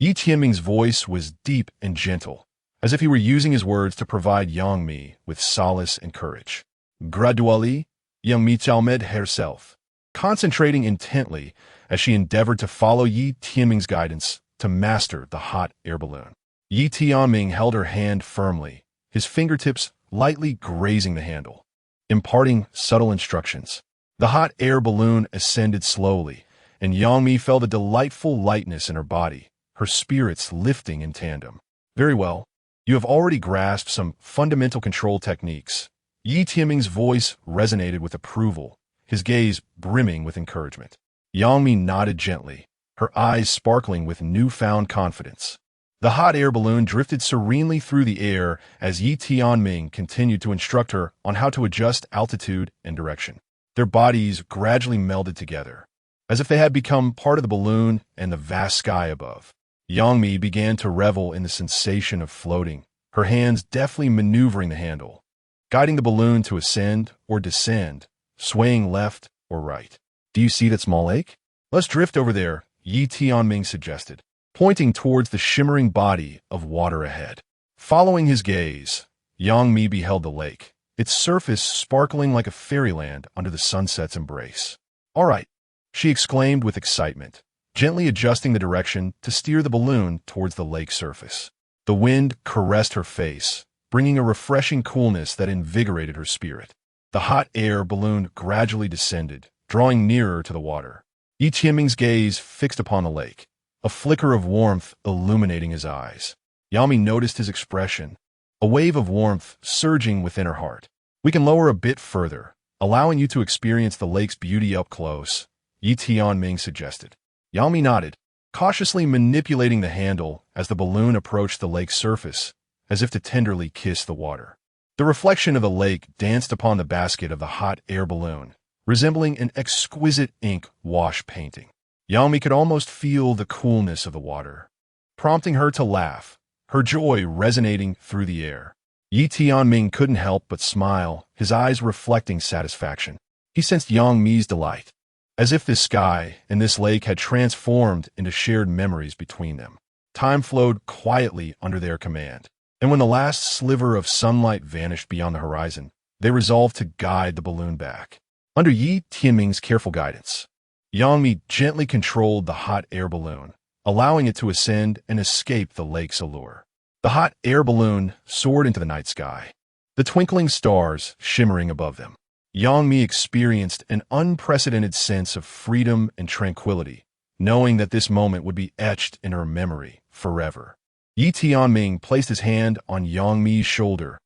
A: Tianming's voice was deep and gentle, as if he were using his words to provide Yangmi with solace and courage. Gradually, Yangmi calmed herself, concentrating intently as she endeavored to follow Tianming's guidance to master the hot air balloon. Tianming held her hand firmly, his fingertips lightly grazing the handle, imparting subtle instructions. The hot air balloon ascended slowly, and Yangmi felt a delightful lightness in her body, her spirits lifting in tandem. "Very well. You have already grasped some fundamental control techniques." Tianming's voice resonated with approval, his gaze brimming with encouragement. Yangmi nodded gently, her eyes sparkling with newfound confidence. The hot air balloon drifted serenely through the air as Tianming continued to instruct her on how to adjust altitude and direction. Their bodies gradually melded together, as if they had become part of the balloon and the vast sky above. Yangmi began to revel in the sensation of floating, her hands deftly maneuvering the handle, guiding the balloon to ascend or descend, swaying left or right. "Do you see that small lake? Let's drift over there," Tianming suggested, pointing towards the shimmering body of water ahead. Following his gaze, Yangmi beheld the lake, its surface sparkling like a fairyland under the sunset's embrace. "All right," she exclaimed with excitement, gently adjusting the direction to steer the balloon towards the lake surface. The wind caressed her face, bringing a refreshing coolness that invigorated her spirit. The hot air balloon gradually descended, drawing nearer to the water. Tianming's gaze fixed upon the lake, a flicker of warmth illuminating his eyes. Yangmi noticed his expression, a wave of warmth surging within her heart. "We can lower a bit further, allowing you to experience the lake's beauty up close," Tianming suggested. Yangmi nodded, cautiously manipulating the handle as the balloon approached the lake's surface, as if to tenderly kiss the water. The reflection of the lake danced upon the basket of the hot air balloon, resembling an exquisite ink wash painting. Yangmi could almost feel the coolness of the water, prompting her to laugh, her joy resonating through the air. Tianming couldn't help but smile, his eyes reflecting satisfaction. He sensed Yangmi's delight, as if this sky and this lake had transformed into shared memories between them. Time flowed quietly under their command, and when the last sliver of sunlight vanished beyond the horizon, they resolved to guide the balloon back. Under Tianming's careful guidance, Yangmi gently controlled the hot air balloon, allowing it to ascend and escape the lake's allure. The hot air balloon soared into the night sky, the twinkling stars shimmering above them. Yangmi experienced an unprecedented sense of freedom and tranquility, knowing that this moment would be etched in her memory forever. Tianming placed his hand on Yangmi's shoulder,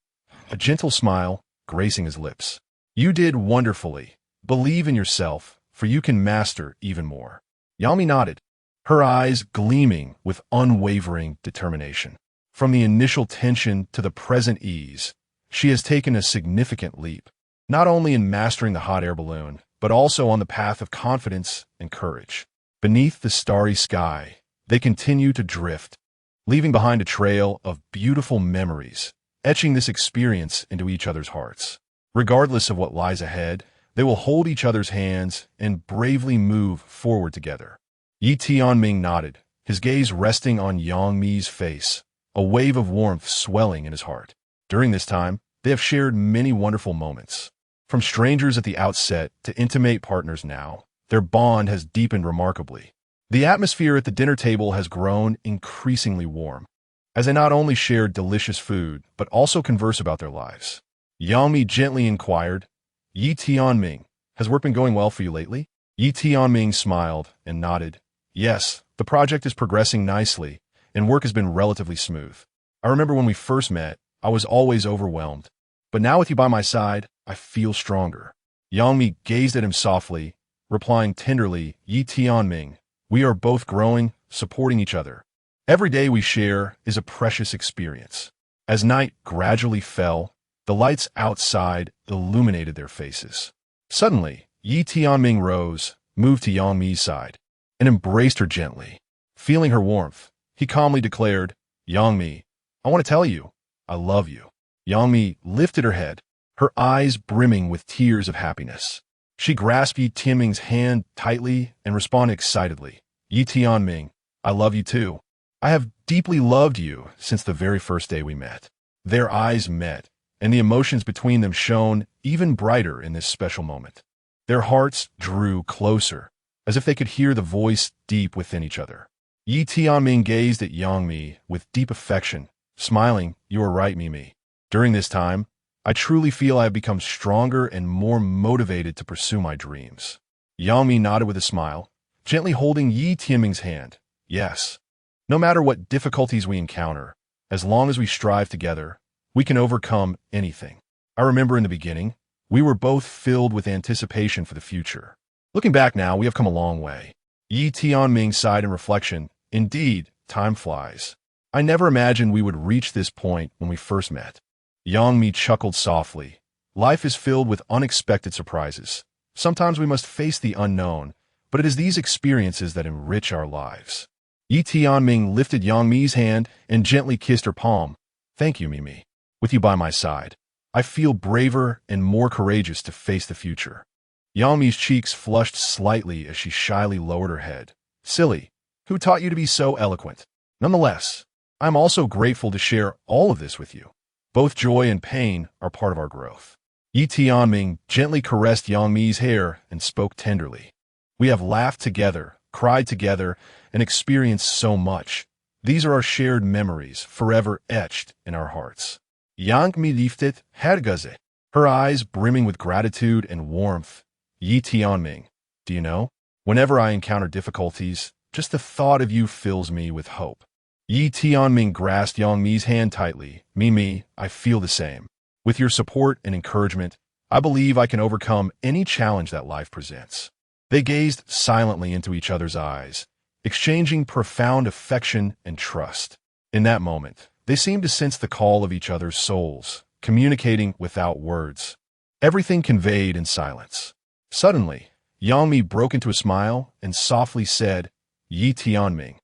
A: a gentle smile gracing his lips. You did wonderfully. Believe in yourself, for you can master even more. Yami nodded, her eyes gleaming with unwavering determination. From the initial tension to the present ease, she has taken a significant leap, not only in mastering the hot air balloon, but also on the path of confidence and courage. Beneath the starry sky, they continue to drift, leaving behind a trail of beautiful memories, etching this experience into each other's hearts. Regardless of what lies ahead, they will hold each other's hands and bravely move forward together. Yi Tianming nodded, his gaze resting on Yang Mi's face, a wave of warmth swelling in his heart. During this time, they have shared many wonderful moments. From strangers at the outset to intimate partners now, their bond has deepened remarkably. The atmosphere at the dinner table has grown increasingly warm, as they not only share delicious food, but also converse about their lives. Yang Mi gently inquired, Yi Tianming, has work been going well for you lately? Yi Tianming smiled and nodded. Yes, the project is progressing nicely, and work has been relatively smooth. I remember when we first met, I was always overwhelmed. But now with you by my side, I feel stronger. Yang Mi gazed at him softly, replying tenderly, Yi Tianming, we are both growing, supporting each other. Every day we share is a precious experience. As night gradually fell, the lights outside illuminated their faces. Suddenly, Yi Tianming rose, moved to Yang Mi's side, and embraced her gently. Feeling her warmth, he calmly declared, Yang Mi, I want to tell you, I love you. Yang Mi lifted her head, her eyes brimming with tears of happiness. She grasped Yi Tianming's hand tightly and responded excitedly, Yi Tianming, I love you too. I have deeply loved you since the very first day we met. Their eyes met, and the emotions between them shone even brighter in this special moment. Their hearts drew closer, as if they could hear the voice deep within each other. Yi Tianming gazed at Yang Mi with deep affection, smiling, You are right, Mimi. During this time, I truly feel I have become stronger and more motivated to pursue my dreams. Yang Mi nodded with a smile, gently holding Yi Tianming's hand. Yes. No matter what difficulties we encounter, as long as we strive together, we can overcome anything. I remember in the beginning, we were both filled with anticipation for the future. Looking back now, we have come a long way. Yi Tianming sighed in reflection. Indeed, time flies. I never imagined we would reach this point when we first met. Yang Mi chuckled softly. Life is filled with unexpected surprises. Sometimes we must face the unknown, but it is these experiences that enrich our lives. Yi Tianming lifted Yang Mi's hand and gently kissed her palm. Thank you, Mimi. With you by my side, I feel braver and more courageous to face the future. Yang Mi's cheeks flushed slightly as she shyly lowered her head. Silly, who taught you to be so eloquent? Nonetheless, I'm also grateful to share all of this with you. Both joy and pain are part of our growth. Yi Tianming gently caressed Yang Mi's hair and spoke tenderly. We have laughed together, cried together, and experienced so much. These are our shared memories, forever etched in our hearts. Yang Mi lifted hergaze, her eyes brimming with gratitude and warmth. Yi Tianming, do you know? Whenever I encounter difficulties, just the thought of you fills me with hope. Yi Tianming grasped Yang Mi's hand tightly. Mimi, I feel the same. With your support and encouragement, I believe I can overcome any challenge that life presents. They gazed silently into each other's eyes, exchanging profound affection and trust. In that moment, they seemed to sense the call of each other's souls, communicating without words. Everything conveyed in silence. Suddenly, Yang Mi broke into a smile and softly said, Yi Tianming,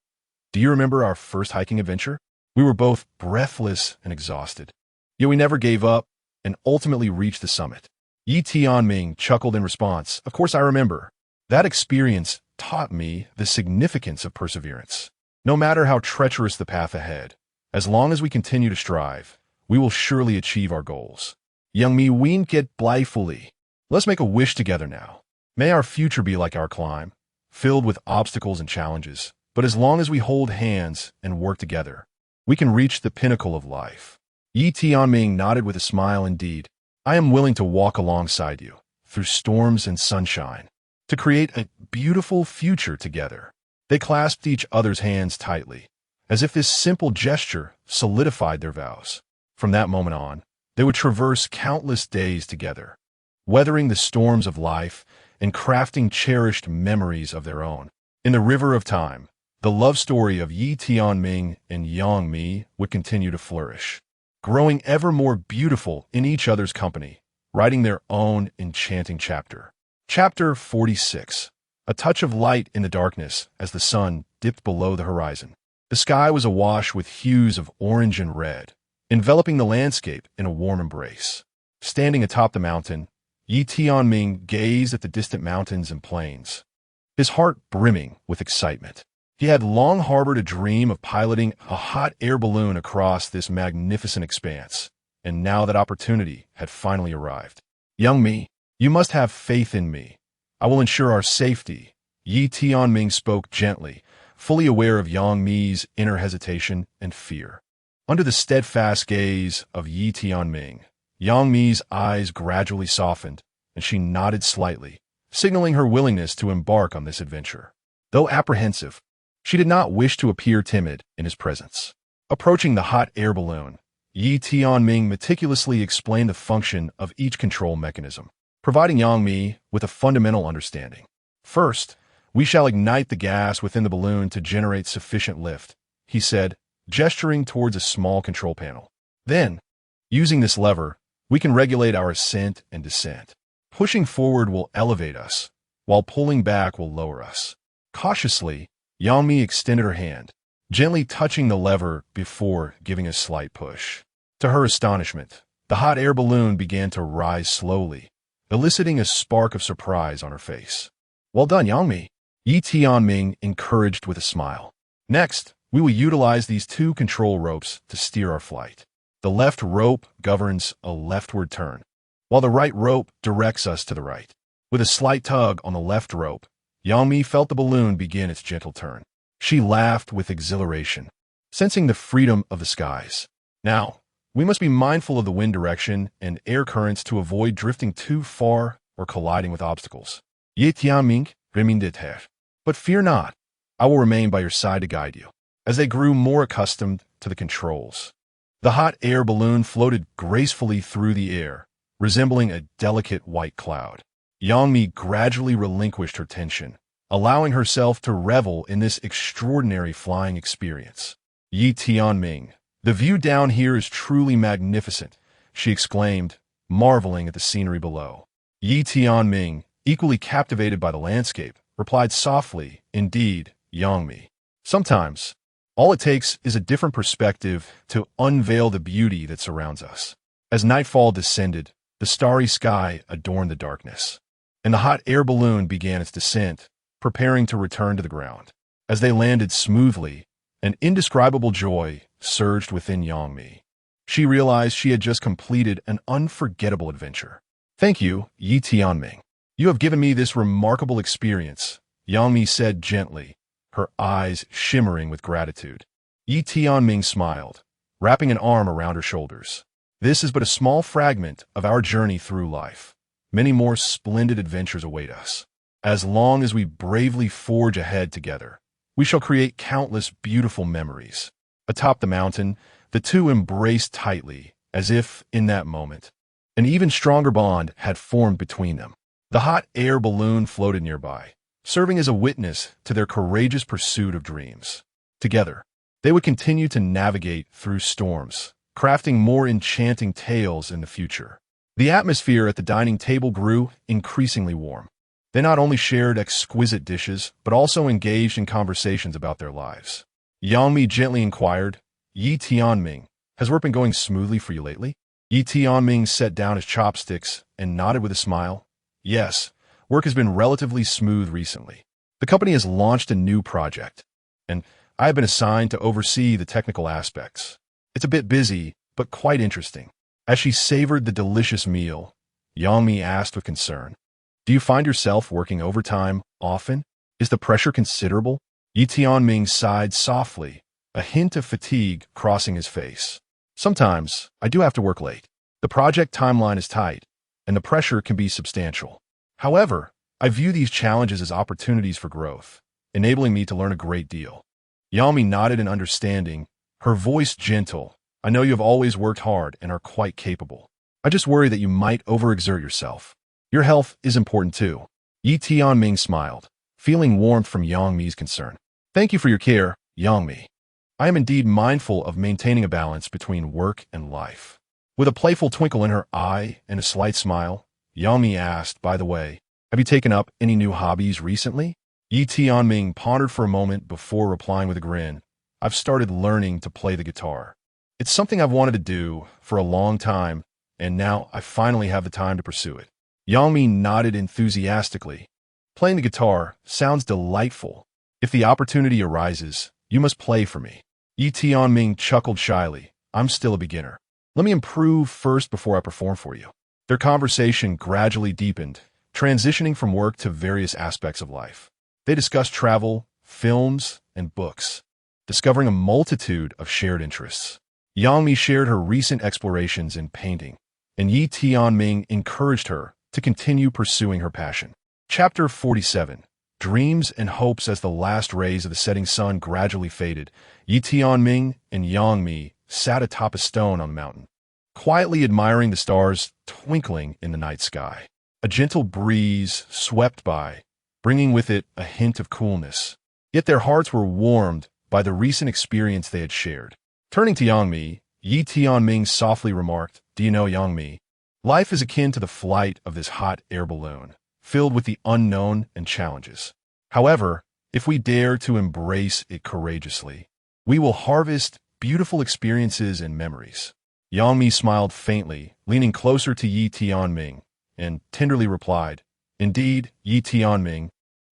A: do you remember our first hiking adventure? We were both breathless and exhausted. Yet we never gave up and ultimately reached the summit. Yi Tianming chuckled in response. Of course I remember. That experience taught me the significance of perseverance. No matter how treacherous the path ahead, as long as we continue to strive, we will surely achieve our goals. Yang Mi winked blithely. Let's make a wish together now. May our future be like our climb, filled with obstacles and challenges. But as long as we hold hands and work together, we can reach the pinnacle of life. Yi Tianming nodded with a smile. Indeed, I am willing to walk alongside you, through storms and sunshine, to create a beautiful future together. They clasped each other's hands tightly, as if this simple gesture solidified their vows. From that moment on, they would traverse countless days together, weathering the storms of life and crafting cherished memories of their own. In the river of time, the love story of Yi Tianming and Yang Mi would continue to flourish, growing ever more beautiful in each other's company, writing their own enchanting chapter. Chapter 46. A touch of light in the darkness as the sun dipped below the horizon. The sky was awash with hues of orange and red, enveloping the landscape in a warm embrace. Standing atop the mountain, Yi Tianming gazed at the distant mountains and plains, his heart brimming with excitement. He had long harbored a dream of piloting a hot air balloon across this magnificent expanse, and now that opportunity had finally arrived. Young Mi, you must have faith in me. I will ensure our safety. Yi Tianming spoke gently, fully aware of Yang Mi's inner hesitation and fear. Under the steadfast gaze of Yi Tianming, Yang Mi's eyes gradually softened, and she nodded slightly, signaling her willingness to embark on this adventure. Though apprehensive, she did not wish to appear timid in his presence. Approaching the hot air balloon, Yi Tianming meticulously explained the function of each control mechanism, providing Yang Mi with a fundamental understanding. First, we shall ignite the gas within the balloon to generate sufficient lift, he said, gesturing towards a small control panel. Then, using this lever, we can regulate our ascent and descent. Pushing forward will elevate us, while pulling back will lower us. Cautiously, Yang Mi extended her hand, gently touching the lever before giving a slight push. To her astonishment, the hot air balloon began to rise slowly, eliciting a spark of surprise on her face. Well done, Yang Mi, Yi Tianming encouraged with a smile. Next, we will utilize these two control ropes to steer our flight. The left rope governs a leftward turn, while the right rope directs us to the right. With a slight tug on the left rope, Yang Mi felt the balloon begin its gentle turn. She laughed with exhilaration, sensing the freedom of the skies. Now, we must be mindful of the wind direction and air currents to avoid drifting too far or colliding with obstacles. Yi Tianming reminded her. But fear not, I will remain by your side to guide you. As they grew more accustomed to the controls, the hot air balloon floated gracefully through the air, resembling a delicate white cloud. Yang Mi gradually relinquished her tension, allowing herself to revel in this extraordinary flying experience. Yi Tianming, the view down here is truly magnificent, she exclaimed, marveling at the scenery below. Yi Tianming, equally captivated by the landscape, replied softly, indeed, Yang Mi. Sometimes, all it takes is a different perspective to unveil the beauty that surrounds us. As nightfall descended, the starry sky adorned the darkness, and the hot air balloon began its descent, preparing to return to the ground. As they landed smoothly, an indescribable joy surged within Yang Mi. She realized she had just completed an unforgettable adventure. Thank you, Yi Tianming. You have given me this remarkable experience, Yang Mi said gently, her eyes shimmering with gratitude. Yi Tianming smiled, wrapping an arm around her shoulders. This is but a small fragment of our journey through life. Many more splendid adventures await us. As long as we bravely forge ahead together, we shall create countless beautiful memories. Atop the mountain, the two embraced tightly, as if, in that moment, an even stronger bond had formed between them. The hot air balloon floated nearby, serving as a witness to their courageous pursuit of dreams. Together, they would continue to navigate through storms, crafting more enchanting tales in the future. The atmosphere at the dining table grew increasingly warm. They not only shared exquisite dishes, but also engaged in conversations about their lives. Yang Mi gently inquired, Yi Tianming, has work been going smoothly for you lately? Yi Tianming set down his chopsticks and nodded with a smile. Yes, work has been relatively smooth recently. The company has launched a new project, and I have been assigned to oversee the technical aspects. It's a bit busy, but quite interesting. As she savored the delicious meal, Yang Mi asked with concern, do you find yourself working overtime often? Is the pressure considerable? Yi Tianming sighed softly, a hint of fatigue crossing his face. Sometimes, I do have to work late. The project timeline is tight, and the pressure can be substantial. However, I view these challenges as opportunities for growth, enabling me to learn a great deal. Yang Mi nodded in understanding, her voice gentle. I know you have always worked hard and are quite capable. I just worry that you might overexert yourself. Your health is important too. Yi Tianming smiled, feeling warmth from Yang Mi's concern. Thank you for your care, Yang Mi. I am indeed mindful of maintaining a balance between work and life. With a playful twinkle in her eye and a slight smile, Yang Mi asked, by the way, have you taken up any new hobbies recently? Yi Tianming pondered for a moment before replying with a grin. I've started learning to play the guitar. It's something I've wanted to do for a long time, and now I finally have the time to pursue it. Yang Mi nodded enthusiastically. Playing the guitar sounds delightful. If the opportunity arises, you must play for me. Yi Tianming chuckled shyly. I'm still a beginner. Let me improve first before I perform for you. Their conversation gradually deepened, transitioning from work to various aspects of life. They discussed travel, films, and books, discovering a multitude of shared interests. Yang Mi shared her recent explorations in painting, and Yi Tianming encouraged her to continue pursuing her passion. Chapter 47. Dreams and hopes. As the last rays of the setting sun gradually faded, Yi Tianming and Yang Mi sat atop a stone on the mountain, quietly admiring the stars twinkling in the night sky. A gentle breeze swept by, bringing with it a hint of coolness. Yet their hearts were warmed by the recent experience they had shared. Turning to Yang Mi, Yi Tianming softly remarked, do you know, Yang Mi, life is akin to the flight of this hot air balloon, filled with the unknown and challenges. However, if we dare to embrace it courageously, we will harvest beautiful experiences and memories. Yang Mi smiled faintly, leaning closer to Yi Tianming, and tenderly replied, indeed, Yi Tianming,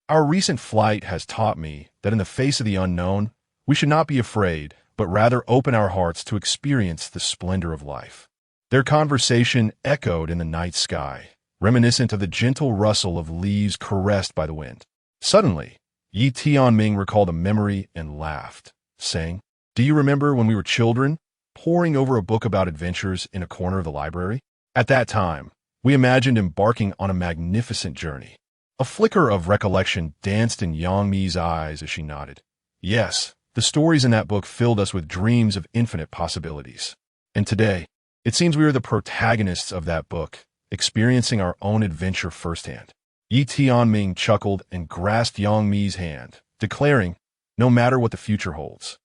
A: our recent flight has taught me that in the face of the unknown, we should not be afraid, but rather open our hearts to experience the splendor of life. Their conversation echoed in the night sky, reminiscent of the gentle rustle of leaves caressed by the wind. Suddenly, Yi Tianming recalled a memory and laughed, saying, do you remember when we were children, poring over a book about adventures in a corner of the library? At that time, we imagined embarking on a magnificent journey. A flicker of recollection danced in Yang Mi's eyes as she nodded. Yes, the stories in that book filled us with dreams of infinite possibilities. And today, it seems we are the protagonists of that book, experiencing our own adventure firsthand. Yi Tianming chuckled and grasped Yang Mi's hand, declaring, no matter what the future holds,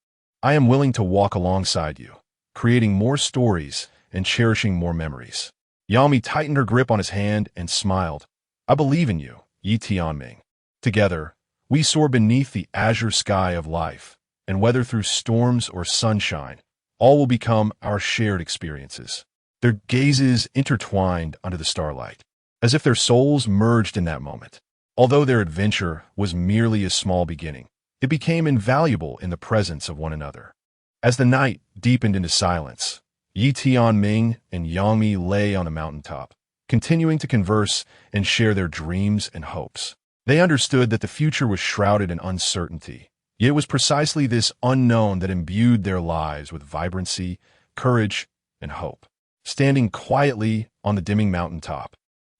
A: I am willing to walk alongside you, creating more stories and cherishing more memories. Yang Mi tightened her grip on his hand and smiled. I believe in you, Yi Tianming. Together, we soar beneath the azure sky of life, and whether through storms or sunshine, all will become our shared experiences. Their gazes intertwined under the starlight, as if their souls merged in that moment. Although their adventure was merely a small beginning, it became invaluable in the presence of one another. As the night deepened into silence, Yi Tianming and Yang Mi lay on a mountaintop, continuing to converse and share their dreams and hopes. They understood that the future was shrouded in uncertainty, yet it was precisely this unknown that imbued their lives with vibrancy, courage, and hope. Standing quietly on the dimming mountaintop,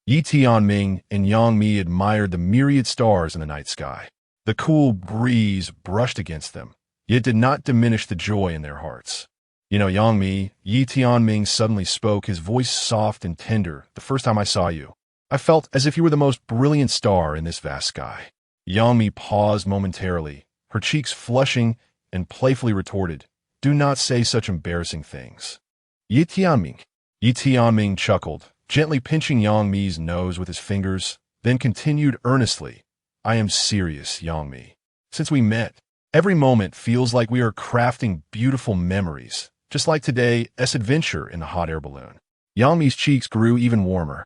A: Yi Tianming and Yang Mi admired the myriad stars in the night sky. The cool breeze brushed against them, yet did not diminish the joy in their hearts. You know, Yang Mi, Yi Tianming suddenly spoke, his voice soft and tender. The first time I saw you, I felt as if you were the most brilliant star in this vast sky. Yang Mi paused momentarily, her cheeks flushing, and playfully retorted, do not say such embarrassing things. Yi Tianming chuckled, gently pinching Yang Mi's nose with his fingers, then continued earnestly, I am serious, Yang Mi. Since we met, every moment feels like we are crafting beautiful memories, just like today's adventure in the hot air balloon. Yang Mi's cheeks grew even warmer,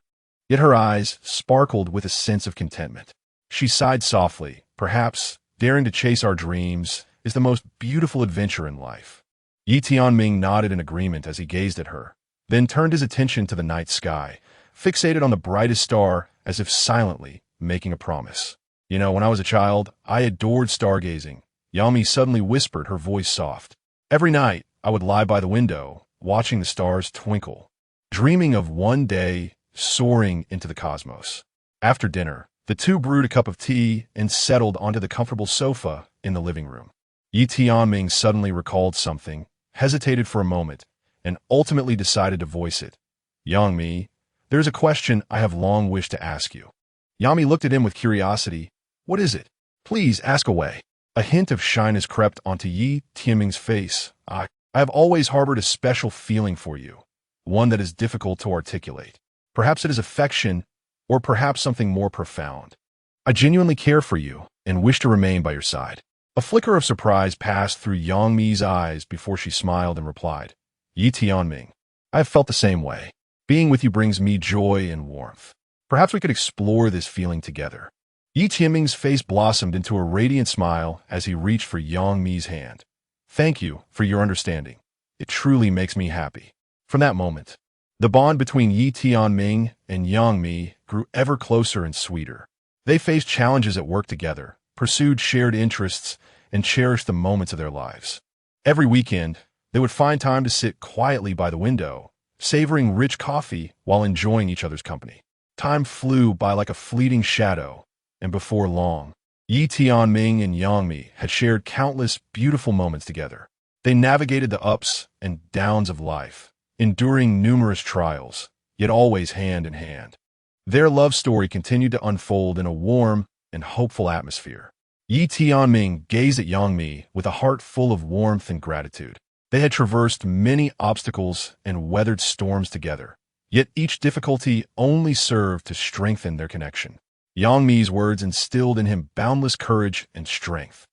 A: yet her eyes sparkled with a sense of contentment. She sighed softly, perhaps daring to chase our dreams is the most beautiful adventure in life. Yi Tianming nodded in agreement as he gazed at her, then turned his attention to the night sky, fixated on the brightest star as if silently making a promise. You know, when I was a child, I adored stargazing. Yang Mi suddenly whispered, her voice soft. Every night, I would lie by the window, watching the stars twinkle, dreaming of one day soaring into the cosmos. After dinner, the two brewed a cup of tea and settled onto the comfortable sofa in the living room. Yi Tianming suddenly recalled something, hesitated for a moment, and ultimately decided to voice it. Yang Mi, There's a question I have long wished to ask you. Yami looked at him with curiosity. What is it? Please ask away. A hint of shyness crept onto Yi Tianming's face. I have always harbored a special feeling for you, one that is difficult to articulate. Perhaps it is affection, or perhaps something more profound. I genuinely care for you and wish to remain by your side. A flicker of surprise passed through Yang Mi's eyes before she smiled and replied, Yi Tianming, I have felt the same way. Being with you brings me joy and warmth. Perhaps we could explore this feeling together. Yi Tianming's face blossomed into a radiant smile as he reached for Yang Mi's hand. Thank you for your understanding. It truly makes me happy. From that moment, the bond between Yi Tianming and Yang Mi grew ever closer and sweeter. They faced challenges at work together, pursued shared interests, and cherished the moments of their lives. Every weekend, they would find time to sit quietly by the window, savoring rich coffee while enjoying each other's company. Time flew by like a fleeting shadow, and before long, Yi Tianming and Yang Mi had shared countless beautiful moments together. They navigated the ups and downs of life, enduring numerous trials, yet always hand in hand. Their love story continued to unfold in a warm and hopeful atmosphere. Yi Tianming gazed at Yang Mi with a heart full of warmth and gratitude. They had traversed many obstacles and weathered storms together, yet each difficulty only served to strengthen their connection. Yang Mi's words instilled in him boundless courage and strength,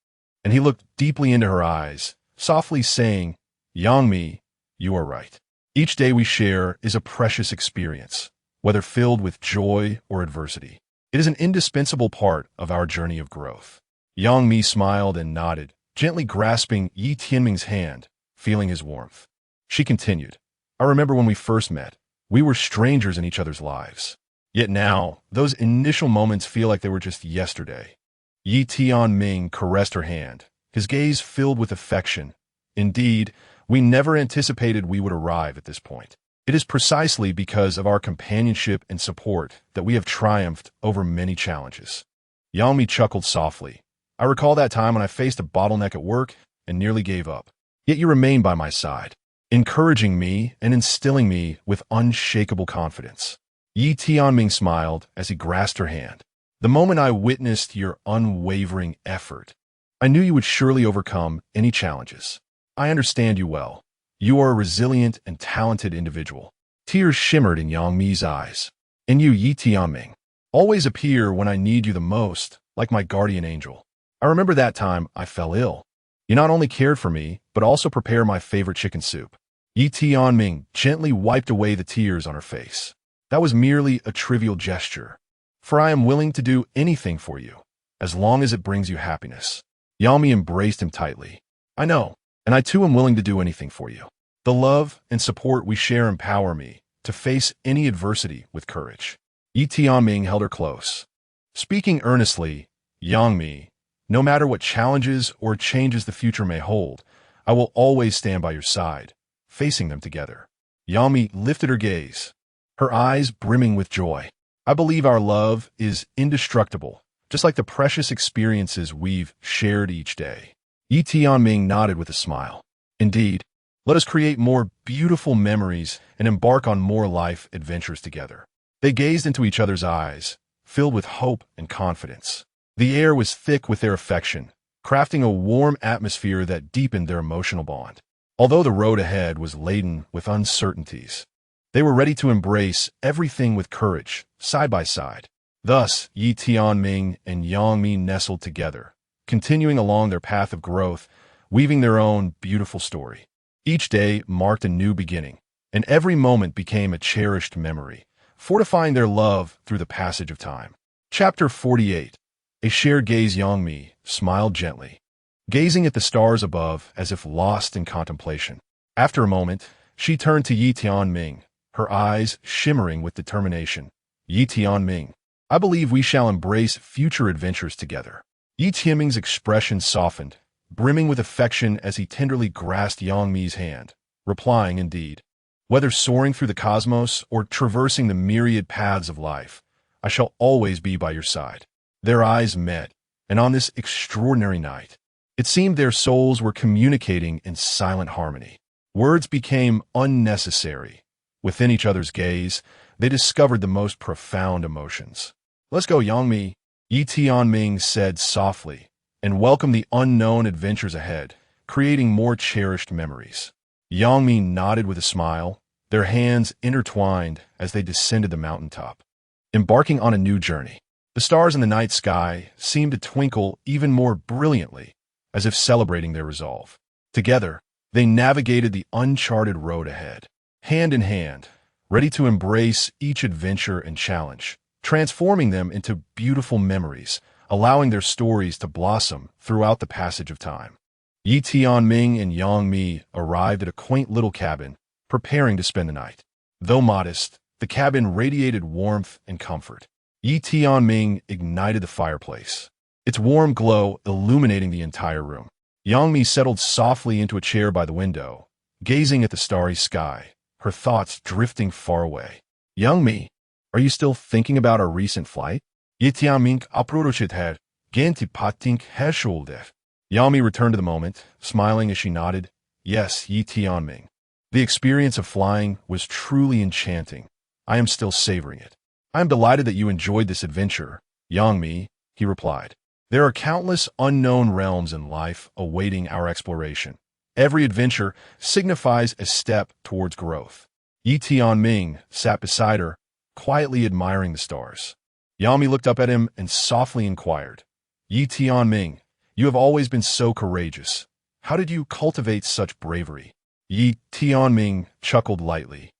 A: and he looked deeply into her eyes, softly saying, Yang Mi, you are right. Each day we share is a precious experience, whether filled with joy or adversity. It is an indispensable part of our journey of growth. Yang Mi smiled and nodded, gently grasping Yi Tianming's hand, feeling his warmth. She continued, I remember when we first met. We were strangers in each other's lives. Yet now, those initial moments feel like they were just yesterday. Yi Tianming caressed her hand, his gaze filled with affection. Indeed, we never anticipated we would arrive at this point. It is precisely because of our companionship and support that we have triumphed over many challenges. Yang Mi chuckled softly. I recall that time when I faced a bottleneck at work and nearly gave up. Yet you remained by my side, encouraging me and instilling me with unshakable confidence. Yi Tianming smiled as he grasped her hand. The moment I witnessed your unwavering effort, I knew you would surely overcome any challenges. I understand you well. You are a resilient and talented individual. Tears shimmered in Yang Mi's eyes. And you, Yi Tianming, always appear when I need you the most, like my guardian angel. I remember that time I fell ill. You not only cared for me, but also prepared my favorite chicken soup. Yi Tianming gently wiped away the tears on her face. That was merely a trivial gesture, for I am willing to do anything for you, as long as it brings you happiness. Yang Mi embraced him tightly. I know, and I too am willing to do anything for you. The love and support we share empower me to face any adversity with courage. Yi Tianming held her close. Speaking earnestly, Yang Mi, no matter what challenges or changes the future may hold, I will always stand by your side, facing them together. Yang Mi lifted her gaze, her eyes brimming with joy. I believe our love is indestructible, just like the precious experiences we've shared each day. Yi Tianming nodded with a smile. Indeed, let us create more beautiful memories and embark on more life adventures together. They gazed into each other's eyes, filled with hope and confidence. The air was thick with their affection, crafting a warm atmosphere that deepened their emotional bond. Although the road ahead was laden with uncertainties, they were ready to embrace everything with courage, side by side. Thus, Yi Tianming and Yang Mi nestled together, continuing along their path of growth, weaving their own beautiful story. Each day marked a new beginning, and every moment became a cherished memory, fortifying their love through the passage of time. Chapter 48. A shared gaze. Yang Mi smiled gently, gazing at the stars above as if lost in contemplation. After a moment, she turned to Yi Tianming, her eyes shimmering with determination. Yi Tianming, I believe we shall embrace future adventures together. Yi Tianming's expression softened, brimming with affection as he tenderly grasped Yang Mi's hand, replying, indeed. Whether soaring through the cosmos or traversing the myriad paths of life, I shall always be by your side. Their eyes met, and on this extraordinary night, it seemed their souls were communicating in silent harmony. Words became unnecessary. Within each other's gaze, they discovered the most profound emotions. "Let's go, Yangmi," Yi Tianming said softly, and welcomed the unknown adventures ahead, creating more cherished memories. Yangmi nodded with a smile, their hands intertwined as they descended the mountaintop, embarking on a new journey. The stars in the night sky seemed to twinkle even more brilliantly, as if celebrating their resolve. Together, they navigated the uncharted road ahead, hand in hand, ready to embrace each adventure and challenge, transforming them into beautiful memories, allowing their stories to blossom throughout the passage of time. Yi Tianming and Yang Mi arrived at a quaint little cabin, preparing to spend the night. Though modest, the cabin radiated warmth and comfort. Yi Tianming ignited the fireplace, its warm glow illuminating the entire room. Yang Mi settled softly into a chair by the window, gazing at the starry sky, her thoughts drifting far away. "Yang Mi, are you still thinking about our recent flight?" Yi Tianming approached her, genti patink her shoulder. Yang Mi returned to the moment, smiling as she nodded. "Yes, Yi Tianming. The experience of flying was truly enchanting. I am still savoring it." "I am delighted that you enjoyed this adventure, Yang Mi," he replied. "There are countless unknown realms in life awaiting our exploration. Every adventure signifies a step towards growth." Yi Tianming sat beside her, quietly admiring the stars. Yang Mi looked up at him and softly inquired, "Yi Tianming, you have always been so courageous. How did you cultivate such bravery?" Yi Tianming chuckled lightly,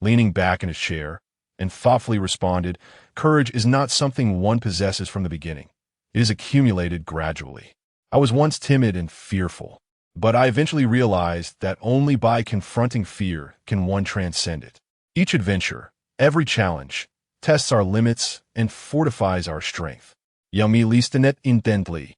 A: leaning back in his chair, and thoughtfully responded, "Courage is not something one possesses from the beginning. It is accumulated gradually. I was once timid and fearful, but I eventually realized that only by confronting fear can one transcend it. Each adventure, every challenge, tests our limits and fortifies our strength." Yang Mi listened intently,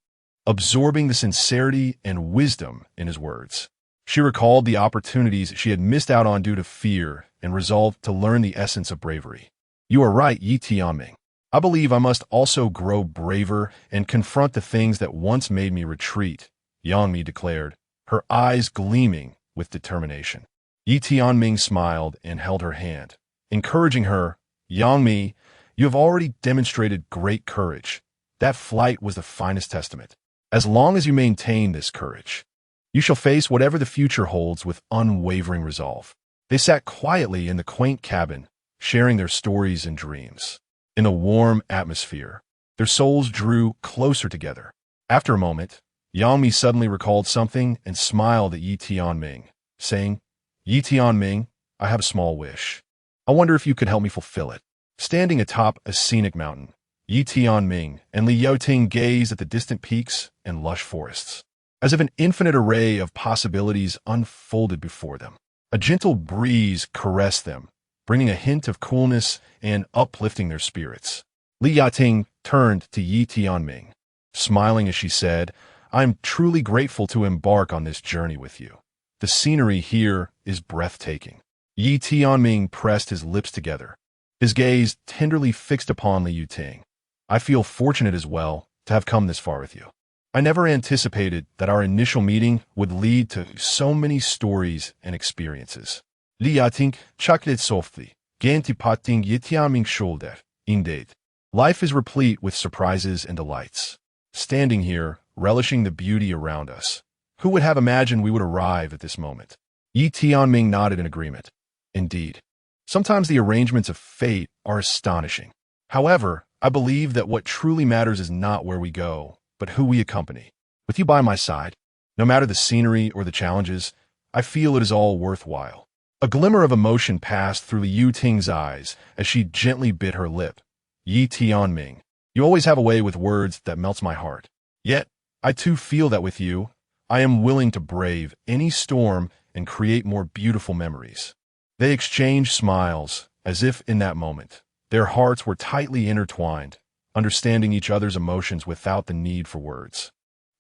A: absorbing the sincerity and wisdom in his words. She recalled the opportunities she had missed out on due to fear and resolved to learn the essence of bravery. "You are right, Yi Tianming. I believe I must also grow braver and confront the things that once made me retreat," Yang Mi declared, her eyes gleaming with determination. Yi Tianming smiled and held her hand, encouraging her. "Yang Mi, you have already demonstrated great courage. That flight was the finest testament. As long as you maintain this courage, you shall face whatever the future holds with unwavering resolve." They sat quietly in the quaint cabin, sharing their stories and dreams. In the warm atmosphere, their souls drew closer together. After a moment, Yang Mi suddenly recalled something and smiled at Yi Tianming, saying, "Yi Tianming, I have a small wish. I wonder if you could help me fulfill it." Standing atop a scenic mountain, Yi Tianming and Li Yaoting gazed at the distant peaks and lush forests, as if an infinite array of possibilities unfolded before them. A gentle breeze caressed them, bringing a hint of coolness and uplifting their spirits. Li Yaoting turned to Yi Tianming, smiling as she said, "I am truly grateful to embark on this journey with you. The scenery here is breathtaking." Yi Tianming pressed his lips together, his gaze tenderly fixed upon Li Yaoting. "I feel fortunate as well to have come this far with you. I never anticipated that our initial meeting would lead to so many stories and experiences." Li Yaoting chuckled softly, genti patting Yi Tianming's shoulder. "Indeed, life is replete with surprises and delights. Standing here, relishing the beauty around us, who would have imagined we would arrive at this moment?" Yi Tianming nodded in agreement. "Indeed, sometimes the arrangements of fate are astonishing. However, I believe that what truly matters is not where we go, but who we accompany. With you by my side, no matter the scenery or the challenges, I feel it is all worthwhile." A glimmer of emotion passed through Li Yaoting's eyes as she gently bit her lip. "Yi Tianming, you always have a way with words that melts my heart. Yet, I too feel that with you, I am willing to brave any storm and create more beautiful memories." They exchanged smiles, as if in that moment, their hearts were tightly intertwined, understanding each other's emotions without the need for words.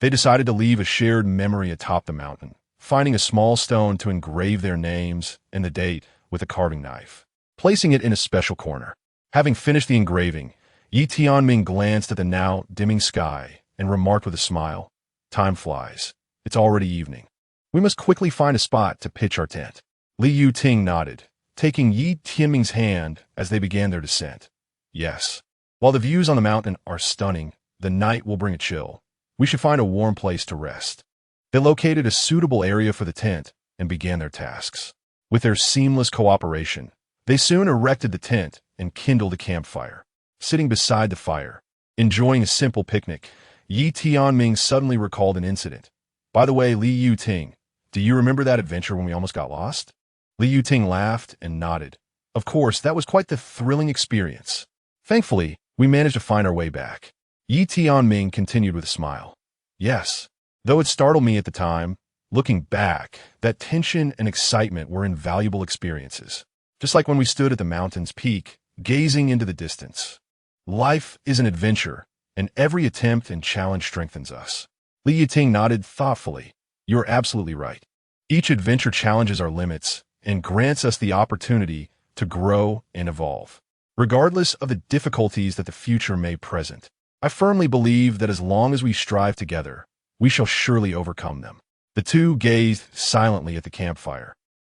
A: They decided to leave a shared memory atop the mountain, finding a small stone to engrave their names and the date with a carving knife, placing it in a special corner. Having finished the engraving, Yi Tianming glanced at the now dimming sky and remarked with a smile, "Time flies. It's already evening. We must quickly find a spot to pitch our tent." Li Yaoting nodded, taking Yi Tianming's hand as they began their descent. Yes. While the views on the mountain are stunning, the night will bring a chill. We should find a warm place to rest. They located a suitable area for the tent and began their tasks. With their seamless cooperation, they soon erected the tent and kindled a campfire. Sitting beside the fire, enjoying a simple picnic, Yi Tianming suddenly recalled an incident. By the way, Li Yuting, do you remember that adventure when we almost got lost? Li Yuting laughed and nodded. Of course, that was quite the thrilling experience. Thankfully, we managed to find our way back. Yi Tianming continued with a smile. Yes, though it startled me at the time, looking back, that tension and excitement were invaluable experiences. Just like when we stood at the mountain's peak, gazing into the distance. Life is an adventure, and every attempt and challenge strengthens us. Li Yuting nodded thoughtfully. You're absolutely right. Each adventure challenges our limits and grants us the opportunity to grow and evolve. Regardless of the difficulties that the future may present, I firmly believe that as long as we strive together, we shall surely overcome them. The two gazed silently at the campfire,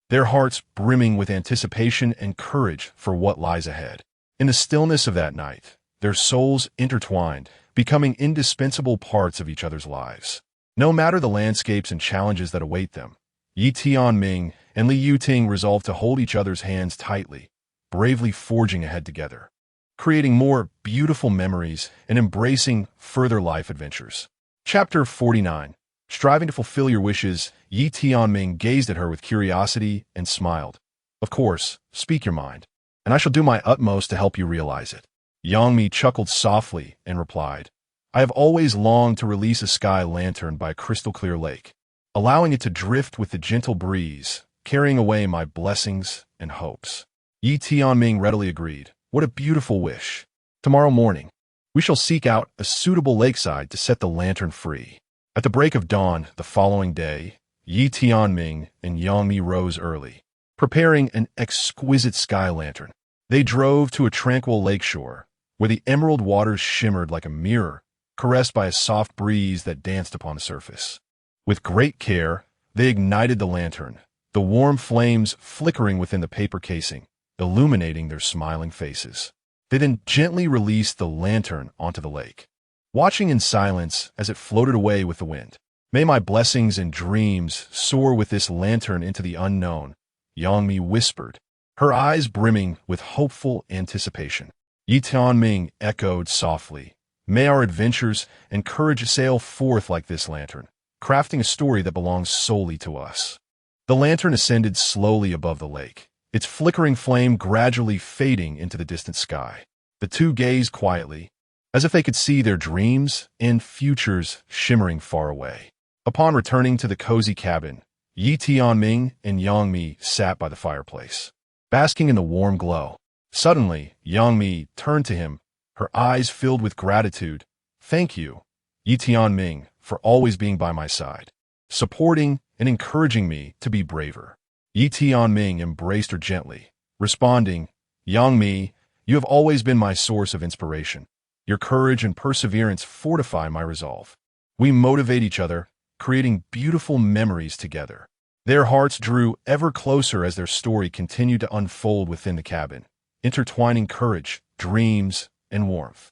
A: their hearts brimming with anticipation and courage for what lies ahead. In the stillness of that night, their souls intertwined, becoming indispensable parts of each other's lives. No matter the landscapes and challenges that await them, Yi Tianming and Li Yuting resolved to hold each other's hands tightly, bravely forging ahead together, creating more beautiful memories and embracing further life adventures. Chapter 49. Striving to fulfill your wishes, Yi Tianming gazed at her with curiosity and smiled. Of course, speak your mind, and I shall do my utmost to help you realize it. Yangmi chuckled softly and replied, I have always longed to release a sky lantern by a crystal-clear lake, allowing it to drift with the gentle breeze, carrying away my blessings and hopes. Yi Tianming readily agreed. What a beautiful wish. Tomorrow morning, we shall seek out a suitable lakeside to set the lantern free. At the break of dawn the following day, Yi Tianming and Yangmi rose early, preparing an exquisite sky lantern. They drove to a tranquil lakeshore, where the emerald waters shimmered like a mirror, caressed by a soft breeze that danced upon the surface. With great care, they ignited the lantern, the warm flames flickering within the paper casing, illuminating their smiling faces. They then gently released the lantern onto the lake, watching in silence as it floated away with the wind. May my blessings and dreams soar with this lantern into the unknown, Yangmi whispered, her eyes brimming with hopeful anticipation. Yi Tianming echoed softly, may our adventures and courage sail forth like this lantern, crafting a story that belongs solely to us. The lantern ascended slowly above the lake, its flickering flame gradually fading into the distant sky. The two gazed quietly, as if they could see their dreams and futures shimmering far away. Upon returning to the cozy cabin, Yi Tianming and Yangmi sat by the fireplace, basking in the warm glow. Suddenly, Yangmi turned to him, her eyes filled with gratitude. Thank you, Yi Tianming, for always being by my side, supporting and encouraging me to be braver. Yi Tianming embraced her gently, responding, Yangmi, you have always been my source of inspiration. Your courage and perseverance fortify my resolve. We motivate each other, creating beautiful memories together. Their hearts drew ever closer as their story continued to unfold within the cabin, intertwining courage, dreams, and warmth.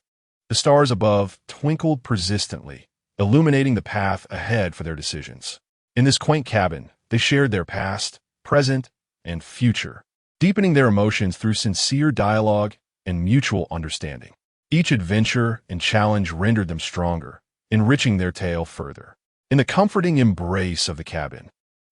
A: The stars above twinkled persistently, illuminating the path ahead for their decisions. In this quaint cabin, they shared their past, present, and future, deepening their emotions through sincere dialogue and mutual understanding. Each adventure and challenge rendered them stronger, enriching their tale further. In the comforting embrace of the cabin,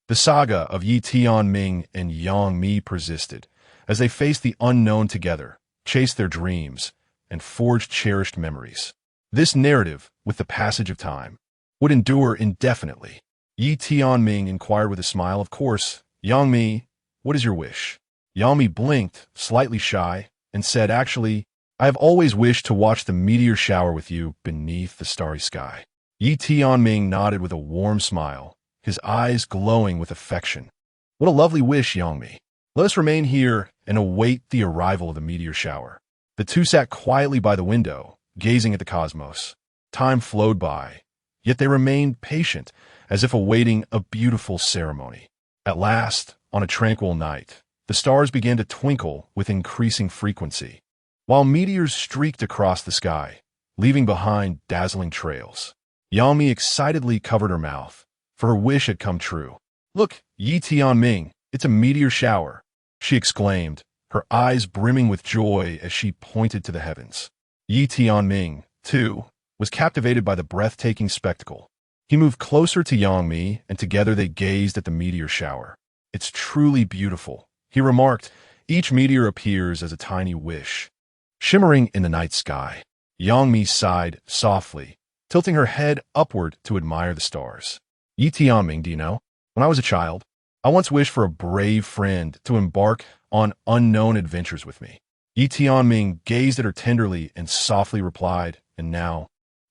A: the saga of Yi Tianming and Yangmi persisted as they faced the unknown together, chased their dreams, and forged cherished memories. This narrative, with the passage of time, would endure indefinitely. Yi Tianming inquired with a smile, of course, Yangmi, what is your wish? Yangmi blinked, slightly shy, and said, actually, I have always wished to watch the meteor shower with you beneath the starry sky. Yi Tianming nodded with a warm smile, his eyes glowing with affection. What a lovely wish, Yangmi. Let us remain here and await the arrival of the meteor shower. The two sat quietly by the window, gazing at the cosmos. Time flowed by, yet they remained patient, as if awaiting a beautiful ceremony. At last, on a tranquil night, the stars began to twinkle with increasing frequency, while meteors streaked across the sky, leaving behind dazzling trails. Yangmi excitedly covered her mouth, for her wish had come true. "Look, Yi Tianming, it's a meteor shower," she exclaimed, her eyes brimming with joy as she pointed to the heavens. Yi Tianming, too, was captivated by the breathtaking spectacle. He moved closer to Yangmi, and together they gazed at the meteor shower. "It's truly beautiful," he remarked. "Each meteor appears as a tiny wish, shimmering in the night sky." Yangmi sighed softly, tilting her head upward to admire the stars. "Yi Tianming, do you know? When I was a child, I once wished for a brave friend to embark on unknown adventures with me." Yi Tianming gazed at her tenderly and softly replied, "And now,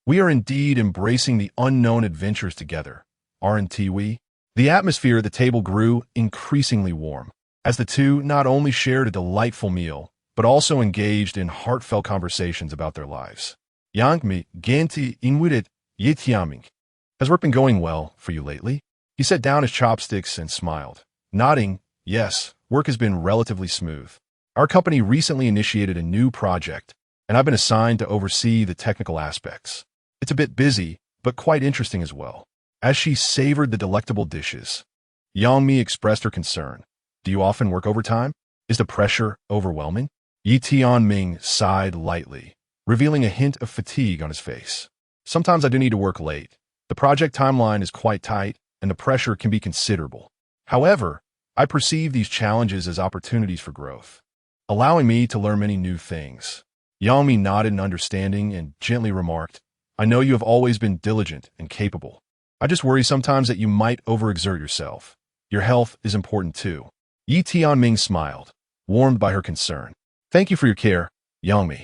A: we are indeed embracing the unknown adventures together, aren't we?" The atmosphere at the table grew increasingly warm, as the two not only shared a delightful meal, but also engaged in heartfelt conversations about their lives. "Yangmi, Genti, Inuit, Yi Tianming. Has work been going well for you lately?" He set down his chopsticks and smiled, nodding. "Yes, work has been relatively smooth. Our company recently initiated a new project, and I've been assigned to oversee the technical aspects. It's a bit busy, but quite interesting as well." As she savored the delectable dishes, Yangmi expressed her concern. "Do you often work overtime? Is the pressure overwhelming?" Yi Tianming sighed lightly, revealing a hint of fatigue on his face. "Sometimes I do need to work late. The project timeline is quite tight, and the pressure can be considerable. However, I perceive these challenges as opportunities for growth, allowing me to learn many new things." Yangmi nodded in understanding and gently remarked, "I know you have always been diligent and capable. I just worry sometimes that you might overexert yourself. Your health is important too." Yi Tianming smiled, warmed by her concern. "Thank you for your care, Yangmi.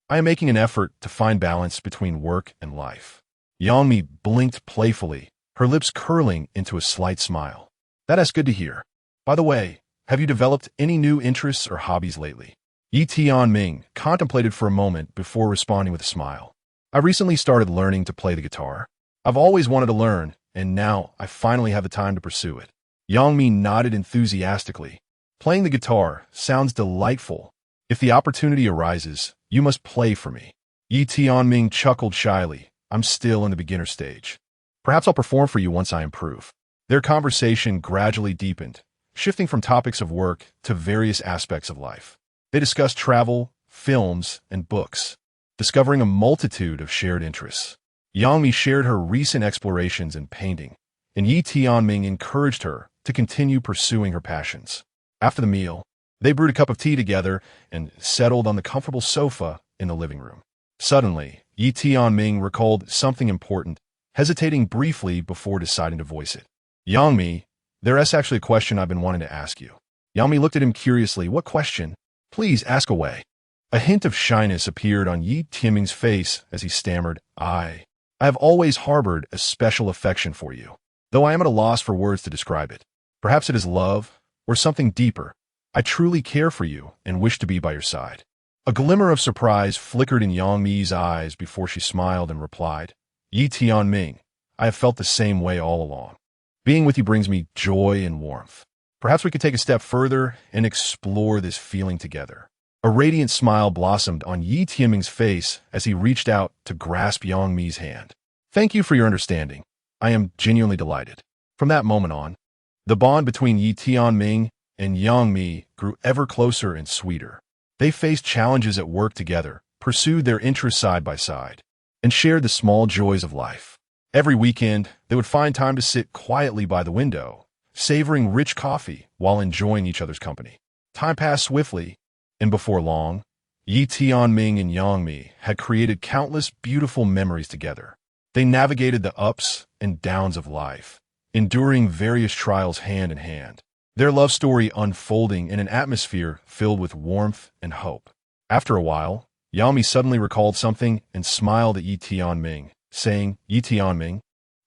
A: I am making an effort to find balance between work and life." Yangmi blinked playfully, her lips curling into a slight smile. "That is good to hear. By the way, have you developed any new interests or hobbies lately?" Yi Tianming contemplated for a moment before responding with a smile. "I recently started learning to play the guitar. I've always wanted to learn, and now I finally have the time to pursue it." Yangmi nodded enthusiastically. "Playing the guitar sounds delightful. If the opportunity arises, you must play for me." Yi Tianming chuckled shyly. "I'm still in the beginner stage. Perhaps I'll perform for you once I improve." Their conversation gradually deepened, shifting from topics of work to various aspects of life. They discussed travel, films, and books, discovering a multitude of shared interests. Yangmi shared her recent explorations in painting, and Yi Tianming encouraged her to continue pursuing her passions. After the meal, they brewed a cup of tea together and settled on the comfortable sofa in the living room. Suddenly, Yi Tianming recalled something important, hesitating briefly before deciding to voice it. "Yangmi, there is actually a question I've been wanting to ask you." Yangmi looked at him curiously. "What question? Please ask away." A hint of shyness appeared on Yi Tianming's face as he stammered, I have always harbored a special affection for you, though I am at a loss for words to describe it. Perhaps it is love, or something deeper. I truly care for you and wish to be by your side." A glimmer of surprise flickered in Yangmi's eyes before she smiled and replied, "Yi Tianming, I have felt the same way all along. Being with you brings me joy and warmth. Perhaps we could take a step further and explore this feeling together." A radiant smile blossomed on Yi Tianming's face as he reached out to grasp Yangmi's hand. "Thank you for your understanding. I am genuinely delighted." From that moment on, the bond between Yi Tianming and Yangmi grew ever closer and sweeter. They faced challenges at work together, pursued their interests side by side, and shared the small joys of life. Every weekend, they would find time to sit quietly by the window, savoring rich coffee while enjoying each other's company. Time passed swiftly, and before long, Yi Tianming and Yangmi had created countless beautiful memories together. They navigated the ups and downs of life, enduring various trials hand in hand, their love story unfolding in an atmosphere filled with warmth and hope. After a while, Yangmi suddenly recalled something and smiled at Yi Tianming, saying, "Yi Tianming,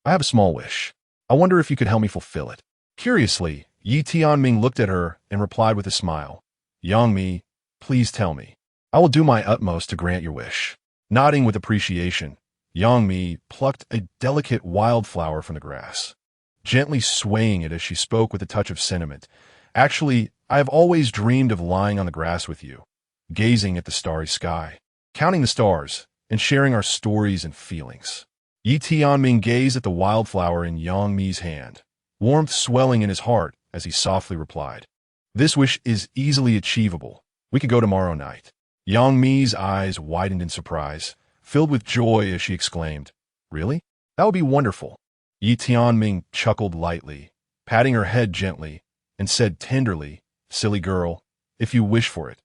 A: I have a small wish. I wonder if you could help me fulfill it." Curiously, Yi Tianming looked at her and replied with a smile, "Yangmi, please tell me. I will do my utmost to grant your wish." Nodding with appreciation, Yangmi plucked a delicate wildflower from the grass, gently swaying it as she spoke with a touch of sentiment. "Actually, I have always dreamed of lying on the grass with you, gazing at the starry sky, counting the stars, and sharing our stories and feelings. Yi Tianming gazed at the wildflower in Yang Mi's hand, warmth swelling in his heart as he softly replied, "This wish is easily achievable. We can go tomorrow night." Yang Mi's eyes widened in surprise, filled with joy as she exclaimed, "Really? That would be wonderful." Yi Tianming chuckled lightly, patting her head gently, and said tenderly, "Silly girl, if you wish for it.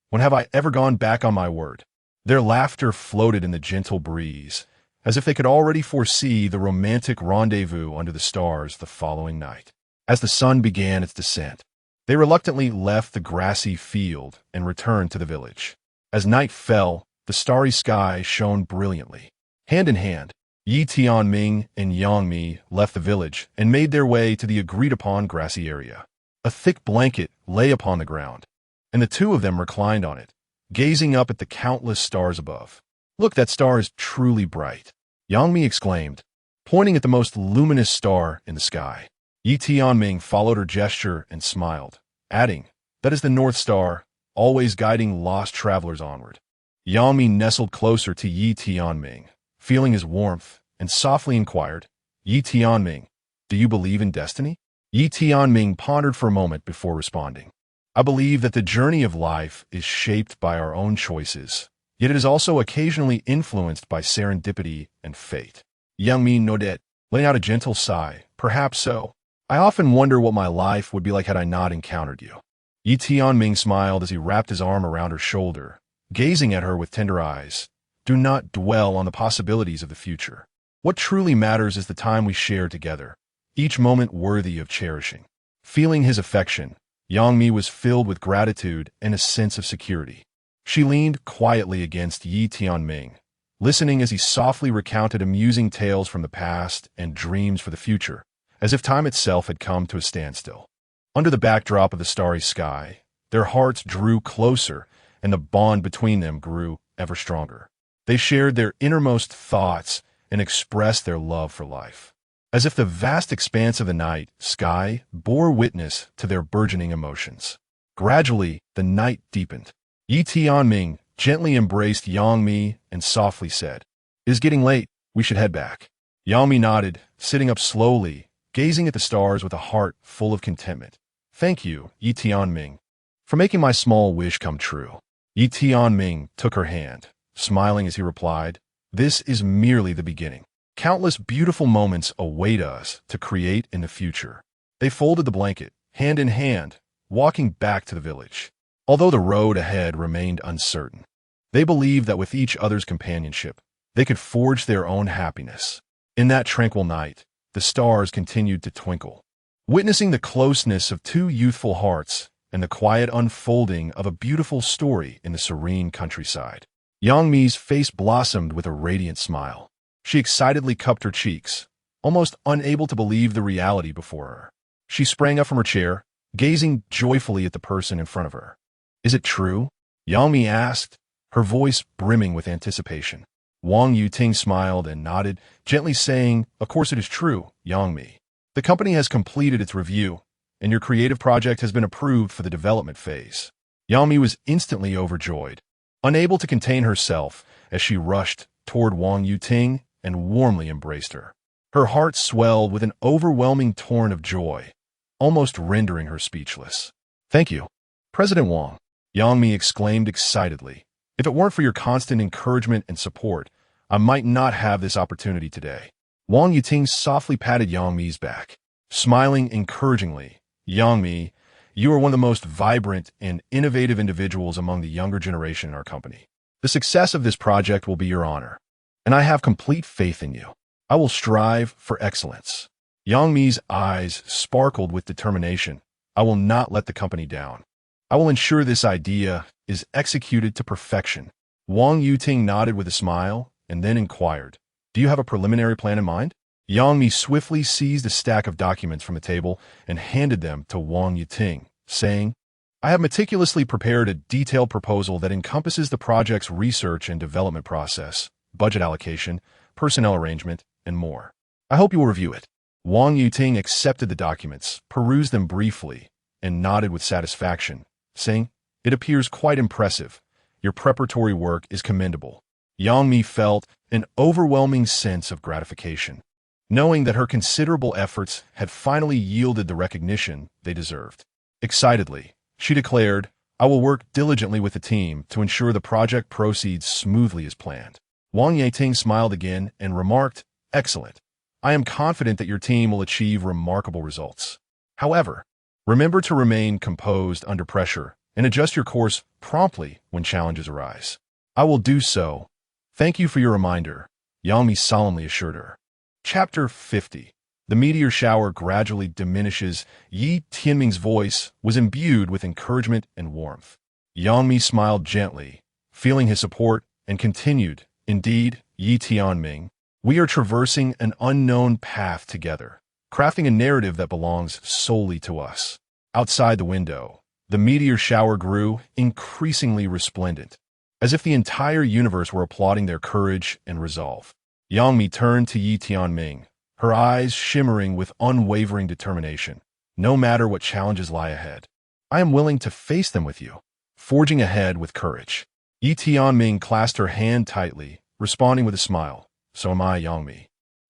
A: When have I ever gone back on my word?" Their laughter floated in the gentle breeze, as if they could already foresee the romantic rendezvous under the stars the following night. As the sun began its descent, they reluctantly left the grassy field and returned to the village. As night fell, the starry sky shone brilliantly. Hand in hand, Yi Tianming and Yang Mi left the village and made their way to the agreed-upon grassy area. A thick blanket lay upon the ground, and the two of them reclined on it, gazing up at the countless stars above. "Look, that star is truly bright," Yang Mi exclaimed, pointing at the most luminous star in the sky. Yi Tianming followed her gesture and smiled, adding, "That is the North Star, always guiding lost travelers onward." Yang Mi nestled closer to Yi Tianming, feeling his warmth, and softly inquired, "Yi Tianming, do you believe in destiny?" Yi Tianming pondered for a moment before responding, "I believe that the journey of life is shaped by our own choices, yet it is also occasionally influenced by serendipity and fate." Yang Mi nodded, letting out a gentle sigh. "Perhaps so. I often wonder what my life would be like had I not encountered you." Yi Tianming smiled as he wrapped his arm around her shoulder, gazing at her with tender eyes. "Do not dwell on the possibilities of the future. What truly matters is the time we share together, each moment worthy of cherishing." Feeling his affection, Yang Mi was filled with gratitude and a sense of security. She leaned quietly against Yi Tianming, listening as he softly recounted amusing tales from the past and dreams for the future, as if time itself had come to a standstill. Under the backdrop of the starry sky, their hearts drew closer and the bond between them grew ever stronger. They shared their innermost thoughts and expressed their love for life, as if the vast expanse of the night sky bore witness to their burgeoning emotions. Gradually, the night deepened. Yi Tianming gently embraced Yang Mi and softly said, "It is getting late. We should head back." Yang Mi nodded, sitting up slowly, gazing at the stars with a heart full of contentment. "Thank you, Yi Tianming, for making my small wish come true." Yi Tianming took her hand, smiling as he replied, "This is merely the beginning. Countless beautiful moments await us to create in the future." They folded the blanket, hand in hand, walking back to the village. Although the road ahead remained uncertain, they believed that with each other's companionship, they could forge their own happiness. In that tranquil night, the stars continued to twinkle. Witnessing the closeness of two youthful hearts and the quiet unfolding of a beautiful story in the serene countryside, Yang Mi's face blossomed with a radiant smile. She excitedly cupped her cheeks, almost unable to believe the reality before her. She sprang up from her chair, gazing joyfully at the person in front of her. "Is it true?" Yang Mi asked, her voice brimming with anticipation. Wang Yuting smiled and nodded, gently saying, "Of course it is true, Yang Mi. The company has completed its review, and your creative project has been approved for the development phase." Yang Mi was instantly overjoyed, unable to contain herself as she rushed toward Wang Yuting and warmly embraced her. Her heart swelled with an overwhelming torrent of joy, almost rendering her speechless. "Thank you, President Wang," Yang Mi exclaimed excitedly. "If it weren't for your constant encouragement and support, I might not have this opportunity today." Wang Yuting softly patted Yang Mi's back, smiling encouragingly. "Yang Mi, you are one of the most vibrant and innovative individuals among the younger generation in our company. The success of this project will be your honor, and I have complete faith in you. I will strive for excellence." Yang Mi's eyes sparkled with determination. "I will not let the company down. I will ensure this idea is executed to perfection." Wang Yuting nodded with a smile and then inquired, "Do you have a preliminary plan in mind?" Yang Mi swiftly seized a stack of documents from the table and handed them to Wang Yuting, saying, "I have meticulously prepared a detailed proposal that encompasses the project's research and development process, budget allocation, personnel arrangement, and more. I hope you will review it." Wang Yuting accepted the documents, perused them briefly, and nodded with satisfaction, saying, "It appears quite impressive. Your preparatory work is commendable." Yang Mi felt an overwhelming sense of gratification, knowing that her considerable efforts had finally yielded the recognition they deserved. Excitedly, she declared, "I will work diligently with the team to ensure the project proceeds smoothly as planned." Wang Yiting smiled again and remarked, "Excellent. I am confident that your team will achieve remarkable results. However, remember to remain composed under pressure and adjust your course promptly when challenges arise." "I will do so. Thank you for your reminder," Yang Mi solemnly assured her. Chapter 50. The meteor shower gradually diminishes. Tianming's voice was imbued with encouragement and warmth. Yang Mi smiled gently, feeling his support, and continued, "Indeed, Tianming, we are traversing an unknown path together, crafting a narrative that belongs solely to us." Outside the window, the meteor shower grew increasingly resplendent, as if the entire universe were applauding their courage and resolve. Yang Mi turned to Tianming, her eyes shimmering with unwavering determination. "No matter what challenges lie ahead, I am willing to face them with you, forging ahead with courage." Tianming clasped her hand tightly, responding with a smile. "So am I, Yang Mi.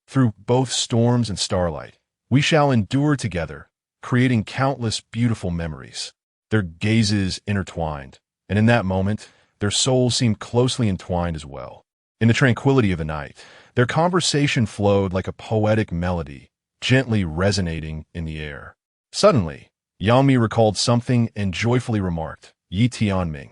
A: Through both storms and starlight, we shall endure together, creating countless beautiful memories." Their gazes intertwined, and in that moment, their souls seemed closely entwined as well. In the tranquility of the night, their conversation flowed like a poetic melody, gently resonating in the air. Suddenly, Yang Mi recalled something and joyfully remarked, "Tianming,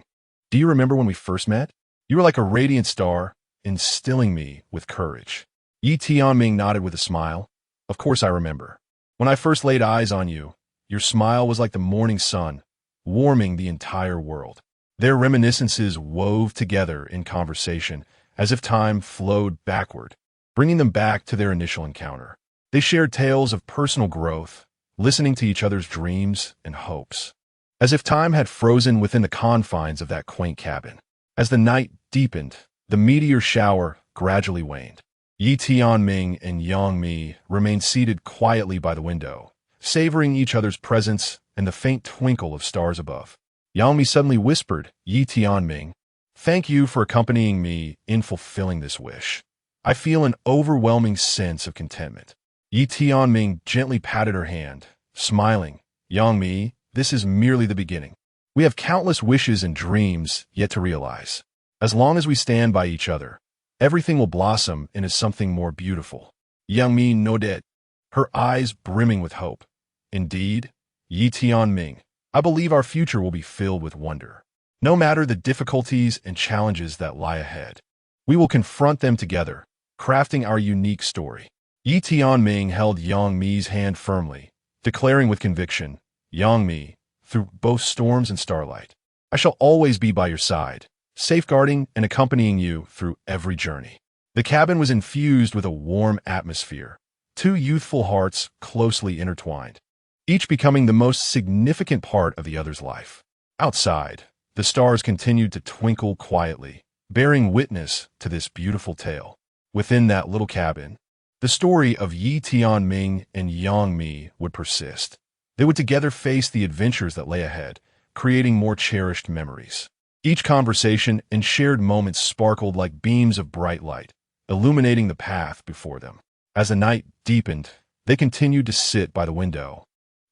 A: do you remember when we first met? You were like a radiant star, instilling me with courage." Tianming nodded with a smile. "Of course I remember. When I first laid eyes on you, your smile was like the morning sun, warming the entire world." Their reminiscences wove together in conversation, as if time flowed backward, bringing them back to their initial encounter. They shared tales of personal growth, listening to each other's dreams and hopes, as if time had frozen within the confines of that quaint cabin. As the night deepened, the meteor shower gradually waned. Tianming and Yang Mi remained seated quietly by the window, savoring each other's presence and the faint twinkle of stars above. Yang Mi suddenly whispered, "Tianming, thank you for accompanying me in fulfilling this wish. I feel an overwhelming sense of contentment." Tianming gently patted her hand, smiling. "Yang Mi, this is merely the beginning. We have countless wishes and dreams yet to realize. As long as we stand by each other, everything will blossom into something more beautiful." Yang Mi nodded, her eyes brimming with hope. "Indeed, Tianming, I believe our future will be filled with wonder. No matter the difficulties and challenges that lie ahead, we will confront them together, crafting our unique story." Tianming held Yang Mi's hand firmly, declaring with conviction, "Yang Mi, through both storms and starlight, I shall always be by your side, safeguarding and accompanying you through every journey." The cabin was infused with a warm atmosphere, two youthful hearts closely intertwined, each becoming the most significant part of the other's life. Outside, the stars continued to twinkle quietly, bearing witness to this beautiful tale. Within that little cabin, the story of Tianming and Yang Mi would persist. They would together face the adventures that lay ahead, creating more cherished memories. Each conversation and shared moments sparkled like beams of bright light, illuminating the path before them. As the night deepened, they continued to sit by the window,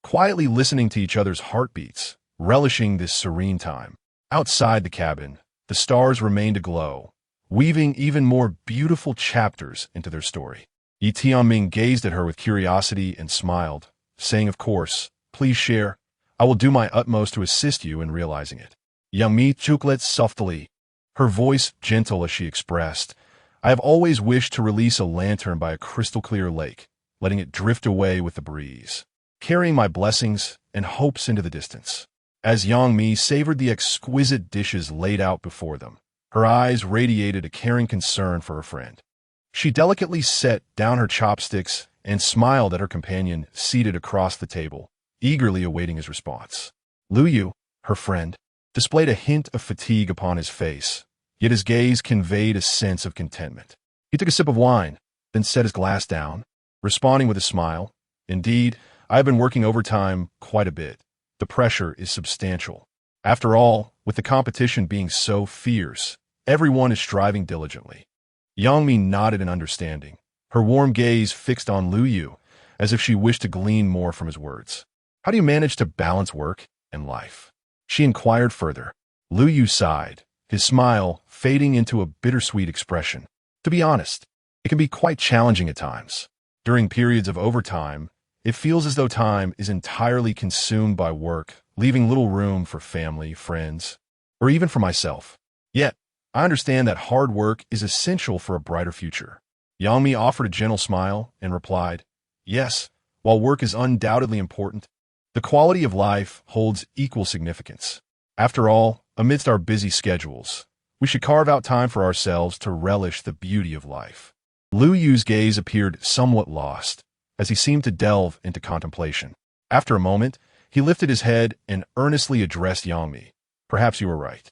A: quietly listening to each other's heartbeats, relishing this serene time. Outside the cabin, the stars remained aglow, weaving even more beautiful chapters into their story. Tianming gazed at her with curiosity and smiled, saying, "Of course, please share. I will do my utmost to assist you in realizing it." Yang Mi chuckled softly, her voice gentle as she expressed, "I have always wished to release a lantern by a crystal-clear lake, letting it drift away with the breeze, carrying my blessings and hopes into the distance." As Yang Mi savored the exquisite dishes laid out before them, her eyes radiated a caring concern for her friend. She delicately set down her chopsticks and smiled at her companion seated across the table, eagerly awaiting his response. Lu Yu, her friend, displayed a hint of fatigue upon his face, yet his gaze conveyed a sense of contentment. He took a sip of wine, then set his glass down, responding with a smile, "Indeed, I have been working overtime quite a bit, the pressure is substantial. After all, with the competition being so fierce, everyone is striving diligently. Yangmi nodded in understanding, her warm gaze fixed on Lu Yu, as if she wished to glean more from his words. How do you manage to balance work and life? She inquired further. Lu Yu sighed, his smile fading into a bittersweet expression. To be honest, it can be quite challenging at times. During periods of overtime, it feels as though time is entirely consumed by work, leaving little room for family, friends, or even for myself. Yet, I understand that hard work is essential for a brighter future. Yangmi offered a gentle smile and replied, yes, while work is undoubtedly important, the quality of life holds equal significance. After all, amidst our busy schedules, we should carve out time for ourselves to relish the beauty of life. Lu Yu's gaze appeared somewhat lost, as he seemed to delve into contemplation. After a moment, he lifted his head and earnestly addressed Yangmi. Perhaps you are right.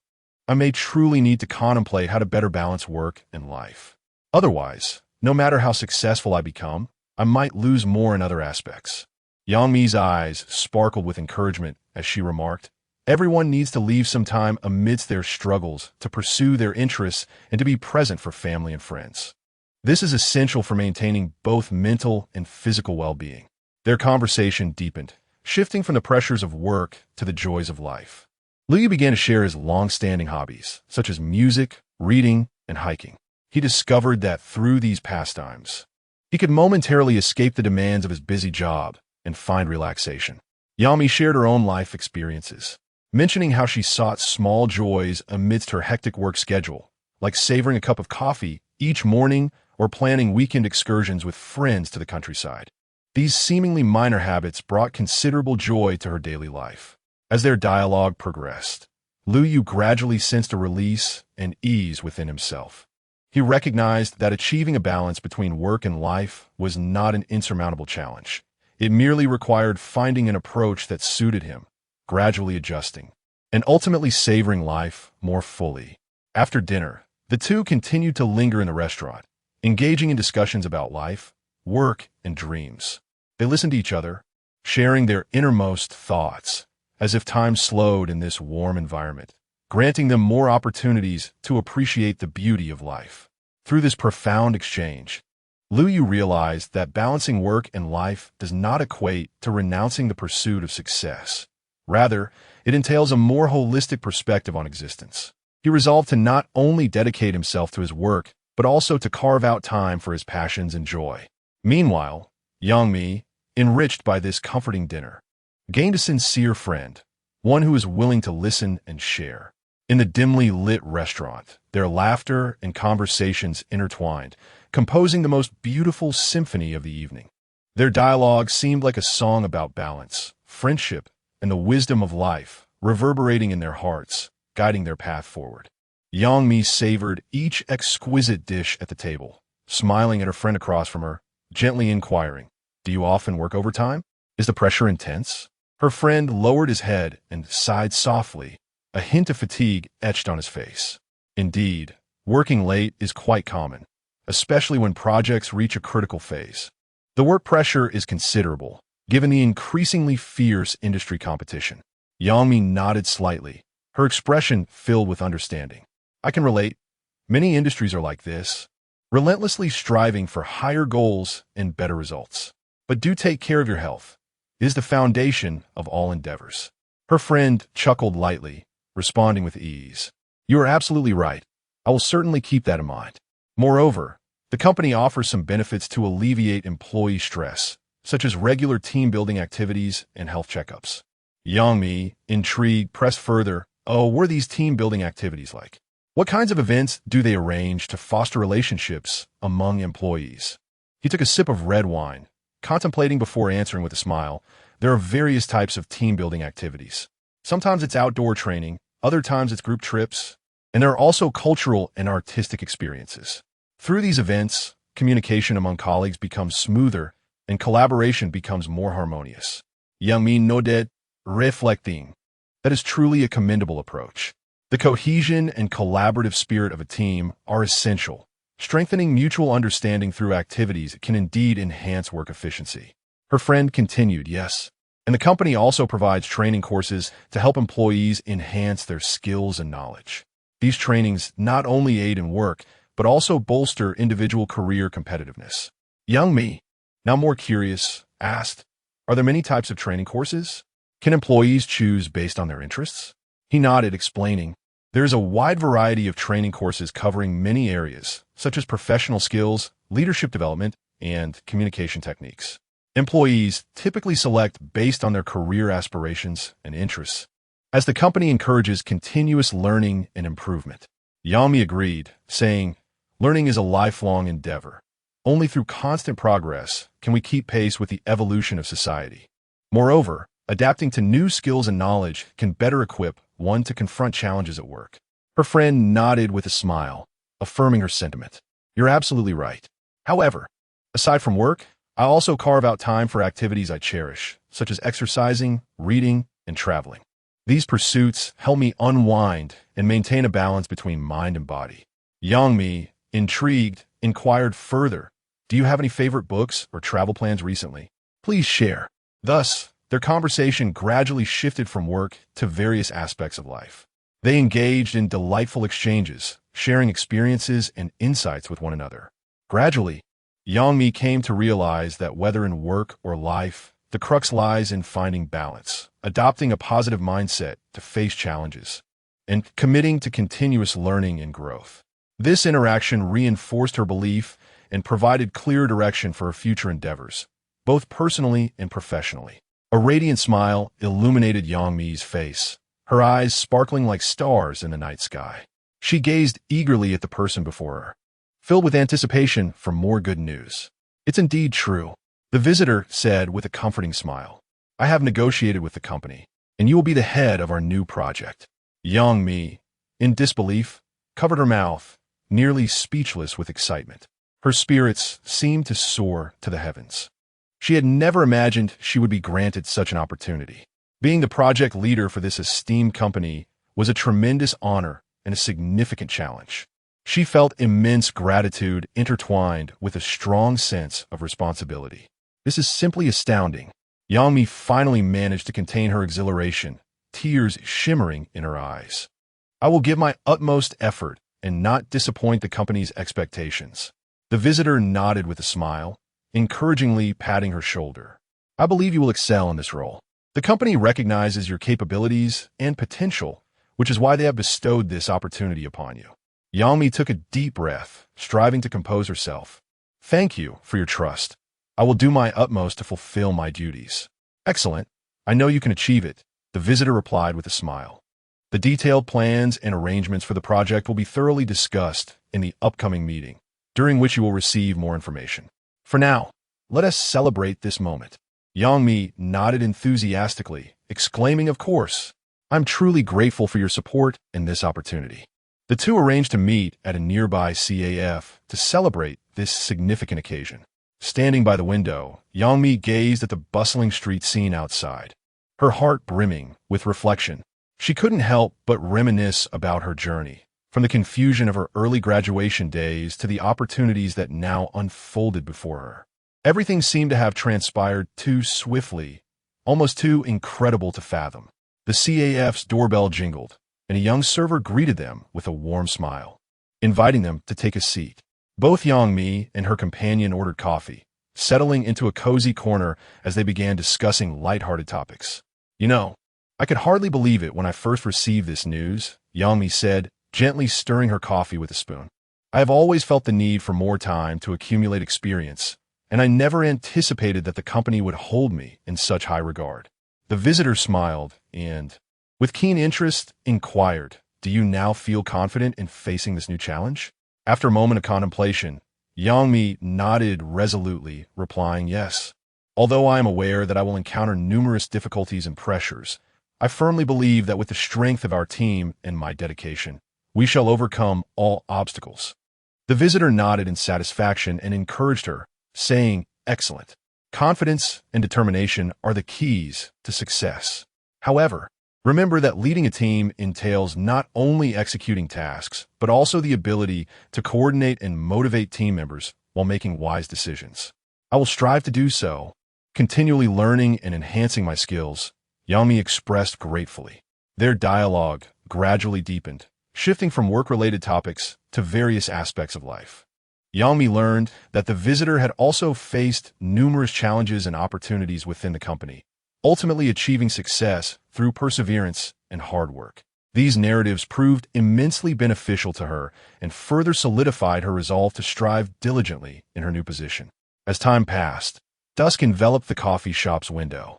A: I may truly need to contemplate how to better balance work and life. Otherwise, no matter how successful I become, I might lose more in other aspects. Yangmi's eyes sparkled with encouragement as she remarked, everyone needs to leave some time amidst their struggles to pursue their interests and to be present for family and friends. This is essential for maintaining both mental and physical well-being. Their conversation deepened, shifting from the pressures of work to the joys of life. Lu Yu began to share his long-standing hobbies, such as music, reading, and hiking. He discovered that through these pastimes, he could momentarily escape the demands of his busy job and find relaxation. Yami shared her own life experiences, mentioning how she sought small joys amidst her hectic work schedule, like savoring a cup of coffee each morning or planning weekend excursions with friends to the countryside. These seemingly minor habits brought considerable joy to her daily life. As their dialogue progressed, Lu Yu gradually sensed a release and ease within himself. He recognized that achieving a balance between work and life was not an insurmountable challenge. It merely required finding an approach that suited him, gradually adjusting, and ultimately savoring life more fully. After dinner, the two continued to linger in the restaurant, engaging in discussions about life, work, and dreams. They listened to each other, sharing their innermost thoughts, as if time slowed in this warm environment, granting them more opportunities to appreciate the beauty of life. Through this profound exchange, Lu Yu realized that balancing work and life does not equate to renouncing the pursuit of success. Rather, it entails a more holistic perspective on existence. He resolved to not only dedicate himself to his work, but also to carve out time for his passions and joy. Meanwhile, Yangmi, enriched by this comforting dinner, gained a sincere friend, one who is willing to listen and share. In the dimly lit restaurant, their laughter and conversations intertwined, composing the most beautiful symphony of the evening. Their dialogue seemed like a song about balance, friendship, and the wisdom of life, reverberating in their hearts, guiding their path forward. Yangmi savored each exquisite dish at the table, smiling at her friend across from her, gently inquiring, "Do you often work overtime? Is the pressure intense?" Her friend lowered his head and sighed softly, a hint of fatigue etched on his face. Indeed, working late is quite common, especially when projects reach a critical phase. The work pressure is considerable, given the increasingly fierce industry competition. Yangmi nodded slightly, her expression filled with understanding. I can relate. Many industries are like this, relentlessly striving for higher goals and better results. But do take care of your health. It is the foundation of all endeavors. Her friend chuckled lightly, responding with ease. You are absolutely right. I will certainly keep that in mind. Moreover, the company offers some benefits to alleviate employee stress, such as regular team-building activities and health checkups. Yangmi, intrigued, pressed further. Oh, what are these team-building activities like? What kinds of events do they arrange to foster relationships among employees? He took a sip of red wine, contemplating before answering with a smile. There are various types of team-building activities. Sometimes it's outdoor training, other times it's group trips, and there are also cultural and artistic experiences. Through these events, communication among colleagues becomes smoother and collaboration becomes more harmonious. Yangmi nodded, reflecting. That is truly a commendable approach. The cohesion and collaborative spirit of a team are essential. Strengthening mutual understanding through activities can indeed enhance work efficiency. Her friend continued, yes, And the company also provides training courses to help employees enhance their skills and knowledge. These trainings not only aid in work, but also bolster individual career competitiveness. Young me, now more curious, asked, "Are there many types of training courses? Can employees choose based on their interests?" He nodded, explaining, "There is a wide variety of training courses covering many areas, such as professional skills, leadership development, and communication techniques. Employees typically select based on their career aspirations and interests, as the company encourages continuous learning and improvement." Yami agreed, saying, "Learning is a lifelong endeavor. Only through constant progress can we keep pace with the evolution of society. Moreover, adapting to new skills and knowledge can better equip one to confront challenges at work." Her friend nodded with a smile, affirming her sentiment. "You're absolutely right. However, aside from work, I also carve out time for activities I cherish, such as exercising, reading, and traveling. These pursuits help me unwind and maintain a balance between mind and body." Yangmi, intrigued, inquired further, "Do you have any favorite books or travel plans recently? Please share." Thus, their conversation gradually shifted from work to various aspects of life. They engaged in delightful exchanges, sharing experiences and insights with one another. Gradually, Yangmi came to realize that whether in work or life, the crux lies in finding balance, adopting a positive mindset to face challenges, and committing to continuous learning and growth. This interaction reinforced her belief and provided clear direction for her future endeavors, both personally and professionally. A radiant smile illuminated Yangmi's face, her eyes sparkling like stars in the night sky. She gazed eagerly at the person before her, filled with anticipation for more good news. "It's indeed true," the visitor said with a comforting smile. "I have negotiated with the company, and you will be the head of our new project." Yangmi, in disbelief, covered her mouth, nearly speechless with excitement. Her spirits seemed to soar to the heavens. She had never imagined she would be granted such an opportunity. Being the project leader for this esteemed company was a tremendous honor and a significant challenge. She felt immense gratitude intertwined with a strong sense of responsibility. "This is simply astounding." Yangmi finally managed to contain her exhilaration, tears shimmering in her eyes. "I will give my utmost effort and not disappoint the company's expectations." The visitor nodded with a smile, encouragingly patting her shoulder. "I believe you will excel in this role. The company recognizes your capabilities and potential, which is why they have bestowed this opportunity upon you." Yangmi took a deep breath, striving to compose herself. "Thank you for your trust. I will do my utmost to fulfill my duties." "Excellent. I know you can achieve it," the visitor replied with a smile. "The detailed plans and arrangements for the project will be thoroughly discussed in the upcoming meeting, during which you will receive more information. For now, let us celebrate this moment." Yangmi nodded enthusiastically, exclaiming, "Of course. I'm truly grateful for your support in this opportunity." The two arranged to meet at a nearby CAF to celebrate this significant occasion. Standing by the window, Yangmi gazed at the bustling street scene outside, her heart brimming with reflection. She couldn't help but reminisce about her journey, from the confusion of her early graduation days to the opportunities that now unfolded before her. Everything seemed to have transpired too swiftly, almost too incredible to fathom. The CAF's doorbell jingled, and a young server greeted them with a warm smile, inviting them to take a seat. Both Yangmi and her companion ordered coffee, settling into a cozy corner as they began discussing lighthearted topics. "You know, I could hardly believe it when I first received this news," Yangmi said, gently stirring her coffee with a spoon. "I have always felt the need for more time to accumulate experience, and I never anticipated that the company would hold me in such high regard." The visitor smiled and, with keen interest, inquired, "Do you now feel confident in facing this new challenge?" After a moment of contemplation, Yangmi nodded resolutely, replying, "Yes. Although I am aware that I will encounter numerous difficulties and pressures, I firmly believe that with the strength of our team and my dedication, we shall overcome all obstacles." The visitor nodded in satisfaction and encouraged her, saying, "Excellent. Confidence and determination are the keys to success. However, remember that leading a team entails not only executing tasks, but also the ability to coordinate and motivate team members while making wise decisions. I will strive to do so," Continually learning and enhancing my skills, Yangmi expressed gratefully. Their dialogue gradually deepened, shifting from work-related topics to various aspects of life. Yangmi learned that the visitor had also faced numerous challenges and opportunities within the company, ultimately achieving success through perseverance and hard work. These narratives proved immensely beneficial to her and further solidified her resolve to strive diligently in her new position. As time passed, dusk enveloped the coffee shop's window.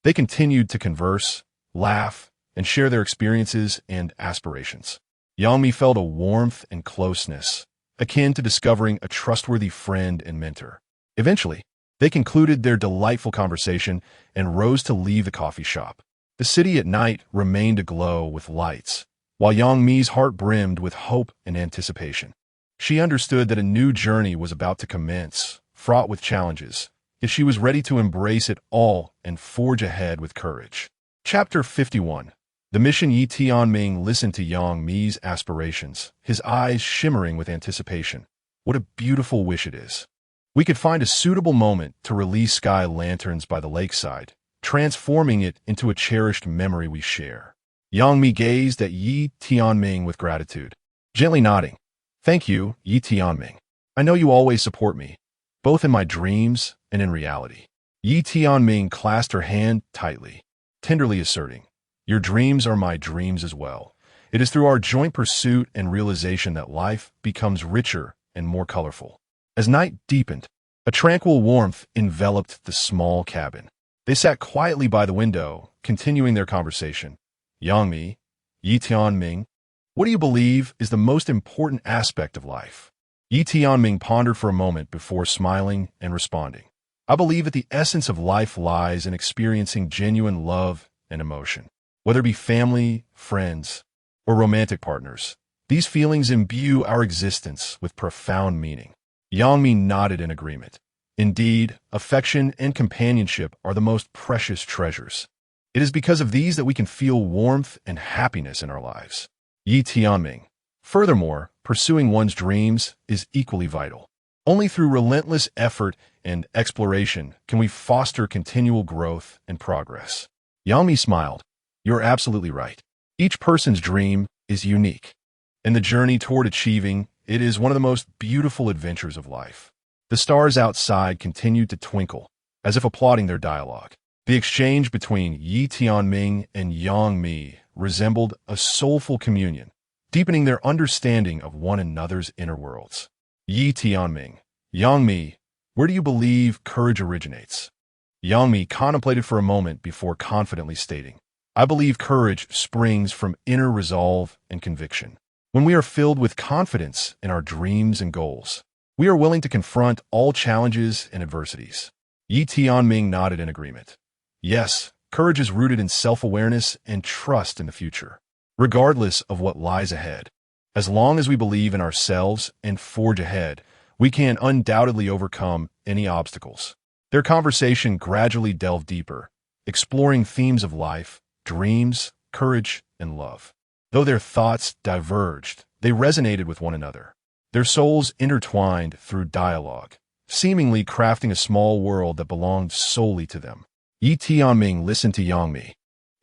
A: They continued to converse, laugh, and share their experiences and aspirations. Yangmi felt a warmth and closeness, akin to discovering a trustworthy friend and mentor. Eventually, they concluded their delightful conversation and rose to leave the coffee shop. The city at night remained aglow with lights, while Yangmi's heart brimmed with hope and anticipation. She understood that a new journey was about to commence, fraught with challenges, yet she was ready to embrace it all and forge ahead with courage. Chapter 51. The mission. Yi Tianming listened to Yangmi's aspirations, his eyes shimmering with anticipation. What a beautiful wish it is. We could find a suitable moment to release sky lanterns by the lakeside, transforming it into a cherished memory we share. Yangmi gazed at Yi Tianming with gratitude, gently nodding. Thank you, Yi Tianming. I know you always support me, both in my dreams and in reality. Yi Tianming clasped her hand tightly, tenderly asserting, your dreams are my dreams as well. It is through our joint pursuit and realization that life becomes richer and more colorful. As night deepened, a tranquil warmth enveloped the small cabin. They sat quietly by the window, continuing their conversation. Yangmi, Yi Tianming, what do you believe is the most important aspect of life? Yi Tianming pondered for a moment before smiling and responding. I believe that the essence of life lies in experiencing genuine love and emotion. Whether it be family, friends, or romantic partners, these feelings imbue our existence with profound meaning. Yangmi nodded in agreement. Indeed, affection and companionship are the most precious treasures. It is because of these that we can feel warmth and happiness in our lives. Yi Tianming. Furthermore, pursuing one's dreams is equally vital. Only through relentless effort and exploration can we foster continual growth and progress. Yangmi smiled. You're absolutely right. Each person's dream is unique, and the journey toward achieving it is one of the most beautiful adventures of life. The stars outside continued to twinkle, as if applauding their dialogue. The exchange between Yi Tianming and Yangmi resembled a soulful communion, deepening their understanding of one another's inner worlds. Yi Tianming, Yangmi, where do you believe courage originates? Yangmi contemplated for a moment before confidently stating, I believe courage springs from inner resolve and conviction. When we are filled with confidence in our dreams and goals, we are willing to confront all challenges and adversities. Yi Tianming nodded in agreement. Yes, courage is rooted in self-awareness and trust in the future, regardless of what lies ahead. As long as we believe in ourselves and forge ahead, we can undoubtedly overcome any obstacles. Their conversation gradually delved deeper, exploring themes of life, dreams, courage, and love. Though their thoughts diverged, they resonated with one another. Their souls intertwined through dialogue, seemingly crafting a small world that belonged solely to them. Yi Tianming listened to Yangmi,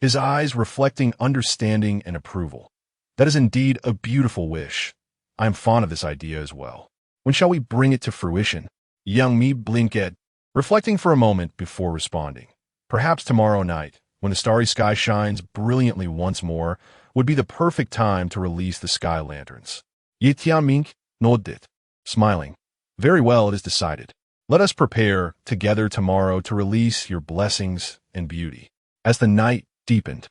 A: his eyes reflecting understanding and approval. That is indeed a beautiful wish. I am fond of this idea as well. When shall we bring it to fruition? Yangmi blinked, reflecting for a moment before responding. Perhaps tomorrow night, when the starry sky shines brilliantly once more, would be the perfect time to release the sky lanterns. Yi Tianming nodded, smiling. Very well, it is decided. Let us prepare together tomorrow to release your blessings and beauty. As the night deepened,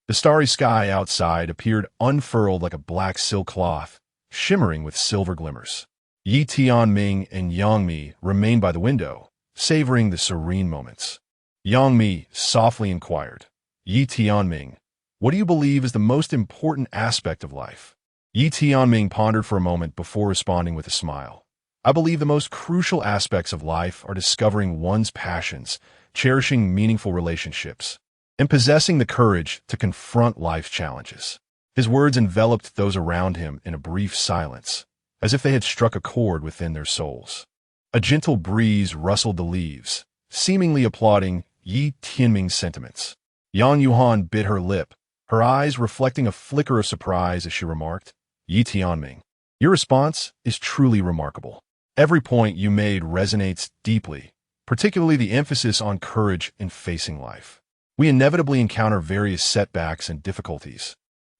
A: the starry sky outside appeared unfurled like a black silk cloth, shimmering with silver glimmers. Yi Tianming and Yangmi remained by the window, savoring the serene moments. Yangmi softly inquired, Yi Tianming, what do you believe is the most important aspect of life? Yi Tianming pondered for a moment before responding with a smile. I believe the most crucial aspects of life are discovering one's passions, cherishing meaningful relationships, and possessing the courage to confront life's challenges. His words enveloped those around him in a brief silence, as if they had struck a chord within their souls. A gentle breeze rustled the leaves, seemingly applauding Yi Tianming's sentiments. Yang Yuhan bit her lip, her eyes reflecting a flicker of surprise as she remarked, Yi Tianming, your response is truly remarkable. Every point you made resonates deeply, particularly the emphasis on courage in facing life. We inevitably encounter various setbacks and difficulties,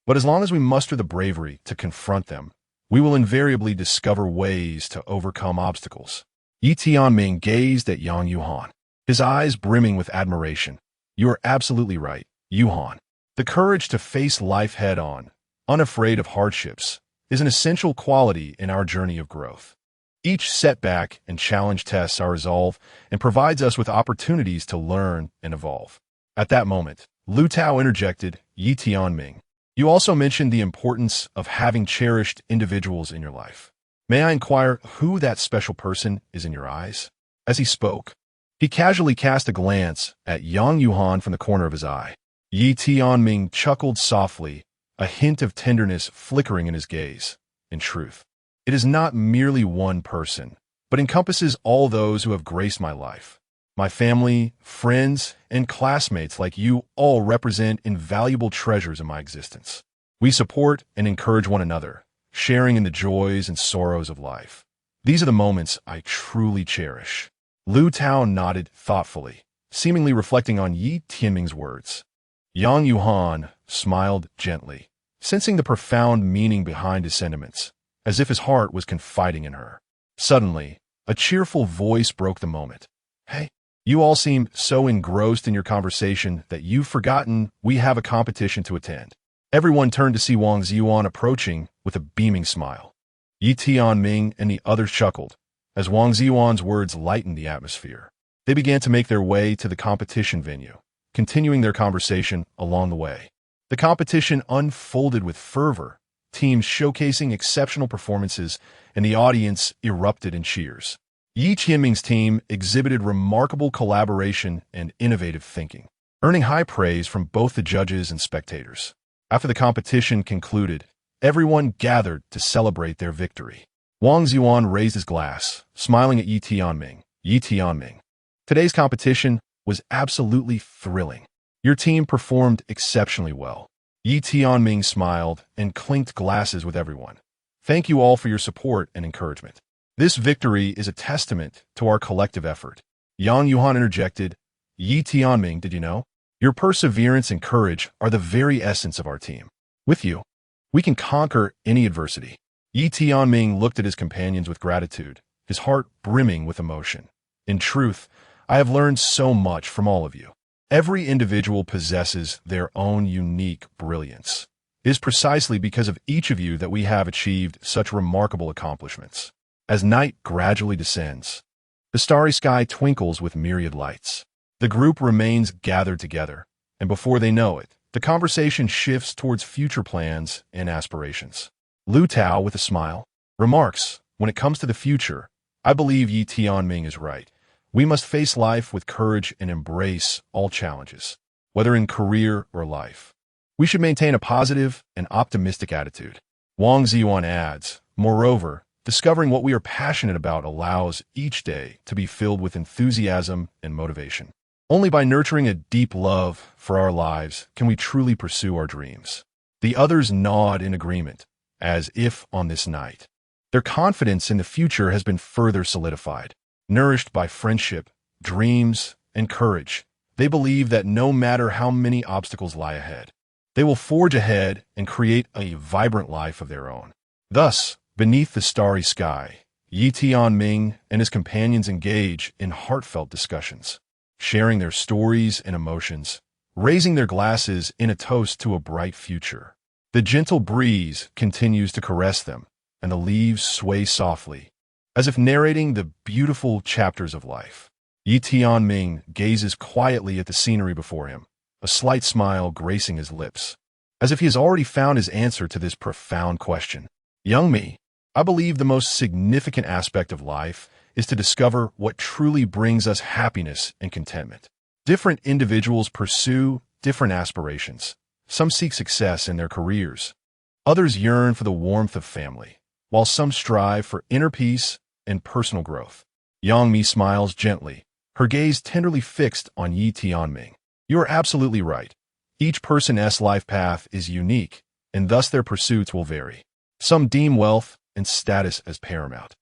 A: but as long as we muster the bravery to confront them, we will invariably discover ways to overcome obstacles. Yi Tianming gazed at Yang Yuhan, his eyes brimming with admiration. You are absolutely right, Yuhan. The courage to face life head-on, unafraid of hardships, is an essential quality in our journey of growth. Each setback and challenge tests our resolve and provides us with opportunities to learn and evolve. At that moment, Lu Tao interjected, Yi Tianming, you also mentioned the importance of having cherished individuals in your life. May I inquire who that special person is in your eyes? As he spoke, he casually cast a glance at Yang Yuhan from the corner of his eye. Yi Tianming chuckled softly, a hint of tenderness flickering in his gaze. In truth, it is not merely one person, but encompasses all those who have graced my life. My family, friends, and classmates like you all represent invaluable treasures in my existence. We support and encourage one another, sharing in the joys and sorrows of life. These are the moments I truly cherish. Lu Tao nodded thoughtfully, seemingly reflecting on Yi Tianming's words. Yang Yuhan smiled gently, sensing the profound meaning behind his sentiments, as if his heart was confiding in her. Suddenly, a cheerful voice broke the moment. Hey, you all seem so engrossed in your conversation that you've forgotten we have a competition to attend. Everyone turned to see Wang Ziyuan approaching with a beaming smile. Yi Tianming and the others chuckled, as Wang Ziyuan's words lightened the atmosphere. They began to make their way to the competition venue, continuing their conversation along the way. The competition unfolded with fervor, teams showcasing exceptional performances, and the audience erupted in cheers. Yi Tianming's team exhibited remarkable collaboration and innovative thinking, earning high praise from both the judges and spectators. After the competition concluded, everyone gathered to celebrate their victory. Wang Ziyuan raised his glass, smiling at Yi Tianming. Yi Tianming, today's competition was absolutely thrilling. Your team performed exceptionally well. Yi Tianming smiled and clinked glasses with everyone. Thank you all for your support and encouragement. This victory is a testament to our collective effort. Yang Yuhan interjected, Yi Tianming, did you know? Your perseverance and courage are the very essence of our team. With you, we can conquer any adversity. Yi Tianming looked at his companions with gratitude, his heart brimming with emotion. In truth, I have learned so much from all of you. Every individual possesses their own unique brilliance. It is precisely because of each of you that we have achieved such remarkable accomplishments. As night gradually descends, the starry sky twinkles with myriad lights. The group remains gathered together, and before they know it, the conversation shifts towards future plans and aspirations. Lu Tao, with a smile, remarks, when it comes to the future, I believe Yi Tianming is right. We must face life with courage and embrace all challenges, whether in career or life. We should maintain a positive and optimistic attitude. Wang Ziyuan adds, moreover, discovering what we are passionate about allows each day to be filled with enthusiasm and motivation. Only by nurturing a deep love for our lives can we truly pursue our dreams. The others nod in agreement, as if on this night. Their confidence in the future has been further solidified. Nourished by friendship, dreams, and courage, they believe that no matter how many obstacles lie ahead, they will forge ahead and create a vibrant life of their own. Thus, beneath the starry sky, Yi Tianming and his companions engage in heartfelt discussions, sharing their stories and emotions, raising their glasses in a toast to a bright future. The gentle breeze continues to caress them, and the leaves sway softly, as if narrating the beautiful chapters of life. Yi Tianming gazes quietly at the scenery before him, a slight smile gracing his lips, as if he has already found his answer to this profound question. Young me, I believe the most significant aspect of life is to discover what truly brings us happiness and contentment. Different individuals pursue different aspirations. Some seek success in their careers. Others yearn for the warmth of family, while some strive for inner peace and personal growth. Yang Mi smiles gently, her gaze tenderly fixed on Tianming. You are absolutely right. Each person's life path is unique, and thus their pursuits will vary. Some deem wealth and status as paramount,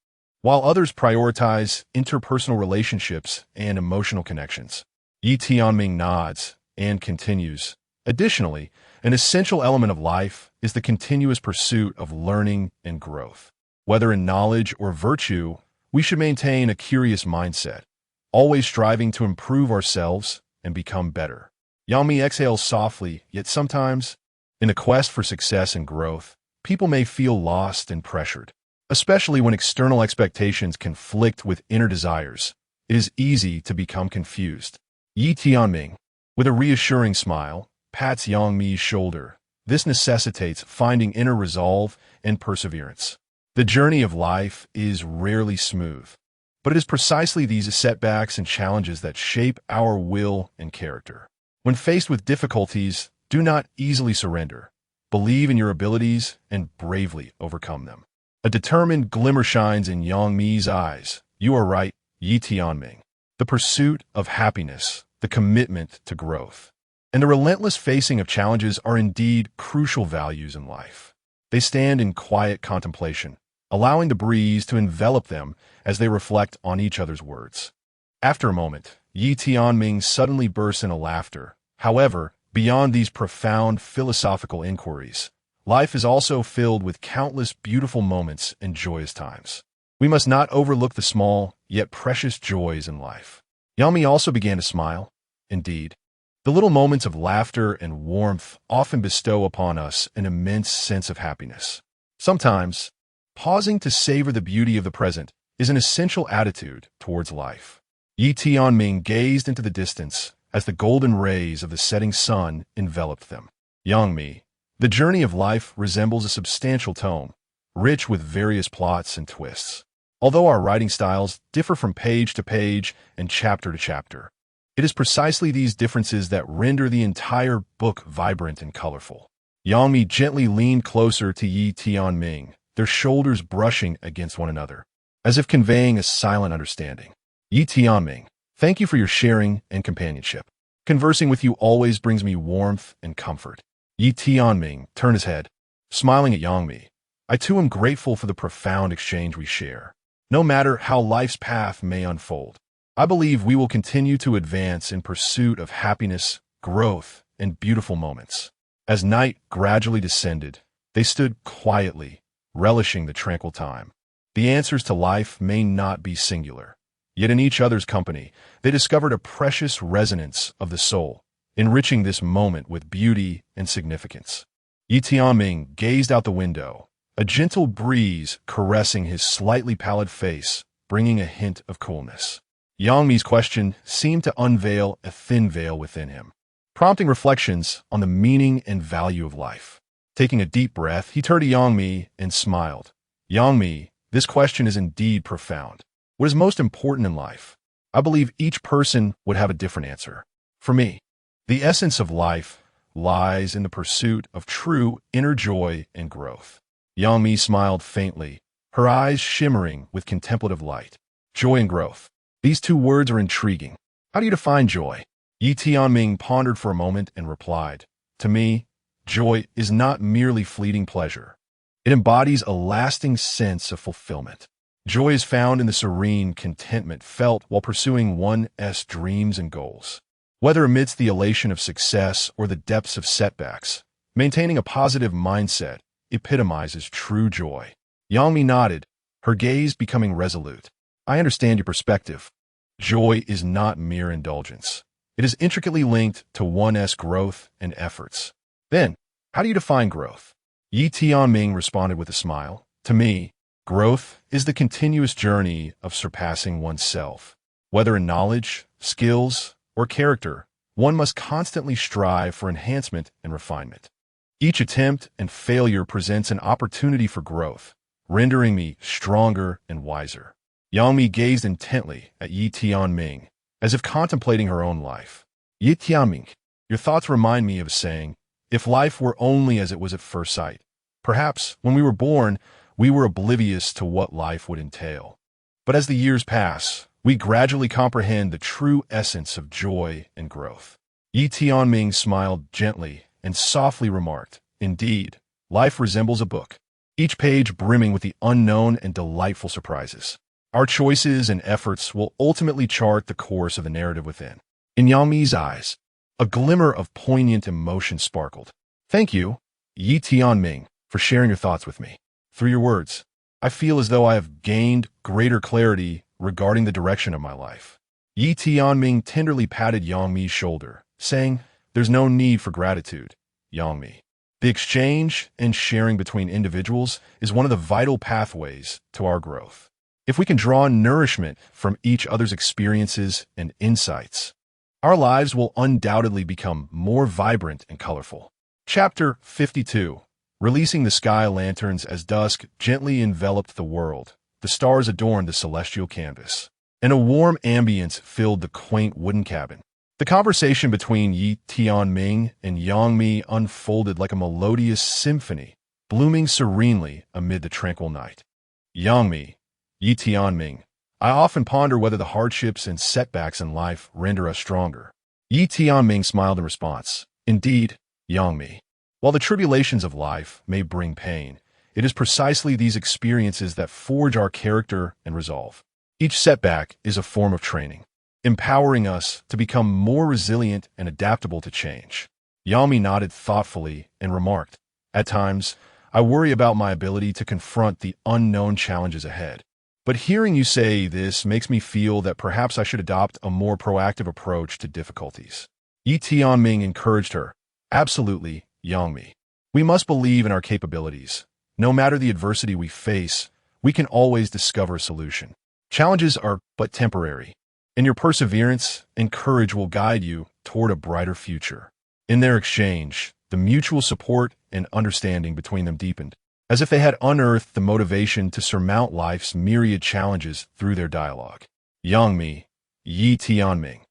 A: while others prioritize interpersonal relationships and emotional connections. Tianming nods and continues. Additionally, an essential element of life is the continuous pursuit of learning and growth. Whether in knowledge or virtue, we should maintain a curious mindset, always striving to improve ourselves and become better. Yangmi exhales softly, yet sometimes, in the quest for success and growth, people may feel lost and pressured. Especially when external expectations conflict with inner desires, it is easy to become confused. Tianming, with a reassuring smile, pats Yangmi's shoulder. This necessitates finding inner resolve and perseverance. The journey of life is rarely smooth, but it is precisely these setbacks and challenges that shape our will and character. When faced with difficulties, do not easily surrender. Believe in your abilities and bravely overcome them. A determined glimmer shines in Yangmi's eyes. You are right, Tianming. The pursuit of happiness, the commitment to growth, and the relentless facing of challenges are indeed crucial values in life. They stand in quiet contemplation, allowing the breeze to envelop them as they reflect on each other's words. After a moment, Tianming suddenly bursts into laughter. However, beyond these profound philosophical inquiries, life is also filled with countless beautiful moments and joyous times. We must not overlook the small, yet precious joys in life. Yami also began to smile. Indeed, the little moments of laughter and warmth often bestow upon us an immense sense of happiness. Sometimes, pausing to savor the beauty of the present is an essential attitude towards life. Tianming gazed into the distance as the golden rays of the setting sun enveloped them. Yangmi, the journey of life resembles a substantial tome, rich with various plots and twists. Although our writing styles differ from page to page and chapter to chapter, it is precisely these differences that render the entire book vibrant and colorful. Yangmi gently leaned closer to Tianming, their shoulders brushing against one another, as if conveying a silent understanding. Tianming, thank you for your sharing and companionship. Conversing with you always brings me warmth and comfort. Tianming turned his head, smiling at Yangmi. I too am grateful for the profound exchange we share. No matter how life's path may unfold, I believe we will continue to advance in pursuit of happiness, growth, and beautiful moments. As night gradually descended, they stood quietly, relishing the tranquil time. The answers to life may not be singular, yet in each other's company, they discovered a precious resonance of the soul, enriching this moment with beauty and significance. Tianming gazed out the window, a gentle breeze caressing his slightly pallid face, bringing a hint of coolness. Yangmi's question seemed to unveil a thin veil within him, prompting reflections on the meaning and value of life. Taking a deep breath, he turned to Yangmi and smiled. Yangmi, this question is indeed profound. What is most important in life? I believe each person would have a different answer. For me, the essence of life lies in the pursuit of true inner joy and growth. Yangmi smiled faintly, her eyes shimmering with contemplative light. Joy and growth. These two words are intriguing. How do you define joy? Tianming pondered for a moment and replied, to me, joy is not merely fleeting pleasure. It embodies a lasting sense of fulfillment. Joy is found in the serene contentment felt while pursuing one's dreams and goals. Whether amidst the elation of success or the depths of setbacks, maintaining a positive mindset epitomizes true joy. Yangmi nodded, her gaze becoming resolute. I understand your perspective. Joy is not mere indulgence. It is intricately linked to one's growth and efforts. Then, how do you define growth? Tianming responded with a smile. To me, growth is the continuous journey of surpassing oneself. Whether in knowledge, skills, or character, one must constantly strive for enhancement and refinement. Each attempt and failure presents an opportunity for growth, rendering me stronger and wiser. Yangmi gazed intently at Tianming, as if contemplating her own life. Tianming, your thoughts remind me of a saying, if life were only as it was at first sight. Perhaps, when we were born, we were oblivious to what life would entail. But as the years pass, we gradually comprehend the true essence of joy and growth. Yi Tianming smiled gently and softly remarked, "Indeed, life resembles a book, each page brimming with the unknown and delightful surprises. Our choices and efforts will ultimately chart the course of the narrative within." In Yang Mi's eyes, a glimmer of poignant emotion sparkled. "Thank you, Yi Tianming, for sharing your thoughts with me. Through your words, I feel as though I have gained greater clarity regarding the direction of my life." Yi Tianming tenderly patted Yang Mi's shoulder, saying, "There's no need for gratitude, Yang Mi. The exchange and sharing between individuals is one of the vital pathways to our growth. If we can draw nourishment from each other's experiences and insights, our lives will undoubtedly become more vibrant and colorful." Chapter 52. Releasing the sky lanterns as dusk gently enveloped the world. The stars adorned the celestial canvas, and a warm ambience filled the quaint wooden cabin. The conversation between Yi Tianming and Yang Mi unfolded like a melodious symphony, blooming serenely amid the tranquil night. "Yang Mi, Yi Tianming, I often ponder whether the hardships and setbacks in life render us stronger." Yi Tianming smiled in response. "Indeed, Yang Mi. While the tribulations of life may bring pain, it is precisely these experiences that forge our character and resolve. Each setback is a form of training, empowering us to become more resilient and adaptable to change." Yang Mi nodded thoughtfully and remarked, "At times, I worry about my ability to confront the unknown challenges ahead. But hearing you say this makes me feel that perhaps I should adopt a more proactive approach to difficulties." Yi Tianming encouraged her. "Absolutely, Yang Mi. We must believe in our capabilities. No matter the adversity we face, we can always discover a solution. Challenges are but temporary, and your perseverance and courage will guide you toward a brighter future." In their exchange, the mutual support and understanding between them deepened, as if they had unearthed the motivation to surmount life's myriad challenges through their dialogue. "Yang Mi, Yi Tianming,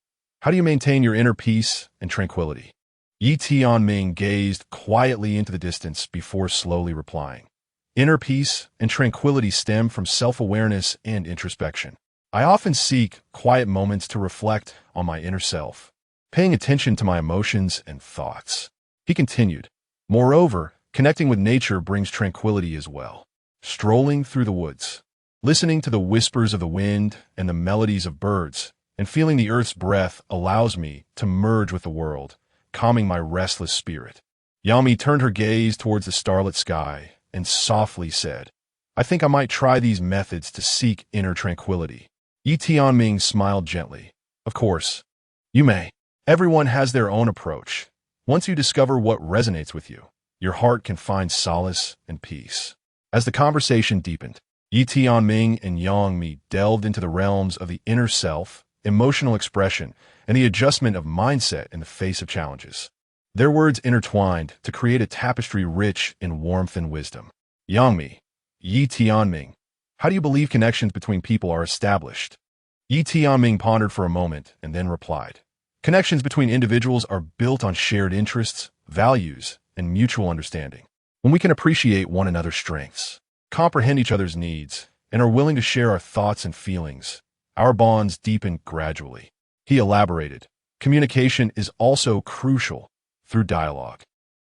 A: how do you maintain your inner peace and tranquility?" Yi Tianming gazed quietly into the distance before slowly replying. "Inner peace and tranquility stem from self-awareness and introspection. I often seek quiet moments to reflect on my inner self, paying attention to my emotions and thoughts." He continued, "Moreover, connecting with nature brings tranquility as well. Strolling through the woods, listening to the whispers of the wind and the melodies of birds, and feeling the earth's breath allows me to merge with the world, calming my restless spirit." Yang Mi turned her gaze towards the starlit sky and softly said, "I think I might try these methods to seek inner tranquility." Yi Tianming smiled gently. "Of course, you may. Everyone has their own approach. Once you discover what resonates with you, your heart can find solace and peace." As the conversation deepened, Yi Tianming and Yang Mi delved into the realms of the inner self, emotional expression, and the adjustment of mindset in the face of challenges. Their words intertwined to create a tapestry rich in warmth and wisdom. "Yang Mi, Yi Tianming, how do you believe connections between people are established?" Yi Tianming pondered for a moment and then replied, "Connections between individuals are built on shared interests, values, and mutual understanding. When we can appreciate one another's strengths, comprehend each other's needs, and are willing to share our thoughts and feelings, our bonds deepen gradually." He elaborated, "Communication is also crucial. Through dialogue,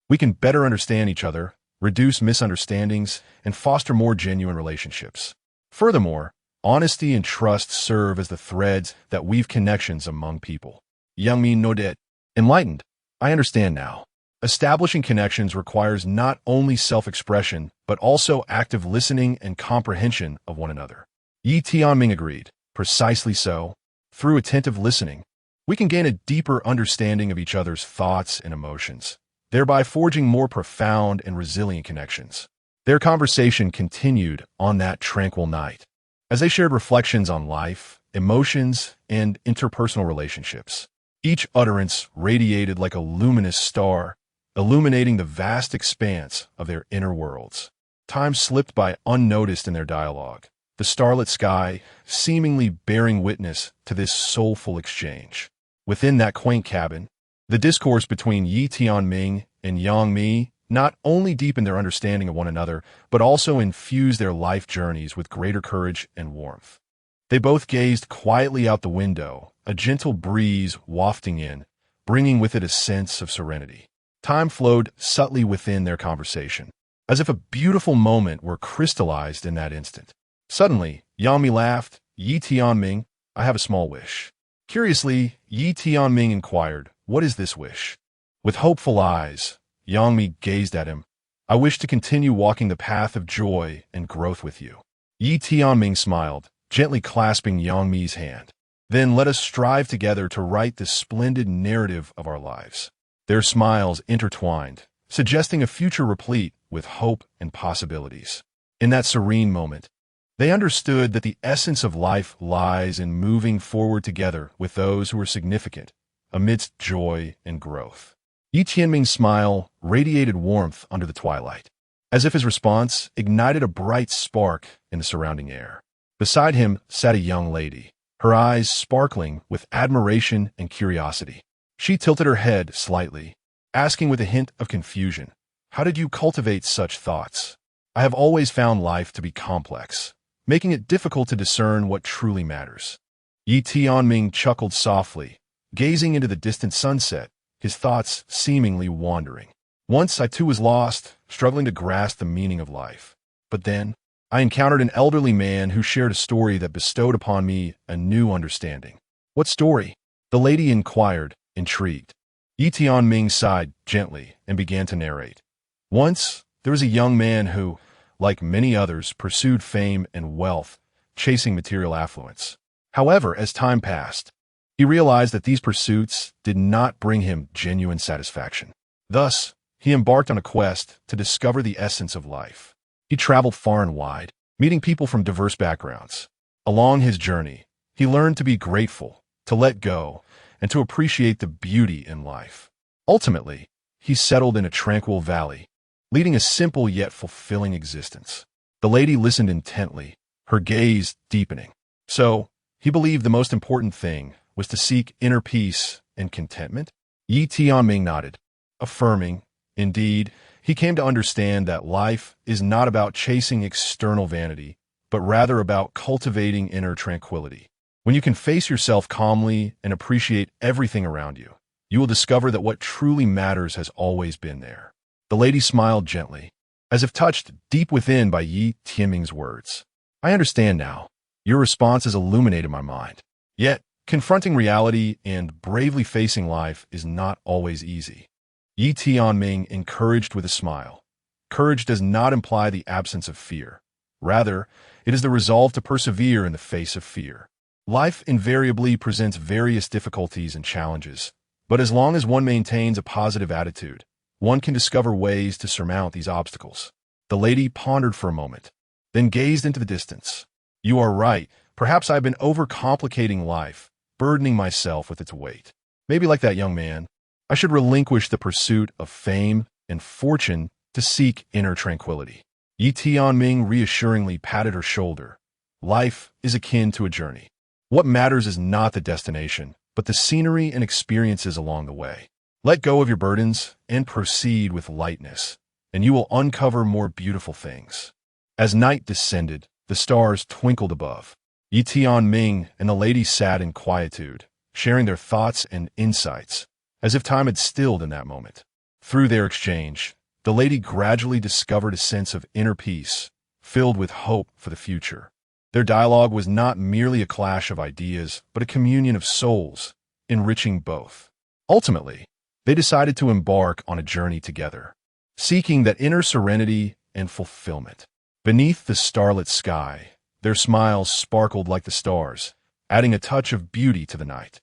A: we can better understand each other, reduce misunderstandings, and foster more genuine relationships. Furthermore, honesty and trust serve as the threads that weave connections among people." Yang Mi nodded. Enlightened, "I understand now. Establishing connections requires not only self-expression, but also active listening and comprehension of one another." Yi Tianming agreed. "Precisely so. Through attentive listening, we can gain a deeper understanding of each other's thoughts and emotions, thereby forging more profound and resilient connections." Their conversation continued on that tranquil night, as they shared reflections on life, emotions, and interpersonal relationships. Each utterance radiated like a luminous star, illuminating the vast expanse of their inner worlds. Time slipped by unnoticed in their dialogue, the starlit sky seemingly bearing witness to this soulful exchange. Within that quaint cabin, the discourse between Yi Tianming and Yang Mi not only deepened their understanding of one another, but also infused their life journeys with greater courage and warmth. They both gazed quietly out the window, a gentle breeze wafting in, bringing with it a sense of serenity. Time flowed subtly within their conversation, as if a beautiful moment were crystallized in that instant. Suddenly, Yang Mi laughed. Yi Tianming, I have a small wish. Curiously, Yi Tianming inquired, what is this wish? With hopeful eyes, Yang Mi gazed at him. I wish to continue walking the path of joy and growth with you. Yi Tianming smiled, gently clasping Yang Mi's hand. Then let us strive together to write the splendid narrative of our lives. Their smiles intertwined, suggesting a future replete with hope and possibilities. In that serene moment, they understood that the essence of life lies in moving forward together with those who are significant, amidst joy and growth. Yi Tianming's smile radiated warmth under the twilight, as if his response ignited a bright spark in the surrounding air. Beside him sat a young lady, her eyes sparkling with admiration and curiosity. She tilted her head slightly, asking with a hint of confusion, how did you cultivate such thoughts? I have always found life to be complex, making it difficult to discern what truly matters. Yi Tianming chuckled softly, gazing into the distant sunset, his thoughts seemingly wandering. Once I too was lost, struggling to grasp the meaning of life. But then, I encountered an elderly man who shared a story that bestowed upon me a new understanding. What story? The lady inquired, intrigued. Yi Tianming sighed gently and began to narrate. Once, there was a young man who, like many others, pursued fame and wealth, chasing material affluence. However, as time passed, he realized that these pursuits did not bring him genuine satisfaction. Thus, he embarked on a quest to discover the essence of life. He traveled far and wide, meeting people from diverse backgrounds. Along his journey, he learned to be grateful, to let go, and to appreciate the beauty in life. Ultimately, he settled in a tranquil valley, leading a simple yet fulfilling existence. The lady listened intently, her gaze deepening. So, he believed the most important thing was to seek inner peace and contentment? Yi Tianming nodded, affirming, indeed, he came to understand that life is not about chasing external vanity, but rather about cultivating inner tranquility. When you can face yourself calmly and appreciate everything around you, you will discover that what truly matters has always been there. The lady smiled gently, as if touched deep within by Yi Tianming's words. I understand now. Your response has illuminated my mind. Yet, confronting reality and bravely facing life is not always easy. Yi Tianming encouraged with a smile. Courage does not imply the absence of fear. Rather, it is the resolve to persevere in the face of fear. Life invariably presents various difficulties and challenges, but as long as one maintains a positive attitude, one can discover ways to surmount these obstacles. The lady pondered for a moment, then gazed into the distance. You are right. Perhaps I've been overcomplicating life, burdening myself with its weight. Maybe like that young man, I should relinquish the pursuit of fame and fortune to seek inner tranquility. Yi Tianming reassuringly patted her shoulder. Life is akin to a journey. What matters is not the destination, but the scenery and experiences along the way. Let go of your burdens and proceed with lightness, and you will uncover more beautiful things. As night descended, the stars twinkled above. Yi Tianming and the lady sat in quietude, sharing their thoughts and insights, as if time had stilled in that moment. Through their exchange, the lady gradually discovered a sense of inner peace, filled with hope for the future. Their dialogue was not merely a clash of ideas, but a communion of souls, enriching both. Ultimately, they decided to embark on a journey together, seeking that inner serenity and fulfillment. Beneath the starlit sky, their smiles sparkled like the stars, adding a touch of beauty to the night.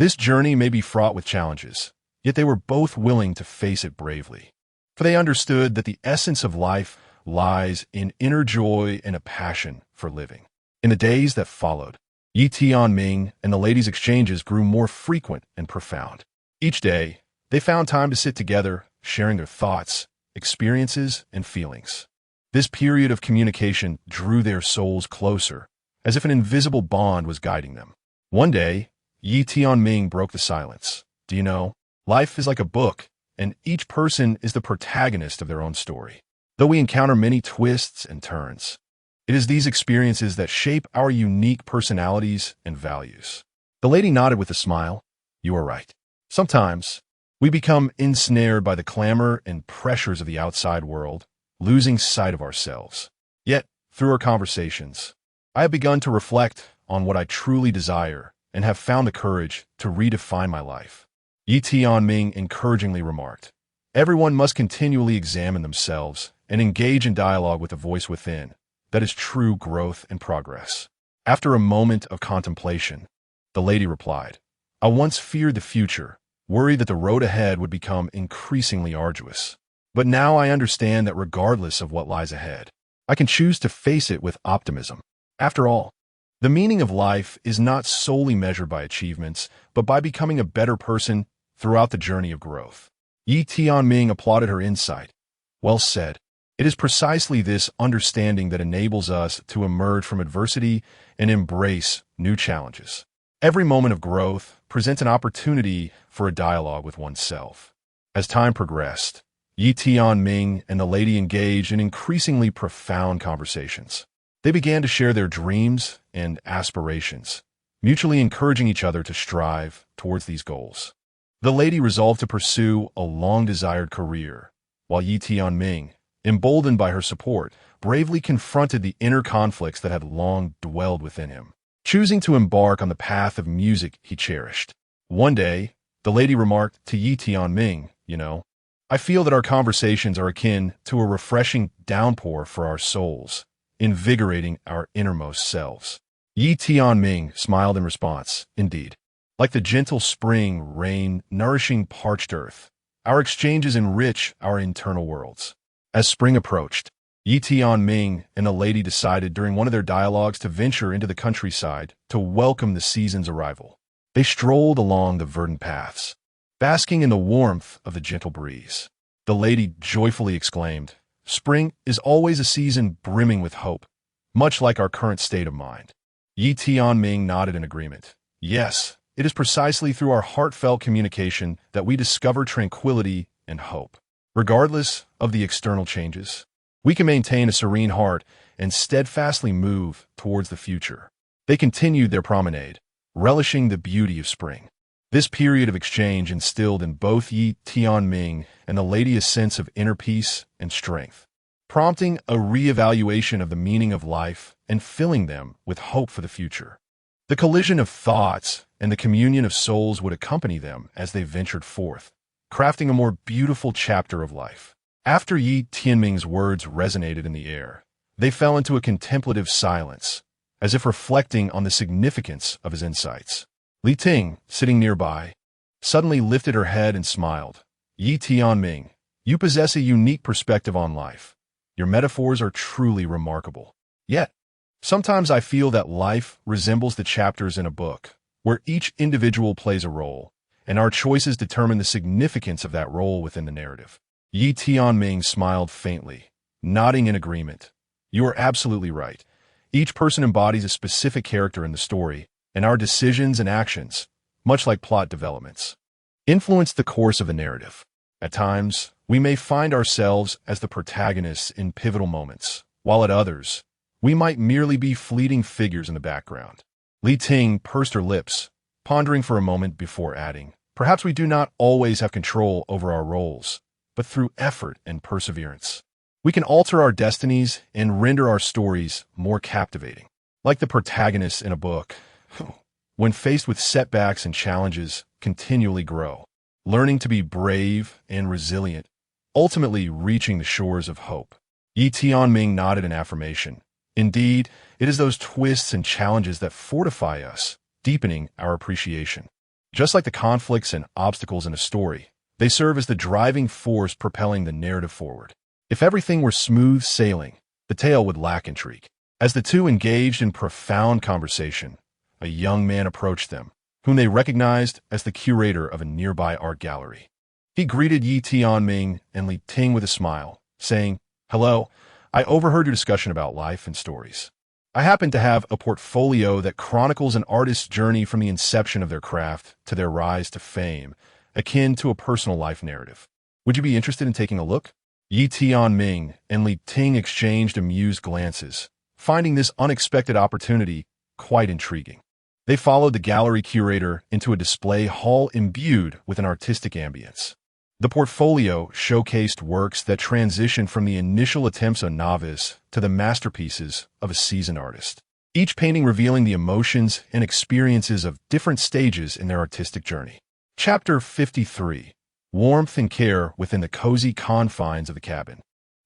A: This journey may be fraught with challenges, yet they were both willing to face it bravely. For they understood that the essence of life lies in inner joy and a passion for living. In the days that followed, Yi Tianming and the lady's exchanges grew more frequent and profound. Each day, they found time to sit together, sharing their thoughts, experiences, and feelings. This period of communication drew their souls closer, as if an invisible bond was guiding them. One day, Yi Tianming broke the silence. Do you know, life is like a book, and each person is the protagonist of their own story. Though we encounter many twists and turns, It is these experiences that shape our unique personalities and values. The lady nodded with a smile. You are right. Sometimes, we become ensnared by the clamor and pressures of the outside world, losing sight of ourselves. Yet, through our conversations, I have begun to reflect on what I truly desire and have found the courage to redefine my life. Yi Tianming encouragingly remarked, everyone must continually examine themselves and engage in dialogue with the voice within. That is true growth and progress. After a moment of contemplation, the lady replied, I once feared the future, worried that the road ahead would become increasingly arduous. But now I understand that regardless of what lies ahead, I can choose to face it with optimism. After all, the meaning of life is not solely measured by achievements, but by becoming a better person throughout the journey of growth. Yi Tianming applauded her insight. Well said. It is precisely this understanding that enables us to emerge from adversity and embrace new challenges. Every moment of growth presents an opportunity for a dialogue with oneself. As time progressed, Yi Tianming and the lady engaged in increasingly profound conversations. They began to share their dreams and aspirations, mutually encouraging each other to strive towards these goals. The lady resolved to pursue a long-desired career, while Yi Tianming, emboldened by her support, bravely confronted the inner conflicts that had long dwelled within him, choosing to embark on the path of music he cherished. One day, the lady remarked to Yi Tianming, I feel that our conversations are akin to a refreshing downpour for our souls, invigorating our innermost selves. Yi Tianming smiled in response, indeed. Like the gentle spring rain nourishing parched earth, our exchanges enrich our internal worlds. As spring approached, Yi Tianming and the lady decided during one of their dialogues to venture into the countryside to welcome the season's arrival. They strolled along the verdant paths, basking in the warmth of the gentle breeze. The lady joyfully exclaimed, Spring is always a season brimming with hope, much like our current state of mind. Yi Tianming nodded in agreement. Yes, it is precisely through our heartfelt communication that we discover tranquility and hope. Regardless of the external changes, we can maintain a serene heart and steadfastly move towards the future. They continued their promenade, relishing the beauty of spring. This period of exchange instilled in both Yi Tianming and the lady a sense of inner peace and strength, prompting a reevaluation of the meaning of life and filling them with hope for the future. The collision of thoughts and the communion of souls would accompany them as they ventured forth, crafting a more beautiful chapter of life. After Yi Tianming's words resonated in the air, they fell into a contemplative silence, as if reflecting on the significance of his insights. Li Ting, sitting nearby, suddenly lifted her head and smiled. Yi Tianming, you possess a unique perspective on life. Your metaphors are truly remarkable. Yet, sometimes I feel that life resembles the chapters in a book, where each individual plays a role, and our choices determine the significance of that role within the narrative. Yi Tianming smiled faintly, nodding in agreement. You are absolutely right. Each person embodies a specific character in the story, and our decisions and actions, much like plot developments, influence the course of the narrative. At times, we may find ourselves as the protagonists in pivotal moments, while at others, we might merely be fleeting figures in the background. Li Ting pursed her lips, pondering for a moment before adding, perhaps we do not always have control over our roles, but through effort and perseverance, we can alter our destinies and render our stories more captivating. Like the protagonists in a book, when faced with setbacks and challenges, continually grow, learning to be brave and resilient, ultimately reaching the shores of hope. Yi Tianming nodded in affirmation. Indeed, it is those twists and challenges that fortify us, deepening our appreciation. Just like the conflicts and obstacles in a story, they serve as the driving force propelling the narrative forward. If everything were smooth sailing, the tale would lack intrigue. As the two engaged in profound conversation, a young man approached them, whom they recognized as the curator of a nearby art gallery. He greeted Yi Tianming and Li Ting with a smile, saying, Hello, I overheard your discussion about life and stories. I happen to have a portfolio that chronicles an artist's journey from the inception of their craft to their rise to fame, akin to a personal life narrative. Would you be interested in taking a look? Yi Tianming and Li Ting exchanged amused glances, finding this unexpected opportunity quite intriguing. They followed the gallery curator into a display hall imbued with an artistic ambience. The portfolio showcased works that transitioned from the initial attempts of a novice to the masterpieces of a seasoned artist, each painting revealing the emotions and experiences of different stages in their artistic journey. Chapter 53. Warmth and care within the cozy confines of the cabin.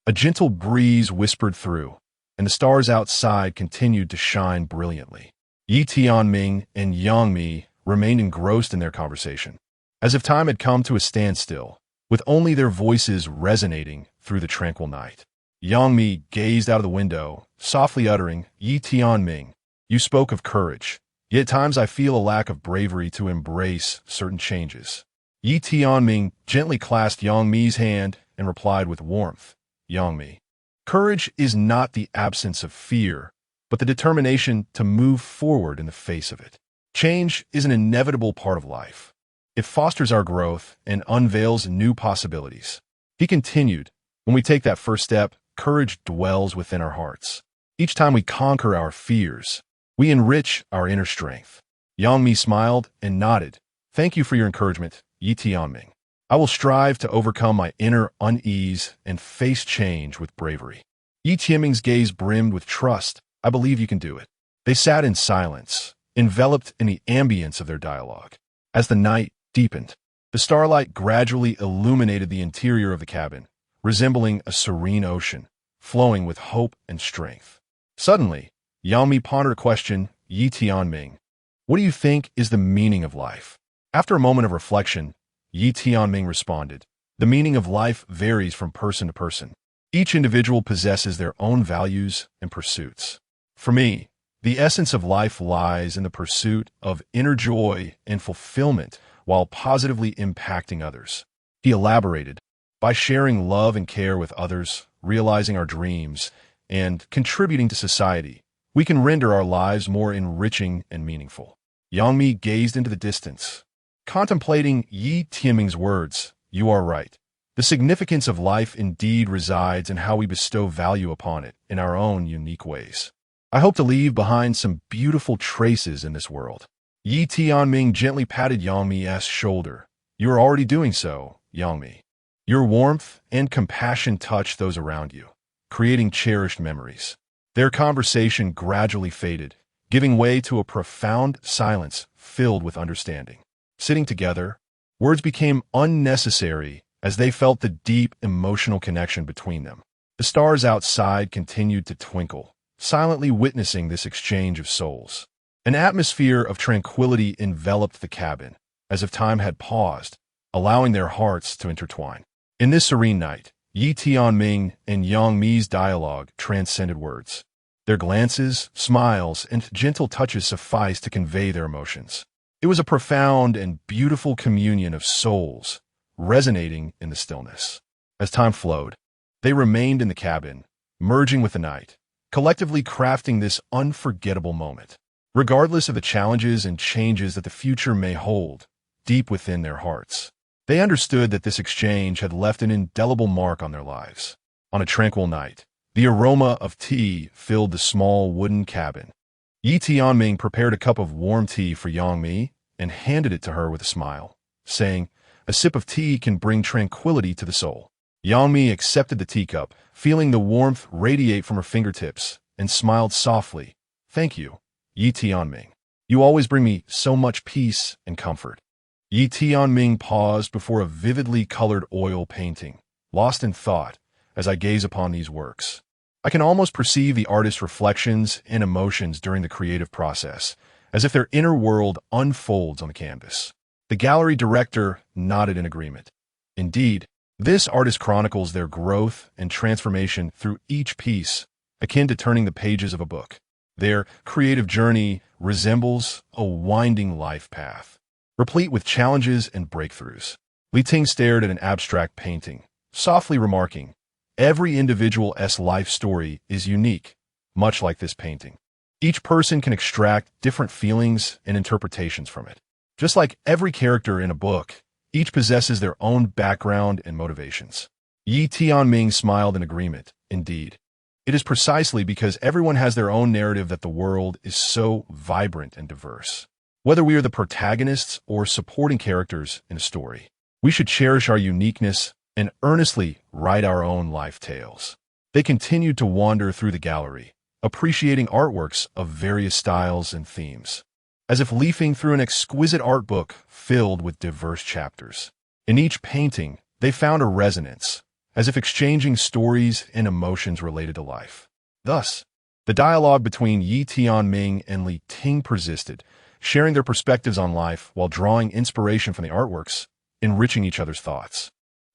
A: A gentle breeze whispered through, and the stars outside continued to shine brilliantly. Tianming and Yangmi remained engrossed in their conversation, as if time had come to a standstill, with only their voices resonating through the tranquil night. Yangmi gazed out of the window, softly uttering, Tianming, you spoke of courage, yet at times I feel a lack of bravery to embrace certain changes. Tianming gently clasped Yangmi's hand and replied with warmth, Yangmi, courage is not the absence of fear, but the determination to move forward in the face of it. Change is an inevitable part of life. It fosters our growth and unveils new possibilities. He continued, when we take that first step, courage dwells within our hearts. Each time we conquer our fears, we enrich our inner strength. Yangmi smiled and nodded. Thank you for your encouragement, Tianming. I will strive to overcome my inner unease and face change with bravery. Tianming's gaze brimmed with trust. I believe you can do it. They sat in silence, enveloped in the ambience of their dialogue. As the night deepened, the starlight gradually illuminated the interior of the cabin, resembling a serene ocean, flowing with hope and strength. Suddenly, Yangmi pondered a question, Tianming, what do you think is the meaning of life? After a moment of reflection, Tianming responded, the meaning of life varies from person to person. Each individual possesses their own values and pursuits. For me, the essence of life lies in the pursuit of inner joy and fulfillment while positively impacting others. He elaborated, by sharing love and care with others, realizing our dreams, and contributing to society, we can render our lives more enriching and meaningful. Yangmi gazed into the distance, contemplating Tianming's words. You are right. The significance of life indeed resides in how we bestow value upon it in our own unique ways. I hope to leave behind some beautiful traces in this world. Tianming gently patted Yangmi's shoulder. You are already doing so, Yangmi. Your warmth and compassion touch those around you, creating cherished memories. Their conversation gradually faded, giving way to a profound silence filled with understanding. Sitting together, words became unnecessary as they felt the deep emotional connection between them. The stars outside continued to twinkle, silently witnessing this exchange of souls. An atmosphere of tranquility enveloped the cabin, as if time had paused, allowing their hearts to intertwine. In this serene night, Tianming and Yangmi's dialogue transcended words. Their glances, smiles, and gentle touches sufficed to convey their emotions. It was a profound and beautiful communion of souls, resonating in the stillness. As time flowed, they remained in the cabin, merging with the night, collectively crafting this unforgettable moment. Regardless of the challenges and changes that the future may hold, deep within their hearts, they understood that this exchange had left an indelible mark on their lives. On a tranquil night, the aroma of tea filled the small wooden cabin. Tianming prepared a cup of warm tea for Yangmi and handed it to her with a smile, saying, a sip of tea can bring tranquility to the soul. Yangmi accepted the teacup, feeling the warmth radiate from her fingertips, and smiled softly. Thank you, Tianming. You always bring me so much peace and comfort. Tianming paused before a vividly colored oil painting, lost in thought as I gaze upon these works. I can almost perceive the artist's reflections and emotions during the creative process, as if their inner world unfolds on the canvas. The gallery director nodded in agreement. Indeed, this artist chronicles their growth and transformation through each piece, akin to turning the pages of a book. Their creative journey resembles a winding life path, replete with challenges and breakthroughs. Li Ting stared at an abstract painting, softly remarking, every individual's life story is unique, much like this painting. Each person can extract different feelings and interpretations from it. Just like every character in a book, each possesses their own background and motivations. Tianming smiled in agreement. Indeed, It is precisely because everyone has their own narrative that the world is so vibrant and diverse. Whether we are the protagonists or supporting characters in a story, we should cherish our uniqueness and earnestly write our own life tales. They continued to wander through the gallery, appreciating artworks of various styles and themes, as if leafing through an exquisite art book filled with diverse chapters. In each painting, they found a resonance, as if exchanging stories and emotions related to life. Thus, the dialogue between Tianming and Li Ting persisted, sharing their perspectives on life while drawing inspiration from the artworks, enriching each other's thoughts.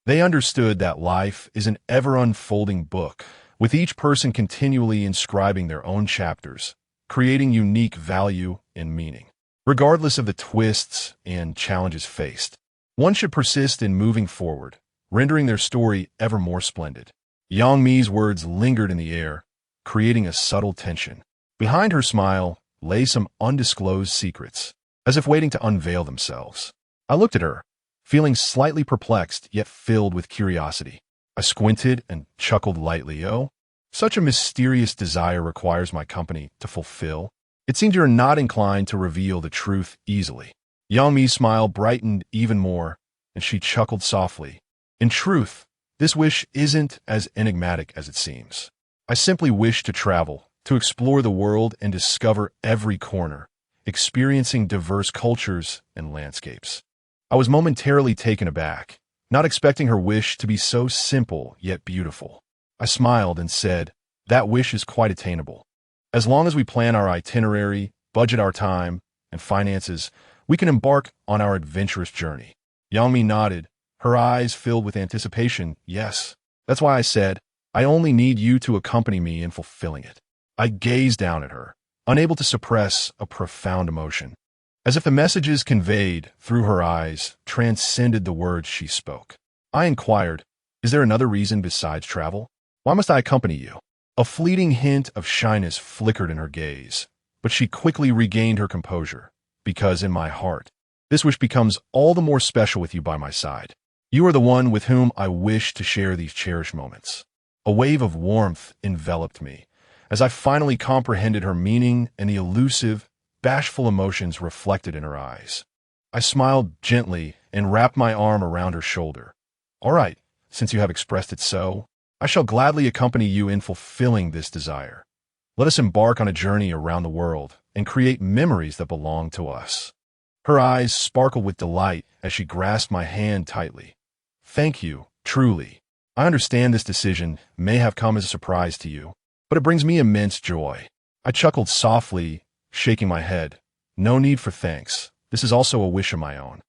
A: They understood that life is an ever-unfolding book, with each person continually inscribing their own chapters, creating unique value and meaning. Regardless of the twists and challenges faced, one should persist in moving forward, rendering their story ever more splendid. Yang Mi's words lingered in the air, creating a subtle tension. Behind her smile lay some undisclosed secrets, as if waiting to unveil themselves. I looked at her, feeling slightly perplexed yet filled with curiosity. I squinted and chuckled lightly. Oh, such a mysterious desire requires my company to fulfill. It seems you're not inclined to reveal the truth easily. Yang Mi's smile brightened even more, and she chuckled softly. In truth, this wish isn't as enigmatic as it seems. I simply wish to travel, to explore the world and discover every corner, experiencing diverse cultures and landscapes. I was momentarily taken aback, not expecting her wish to be so simple yet beautiful. I smiled and said, "That wish is quite attainable. As long as we plan our itinerary, budget our time, and finances, we can embark on our adventurous journey." Yang Mi nodded, her eyes filled with anticipation. "Yes, that's why I said, I only need you to accompany me in fulfilling it." I gazed down at her, unable to suppress a profound emotion, as if the messages conveyed through her eyes transcended the words she spoke. I inquired, "Is there another reason besides travel? Why must I accompany you?" A fleeting hint of shyness flickered in her gaze, but she quickly regained her composure. "Because in my heart, this wish becomes all the more special with you by my side. You are the one with whom I wish to share these cherished moments." A wave of warmth enveloped me, as I finally comprehended her meaning and the elusive, bashful emotions reflected in her eyes. I smiled gently and wrapped my arm around her shoulder. "All right, since you have expressed it so, I shall gladly accompany you in fulfilling this desire. Let us embark on a journey around the world and create memories that belong to us." Her eyes sparkled with delight as she grasped my hand tightly. "Thank you, truly. I understand this decision may have come as a surprise to you, but it brings me immense joy." I chuckled softly, shaking my head. "No need for thanks. This is also a wish of my own.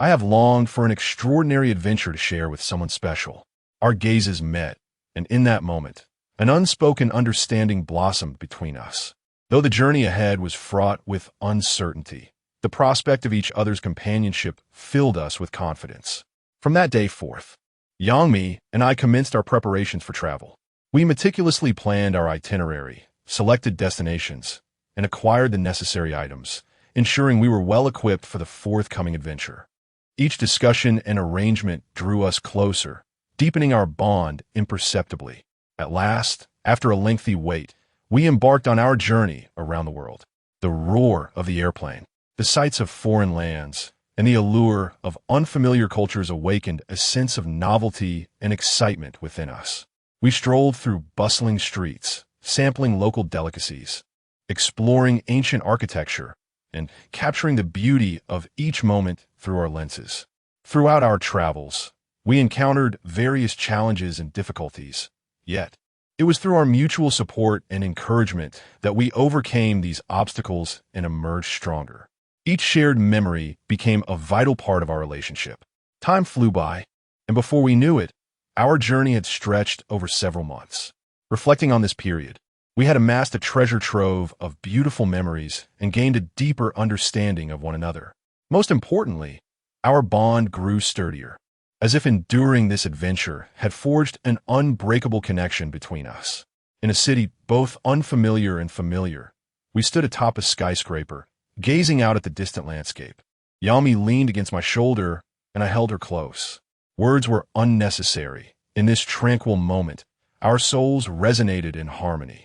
A: I have longed for an extraordinary adventure to share with someone special." Our gazes met, and in that moment, an unspoken understanding blossomed between us. Though the journey ahead was fraught with uncertainty, the prospect of each other's companionship filled us with confidence. From that day forth, Yang Mi and I commenced our preparations for travel. We meticulously planned our itinerary, selected destinations, and acquired the necessary items, ensuring we were well equipped for the forthcoming adventure. Each discussion and arrangement drew us closer, deepening our bond imperceptibly. At last, after a lengthy wait, we embarked on our journey around the world. The roar of the airplane, the sights of foreign lands, and the allure of unfamiliar cultures awakened a sense of novelty and excitement within us. We strolled through bustling streets, sampling local delicacies, exploring ancient architecture, and capturing the beauty of each moment through our lenses. Throughout our travels, we encountered various challenges and difficulties, yet it was through our mutual support and encouragement that we overcame these obstacles and emerged stronger. Each shared memory became a vital part of our relationship. Time flew by, and before we knew it, our journey had stretched over several months. Reflecting on this period, we had amassed a treasure trove of beautiful memories and gained a deeper understanding of one another. Most importantly, our bond grew sturdier, as if enduring this adventure had forged an unbreakable connection between us. In a city both unfamiliar and familiar, we stood atop a skyscraper, gazing out at the distant landscape. Yang Mi leaned against my shoulder, and I held her close. Words were unnecessary. In this tranquil moment, Our souls resonated in harmony.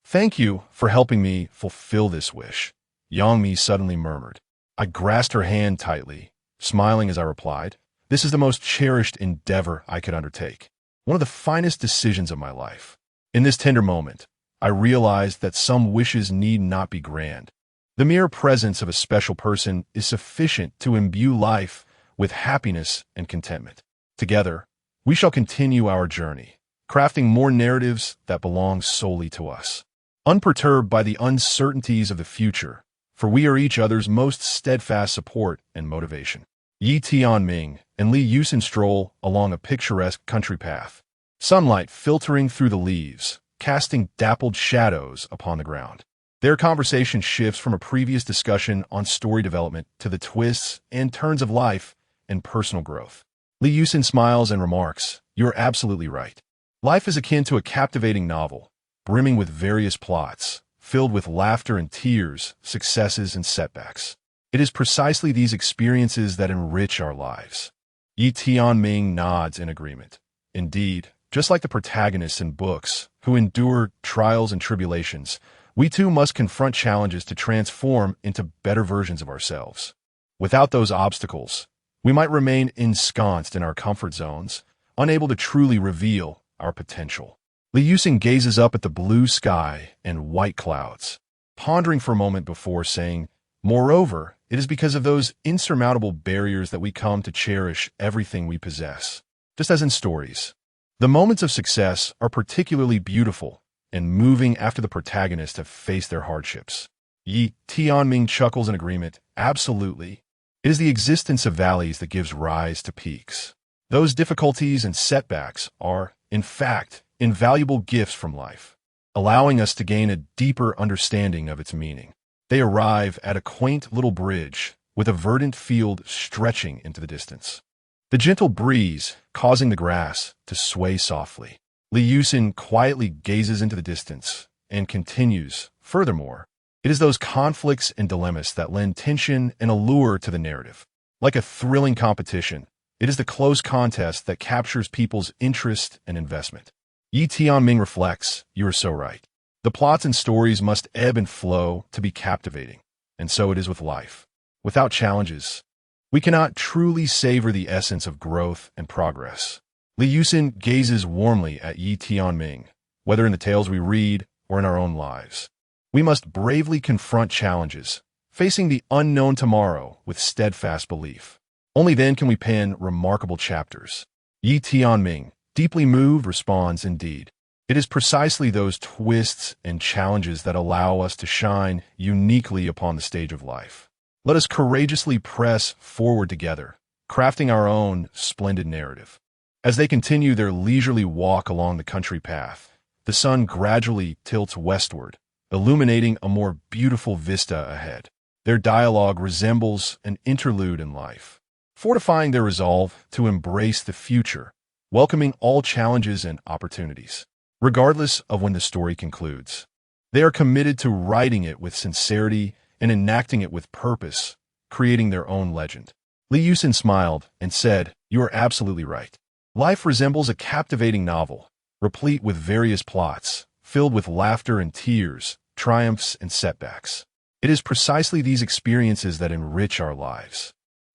A: "Thank you for helping me fulfill this wish," Yang Mi suddenly murmured. I grasped her hand tightly, smiling as I replied, "This is the most cherished endeavor I could undertake. One of the finest decisions of my life." In this tender moment, I realized that some wishes need not be grand. The mere presence of a special person is sufficient to imbue life with happiness and contentment. Together, we shall continue our journey, crafting more narratives that belong solely to us, unperturbed by the uncertainties of the future, for we are each other's most steadfast support and motivation. Tianming and Li Yusin stroll along a picturesque country path, sunlight filtering through the leaves, casting dappled shadows upon the ground. Their conversation shifts from a previous discussion on story development to the twists and turns of life and personal growth. Li Yusin smiles and remarks, "You're absolutely right. Life is akin to a captivating novel, brimming with various plots, filled with laughter and tears, successes and setbacks. It is precisely these experiences that enrich our lives." Yi Tianming nods in agreement. Indeed, just like the protagonists in books who endure trials and tribulations, we too must confront challenges to transform into better versions of ourselves. Without those obstacles, we might remain ensconced in our comfort zones, unable to truly reveal our potential. Li Yusin gazes up at the blue sky and white clouds, pondering for a moment before saying, "Moreover, it is because of those insurmountable barriers that we come to cherish everything we possess." Just as in stories, the moments of success are particularly beautiful and moving after the protagonists have faced their hardships. Yi Tianming chuckles in agreement. "Absolutely. It is the existence of valleys that gives rise to peaks. Those difficulties and setbacks are, in fact, invaluable gifts from life, allowing us to gain a deeper understanding of its meaning." They arrive at a quaint little bridge with a verdant field stretching into the distance, the gentle breeze causing the grass to sway softly. Li Yusin quietly gazes into the distance and continues, "Furthermore, it is those conflicts and dilemmas that lend tension and allure to the narrative. Like a thrilling competition, it is the close contest that captures people's interest and investment." Yi Tianming reflects, "You are so right. The plots and stories must ebb and flow to be captivating, and so it is with life. Without challenges, we cannot truly savor the essence of growth and progress." Li Yusin gazes warmly at Yi Tianming, whether in the tales we read or in our own lives. We must bravely confront challenges, facing the unknown tomorrow with steadfast belief. Only then can we pen remarkable chapters. Yi Tianming, deeply moved, responds, "Indeed. It is precisely those twists and challenges that allow us to shine uniquely upon the stage of life. Let us courageously press forward together, crafting our own splendid narrative." As they continue their leisurely walk along the country path, the sun gradually tilts westward, illuminating a more beautiful vista ahead. Their dialogue resembles an interlude in life, fortifying their resolve to embrace the future, welcoming all challenges and opportunities, regardless of when the story concludes. They are committed to writing it with sincerity and enacting it with purpose, creating their own legend. Li Yusin smiled and said, "You are absolutely right. Life resembles a captivating novel, replete with various plots, filled with laughter and tears, triumphs and setbacks. It is precisely these experiences that enrich our lives."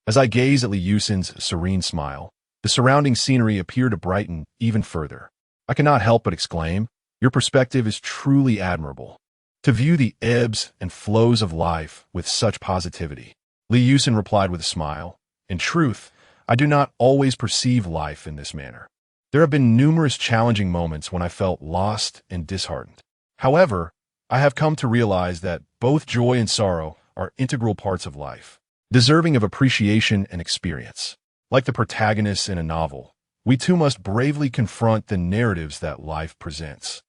A: As I gaze at Li Yusin's serene smile, the surrounding scenery appeared to brighten even further. I cannot help but exclaim, "Your perspective is truly admirable. To view the ebbs and flows of life with such positivity." Li Yusin replied with a smile, "In truth, I do not always perceive life in this manner. There have been numerous challenging moments when I felt lost and disheartened. However, I have come to realize that both joy and sorrow are integral parts of life, deserving of appreciation and experience. Like the protagonists in a novel, we too must bravely confront the narratives that life presents."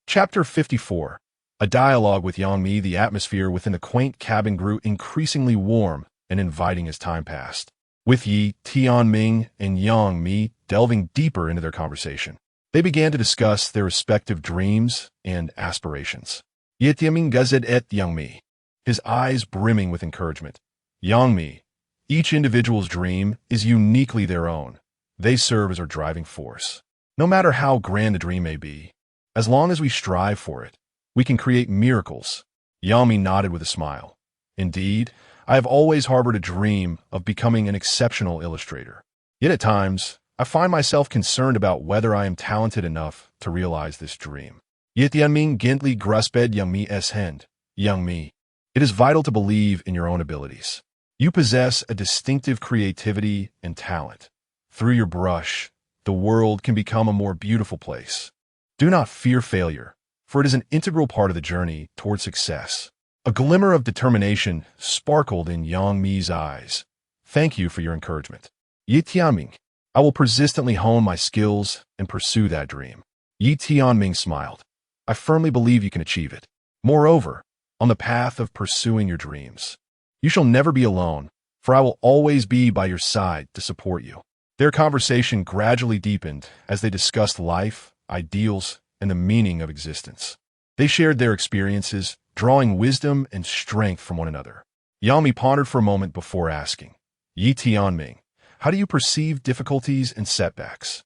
A: Chapter 54. A dialogue with Yang Mi. The atmosphere within the quaint cabin grew increasingly warm and inviting as time passed, with Yi Tianming and Yang Mi delving deeper into their conversation. They began to discuss their respective dreams and aspirations. Yi Tianming gazed at Yang Mi, his eyes brimming with encouragement. "Yang Mi, each individual's dream is uniquely their own. They serve as our driving force. No matter how grand the dream may be, As long as we strive for it, we can create miracles. Yang Mi nodded with a smile. Indeed, I have always harbored a dream of becoming an exceptional illustrator. Yet at times, I find myself concerned about whether I am talented enough to realize this dream. Tianming gently grasped Yang Mi's hand. Yang Mi, it is vital to believe in your own abilities. You possess a distinctive creativity and talent. Through your brush, the world can become a more beautiful place. Do not fear failure, for it is an integral part of the journey toward success. A glimmer of determination sparkled in Yang Mi's eyes. Thank you for your encouragement. Tianming, I will persistently hone my skills and pursue that dream. Tianming smiled. I firmly believe you can achieve it. Moreover, on the path of pursuing your dreams, you shall never be alone, for I will always be by your side to support you. Their conversation gradually deepened as they discussed life, ideals, and the meaning of existence. They shared their experiences, drawing wisdom and strength from one another. Yang Mi pondered for a moment before asking, Tianming, how do you perceive difficulties and setbacks?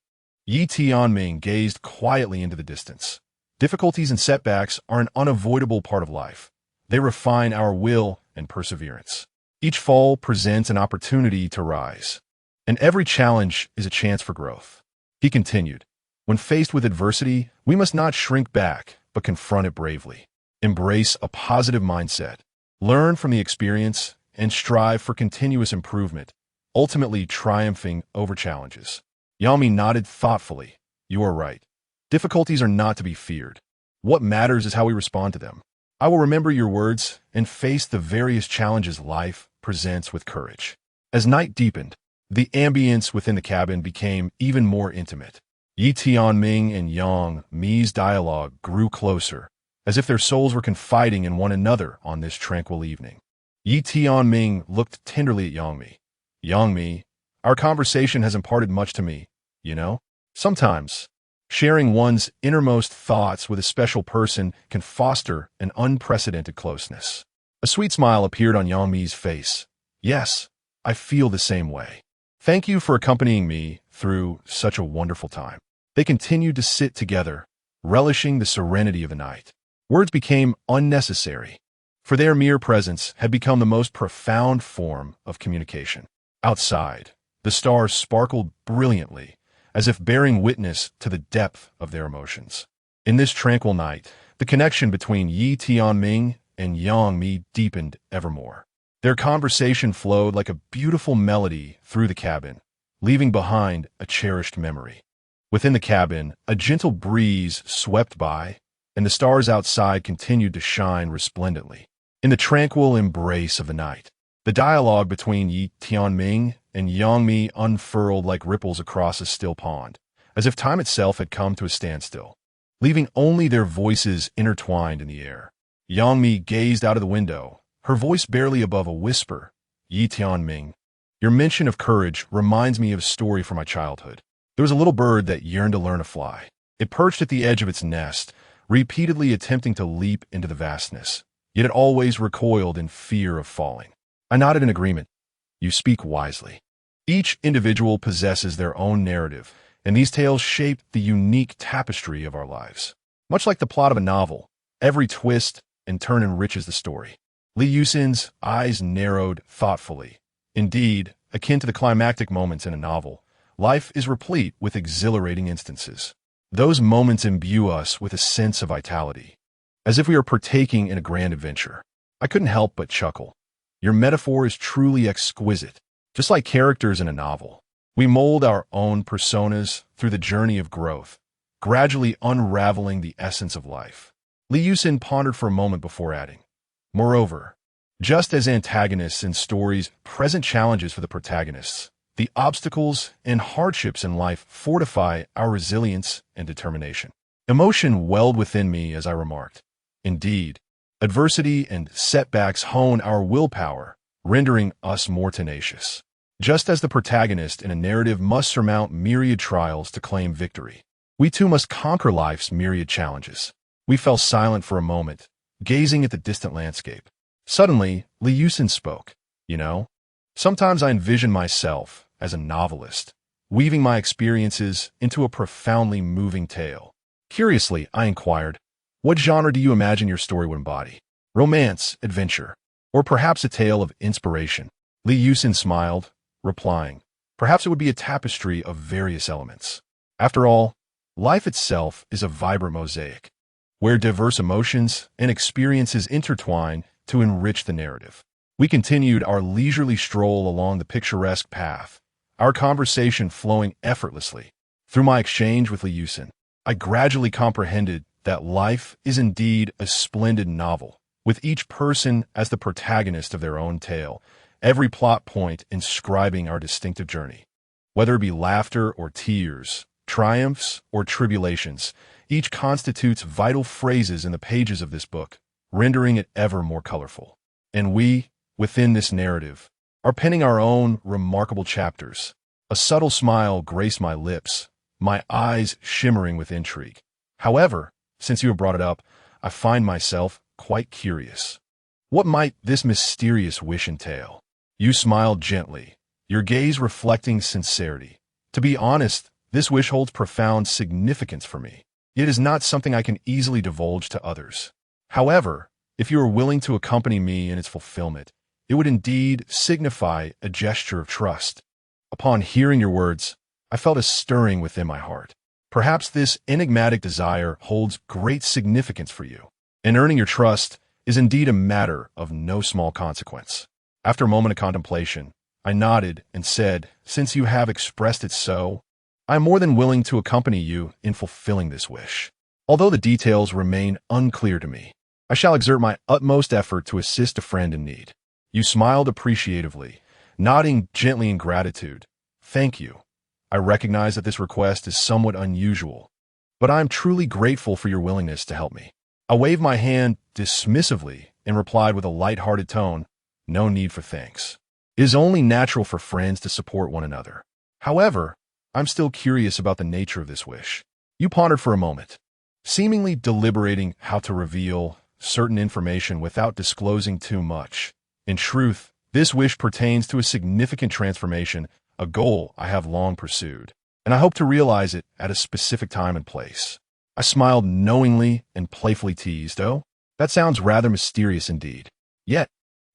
A: Tianming gazed quietly into the distance. Difficulties and setbacks are an unavoidable part of life. They refine our will and perseverance. Each fall presents an opportunity to rise, and every challenge is a chance for growth. He continued, when faced with adversity, we must not shrink back, but confront it bravely. Embrace a positive mindset. Learn from the experience and strive for continuous improvement, ultimately triumphing over challenges. Yang Mi nodded thoughtfully. You are right. Difficulties are not to be feared. What matters is how we respond to them. I will remember your words and face the various challenges life presents with courage. As night deepened, the ambience within the cabin became even more intimate. Tianming and Yang Mi's dialogue grew closer, as if their souls were confiding in one another on this tranquil evening. Tianming looked tenderly at Yang Mi. Yang Mi, our conversation has imparted much to me, you know? Sometimes, sharing one's innermost thoughts with a special person can foster an unprecedented closeness. A sweet smile appeared on Yang Mi's face. Yes, I feel the same way. Thank you for accompanying me through such a wonderful time. They continued to sit together, relishing the serenity of the night. Words became unnecessary, for their mere presence had become the most profound form of communication. Outside, the stars sparkled brilliantly, as if bearing witness to the depth of their emotions. In this tranquil night, the connection between Tianming and Yang Mi deepened evermore. Their conversation flowed like a beautiful melody through the cabin, leaving behind a cherished memory. Within the cabin, a gentle breeze swept by, and the stars outside continued to shine resplendently. In the tranquil embrace of the night, the dialogue between Tianming and Yang Mi unfurled like ripples across a still pond, as if time itself had come to a standstill, leaving only their voices intertwined in the air. Yang Mi gazed out of the window, her voice barely above a whisper. Tianming, your mention of courage reminds me of a story from my childhood. There was a little bird that yearned to learn to fly. It perched at the edge of its nest, repeatedly attempting to leap into the vastness, yet it always recoiled in fear of falling. I nodded in agreement. You speak wisely. Each individual possesses their own narrative, and these tales shape the unique tapestry of our lives. Much like the plot of a novel, every twist and turn enriches the story. Li Yuxin's eyes narrowed thoughtfully. Indeed, akin to the climactic moments in a novel, life is replete with exhilarating instances. Those moments imbue us with a sense of vitality, as if we are partaking in a grand adventure. I couldn't help but chuckle. Your metaphor is truly exquisite. Just like characters in a novel, we mold our own personas through the journey of growth, gradually unraveling the essence of life. Li Yuxin pondered for a moment before adding, moreover, just as antagonists in stories present challenges for the protagonists, the obstacles and hardships in life fortify our resilience and determination. Emotion welled within me as I remarked. Indeed, adversity and setbacks hone our willpower, rendering us more tenacious. Just as the protagonist in a narrative must surmount myriad trials to claim victory, we too must conquer life's myriad challenges. We fell silent for a moment, gazing at the distant landscape. Suddenly, Li Yuxin spoke. You know, sometimes I envision myself as a novelist, weaving my experiences into a profoundly moving tale. Curiously, I inquired, what genre do you imagine your story would embody? Romance, adventure, or perhaps a tale of inspiration? Li Yusin smiled, replying, perhaps it would be a tapestry of various elements. After all, life itself is a vibrant mosaic, where diverse emotions and experiences intertwine to enrich the narrative. We continued our leisurely stroll along the picturesque path, our conversation flowing effortlessly. Through my exchange with Li Yusin, I gradually comprehended that life is indeed a splendid novel, with each person as the protagonist of their own tale, every plot point inscribing our distinctive journey. Whether it be laughter or tears, triumphs or tribulations, each constitutes vital phrases in the pages of this book, rendering it ever more colorful. And we, within this narrative, are penning our own remarkable chapters. A subtle smile graced my lips, my eyes shimmering with intrigue. However, since you have brought it up, I find myself quite curious. What might this mysterious wish entail? You smiled gently, your gaze reflecting sincerity. To be honest, this wish holds profound significance for me. It is not something I can easily divulge to others. However, if you are willing to accompany me in its fulfillment, it would indeed signify a gesture of trust. Upon hearing your words, I felt a stirring within my heart. Perhaps this enigmatic desire holds great significance for you, and earning your trust is indeed a matter of no small consequence. After a moment of contemplation, I nodded and said, since you have expressed it so, I am more than willing to accompany you in fulfilling this wish. Although the details remain unclear to me, I shall exert my utmost effort to assist a friend in need. You smiled appreciatively, nodding gently in gratitude. Thank you. I recognize that this request is somewhat unusual, but I am truly grateful for your willingness to help me. I waved my hand dismissively and replied with a light-hearted tone, no need for thanks. It is only natural for friends to support one another. However, I'm still curious about the nature of this wish. You pondered for a moment, seemingly deliberating how to reveal certain information without disclosing too much. In truth, this wish pertains to a significant transformation, a goal I have long pursued, and I hope to realize it at a specific time and place. I smiled knowingly and playfully teased, oh, that sounds rather mysterious indeed. Yet,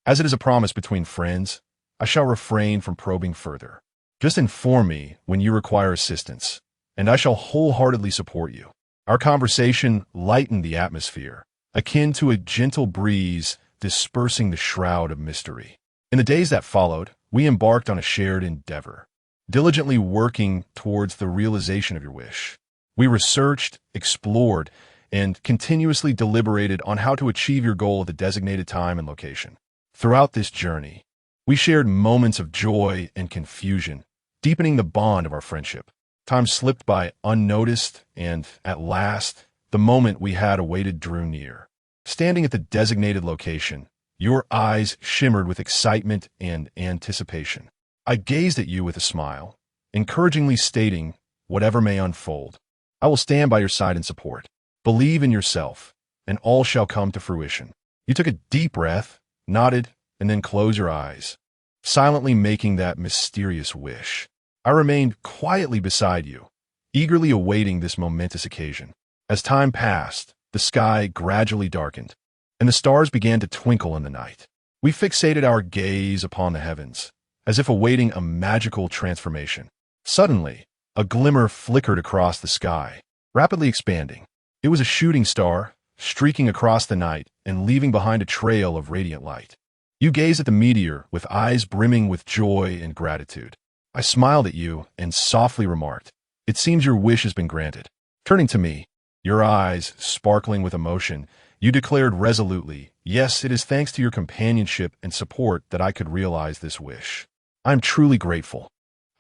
A: as it is a promise between friends, I shall refrain from probing further. Just inform me when you require assistance, and I shall wholeheartedly support you. Our conversation lightened the atmosphere, akin to a gentle breeze dispersing the shroud of mystery. In the days that followed, we embarked on a shared endeavor, diligently working towards the realization of your wish. We researched, explored, and continuously deliberated on how to achieve your goal at the designated time and location. Throughout this journey, we shared moments of joy and confusion, deepening the bond of our friendship. Time slipped by unnoticed, and at last, the moment we had awaited drew near. Standing at the designated location, your eyes shimmered with excitement and anticipation. I gazed at you with a smile, encouragingly stating, whatever may unfold, I will stand by your side in support. Believe in yourself, and all shall come to fruition. You took a deep breath, nodded, and then closed your eyes, silently making that mysterious wish. I remained quietly beside you, eagerly awaiting this momentous occasion. As time passed, the sky gradually darkened, and the stars began to twinkle in the night. We fixated our gaze upon the heavens, as if awaiting a magical transformation. Suddenly, a glimmer flickered across the sky, rapidly expanding. It was a shooting star, streaking across the night and leaving behind a trail of radiant light. You gazed at the meteor with eyes brimming with joy and gratitude. I smiled at you and softly remarked, it seems your wish has been granted. Turning to me, your eyes sparkling with emotion, you declared resolutely, yes, it is thanks to your companionship and support that I could realize this wish. I am truly grateful.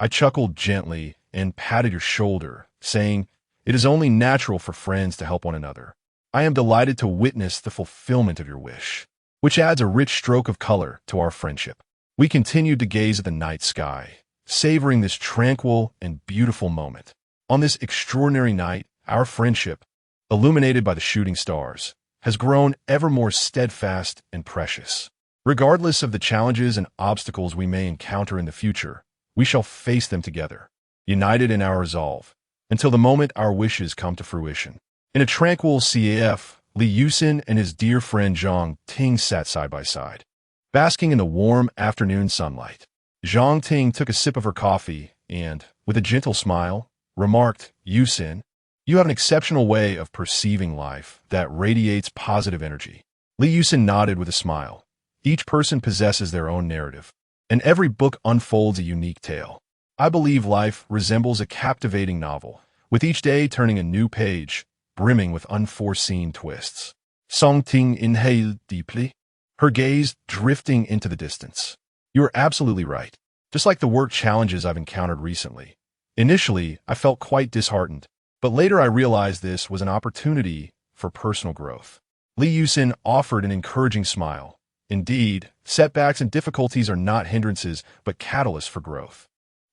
A: I chuckled gently and patted your shoulder, saying, it is only natural for friends to help one another. I am delighted to witness the fulfillment of your wish, which adds a rich stroke of color to our friendship. We continued to gaze at the night sky, savoring this tranquil and beautiful moment. On this extraordinary night, our friendship, illuminated by the shooting stars, has grown ever more steadfast and precious. Regardless of the challenges and obstacles we may encounter in the future, we shall face them together, united in our resolve, until the moment our wishes come to fruition. In a tranquil CAF, Li Yusin and his dear friend Zhang Ting sat side by side, basking in the warm afternoon sunlight. Zhang Ting took a sip of her coffee and, with a gentle smile, remarked, "Yusin, you have an exceptional way of perceiving life that radiates positive energy." Li Yusin nodded with a smile. Each person possesses their own narrative, and every book unfolds a unique tale. I believe life resembles a captivating novel, with each day turning a new page, brimming with unforeseen twists. Song Ting inhaled deeply, her gaze drifting into the distance. You are absolutely right. Just like the work challenges I've encountered recently. Initially, I felt quite disheartened, but later I realized this was an opportunity for personal growth. Li Yusin offered an encouraging smile. Indeed, setbacks and difficulties are not hindrances, but catalysts for growth.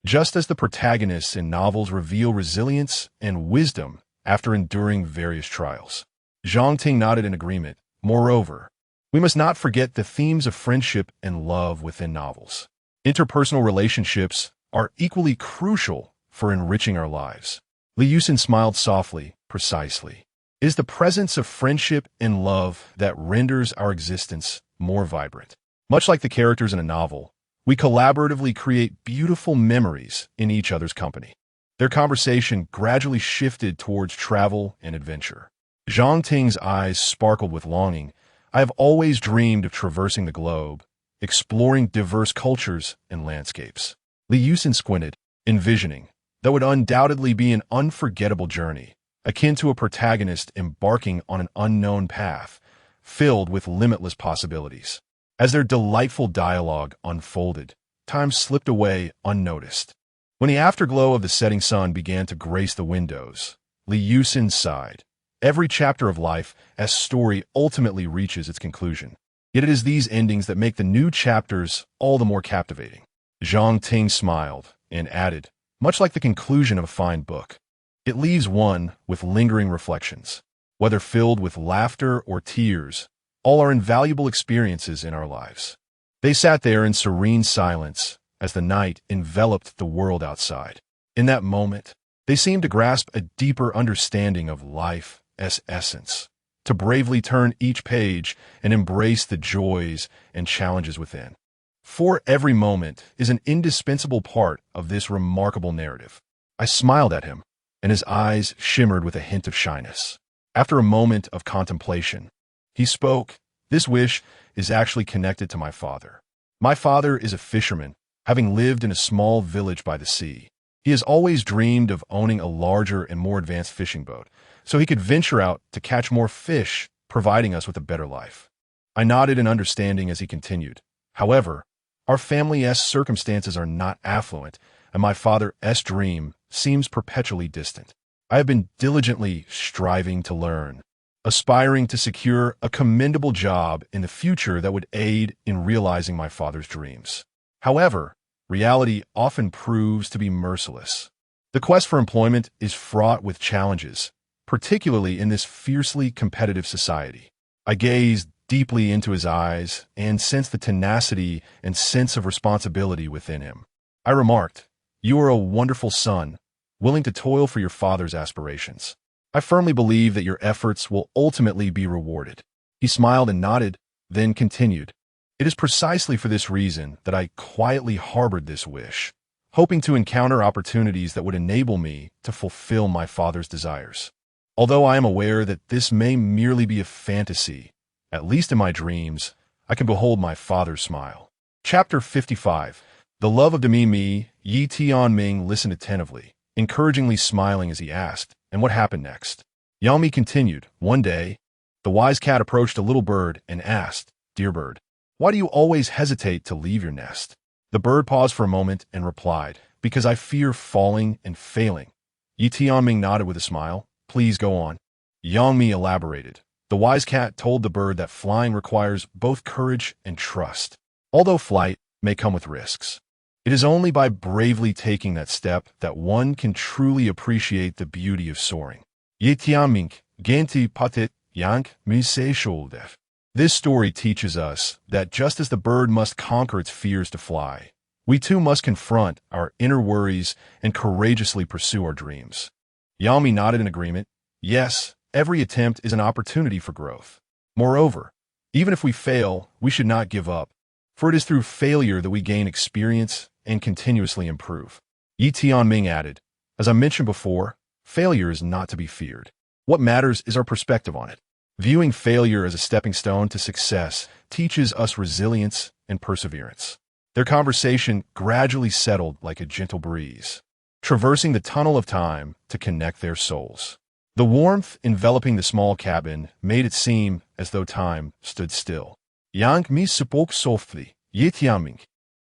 A: Just as the protagonists in novels reveal resilience and wisdom after enduring various trials. Zhang Ting nodded in agreement. Moreover, we must not forget the themes of friendship and love within novels. Interpersonal relationships are equally crucial for enriching our lives. Li Yusin smiled softly, precisely. It is the presence of friendship and love that renders our existence more vibrant. Much like the characters in a novel, we collaboratively create beautiful memories in each other's company. Their conversation gradually shifted towards travel and adventure. Zhang Ting's eyes sparkled with longing. I have always dreamed of traversing the globe, exploring diverse cultures and landscapes. Li Yusin squinted, envisioning that would undoubtedly be an unforgettable journey, akin to a protagonist embarking on an unknown path, filled with limitless possibilities. As their delightful dialogue unfolded, time slipped away unnoticed. When the afterglow of the setting sun began to grace the windows, Li Yusin sighed. Every chapter of life as story ultimately reaches its conclusion. Yet it is these endings that make the new chapters all the more captivating. Zhang Ting smiled and added, much like the conclusion of a fine book, it leaves one with lingering reflections. Whether filled with laughter or tears, all are invaluable experiences in our lives. They sat there in serene silence as the night enveloped the world outside. In that moment, they seemed to grasp a deeper understanding of life's essence, to bravely turn each page and embrace the joys and challenges within. For every moment is an indispensable part of this remarkable narrative. I smiled at him, and his eyes shimmered with a hint of shyness. After a moment of contemplation, he spoke, "This wish is actually connected to my father. My father is a fisherman, having lived in a small village by the sea. He has always dreamed of owning a larger and more advanced fishing boat, so he could venture out to catch more fish, providing us with a better life." I nodded in understanding as he continued. "However, our family's circumstances are not affluent, and my father's dream seems perpetually distant. I have been diligently striving to learn, aspiring to secure a commendable job in the future that would aid in realizing my father's dreams. However, reality often proves to be merciless. The quest for employment is fraught with challenges, particularly in this fiercely competitive society." I gazed deeply into his eyes and sensed the tenacity and sense of responsibility within him. I remarked, "You are a wonderful son, willing to toil for your father's aspirations. I firmly believe that your efforts will ultimately be rewarded." He smiled and nodded, then continued, "It is precisely for this reason that I quietly harbored this wish, hoping to encounter opportunities that would enable me to fulfill my father's desires. Although I am aware that this may merely be a fantasy, at least in my dreams, I can behold my father's smile." Chapter 55. The love of Demi Mi. Yi Tianming listened attentively, encouragingly smiling as he asked, "And what happened next?" Yang Mi continued, "One day, the wise cat approached a little bird and asked, 'Dear bird, why do you always hesitate to leave your nest?' The bird paused for a moment and replied, 'Because I fear falling and failing.'" Yi Tianming nodded with a smile. "Please go on." Yang Mi elaborated. The wise cat told the bird that flying requires both courage and trust. Although flight may come with risks, it is only by bravely taking that step that one can truly appreciate the beauty of soaring. Ye Tianming, Genti Patit, Yank, Mise Sholdef. This story teaches us that just as the bird must conquer its fears to fly, we too must confront our inner worries and courageously pursue our dreams. Yami nodded in agreement. "Yes, every attempt is an opportunity for growth. Moreover, even if we fail, we should not give up, for it is through failure that we gain experience and continuously improve. Yi Tianming added, as I mentioned before, failure is not to be feared. What matters is our perspective on it. Viewing failure as a stepping stone to success teaches us resilience and perseverance. Their conversation gradually settled like a gentle breeze, traversing the tunnel of time to connect their souls. The warmth enveloping the small cabin made it seem as though time stood still. Yang Mi spoke softly. Yi Tianming.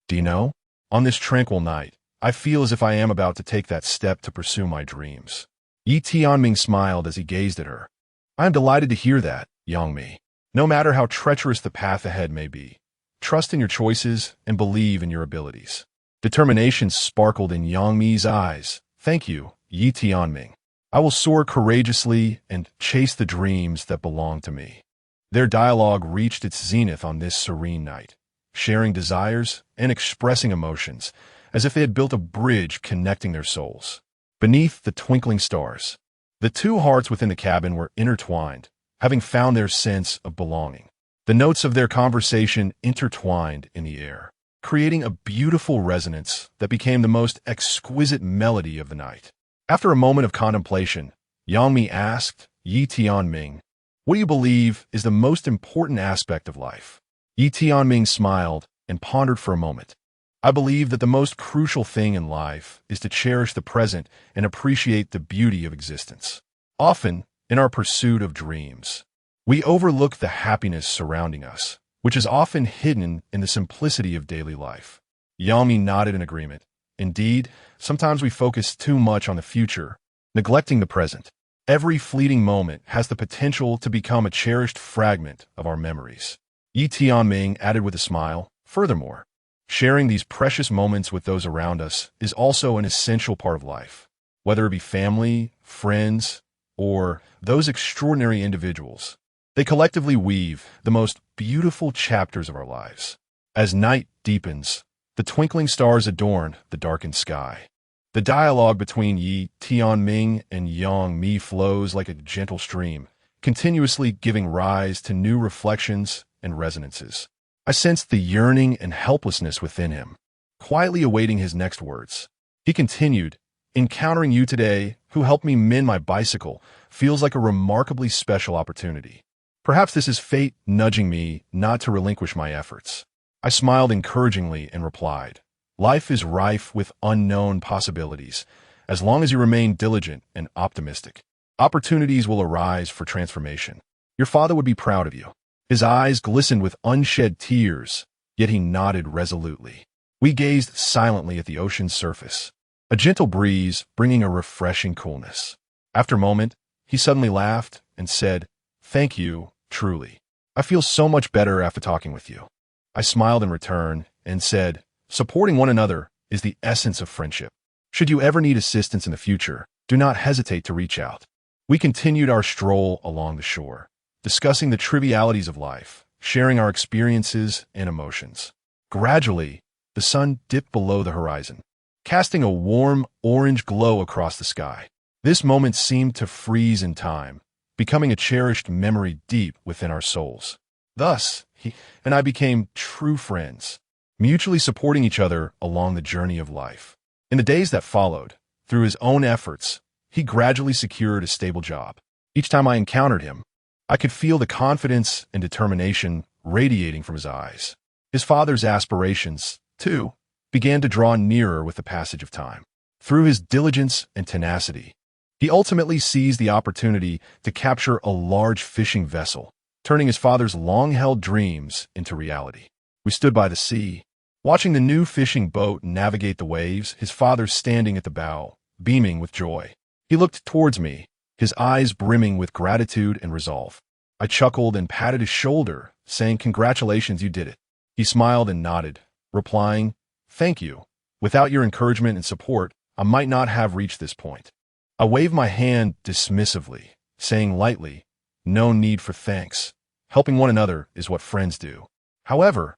A: Do you know? On this tranquil night, I feel as if I am about to take that step to pursue my dreams. Yi Tianming smiled as he gazed at her. I am delighted to hear that, Yang Mi. No matter how treacherous the path ahead may be, trust in your choices and believe in your abilities. Determination sparkled in Yang Mi's eyes. Thank you, Yi Tianming. I will soar courageously and chase the dreams that belong to me. Their dialogue reached its zenith on this serene night, sharing desires and expressing emotions, as if they had built a bridge connecting their souls. Beneath the twinkling stars, the two hearts within the cabin were intertwined, having found their sense of belonging. The notes of their conversation intertwined in the air, creating a beautiful resonance that became the most exquisite melody of the night. After a moment of contemplation, Yang Mi asked Yi Tianming, what do you believe is the most important aspect of life? Yi Tianming smiled and pondered for a moment. I believe that the most crucial thing in life is to cherish the present and appreciate the beauty of existence. Often, in our pursuit of dreams, we overlook the happiness surrounding us, which is often hidden in the simplicity of daily life. Yang Mi nodded in agreement. Indeed, sometimes we focus too much on the future, neglecting the present. Every fleeting moment has the potential to become a cherished fragment of our memories. Yi Tianming added with a smile, furthermore, sharing these precious moments with those around us is also an essential part of life, whether it be family, friends, or those extraordinary individuals. They collectively weave the most beautiful chapters of our lives. As night deepens, the twinkling stars adorn the darkened sky. The dialogue between Yi Tianming and Yang Mi flows like a gentle stream, continuously giving rise to new reflections and resonances. I sensed the yearning and helplessness within him, quietly awaiting his next words. He continued, encountering you today, who helped me mend my bicycle, feels like a remarkably special opportunity. Perhaps this is fate nudging me not to relinquish my efforts. I smiled encouragingly and replied, life is rife with unknown possibilities. As long as you remain diligent and optimistic, opportunities will arise for transformation. Your father would be proud of you. His eyes glistened with unshed tears, yet he nodded resolutely. We gazed silently at the ocean's surface, a gentle breeze bringing a refreshing coolness. After a moment, he suddenly laughed and said, thank you, truly. I feel so much better after talking with you. I smiled in return and said, supporting one another is the essence of friendship. Should you ever need assistance in the future, do not hesitate to reach out. We continued our stroll along the shore, discussing the trivialities of life, sharing our experiences and emotions. Gradually, the sun dipped below the horizon, casting a warm orange glow across the sky. This moment seemed to freeze in time, becoming a cherished memory deep within our souls. Thus, he and I became true friends, mutually supporting each other along the journey of life. In the days that followed, through his own efforts, he gradually secured a stable job. Each time I encountered him, I could feel the confidence and determination radiating from his eyes. His father's aspirations, too, began to draw nearer with the passage of time. Through his diligence and tenacity, he ultimately seized the opportunity to capture a large fishing vessel, turning his father's long-held dreams into reality. We stood by the sea, watching the new fishing boat navigate the waves, his father standing at the bow, beaming with joy. He looked towards me, his eyes brimming with gratitude and resolve. I chuckled and patted his shoulder, saying, congratulations, you did it. He smiled and nodded, replying, thank you. Without your encouragement and support, I might not have reached this point. I waved my hand dismissively, saying lightly, no need for thanks. Helping one another is what friends do. However,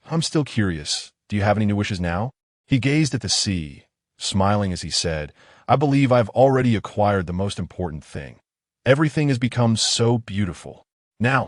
A: I'm still curious. Do you have any new wishes now? He gazed at the sea, smiling as he said, I believe I've already acquired the most important thing, Everything has become so beautiful. Now,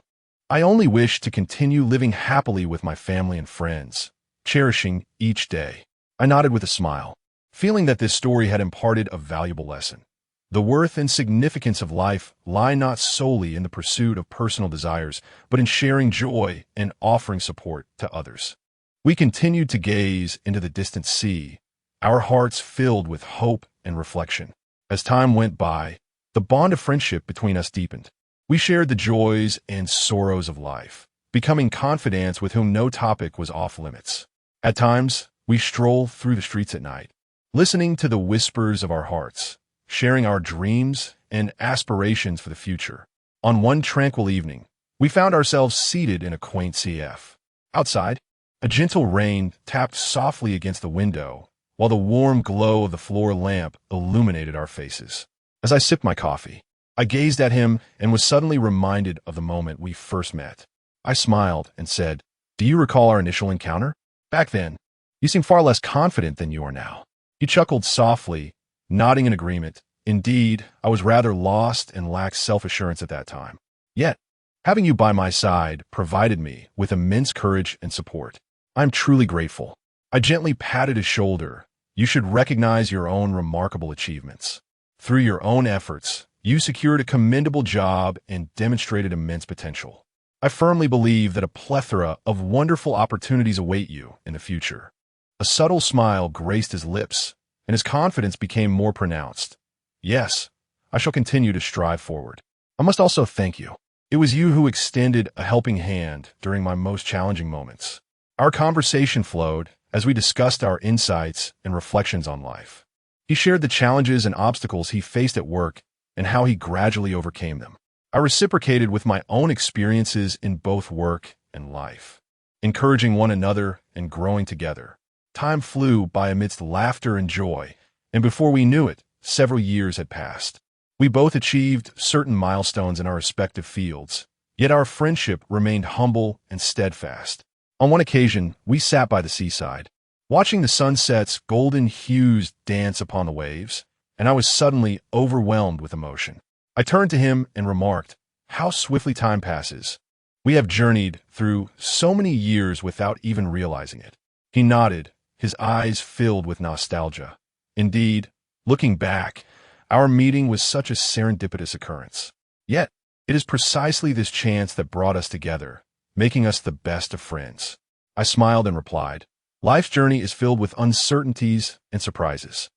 A: I only wish to continue living happily with my family and friends, cherishing each day. I nodded with a smile, feeling that this story had imparted a valuable lesson. The worth and significance of life lie not solely in the pursuit of personal desires, but in sharing joy and offering support to others. We continued to gaze into the distant sea, our hearts filled with hope and reflection. As time went by, the bond of friendship between us deepened. We shared the joys and sorrows of life, becoming confidants with whom no topic was off limits. At times, we strolled through the streets at night, listening to the whispers of our hearts, sharing our dreams and aspirations for the future. On one tranquil evening, we found ourselves seated in a quaint CF. Outside, a gentle rain tapped softly against the window, while the warm glow of the floor lamp illuminated our faces. As I sipped my coffee, I gazed at him and was suddenly reminded of the moment we first met. I smiled and said, "Do you recall our initial encounter? Back then, you seemed far less confident than you are now." He chuckled softly, nodding in agreement. Indeed, I was rather lost and lacked self-assurance at that time. Yet, having you by my side provided me with immense courage and support. I'm truly grateful. I gently patted his shoulder. You should recognize your own remarkable achievements. Through your own efforts, you secured a commendable job and demonstrated immense potential. I firmly believe that a plethora of wonderful opportunities await you in the future. A subtle smile graced his lips, and his confidence became more pronounced. Yes, I shall continue to strive forward. I must also thank you. It was you who extended a helping hand during my most challenging moments. Our conversation flowed as we discussed our insights and reflections on life. He shared the challenges and obstacles he faced at work and how he gradually overcame them. I reciprocated with my own experiences in both work and life, encouraging one another and growing together. Time flew by amidst laughter and joy, and before we knew it, several years had passed. We both achieved certain milestones in our respective fields, yet our friendship remained humble and steadfast. On one occasion, we sat by the seaside, watching the sunset's golden hues dance upon the waves, and I was suddenly overwhelmed with emotion. I turned to him and remarked, "How swiftly time passes. We have journeyed through so many years without even realizing it." He nodded, his eyes filled with nostalgia. Indeed, looking back, our meeting was such a serendipitous occurrence. Yet, it is precisely this chance that brought us together, making us the best of friends. I smiled and replied, "Life's journey is filled with uncertainties and surprises.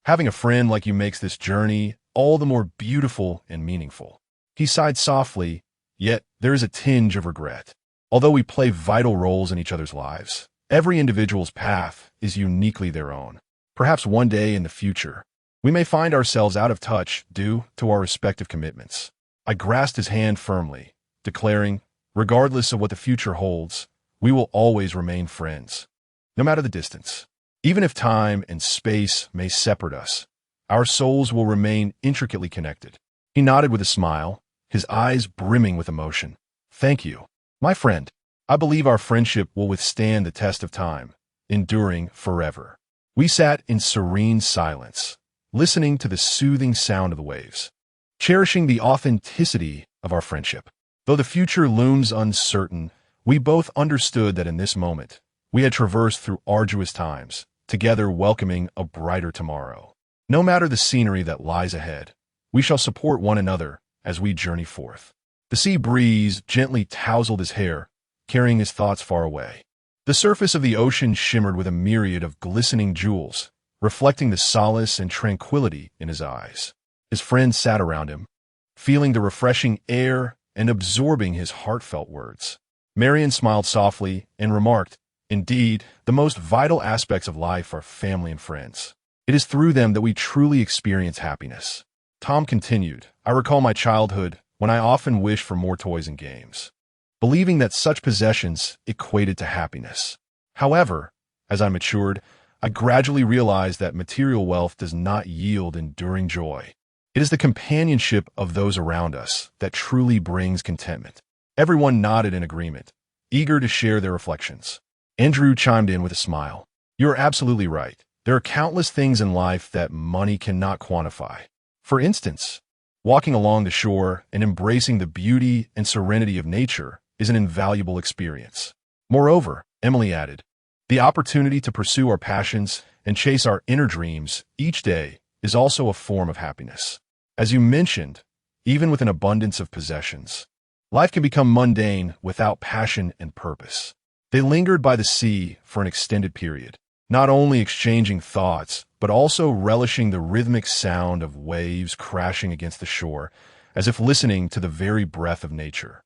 A: Having a friend like you makes this journey all the more beautiful and meaningful." He sighed softly, yet there is a tinge of regret. Although we play vital roles in each other's lives, every individual's path is uniquely their own. Perhaps one day in the future, we may find ourselves out of touch due to our respective commitments. I grasped his hand firmly, declaring, regardless of what the future holds, we will always remain friends, no matter the distance. Even if time and space may separate us, our souls will remain intricately connected. He nodded with a smile, his eyes brimming with emotion. "Thank you, my friend. I believe our friendship will withstand the test of time, enduring forever." We sat in serene silence, listening to the soothing sound of the waves, cherishing the authenticity of our friendship. Though the future looms uncertain, we both understood that in this moment, we had traversed through arduous times, together welcoming a brighter tomorrow. No matter the scenery that lies ahead, we shall support one another as we journey forth. The sea breeze gently tousled his hair, carrying his thoughts far away. The surface of the ocean shimmered with a myriad of glistening jewels, reflecting the solace and tranquility in his eyes. His friend sat around him, feeling the refreshing air and absorbing his heartfelt words. Marian smiled softly and remarked, "Indeed, the most vital aspects of life are family and friends. It is through them that we truly experience happiness." Tom continued, "I recall my childhood when I often wished for more toys and games, believing that such possessions equated to happiness. However, as I matured, I gradually realized that material wealth does not yield enduring joy. It is the companionship of those around us that truly brings contentment." Everyone nodded in agreement, eager to share their reflections. Andrew chimed in with a smile. "You're absolutely right. There are countless things in life that money cannot quantify. For instance, Walking along the shore and embracing the beauty and serenity of nature is an invaluable experience. Moreover, Emily added, the opportunity to pursue our passions and chase our inner dreams each day is also a form of happiness. As you mentioned, even with an abundance of possessions, life can become mundane without passion and purpose. They lingered by the sea for an extended period, not only exchanging thoughts, but also relishing the rhythmic sound of waves crashing against the shore, as if listening to the very breath of nature.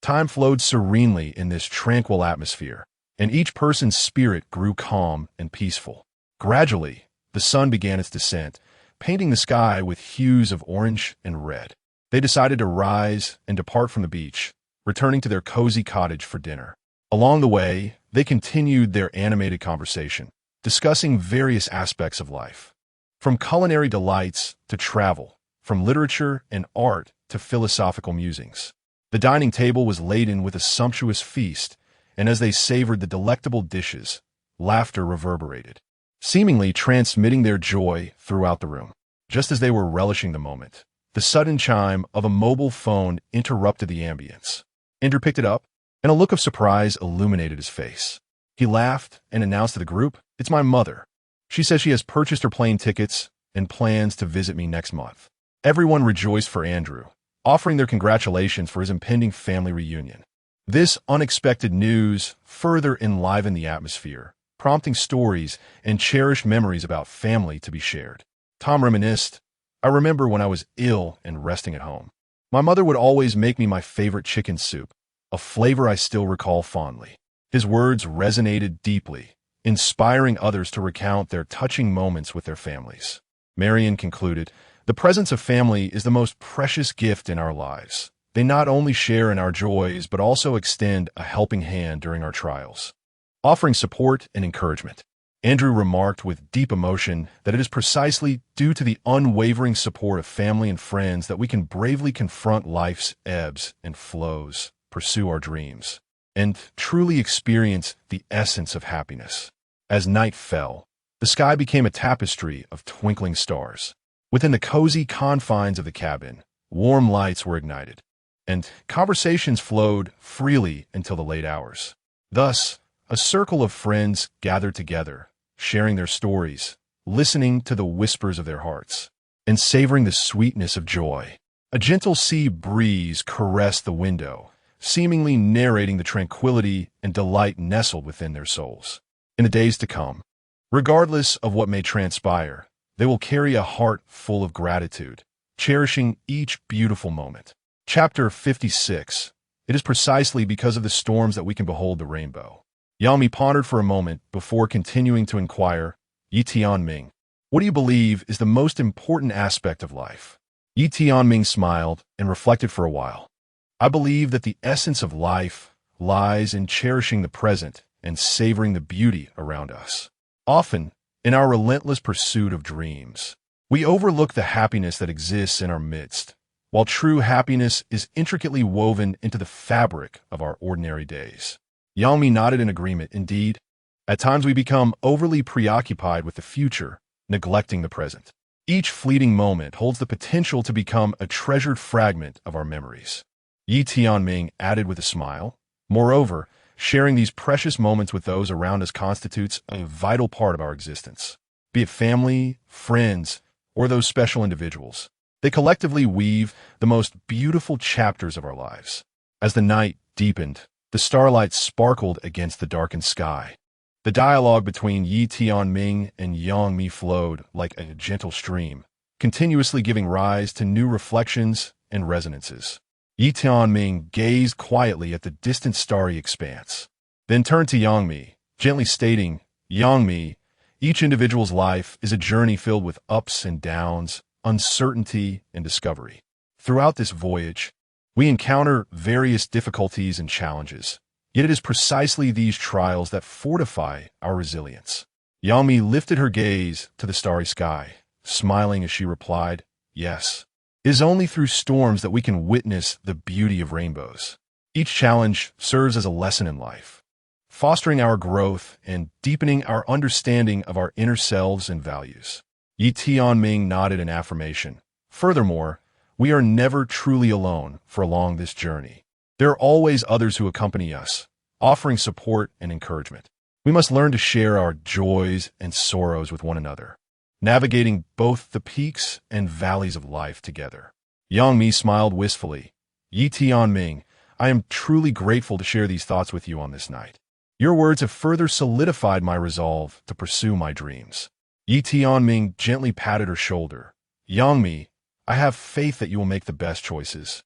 A: Time flowed serenely in this tranquil atmosphere, and each person's spirit grew calm and peaceful. Gradually, the sun began its descent, painting the sky with hues of orange and red. They decided to rise and depart from the beach, returning to their cozy cottage for dinner. Along the way, they continued their animated conversation, discussing various aspects of life. From culinary delights to travel, from literature and art to philosophical musings. The dining table was laden with a sumptuous feast, and as they savored the delectable dishes, laughter reverberated, seemingly transmitting their joy throughout the room. Just as they were relishing the moment, the sudden chime of a mobile phone interrupted the ambience. Andrew picked it up, and a look of surprise illuminated his face. He laughed and announced to the group, "It's my mother. She says she has purchased her plane tickets and plans to visit me next month." Everyone rejoiced for Andrew, offering their congratulations for his impending family reunion. This unexpected news further enlivened the atmosphere, prompting stories and cherished memories about family to be shared. Tom reminisced, "I remember when I was ill and resting at home. My mother would always make me my favorite chicken soup, a flavor I still recall fondly." His words resonated deeply, inspiring others to recount their touching moments with their families. Marion concluded, "The presence of family is the most precious gift in our lives. They not only share in our joys but also extend a helping hand during our trials, offering support and encouragement." Andrew remarked with deep emotion that it is precisely due to the unwavering support of family and friends that we can bravely confront life's ebbs and flows, pursue our dreams, and truly experience the essence of happiness. As night fell, the sky became a tapestry of twinkling stars. Within the cozy confines of the cabin, warm lights were ignited, and conversations flowed freely until the late hours. Thus, a circle of friends gathered together, sharing their stories, listening to the whispers of their hearts, and savoring the sweetness of joy. A gentle sea breeze caressed the window, seemingly narrating the tranquility and delight nestled within their souls. In the days to come, regardless of what may transpire, they will carry a heart full of gratitude, cherishing each beautiful moment. Chapter 56. It is precisely because of the storms that we can behold the rainbow. Yang Mi pondered for a moment before continuing to inquire, "Tianming, what do you believe is the most important aspect of life?" Tianming smiled and reflected for a while. "I believe that the essence of life lies in cherishing the present and savoring the beauty around us. Often, in our relentless pursuit of dreams, we overlook the happiness that exists in our midst, while true happiness is intricately woven into the fabric of our ordinary days." Yang Mi nodded in agreement. Indeed, at times we become overly preoccupied with the future, neglecting the present. Each fleeting moment holds the potential to become a treasured fragment of our memories. Yi Tianming added with a smile, "Moreover, sharing these precious moments with those around us constitutes a vital part of our existence. Be it family, friends, or those special individuals, they collectively weave the most beautiful chapters of our lives." As the night deepened, the starlight sparkled against the darkened sky. The dialogue between Yi Tianming and Yang Mi flowed like a gentle stream, continuously giving rise to new reflections and resonances. Yi Tianming gazed quietly at the distant starry expanse, then turned to Yang Mi, gently stating, "Yang Mi, each individual's life is a journey filled with ups and downs, uncertainty and discovery. Throughout this voyage, we encounter various difficulties and challenges, yet it is precisely these trials that fortify our resilience." Yang Mi lifted her gaze to the starry sky, smiling as she replied, "Yes, it is only through storms that we can witness the beauty of rainbows. Each challenge serves as a lesson in life, fostering our growth and deepening our understanding of our inner selves and values." Yi Tianming nodded in affirmation. "Furthermore, we are never truly alone for along this journey. There are always others who accompany us, offering support and encouragement. We must learn to share our joys and sorrows with one another, navigating both the peaks and valleys of life together. Yang Mi smiled wistfully. Yi Tianming, I am truly grateful to share these thoughts with you on this night. Your words have further solidified my resolve to pursue my dreams. Yi Tianming gently patted her shoulder. Yang Mi, I have faith that you will make the best choices.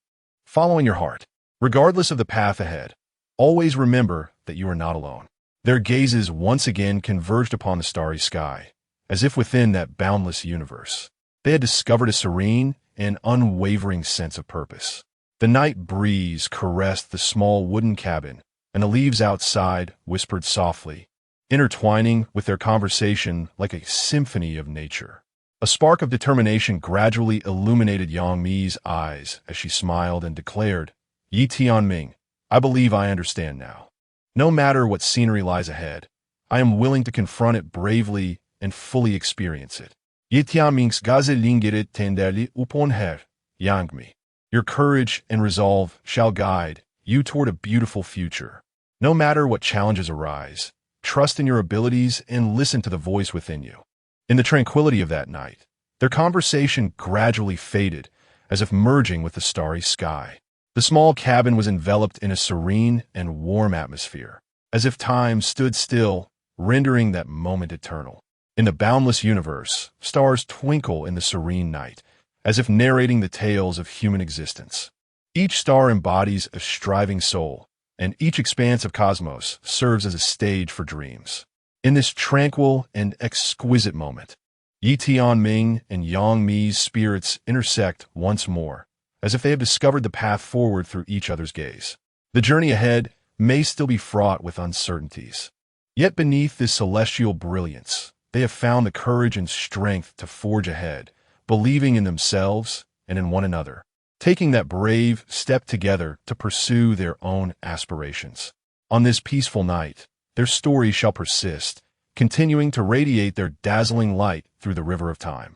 A: Following your heart, regardless of the path ahead, always remember that you are not alone. Their gazes once again converged upon the starry sky, as if within that boundless universe, they had discovered a serene and unwavering sense of purpose. The night breeze caressed the small wooden cabin, and the leaves outside whispered softly, intertwining with their conversation like a symphony of nature. A spark of determination gradually illuminated Yang Mi's eyes as she smiled and declared, Yi Tianming, I believe I understand now. No matter what scenery lies ahead, I am willing to confront it bravely and fully experience it. Yi Tianming's gazelingere tenderli upon her, Yang Mi. Your courage and resolve shall guide you toward a beautiful future. No matter what challenges arise, trust in your abilities and listen to the voice within you. In the tranquility of that night, their conversation gradually faded, as if merging with the starry sky. The small cabin was enveloped in a serene and warm atmosphere, as if time stood still, rendering that moment eternal. In the boundless universe, stars twinkle in the serene night, as if narrating the tales of human existence. Each star embodies a striving soul, and each expanse of cosmos serves as a stage for dreams. In this tranquil and exquisite moment, Yi Tianming and Yang Mi's spirits intersect once more, as if they have discovered the path forward through each other's gaze. The journey ahead may still be fraught with uncertainties. Yet beneath this celestial brilliance, they have found the courage and strength to forge ahead, believing in themselves and in one another, taking that brave step together to pursue their own aspirations. On this peaceful night, their story shall persist, continuing to radiate their dazzling light through the river of time.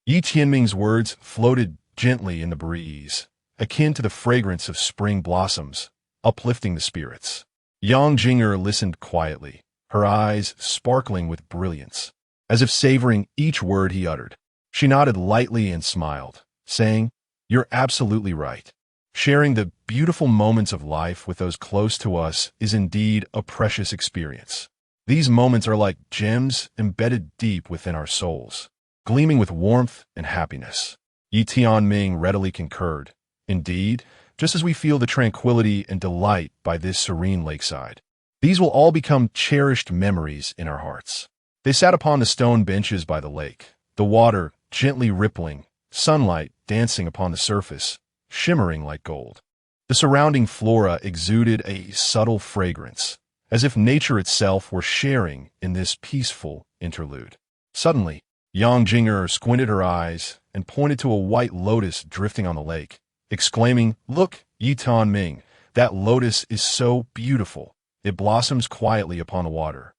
A: Yi Tianming's words floated gently in the breeze, akin to the fragrance of spring blossoms, uplifting the spirits. Yang Jing'er listened quietly, her eyes sparkling with brilliance, as if savoring each word he uttered. She nodded lightly and smiled, saying, You're absolutely right. Sharing the beautiful moments of life with those close to us is indeed a precious experience. These moments are like gems embedded deep within our souls, gleaming with warmth and happiness. Yi Tianming readily concurred. Indeed, just as we feel the tranquility and delight by this serene lakeside, these will all become cherished memories in our hearts. They sat upon the stone benches by the lake, the water gently rippling, sunlight dancing upon the surface, shimmering like gold. The surrounding flora exuded a subtle fragrance, as if nature itself were sharing in this peaceful interlude. Suddenly, Yang Jing'er squinted her eyes and pointed to a white lotus drifting on the lake, exclaiming, Look, Yi Tianming, that lotus is so beautiful. It blossoms quietly upon the water,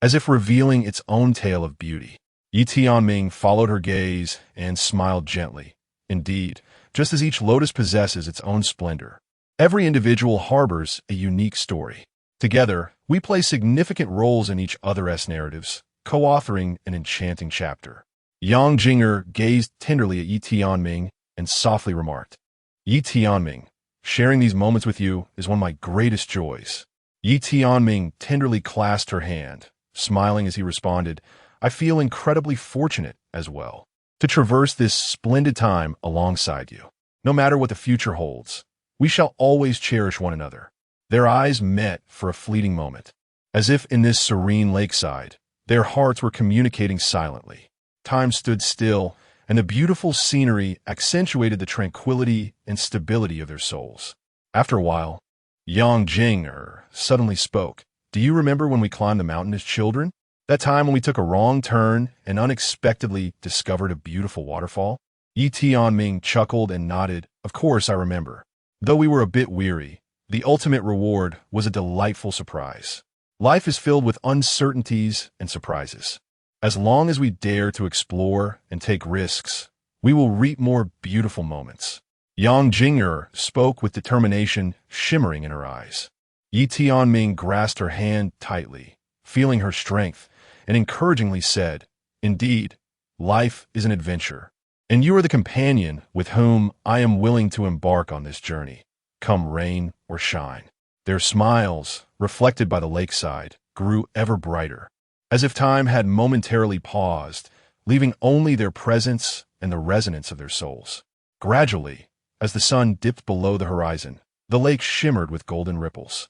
A: as if revealing its own tale of beauty. Yi Tianming followed her gaze and smiled gently. Indeed, just as each lotus possesses its own splendor, every individual harbors a unique story. Together, we play significant roles in each other's narratives, co-authoring an enchanting chapter. Yang Jing'er gazed tenderly at Yi Tianming and softly remarked, Yi Tianming, sharing these moments with you is one of my greatest joys. Yi Tianming tenderly clasped her hand, smiling as he responded, I feel incredibly fortunate as well to traverse this splendid time alongside you. No matter what the future holds, we shall always cherish one another. Their eyes met for a fleeting moment, as if in this serene lakeside, their hearts were communicating silently. Time stood still, and the beautiful scenery accentuated the tranquility and stability of their souls. After a while, Yang Jing'er suddenly spoke. Do you remember when we climbed the mountain as children? That time when we took a wrong turn and unexpectedly discovered a beautiful waterfall? Yi Tianming chuckled and nodded. Of course I remember. Though we were a bit weary, the ultimate reward was a delightful surprise. Life is filled with uncertainties and surprises. As long as we dare to explore and take risks, we will reap more beautiful moments. Yang Jing'er spoke with determination shimmering in her eyes. Yi Tianming grasped her hand tightly, feeling her strength, and encouragingly said, "Indeed, life is an adventure, and you are the companion with whom I am willing to embark on this journey, come rain or shine." Their smiles, reflected by the lakeside, grew ever brighter, as if time had momentarily paused, leaving only their presence and the resonance of their souls. Gradually, as the sun dipped below the horizon, the lake shimmered with golden ripples.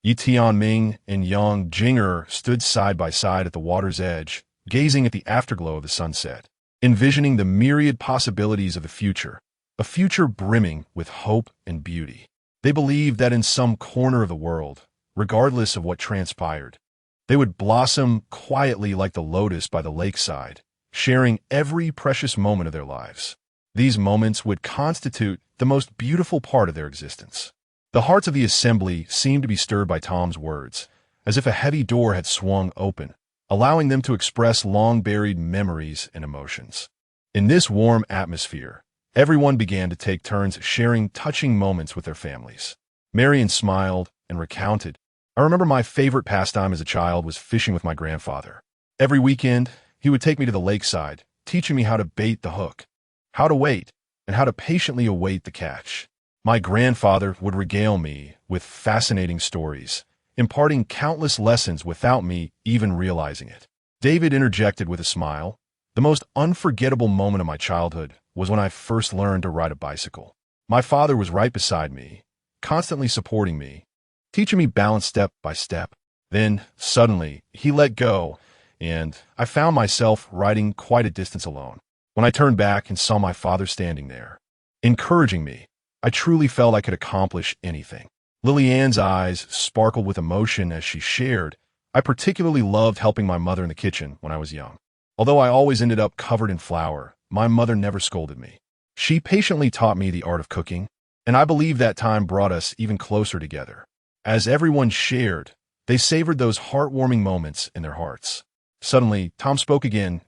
A: Yi Tianming and Yang Jing'er stood side by side at the water's edge, gazing at the afterglow of the sunset, envisioning the myriad possibilities of the future, a future brimming with hope and beauty. They believed that in some corner of the world, regardless of what transpired, they would blossom quietly like the lotus by the lakeside, sharing every precious moment of their lives. These moments would constitute the most beautiful part of their existence. The hearts of the assembly seemed to be stirred by Tom's words, as if a heavy door had swung open, allowing them to express long-buried memories and emotions. In this warm atmosphere, everyone began to take turns sharing touching moments with their families. Marion smiled and recounted, "I remember my favorite pastime as a child was fishing with my grandfather. Every weekend, he would take me to the lakeside, teaching me how to bait the hook, how to wait, and how to patiently await the catch. My grandfather would regale me with fascinating stories, imparting countless lessons without me even realizing it." David interjected with a smile, "The most unforgettable moment of my childhood was when I first learned to ride a bicycle. My father was right beside me, constantly supporting me, teaching me balance step by step. Then, suddenly, he let go, and I found myself riding quite a distance alone. When I turned back and saw my father standing there, encouraging me, I truly felt I could accomplish anything." Lillian's eyes sparkled with emotion as she shared, "I particularly loved helping my mother in the kitchen when I was young. Although I always ended up covered in flour, my mother never scolded me. She patiently taught me the art of cooking, and I believe that time brought us even closer together." As everyone shared, they savored those heartwarming moments in their hearts. Suddenly, Tom spoke again,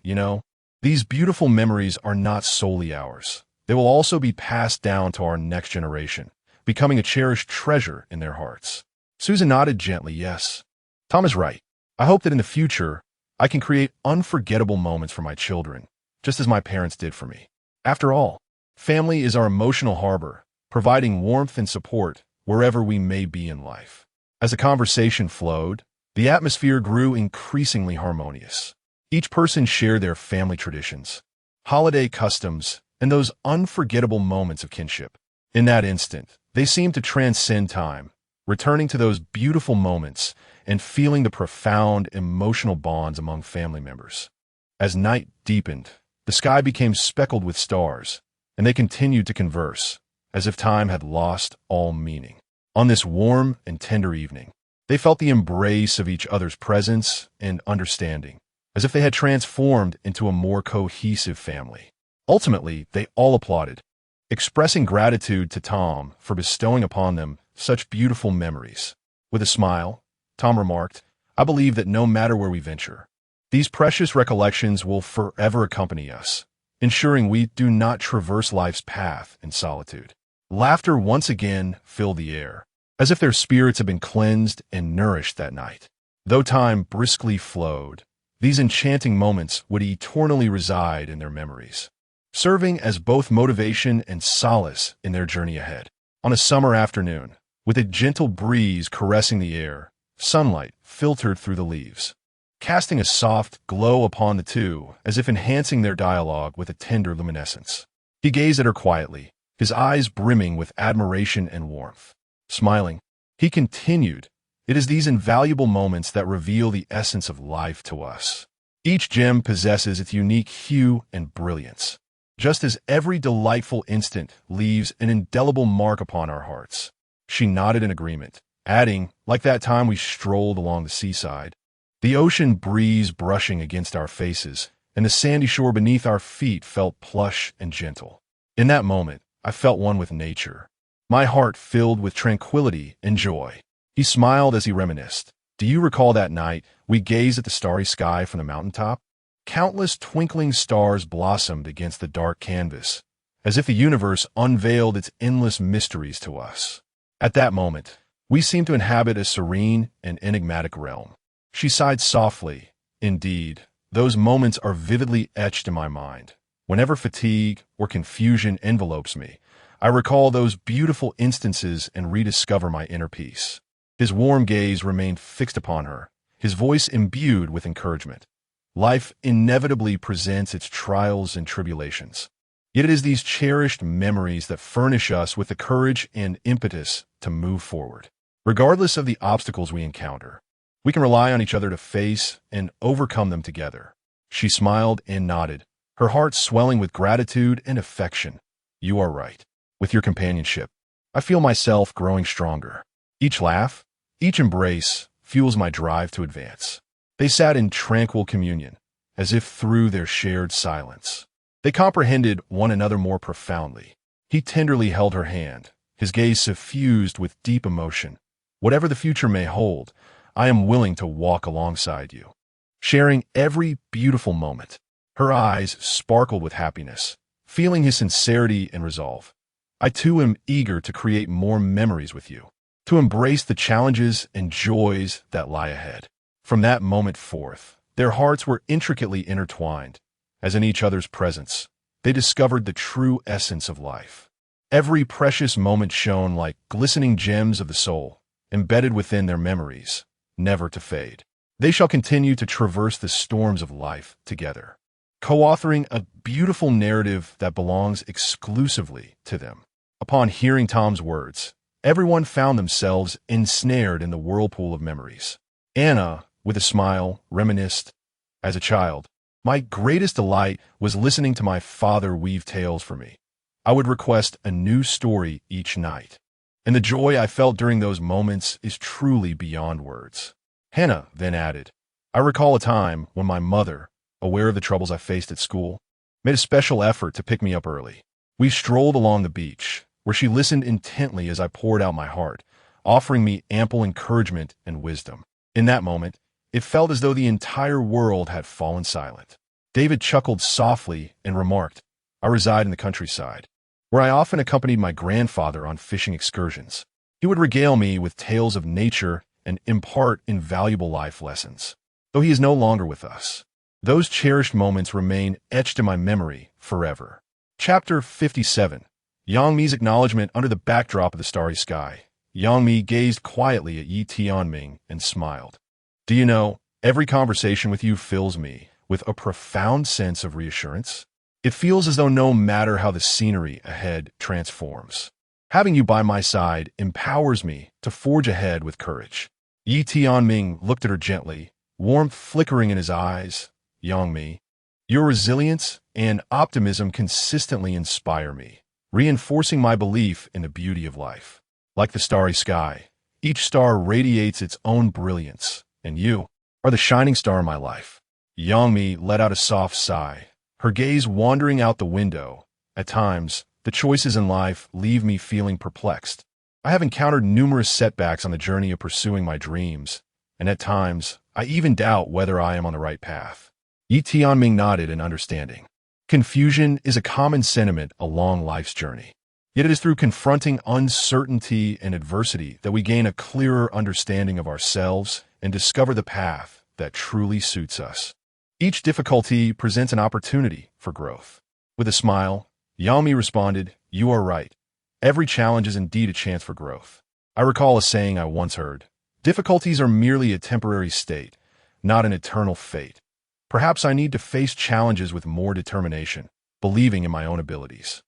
A: "These beautiful memories are not solely ours. They will also be passed down to our next generation, becoming a cherished treasure in their hearts." Susan nodded gently, "Yes, Tom is right. I hope that in the future, I can create unforgettable moments for my children, just as my parents did for me. After all, family is our emotional harbor, providing warmth and support wherever we may be in life." As the conversation flowed, the atmosphere grew increasingly harmonious. Each person shared their family traditions, holiday customs, and those unforgettable moments of kinship. In that instant, they seemed to transcend time, returning to those beautiful moments and feeling the profound emotional bonds among family members. As night deepened, the sky became speckled with stars, and they continued to converse, as if time had lost all meaning. On this warm and tender evening, they felt the embrace of each other's presence and understanding, as if they had transformed into a more cohesive family. Ultimately, they all applauded, expressing gratitude to Tom for bestowing upon them such beautiful memories. With a smile, Tom remarked, "I believe that no matter where we venture, these precious recollections will forever accompany us, ensuring we do not traverse life's path in solitude." Laughter once again filled the air, as if their spirits had been cleansed and nourished that night. Though time briskly flowed, these enchanting moments would eternally reside in their memories, serving as both motivation and solace in their journey ahead. On a summer afternoon, with a gentle breeze caressing the air, sunlight filtered through the leaves, casting a soft glow upon the two as if enhancing their dialogue with a tender luminescence. He gazed at her quietly, his eyes brimming with admiration and warmth. Smiling, he continued, "It is these invaluable moments that reveal the essence of life to us. Each gem possesses its unique hue and brilliance, just as every delightful instant leaves an indelible mark upon our hearts." She nodded in agreement, adding, "Like that time we strolled along the seaside, the ocean breeze brushing against our faces, and the sandy shore beneath our feet felt plush and gentle. In that moment, I felt one with nature, my heart filled with tranquility and joy." He smiled as he reminisced. "Do you recall that night we gazed at the starry sky from the mountaintop? Countless twinkling stars blossomed against the dark canvas, as if the universe unveiled its endless mysteries to us. At that moment, we seemed to inhabit a serene and enigmatic realm. She sighed softly. Indeed, those moments are vividly etched in my mind. Whenever fatigue or confusion envelopes me, I recall those beautiful instances and rediscover my inner peace. His warm gaze remained fixed upon her, his voice imbued with encouragement. Life inevitably presents its trials and tribulations. Yet it is these cherished memories that furnish us with the courage and impetus to move forward. Regardless of the obstacles we encounter, we can rely on each other to face and overcome them together. She smiled and nodded, her heart swelling with gratitude and affection. You are right. With your companionship, I feel myself growing stronger. Each laugh, each embrace fuels my drive to advance. They sat in tranquil communion, as if through their shared silence. They comprehended one another more profoundly. He tenderly held her hand, his gaze suffused with deep emotion. Whatever the future may hold, I am willing to walk alongside you. Sharing every beautiful moment. Her eyes sparkled with happiness, feeling his sincerity and resolve. I too am eager to create more memories with you, to embrace the challenges and joys that lie ahead. From that moment forth, their hearts were intricately intertwined, as in each other's presence, they discovered the true essence of life. Every precious moment shone like glistening gems of the soul, embedded within their memories, never to fade. They shall continue to traverse the storms of life together, co-authoring a beautiful narrative that belongs exclusively to them. Upon hearing Tom's words, everyone found themselves ensnared in the whirlpool of memories. Anna, with a smile, reminisced, as a child, my greatest delight was listening to my father weave tales for me. I would request a new story each night, and the joy I felt during those moments is truly beyond words. Hannah then added, I recall a time when my mother, aware of the troubles I faced at school, made a special effort to pick me up early. We strolled along the beach, where she listened intently as I poured out my heart, offering me ample encouragement and wisdom. In that moment, it felt as though the entire world had fallen silent. David chuckled softly and remarked, I reside in the countryside, where I often accompanied my grandfather on fishing excursions. He would regale me with tales of nature and impart invaluable life lessons. Though he is no longer with us, those cherished moments remain etched in my memory forever. Chapter 57. Yang Mi's acknowledgement under the backdrop of the starry sky. Yang Mi gazed quietly at Tianming and smiled. Do you know, every conversation with you fills me with a profound sense of reassurance. It feels as though no matter how the scenery ahead transforms, having you by my side empowers me to forge ahead with courage. Yi Tianming looked at her gently, warmth flickering in his eyes. Yang Mi, your resilience and optimism consistently inspire me, reinforcing my belief in the beauty of life. Like the starry sky, each star radiates its own brilliance, and you are the shining star in my life. Yang Mi let out a soft sigh, her gaze wandering out the window. At times, the choices in life leave me feeling perplexed. I have encountered numerous setbacks on the journey of pursuing my dreams, and at times, I even doubt whether I am on the right path. Yi Tianming nodded in understanding. Confusion is a common sentiment along life's journey. Yet it is through confronting uncertainty and adversity that we gain a clearer understanding of ourselves and discover the path that truly suits us. Each difficulty presents an opportunity for growth. With a smile, Yang Mi responded, You are right. Every challenge is indeed a chance for growth. I recall a saying I once heard, difficulties are merely a temporary state, not an eternal fate. Perhaps I need to face challenges with more determination, believing in my own abilities.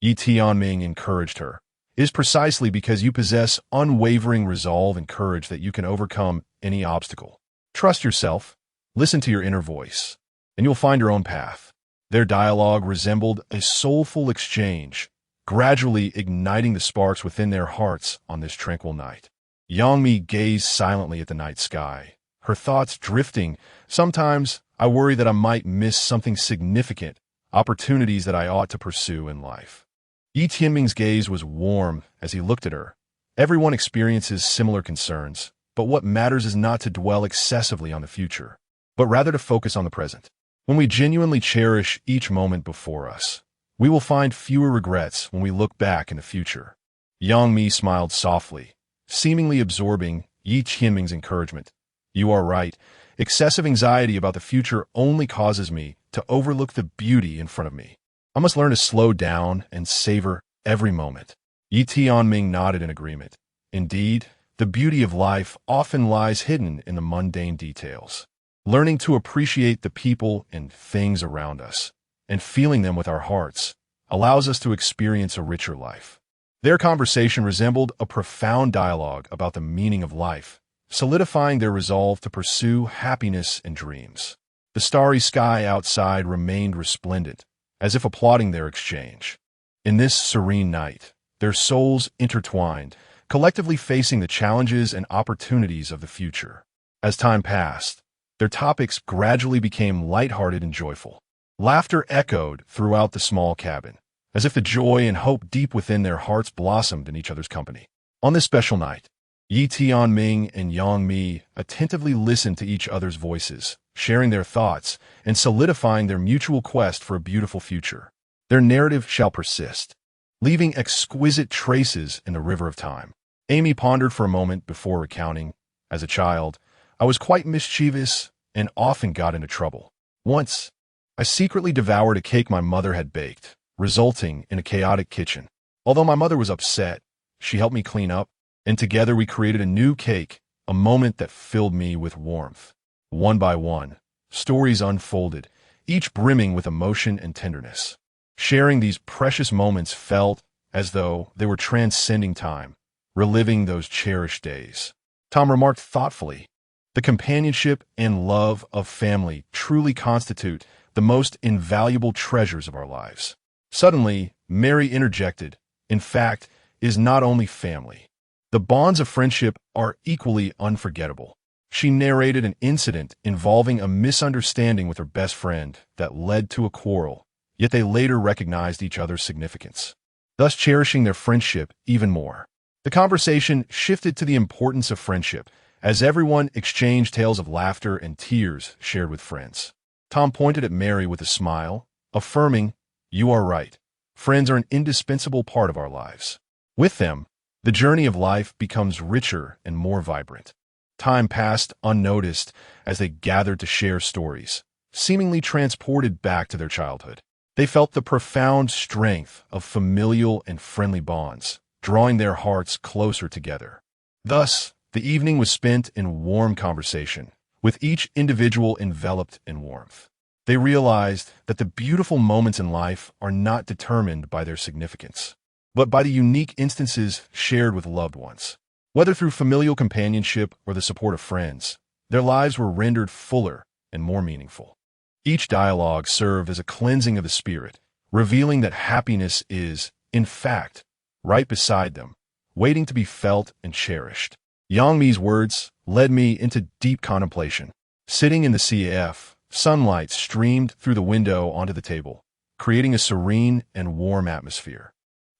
A: Yi Tianming encouraged her. It is precisely because you possess unwavering resolve and courage that you can overcome any obstacle. Trust yourself, listen to your inner voice, and you'll find your own path. Their dialogue resembled a soulful exchange, gradually igniting the sparks within their hearts on this tranquil night. Yang Mi gazed silently at the night sky, her thoughts drifting. Sometimes I worry that I might miss something significant, opportunities that I ought to pursue in life. Yi Tianming's gaze was warm as he looked at her. Everyone experiences similar concerns, but what matters is not to dwell excessively on the future, but rather to focus on the present. When we genuinely cherish each moment before us, We will find fewer regrets when we look back in the future. Yang Mi smiled softly, seemingly absorbing Yi Tianming's encouragement. You are right. Excessive anxiety about the future only causes me to overlook the beauty in front of me. I must learn to slow down and savor every moment. Yi Tianming nodded in agreement. Indeed, the beauty of life often lies hidden in the mundane details. Learning to appreciate the people and things around us, and feeling them with our hearts, allows us to experience a richer life. Their conversation resembled a profound dialogue about the meaning of life, solidifying their resolve to pursue happiness and dreams. The starry sky outside remained resplendent, as if applauding their exchange. In this serene night, their souls intertwined, collectively facing the challenges and opportunities of the future. As time passed, their topics gradually became lighthearted and joyful. Laughter echoed throughout the small cabin, as if the joy and hope deep within their hearts blossomed in each other's company. On this special night, Yi Tianming and Yang Mi attentively listened to each other's voices, sharing their thoughts and solidifying their mutual quest for a beautiful future. Their narrative shall persist, leaving exquisite traces in the river of time. Amy pondered for a moment before recounting. As a child, I was quite mischievous and often got into trouble. Once, I secretly devoured a cake my mother had baked, resulting in a chaotic kitchen. Although my mother was upset, she helped me clean up, and together we created a new cake, a moment that filled me with warmth. One by one, stories unfolded, each brimming with emotion and tenderness. Sharing these precious moments felt as though they were transcending time, reliving those cherished days. Tom remarked thoughtfully, the companionship and love of family truly constitute the most invaluable treasures of our lives. Suddenly, Mary interjected, in fact, is not only family. The bonds of friendship are equally unforgettable. She narrated an incident involving a misunderstanding with her best friend that led to a quarrel, yet they later recognized each other's significance, thus cherishing their friendship even more. The conversation shifted to the importance of friendship, as everyone exchanged tales of laughter and tears shared with friends. Tom pointed at Mary with a smile, affirming, "You are right. Friends are an indispensable part of our lives. With them, the journey of life becomes richer and more vibrant." Time passed unnoticed as they gathered to share stories, seemingly transported back to their childhood. They felt the profound strength of familial and friendly bonds, drawing their hearts closer together. Thus, the evening was spent in warm conversation, with each individual enveloped in warmth. They realized that the beautiful moments in life are not determined by their significance, but by the unique instances shared with loved ones. Whether through familial companionship or the support of friends, their lives were rendered fuller and more meaningful. Each dialogue served as a cleansing of the spirit, revealing that happiness is, in fact, right beside them, waiting to be felt and cherished. Yang Mi's words led me into deep contemplation. Sitting in the CF, sunlight streamed through the window onto the table, creating a serene and warm atmosphere.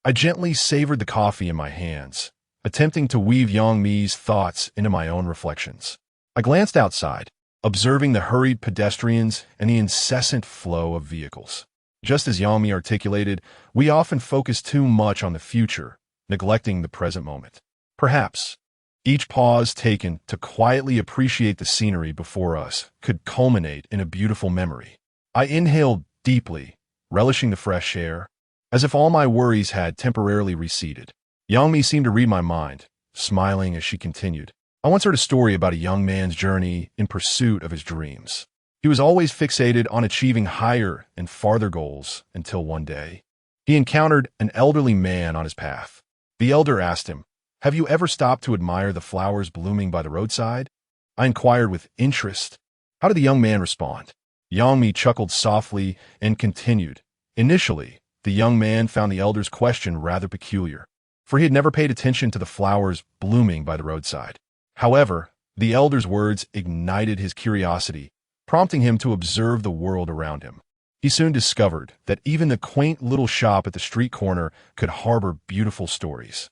A: I gently savored the coffee in my hands, attempting to weave Yang Mi's thoughts into my own reflections. I glanced outside, observing the hurried pedestrians and the incessant flow of vehicles. Just as Yang Mi articulated, we often focus too much on the future, neglecting the present moment. Perhaps each pause taken to quietly appreciate the scenery before us could culminate in a beautiful memory. I inhaled deeply, relishing the fresh air, as if all my worries had temporarily receded. Yang Mi seemed to read my mind, smiling as she continued. I once heard a story about a young man's journey in pursuit of his dreams. He was always fixated on achieving higher and farther goals until one day he encountered an elderly man on his path. The elder asked him, "Have you ever stopped to admire the flowers blooming by the roadside?" I inquired with interest. How did the young man respond? Yang Mi chuckled softly and continued. Initially, the young man found the elder's question rather peculiar, for he had never paid attention to the flowers blooming by the roadside. However, the elder's words ignited his curiosity, prompting him to observe the world around him. He soon discovered that even the quaint little shop at the street corner could harbor beautiful stories,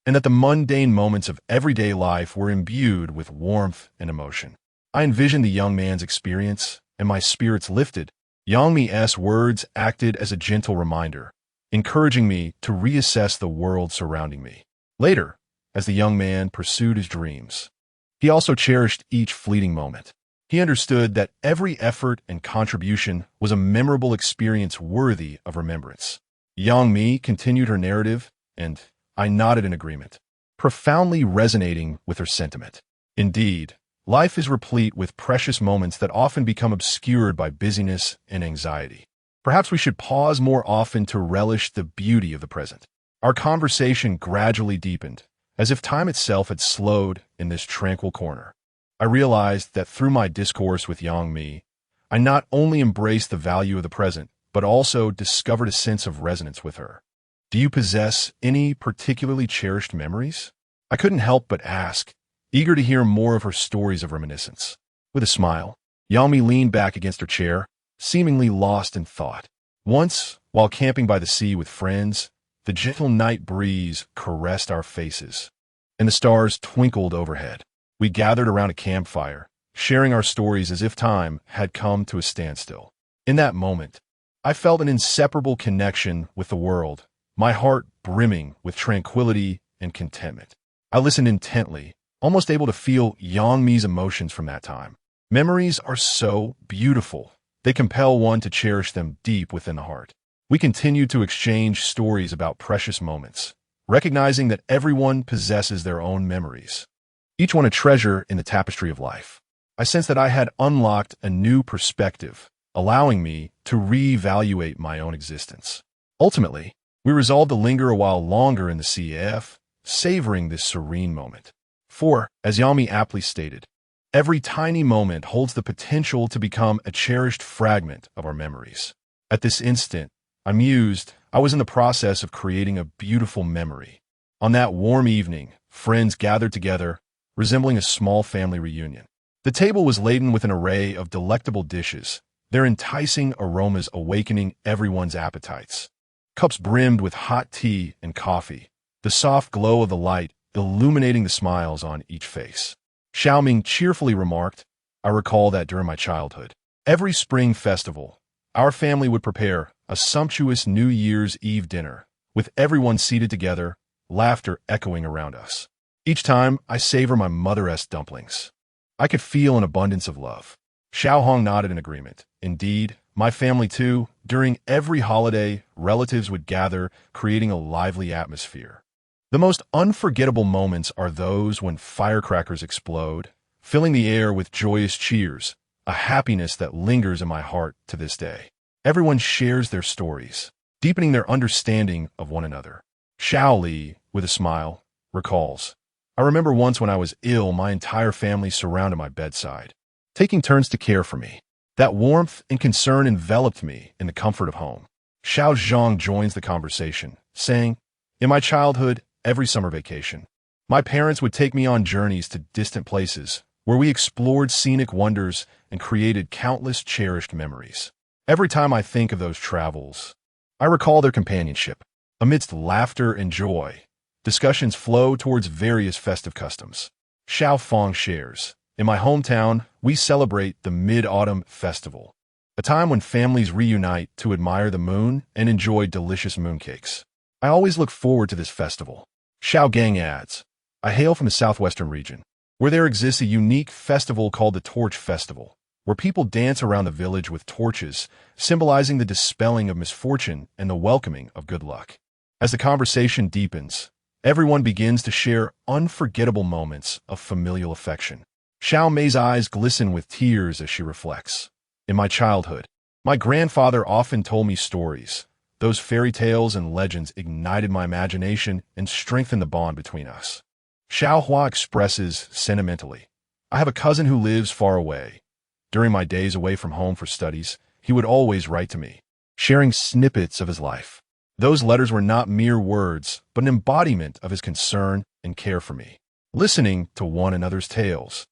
A: and that the mundane moments of everyday life were imbued with warmth and emotion. I envisioned the young man's experience, and my spirits lifted. Yang Mi's words acted as a gentle reminder. encouraging me to reassess the world surrounding me. Later, as the young man pursued his dreams, he also cherished each fleeting moment. He understood that every effort and contribution was a memorable experience worthy of remembrance. Young me continued her narrative, and I nodded in agreement, profoundly resonating with her sentiment. Indeed, life is replete with precious moments that often become obscured by busyness and anxiety. Perhaps we should pause more often to relish the beauty of the present. Our conversation gradually deepened, as if time itself had slowed in this tranquil corner. I realized that through my discourse with Yang Mi, I not only embraced the value of the present, but also discovered a sense of resonance with her. Do you possess any particularly cherished memories? I couldn't help but ask, eager to hear more of her stories of reminiscence. With a smile, Yang Mi leaned back against her chair, seemingly lost in thought. Once, while camping by the sea with friends, the gentle night breeze caressed our faces, and the stars twinkled overhead. We gathered around a campfire, sharing our stories as if time had come to a standstill. In that moment, I felt an inseparable connection with the world, my heart brimming with tranquility and contentment. I listened intently, almost able to feel Yang Mi's emotions from that time. Memories are so beautiful. They compel one to cherish them deep within the heart. We continued to exchange stories about precious moments, recognizing that everyone possesses their own memories, each one a treasure in the tapestry of life. I sensed that I had unlocked a new perspective, allowing me to reevaluate my own existence. Ultimately, we resolved to linger a while longer in the CF, savoring this serene moment. For, as Yami aptly stated, every tiny moment holds the potential to become a cherished fragment of our memories. At this instant, I mused, I was in the process of creating a beautiful memory. On that warm evening, friends gathered together, resembling a small family reunion. The table was laden with an array of delectable dishes, their enticing aromas awakening everyone's appetites. Cups brimmed with hot tea and coffee, the soft glow of the light illuminating the smiles on each face. Xiaoming cheerfully remarked, I recall that during my childhood, every spring festival, our family would prepare a sumptuous New Year's Eve dinner, with everyone seated together, laughter echoing around us. Each time, I savor my mother-esque dumplings. I could feel an abundance of love. Xiao Hong nodded in agreement. Indeed, my family too, during every holiday, relatives would gather, creating a lively atmosphere. The most unforgettable moments are those when firecrackers explode, filling the air with joyous cheers, a happiness that lingers in my heart to this day. Everyone shares their stories, deepening their understanding of one another. Xiao Li, with a smile, recalls, I remember once when I was ill, my entire family surrounded my bedside, taking turns to care for me. That warmth and concern enveloped me in the comfort of home. Xiao Zhang joins the conversation, saying, in my childhood, every summer vacation, my parents would take me on journeys to distant places where we explored scenic wonders and created countless cherished memories. Every time I think of those travels, I recall their companionship. Amidst laughter and joy, discussions flow towards various festive customs. Xiao Fong shares, in my hometown, we celebrate the Mid-Autumn Festival, a time when families reunite to admire the moon and enjoy delicious mooncakes. I always look forward to this festival. Xiao Gang adds, I hail from the southwestern region, where there exists a unique festival called the Torch Festival, where people dance around the village with torches, symbolizing the dispelling of misfortune and the welcoming of good luck. As the conversation deepens, everyone begins to share unforgettable moments of familial affection. Xiao Mei's eyes glisten with tears as she reflects. In my childhood, my grandfather often told me stories. Those fairy tales and legends ignited my imagination and strengthened the bond between us. Xiao Hua expresses sentimentally, I have a cousin who lives far away. During my days away from home for studies, he would always write to me, sharing snippets of his life. Those letters were not mere words, but an embodiment of his concern and care for me. Listening to one another's tales,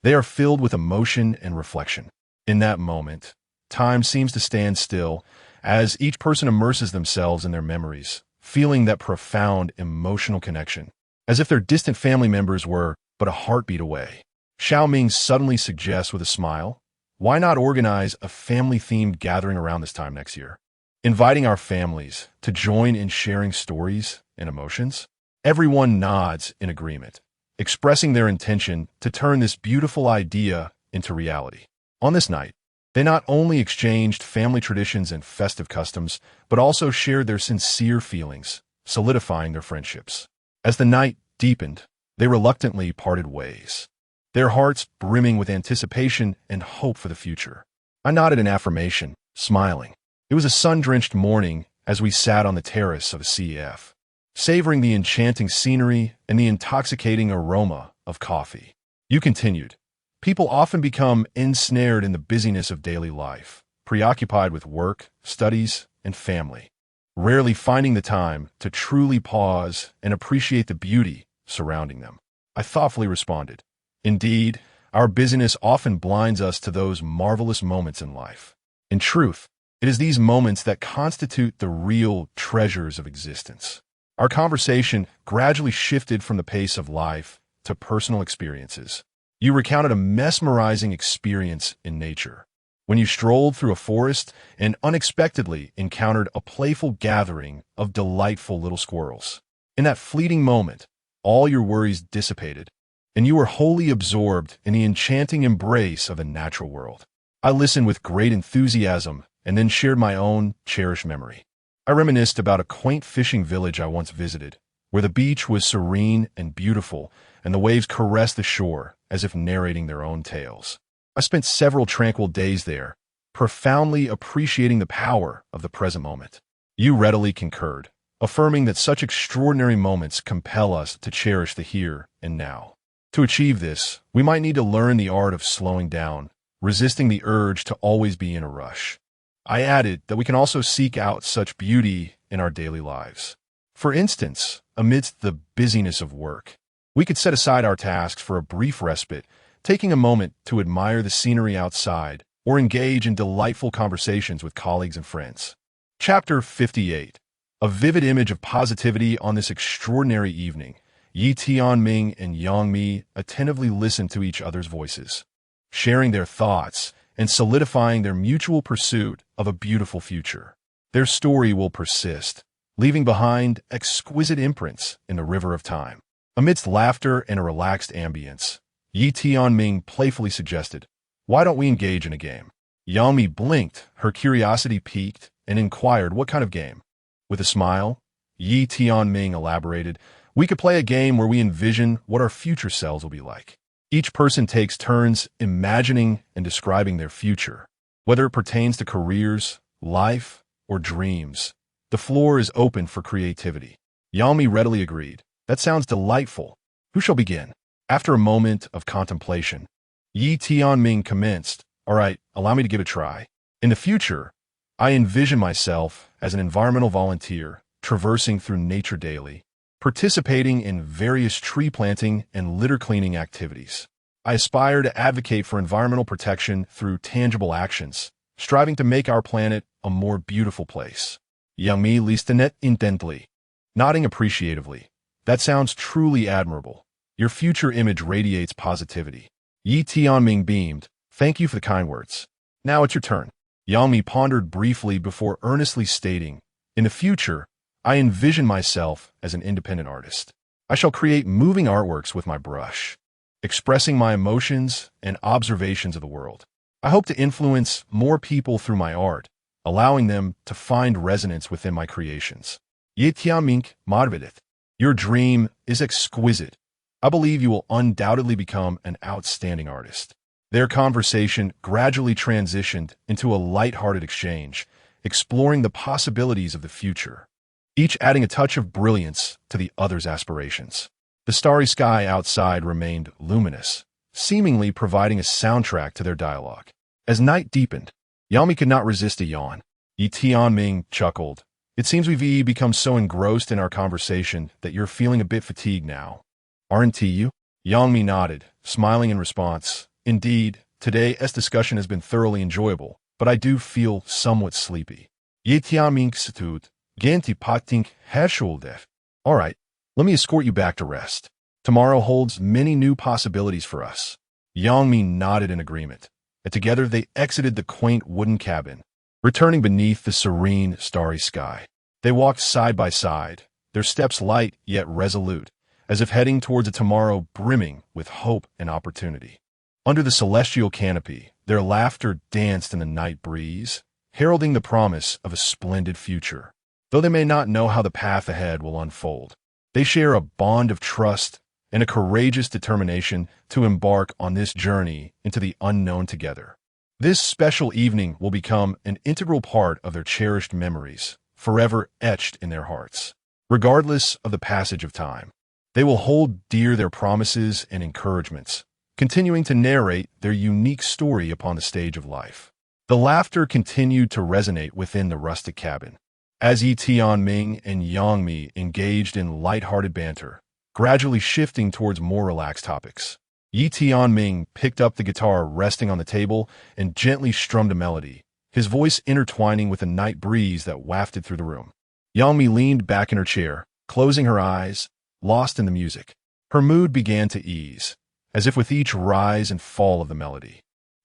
A: they are filled with emotion and reflection. In that moment, time seems to stand still as each person immerses themselves in their memories, feeling that profound emotional connection, as if their distant family members were but a heartbeat away. Xiao Ming suddenly suggests with a smile, why not organize a family-themed gathering around this time next year? inviting our families to join in sharing stories and emotions. Everyone nods in agreement, expressing their intention to turn this beautiful idea into reality. On this night, they not only exchanged family traditions and festive customs, but also shared their sincere feelings, solidifying their friendships. As the night deepened, they reluctantly parted ways, their hearts brimming with anticipation and hope for the future. I nodded in affirmation, smiling. It was a sun-drenched morning as we sat on the terrace of a CF, savoring the enchanting scenery and the intoxicating aroma of coffee. You continued. People often become ensnared in the busyness of daily life, preoccupied with work, studies, and family, rarely finding the time to truly pause and appreciate the beauty surrounding them. I thoughtfully responded, indeed, our busyness often blinds us to those marvelous moments in life. In truth, it is these moments that constitute the real treasures of existence. Our conversation gradually shifted from the pace of life to personal experiences. You recounted a mesmerizing experience in nature, when you strolled through a forest and unexpectedly encountered a playful gathering of delightful little squirrels. In that fleeting moment, all your worries dissipated, and you were wholly absorbed in the enchanting embrace of the natural world. I listened with great enthusiasm and then shared my own cherished memory. I reminisced about a quaint fishing village I once visited, where the beach was serene and beautiful, and the waves caressed the shore as if narrating their own tales. I spent several tranquil days there, profoundly appreciating the power of the present moment. You readily concurred, affirming that such extraordinary moments compel us to cherish the here and now. To achieve this, we might need to learn the art of slowing down, resisting the urge to always be in a rush. I added that we can also seek out such beauty in our daily lives. For instance, amidst the busyness of work, we could set aside our tasks for a brief respite, taking a moment to admire the scenery outside or engage in delightful conversations with colleagues and friends. Chapter 58. A vivid image of positivity on this extraordinary evening. Tianming and Yangmi attentively listened to each other's voices, sharing their thoughts and solidifying their mutual pursuit of a beautiful future. Their story will persist, leaving behind exquisite imprints in the river of time. Amidst laughter and a relaxed ambience, Yi Tianming playfully suggested, "Why don't we engage in a game?" Yang Mi blinked, her curiosity piqued, and inquired what kind of game. With a smile, Yi Tianming elaborated, "We could play a game where we envision what our future selves will be like. Each person takes turns imagining and describing their future, whether it pertains to careers, life, or dreams. The floor is open for creativity." Yang Mi readily agreed. "That sounds delightful. Who shall begin?" After a moment of contemplation, Yi Tianming commenced. "All right, allow me to give it a try. In the future, I envision myself as an environmental volunteer, traversing through nature daily, participating in various tree planting and litter cleaning activities. I aspire to advocate for environmental protection through tangible actions, striving to make our planet a more beautiful place." Yang Mi listened intently, nodding appreciatively. "That sounds truly admirable. Your future image radiates positivity." Yi Tianming beamed. "Thank you for the kind words. Now it's your turn." Yang Mi pondered briefly before earnestly stating, "In the future, I envision myself as an independent artist. I shall create moving artworks with my brush, expressing my emotions and observations of the world. I hope to influence more people through my art, allowing them to find resonance within my creations." Yi Tianming motivated. "Your dream is exquisite. I believe you will undoubtedly become an outstanding artist." Their conversation gradually transitioned into a light-hearted exchange, exploring the possibilities of the future, each adding a touch of brilliance to the other's aspirations. The starry sky outside remained luminous, seemingly providing a soundtrack to their dialogue. As night deepened, Yami could not resist a yawn. Yi Tianming chuckled. "It seems we've become so engrossed in our conversation that you're feeling a bit fatigued now. Aren't you?" Yang Mi nodded, smiling in response. "Indeed, today's discussion has been thoroughly enjoyable, but I do feel somewhat sleepy." Yi Tianming stood. "Ganti patink herschulder." "All right, let me escort you back to rest. Tomorrow holds many new possibilities for us." Yang Mi nodded in agreement, and together they exited the quaint wooden cabin, returning beneath the serene, starry sky. They walked side by side, their steps light yet resolute, as if heading towards a tomorrow brimming with hope and opportunity. Under the celestial canopy, their laughter danced in the night breeze, heralding the promise of a splendid future. Though they may not know how the path ahead will unfold, they share a bond of trust and a courageous determination to embark on this journey into the unknown together. This special evening will become an integral part of their cherished memories, forever etched in their hearts. Regardless of the passage of time, they will hold dear their promises and encouragements, continuing to narrate their unique story upon the stage of life. The laughter continued to resonate within the rustic cabin, as Tianming and Yangmi engaged in light-hearted banter, gradually shifting towards more relaxed topics. Tianming picked up the guitar resting on the table and gently strummed a melody, his voice intertwining with the night breeze that wafted through the room. Yangmi leaned back in her chair, closing her eyes, lost in the music. Her mood began to ease, as if with each rise and fall of the melody.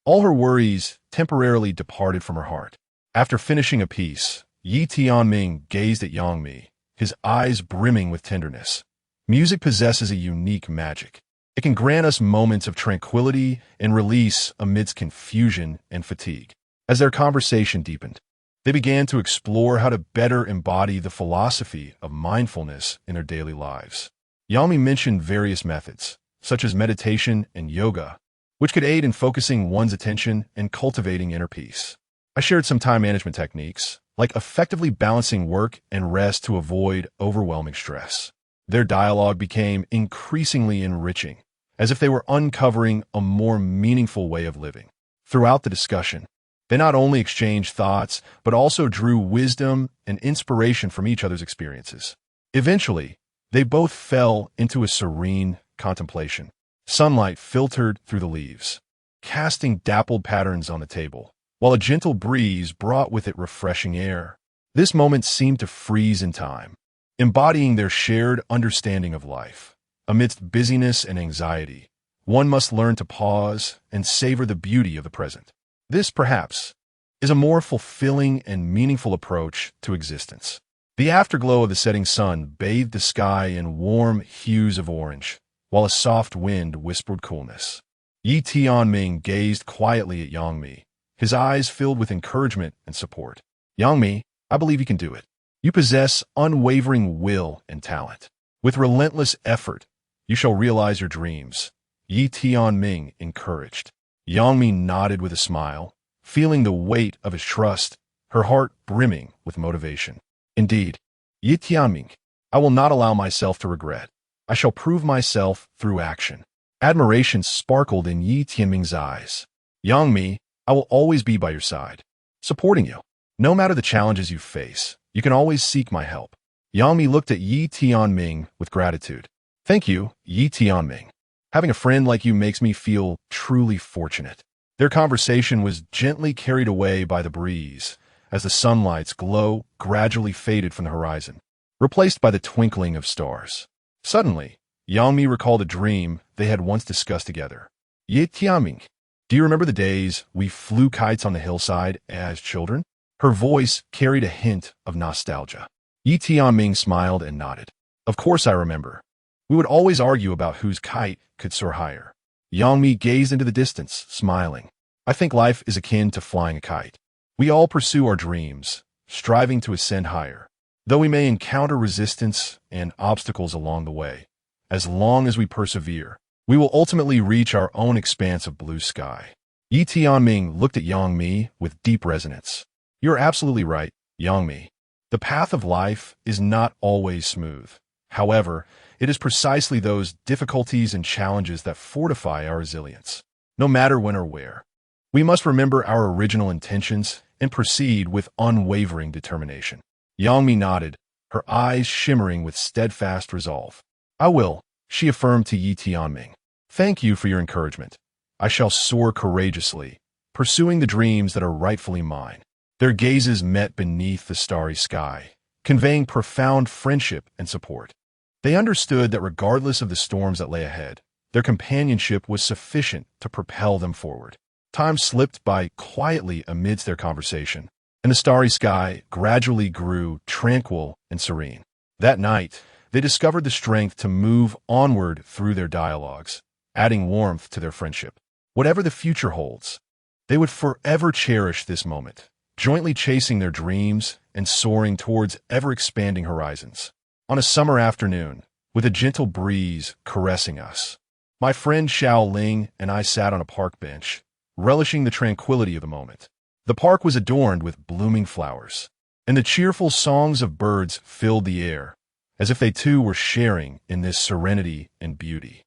A: All her worries temporarily departed from her heart. After finishing a piece, Tianming gazed at Yangmi, his eyes brimming with tenderness. Music possesses a unique magic. It can grant us moments of tranquility and release amidst confusion and fatigue. As their conversation deepened, they began to explore how to better embody the philosophy of mindfulness in their daily lives. Yangmi mentioned various methods, such as meditation and yoga, which could aid in focusing one's attention and cultivating inner peace. I shared some time management techniques, like effectively balancing work and rest to avoid overwhelming stress. Their dialogue became increasingly enriching, as if they were uncovering a more meaningful way of living. Throughout the discussion, they not only exchanged thoughts, but also drew wisdom and inspiration from each other's experiences. Eventually, they both fell into a serene contemplation. Sunlight filtered through the leaves, casting dappled patterns on the table, while a gentle breeze brought with it refreshing air. This moment seemed to freeze in time, embodying their shared understanding of life. Amidst busyness and anxiety, one must learn to pause and savor the beauty of the present. This, perhaps, is a more fulfilling and meaningful approach to existence. The afterglow of the setting sun bathed the sky in warm hues of orange, while a soft wind whispered coolness. Tianming gazed quietly at Yangmi, his eyes filled with encouragement and support. Yangmi, I believe you can do it. You possess unwavering will and talent. With relentless effort, you shall realize your dreams. Tianming encouraged. Yangmi nodded with a smile, feeling the weight of his trust, her heart brimming with motivation. Indeed, Tianming, I will not allow myself to regret. I shall prove myself through action. Admiration sparkled in Tianming's eyes. Yangmi, I will always be by your side, supporting you. No matter the challenges you face, you can always seek my help. Yangmi looked at Tianming with gratitude. Thank you, Tianming. Having a friend like you makes me feel truly fortunate. Their conversation was gently carried away by the breeze, as the sunlight's glow gradually faded from the horizon, replaced by the twinkling of stars. Suddenly, Yangmi recalled a dream they had once discussed together. Tianming, do you remember the days we flew kites on the hillside as children? Her voice carried a hint of nostalgia. Tianming smiled and nodded. Of course I remember. We would always argue about whose kite could soar higher. Yangmi gazed into the distance, smiling. I think life is akin to flying a kite. We all pursue our dreams, striving to ascend higher, though we may encounter resistance and obstacles along the way. As long as we persevere, we will ultimately reach our own expanse of blue sky. Tianming looked at Yangmi with deep resonance. You're absolutely right, Yangmi. The path of life is not always smooth. However, it is precisely those difficulties and challenges that fortify our resilience. No matter when or where, we must remember our original intentions and proceed with unwavering determination. Yangmi nodded, her eyes shimmering with steadfast resolve. I will, she affirmed to Tianming. Thank you for your encouragement. I shall soar courageously, pursuing the dreams that are rightfully mine. Their gazes met beneath the starry sky, conveying profound friendship and support. They understood that regardless of the storms that lay ahead, their companionship was sufficient to propel them forward. Time slipped by quietly amidst their conversation, and the starry sky gradually grew tranquil and serene. That night, they discovered the strength to move onward through their dialogues, adding warmth to their friendship. Whatever the future holds, they would forever cherish this moment, jointly chasing their dreams and soaring towards ever-expanding horizons. On a summer afternoon, with a gentle breeze caressing us, my friend Xiao Ling and I sat on a park bench, relishing the tranquility of the moment. The park was adorned with blooming flowers, and the cheerful songs of birds filled the air, as if they too were sharing in this serenity and beauty.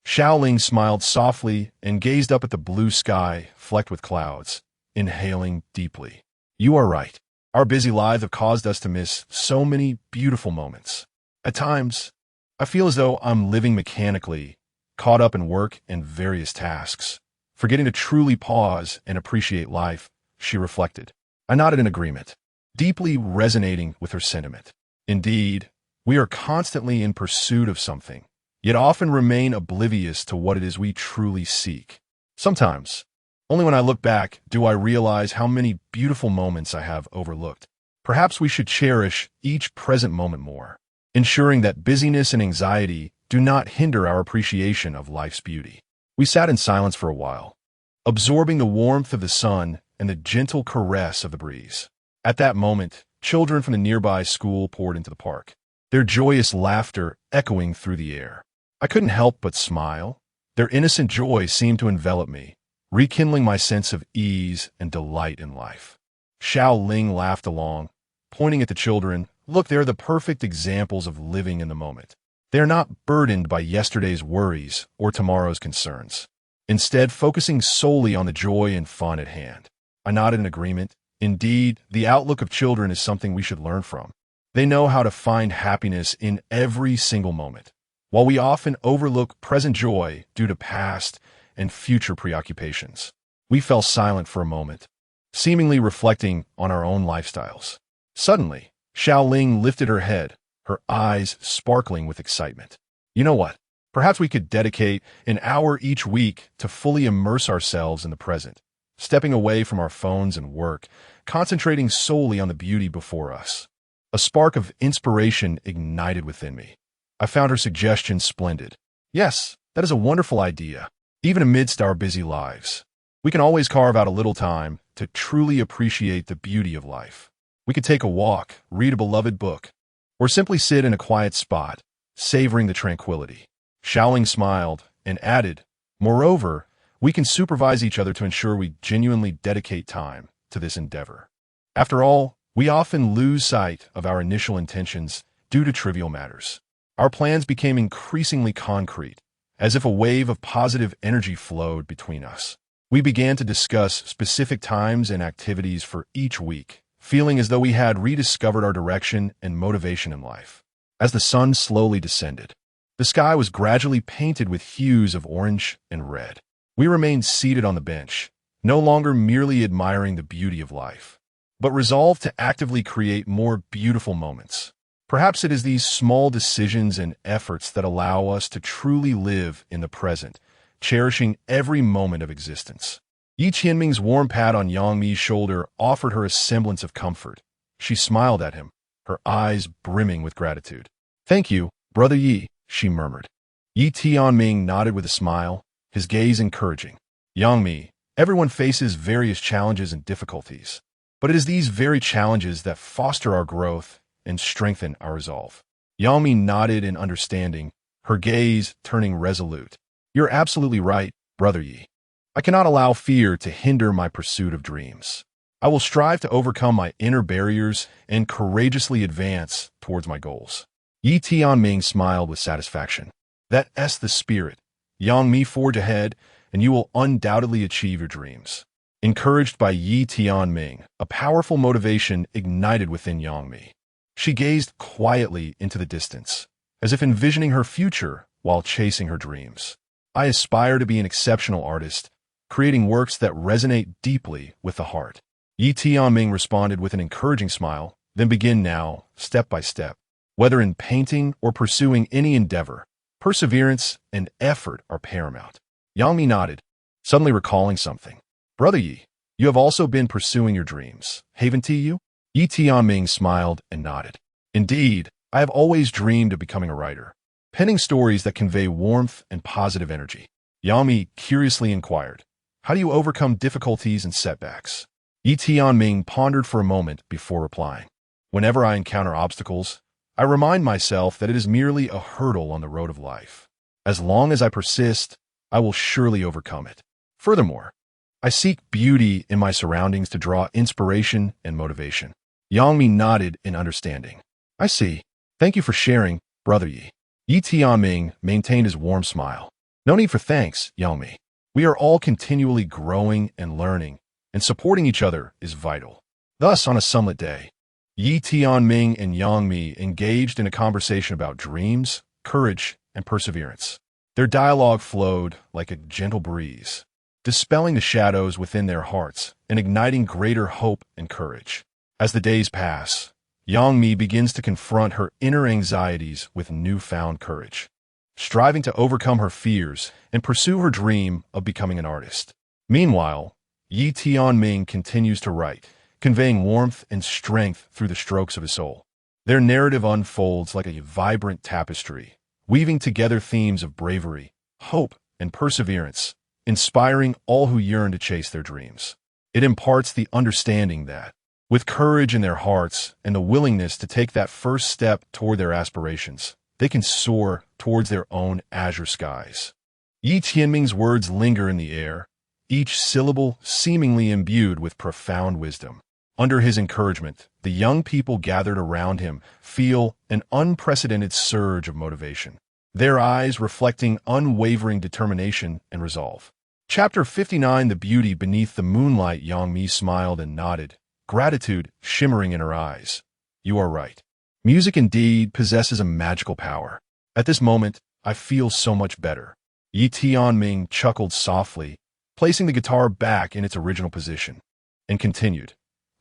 A: Xiaoling smiled softly and gazed up at the blue sky flecked with clouds, inhaling deeply. You are right. Our busy lives have caused us to miss so many beautiful moments. At times, I feel as though I'm living mechanically, caught up in work and various tasks, forgetting to truly pause and appreciate life, she reflected. I nodded in agreement, deeply resonating with her sentiment. Indeed, we are constantly in pursuit of something, yet often remain oblivious to what it is we truly seek. Sometimes, only when I look back do I realize how many beautiful moments I have overlooked. Perhaps we should cherish each present moment more, ensuring that busyness and anxiety do not hinder our appreciation of life's beauty. We sat in silence for a while, absorbing the warmth of the sun and the gentle caress of the breeze. At that moment, children from the nearby school poured into the park, their joyous laughter echoing through the air. I couldn't help but smile. Their innocent joy seemed to envelop me, rekindling my sense of ease and delight in life. Xiao Ling laughed along, pointing at the children. Look, they're the perfect examples of living in the moment. They are not burdened by yesterday's worries or tomorrow's concerns, instead focusing solely on the joy and fun at hand. I nodded in agreement. Indeed, the outlook of children is something we should learn from. They know how to find happiness in every single moment, while we often overlook present joy due to past and future preoccupations. We fell silent for a moment, seemingly reflecting on our own lifestyles. Suddenly, Xiao Ling lifted her head, her eyes sparkling with excitement. You know what? Perhaps we could dedicate an hour each week to fully immerse ourselves in the present, stepping away from our phones and work, concentrating solely on the beauty before us. A spark of inspiration ignited within me. I found her suggestion splendid. Yes, that is a wonderful idea. Even amidst our busy lives, we can always carve out a little time to truly appreciate the beauty of life. We could take a walk, read a beloved book, or simply sit in a quiet spot, savoring the tranquility. Xiaoling smiled and added, moreover, we can supervise each other to ensure we genuinely dedicate time to this endeavor. After all, we often lose sight of our initial intentions due to trivial matters. Our plans became increasingly concrete, as if a wave of positive energy flowed between us. We began to discuss specific times and activities for each week, feeling as though we had rediscovered our direction and motivation in life. As the sun slowly descended, the sky was gradually painted with hues of orange and red. We remained seated on the bench, no longer merely admiring the beauty of life, but resolved to actively create more beautiful moments. Perhaps it is these small decisions and efforts that allow us to truly live in the present, cherishing every moment of existence. Yi Tianming's warm pat on Yang Mi's shoulder offered her a semblance of comfort. She smiled at him, her eyes brimming with gratitude. Thank you, Brother Yi, she murmured. Yi Tianming nodded with a smile, his gaze encouraging. Yang Mi, everyone faces various challenges and difficulties, but it is these very challenges that foster our growth and strengthen our resolve. Yang Mi nodded in understanding, her gaze turning resolute. You're absolutely right, Brother Yi. I cannot allow fear to hinder my pursuit of dreams. I will strive to overcome my inner barriers and courageously advance towards my goals. Yi Tianming smiled with satisfaction. That's the spirit. Yang Mi, forge ahead, and you will undoubtedly achieve your dreams. Encouraged by Yi Tianming, a powerful motivation ignited within Yang Mi. She gazed quietly into the distance, as if envisioning her future while chasing her dreams. I aspire to be an exceptional artist, creating works that resonate deeply with the heart. Yi Tianming responded with an encouraging smile. Then begin now, step by step. Whether in painting or pursuing any endeavor, perseverance and effort are paramount. Yang Mi nodded, suddenly recalling something. Brother Yi, You have also been pursuing your dreams, haven't you? Yi Tianming smiled and nodded. Indeed, I have always dreamed of becoming a writer, penning stories that convey warmth and positive energy. Yang Mi curiously inquired, how do you overcome difficulties and setbacks? Yi Tianming pondered for a moment before replying. Whenever I encounter obstacles, I remind myself that it is merely a hurdle on the road of life. As long as I persist, I will surely overcome it. Furthermore, I seek beauty in my surroundings to draw inspiration and motivation. Yang Mi nodded in understanding. I see. Thank you for sharing, Brother Yi. Yi Tianming maintained his warm smile. No need for thanks, Yang Mi. We are all continually growing and learning, and supporting each other is vital. Thus, on a sunlit day, Yi Tianming and Yang Mi engaged in a conversation about dreams, courage, and perseverance. Their dialogue flowed like a gentle breeze, dispelling the shadows within their hearts and igniting greater hope and courage. As the days pass, Yang Mi begins to confront her inner anxieties with newfound courage, striving to overcome her fears and pursue her dream of becoming an artist. Meanwhile, Yi Tianming continues to write, conveying warmth and strength through the strokes of his soul. Their narrative unfolds like a vibrant tapestry, weaving together themes of bravery, hope, and perseverance, inspiring all who yearn to chase their dreams. It imparts the understanding that, with courage in their hearts and the willingness to take that first step toward their aspirations, they can soar towards their own azure skies. Yi Tianming's words linger in the air, each syllable seemingly imbued with profound wisdom. Under his encouragement, the young people gathered around him feel an unprecedented surge of motivation, their eyes reflecting unwavering determination and resolve. Chapter 59, The Beauty Beneath the Moonlight. Yang Mi smiled and nodded, gratitude shimmering in her eyes. You are right. Music indeed possesses a magical power. At this moment, I feel so much better. Yi Tianming chuckled softly, placing the guitar back in its original position, and continued.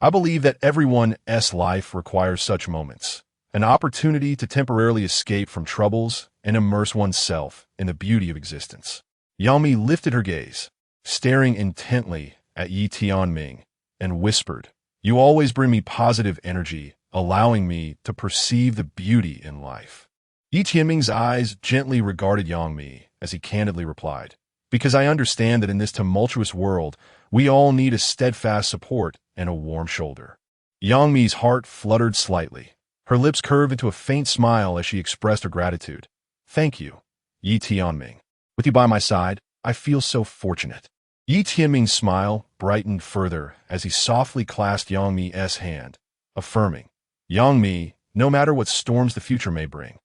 A: I believe that everyone's life requires such moments, an opportunity to temporarily escape from troubles and immerse oneself in the beauty of existence. Yang Mi lifted her gaze, staring intently at Yi Tianming, and whispered, You always bring me positive energy, allowing me to perceive the beauty in life. Yi Tianming's eyes gently regarded Yang Mi as he candidly replied, Because I understand that in this tumultuous world, we all need a steadfast support and a warm shoulder. Yang Mi's heart fluttered slightly. Her lips curved into a faint smile as she expressed her gratitude. Thank you, Yi Tianming. With you by my side, I feel so fortunate. Yi Tianming's smile brightened further as he softly clasped Yang Mi's hand, affirming, Yang Mi, no matter what storms the future may bring,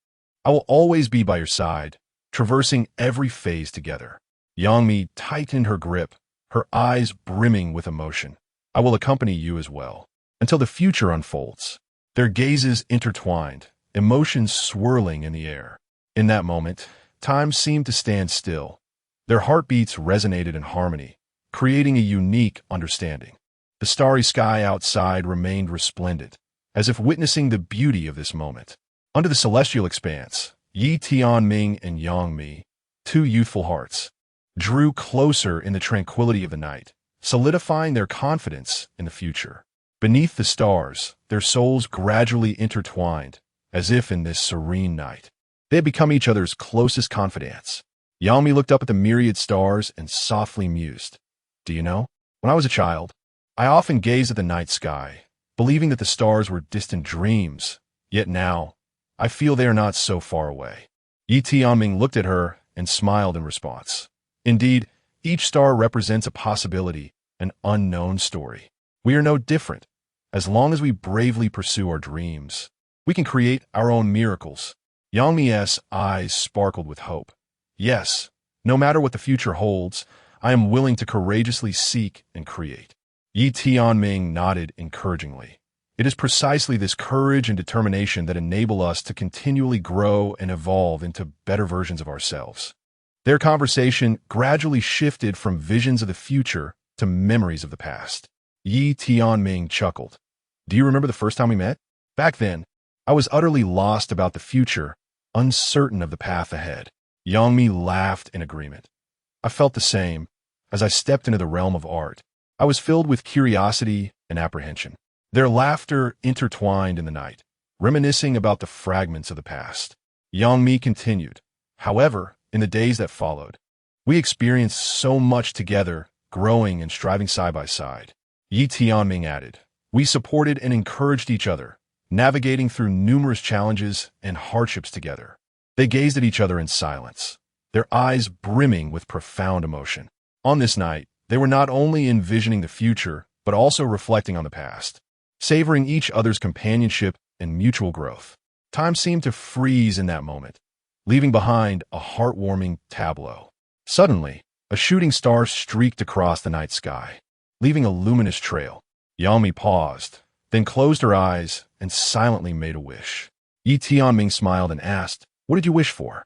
A: I will always be by your side, traversing every phase together. Yang Mi tightened her grip, her eyes brimming with emotion. I will accompany you as well, until the future unfolds. Their gazes intertwined, emotions swirling in the air. In that moment, time seemed to stand still. Their heartbeats resonated in harmony, creating a unique understanding. The starry sky outside remained resplendent, as if witnessing the beauty of this moment. Under the celestial expanse, Yi Tianming and Yang Mi, two youthful hearts, drew closer in the tranquility of the night, solidifying their confidence in the future. Beneath the stars, their souls gradually intertwined, as if in this serene night, they had become each other's closest confidants. Yang Mi looked up at the myriad stars and softly mused. Do you know, when I was a child, I often gazed at the night sky, believing that the stars were distant dreams, yet now, I feel they are not so far away. Yi Tianming looked at her and smiled in response. Indeed, each star represents a possibility, an unknown story. We are no different. As long as we bravely pursue our dreams, we can create our own miracles. Yang Mi's eyes sparkled with hope. Yes, no matter what the future holds, I am willing to courageously seek and create. Yi Tianming nodded encouragingly. It is precisely this courage and determination that enable us to continually grow and evolve into better versions of ourselves. Their conversation gradually shifted from visions of the future to memories of the past. Yi Tianming chuckled. Do you remember the first time we met? Back then, I was utterly lost about the future, uncertain of the path ahead. Yang Mi laughed in agreement. I felt the same as I stepped into the realm of art, I was filled with curiosity and apprehension. Their laughter intertwined in the night, reminiscing about the fragments of the past. Yangmi continued. However, in the days that followed, we experienced so much together, growing and striving side by side. Yi Tianming added. We supported and encouraged each other, navigating through numerous challenges and hardships together. They gazed at each other in silence, their eyes brimming with profound emotion. On this night, they were not only envisioning the future, but also reflecting on the past, savoring each other's companionship and mutual growth. Time seemed to freeze in that moment, leaving behind a heartwarming tableau. Suddenly, a shooting star streaked across the night sky, leaving a luminous trail. Yangmi paused, then closed her eyes and silently made a wish. Yi Tianming smiled and asked, "What did you wish for?"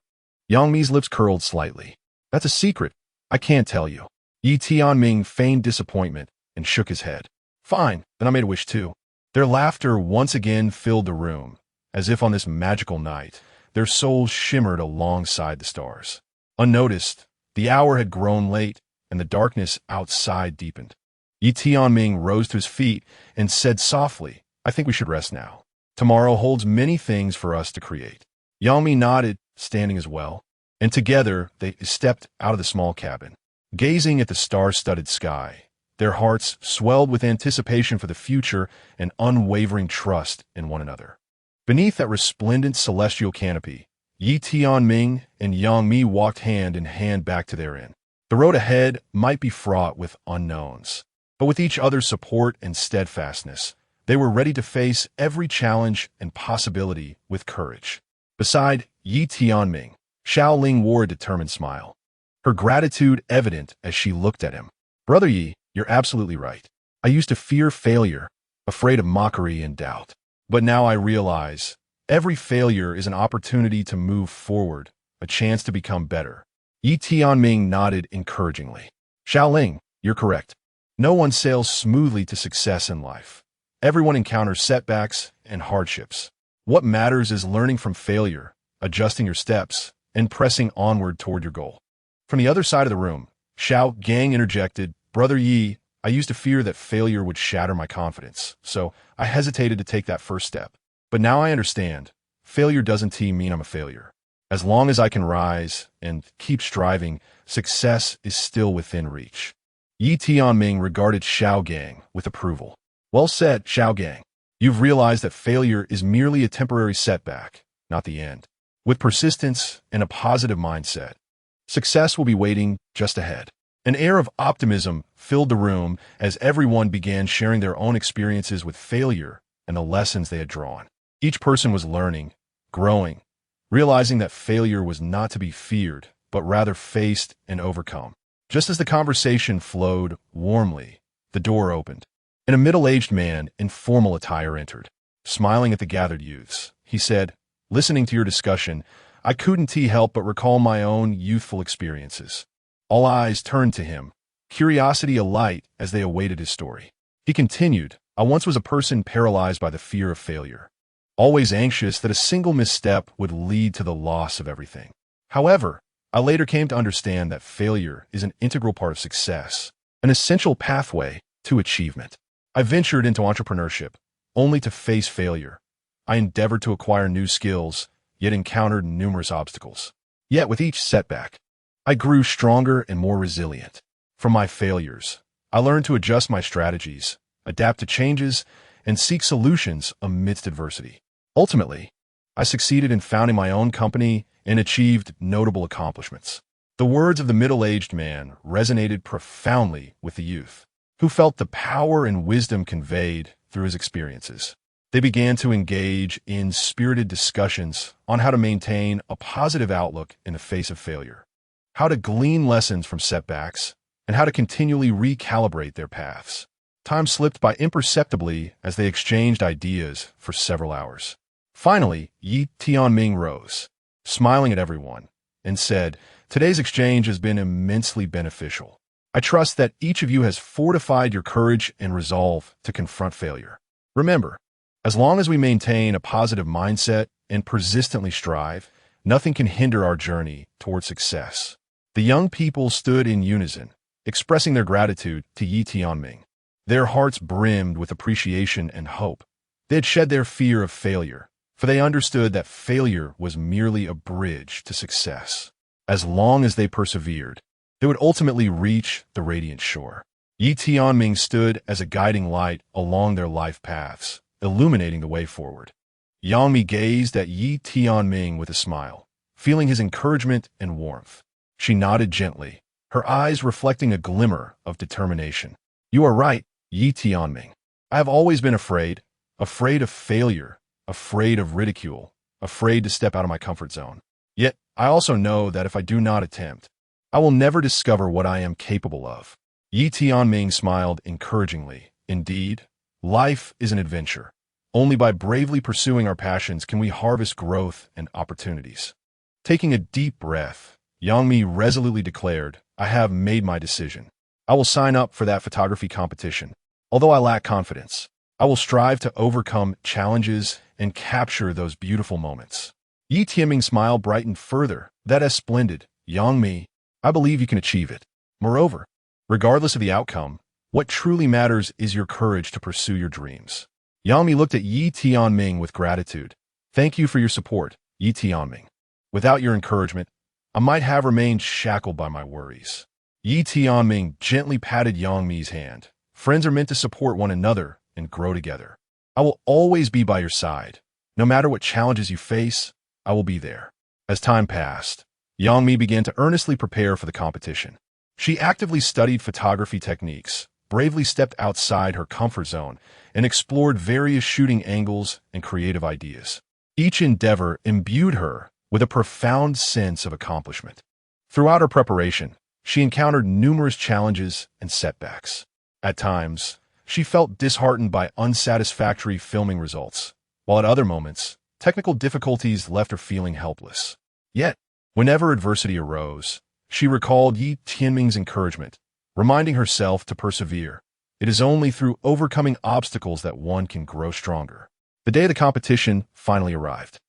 A: Yangmi's lips curled slightly. "That's a secret. I can't tell you." Yi Tianming feigned disappointment and shook his head. "Fine, then I made a wish too." Their laughter once again filled the room, as if on this magical night, their souls shimmered alongside the stars. Unnoticed, the hour had grown late, and the darkness outside deepened. Yi Tianming rose to his feet and said softly, "I think we should rest now. Tomorrow holds many things for us to create." Yangmi nodded, standing as well, and together they stepped out of the small cabin. Gazing at the star-studded sky, their hearts swelled with anticipation for the future and unwavering trust in one another. Beneath that resplendent celestial canopy, Yi Tianming and Yangmi walked hand in hand back to their inn. The road ahead might be fraught with unknowns, but with each other's support and steadfastness, they were ready to face every challenge and possibility with courage. Beside Yi Tianming, Xiaoling wore a determined smile, her gratitude evident as she looked at him. "Brother Yi, you're absolutely right. I used to fear failure, afraid of mockery and doubt. But now I realize every failure is an opportunity to move forward, a chance to become better." Yi Tianming nodded encouragingly. "Xiaoling, you're correct. No one sails smoothly to success in life. Everyone encounters setbacks and hardships. What matters is learning from failure, adjusting your steps, and pressing onward toward your goal." From the other side of the room, Xiao Gang interjected, "Brother Yi, I used to fear that failure would shatter my confidence, so I hesitated to take that first step. But now I understand, failure doesn't mean I'm a failure. As long as I can rise and keep striving, success is still within reach." Yi Tianming regarded Xiao Gang with approval. "Well said, Xiao Gang. You've realized that failure is merely a temporary setback, not the end. With persistence and a positive mindset, success will be waiting just ahead." An air of optimism filled the room as everyone began sharing their own experiences with failure and the lessons they had drawn. Each person was learning, growing, realizing that failure was not to be feared, but rather faced and overcome. Just as the conversation flowed warmly, the door opened, and a middle-aged man in formal attire entered. Smiling at the gathered youths, he said, "Listening to your discussion, I couldn't help but recall my own youthful experiences." All eyes turned to him, curiosity alight as they awaited his story. He continued, "I once was a person paralyzed by the fear of failure, always anxious that a single misstep would lead to the loss of everything. However, I later came to understand that failure is an integral part of success, an essential pathway to achievement. I ventured into entrepreneurship, only to face failure. I endeavored to acquire new skills, yet encountered numerous obstacles. Yet with each setback, I grew stronger and more resilient. From my failures, I learned to adjust my strategies, adapt to changes, and seek solutions amidst adversity. Ultimately, I succeeded in founding my own company and achieved notable accomplishments." The words of the middle-aged man resonated profoundly with the youth, who felt the power and wisdom conveyed through his experiences. They began to engage in spirited discussions on how to maintain a positive outlook in the face of failure, how to glean lessons from setbacks, and how to continually recalibrate their paths. Time slipped by imperceptibly as they exchanged ideas for several hours. Finally, Yi Tianming rose, smiling at everyone, and said, "Today's exchange has been immensely beneficial. I trust that each of you has fortified your courage and resolve to confront failure. Remember, as long as we maintain a positive mindset and persistently strive, nothing can hinder our journey toward success." The young people stood in unison, expressing their gratitude to Yi Tianming. Their hearts brimmed with appreciation and hope. They had shed their fear of failure, for they understood that failure was merely a bridge to success. As long as they persevered, they would ultimately reach the radiant shore. Yi Tianming stood as a guiding light along their life paths, illuminating the way forward. Yang Mi gazed at Yi Tianming with a smile, feeling his encouragement and warmth. She nodded gently, her eyes reflecting a glimmer of determination. You are right, Yi Tianming. I have always been afraid of failure, afraid of ridicule, afraid to step out of my comfort zone. Yet, I also know that if I do not attempt, I will never discover what I am capable of. Yi Tianming smiled encouragingly. Indeed, life is an adventure. Only by bravely pursuing our passions can we harvest growth and opportunities. Taking a deep breath, Yang Mi resolutely declared, I have made my decision. I will sign up for that photography competition. Although I lack confidence, I will strive to overcome challenges and capture those beautiful moments. Yi Tianming's smile brightened further. That is splendid, Yang Mi. I believe you can achieve it. Moreover, regardless of the outcome, what truly matters is your courage to pursue your dreams. Yang Mi looked at Yi Tianming with gratitude. Thank you for your support, Yi Tianming. Without your encouragement, I might have remained shackled by my worries. Yi Tianming gently patted Yang Mi's hand. Friends are meant to support one another and grow together. I will always be by your side. No matter what challenges you face, I will be there. As time passed, Yang Mi began to earnestly prepare for the competition. She actively studied photography techniques, bravely stepped outside her comfort zone, and explored various shooting angles and creative ideas. Each endeavor imbued her with a profound sense of accomplishment. Throughout her preparation, she encountered numerous challenges and setbacks. At times, she felt disheartened by unsatisfactory filming results, while at other moments, technical difficulties left her feeling helpless. Yet, whenever adversity arose, she recalled Yi Tianming's encouragement, reminding herself to persevere. It is only through overcoming obstacles that one can grow stronger. The day of the competition finally arrived.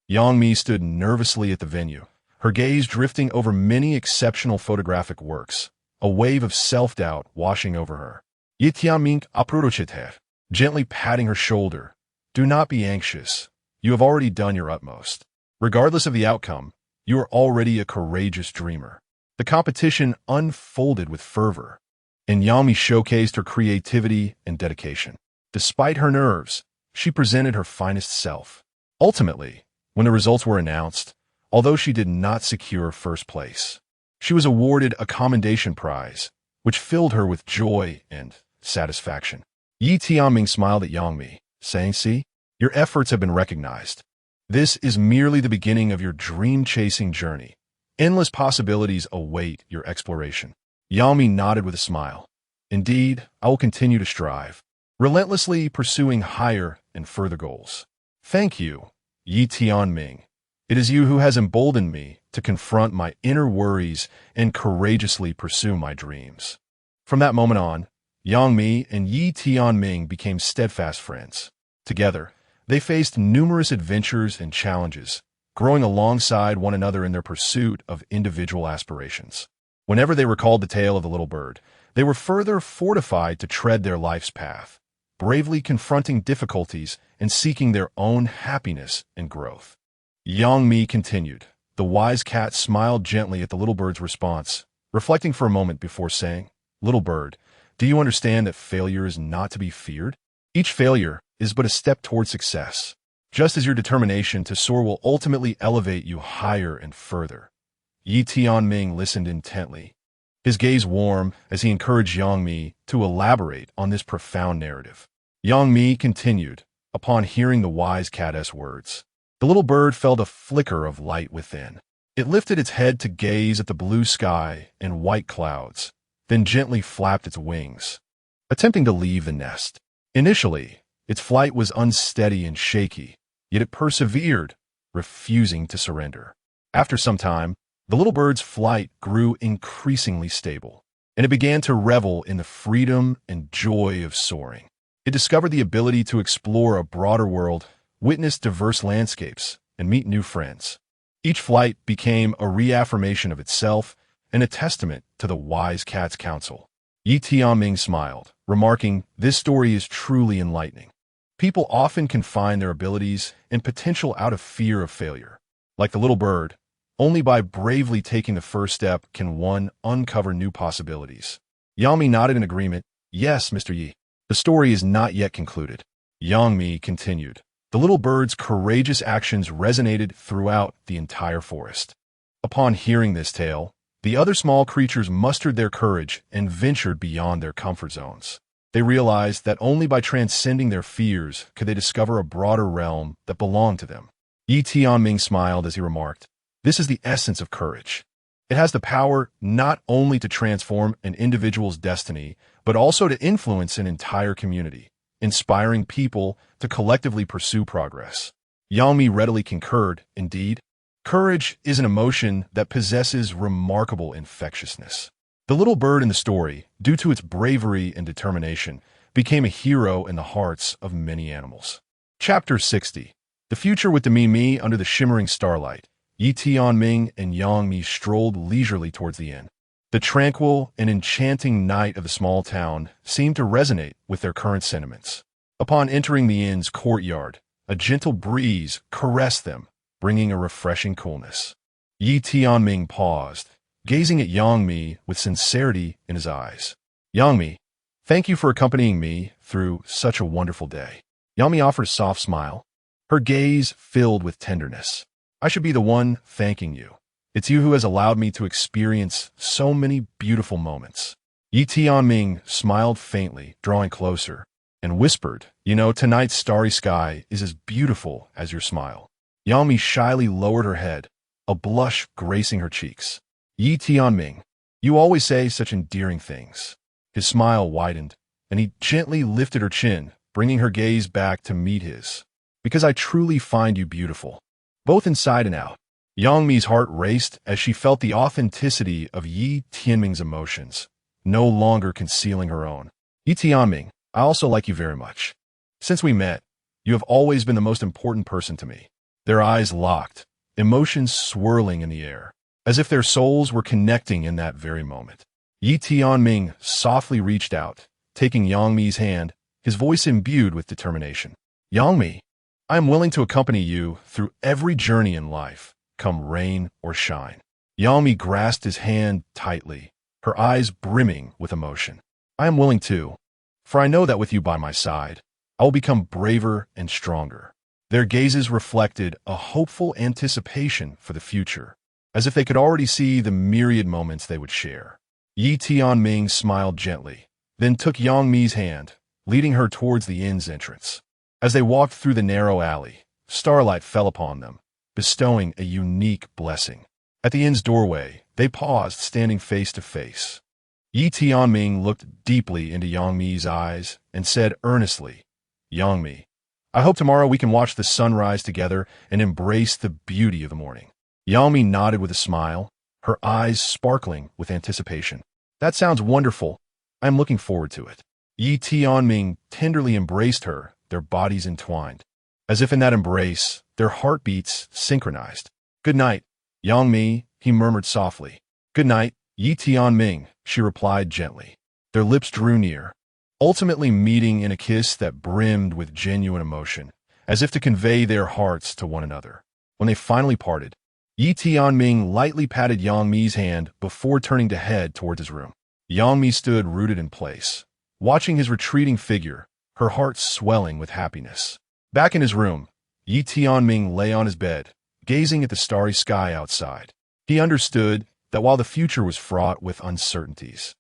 A: Yang Mi stood nervously at the venue, her gaze drifting over many exceptional photographic works, a wave of self-doubt washing over her. Yi Tianming approached her, gently patting her shoulder. Do not be anxious. You have already done your utmost. Regardless of the outcome, you are already a courageous dreamer. The competition unfolded with fervor, and Yang Mi showcased her creativity and dedication. Despite her nerves, she presented her finest self. Ultimately, when the results were announced, although she did not secure first place, she was awarded a commendation prize, which filled her with joy and satisfaction. Yi Tianming smiled at Yang Mi, saying, See, your efforts have been recognized. This is merely the beginning of your dream-chasing journey. Endless possibilities await your exploration. Yang Mi nodded with a smile. Indeed, I will continue to strive, relentlessly pursuing higher and further goals. Thank you, Yi Tianming. It is you who has emboldened me to confront my inner worries and courageously pursue my dreams. From that moment on, Yang Mi and Yi Tianming became steadfast friends. Together, they faced numerous adventures and challenges, growing alongside one another in their pursuit of individual aspirations. Whenever they recalled the tale of the little bird, they were further fortified to tread their life's path, bravely confronting difficulties and seeking their own happiness and growth. Yang Mi continued. The wise cat smiled gently at the little bird's response, reflecting for a moment before saying, Little bird, do you understand that failure is not to be feared? Each failure is but a step toward success, just as your determination to soar will ultimately elevate you higher and further. Yi Tianming listened intently, his gaze warm as he encouraged Yang Mi to elaborate on this profound narrative. Yang Mi continued, upon hearing the wise cat's words. The little bird felt a flicker of light within. It lifted its head to gaze at the blue sky and white clouds, then gently flapped its wings, attempting to leave the nest. Initially, its flight was unsteady and shaky, yet it persevered, refusing to surrender. After some time, the little bird's flight grew increasingly stable, and it began to revel in the freedom and joy of soaring. It discovered the ability to explore a broader world, witness diverse landscapes, and meet new friends. Each flight became a reaffirmation of itself, and a testament to the wise cat's counsel. Yi Tianming smiled, remarking, "This story is truly enlightening. People often can find their abilities and potential out of fear of failure. Like the little bird, only by bravely taking the first step can one uncover new possibilities." Yang Mi nodded in agreement. "Yes, Mr. Yi. The story is not yet concluded." Yang Mi continued. The little bird's courageous actions resonated throughout the entire forest. Upon hearing this tale, the other small creatures mustered their courage and ventured beyond their comfort zones. They realized that only by transcending their fears could they discover a broader realm that belonged to them. Yi Tianming smiled as he remarked, "This is the essence of courage. It has the power not only to transform an individual's destiny, but also to influence an entire community, inspiring people to collectively pursue progress." Yang Mi readily concurred. Indeed, courage is an emotion that possesses remarkable infectiousness. The little bird in the story, due to its bravery and determination, became a hero in the hearts of many animals. Chapter 60. The future with Mi under the shimmering starlight. Yi Tianming and Yang Mi strolled leisurely towards the inn. The tranquil and enchanting night of the small town seemed to resonate with their current sentiments. Upon entering the inn's courtyard, a gentle breeze caressed them, bringing a refreshing coolness. Yi Tianming paused, gazing at Yang Mi with sincerity in his eyes. "Yang Mi, thank you for accompanying me through such a wonderful day." Yang Mi offered a soft smile, her gaze filled with tenderness. "I should be the one thanking you. It's you who has allowed me to experience so many beautiful moments." Yi Tianming smiled faintly, drawing closer, and whispered, "You know, tonight's starry sky is as beautiful as your smile." Yang Mi shyly lowered her head, a blush gracing her cheeks. "Yi Tianming, you always say such endearing things." His smile widened, and he gently lifted her chin, bringing her gaze back to meet his. "Because I truly find you beautiful, both inside and out." Yang Mi's heart raced as she felt the authenticity of Yi Tianming's emotions, no longer concealing her own. "Yi Tianming, I also like you very much. Since we met, you have always been the most important person to me." Their eyes locked, emotions swirling in the air, as if their souls were connecting in that very moment. Yi Tianming softly reached out, taking Yang Mi's hand, his voice imbued with determination. "Yang Mi, I am willing to accompany you through every journey in life, come rain or shine." Yang Mi grasped his hand tightly, her eyes brimming with emotion. "I am willing too, for I know that with you by my side, I will become braver and stronger." Their gazes reflected a hopeful anticipation for the future, as if they could already see the myriad moments they would share. Yi Tianming smiled gently, then took Yang Mi's hand, leading her towards the inn's entrance. As they walked through the narrow alley, starlight fell upon them, bestowing a unique blessing. At the inn's doorway, they paused, standing face to face. Yi Tianming looked deeply into Yang Mi's eyes and said earnestly, "Yang Mi, I hope tomorrow we can watch the sunrise together and embrace the beauty of the morning." Yang Mi nodded with a smile, her eyes sparkling with anticipation. "That sounds wonderful. I am looking forward to it." Yi Tianming tenderly embraced her, their bodies entwined. As if in that embrace, their heartbeats synchronized. "Good night, Yang Mi," he murmured softly. "Good night, Yi Tianming," she replied gently. Their lips drew near, ultimately meeting in a kiss that brimmed with genuine emotion, as if to convey their hearts to one another. When they finally parted, Yi Tianming lightly patted Yang Mi's hand before turning to head towards his room. Yang Mi stood rooted in place, watching his retreating figure, her heart swelling with happiness. Back in his room, Yi Tianming lay on his bed, gazing at the starry sky outside. He understood that while the future was fraught with uncertainties,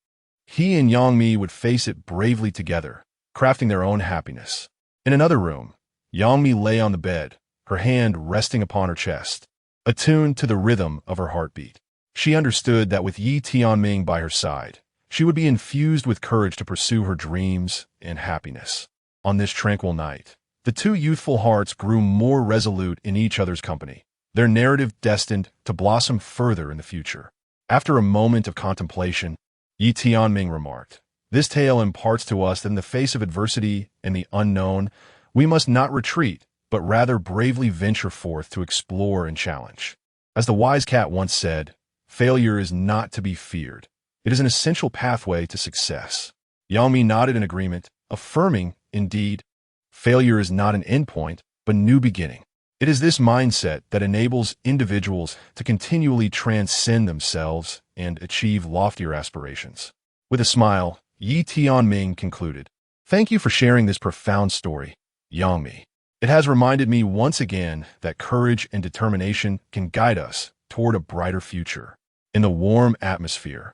A: he and Yang Mi would face it bravely together, crafting their own happiness. In another room, Yang Mi lay on the bed, her hand resting upon her chest, attuned to the rhythm of her heartbeat. She understood that with Yi Tianming by her side, she would be infused with courage to pursue her dreams and happiness. On this tranquil night, the two youthful hearts grew more resolute in each other's company, their narrative destined to blossom further in the future. After a moment of contemplation, Yi Tianming remarked, "This tale imparts to us that in the face of adversity and the unknown, we must not retreat, but rather bravely venture forth to explore and challenge. As the wise cat once said, Failure is not to be feared. It is an essential pathway to success. Yang nodded in agreement, affirming, indeed, failure is not an endpoint, but a new beginning. It is this mindset that enables individuals to continually transcend themselves and achieve loftier aspirations. With a smile, Tianming concluded, "Thank you for sharing this profound story, Yang. It has reminded me once again that courage and determination can guide us toward a brighter future." In the warm atmosphere,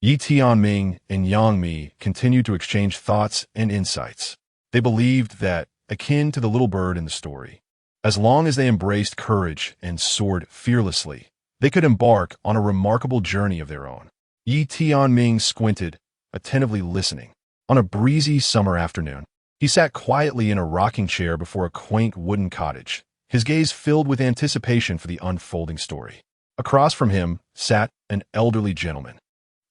A: Tianming and Yang continued to exchange thoughts and insights. They believed that, akin to the little bird in the story, as long as they embraced courage and soared fearlessly, they could embark on a remarkable journey of their own. Tianming squinted, attentively listening. On a breezy summer afternoon, he sat quietly in a rocking chair before a quaint wooden cottage, his gaze filled with anticipation for the unfolding story. Across from him sat an elderly gentleman,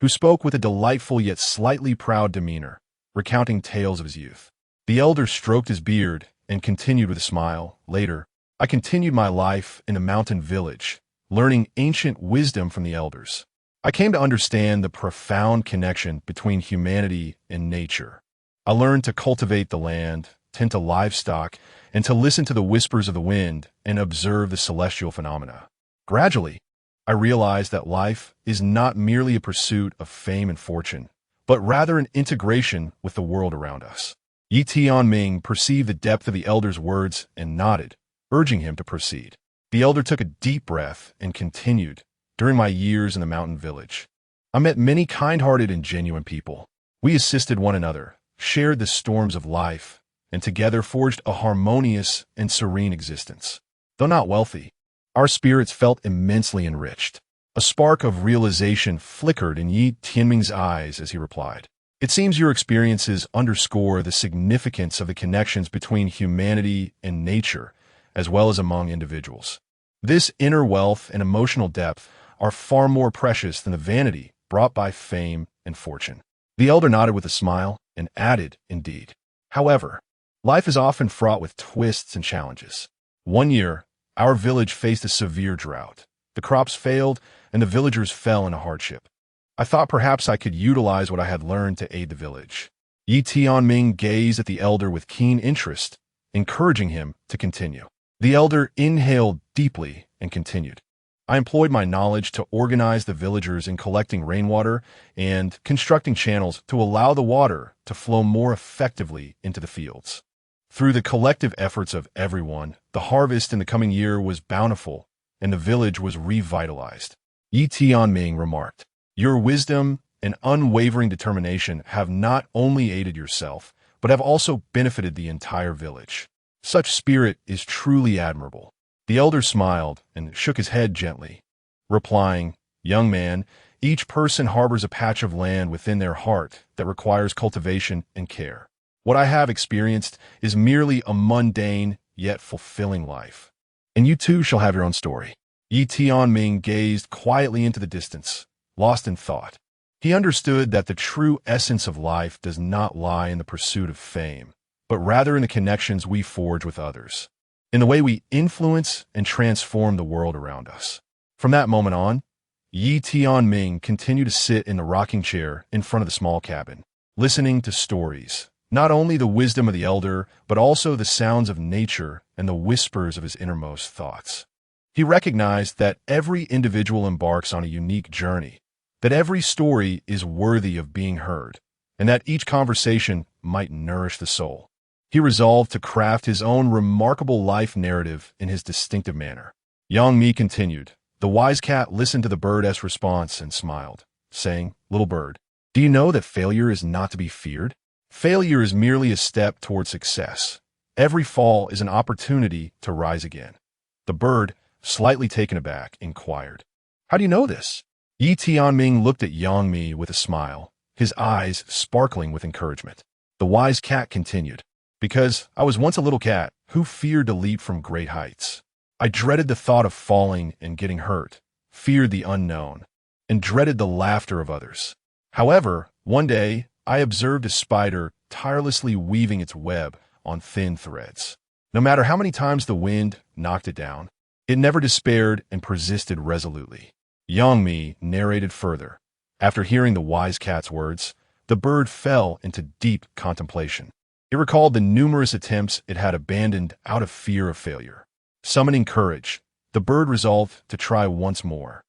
A: who spoke with a delightful yet slightly proud demeanor, recounting tales of his youth. The elder stroked his beard and continued with a smile, "Later, I continued my life in a mountain village, learning ancient wisdom from the elders. I came to understand the profound connection between humanity and nature. I learned to cultivate the land, tend to livestock, and to listen to the whispers of the wind and observe the celestial phenomena. Gradually, I realized that life is not merely a pursuit of fame and fortune, but rather an integration with the world around us." Tianming perceived the depth of the elder's words and nodded, urging him to proceed. The elder took a deep breath and continued, "During my years in the mountain village, I met many kind-hearted and genuine people. We assisted one another, shared the storms of life, and together forged a harmonious and serene existence. Though not wealthy, our spirits felt immensely enriched." A spark of realization flickered in Tianming's eyes as he replied, "It seems your experiences underscore the significance of the connections between humanity and nature, as well as among individuals. This inner wealth and emotional depth are far more precious than the vanity brought by fame and fortune." The elder nodded with a smile and added, "Indeed. However, life is often fraught with twists and challenges. One year, our village faced a severe drought. The crops failed, and the villagers fell into hardship. I thought perhaps I could utilize what I had learned to aid the village." Tianming gazed at the elder with keen interest, encouraging him to continue. The elder inhaled deeply and continued, "I employed my knowledge to organize the villagers in collecting rainwater and constructing channels to allow the water to flow more effectively into the fields. Through the collective efforts of everyone, the harvest in the coming year was bountiful, and the village was revitalized." Tianming remarked, "Your wisdom and unwavering determination have not only aided yourself, but have also benefited the entire village. Such spirit is truly admirable." The elder smiled and shook his head gently, replying, "Young man, each person harbors a patch of land within their heart that requires cultivation and care. What I have experienced is merely a mundane yet fulfilling life. And you too shall have your own story." Tianming gazed quietly into the distance, lost in thought. He understood that the true essence of life does not lie in the pursuit of fame, but rather in the connections we forge with others, in the way we influence and transform the world around us. From that moment on, Tianming continued to sit in the rocking chair in front of the small cabin, listening to stories, not only the wisdom of the elder, but also the sounds of nature and the whispers of his innermost thoughts. He recognized that every individual embarks on a unique journey, that every story is worthy of being heard, and that each conversation might nourish the soul. He resolved to craft his own remarkable life narrative in his distinctive manner. Yang continued. The wise cat listened to the bird's response and smiled, saying, "Little bird, do you know that failure is not to be feared? Failure is merely a step toward success. Every fall is an opportunity to rise again." The bird, slightly taken aback, inquired, "How do you know this?" Tianming looked at Yang with a smile, his eyes sparkling with encouragement. The wise cat continued, "Because I was once a little cat who feared to leap from great heights. I dreaded the thought of falling and getting hurt, feared the unknown, and dreaded the laughter of others. However, one day I observed a spider tirelessly weaving its web on thin threads. No matter how many times the wind knocked it down, it never despaired and persisted resolutely. Yang Mi narrated further. After hearing the wise cat's words, the bird fell into deep contemplation. It recalled the numerous attempts it had abandoned out of fear of failure. Summoning courage, the bird resolved to try once more,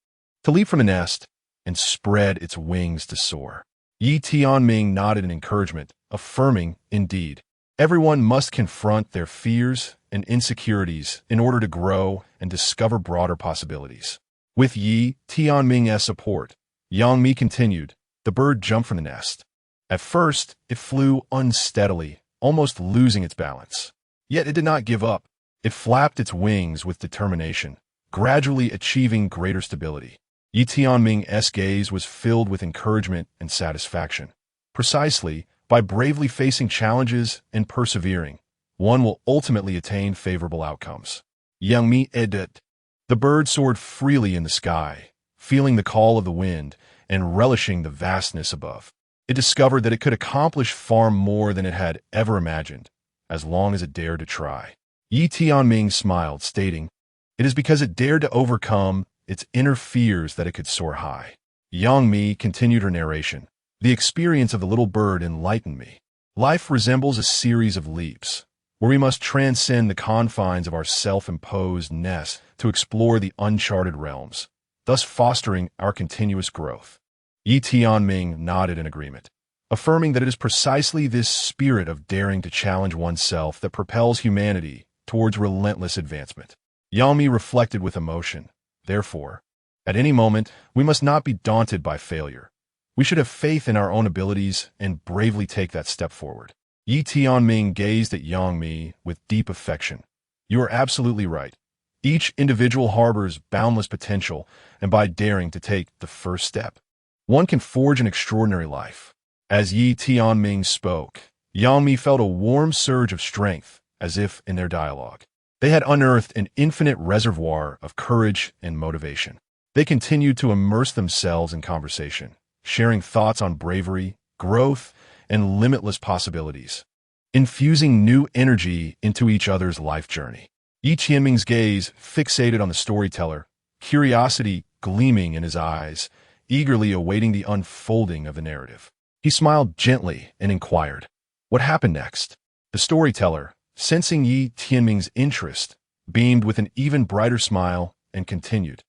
A: to leap from the nest and spread its wings to soar. Tianming nodded in encouragement, affirming, indeed, everyone must confront their fears and insecurities in order to grow and discover broader possibilities. With Tianming's support, Yang Mi continued. The bird jumped from the nest. At first, it flew unsteadily, almost losing its balance. Yet it did not give up. It flapped its wings with determination, gradually achieving greater stability. Tianming's gaze was filled with encouragement and satisfaction. Precisely, by bravely facing challenges and persevering, one will ultimately attain favorable outcomes. Yang Mi edit. The bird soared freely in the sky, feeling the call of the wind and relishing the vastness above. It discovered that it could accomplish far more than it had ever imagined, as long as it dared to try. Tianming smiled, stating, "It is because it dared to overcome its inner fears that it could soar high." Yang Mi continued her narration. The experience of the little bird enlightened me. Life resembles a series of leaps, where we must transcend the confines of our self-imposed nest to explore the uncharted realms, thus fostering our continuous growth. Tianming nodded in agreement, affirming that it is precisely this spirit of daring to challenge oneself that propels humanity towards relentless advancement. Yang Mi reflected with emotion. Therefore, at any moment, we must not be daunted by failure. We should have faith in our own abilities and bravely take that step forward. Tianming gazed at Yang Mi with deep affection. You are absolutely right. Each individual harbors boundless potential, and by daring to take the first step, one can forge an extraordinary life. As Tianming spoke, Yang Mi felt a warm surge of strength, as if in their dialogue they had unearthed an infinite reservoir of courage and motivation. They continued to immerse themselves in conversation, sharing thoughts on bravery, growth, and limitless possibilities, infusing new energy into each other's life journey. Tianming's gaze fixated on the storyteller, curiosity gleaming in his eyes, eagerly awaiting the unfolding of the narrative. He smiled gently and inquired, "What happened next?" The storyteller, sensing Tianming's interest, beamed with an even brighter smile and continued.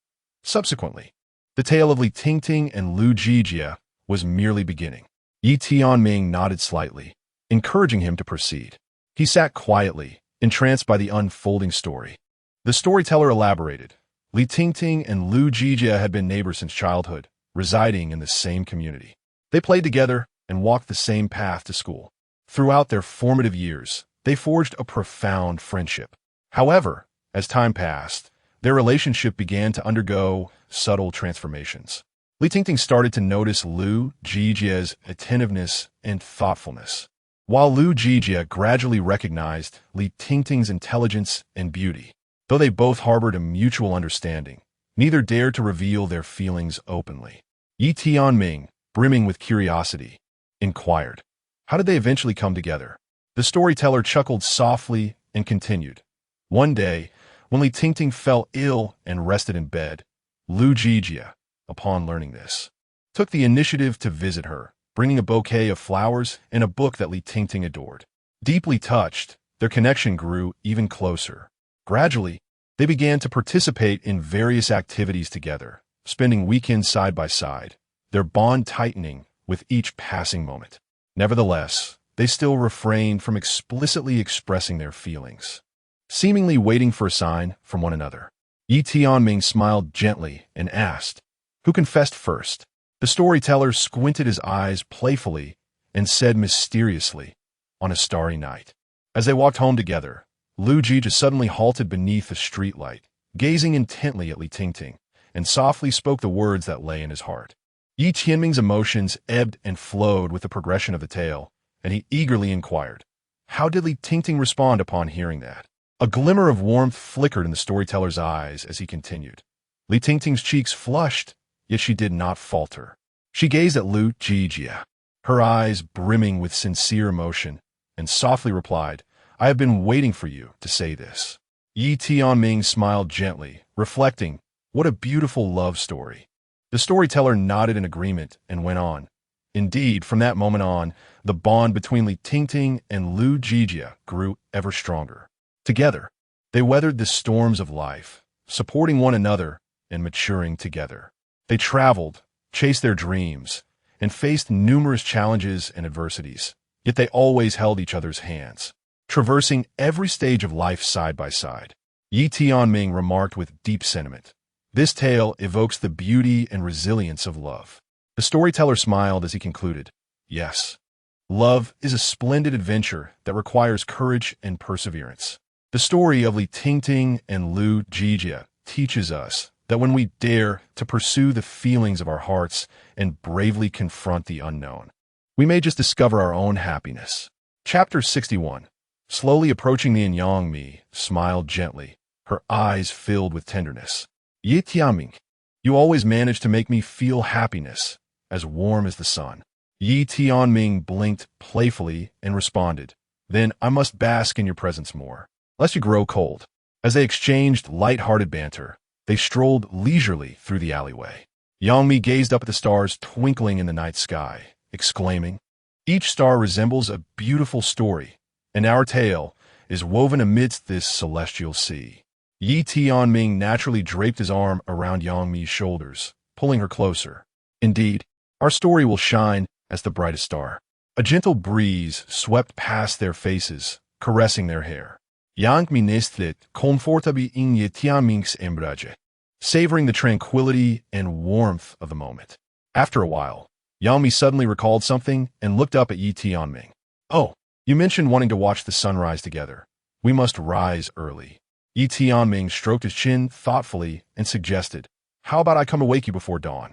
A: Subsequently, the tale of Li Tingting and Lu Jijia was merely beginning. Tianming nodded slightly, encouraging him to proceed. He sat quietly, entranced by the unfolding story. The storyteller elaborated. Li Tingting and Lu Jijia had been neighbors since childhood, residing in the same community. They played together and walked the same path to school. Throughout their formative years, they forged a profound friendship. However, as time passed, their relationship began to undergo subtle transformations. Li Tingting started to notice Lu Jijia's attentiveness and thoughtfulness, while Lu Jijia gradually recognized Li Tingting's intelligence and beauty. Though they both harbored a mutual understanding, neither dared to reveal their feelings openly. Tianming, brimming with curiosity, inquired, "How did they eventually come together?" The storyteller chuckled softly and continued. One day, when Li Tingting fell ill and rested in bed, Lu Jijia, upon learning this, took the initiative to visit her, bringing a bouquet of flowers and a book that Li Tingting adored. Deeply touched, their connection grew even closer. Gradually, they began to participate in various activities together, spending weekends side by side, their bond tightening with each passing moment. Nevertheless, they still refrained from explicitly expressing their feelings, seemingly waiting for a sign from one another. Tianming smiled gently and asked, "Who confessed first?" The storyteller squinted his eyes playfully and said mysteriously, "On a starry night." As they walked home together, Lu Jijia suddenly halted beneath a streetlight, gazing intently at Li Tingting, and softly spoke the words that lay in his heart. Tianming's emotions ebbed and flowed with the progression of the tale, and he eagerly inquired, "How did Li Tingting respond upon hearing that?" A glimmer of warmth flickered in the storyteller's eyes as he continued. Li Tingting's cheeks flushed, yet she did not falter. She gazed at Lu Jijia, her eyes brimming with sincere emotion, and softly replied, "I have been waiting for you to say this." Tianming smiled gently, reflecting, "What a beautiful love story." The storyteller nodded in agreement and went on. Indeed, from that moment on, the bond between Li Tingting and Lu Jijia grew ever stronger. Together, they weathered the storms of life, supporting one another and maturing together. They traveled, chased their dreams, and faced numerous challenges and adversities, yet they always held each other's hands, traversing every stage of life side by side. Yi Tianming remarked with deep sentiment. This tale evokes the beauty and resilience of love. The storyteller smiled as he concluded, yes, love is a splendid adventure that requires courage and perseverance. The story of Li Tingting and Lu Jijia teaches us that when we dare to pursue the feelings of our hearts and bravely confront the unknown, we may just discover our own happiness. Chapter 61. Slowly approaching me, and Yang Mi smiled gently, her eyes filled with tenderness. Yi Tianming, you always manage to make me feel happiness, as warm as the sun. Yi Tianming blinked playfully and responded, then I must bask in your presence more, lest you grow cold. As they exchanged light-hearted banter, they strolled leisurely through the alleyway. Yang Mi gazed up at the stars twinkling in the night sky, exclaiming, each star resembles a beautiful story, and our tale is woven amidst this celestial sea. Yi Tianming naturally draped his arm around Yang Mi's shoulders, pulling her closer. Indeed, our story will shine as the brightest star. A gentle breeze swept past their faces, caressing their hair. Yang Mi nestled comfortably in Yi Tianming's embrage, savoring the tranquility and warmth of the moment. After a while, Yang Mi suddenly recalled something and looked up at Yi Tianming. Oh, you mentioned wanting to watch the sunrise together. We must rise early. Yi Tianming stroked his chin thoughtfully and suggested, how about I come to wake you before dawn?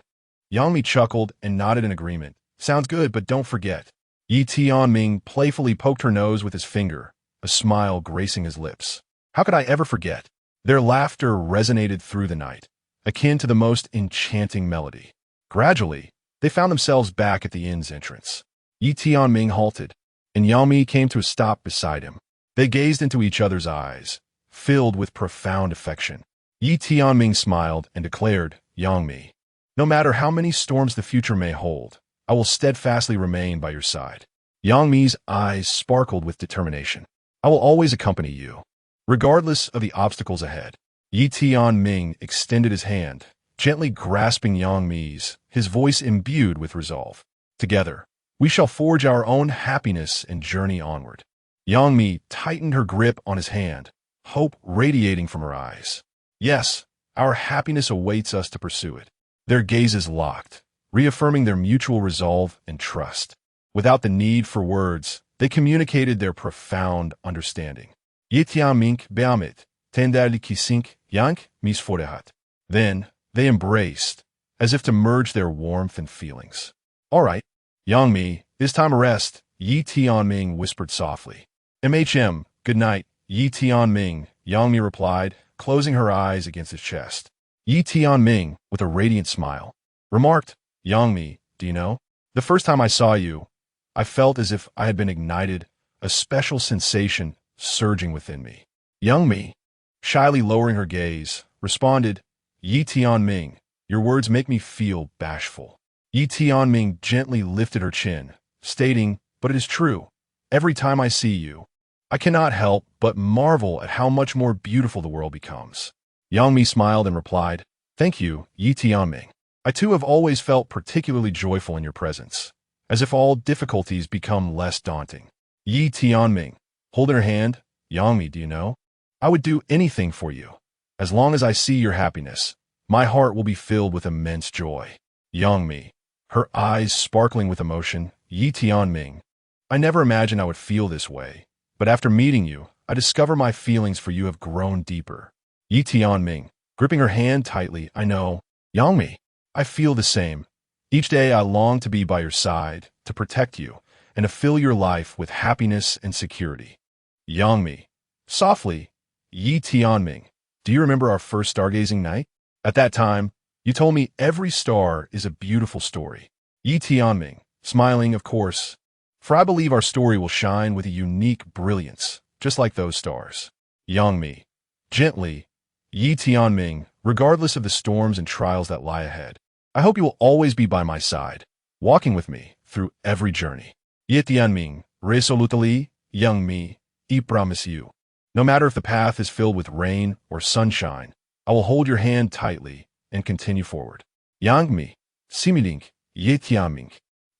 A: Yang Mi chuckled and nodded in agreement. Sounds good, but don't forget. Yi Tianming playfully poked her nose with his finger, a smile gracing his lips. How could I ever forget? Their laughter resonated through the night, akin to the most enchanting melody. Gradually, they found themselves back at the inn's entrance. Yi Tianming halted, and Yang Mi came to a stop beside him. They gazed into each other's eyes, filled with profound affection. Yi Tianming smiled and declared, Yang Mi, no matter how many storms the future may hold, I will steadfastly remain by your side. Yang Mi's eyes sparkled with determination. I will always accompany you, regardless of the obstacles ahead. Yi Tianming extended his hand, gently grasping Yang Mi's, his voice imbued with resolve. Together, we shall forge our own happiness and journey onward. Yang Mi tightened her grip on his hand, hope radiating from her eyes. Yes, our happiness awaits us to pursue it. Their gazes locked, reaffirming their mutual resolve and trust. Without the need for words, they communicated their profound understanding. Yi Tianming beamet, tenderli kisink, Yang Mi's forehat. Then, they embraced, as if to merge their warmth and feelings. All right, Yang Mi, it's time to rest, Yi Tianming whispered softly. Good night, Yi Tianming, Yang Mi replied, closing her eyes against his chest. Yi Tianming, with a radiant smile, remarked, Yang Mi, do you know, the first time I saw you, I felt as if I had been ignited, a special sensation surging within me. Yang Mi, shyly lowering her gaze, responded, Yi Tianming, your words make me feel bashful. Yi Tianming gently lifted her chin, stating, but it is true. Every time I see you, I cannot help but marvel at how much more beautiful the world becomes. Yang Mi smiled and replied, thank you, Yi Tianming. I too have always felt particularly joyful in your presence, as if all difficulties become less daunting. Yi Tianming, holding her hand, Yang Mi, do you know? I would do anything for you. As long as I see your happiness, my heart will be filled with immense joy. Yang Mi, her eyes sparkling with emotion, Yi Tianming, I never imagined I would feel this way, but after meeting you, I discover my feelings for you have grown deeper. Yi Tianming, gripping her hand tightly, I know, Yang Mi, I feel the same. Each day I long to be by your side, to protect you, and to fill your life with happiness and security. Yang Mi, softly, Yi Tianming, do you remember our first stargazing night? At that time, you told me every star is a beautiful story. Yi Tianming, smiling, of course, for I believe our story will shine with a unique brilliance, just like those stars. Yang Mi, gently, Yi Tianming, regardless of the storms and trials that lie ahead, I hope you will always be by my side, walking with me through every journey. Tianming, resolutely, young me, I promise you. No matter if the path is filled with rain or sunshine, I will hold your hand tightly and continue forward. Yang mi, similink, Tianming.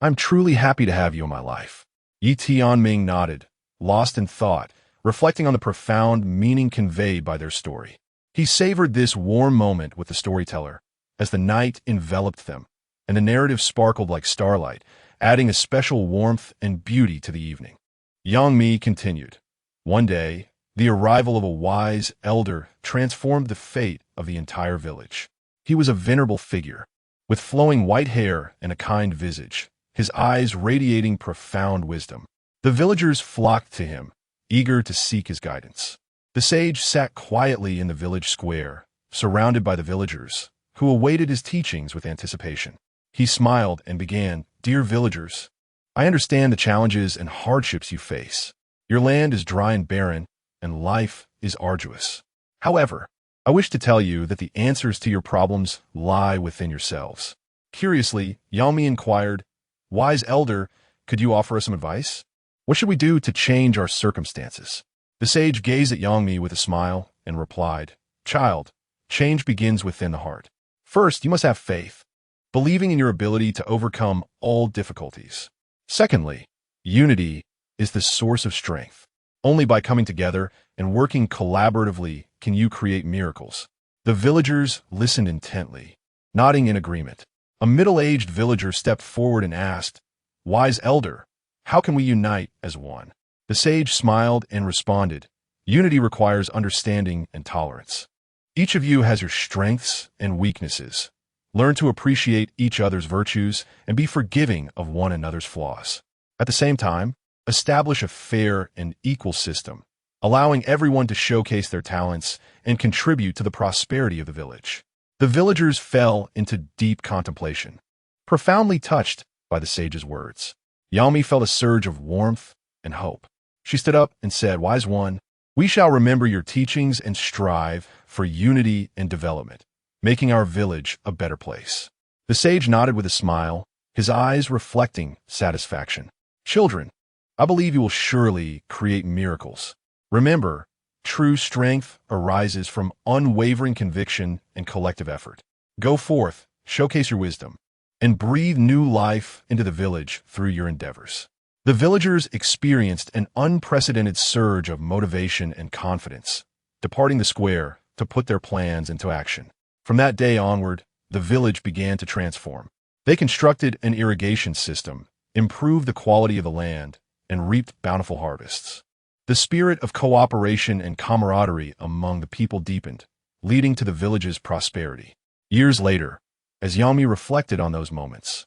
A: I'm truly happy to have you in my life. Tianming nodded, lost in thought, reflecting on the profound meaning conveyed by their story. He savored this warm moment with the storyteller as the night enveloped them, and the narrative sparkled like starlight, adding a special warmth and beauty to the evening. Yang Mi continued. One day, the arrival of a wise elder transformed the fate of the entire village. He was a venerable figure, with flowing white hair and a kind visage, his eyes radiating profound wisdom. The villagers flocked to him, eager to seek his guidance. The sage sat quietly in the village square, surrounded by the villagers, who awaited his teachings with anticipation. He smiled and began, "Dear villagers, I understand the challenges and hardships you face. Your land is dry and barren, and life is arduous. However, I wish to tell you that the answers to your problems lie within yourselves." Curiously, Yami inquired, "Wise elder, could you offer us some advice? What should we do to change our circumstances?" The sage gazed at Yangmi with a smile and replied, "Child, change begins within the heart. First, you must have faith, believing in your ability to overcome all difficulties. Secondly, unity is the source of strength. Only by coming together and working collaboratively can you create miracles." The villagers listened intently, nodding in agreement. A middle-aged villager stepped forward and asked, "Wise elder, how can we unite as one?" The sage smiled and responded, "Unity requires understanding and tolerance. Each of you has your strengths and weaknesses. Learn to appreciate each other's virtues and be forgiving of one another's flaws. At the same time, establish a fair and equal system, allowing everyone to showcase their talents and contribute to the prosperity of the village." The villagers fell into deep contemplation, profoundly touched by the sage's words. Yami felt a surge of warmth and hope. She stood up and said, "Wise one, we shall remember your teachings and strive for unity and development, making our village a better place." The sage nodded with a smile, his eyes reflecting satisfaction. "Children, I believe you will surely create miracles. Remember, true strength arises from unwavering conviction and collective effort. Go forth, showcase your wisdom, and breathe new life into the village through your endeavors." The villagers experienced an unprecedented surge of motivation and confidence, departing the square to put their plans into action. From that day onward, the village began to transform. They constructed an irrigation system, improved the quality of the land, and reaped bountiful harvests. The spirit of cooperation and camaraderie among the people deepened, leading to the village's prosperity. Years later, as Yami reflected on those moments,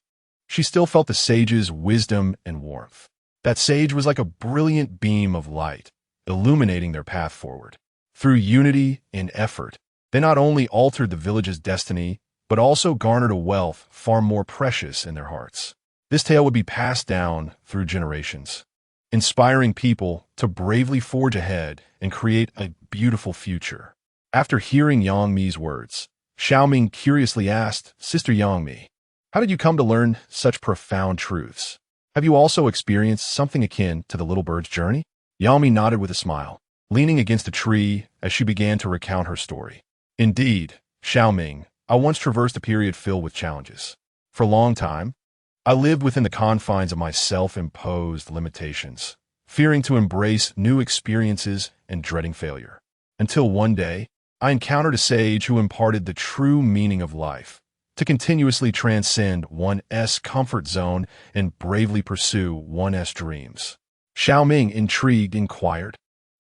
A: she still felt the sage's wisdom and warmth. That sage was like a brilliant beam of light, illuminating their path forward. Through unity and effort, they not only altered the village's destiny, but also garnered a wealth far more precious in their hearts. This tale would be passed down through generations, inspiring people to bravely forge ahead and create a beautiful future. After hearing Yang Mi's words, Xiaoming curiously asked, "Sister Yang Mi, how did you come to learn such profound truths? Have you also experienced something akin to the little bird's journey?" Yang Mi nodded with a smile, leaning against a tree as she began to recount her story. "Indeed, Xiaoming, I once traversed a period filled with challenges. For a long time, I lived within the confines of my self-imposed limitations, fearing to embrace new experiences and dreading failure. Until one day, I encountered a sage who imparted the true meaning of life, to continuously transcend one's comfort zone and bravely pursue one's dreams." Xiaoming, intrigued, inquired,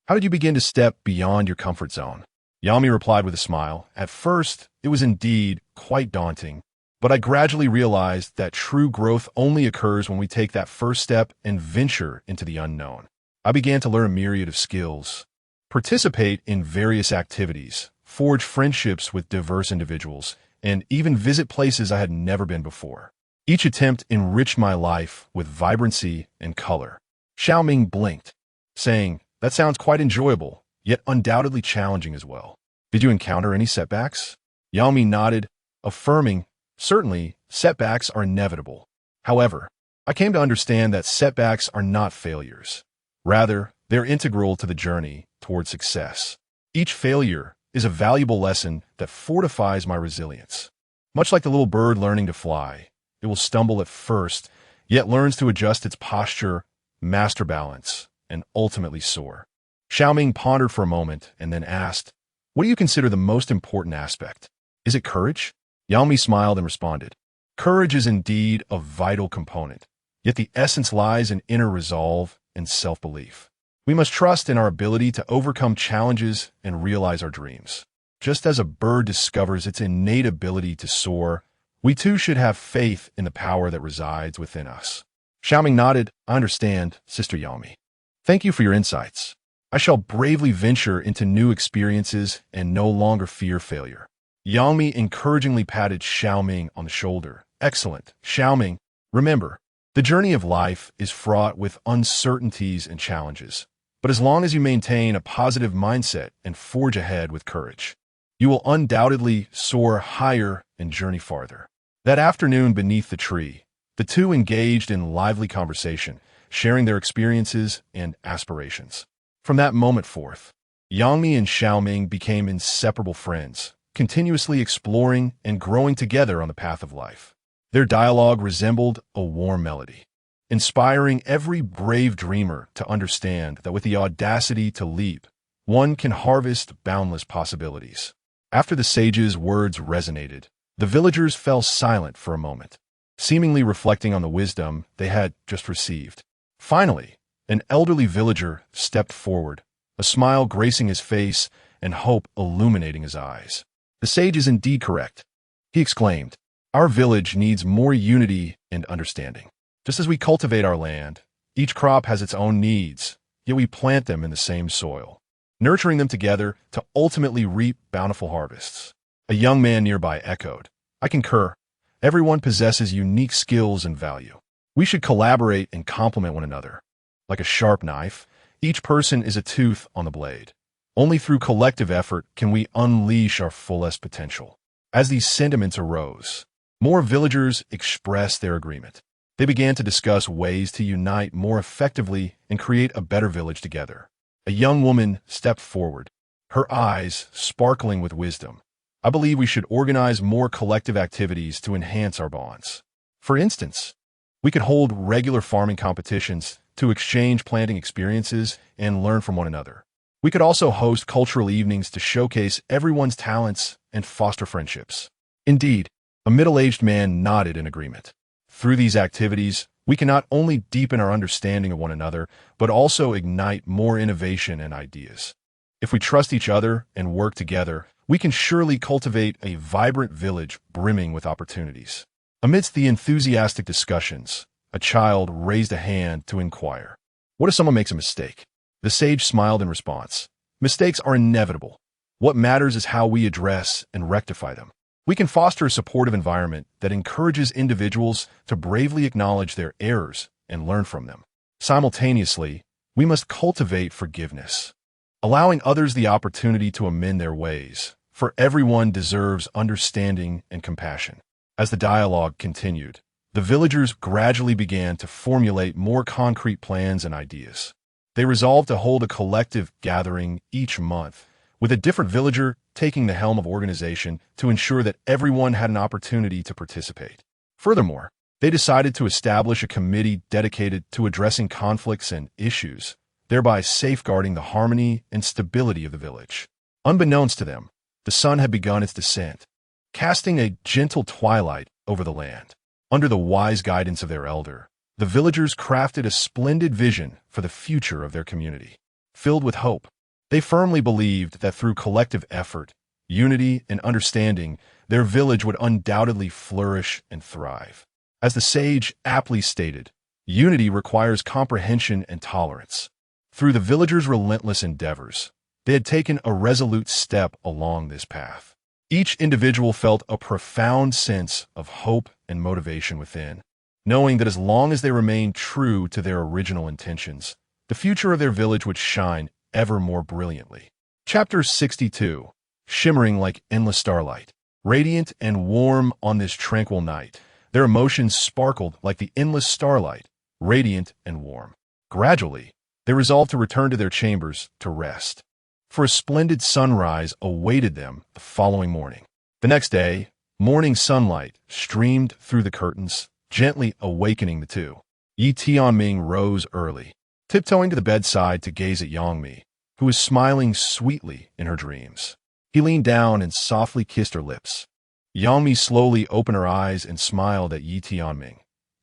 A: "How did you begin to step beyond your comfort zone?" Yami replied with a smile, "At first, it was indeed quite daunting, but I gradually realized that true growth only occurs when we take that first step and venture into the unknown. I began to learn a myriad of skills, participate in various activities, forge friendships with diverse individuals, and even visit places I had never been before. Each attempt enriched my life with vibrancy and color." Xiaoming blinked, saying, "That sounds quite enjoyable, yet undoubtedly challenging as well. Did you encounter any setbacks?" Yami nodded, affirming, "Certainly, setbacks are inevitable. However, I came to understand that setbacks are not failures. Rather, they're integral to the journey toward success. Each failure is a valuable lesson that fortifies my resilience. Much like the little bird learning to fly, it will stumble at first, yet learns to adjust its posture, master balance, and ultimately soar. Xiaoming pondered for a moment and then asked, "What do you consider the most important aspect? Is it courage?" Yang Mi smiled and responded, "Courage is indeed a vital component, yet the essence lies in inner resolve and self-belief. We must trust in our ability to overcome challenges and realize our dreams. Just as a bird discovers its innate ability to soar, we too should have faith in the power that resides within us." Xiaoming nodded. "I understand, Sister Yang Mi. Thank you for your insights. I shall bravely venture into new experiences and no longer fear failure." Yang Mi encouragingly patted Xiaoming on the shoulder. "Excellent, Xiaoming. Remember, the journey of life is fraught with uncertainties and challenges. But as long as you maintain a positive mindset and forge ahead with courage, you will undoubtedly soar higher and journey farther." That afternoon beneath the tree, the two engaged in lively conversation, sharing their experiences and aspirations. From that moment forth, Yang Mi and Xiaoming became inseparable friends, continuously exploring and growing together on the path of life. Their dialogue resembled a warm melody, inspiring every brave dreamer to understand that with the audacity to leap, one can harvest boundless possibilities. After the sage's words resonated, the villagers fell silent for a moment, seemingly reflecting on the wisdom they had just received. Finally, an elderly villager stepped forward, a smile gracing his face and hope illuminating his eyes. "The sage is indeed correct," he exclaimed. "Our village needs more unity and understanding. Just as we cultivate our land, each crop has its own needs, yet we plant them in the same soil, nurturing them together to ultimately reap bountiful harvests." A young man nearby echoed, "I concur. Everyone possesses unique skills and value. We should collaborate and complement one another. Like a sharp knife, each person is a tooth on the blade. Only through collective effort can we unleash our fullest potential." As these sentiments arose, more villagers expressed their agreement. They began to discuss ways to unite more effectively and create a better village together. A young woman stepped forward, her eyes sparkling with wisdom. "I believe we should organize more collective activities to enhance our bonds. For instance, we could hold regular farming competitions to exchange planting experiences and learn from one another. We could also host cultural evenings to showcase everyone's talents and foster friendships." Indeed, a middle-aged man nodded in agreement. "Through these activities, we can not only deepen our understanding of one another, but also ignite more innovation and ideas. If we trust each other and work together, we can surely cultivate a vibrant village brimming with opportunities." Amidst the enthusiastic discussions, a child raised a hand to inquire, "What if someone makes a mistake?" The sage smiled in response. "Mistakes are inevitable. What matters is how we address and rectify them. We can foster a supportive environment that encourages individuals to bravely acknowledge their errors and learn from them. Simultaneously, we must cultivate forgiveness, allowing others the opportunity to amend their ways, for everyone deserves understanding and compassion." As the dialogue continued, the villagers gradually began to formulate more concrete plans and ideas. They resolved to hold a collective gathering each month, with a different villager taking the helm of organization to ensure that everyone had an opportunity to participate. Furthermore, they decided to establish a committee dedicated to addressing conflicts and issues, thereby safeguarding the harmony and stability of the village. Unbeknownst to them, the sun had begun its descent, casting a gentle twilight over the land. Under the wise guidance of their elder, the villagers crafted a splendid vision for the future of their community. Filled with hope, they firmly believed that through collective effort, unity, and understanding, their village would undoubtedly flourish and thrive. As the sage aptly stated, unity requires comprehension and tolerance. Through the villagers' relentless endeavors, they had taken a resolute step along this path. Each individual felt a profound sense of hope and motivation within, knowing that as long as they remained true to their original intentions, the future of their village would shine ever more brilliantly. Chapter 62. Shimmering like endless starlight. Radiant and warm on this tranquil night, Their emotions sparkled like the endless starlight, radiant and warm. Gradually, they resolved to return to their chambers to rest. For a splendid sunrise awaited them the following morning. The next day, morning sunlight streamed through the curtains, gently awakening the two. Tianming rose early, tiptoeing to the bedside to gaze at Yangmi, who was smiling sweetly in her dreams. He leaned down and softly kissed her lips. Yangmi slowly opened her eyes and smiled at Tianming.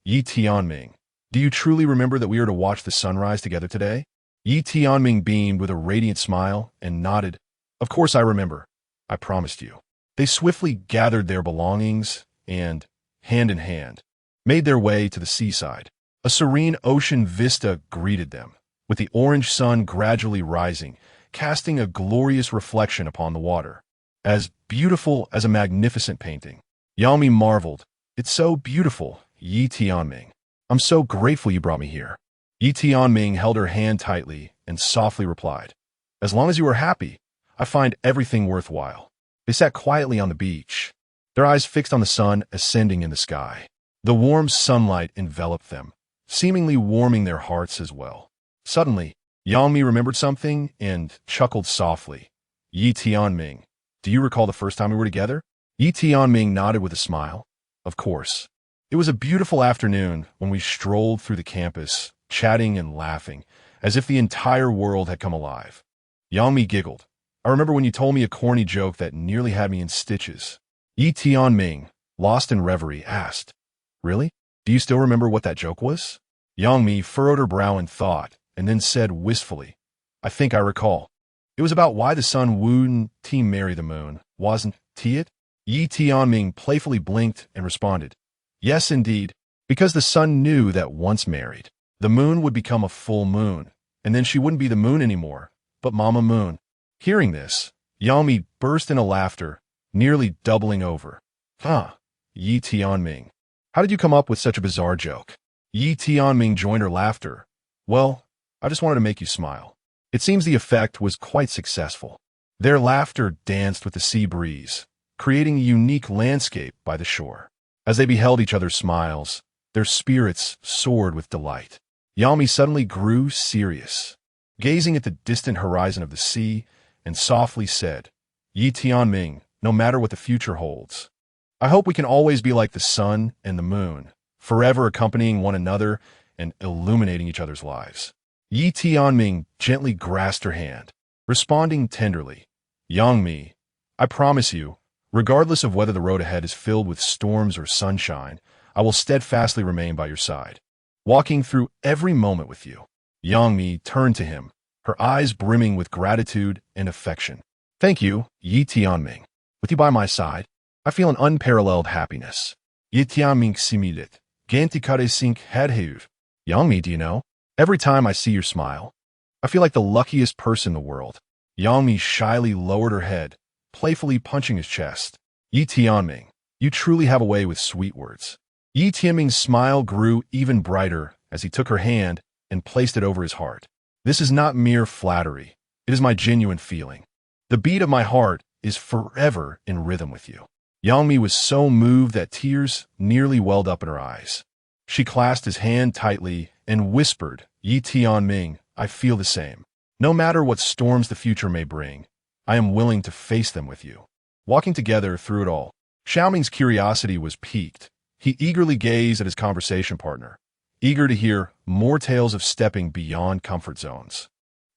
A: Tianming, do you truly remember that we are to watch the sunrise together today? Tianming beamed with a radiant smile and nodded. Of course I remember. I promised you. They swiftly gathered their belongings and, hand in hand, made their way to the seaside. A serene ocean vista greeted them, with the orange sun gradually rising, casting a glorious reflection upon the water. As beautiful as a magnificent painting. Yangmi marveled. It's so beautiful, Tianming. I'm so grateful you brought me here. Tianming held her hand tightly and softly replied, as long as you are happy, I find everything worthwhile. They sat quietly on the beach, their eyes fixed on the sun ascending in the sky. The warm sunlight enveloped them, seemingly warming their hearts as well. Suddenly, Yangmi remembered something and chuckled softly. Tianming, do you recall the first time we were together? Tianming nodded with a smile. Of course. It was a beautiful afternoon when we strolled through the campus, chatting and laughing, as if the entire world had come alive. Yangmi giggled. I remember when you told me a corny joke that nearly had me in stitches. Tianming, lost in reverie, asked, really? Do you still remember what that joke was? Yangmi furrowed her brow in thought, and then said wistfully, I think I recall. It was about why the sun wouldn't marry the moon, wasn't it? Tianming playfully blinked and responded, yes, indeed, because the sun knew that once married, the moon would become a full moon, and then she wouldn't be the moon anymore, but Mama Moon. Hearing this, Yangmi burst into laughter, nearly doubling over. Tianming, how did you come up with such a bizarre joke? Tianming joined her laughter. Well, I just wanted to make you smile. It seems the effect was quite successful. Their laughter danced with the sea breeze, creating a unique landscape by the shore. As they beheld each other's smiles, their spirits soared with delight. Yangmi suddenly grew serious, gazing at the distant horizon of the sea, and softly said, Tianming, no matter what the future holds, I hope we can always be like the sun and the moon, forever accompanying one another and illuminating each other's lives. Tianming gently grasped her hand, responding tenderly, Yangmi, I promise you, regardless of whether the road ahead is filled with storms or sunshine, I will steadfastly remain by your side, walking through every moment with you. Yangmi turned to him, her eyes brimming with gratitude and affection. Thank you, Tianming. With you by my side, I feel an unparalleled happiness. Tianming similit, gantikare sink hadheuv. Yangmi, do you know? Every time I see your smile, I feel like the luckiest person in the world. Yangmi shyly lowered her head, playfully punching his chest. Tianming, you truly have a way with sweet words. Tianming's smile grew even brighter as he took her hand and placed it over his heart. This is not mere flattery. It is my genuine feeling. The beat of my heart is forever in rhythm with you. Yangmi was so moved that tears nearly welled up in her eyes. She clasped his hand tightly and whispered, Tianming, I feel the same. No matter what storms the future may bring, I am willing to face them with you. Walking together through it all, Xiaoming's curiosity was piqued. He eagerly gazed at his conversation partner, eager to hear more tales of stepping beyond comfort zones.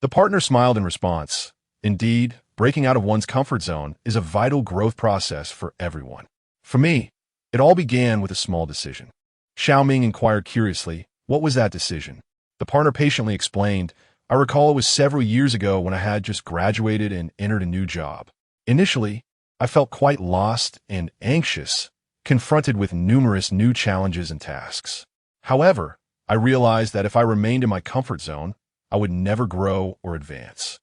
A: The partner smiled in response. Indeed, breaking out of one's comfort zone is a vital growth process for everyone. For me, it all began with a small decision. Xiaoming inquired curiously, what was that decision? The partner patiently explained, I recall it was several years ago when I had just graduated and entered a new job. Initially, I felt quite lost and anxious, confronted with numerous new challenges and tasks. However, I realized that if I remained in my comfort zone, I would never grow or advance.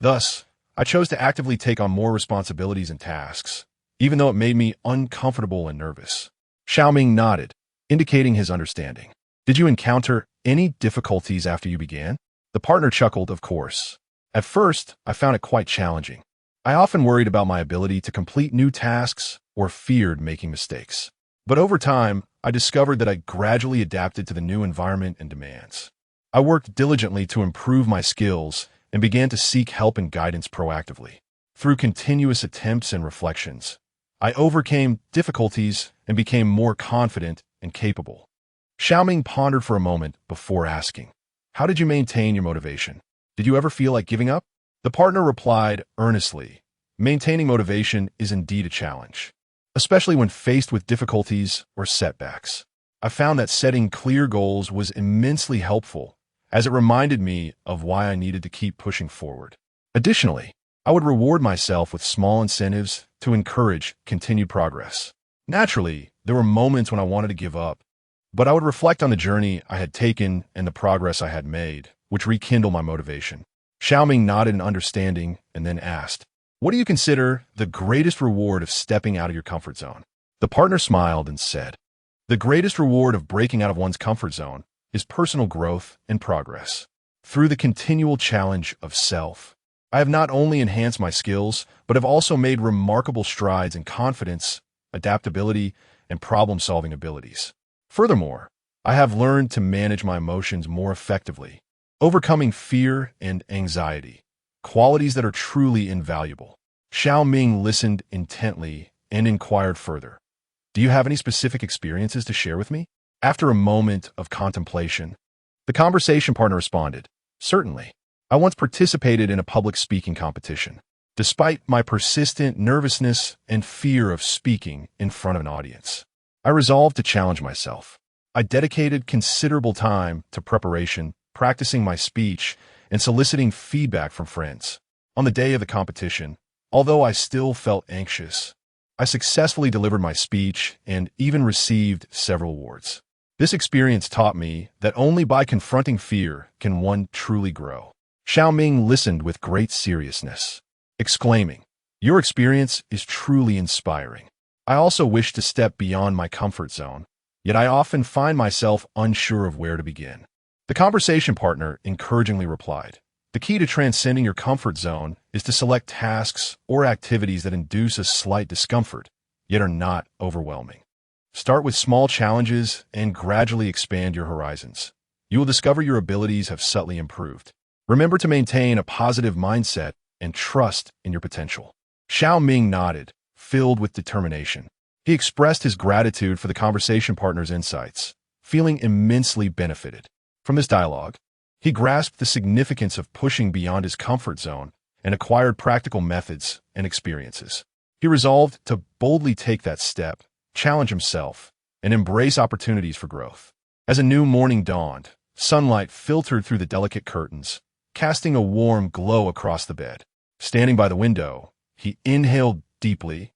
A: Thus, I chose to actively take on more responsibilities and tasks, even though it made me uncomfortable and nervous. Xiaoming nodded, indicating his understanding. Did you encounter any difficulties after you began? The partner chuckled, of course. At first, I found it quite challenging. I often worried about my ability to complete new tasks or feared making mistakes. But over time, I discovered that I gradually adapted to the new environment and demands. I worked diligently to improve my skills and began to seek help and guidance proactively. Through continuous attempts and reflections, I overcame difficulties and became more confident and capable. Xiaoming pondered for a moment before asking, "How did you maintain your motivation? Did you ever feel like giving up?" The partner replied earnestly, "Maintaining motivation is indeed a challenge, especially when faced with difficulties or setbacks. I found that setting clear goals was immensely helpful, as it reminded me of why I needed to keep pushing forward. Additionally, I would reward myself with small incentives to encourage continued progress. Naturally, there were moments when I wanted to give up, but I would reflect on the journey I had taken and the progress I had made, which rekindled my motivation." Xiaoming nodded in understanding and then asked, "What do you consider the greatest reward of stepping out of your comfort zone?" The partner smiled and said, "The greatest reward of breaking out of one's comfort zone is personal growth and progress. Through the continual challenge of self, I have not only enhanced my skills, but have also made remarkable strides in confidence, adaptability, and problem-solving abilities. Furthermore, I have learned to manage my emotions more effectively, overcoming fear and anxiety, qualities that are truly invaluable." Xiaoming listened intently and inquired further, "Do you have any specific experiences to share with me?" After a moment of contemplation, the conversation partner responded, "Certainly. I once participated in a public speaking competition. Despite my persistent nervousness and fear of speaking in front of an audience, I resolved to challenge myself. I dedicated considerable time to preparation, practicing my speech, and soliciting feedback from friends. On the day of the competition, although I still felt anxious, I successfully delivered my speech and even received several awards. This experience taught me that only by confronting fear can one truly grow." Xiaoming listened with great seriousness, exclaiming, "Your experience is truly inspiring. I also wish to step beyond my comfort zone, yet I often find myself unsure of where to begin." The conversation partner encouragingly replied, "The key to transcending your comfort zone is to select tasks or activities that induce a slight discomfort, yet are not overwhelming. Start with small challenges and gradually expand your horizons. You will discover your abilities have subtly improved. Remember to maintain a positive mindset and trust in your potential." Xiaoming nodded, filled with determination. He expressed his gratitude for the conversation partner's insights, feeling immensely benefited. From this dialogue, he grasped the significance of pushing beyond his comfort zone and acquired practical methods and experiences. He resolved to boldly take that step, challenge himself, and embrace opportunities for growth. As a new morning dawned, sunlight filtered through the delicate curtains, casting a warm glow across the bed. Standing by the window, he inhaled deeply,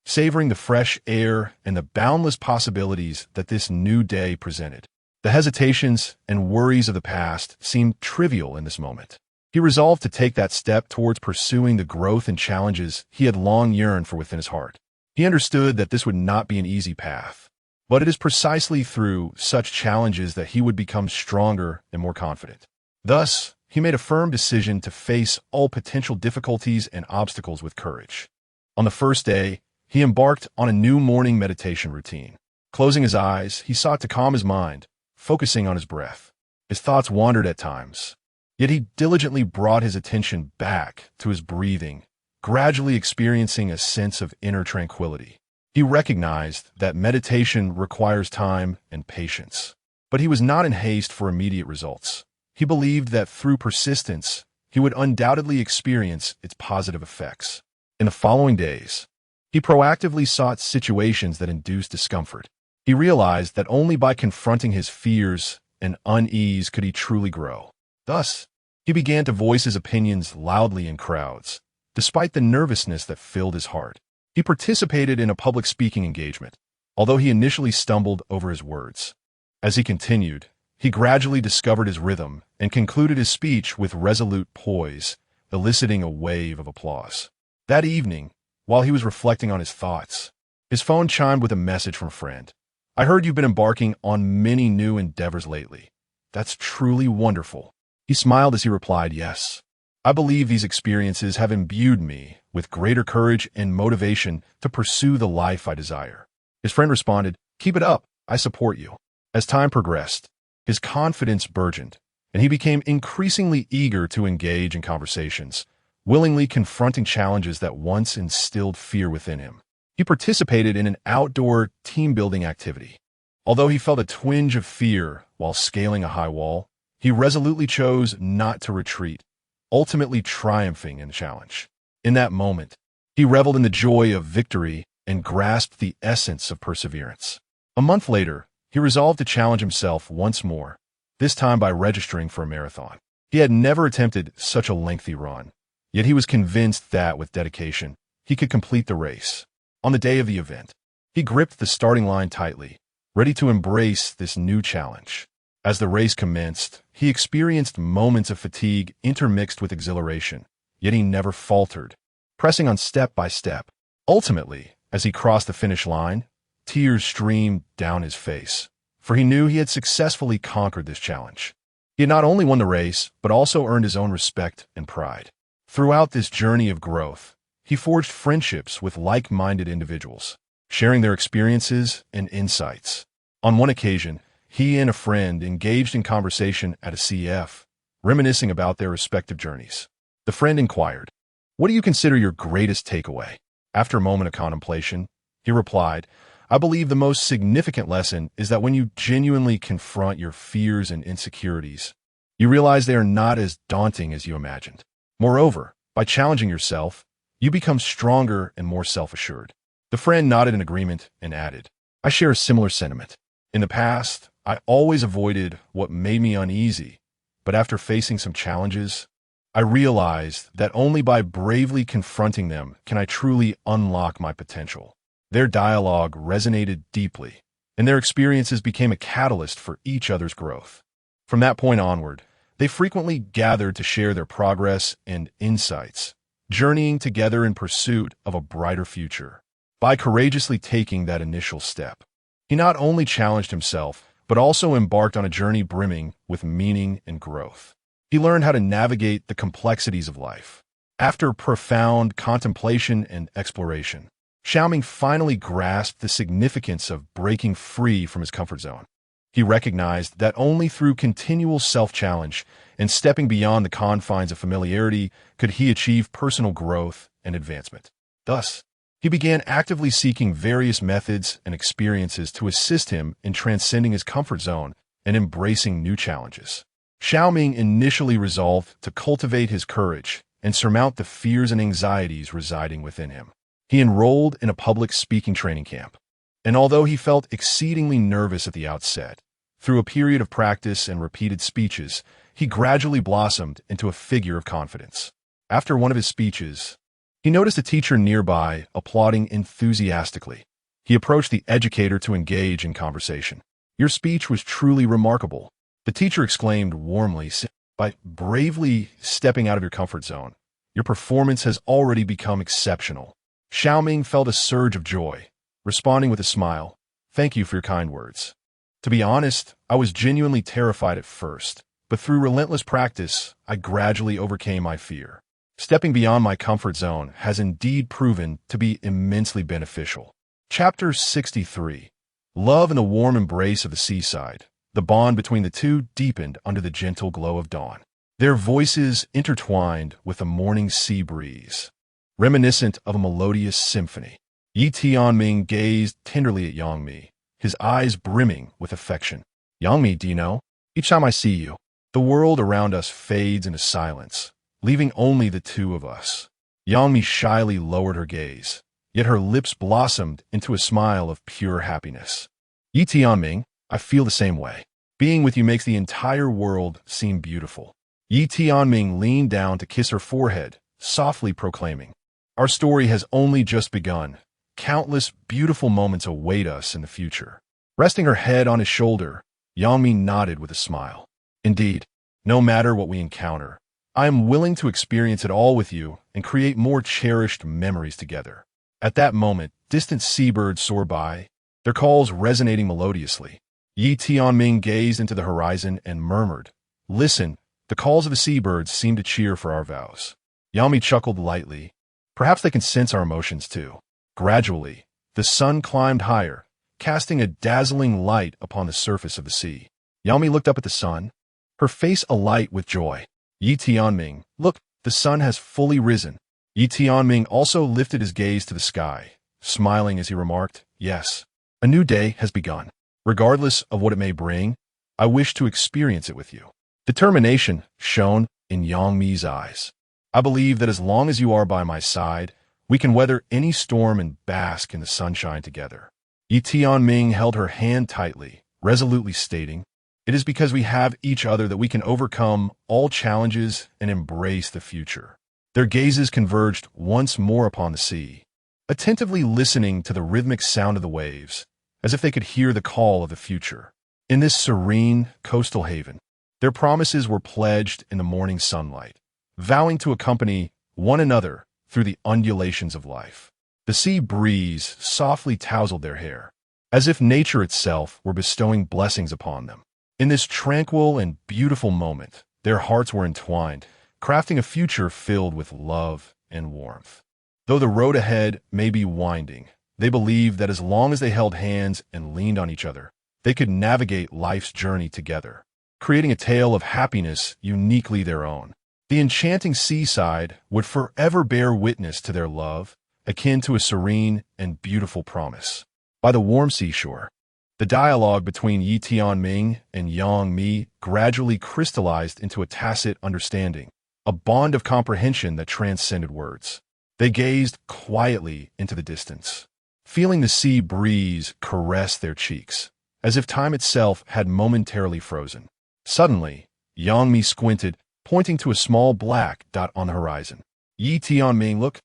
A: savoring the fresh air and the boundless possibilities that this new day presented. The hesitations and worries of the past seemed trivial in this moment. He resolved to take that step towards pursuing the growth and challenges he had long yearned for within his heart. He understood that this would not be an easy path, but it is precisely through such challenges that he would become stronger and more confident. Thus, he made a firm decision to face all potential difficulties and obstacles with courage. On the first day, he embarked on a new morning meditation routine. Closing his eyes, he sought to calm his mind, focusing on his breath. His thoughts wandered at times, yet he diligently brought his attention back to his breathing, gradually experiencing a sense of inner tranquility. He recognized that meditation requires time and patience, but he was not in haste for immediate results. He believed that through persistence, he would undoubtedly experience its positive effects. In the following days, he proactively sought situations that induced discomfort. He realized that only by confronting his fears and unease could he truly grow. Thus, he began to voice his opinions loudly in crowds, despite the nervousness that filled his heart. He participated in a public speaking engagement, although he initially stumbled over his words. As he continued, he gradually discovered his rhythm and concluded his speech with resolute poise, eliciting a wave of applause. That evening, while he was reflecting on his thoughts, his phone chimed with a message from a friend. "I heard you've been embarking on many new endeavors lately. That's truly wonderful." He smiled as he replied, "Yes. I believe these experiences have imbued me with greater courage and motivation to pursue the life I desire." His friend responded, "Keep it up. I support you. As time progressed, his confidence burgeoned, and he became increasingly eager to engage in conversations, willingly confronting challenges that once instilled fear within him. He participated in an outdoor team-building activity. Although he felt a twinge of fear while scaling a high wall, he resolutely chose not to retreat, ultimately triumphing in the challenge. In that moment, he reveled in the joy of victory and grasped the essence of perseverance. A month later, he resolved to challenge himself once more, this time by registering for a marathon. He had never attempted such a lengthy run, yet he was convinced that, with dedication, he could complete the race. On the day of the event, he gripped the starting line tightly, ready to embrace this new challenge. As the race commenced, he experienced moments of fatigue intermixed with exhilaration, yet he never faltered, pressing on step by step. Ultimately, as he crossed the finish line, tears streamed down his face, for he knew he had successfully conquered this challenge. He had not only won the race, but also earned his own respect and pride. Throughout this journey of growth, he forged friendships with like-minded individuals, sharing their experiences and insights. On one occasion, he and a friend engaged in conversation at a CF, reminiscing about their respective journeys. The friend inquired, "What do you consider your greatest takeaway?" After a moment of contemplation, he replied, "I believe the most significant lesson is that when you genuinely confront your fears and insecurities, you realize they are not as daunting as you imagined. Moreover, by challenging yourself, you become stronger and more self-assured." The friend nodded in agreement and added, "I share a similar sentiment. In the past, I always avoided what made me uneasy, but after facing some challenges, I realized that only by bravely confronting them can I truly unlock my potential." Their dialogue resonated deeply, and their experiences became a catalyst for each other's growth. From that point onward, they frequently gathered to share their progress and insights, journeying together in pursuit of a brighter future. By courageously taking that initial step, he not only challenged himself, but also embarked on a journey brimming with meaning and growth. He learned how to navigate the complexities of life. After profound contemplation and exploration, Xiaoming finally grasped the significance of breaking free from his comfort zone. He recognized that only through continual self-challenge and stepping beyond the confines of familiarity could he achieve personal growth and advancement. Thus, he began actively seeking various methods and experiences to assist him in transcending his comfort zone and embracing new challenges. Xiaoming initially resolved to cultivate his courage and surmount the fears and anxieties residing within him. He enrolled in a public speaking training camp, and although he felt exceedingly nervous at the outset, through a period of practice and repeated speeches, he gradually blossomed into a figure of confidence. After one of his speeches, he noticed a teacher nearby applauding enthusiastically. He approached the educator to engage in conversation. "Your speech was truly remarkable," the teacher exclaimed warmly. "By bravely stepping out of your comfort zone, your performance has already become exceptional." Xiaoming felt a surge of joy, responding with a smile, "Thank you for your kind words. To be honest, I was genuinely terrified at first, but through relentless practice, I gradually overcame my fear. Stepping beyond my comfort zone has indeed proven to be immensely beneficial." Chapter 63. Love in the warm embrace of the seaside. The bond between the two deepened under the gentle glow of dawn. Their voices intertwined with the morning sea breeze, reminiscent of a melodious symphony. Tianming gazed tenderly at Yangmi, his eyes brimming with affection. "Yangmi, do you know, each time I see you, the world around us fades into silence, leaving only the two of us." Yangmi shyly lowered her gaze, yet her lips blossomed into a smile of pure happiness. "Tianming, I feel the same way. Being with you makes the entire world seem beautiful." Tianming leaned down to kiss her forehead, softly proclaiming, "Our story has only just begun. Countless beautiful moments await us in the future." Resting her head on his shoulder, Yangmi nodded with a smile. "Indeed, no matter what we encounter, I am willing to experience it all with you and create more cherished memories together." At that moment, distant seabirds soared by, their calls resonating melodiously. Tianming gazed into the horizon and murmured, "Listen, the calls of the seabirds seem to cheer for our vows." Yangmi chuckled lightly. "Perhaps they can sense our emotions too." Gradually, the sun climbed higher, casting a dazzling light upon the surface of the sea. Yami looked up at the sun, her face alight with joy. Yi Tianming, look, the sun has fully risen. Yi Tianming also lifted his gaze to the sky, smiling as he remarked, yes, a new day has begun. Regardless of what it may bring, I wish to experience it with you. Determination shone in Yang Mi's eyes. I believe that as long as you are by my side, we can weather any storm and bask in the sunshine together. Yi Tianming held her hand tightly, resolutely stating, it is because we have each other that we can overcome all challenges and embrace the future. Their gazes converged once more upon the sea, attentively listening to the rhythmic sound of the waves, as if they could hear the call of the future. In this serene coastal haven, their promises were pledged in the morning sunlight, vowing to accompany one another through the undulations of life. The sea breeze softly tousled their hair, as if nature itself were bestowing blessings upon them. In this tranquil and beautiful moment, their hearts were entwined, crafting a future filled with love and warmth. Though the road ahead may be winding, they believed that as long as they held hands and leaned on each other, they could navigate life's journey together, creating a tale of happiness uniquely their own. The enchanting seaside would forever bear witness to their love, akin to a serene and beautiful promise. By the warm seashore, the dialogue between Yi Tianming and Yang Mi gradually crystallized into a tacit understanding, a bond of comprehension that transcended words. They gazed quietly into the distance, feeling the sea breeze caress their cheeks, as if time itself had momentarily frozen. Suddenly, Yang Mi squinted, pointing to a small black dot on the horizon. Yi Tianming, look,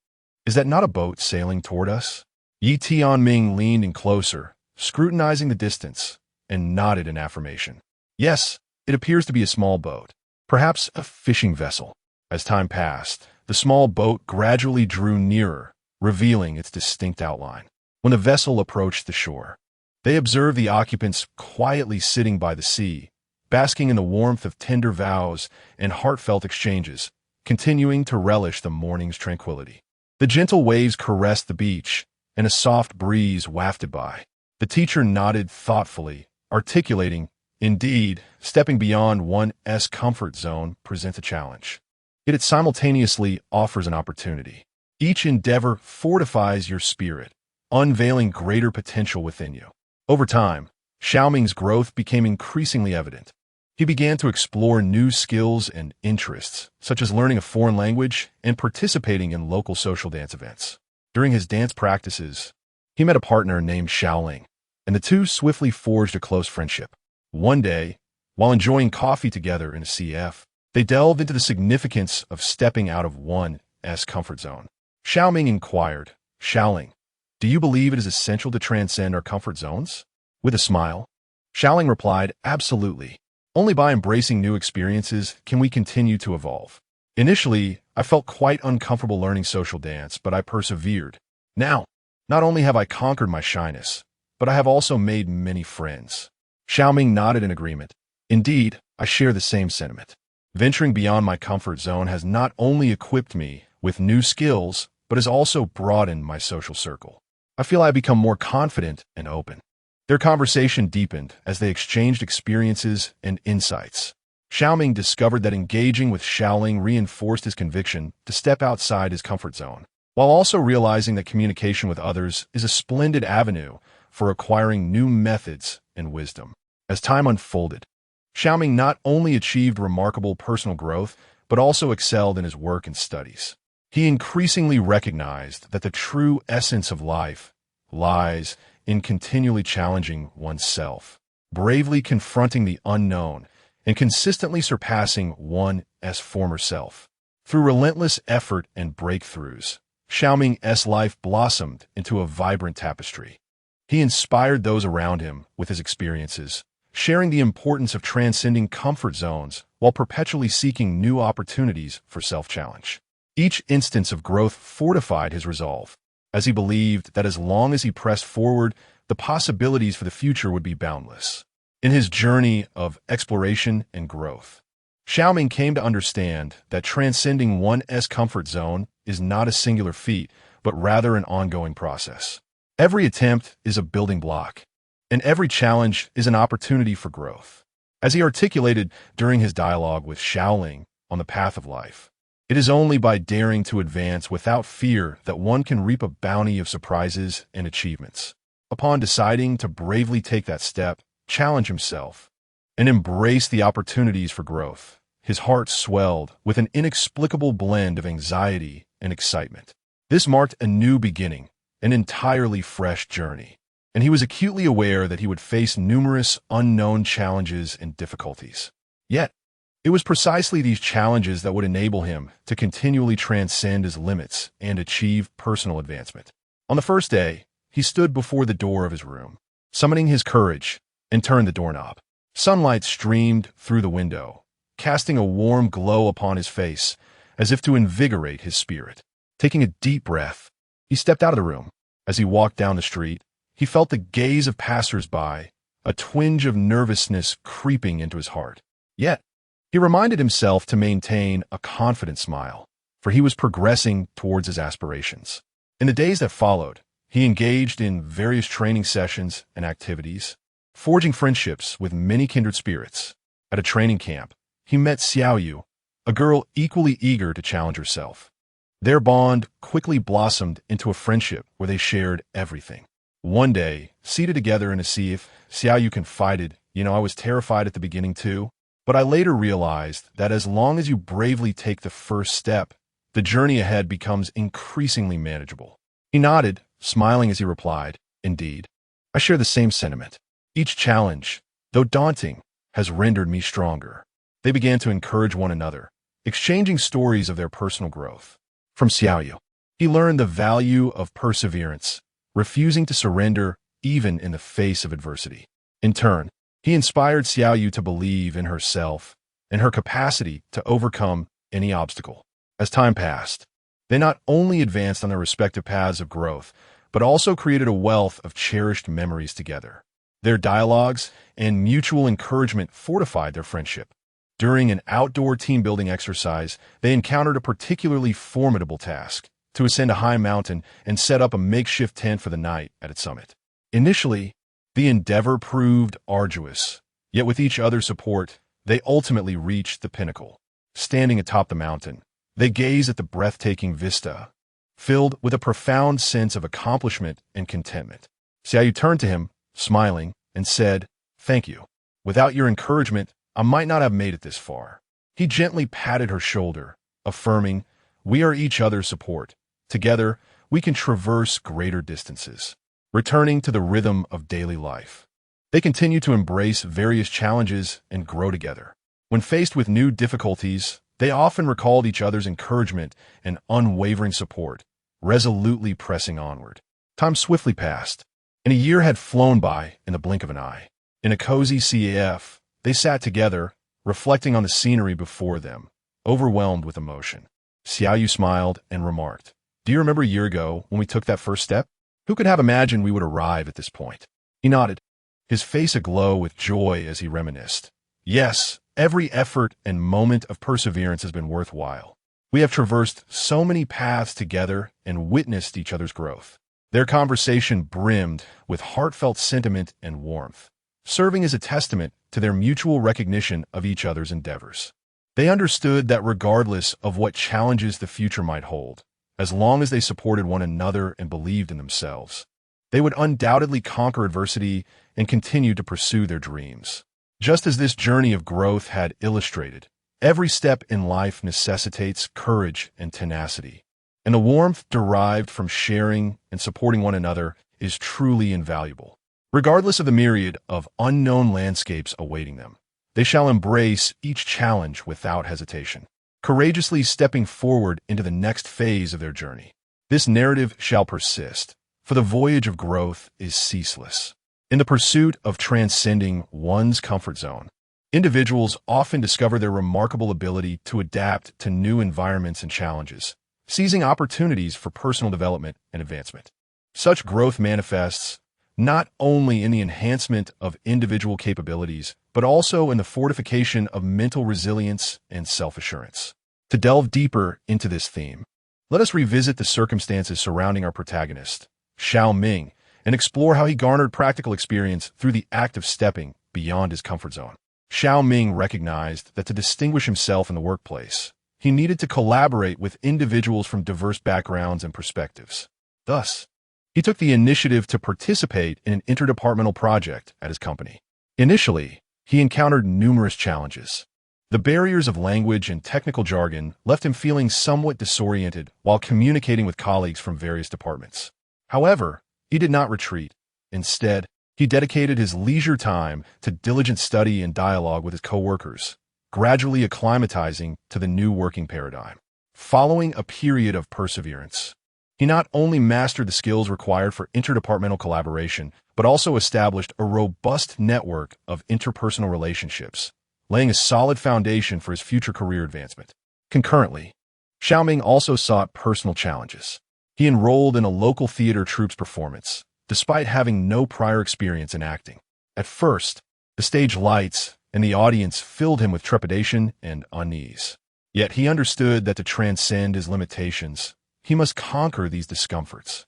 A: is that not a boat sailing toward us? Yi Tianming leaned in closer, scrutinizing the distance, and nodded in affirmation. Yes, it appears to be a small boat, perhaps a fishing vessel. As time passed, the small boat gradually drew nearer, revealing its distinct outline. When the vessel approached the shore, they observed the occupants quietly sitting by the sea, basking in the warmth of tender vows and heartfelt exchanges, continuing to relish the morning's tranquility. The gentle waves caressed the beach, and a soft breeze wafted by. The teacher nodded thoughtfully, articulating, indeed, stepping beyond one's comfort zone presents a challenge. Yet it simultaneously offers an opportunity. Each endeavor fortifies your spirit, unveiling greater potential within you. Over time, Xiaoming's growth became increasingly evident. He began to explore new skills and interests, such as learning a foreign language and participating in local social dance events. During his dance practices, he met a partner named Xiaoling, and the two swiftly forged a close friendship. One day, while enjoying coffee together in a CF, they delved into the significance of stepping out of one's comfort zone. Xiaoming inquired, Xiaoling, do you believe it is essential to transcend our comfort zones? With a smile, Xiaoling replied, absolutely. Only by embracing new experiences can we continue to evolve. Initially, I felt quite uncomfortable learning social dance, but I persevered. Now, not only have I conquered my shyness, but I have also made many friends. Xiaoming nodded in agreement. Indeed, I share the same sentiment. Venturing beyond my comfort zone has not only equipped me with new skills, but has also broadened my social circle. I feel I have become more confident and open. Their conversation deepened as they exchanged experiences and insights. Xiaoming discovered that engaging with Xiaoling reinforced his conviction to step outside his comfort zone, while also realizing that communication with others is a splendid avenue for acquiring new methods and wisdom. As time unfolded, Xiaoming not only achieved remarkable personal growth, but also excelled in his work and studies. He increasingly recognized that the true essence of life lies in continually challenging oneself, bravely confronting the unknown, and consistently surpassing one's former self. Through relentless effort and breakthroughs, Xiaoming's life blossomed into a vibrant tapestry. He inspired those around him with his experiences, sharing the importance of transcending comfort zones while perpetually seeking new opportunities for self-challenge. Each instance of growth fortified his resolve, as he believed that as long as he pressed forward, the possibilities for the future would be boundless. In his journey of exploration and growth, Xiaoming came to understand that transcending one's comfort zone is not a singular feat, but rather an ongoing process. Every attempt is a building block, and every challenge is an opportunity for growth. As he articulated during his dialogue with Shaoling on the path of life, it is only by daring to advance without fear that one can reap a bounty of surprises and achievements. Upon deciding to bravely take that step, challenge himself, and embrace the opportunities for growth, his heart swelled with an inexplicable blend of anxiety and excitement. This marked a new beginning, an entirely fresh journey, and he was acutely aware that he would face numerous unknown challenges and difficulties. Yet, it was precisely these challenges that would enable him to continually transcend his limits and achieve personal advancement. On the first day, he stood before the door of his room, summoning his courage, and turned the doorknob. Sunlight streamed through the window, casting a warm glow upon his face, as if to invigorate his spirit. Taking a deep breath, he stepped out of the room. As he walked down the street, he felt the gaze of passers-by, a twinge of nervousness creeping into his heart. Yet, he reminded himself to maintain a confident smile, for he was progressing towards his aspirations. In the days that followed, he engaged in various training sessions and activities, forging friendships with many kindred spirits. At a training camp, he met Xiaoyu, a girl equally eager to challenge herself. Their bond quickly blossomed into a friendship where they shared everything. One day, seated together in a seat, Xiaoyu confided, I was terrified at the beginning too, but I later realized that as long as you bravely take the first step, the journey ahead becomes increasingly manageable. He nodded, smiling as he replied, Indeed, I share the same sentiment. Each challenge, though daunting, has rendered me stronger. They began to encourage one another, exchanging stories of their personal growth. From Xiaoyu, he learned the value of perseverance, refusing to surrender even in the face of adversity. In turn, he inspired Xiaoyu to believe in herself and her capacity to overcome any obstacle. As time passed, they not only advanced on their respective paths of growth, but also created a wealth of cherished memories together. Their dialogues and mutual encouragement fortified their friendship. During an outdoor team-building exercise, they encountered a particularly formidable task: to ascend a high mountain and set up a makeshift tent for the night at its summit. Initially, the endeavor proved arduous, yet with each other's support, they ultimately reached the pinnacle. Standing atop the mountain, they gazed at the breathtaking vista, filled with a profound sense of accomplishment and contentment. Xiaoyu turned to him, smiling, and said, "Thank you. Without your encouragement, I might not have made it this far." He gently patted her shoulder, affirming, "We are each other's support. Together, we can traverse greater distances." Returning to the rhythm of daily life, they continued to embrace various challenges and grow together. When faced with new difficulties, they often recalled each other's encouragement and unwavering support, resolutely pressing onward. Time swiftly passed, and a year had flown by in the blink of an eye. In a cozy CAF, they sat together, reflecting on the scenery before them, overwhelmed with emotion. Xiaoyu smiled and remarked, "Do you remember a year ago when we took that first step? Who could have imagined we would arrive at this point?" He nodded, his face aglow with joy as he reminisced. "Yes, every effort and moment of perseverance has been worthwhile. We have traversed so many paths together and witnessed each other's growth." Their conversation brimmed with heartfelt sentiment and warmth, serving as a testament to their mutual recognition of each other's endeavors. They understood that regardless of what challenges the future might hold, as long as they supported one another and believed in themselves, they would undoubtedly conquer adversity and continue to pursue their dreams. Just as this journey of growth had illustrated, every step in life necessitates courage and tenacity, and the warmth derived from sharing and supporting one another is truly invaluable. Regardless of the myriad of unknown landscapes awaiting them, they shall embrace each challenge without hesitation, courageously stepping forward into the next phase of their journey. This narrative shall persist, for the voyage of growth is ceaseless. In the pursuit of transcending one's comfort zone, individuals often discover their remarkable ability to adapt to new environments and challenges, seizing opportunities for personal development and advancement. Such growth manifests not only in the enhancement of individual capabilities, but also in the fortification of mental resilience and self-assurance. To delve deeper into this theme, let us revisit the circumstances surrounding our protagonist, Xiao Ming, and explore how he garnered practical experience through the act of stepping beyond his comfort zone. Xiaoming recognized that to distinguish himself in the workplace, he needed to collaborate with individuals from diverse backgrounds and perspectives. Thus, he took the initiative to participate in an interdepartmental project at his company. Initially, he encountered numerous challenges. The barriers of language and technical jargon left him feeling somewhat disoriented while communicating with colleagues from various departments. However, he did not retreat. Instead, he dedicated his leisure time to diligent study and dialogue with his coworkers, gradually acclimatizing to the new working paradigm. Following a period of perseverance, he not only mastered the skills required for interdepartmental collaboration, but also established a robust network of interpersonal relationships, laying a solid foundation for his future career advancement. Concurrently, Xiaoming also sought personal challenges. He enrolled in a local theater troupe's performance, despite having no prior experience in acting. At first, the stage lights and the audience filled him with trepidation and unease. Yet he understood that to transcend his limitations, he must conquer these discomforts.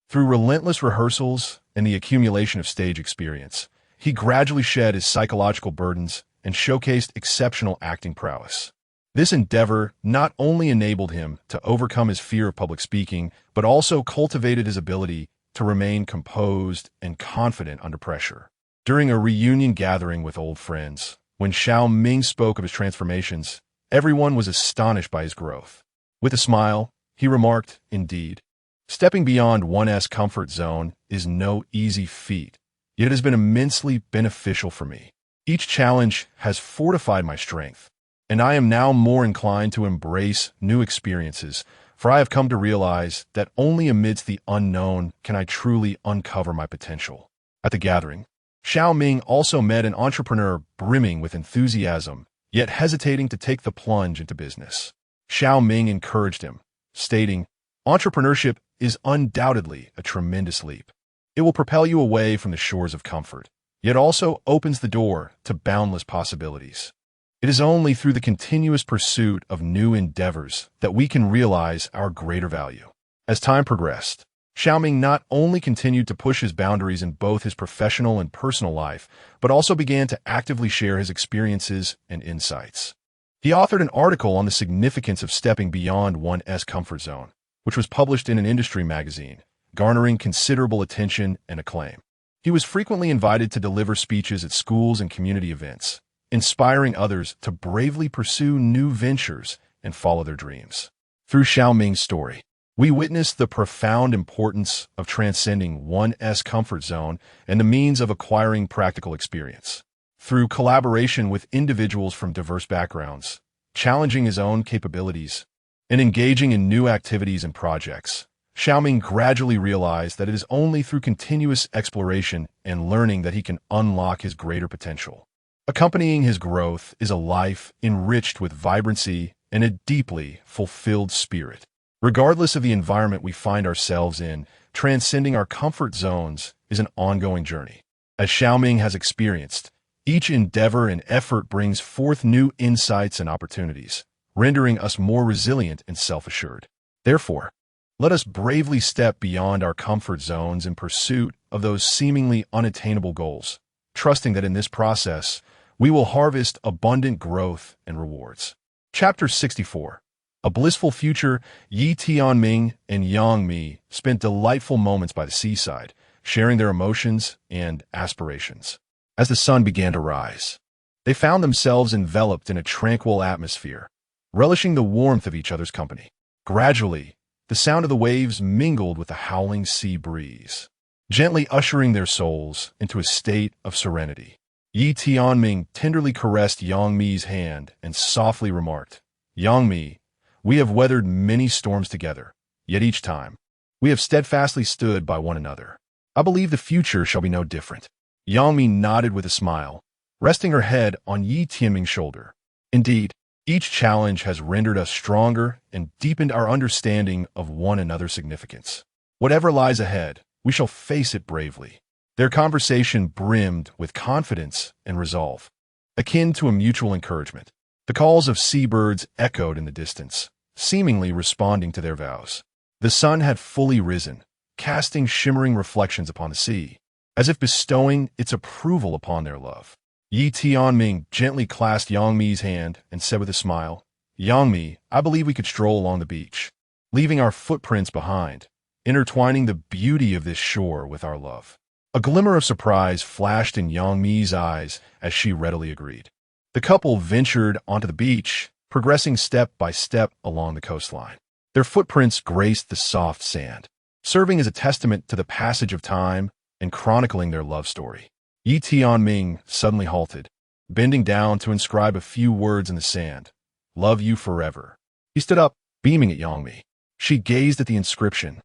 A: Through relentless rehearsals and the accumulation of stage experience, he gradually shed his psychological burdens and showcased exceptional acting prowess. This endeavor not only enabled him to overcome his fear of public speaking, but also cultivated his ability to remain composed and confident under pressure. During a reunion gathering with old friends, when Xiaoming spoke of his transformations, everyone was astonished by his growth. With a smile, he remarked, "Indeed, stepping beyond one's comfort zone is no easy feat, yet it has been immensely beneficial for me. Each challenge has fortified my strength, and I am now more inclined to embrace new experiences, for I have come to realize that only amidst the unknown can I truly uncover my potential." At the gathering, Xiaoming also met an entrepreneur brimming with enthusiasm, yet hesitating to take the plunge into business. Xiaoming encouraged him, stating, "Entrepreneurship is undoubtedly a tremendous leap. It will propel you away from the shores of comfort, yet also opens the door to boundless possibilities. It is only through the continuous pursuit of new endeavors that we can realize our greater value." As time progressed, Xiaoming not only continued to push his boundaries in both his professional and personal life, but also began to actively share his experiences and insights. He authored an article on the significance of stepping beyond one's comfort zone, which was published in an industry magazine, garnering considerable attention and acclaim. He was frequently invited to deliver speeches at schools and community events, inspiring others to bravely pursue new ventures and follow their dreams. Through Xiaoming's story, we witness the profound importance of transcending one's comfort zone and the means of acquiring practical experience. Through collaboration with individuals from diverse backgrounds, challenging his own capabilities, and engaging in new activities and projects, Xiaoming gradually realized that it is only through continuous exploration and learning that he can unlock his greater potential. Accompanying his growth is a life enriched with vibrancy and a deeply fulfilled spirit. Regardless of the environment we find ourselves in, transcending our comfort zones is an ongoing journey. As Xiaoming has experienced, each endeavor and effort brings forth new insights and opportunities, rendering us more resilient and self-assured. Therefore, let us bravely step beyond our comfort zones in pursuit of those seemingly unattainable goals, trusting that in this process, we will harvest abundant growth and rewards. Chapter 64. A blissful future. Tianming and Yang Mi spent delightful moments by the seaside, sharing their emotions and aspirations. As the sun began to rise, they found themselves enveloped in a tranquil atmosphere, relishing the warmth of each other's company. Gradually, the sound of the waves mingled with the howling sea breeze, gently ushering their souls into a state of serenity. Tianming tenderly caressed Yang Mi's hand and softly remarked, "Yang Mi, we have weathered many storms together, yet each time, we have steadfastly stood by one another. I believe the future shall be no different." Yang Mi nodded with a smile, resting her head on Tianming's shoulder. "Indeed, each challenge has rendered us stronger and deepened our understanding of one another's significance. Whatever lies ahead, we shall face it bravely." Their conversation brimmed with confidence and resolve, akin to a mutual encouragement. The calls of seabirds echoed in the distance, seemingly responding to their vows. The sun had fully risen, casting shimmering reflections upon the sea, as if bestowing its approval upon their love. Tianming gently clasped Yang Mi's hand and said with a smile, "Yang Mi, I believe we could stroll along the beach, leaving our footprints behind, intertwining the beauty of this shore with our love." A glimmer of surprise flashed in Yang Mi's eyes as she readily agreed. The couple ventured onto the beach, progressing step by step along the coastline. Their footprints graced the soft sand, serving as a testament to the passage of time and chronicling their love story. Yi Tianming suddenly halted, bending down to inscribe a few words in the sand. "Love you forever." He stood up, beaming at Yang Mi. She gazed at the inscription,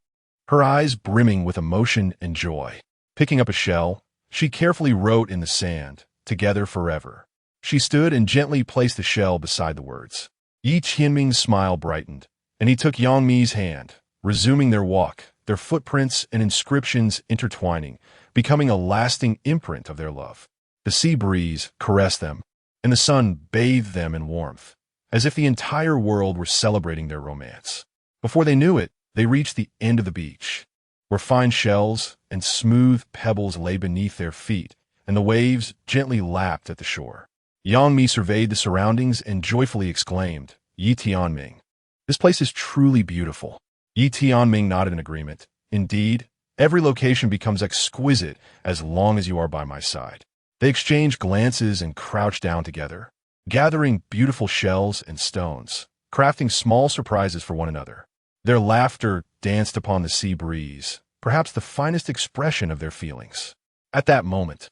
A: her eyes brimming with emotion and joy. Picking up a shell, she carefully wrote in the sand, "Together forever." She stood and gently placed the shell beside the words. Yi Tianming's smile brightened, and he took Yang Mi's hand, resuming their walk, their footprints and inscriptions intertwining, becoming a lasting imprint of their love. The sea breeze caressed them, and the sun bathed them in warmth, as if the entire world were celebrating their romance. Before they knew it, they reached the end of the beach, where fine shells and smooth pebbles lay beneath their feet, and the waves gently lapped at the shore. Yang Mi surveyed the surroundings and joyfully exclaimed, "Yi Tianming, this place is truly beautiful." Yi Tianming nodded in agreement. "Indeed, every location becomes exquisite as long as you are by my side." They exchanged glances and crouched down together, gathering beautiful shells and stones, crafting small surprises for one another. Their laughter danced upon the sea breeze, perhaps the finest expression of their feelings. At that moment,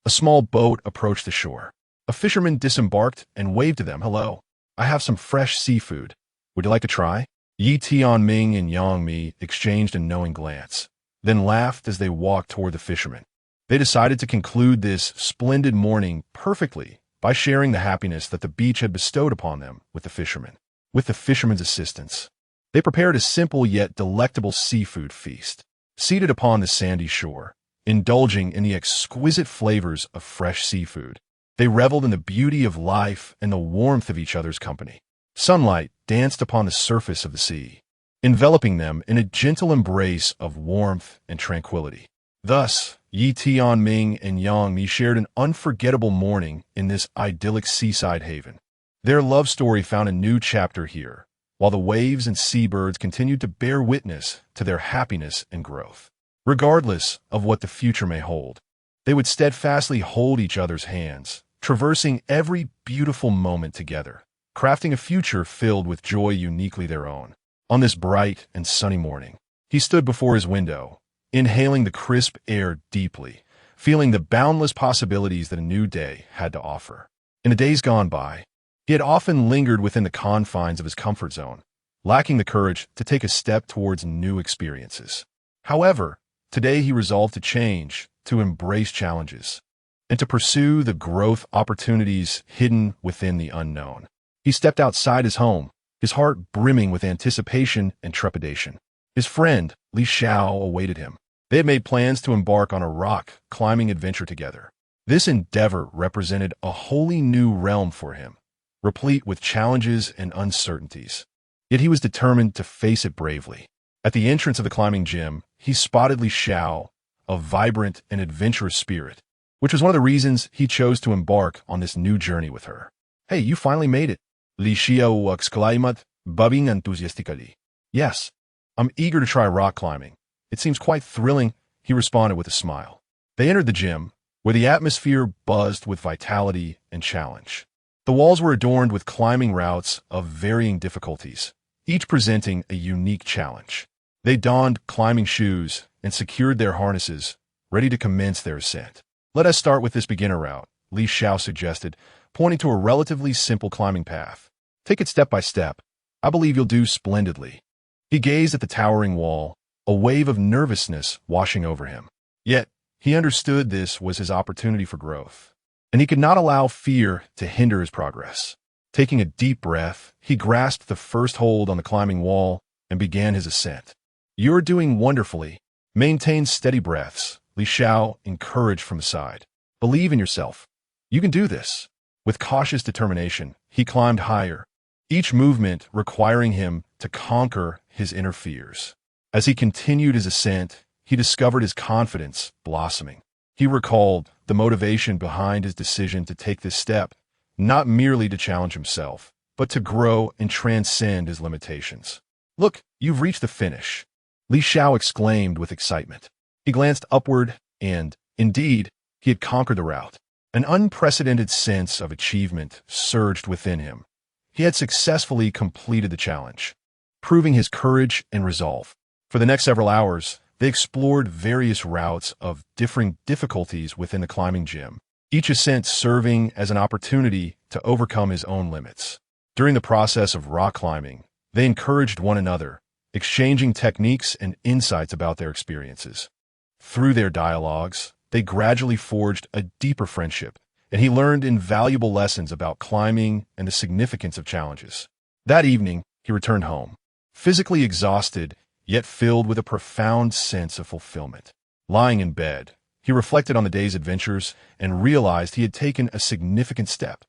A: a small boat approached the shore. A fisherman disembarked and waved to them, "Hello, I have some fresh seafood. Would you like to try?" Yi Tianming and Yang Mi exchanged a knowing glance, then laughed as they walked toward the fisherman. They decided to conclude this splendid morning perfectly by sharing the happiness that the beach had bestowed upon them with the fisherman. With the fisherman's assistance, they prepared a simple yet delectable seafood feast. Seated upon the sandy shore, indulging in the exquisite flavors of fresh seafood, they reveled in the beauty of life and the warmth of each other's company. Sunlight danced upon the surface of the sea, enveloping them in a gentle embrace of warmth and tranquility. Thus, Yi Tianming and Yang Mi shared an unforgettable morning in this idyllic seaside haven. Their love story found a new chapter here, while the waves and seabirds continued to bear witness to their happiness and growth. Regardless of what the future may hold, they would steadfastly hold each other's hands, traversing every beautiful moment together, crafting a future filled with joy uniquely their own. On this bright and sunny morning, he stood before his window, inhaling the crisp air deeply, feeling the boundless possibilities that a new day had to offer. In the days gone by, he had often lingered within the confines of his comfort zone, lacking the courage to take a step towards new experiences. However, today he resolved to change, to embrace challenges, and to pursue the growth opportunities hidden within the unknown. He stepped outside his home, his heart brimming with anticipation and trepidation. His friend, Li Xiao, awaited him. They had made plans to embark on a rock climbing adventure together. This endeavor represented a wholly new realm for him, replete with challenges and uncertainties. Yet he was determined to face it bravely. At the entrance of the climbing gym, he spotted Li Xiao, a vibrant and adventurous spirit, which was one of the reasons he chose to embark on this new journey with her. "Hey, you finally made it," Li Xiao exclaimed, bubbling enthusiastically. "Yes, I'm eager to try rock climbing. It seems quite thrilling," he responded with a smile. They entered the gym, where the atmosphere buzzed with vitality and challenge. The walls were adorned with climbing routes of varying difficulties, each presenting a unique challenge. They donned climbing shoes and secured their harnesses, ready to commence their ascent. "Let us start with this beginner route," Li Xiao suggested, pointing to a relatively simple climbing path. "Take it step by step. I believe you'll do splendidly." He gazed at the towering wall, a wave of nervousness washing over him. Yet, he understood this was his opportunity for growth, and he could not allow fear to hinder his progress. Taking a deep breath, he grasped the first hold on the climbing wall and began his ascent. "You're doing wonderfully. Maintain steady breaths," Li Xiao encouraged from the side. "Believe in yourself. You can do this." With cautious determination, he climbed higher, each movement requiring him to conquer his inner fears. As he continued his ascent, he discovered his confidence blossoming. He recalled the motivation behind his decision to take this step, not merely to challenge himself, but to grow and transcend his limitations. "Look, you've reached the finish," Li Xiao exclaimed with excitement. He glanced upward, and, indeed, he had conquered the route. An unprecedented sense of achievement surged within him. He had successfully completed the challenge, proving his courage and resolve. For the next several hours, they explored various routes of differing difficulties within the climbing gym, each ascent serving as an opportunity to overcome his own limits. During the process of rock climbing, they encouraged one another, exchanging techniques and insights about their experiences. Through their dialogues, they gradually forged a deeper friendship, and he learned invaluable lessons about climbing and the significance of challenges. That evening, he returned home, physically exhausted, yet filled with a profound sense of fulfillment. Lying in bed, he reflected on the day's adventures and realized he had taken a significant step,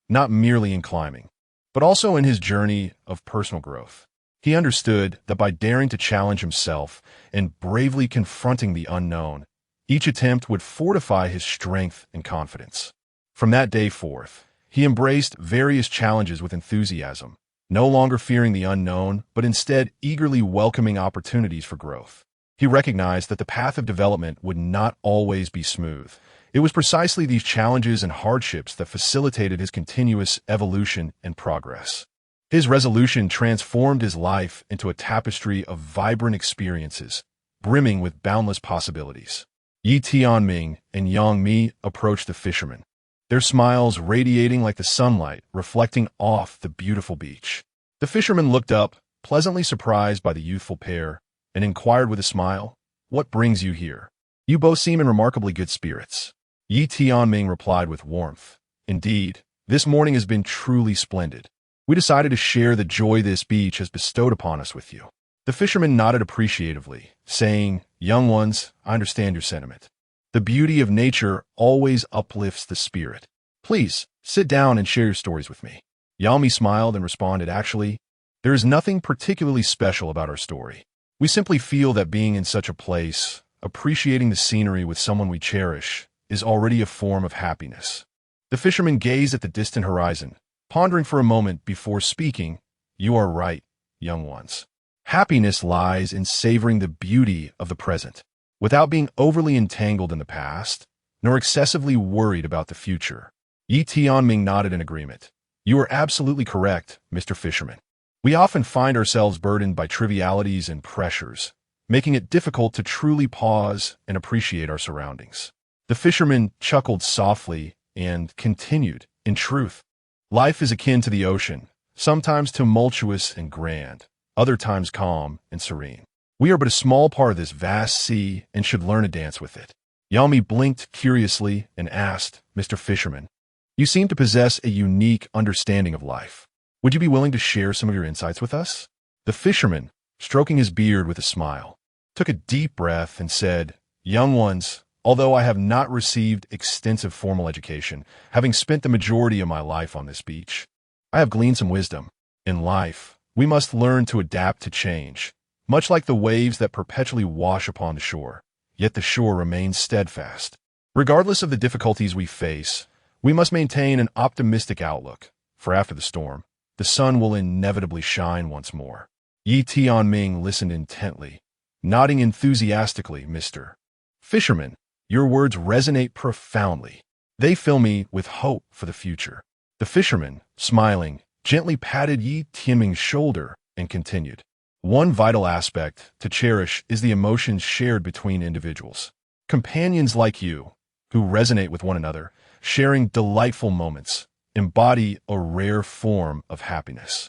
A: not merely in climbing, but also in his journey of personal growth. He understood that by daring to challenge himself and bravely confronting the unknown, each attempt would fortify his strength and confidence. From that day forth, he embraced various challenges with enthusiasm, no longer fearing the unknown, but instead eagerly welcoming opportunities for growth. He recognized that the path of development would not always be smooth. It was precisely these challenges and hardships that facilitated his continuous evolution and progress. His resolution transformed his life into a tapestry of vibrant experiences, brimming with boundless possibilities. Yi Tianming and Yang Mi approached the fisherman, their smiles radiating like the sunlight reflecting off the beautiful beach. The fisherman looked up, pleasantly surprised by the youthful pair, and inquired with a smile, "What brings you here? You both seem in remarkably good spirits." Yi Tianming replied with warmth, "Indeed, this morning has been truly splendid. We decided to share the joy this beach has bestowed upon us with you." The fisherman nodded appreciatively, saying, "Young ones, I understand your sentiment. The beauty of nature always uplifts the spirit. Please, sit down and share your stories with me." Yami smiled and responded, "Actually, there is nothing particularly special about our story. We simply feel that being in such a place, appreciating the scenery with someone we cherish, is already a form of happiness." The fisherman gazed at the distant horizon, pondering for a moment before speaking. "You are right, young ones. Happiness lies in savoring the beauty of the present, without being overly entangled in the past, nor excessively worried about the future." Yi Tianming nodded in agreement. "You are absolutely correct, Mr. Fisherman. We often find ourselves burdened by trivialities and pressures, making it difficult to truly pause and appreciate our surroundings." The fisherman chuckled softly and continued, "In truth, life is akin to the ocean, sometimes tumultuous and grand, other times calm and serene. We are but a small part of this vast sea and should learn to dance with it." Yami blinked curiously and asked, "Mr. Fisherman, you seem to possess a unique understanding of life. Would you be willing to share some of your insights with us?" The fisherman, stroking his beard with a smile, took a deep breath and said, "Young ones, although I have not received extensive formal education, having spent the majority of my life on this beach, I have gleaned some wisdom. In life, we must learn to adapt to change, much like the waves that perpetually wash upon the shore, yet the shore remains steadfast. Regardless of the difficulties we face, we must maintain an optimistic outlook, for after the storm, the sun will inevitably shine once more." Yi Tianming listened intently, nodding enthusiastically. "Mr. Fisherman, your words resonate profoundly. They fill me with hope for the future." The fisherman, smiling, gently patted Yi Tianming's shoulder and continued, "One vital aspect to cherish is the emotions shared between individuals. Companions like you, who resonate with one another, sharing delightful moments, embody a rare form of happiness.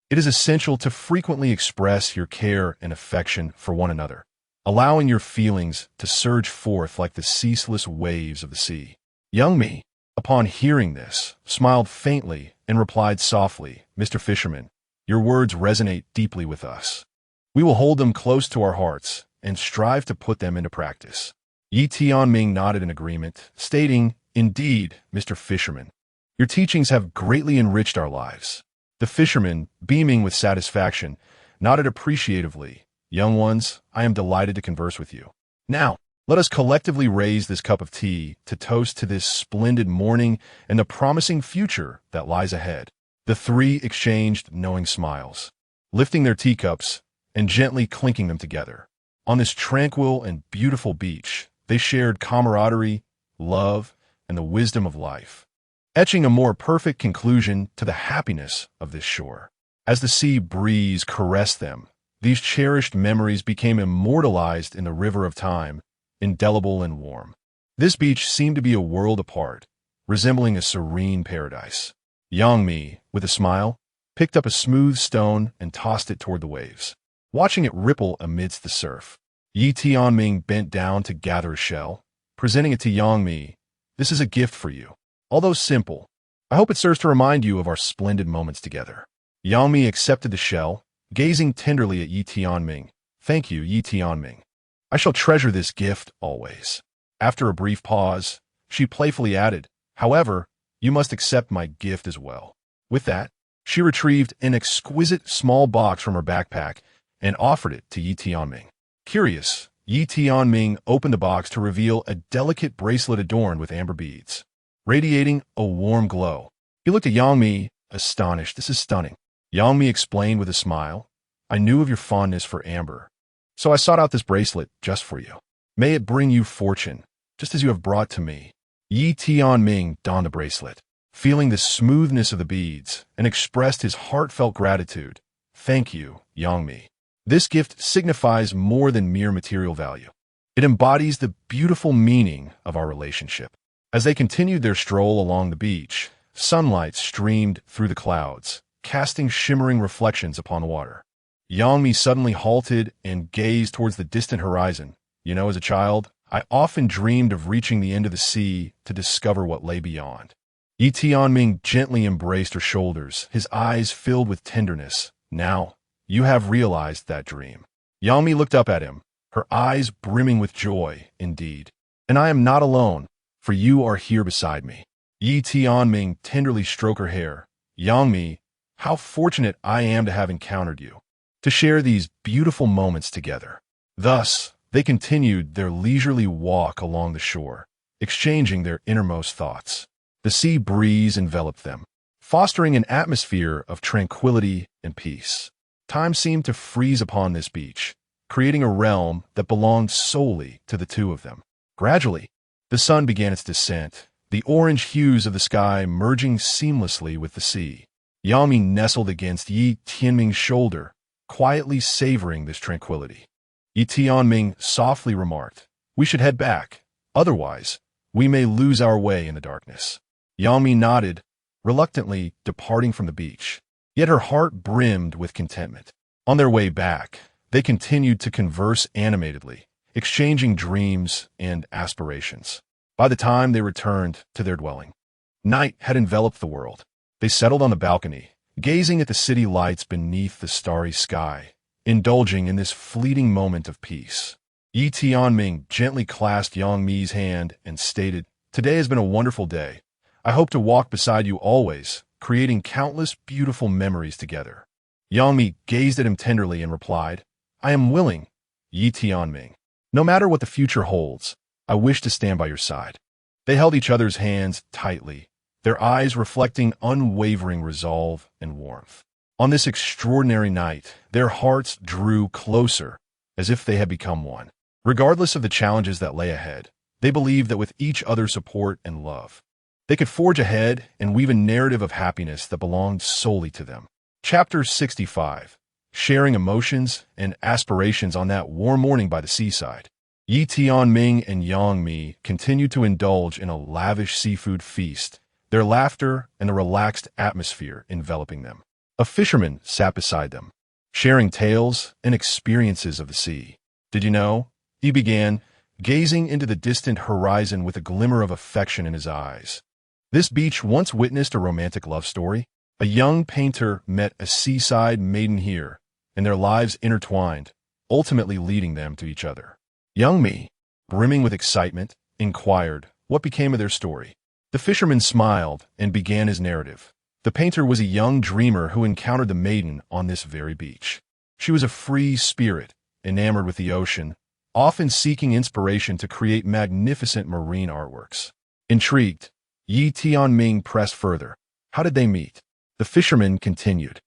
A: It is essential to frequently express your care and affection for one another, allowing your feelings to surge forth like the ceaseless waves of the sea." Young Mi, upon hearing this, smiled faintly and replied softly, "Mr. Fisherman, your words resonate deeply with us. We will hold them close to our hearts and strive to put them into practice." Yi Tianming nodded in agreement, stating, "Indeed, Mr. Fisherman, your teachings have greatly enriched our lives." The fisherman, beaming with satisfaction, nodded appreciatively. "Young ones, I am delighted to converse with you. Now, let us collectively raise this cup of tea to toast to this splendid morning and the promising future that lies ahead. The three exchanged knowing smiles, lifting their teacups and gently clinking them together. On this tranquil and beautiful beach, they shared camaraderie, love, and the wisdom of life, etching a more perfect conclusion to the happiness of this shore. As the sea breeze caressed them, these cherished memories became immortalized in the river of time, indelible and warm. This beach seemed to be a world apart, resembling a serene paradise. Yang Mi, with a smile, picked up a smooth stone and tossed it toward the waves, watching it ripple amidst the surf. Tianming bent down to gather a shell, presenting it to Yang Mi. This is a gift for you. Although simple, I hope it serves to remind you of our splendid moments together. Yang Mi accepted the shell, gazing tenderly at Yi Tianming. Thank you, Yi Tianming. I shall treasure this gift always. After a brief pause, she playfully added, however, you must accept my gift as well. With that, she retrieved an exquisite small box from her backpack and offered it to Yi Tianming. Curious, Yi Tianming opened the box to reveal a delicate bracelet adorned with amber beads, radiating a warm glow. He looked at Yang Mi, astonished. This is stunning. Yang Mi explained with a smile, I knew of your fondness for amber, so I sought out this bracelet just for you. May it bring you fortune, just as you have brought to me. Yi Tianming donned the bracelet, feeling the smoothness of the beads, and expressed his heartfelt gratitude. Thank you, Yang Mi. This gift signifies more than mere material value. It embodies the beautiful meaning of our relationship. As they continued their stroll along the beach, sunlight streamed through the clouds, casting shimmering reflections upon the water. Yang Mi suddenly halted and gazed towards the distant horizon. As a child, I often dreamed of reaching the end of the sea to discover what lay beyond. Yi Tianming gently embraced her shoulders, his eyes filled with tenderness. Now, you have realized that dream. Yang Mi looked up at him, her eyes brimming with joy, indeed. And I am not alone, for you are here beside me. Yi Tianming tenderly stroked her hair. Yang Mi, how fortunate I am to have encountered you, to share these beautiful moments together. Thus, they continued their leisurely walk along the shore, exchanging their innermost thoughts. The sea breeze enveloped them, fostering an atmosphere of tranquility and peace. Time seemed to freeze upon this beach, creating a realm that belonged solely to the two of them. Gradually, the sun began its descent, the orange hues of the sky merging seamlessly with the sea. Yang Mi nestled against Yi Tianming's shoulder, quietly savoring this tranquility. Yi Tianming softly remarked, we should head back, otherwise, we may lose our way in the darkness. Yang Mi nodded, reluctantly departing from the beach. Yet her heart brimmed with contentment. On their way back, they continued to converse animatedly, exchanging dreams and aspirations. By the time they returned to their dwelling, night had enveloped the world. They settled on the balcony, gazing at the city lights beneath the starry sky, indulging in this fleeting moment of peace. Yi Tianming gently clasped Yang Mi's hand and stated, today has been a wonderful day. I hope to walk beside you always, creating countless beautiful memories together. Yang Mi gazed at him tenderly and replied, I am willing, Yi Tianming. No matter what the future holds, I wish to stand by your side. They held each other's hands tightly, their eyes reflecting unwavering resolve and warmth. On this extraordinary night, their hearts drew closer, as if they had become one. Regardless of the challenges that lay ahead, they believed that with each other's support and love, they could forge ahead and weave a narrative of happiness that belonged solely to them. Chapter 65. Sharing emotions and aspirations on that warm morning by the seaside. Yi Tianming and Yang Mi continued to indulge in a lavish seafood feast, their laughter and the relaxed atmosphere enveloping them. A fisherman sat beside them, sharing tales and experiences of the sea. Did you know? He began, gazing into the distant horizon with a glimmer of affection in his eyes. This beach once witnessed a romantic love story. A young painter met a seaside maiden here, and their lives intertwined, ultimately leading them to each other. Yang Mi, brimming with excitement, inquired what became of their story. The fisherman smiled and began his narrative. The painter was a young dreamer who encountered the maiden on this very beach. She was a free spirit, enamored with the ocean, often seeking inspiration to create magnificent marine artworks. Intrigued, Yi Tianming pressed further. How did they meet? The fisherman continued.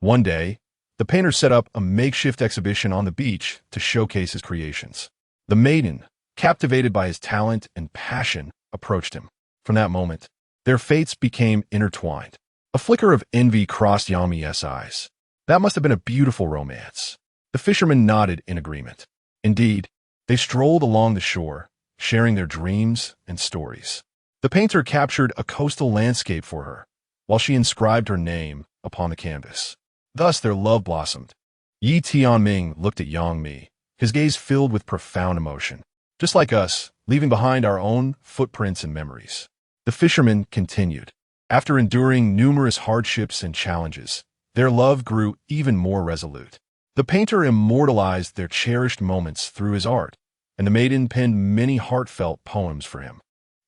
A: One day, the painter set up a makeshift exhibition on the beach to showcase his creations. The maiden, captivated by his talent and passion, approached him. From that moment, their fates became intertwined. A flicker of envy crossed Yangmi's eyes. That must have been a beautiful romance. The fisherman nodded in agreement. Indeed, they strolled along the shore, sharing their dreams and stories. The painter captured a coastal landscape for her, while she inscribed her name upon the canvas. Thus their love blossomed. Yi Tianming looked at Yang Mi, his gaze filled with profound emotion. Just like us, leaving behind our own footprints and memories. The fisherman continued. After enduring numerous hardships and challenges, their love grew even more resolute. The painter immortalized their cherished moments through his art, and the maiden penned many heartfelt poems for him.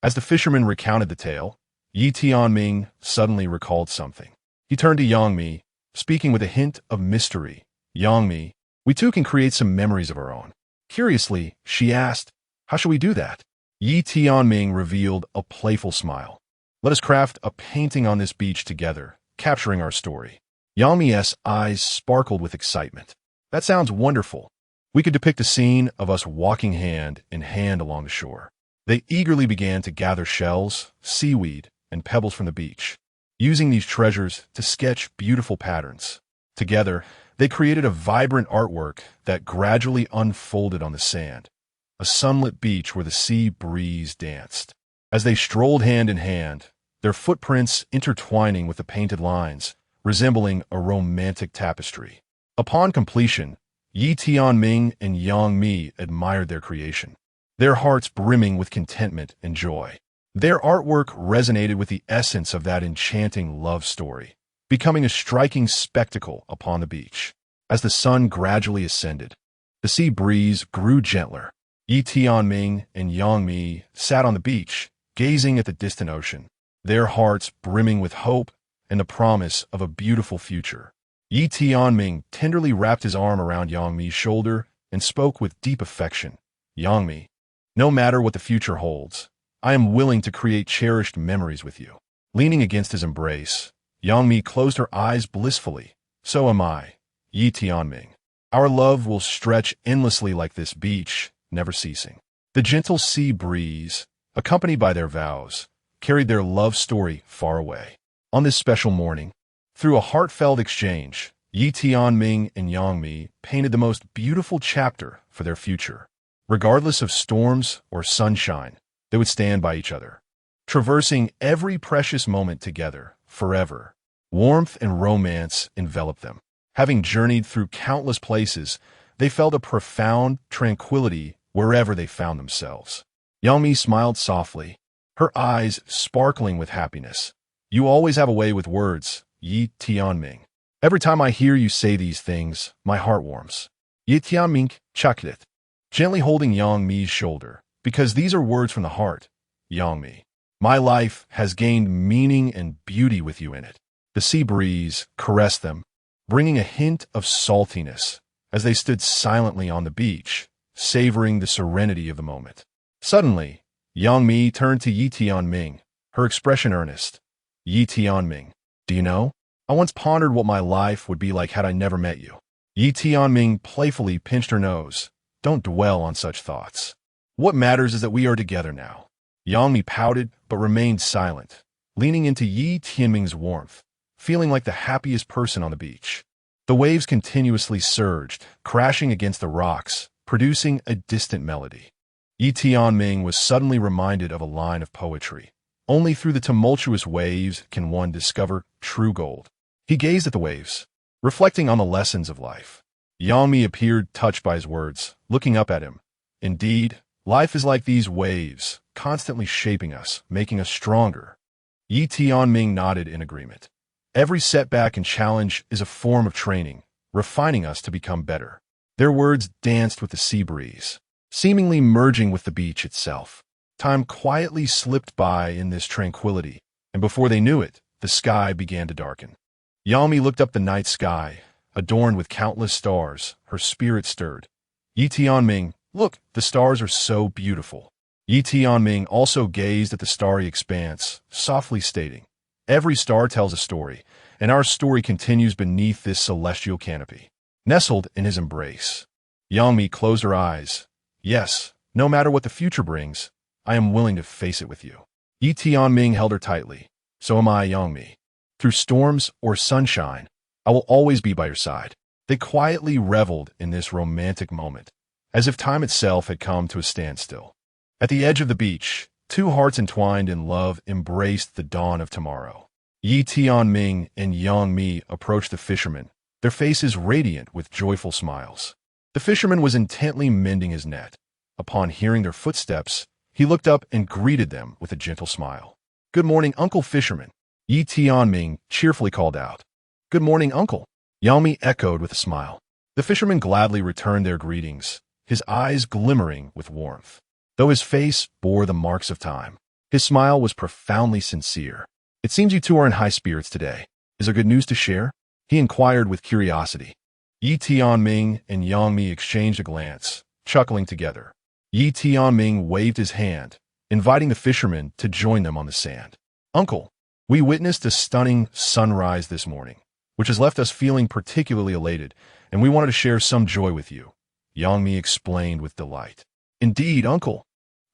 A: As the fisherman recounted the tale, Yi Tianming suddenly recalled something. He turned to Yang Mi, speaking with a hint of mystery. Yang Mi, we too can create some memories of our own. Curiously, she asked, how shall we do that? Yi Tianming revealed a playful smile. Let us craft a painting on this beach together, capturing our story. Yang Mi's eyes sparkled with excitement. That sounds wonderful. We could depict a scene of us walking hand in hand along the shore. They eagerly began to gather shells, seaweed, and pebbles from the beach, using these treasures to sketch beautiful patterns. Together, they created a vibrant artwork that gradually unfolded on the sand, a sunlit beach where the sea breeze danced. As they strolled hand in hand, their footprints intertwining with the painted lines, resembling a romantic tapestry. Upon completion, Yi Tianming and Yang Mi admired their creation, their hearts brimming with contentment and joy. Their artwork resonated with the essence of that enchanting love story, becoming a striking spectacle upon the beach. As the sun gradually ascended, the sea breeze grew gentler. Yi Tianming and Yang Mi sat on the beach, gazing at the distant ocean, their hearts brimming with hope and the promise of a beautiful future. Yi Tianming tenderly wrapped his arm around Yang Mi's shoulder and spoke with deep affection. Yang Mi, no matter what the future holds, I am willing to create cherished memories with you. Leaning against his embrace, Yang Mi closed her eyes blissfully. So am I, Yi Tianming. Our love will stretch endlessly like this beach, never ceasing. The gentle sea breeze, accompanied by their vows, carried their love story far away. On this special morning, through a heartfelt exchange, Yi Tianming and Yang Mi painted the most beautiful chapter for their future. Regardless of storms or sunshine, they would stand by each other, traversing every precious moment together, forever. Warmth and romance enveloped them. Having journeyed through countless places, they felt a profound tranquility wherever they found themselves. Yang Mi smiled softly, her eyes sparkling with happiness. You always have a way with words, Yi Tianming. Every time I hear you say these things, my heart warms. Yi Tianming chuckled, gently holding Yang Mi's shoulder, because these are words from the heart, Yang Mi. My life has gained meaning and beauty with you in it. The sea breeze caressed them, bringing a hint of saltiness as they stood silently on the beach, savoring the serenity of the moment. Suddenly, Yang Mi turned to Yi Tianming, her expression earnest. Yi Tianming, do you know? I once pondered what my life would be like had I never met you. Yi Tianming playfully pinched her nose. Don't dwell on such thoughts. What matters is that we are together now. Yang Mi pouted but remained silent, leaning into Yi Tianming's warmth, feeling like the happiest person on the beach. The waves continuously surged, crashing against the rocks, producing a distant melody. Yi Tianming was suddenly reminded of a line of poetry. Only through the tumultuous waves can one discover true gold. He gazed at the waves, reflecting on the lessons of life. Yang Mi appeared touched by his words, looking up at him. Indeed, life is like these waves, constantly shaping us, making us stronger. Yi Tianming nodded in agreement. Every setback and challenge is a form of training, refining us to become better. Their words danced with the sea breeze, seemingly merging with the beach itself. Time quietly slipped by in this tranquility, and before they knew it, the sky began to darken. Yang Mi looked up the night sky, adorned with countless stars, her spirit stirred. Yi Tianming, Look, the stars are so beautiful. Yi Tianming also gazed at the starry expanse, softly stating, "Every star tells a story, and our story continues beneath this celestial canopy." Nestled in his embrace, Yangmi closed her eyes. "Yes, no matter what the future brings, I am willing to face it with you." Yi Tianming held her tightly. "So am I, Yangmi. Through storms or sunshine, I will always be by your side." They quietly reveled in this romantic moment, as if time itself had come to a standstill. At the edge of the beach, two hearts entwined in love embraced the dawn of tomorrow. Yi Tianming and Yang Mi approached the fisherman, their faces radiant with joyful smiles. The fisherman was intently mending his net. Upon hearing their footsteps, he looked up and greeted them with a gentle smile. "Good morning, Uncle Fisherman," Yi Tianming cheerfully called out. "Good morning, Uncle," Yang Mi echoed with a smile. The fisherman gladly returned their greetings, his eyes glimmering with warmth. Though his face bore the marks of time, his smile was profoundly sincere. "It seems you two are in high spirits today. Is there good news to share?" he inquired with curiosity. Yi Tianming and Yang Mi exchanged a glance, chuckling together. Yi Tianming waved his hand, inviting the fisherman to join them on the sand. "Uncle, we witnessed a stunning sunrise this morning, which has left us feeling particularly elated, and we wanted to share some joy with you," Yang Mi explained with delight. "Indeed, Uncle.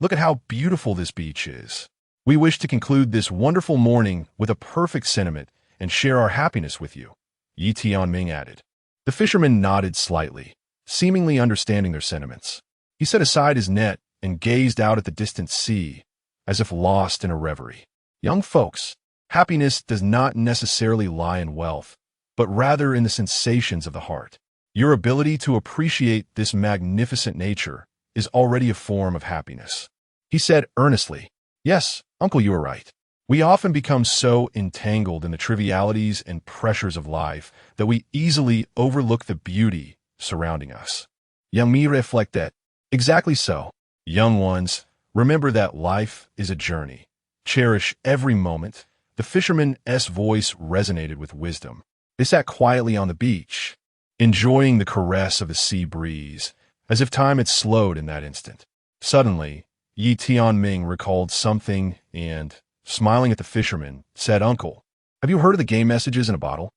A: Look at how beautiful this beach is. We wish to conclude this wonderful morning with a perfect sentiment and share our happiness with you," Yi Tianming added. The fisherman nodded slightly, seemingly understanding their sentiments. He set aside his net and gazed out at the distant sea, as if lost in a reverie. "Young folks, happiness does not necessarily lie in wealth, but rather in the sensations of the heart. Your ability to appreciate this magnificent nature is already a form of happiness," he said earnestly. "Yes, Uncle, you are right. We often become so entangled in the trivialities and pressures of life that we easily overlook the beauty surrounding us." Yang Mi reflected. "Exactly so. Young ones, remember that life is a journey. Cherish every moment." The fisherman's voice resonated with wisdom. They sat quietly on the beach, enjoying the caress of the sea breeze, as if time had slowed in that instant. Suddenly, Yi Tianming recalled something and, smiling at the fisherman, said, "Uncle, have you heard of the game messages in a bottle?"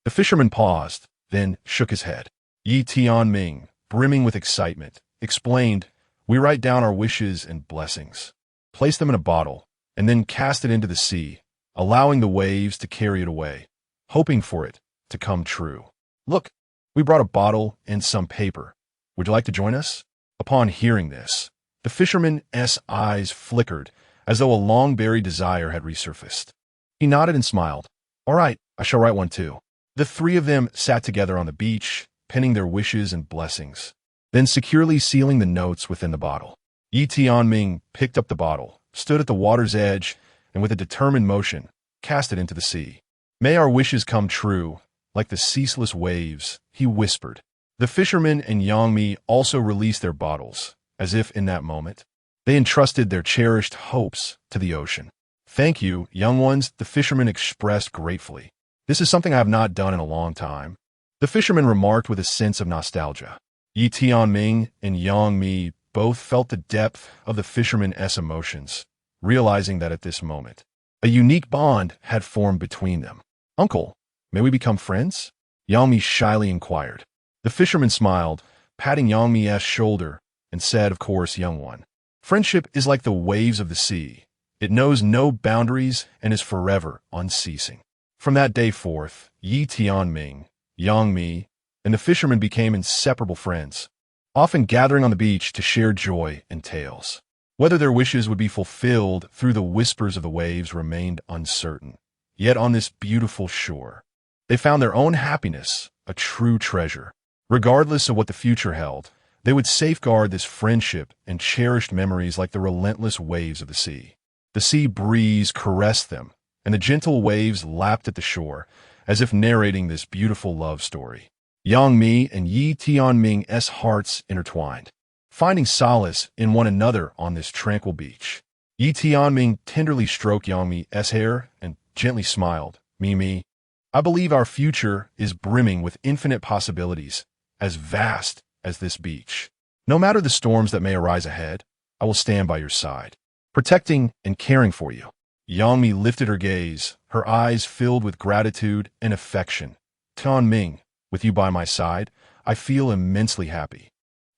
A: The fisherman paused, then shook his head. Yi Tianming, brimming with excitement, explained, "We write down our wishes and blessings, place them in a bottle, and then cast it into the sea, allowing the waves to carry it away, hoping for it to come true. Look, we brought a bottle and some paper. Would you like to join us?" Upon hearing this, the fisherman's eyes flickered as though a long-buried desire had resurfaced. He nodded and smiled. "All right, I shall write one too." The three of them sat together on the beach, penning their wishes and blessings, then securely sealing the notes within the bottle. Yi Tianming picked up the bottle, stood at the water's edge, and with a determined motion, cast it into the sea. "May our wishes come true, like the ceaseless waves," he whispered. The fisherman and Yang Mi also released their bottles, as if in that moment, they entrusted their cherished hopes to the ocean. "Thank you, young ones," the fisherman expressed gratefully. "This is something I have not done in a long time." The fisherman remarked with a sense of nostalgia. Yi Tianming and Yang Mi both felt the depth of the fisherman's emotions, realizing that at this moment, a unique bond had formed between them. "Uncle, may we become friends?" Yang Mi shyly inquired. The fisherman smiled, patting Yang Mi's shoulder, and said, "Of course, young one. Friendship is like the waves of the sea. It knows no boundaries and is forever unceasing." From that day forth, Yi Tianming, Yang Mi, and the fisherman became inseparable friends, often gathering on the beach to share joy and tales. Whether their wishes would be fulfilled through the whispers of the waves remained uncertain. Yet on this beautiful shore, they found their own happiness a true treasure. Regardless of what the future held, they would safeguard this friendship and cherished memories like the relentless waves of the sea. The sea breeze caressed them, and the gentle waves lapped at the shore, as if narrating this beautiful love story. Yang Mi and Yi Tianming's hearts intertwined, finding solace in one another on this tranquil beach. Yi Tianming tenderly stroked Yang Mi's hair and gently smiled. "Mi, I believe our future is brimming with infinite possibilities, as vast as this beach." No matter the storms that may arise ahead, I will stand by your side, protecting and caring for you. Yangmi lifted her gaze, her eyes filled with gratitude and affection. Tianming, with you by my side, I feel immensely happy.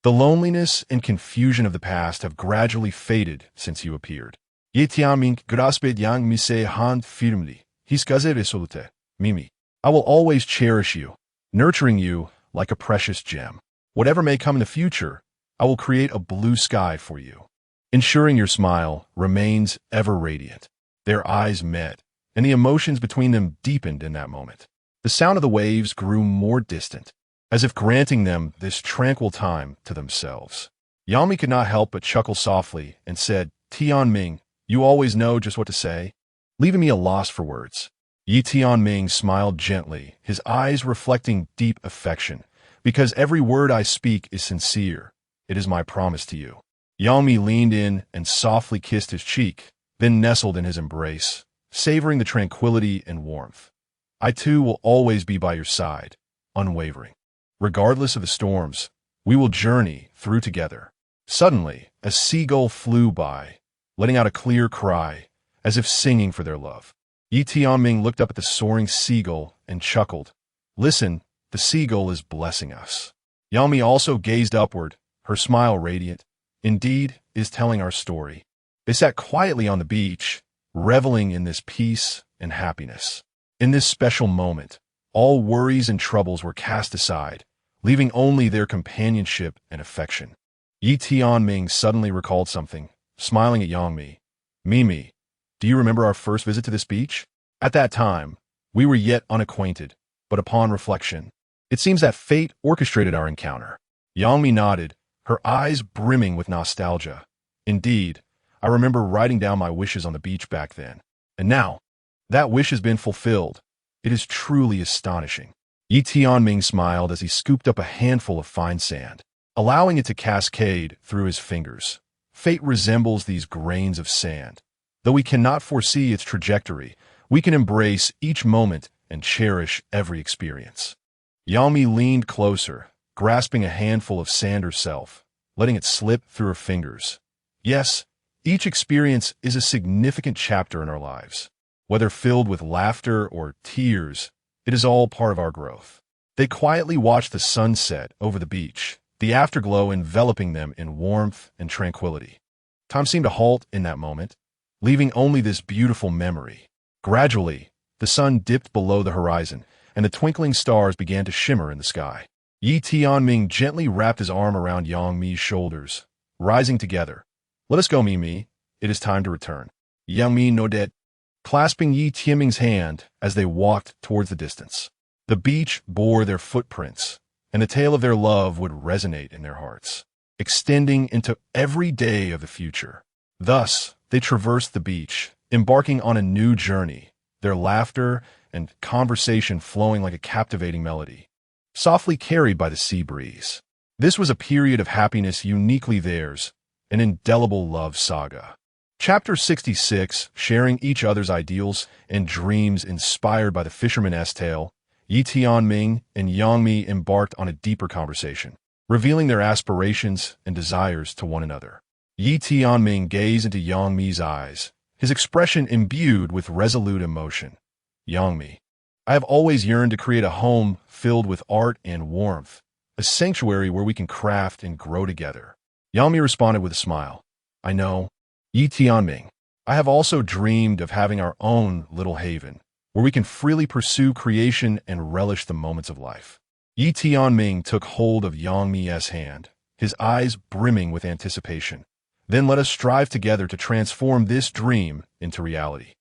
A: The loneliness and confusion of the past have gradually faded since you appeared. Ye Tianming grasped yang mi se hand firmly. Hiskaze resolute, Mimi. I will always cherish you, nurturing you like a precious gem. Whatever may come in the future, I will create a blue sky for you, ensuring your smile remains ever radiant. Their eyes met, and the emotions between them deepened in that moment. The sound of the waves grew more distant, as if granting them this tranquil time to themselves. Yami could not help but chuckle softly and said, Tianming, you always know just what to say, leaving me a loss for words. Yi Tianming smiled gently, his eyes reflecting deep affection. Because every word I speak is sincere, it is my promise to you. Yangmi leaned in and softly kissed his cheek, then nestled in his embrace, savoring the tranquility and warmth. I too will always be by your side, unwavering. Regardless of the storms, we will journey through together. Suddenly, a seagull flew by, letting out a clear cry, as if singing for their love. Yi Tianming looked up at the soaring seagull and chuckled. Listen, the seagull is blessing us. Yangmi also gazed upward, her smile radiant. Indeed, is telling our story. They sat quietly on the beach, reveling in this peace and happiness. In this special moment, all worries and troubles were cast aside, leaving only their companionship and affection. Yi Tianming suddenly recalled something, smiling at Yangmi. Mimi, do you remember our first visit to this beach? At that time, we were yet unacquainted, but upon reflection, it seems that fate orchestrated our encounter. Yangmi nodded, her eyes brimming with nostalgia. Indeed, I remember writing down my wishes on the beach back then. And now, that wish has been fulfilled. It is truly astonishing. Yi Tianming smiled as he scooped up a handful of fine sand, allowing it to cascade through his fingers. Fate resembles these grains of sand. Though we cannot foresee its trajectory, we can embrace each moment and cherish every experience. Yangmi leaned closer, grasping a handful of sand herself, letting it slip through her fingers. Yes, each experience is a significant chapter in our lives. Whether filled with laughter or tears, it is all part of our growth. They quietly watched the sunset over the beach, the afterglow enveloping them in warmth and tranquility. Time seemed to halt in that moment, leaving only this beautiful memory. Gradually, the sun dipped below the horizon, and the twinkling stars began to shimmer in the sky. Yi Tianming gently wrapped his arm around Yangmi's shoulders, rising together. Let us go, Mimi. It is time to return. Yangmi nodded, clasping Yi Tianming's hand as they walked towards the distance. The beach bore their footprints, and the tale of their love would resonate in their hearts, extending into every day of the future. Thus, they traversed the beach, embarking on a new journey, their laughter and conversation flowing like a captivating melody, softly carried by the sea breeze. This was a period of happiness uniquely theirs, an indelible love saga. Chapter 66, sharing each other's ideals and dreams inspired by the fisherman's tale, Yi Tianming and Yangmi embarked on a deeper conversation, revealing their aspirations and desires to one another. Yi Tianming gazed into Yangmi's eyes, his expression imbued with resolute emotion. Yangmi, I have always yearned to create a home filled with art and warmth, a sanctuary where we can craft and grow together. Yangmi responded with a smile. I know. Yi Tianming, I have also dreamed of having our own little haven, where we can freely pursue creation and relish the moments of life. Yi Tianming took hold of Yangmi's hand, his eyes brimming with anticipation. Then let us strive together to transform this dream into reality.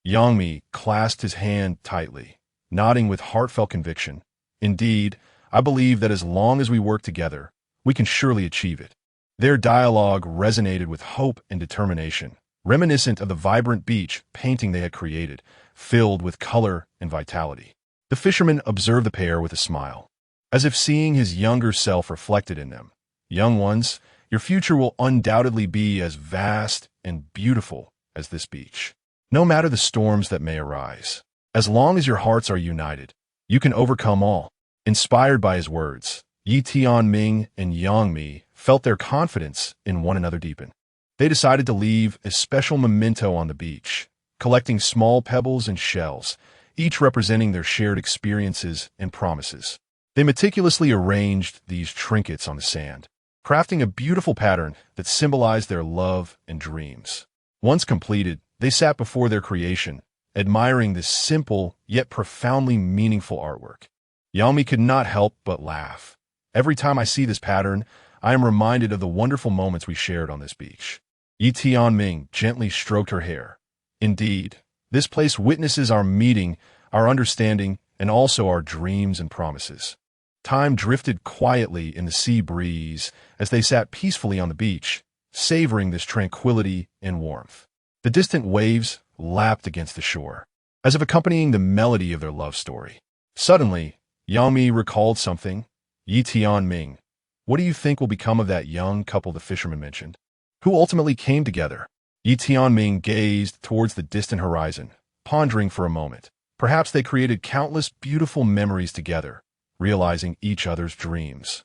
A: Yangmi clasped his hand tightly, nodding with heartfelt conviction. Indeed, I believe that as long as we work together, we can surely achieve it. Their dialogue resonated with hope and determination, reminiscent of the vibrant beach painting they had created, filled with color and vitality. The fisherman observed the pair with a smile, as if seeing his younger self reflected in them. Young ones, your future will undoubtedly be as vast and beautiful as this beach. No matter the storms that may arise, as long as your hearts are united, you can overcome all. Inspired by his words, Yi Tianming and Yangmi felt their confidence in one another deepen. They decided to leave a special memento on the beach, collecting small pebbles and shells, each representing their shared experiences and promises. They meticulously arranged these trinkets on the sand, crafting a beautiful pattern that symbolized their love and dreams. Once completed, they sat before their creation, admiring this simple yet profoundly meaningful artwork. Yangmi could not help but laugh. Every time I see this pattern, I am reminded of the wonderful moments we shared on this beach. Tianming gently stroked her hair. Indeed, this place witnesses our meeting, our understanding, and also our dreams and promises. Time drifted quietly in the sea breeze as they sat peacefully on the beach, savoring this tranquility and warmth. The distant waves lapped against the shore, as if accompanying the melody of their love story. Suddenly, Yangmi recalled something. Tianming, what do you think will become of that young couple the fisherman mentioned, who ultimately came together? Tianming gazed towards the distant horizon, pondering for a moment. Perhaps they created countless beautiful memories together, realizing each other's dreams.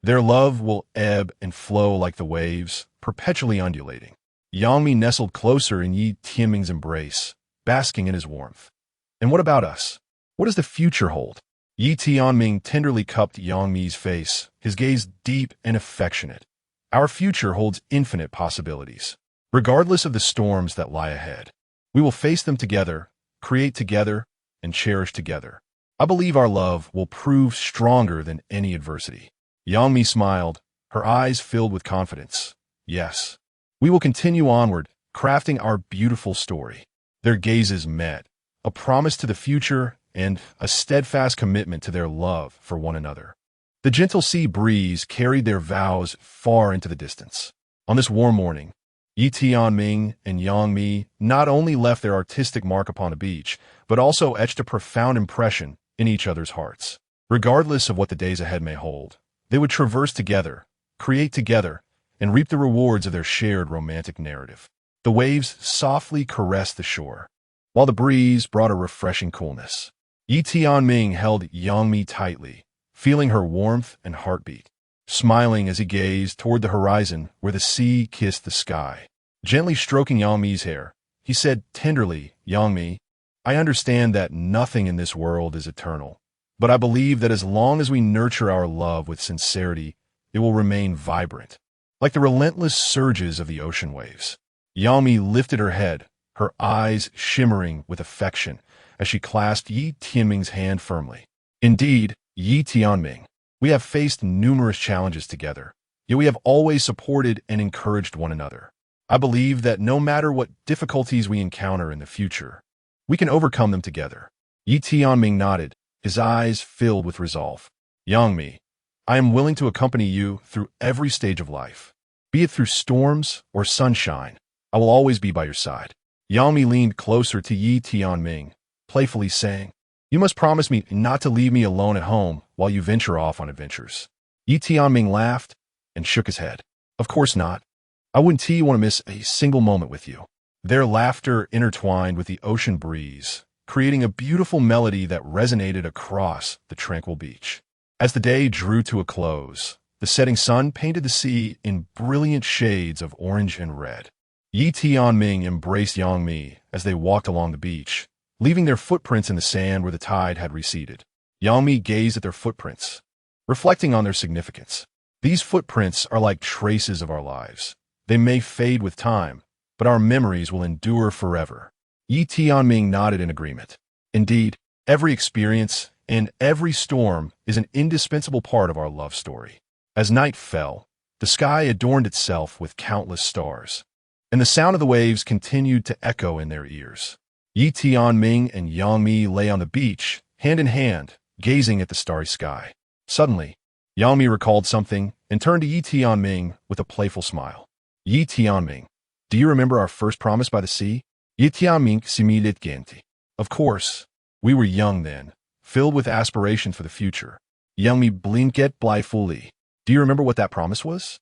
A: Their love will ebb and flow like the waves, perpetually undulating. Yangmi nestled closer in Tianming's embrace, basking in his warmth. And what about us? What does the future hold? Tianming tenderly cupped Yangmi's face, his gaze deep and affectionate. Our future holds infinite possibilities. Regardless of the storms that lie ahead, we will face them together, create together, and cherish together. I believe our love will prove stronger than any adversity. Yangmi smiled, her eyes filled with confidence. Yes, we will continue onward, crafting our beautiful story. Their gazes met, a promise to the future and a steadfast commitment to their love for one another. The gentle sea breeze carried their vows far into the distance. On this warm morning, Tianming and Yangmi not only left their artistic mark upon the beach, but also etched a profound impression in each other's hearts. Regardless of what the days ahead may hold, they would traverse together, create together, and reap the rewards of their shared romantic narrative. The waves softly caressed the shore, while the breeze brought a refreshing coolness. Tianming held Yangmi tightly, feeling her warmth and heartbeat, smiling as he gazed toward the horizon where the sea kissed the sky. Gently stroking Yangmi's hair, he said tenderly, "Yangmi, I understand that nothing in this world is eternal, but I believe that as long as we nurture our love with sincerity, it will remain vibrant, like the relentless surges of the ocean waves." Yangmi lifted her head, her eyes shimmering with affection as she clasped Tianming's hand firmly. Indeed, Tianming, we have faced numerous challenges together, yet we have always supported and encouraged one another. I believe that no matter what difficulties we encounter in the future, we can overcome them together. Tianming nodded, his eyes filled with resolve. Yangmi, I am willing to accompany you through every stage of life. Be it through storms or sunshine, I will always be by your side. Yangmi leaned closer to Tianming, playfully saying, "You must promise me not to leave me alone at home while you venture off on adventures." Tianming laughed and shook his head. "Of course not. I wouldn't want to miss a single moment with you." Their laughter intertwined with the ocean breeze, creating a beautiful melody that resonated across the tranquil beach. As the day drew to a close, the setting sun painted the sea in brilliant shades of orange and red. Tianming embraced Yangmi as they walked along the beach, leaving their footprints in the sand where the tide had receded. Yangmi gazed at their footprints, reflecting on their significance. These footprints are like traces of our lives. They may fade with time, but our memories will endure forever. Tianming nodded in agreement. Indeed, every experience and every storm is an indispensable part of our love story. As night fell, the sky adorned itself with countless stars, and the sound of the waves continued to echo in their ears. Tianming and Yangmi lay on the beach, hand in hand, gazing at the starry sky. Suddenly, Yangmi recalled something and turned to Tianming with a playful smile. "Tianming, do you remember our first promise by the sea?" Tianming similit gente. Of course, we were young then, filled with aspirations for the future. Yangmi blinket blithely. Do you remember what that promise was?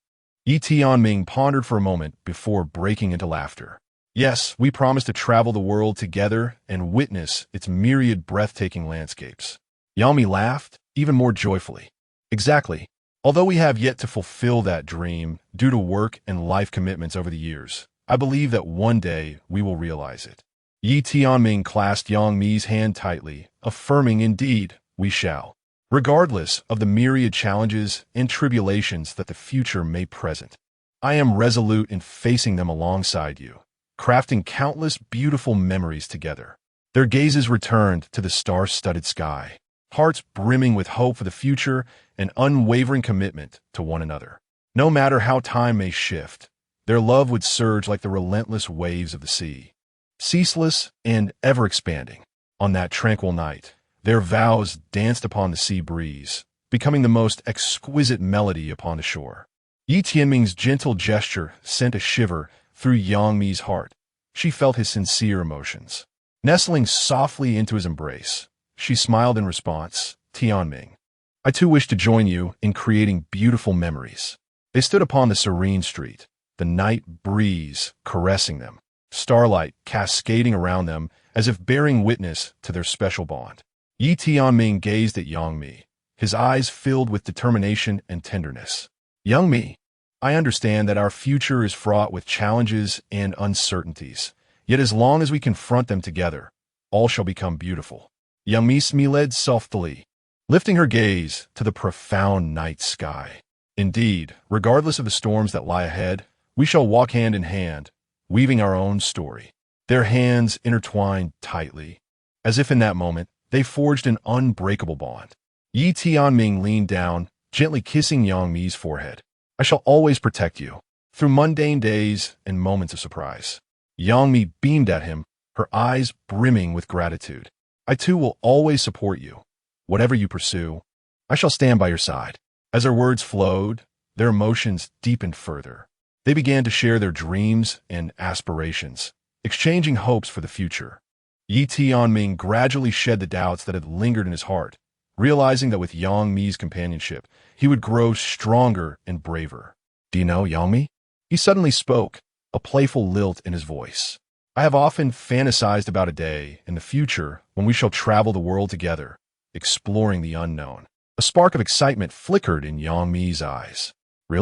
A: Tianming pondered for a moment before breaking into laughter. Yes, we promised to travel the world together and witness its myriad breathtaking landscapes. Yangmi laughed, even more joyfully. Exactly. Although we have yet to fulfill that dream due to work and life commitments over the years, I believe that one day we will realize it. Yi Tianming clasped Yang Mi's hand tightly, affirming, "Indeed, we shall." Regardless of the myriad challenges and tribulations that the future may present, I am resolute in facing them alongside you, crafting countless beautiful memories together. Their gazes returned to the star-studded sky, hearts brimming with hope for the future and unwavering commitment to one another. No matter how time may shift, their love would surge like the relentless waves of the sea, ceaseless and ever-expanding. On that tranquil night, their vows danced upon the sea breeze, becoming the most exquisite melody upon the shore. Yi Tianming's gentle gesture sent a shiver through Yang Mi's heart. She felt his sincere emotions. Nestling softly into his embrace, she smiled in response. "Tianming, I too wish to join you in creating beautiful memories." They stood upon the serene street, the night breeze caressing them, starlight cascading around them as if bearing witness to their special bond. Yi Tianming gazed at Yang Mi, his eyes filled with determination and tenderness. "Yang Mi, I understand that our future is fraught with challenges and uncertainties, yet as long as we confront them together, all shall become beautiful." Yang Mi smiled softly, lifting her gaze to the profound night sky. "Indeed, regardless of the storms that lie ahead, we shall walk hand in hand, weaving our own story." Their hands intertwined tightly, as if in that moment they forged an unbreakable bond. Yi Tianming leaned down, gently kissing Yang Mi's forehead. "I shall always protect you, through mundane days and moments of surprise." Yang Mi beamed at him, her eyes brimming with gratitude. "I too will always support you. Whatever you pursue, I shall stand by your side." As her words flowed, their emotions deepened further. They began to share their dreams and aspirations, exchanging hopes for the future. Yi Tianming gradually shed the doubts that had lingered in his heart, realizing that with Yang Mi's companionship, he would grow stronger and braver. "Do you know, Yang Mi?" He suddenly spoke, a playful lilt in his voice. "I have often fantasized about a day in the future when we shall travel the world together, exploring the unknown." A spark of excitement flickered in Yang Mi's eyes.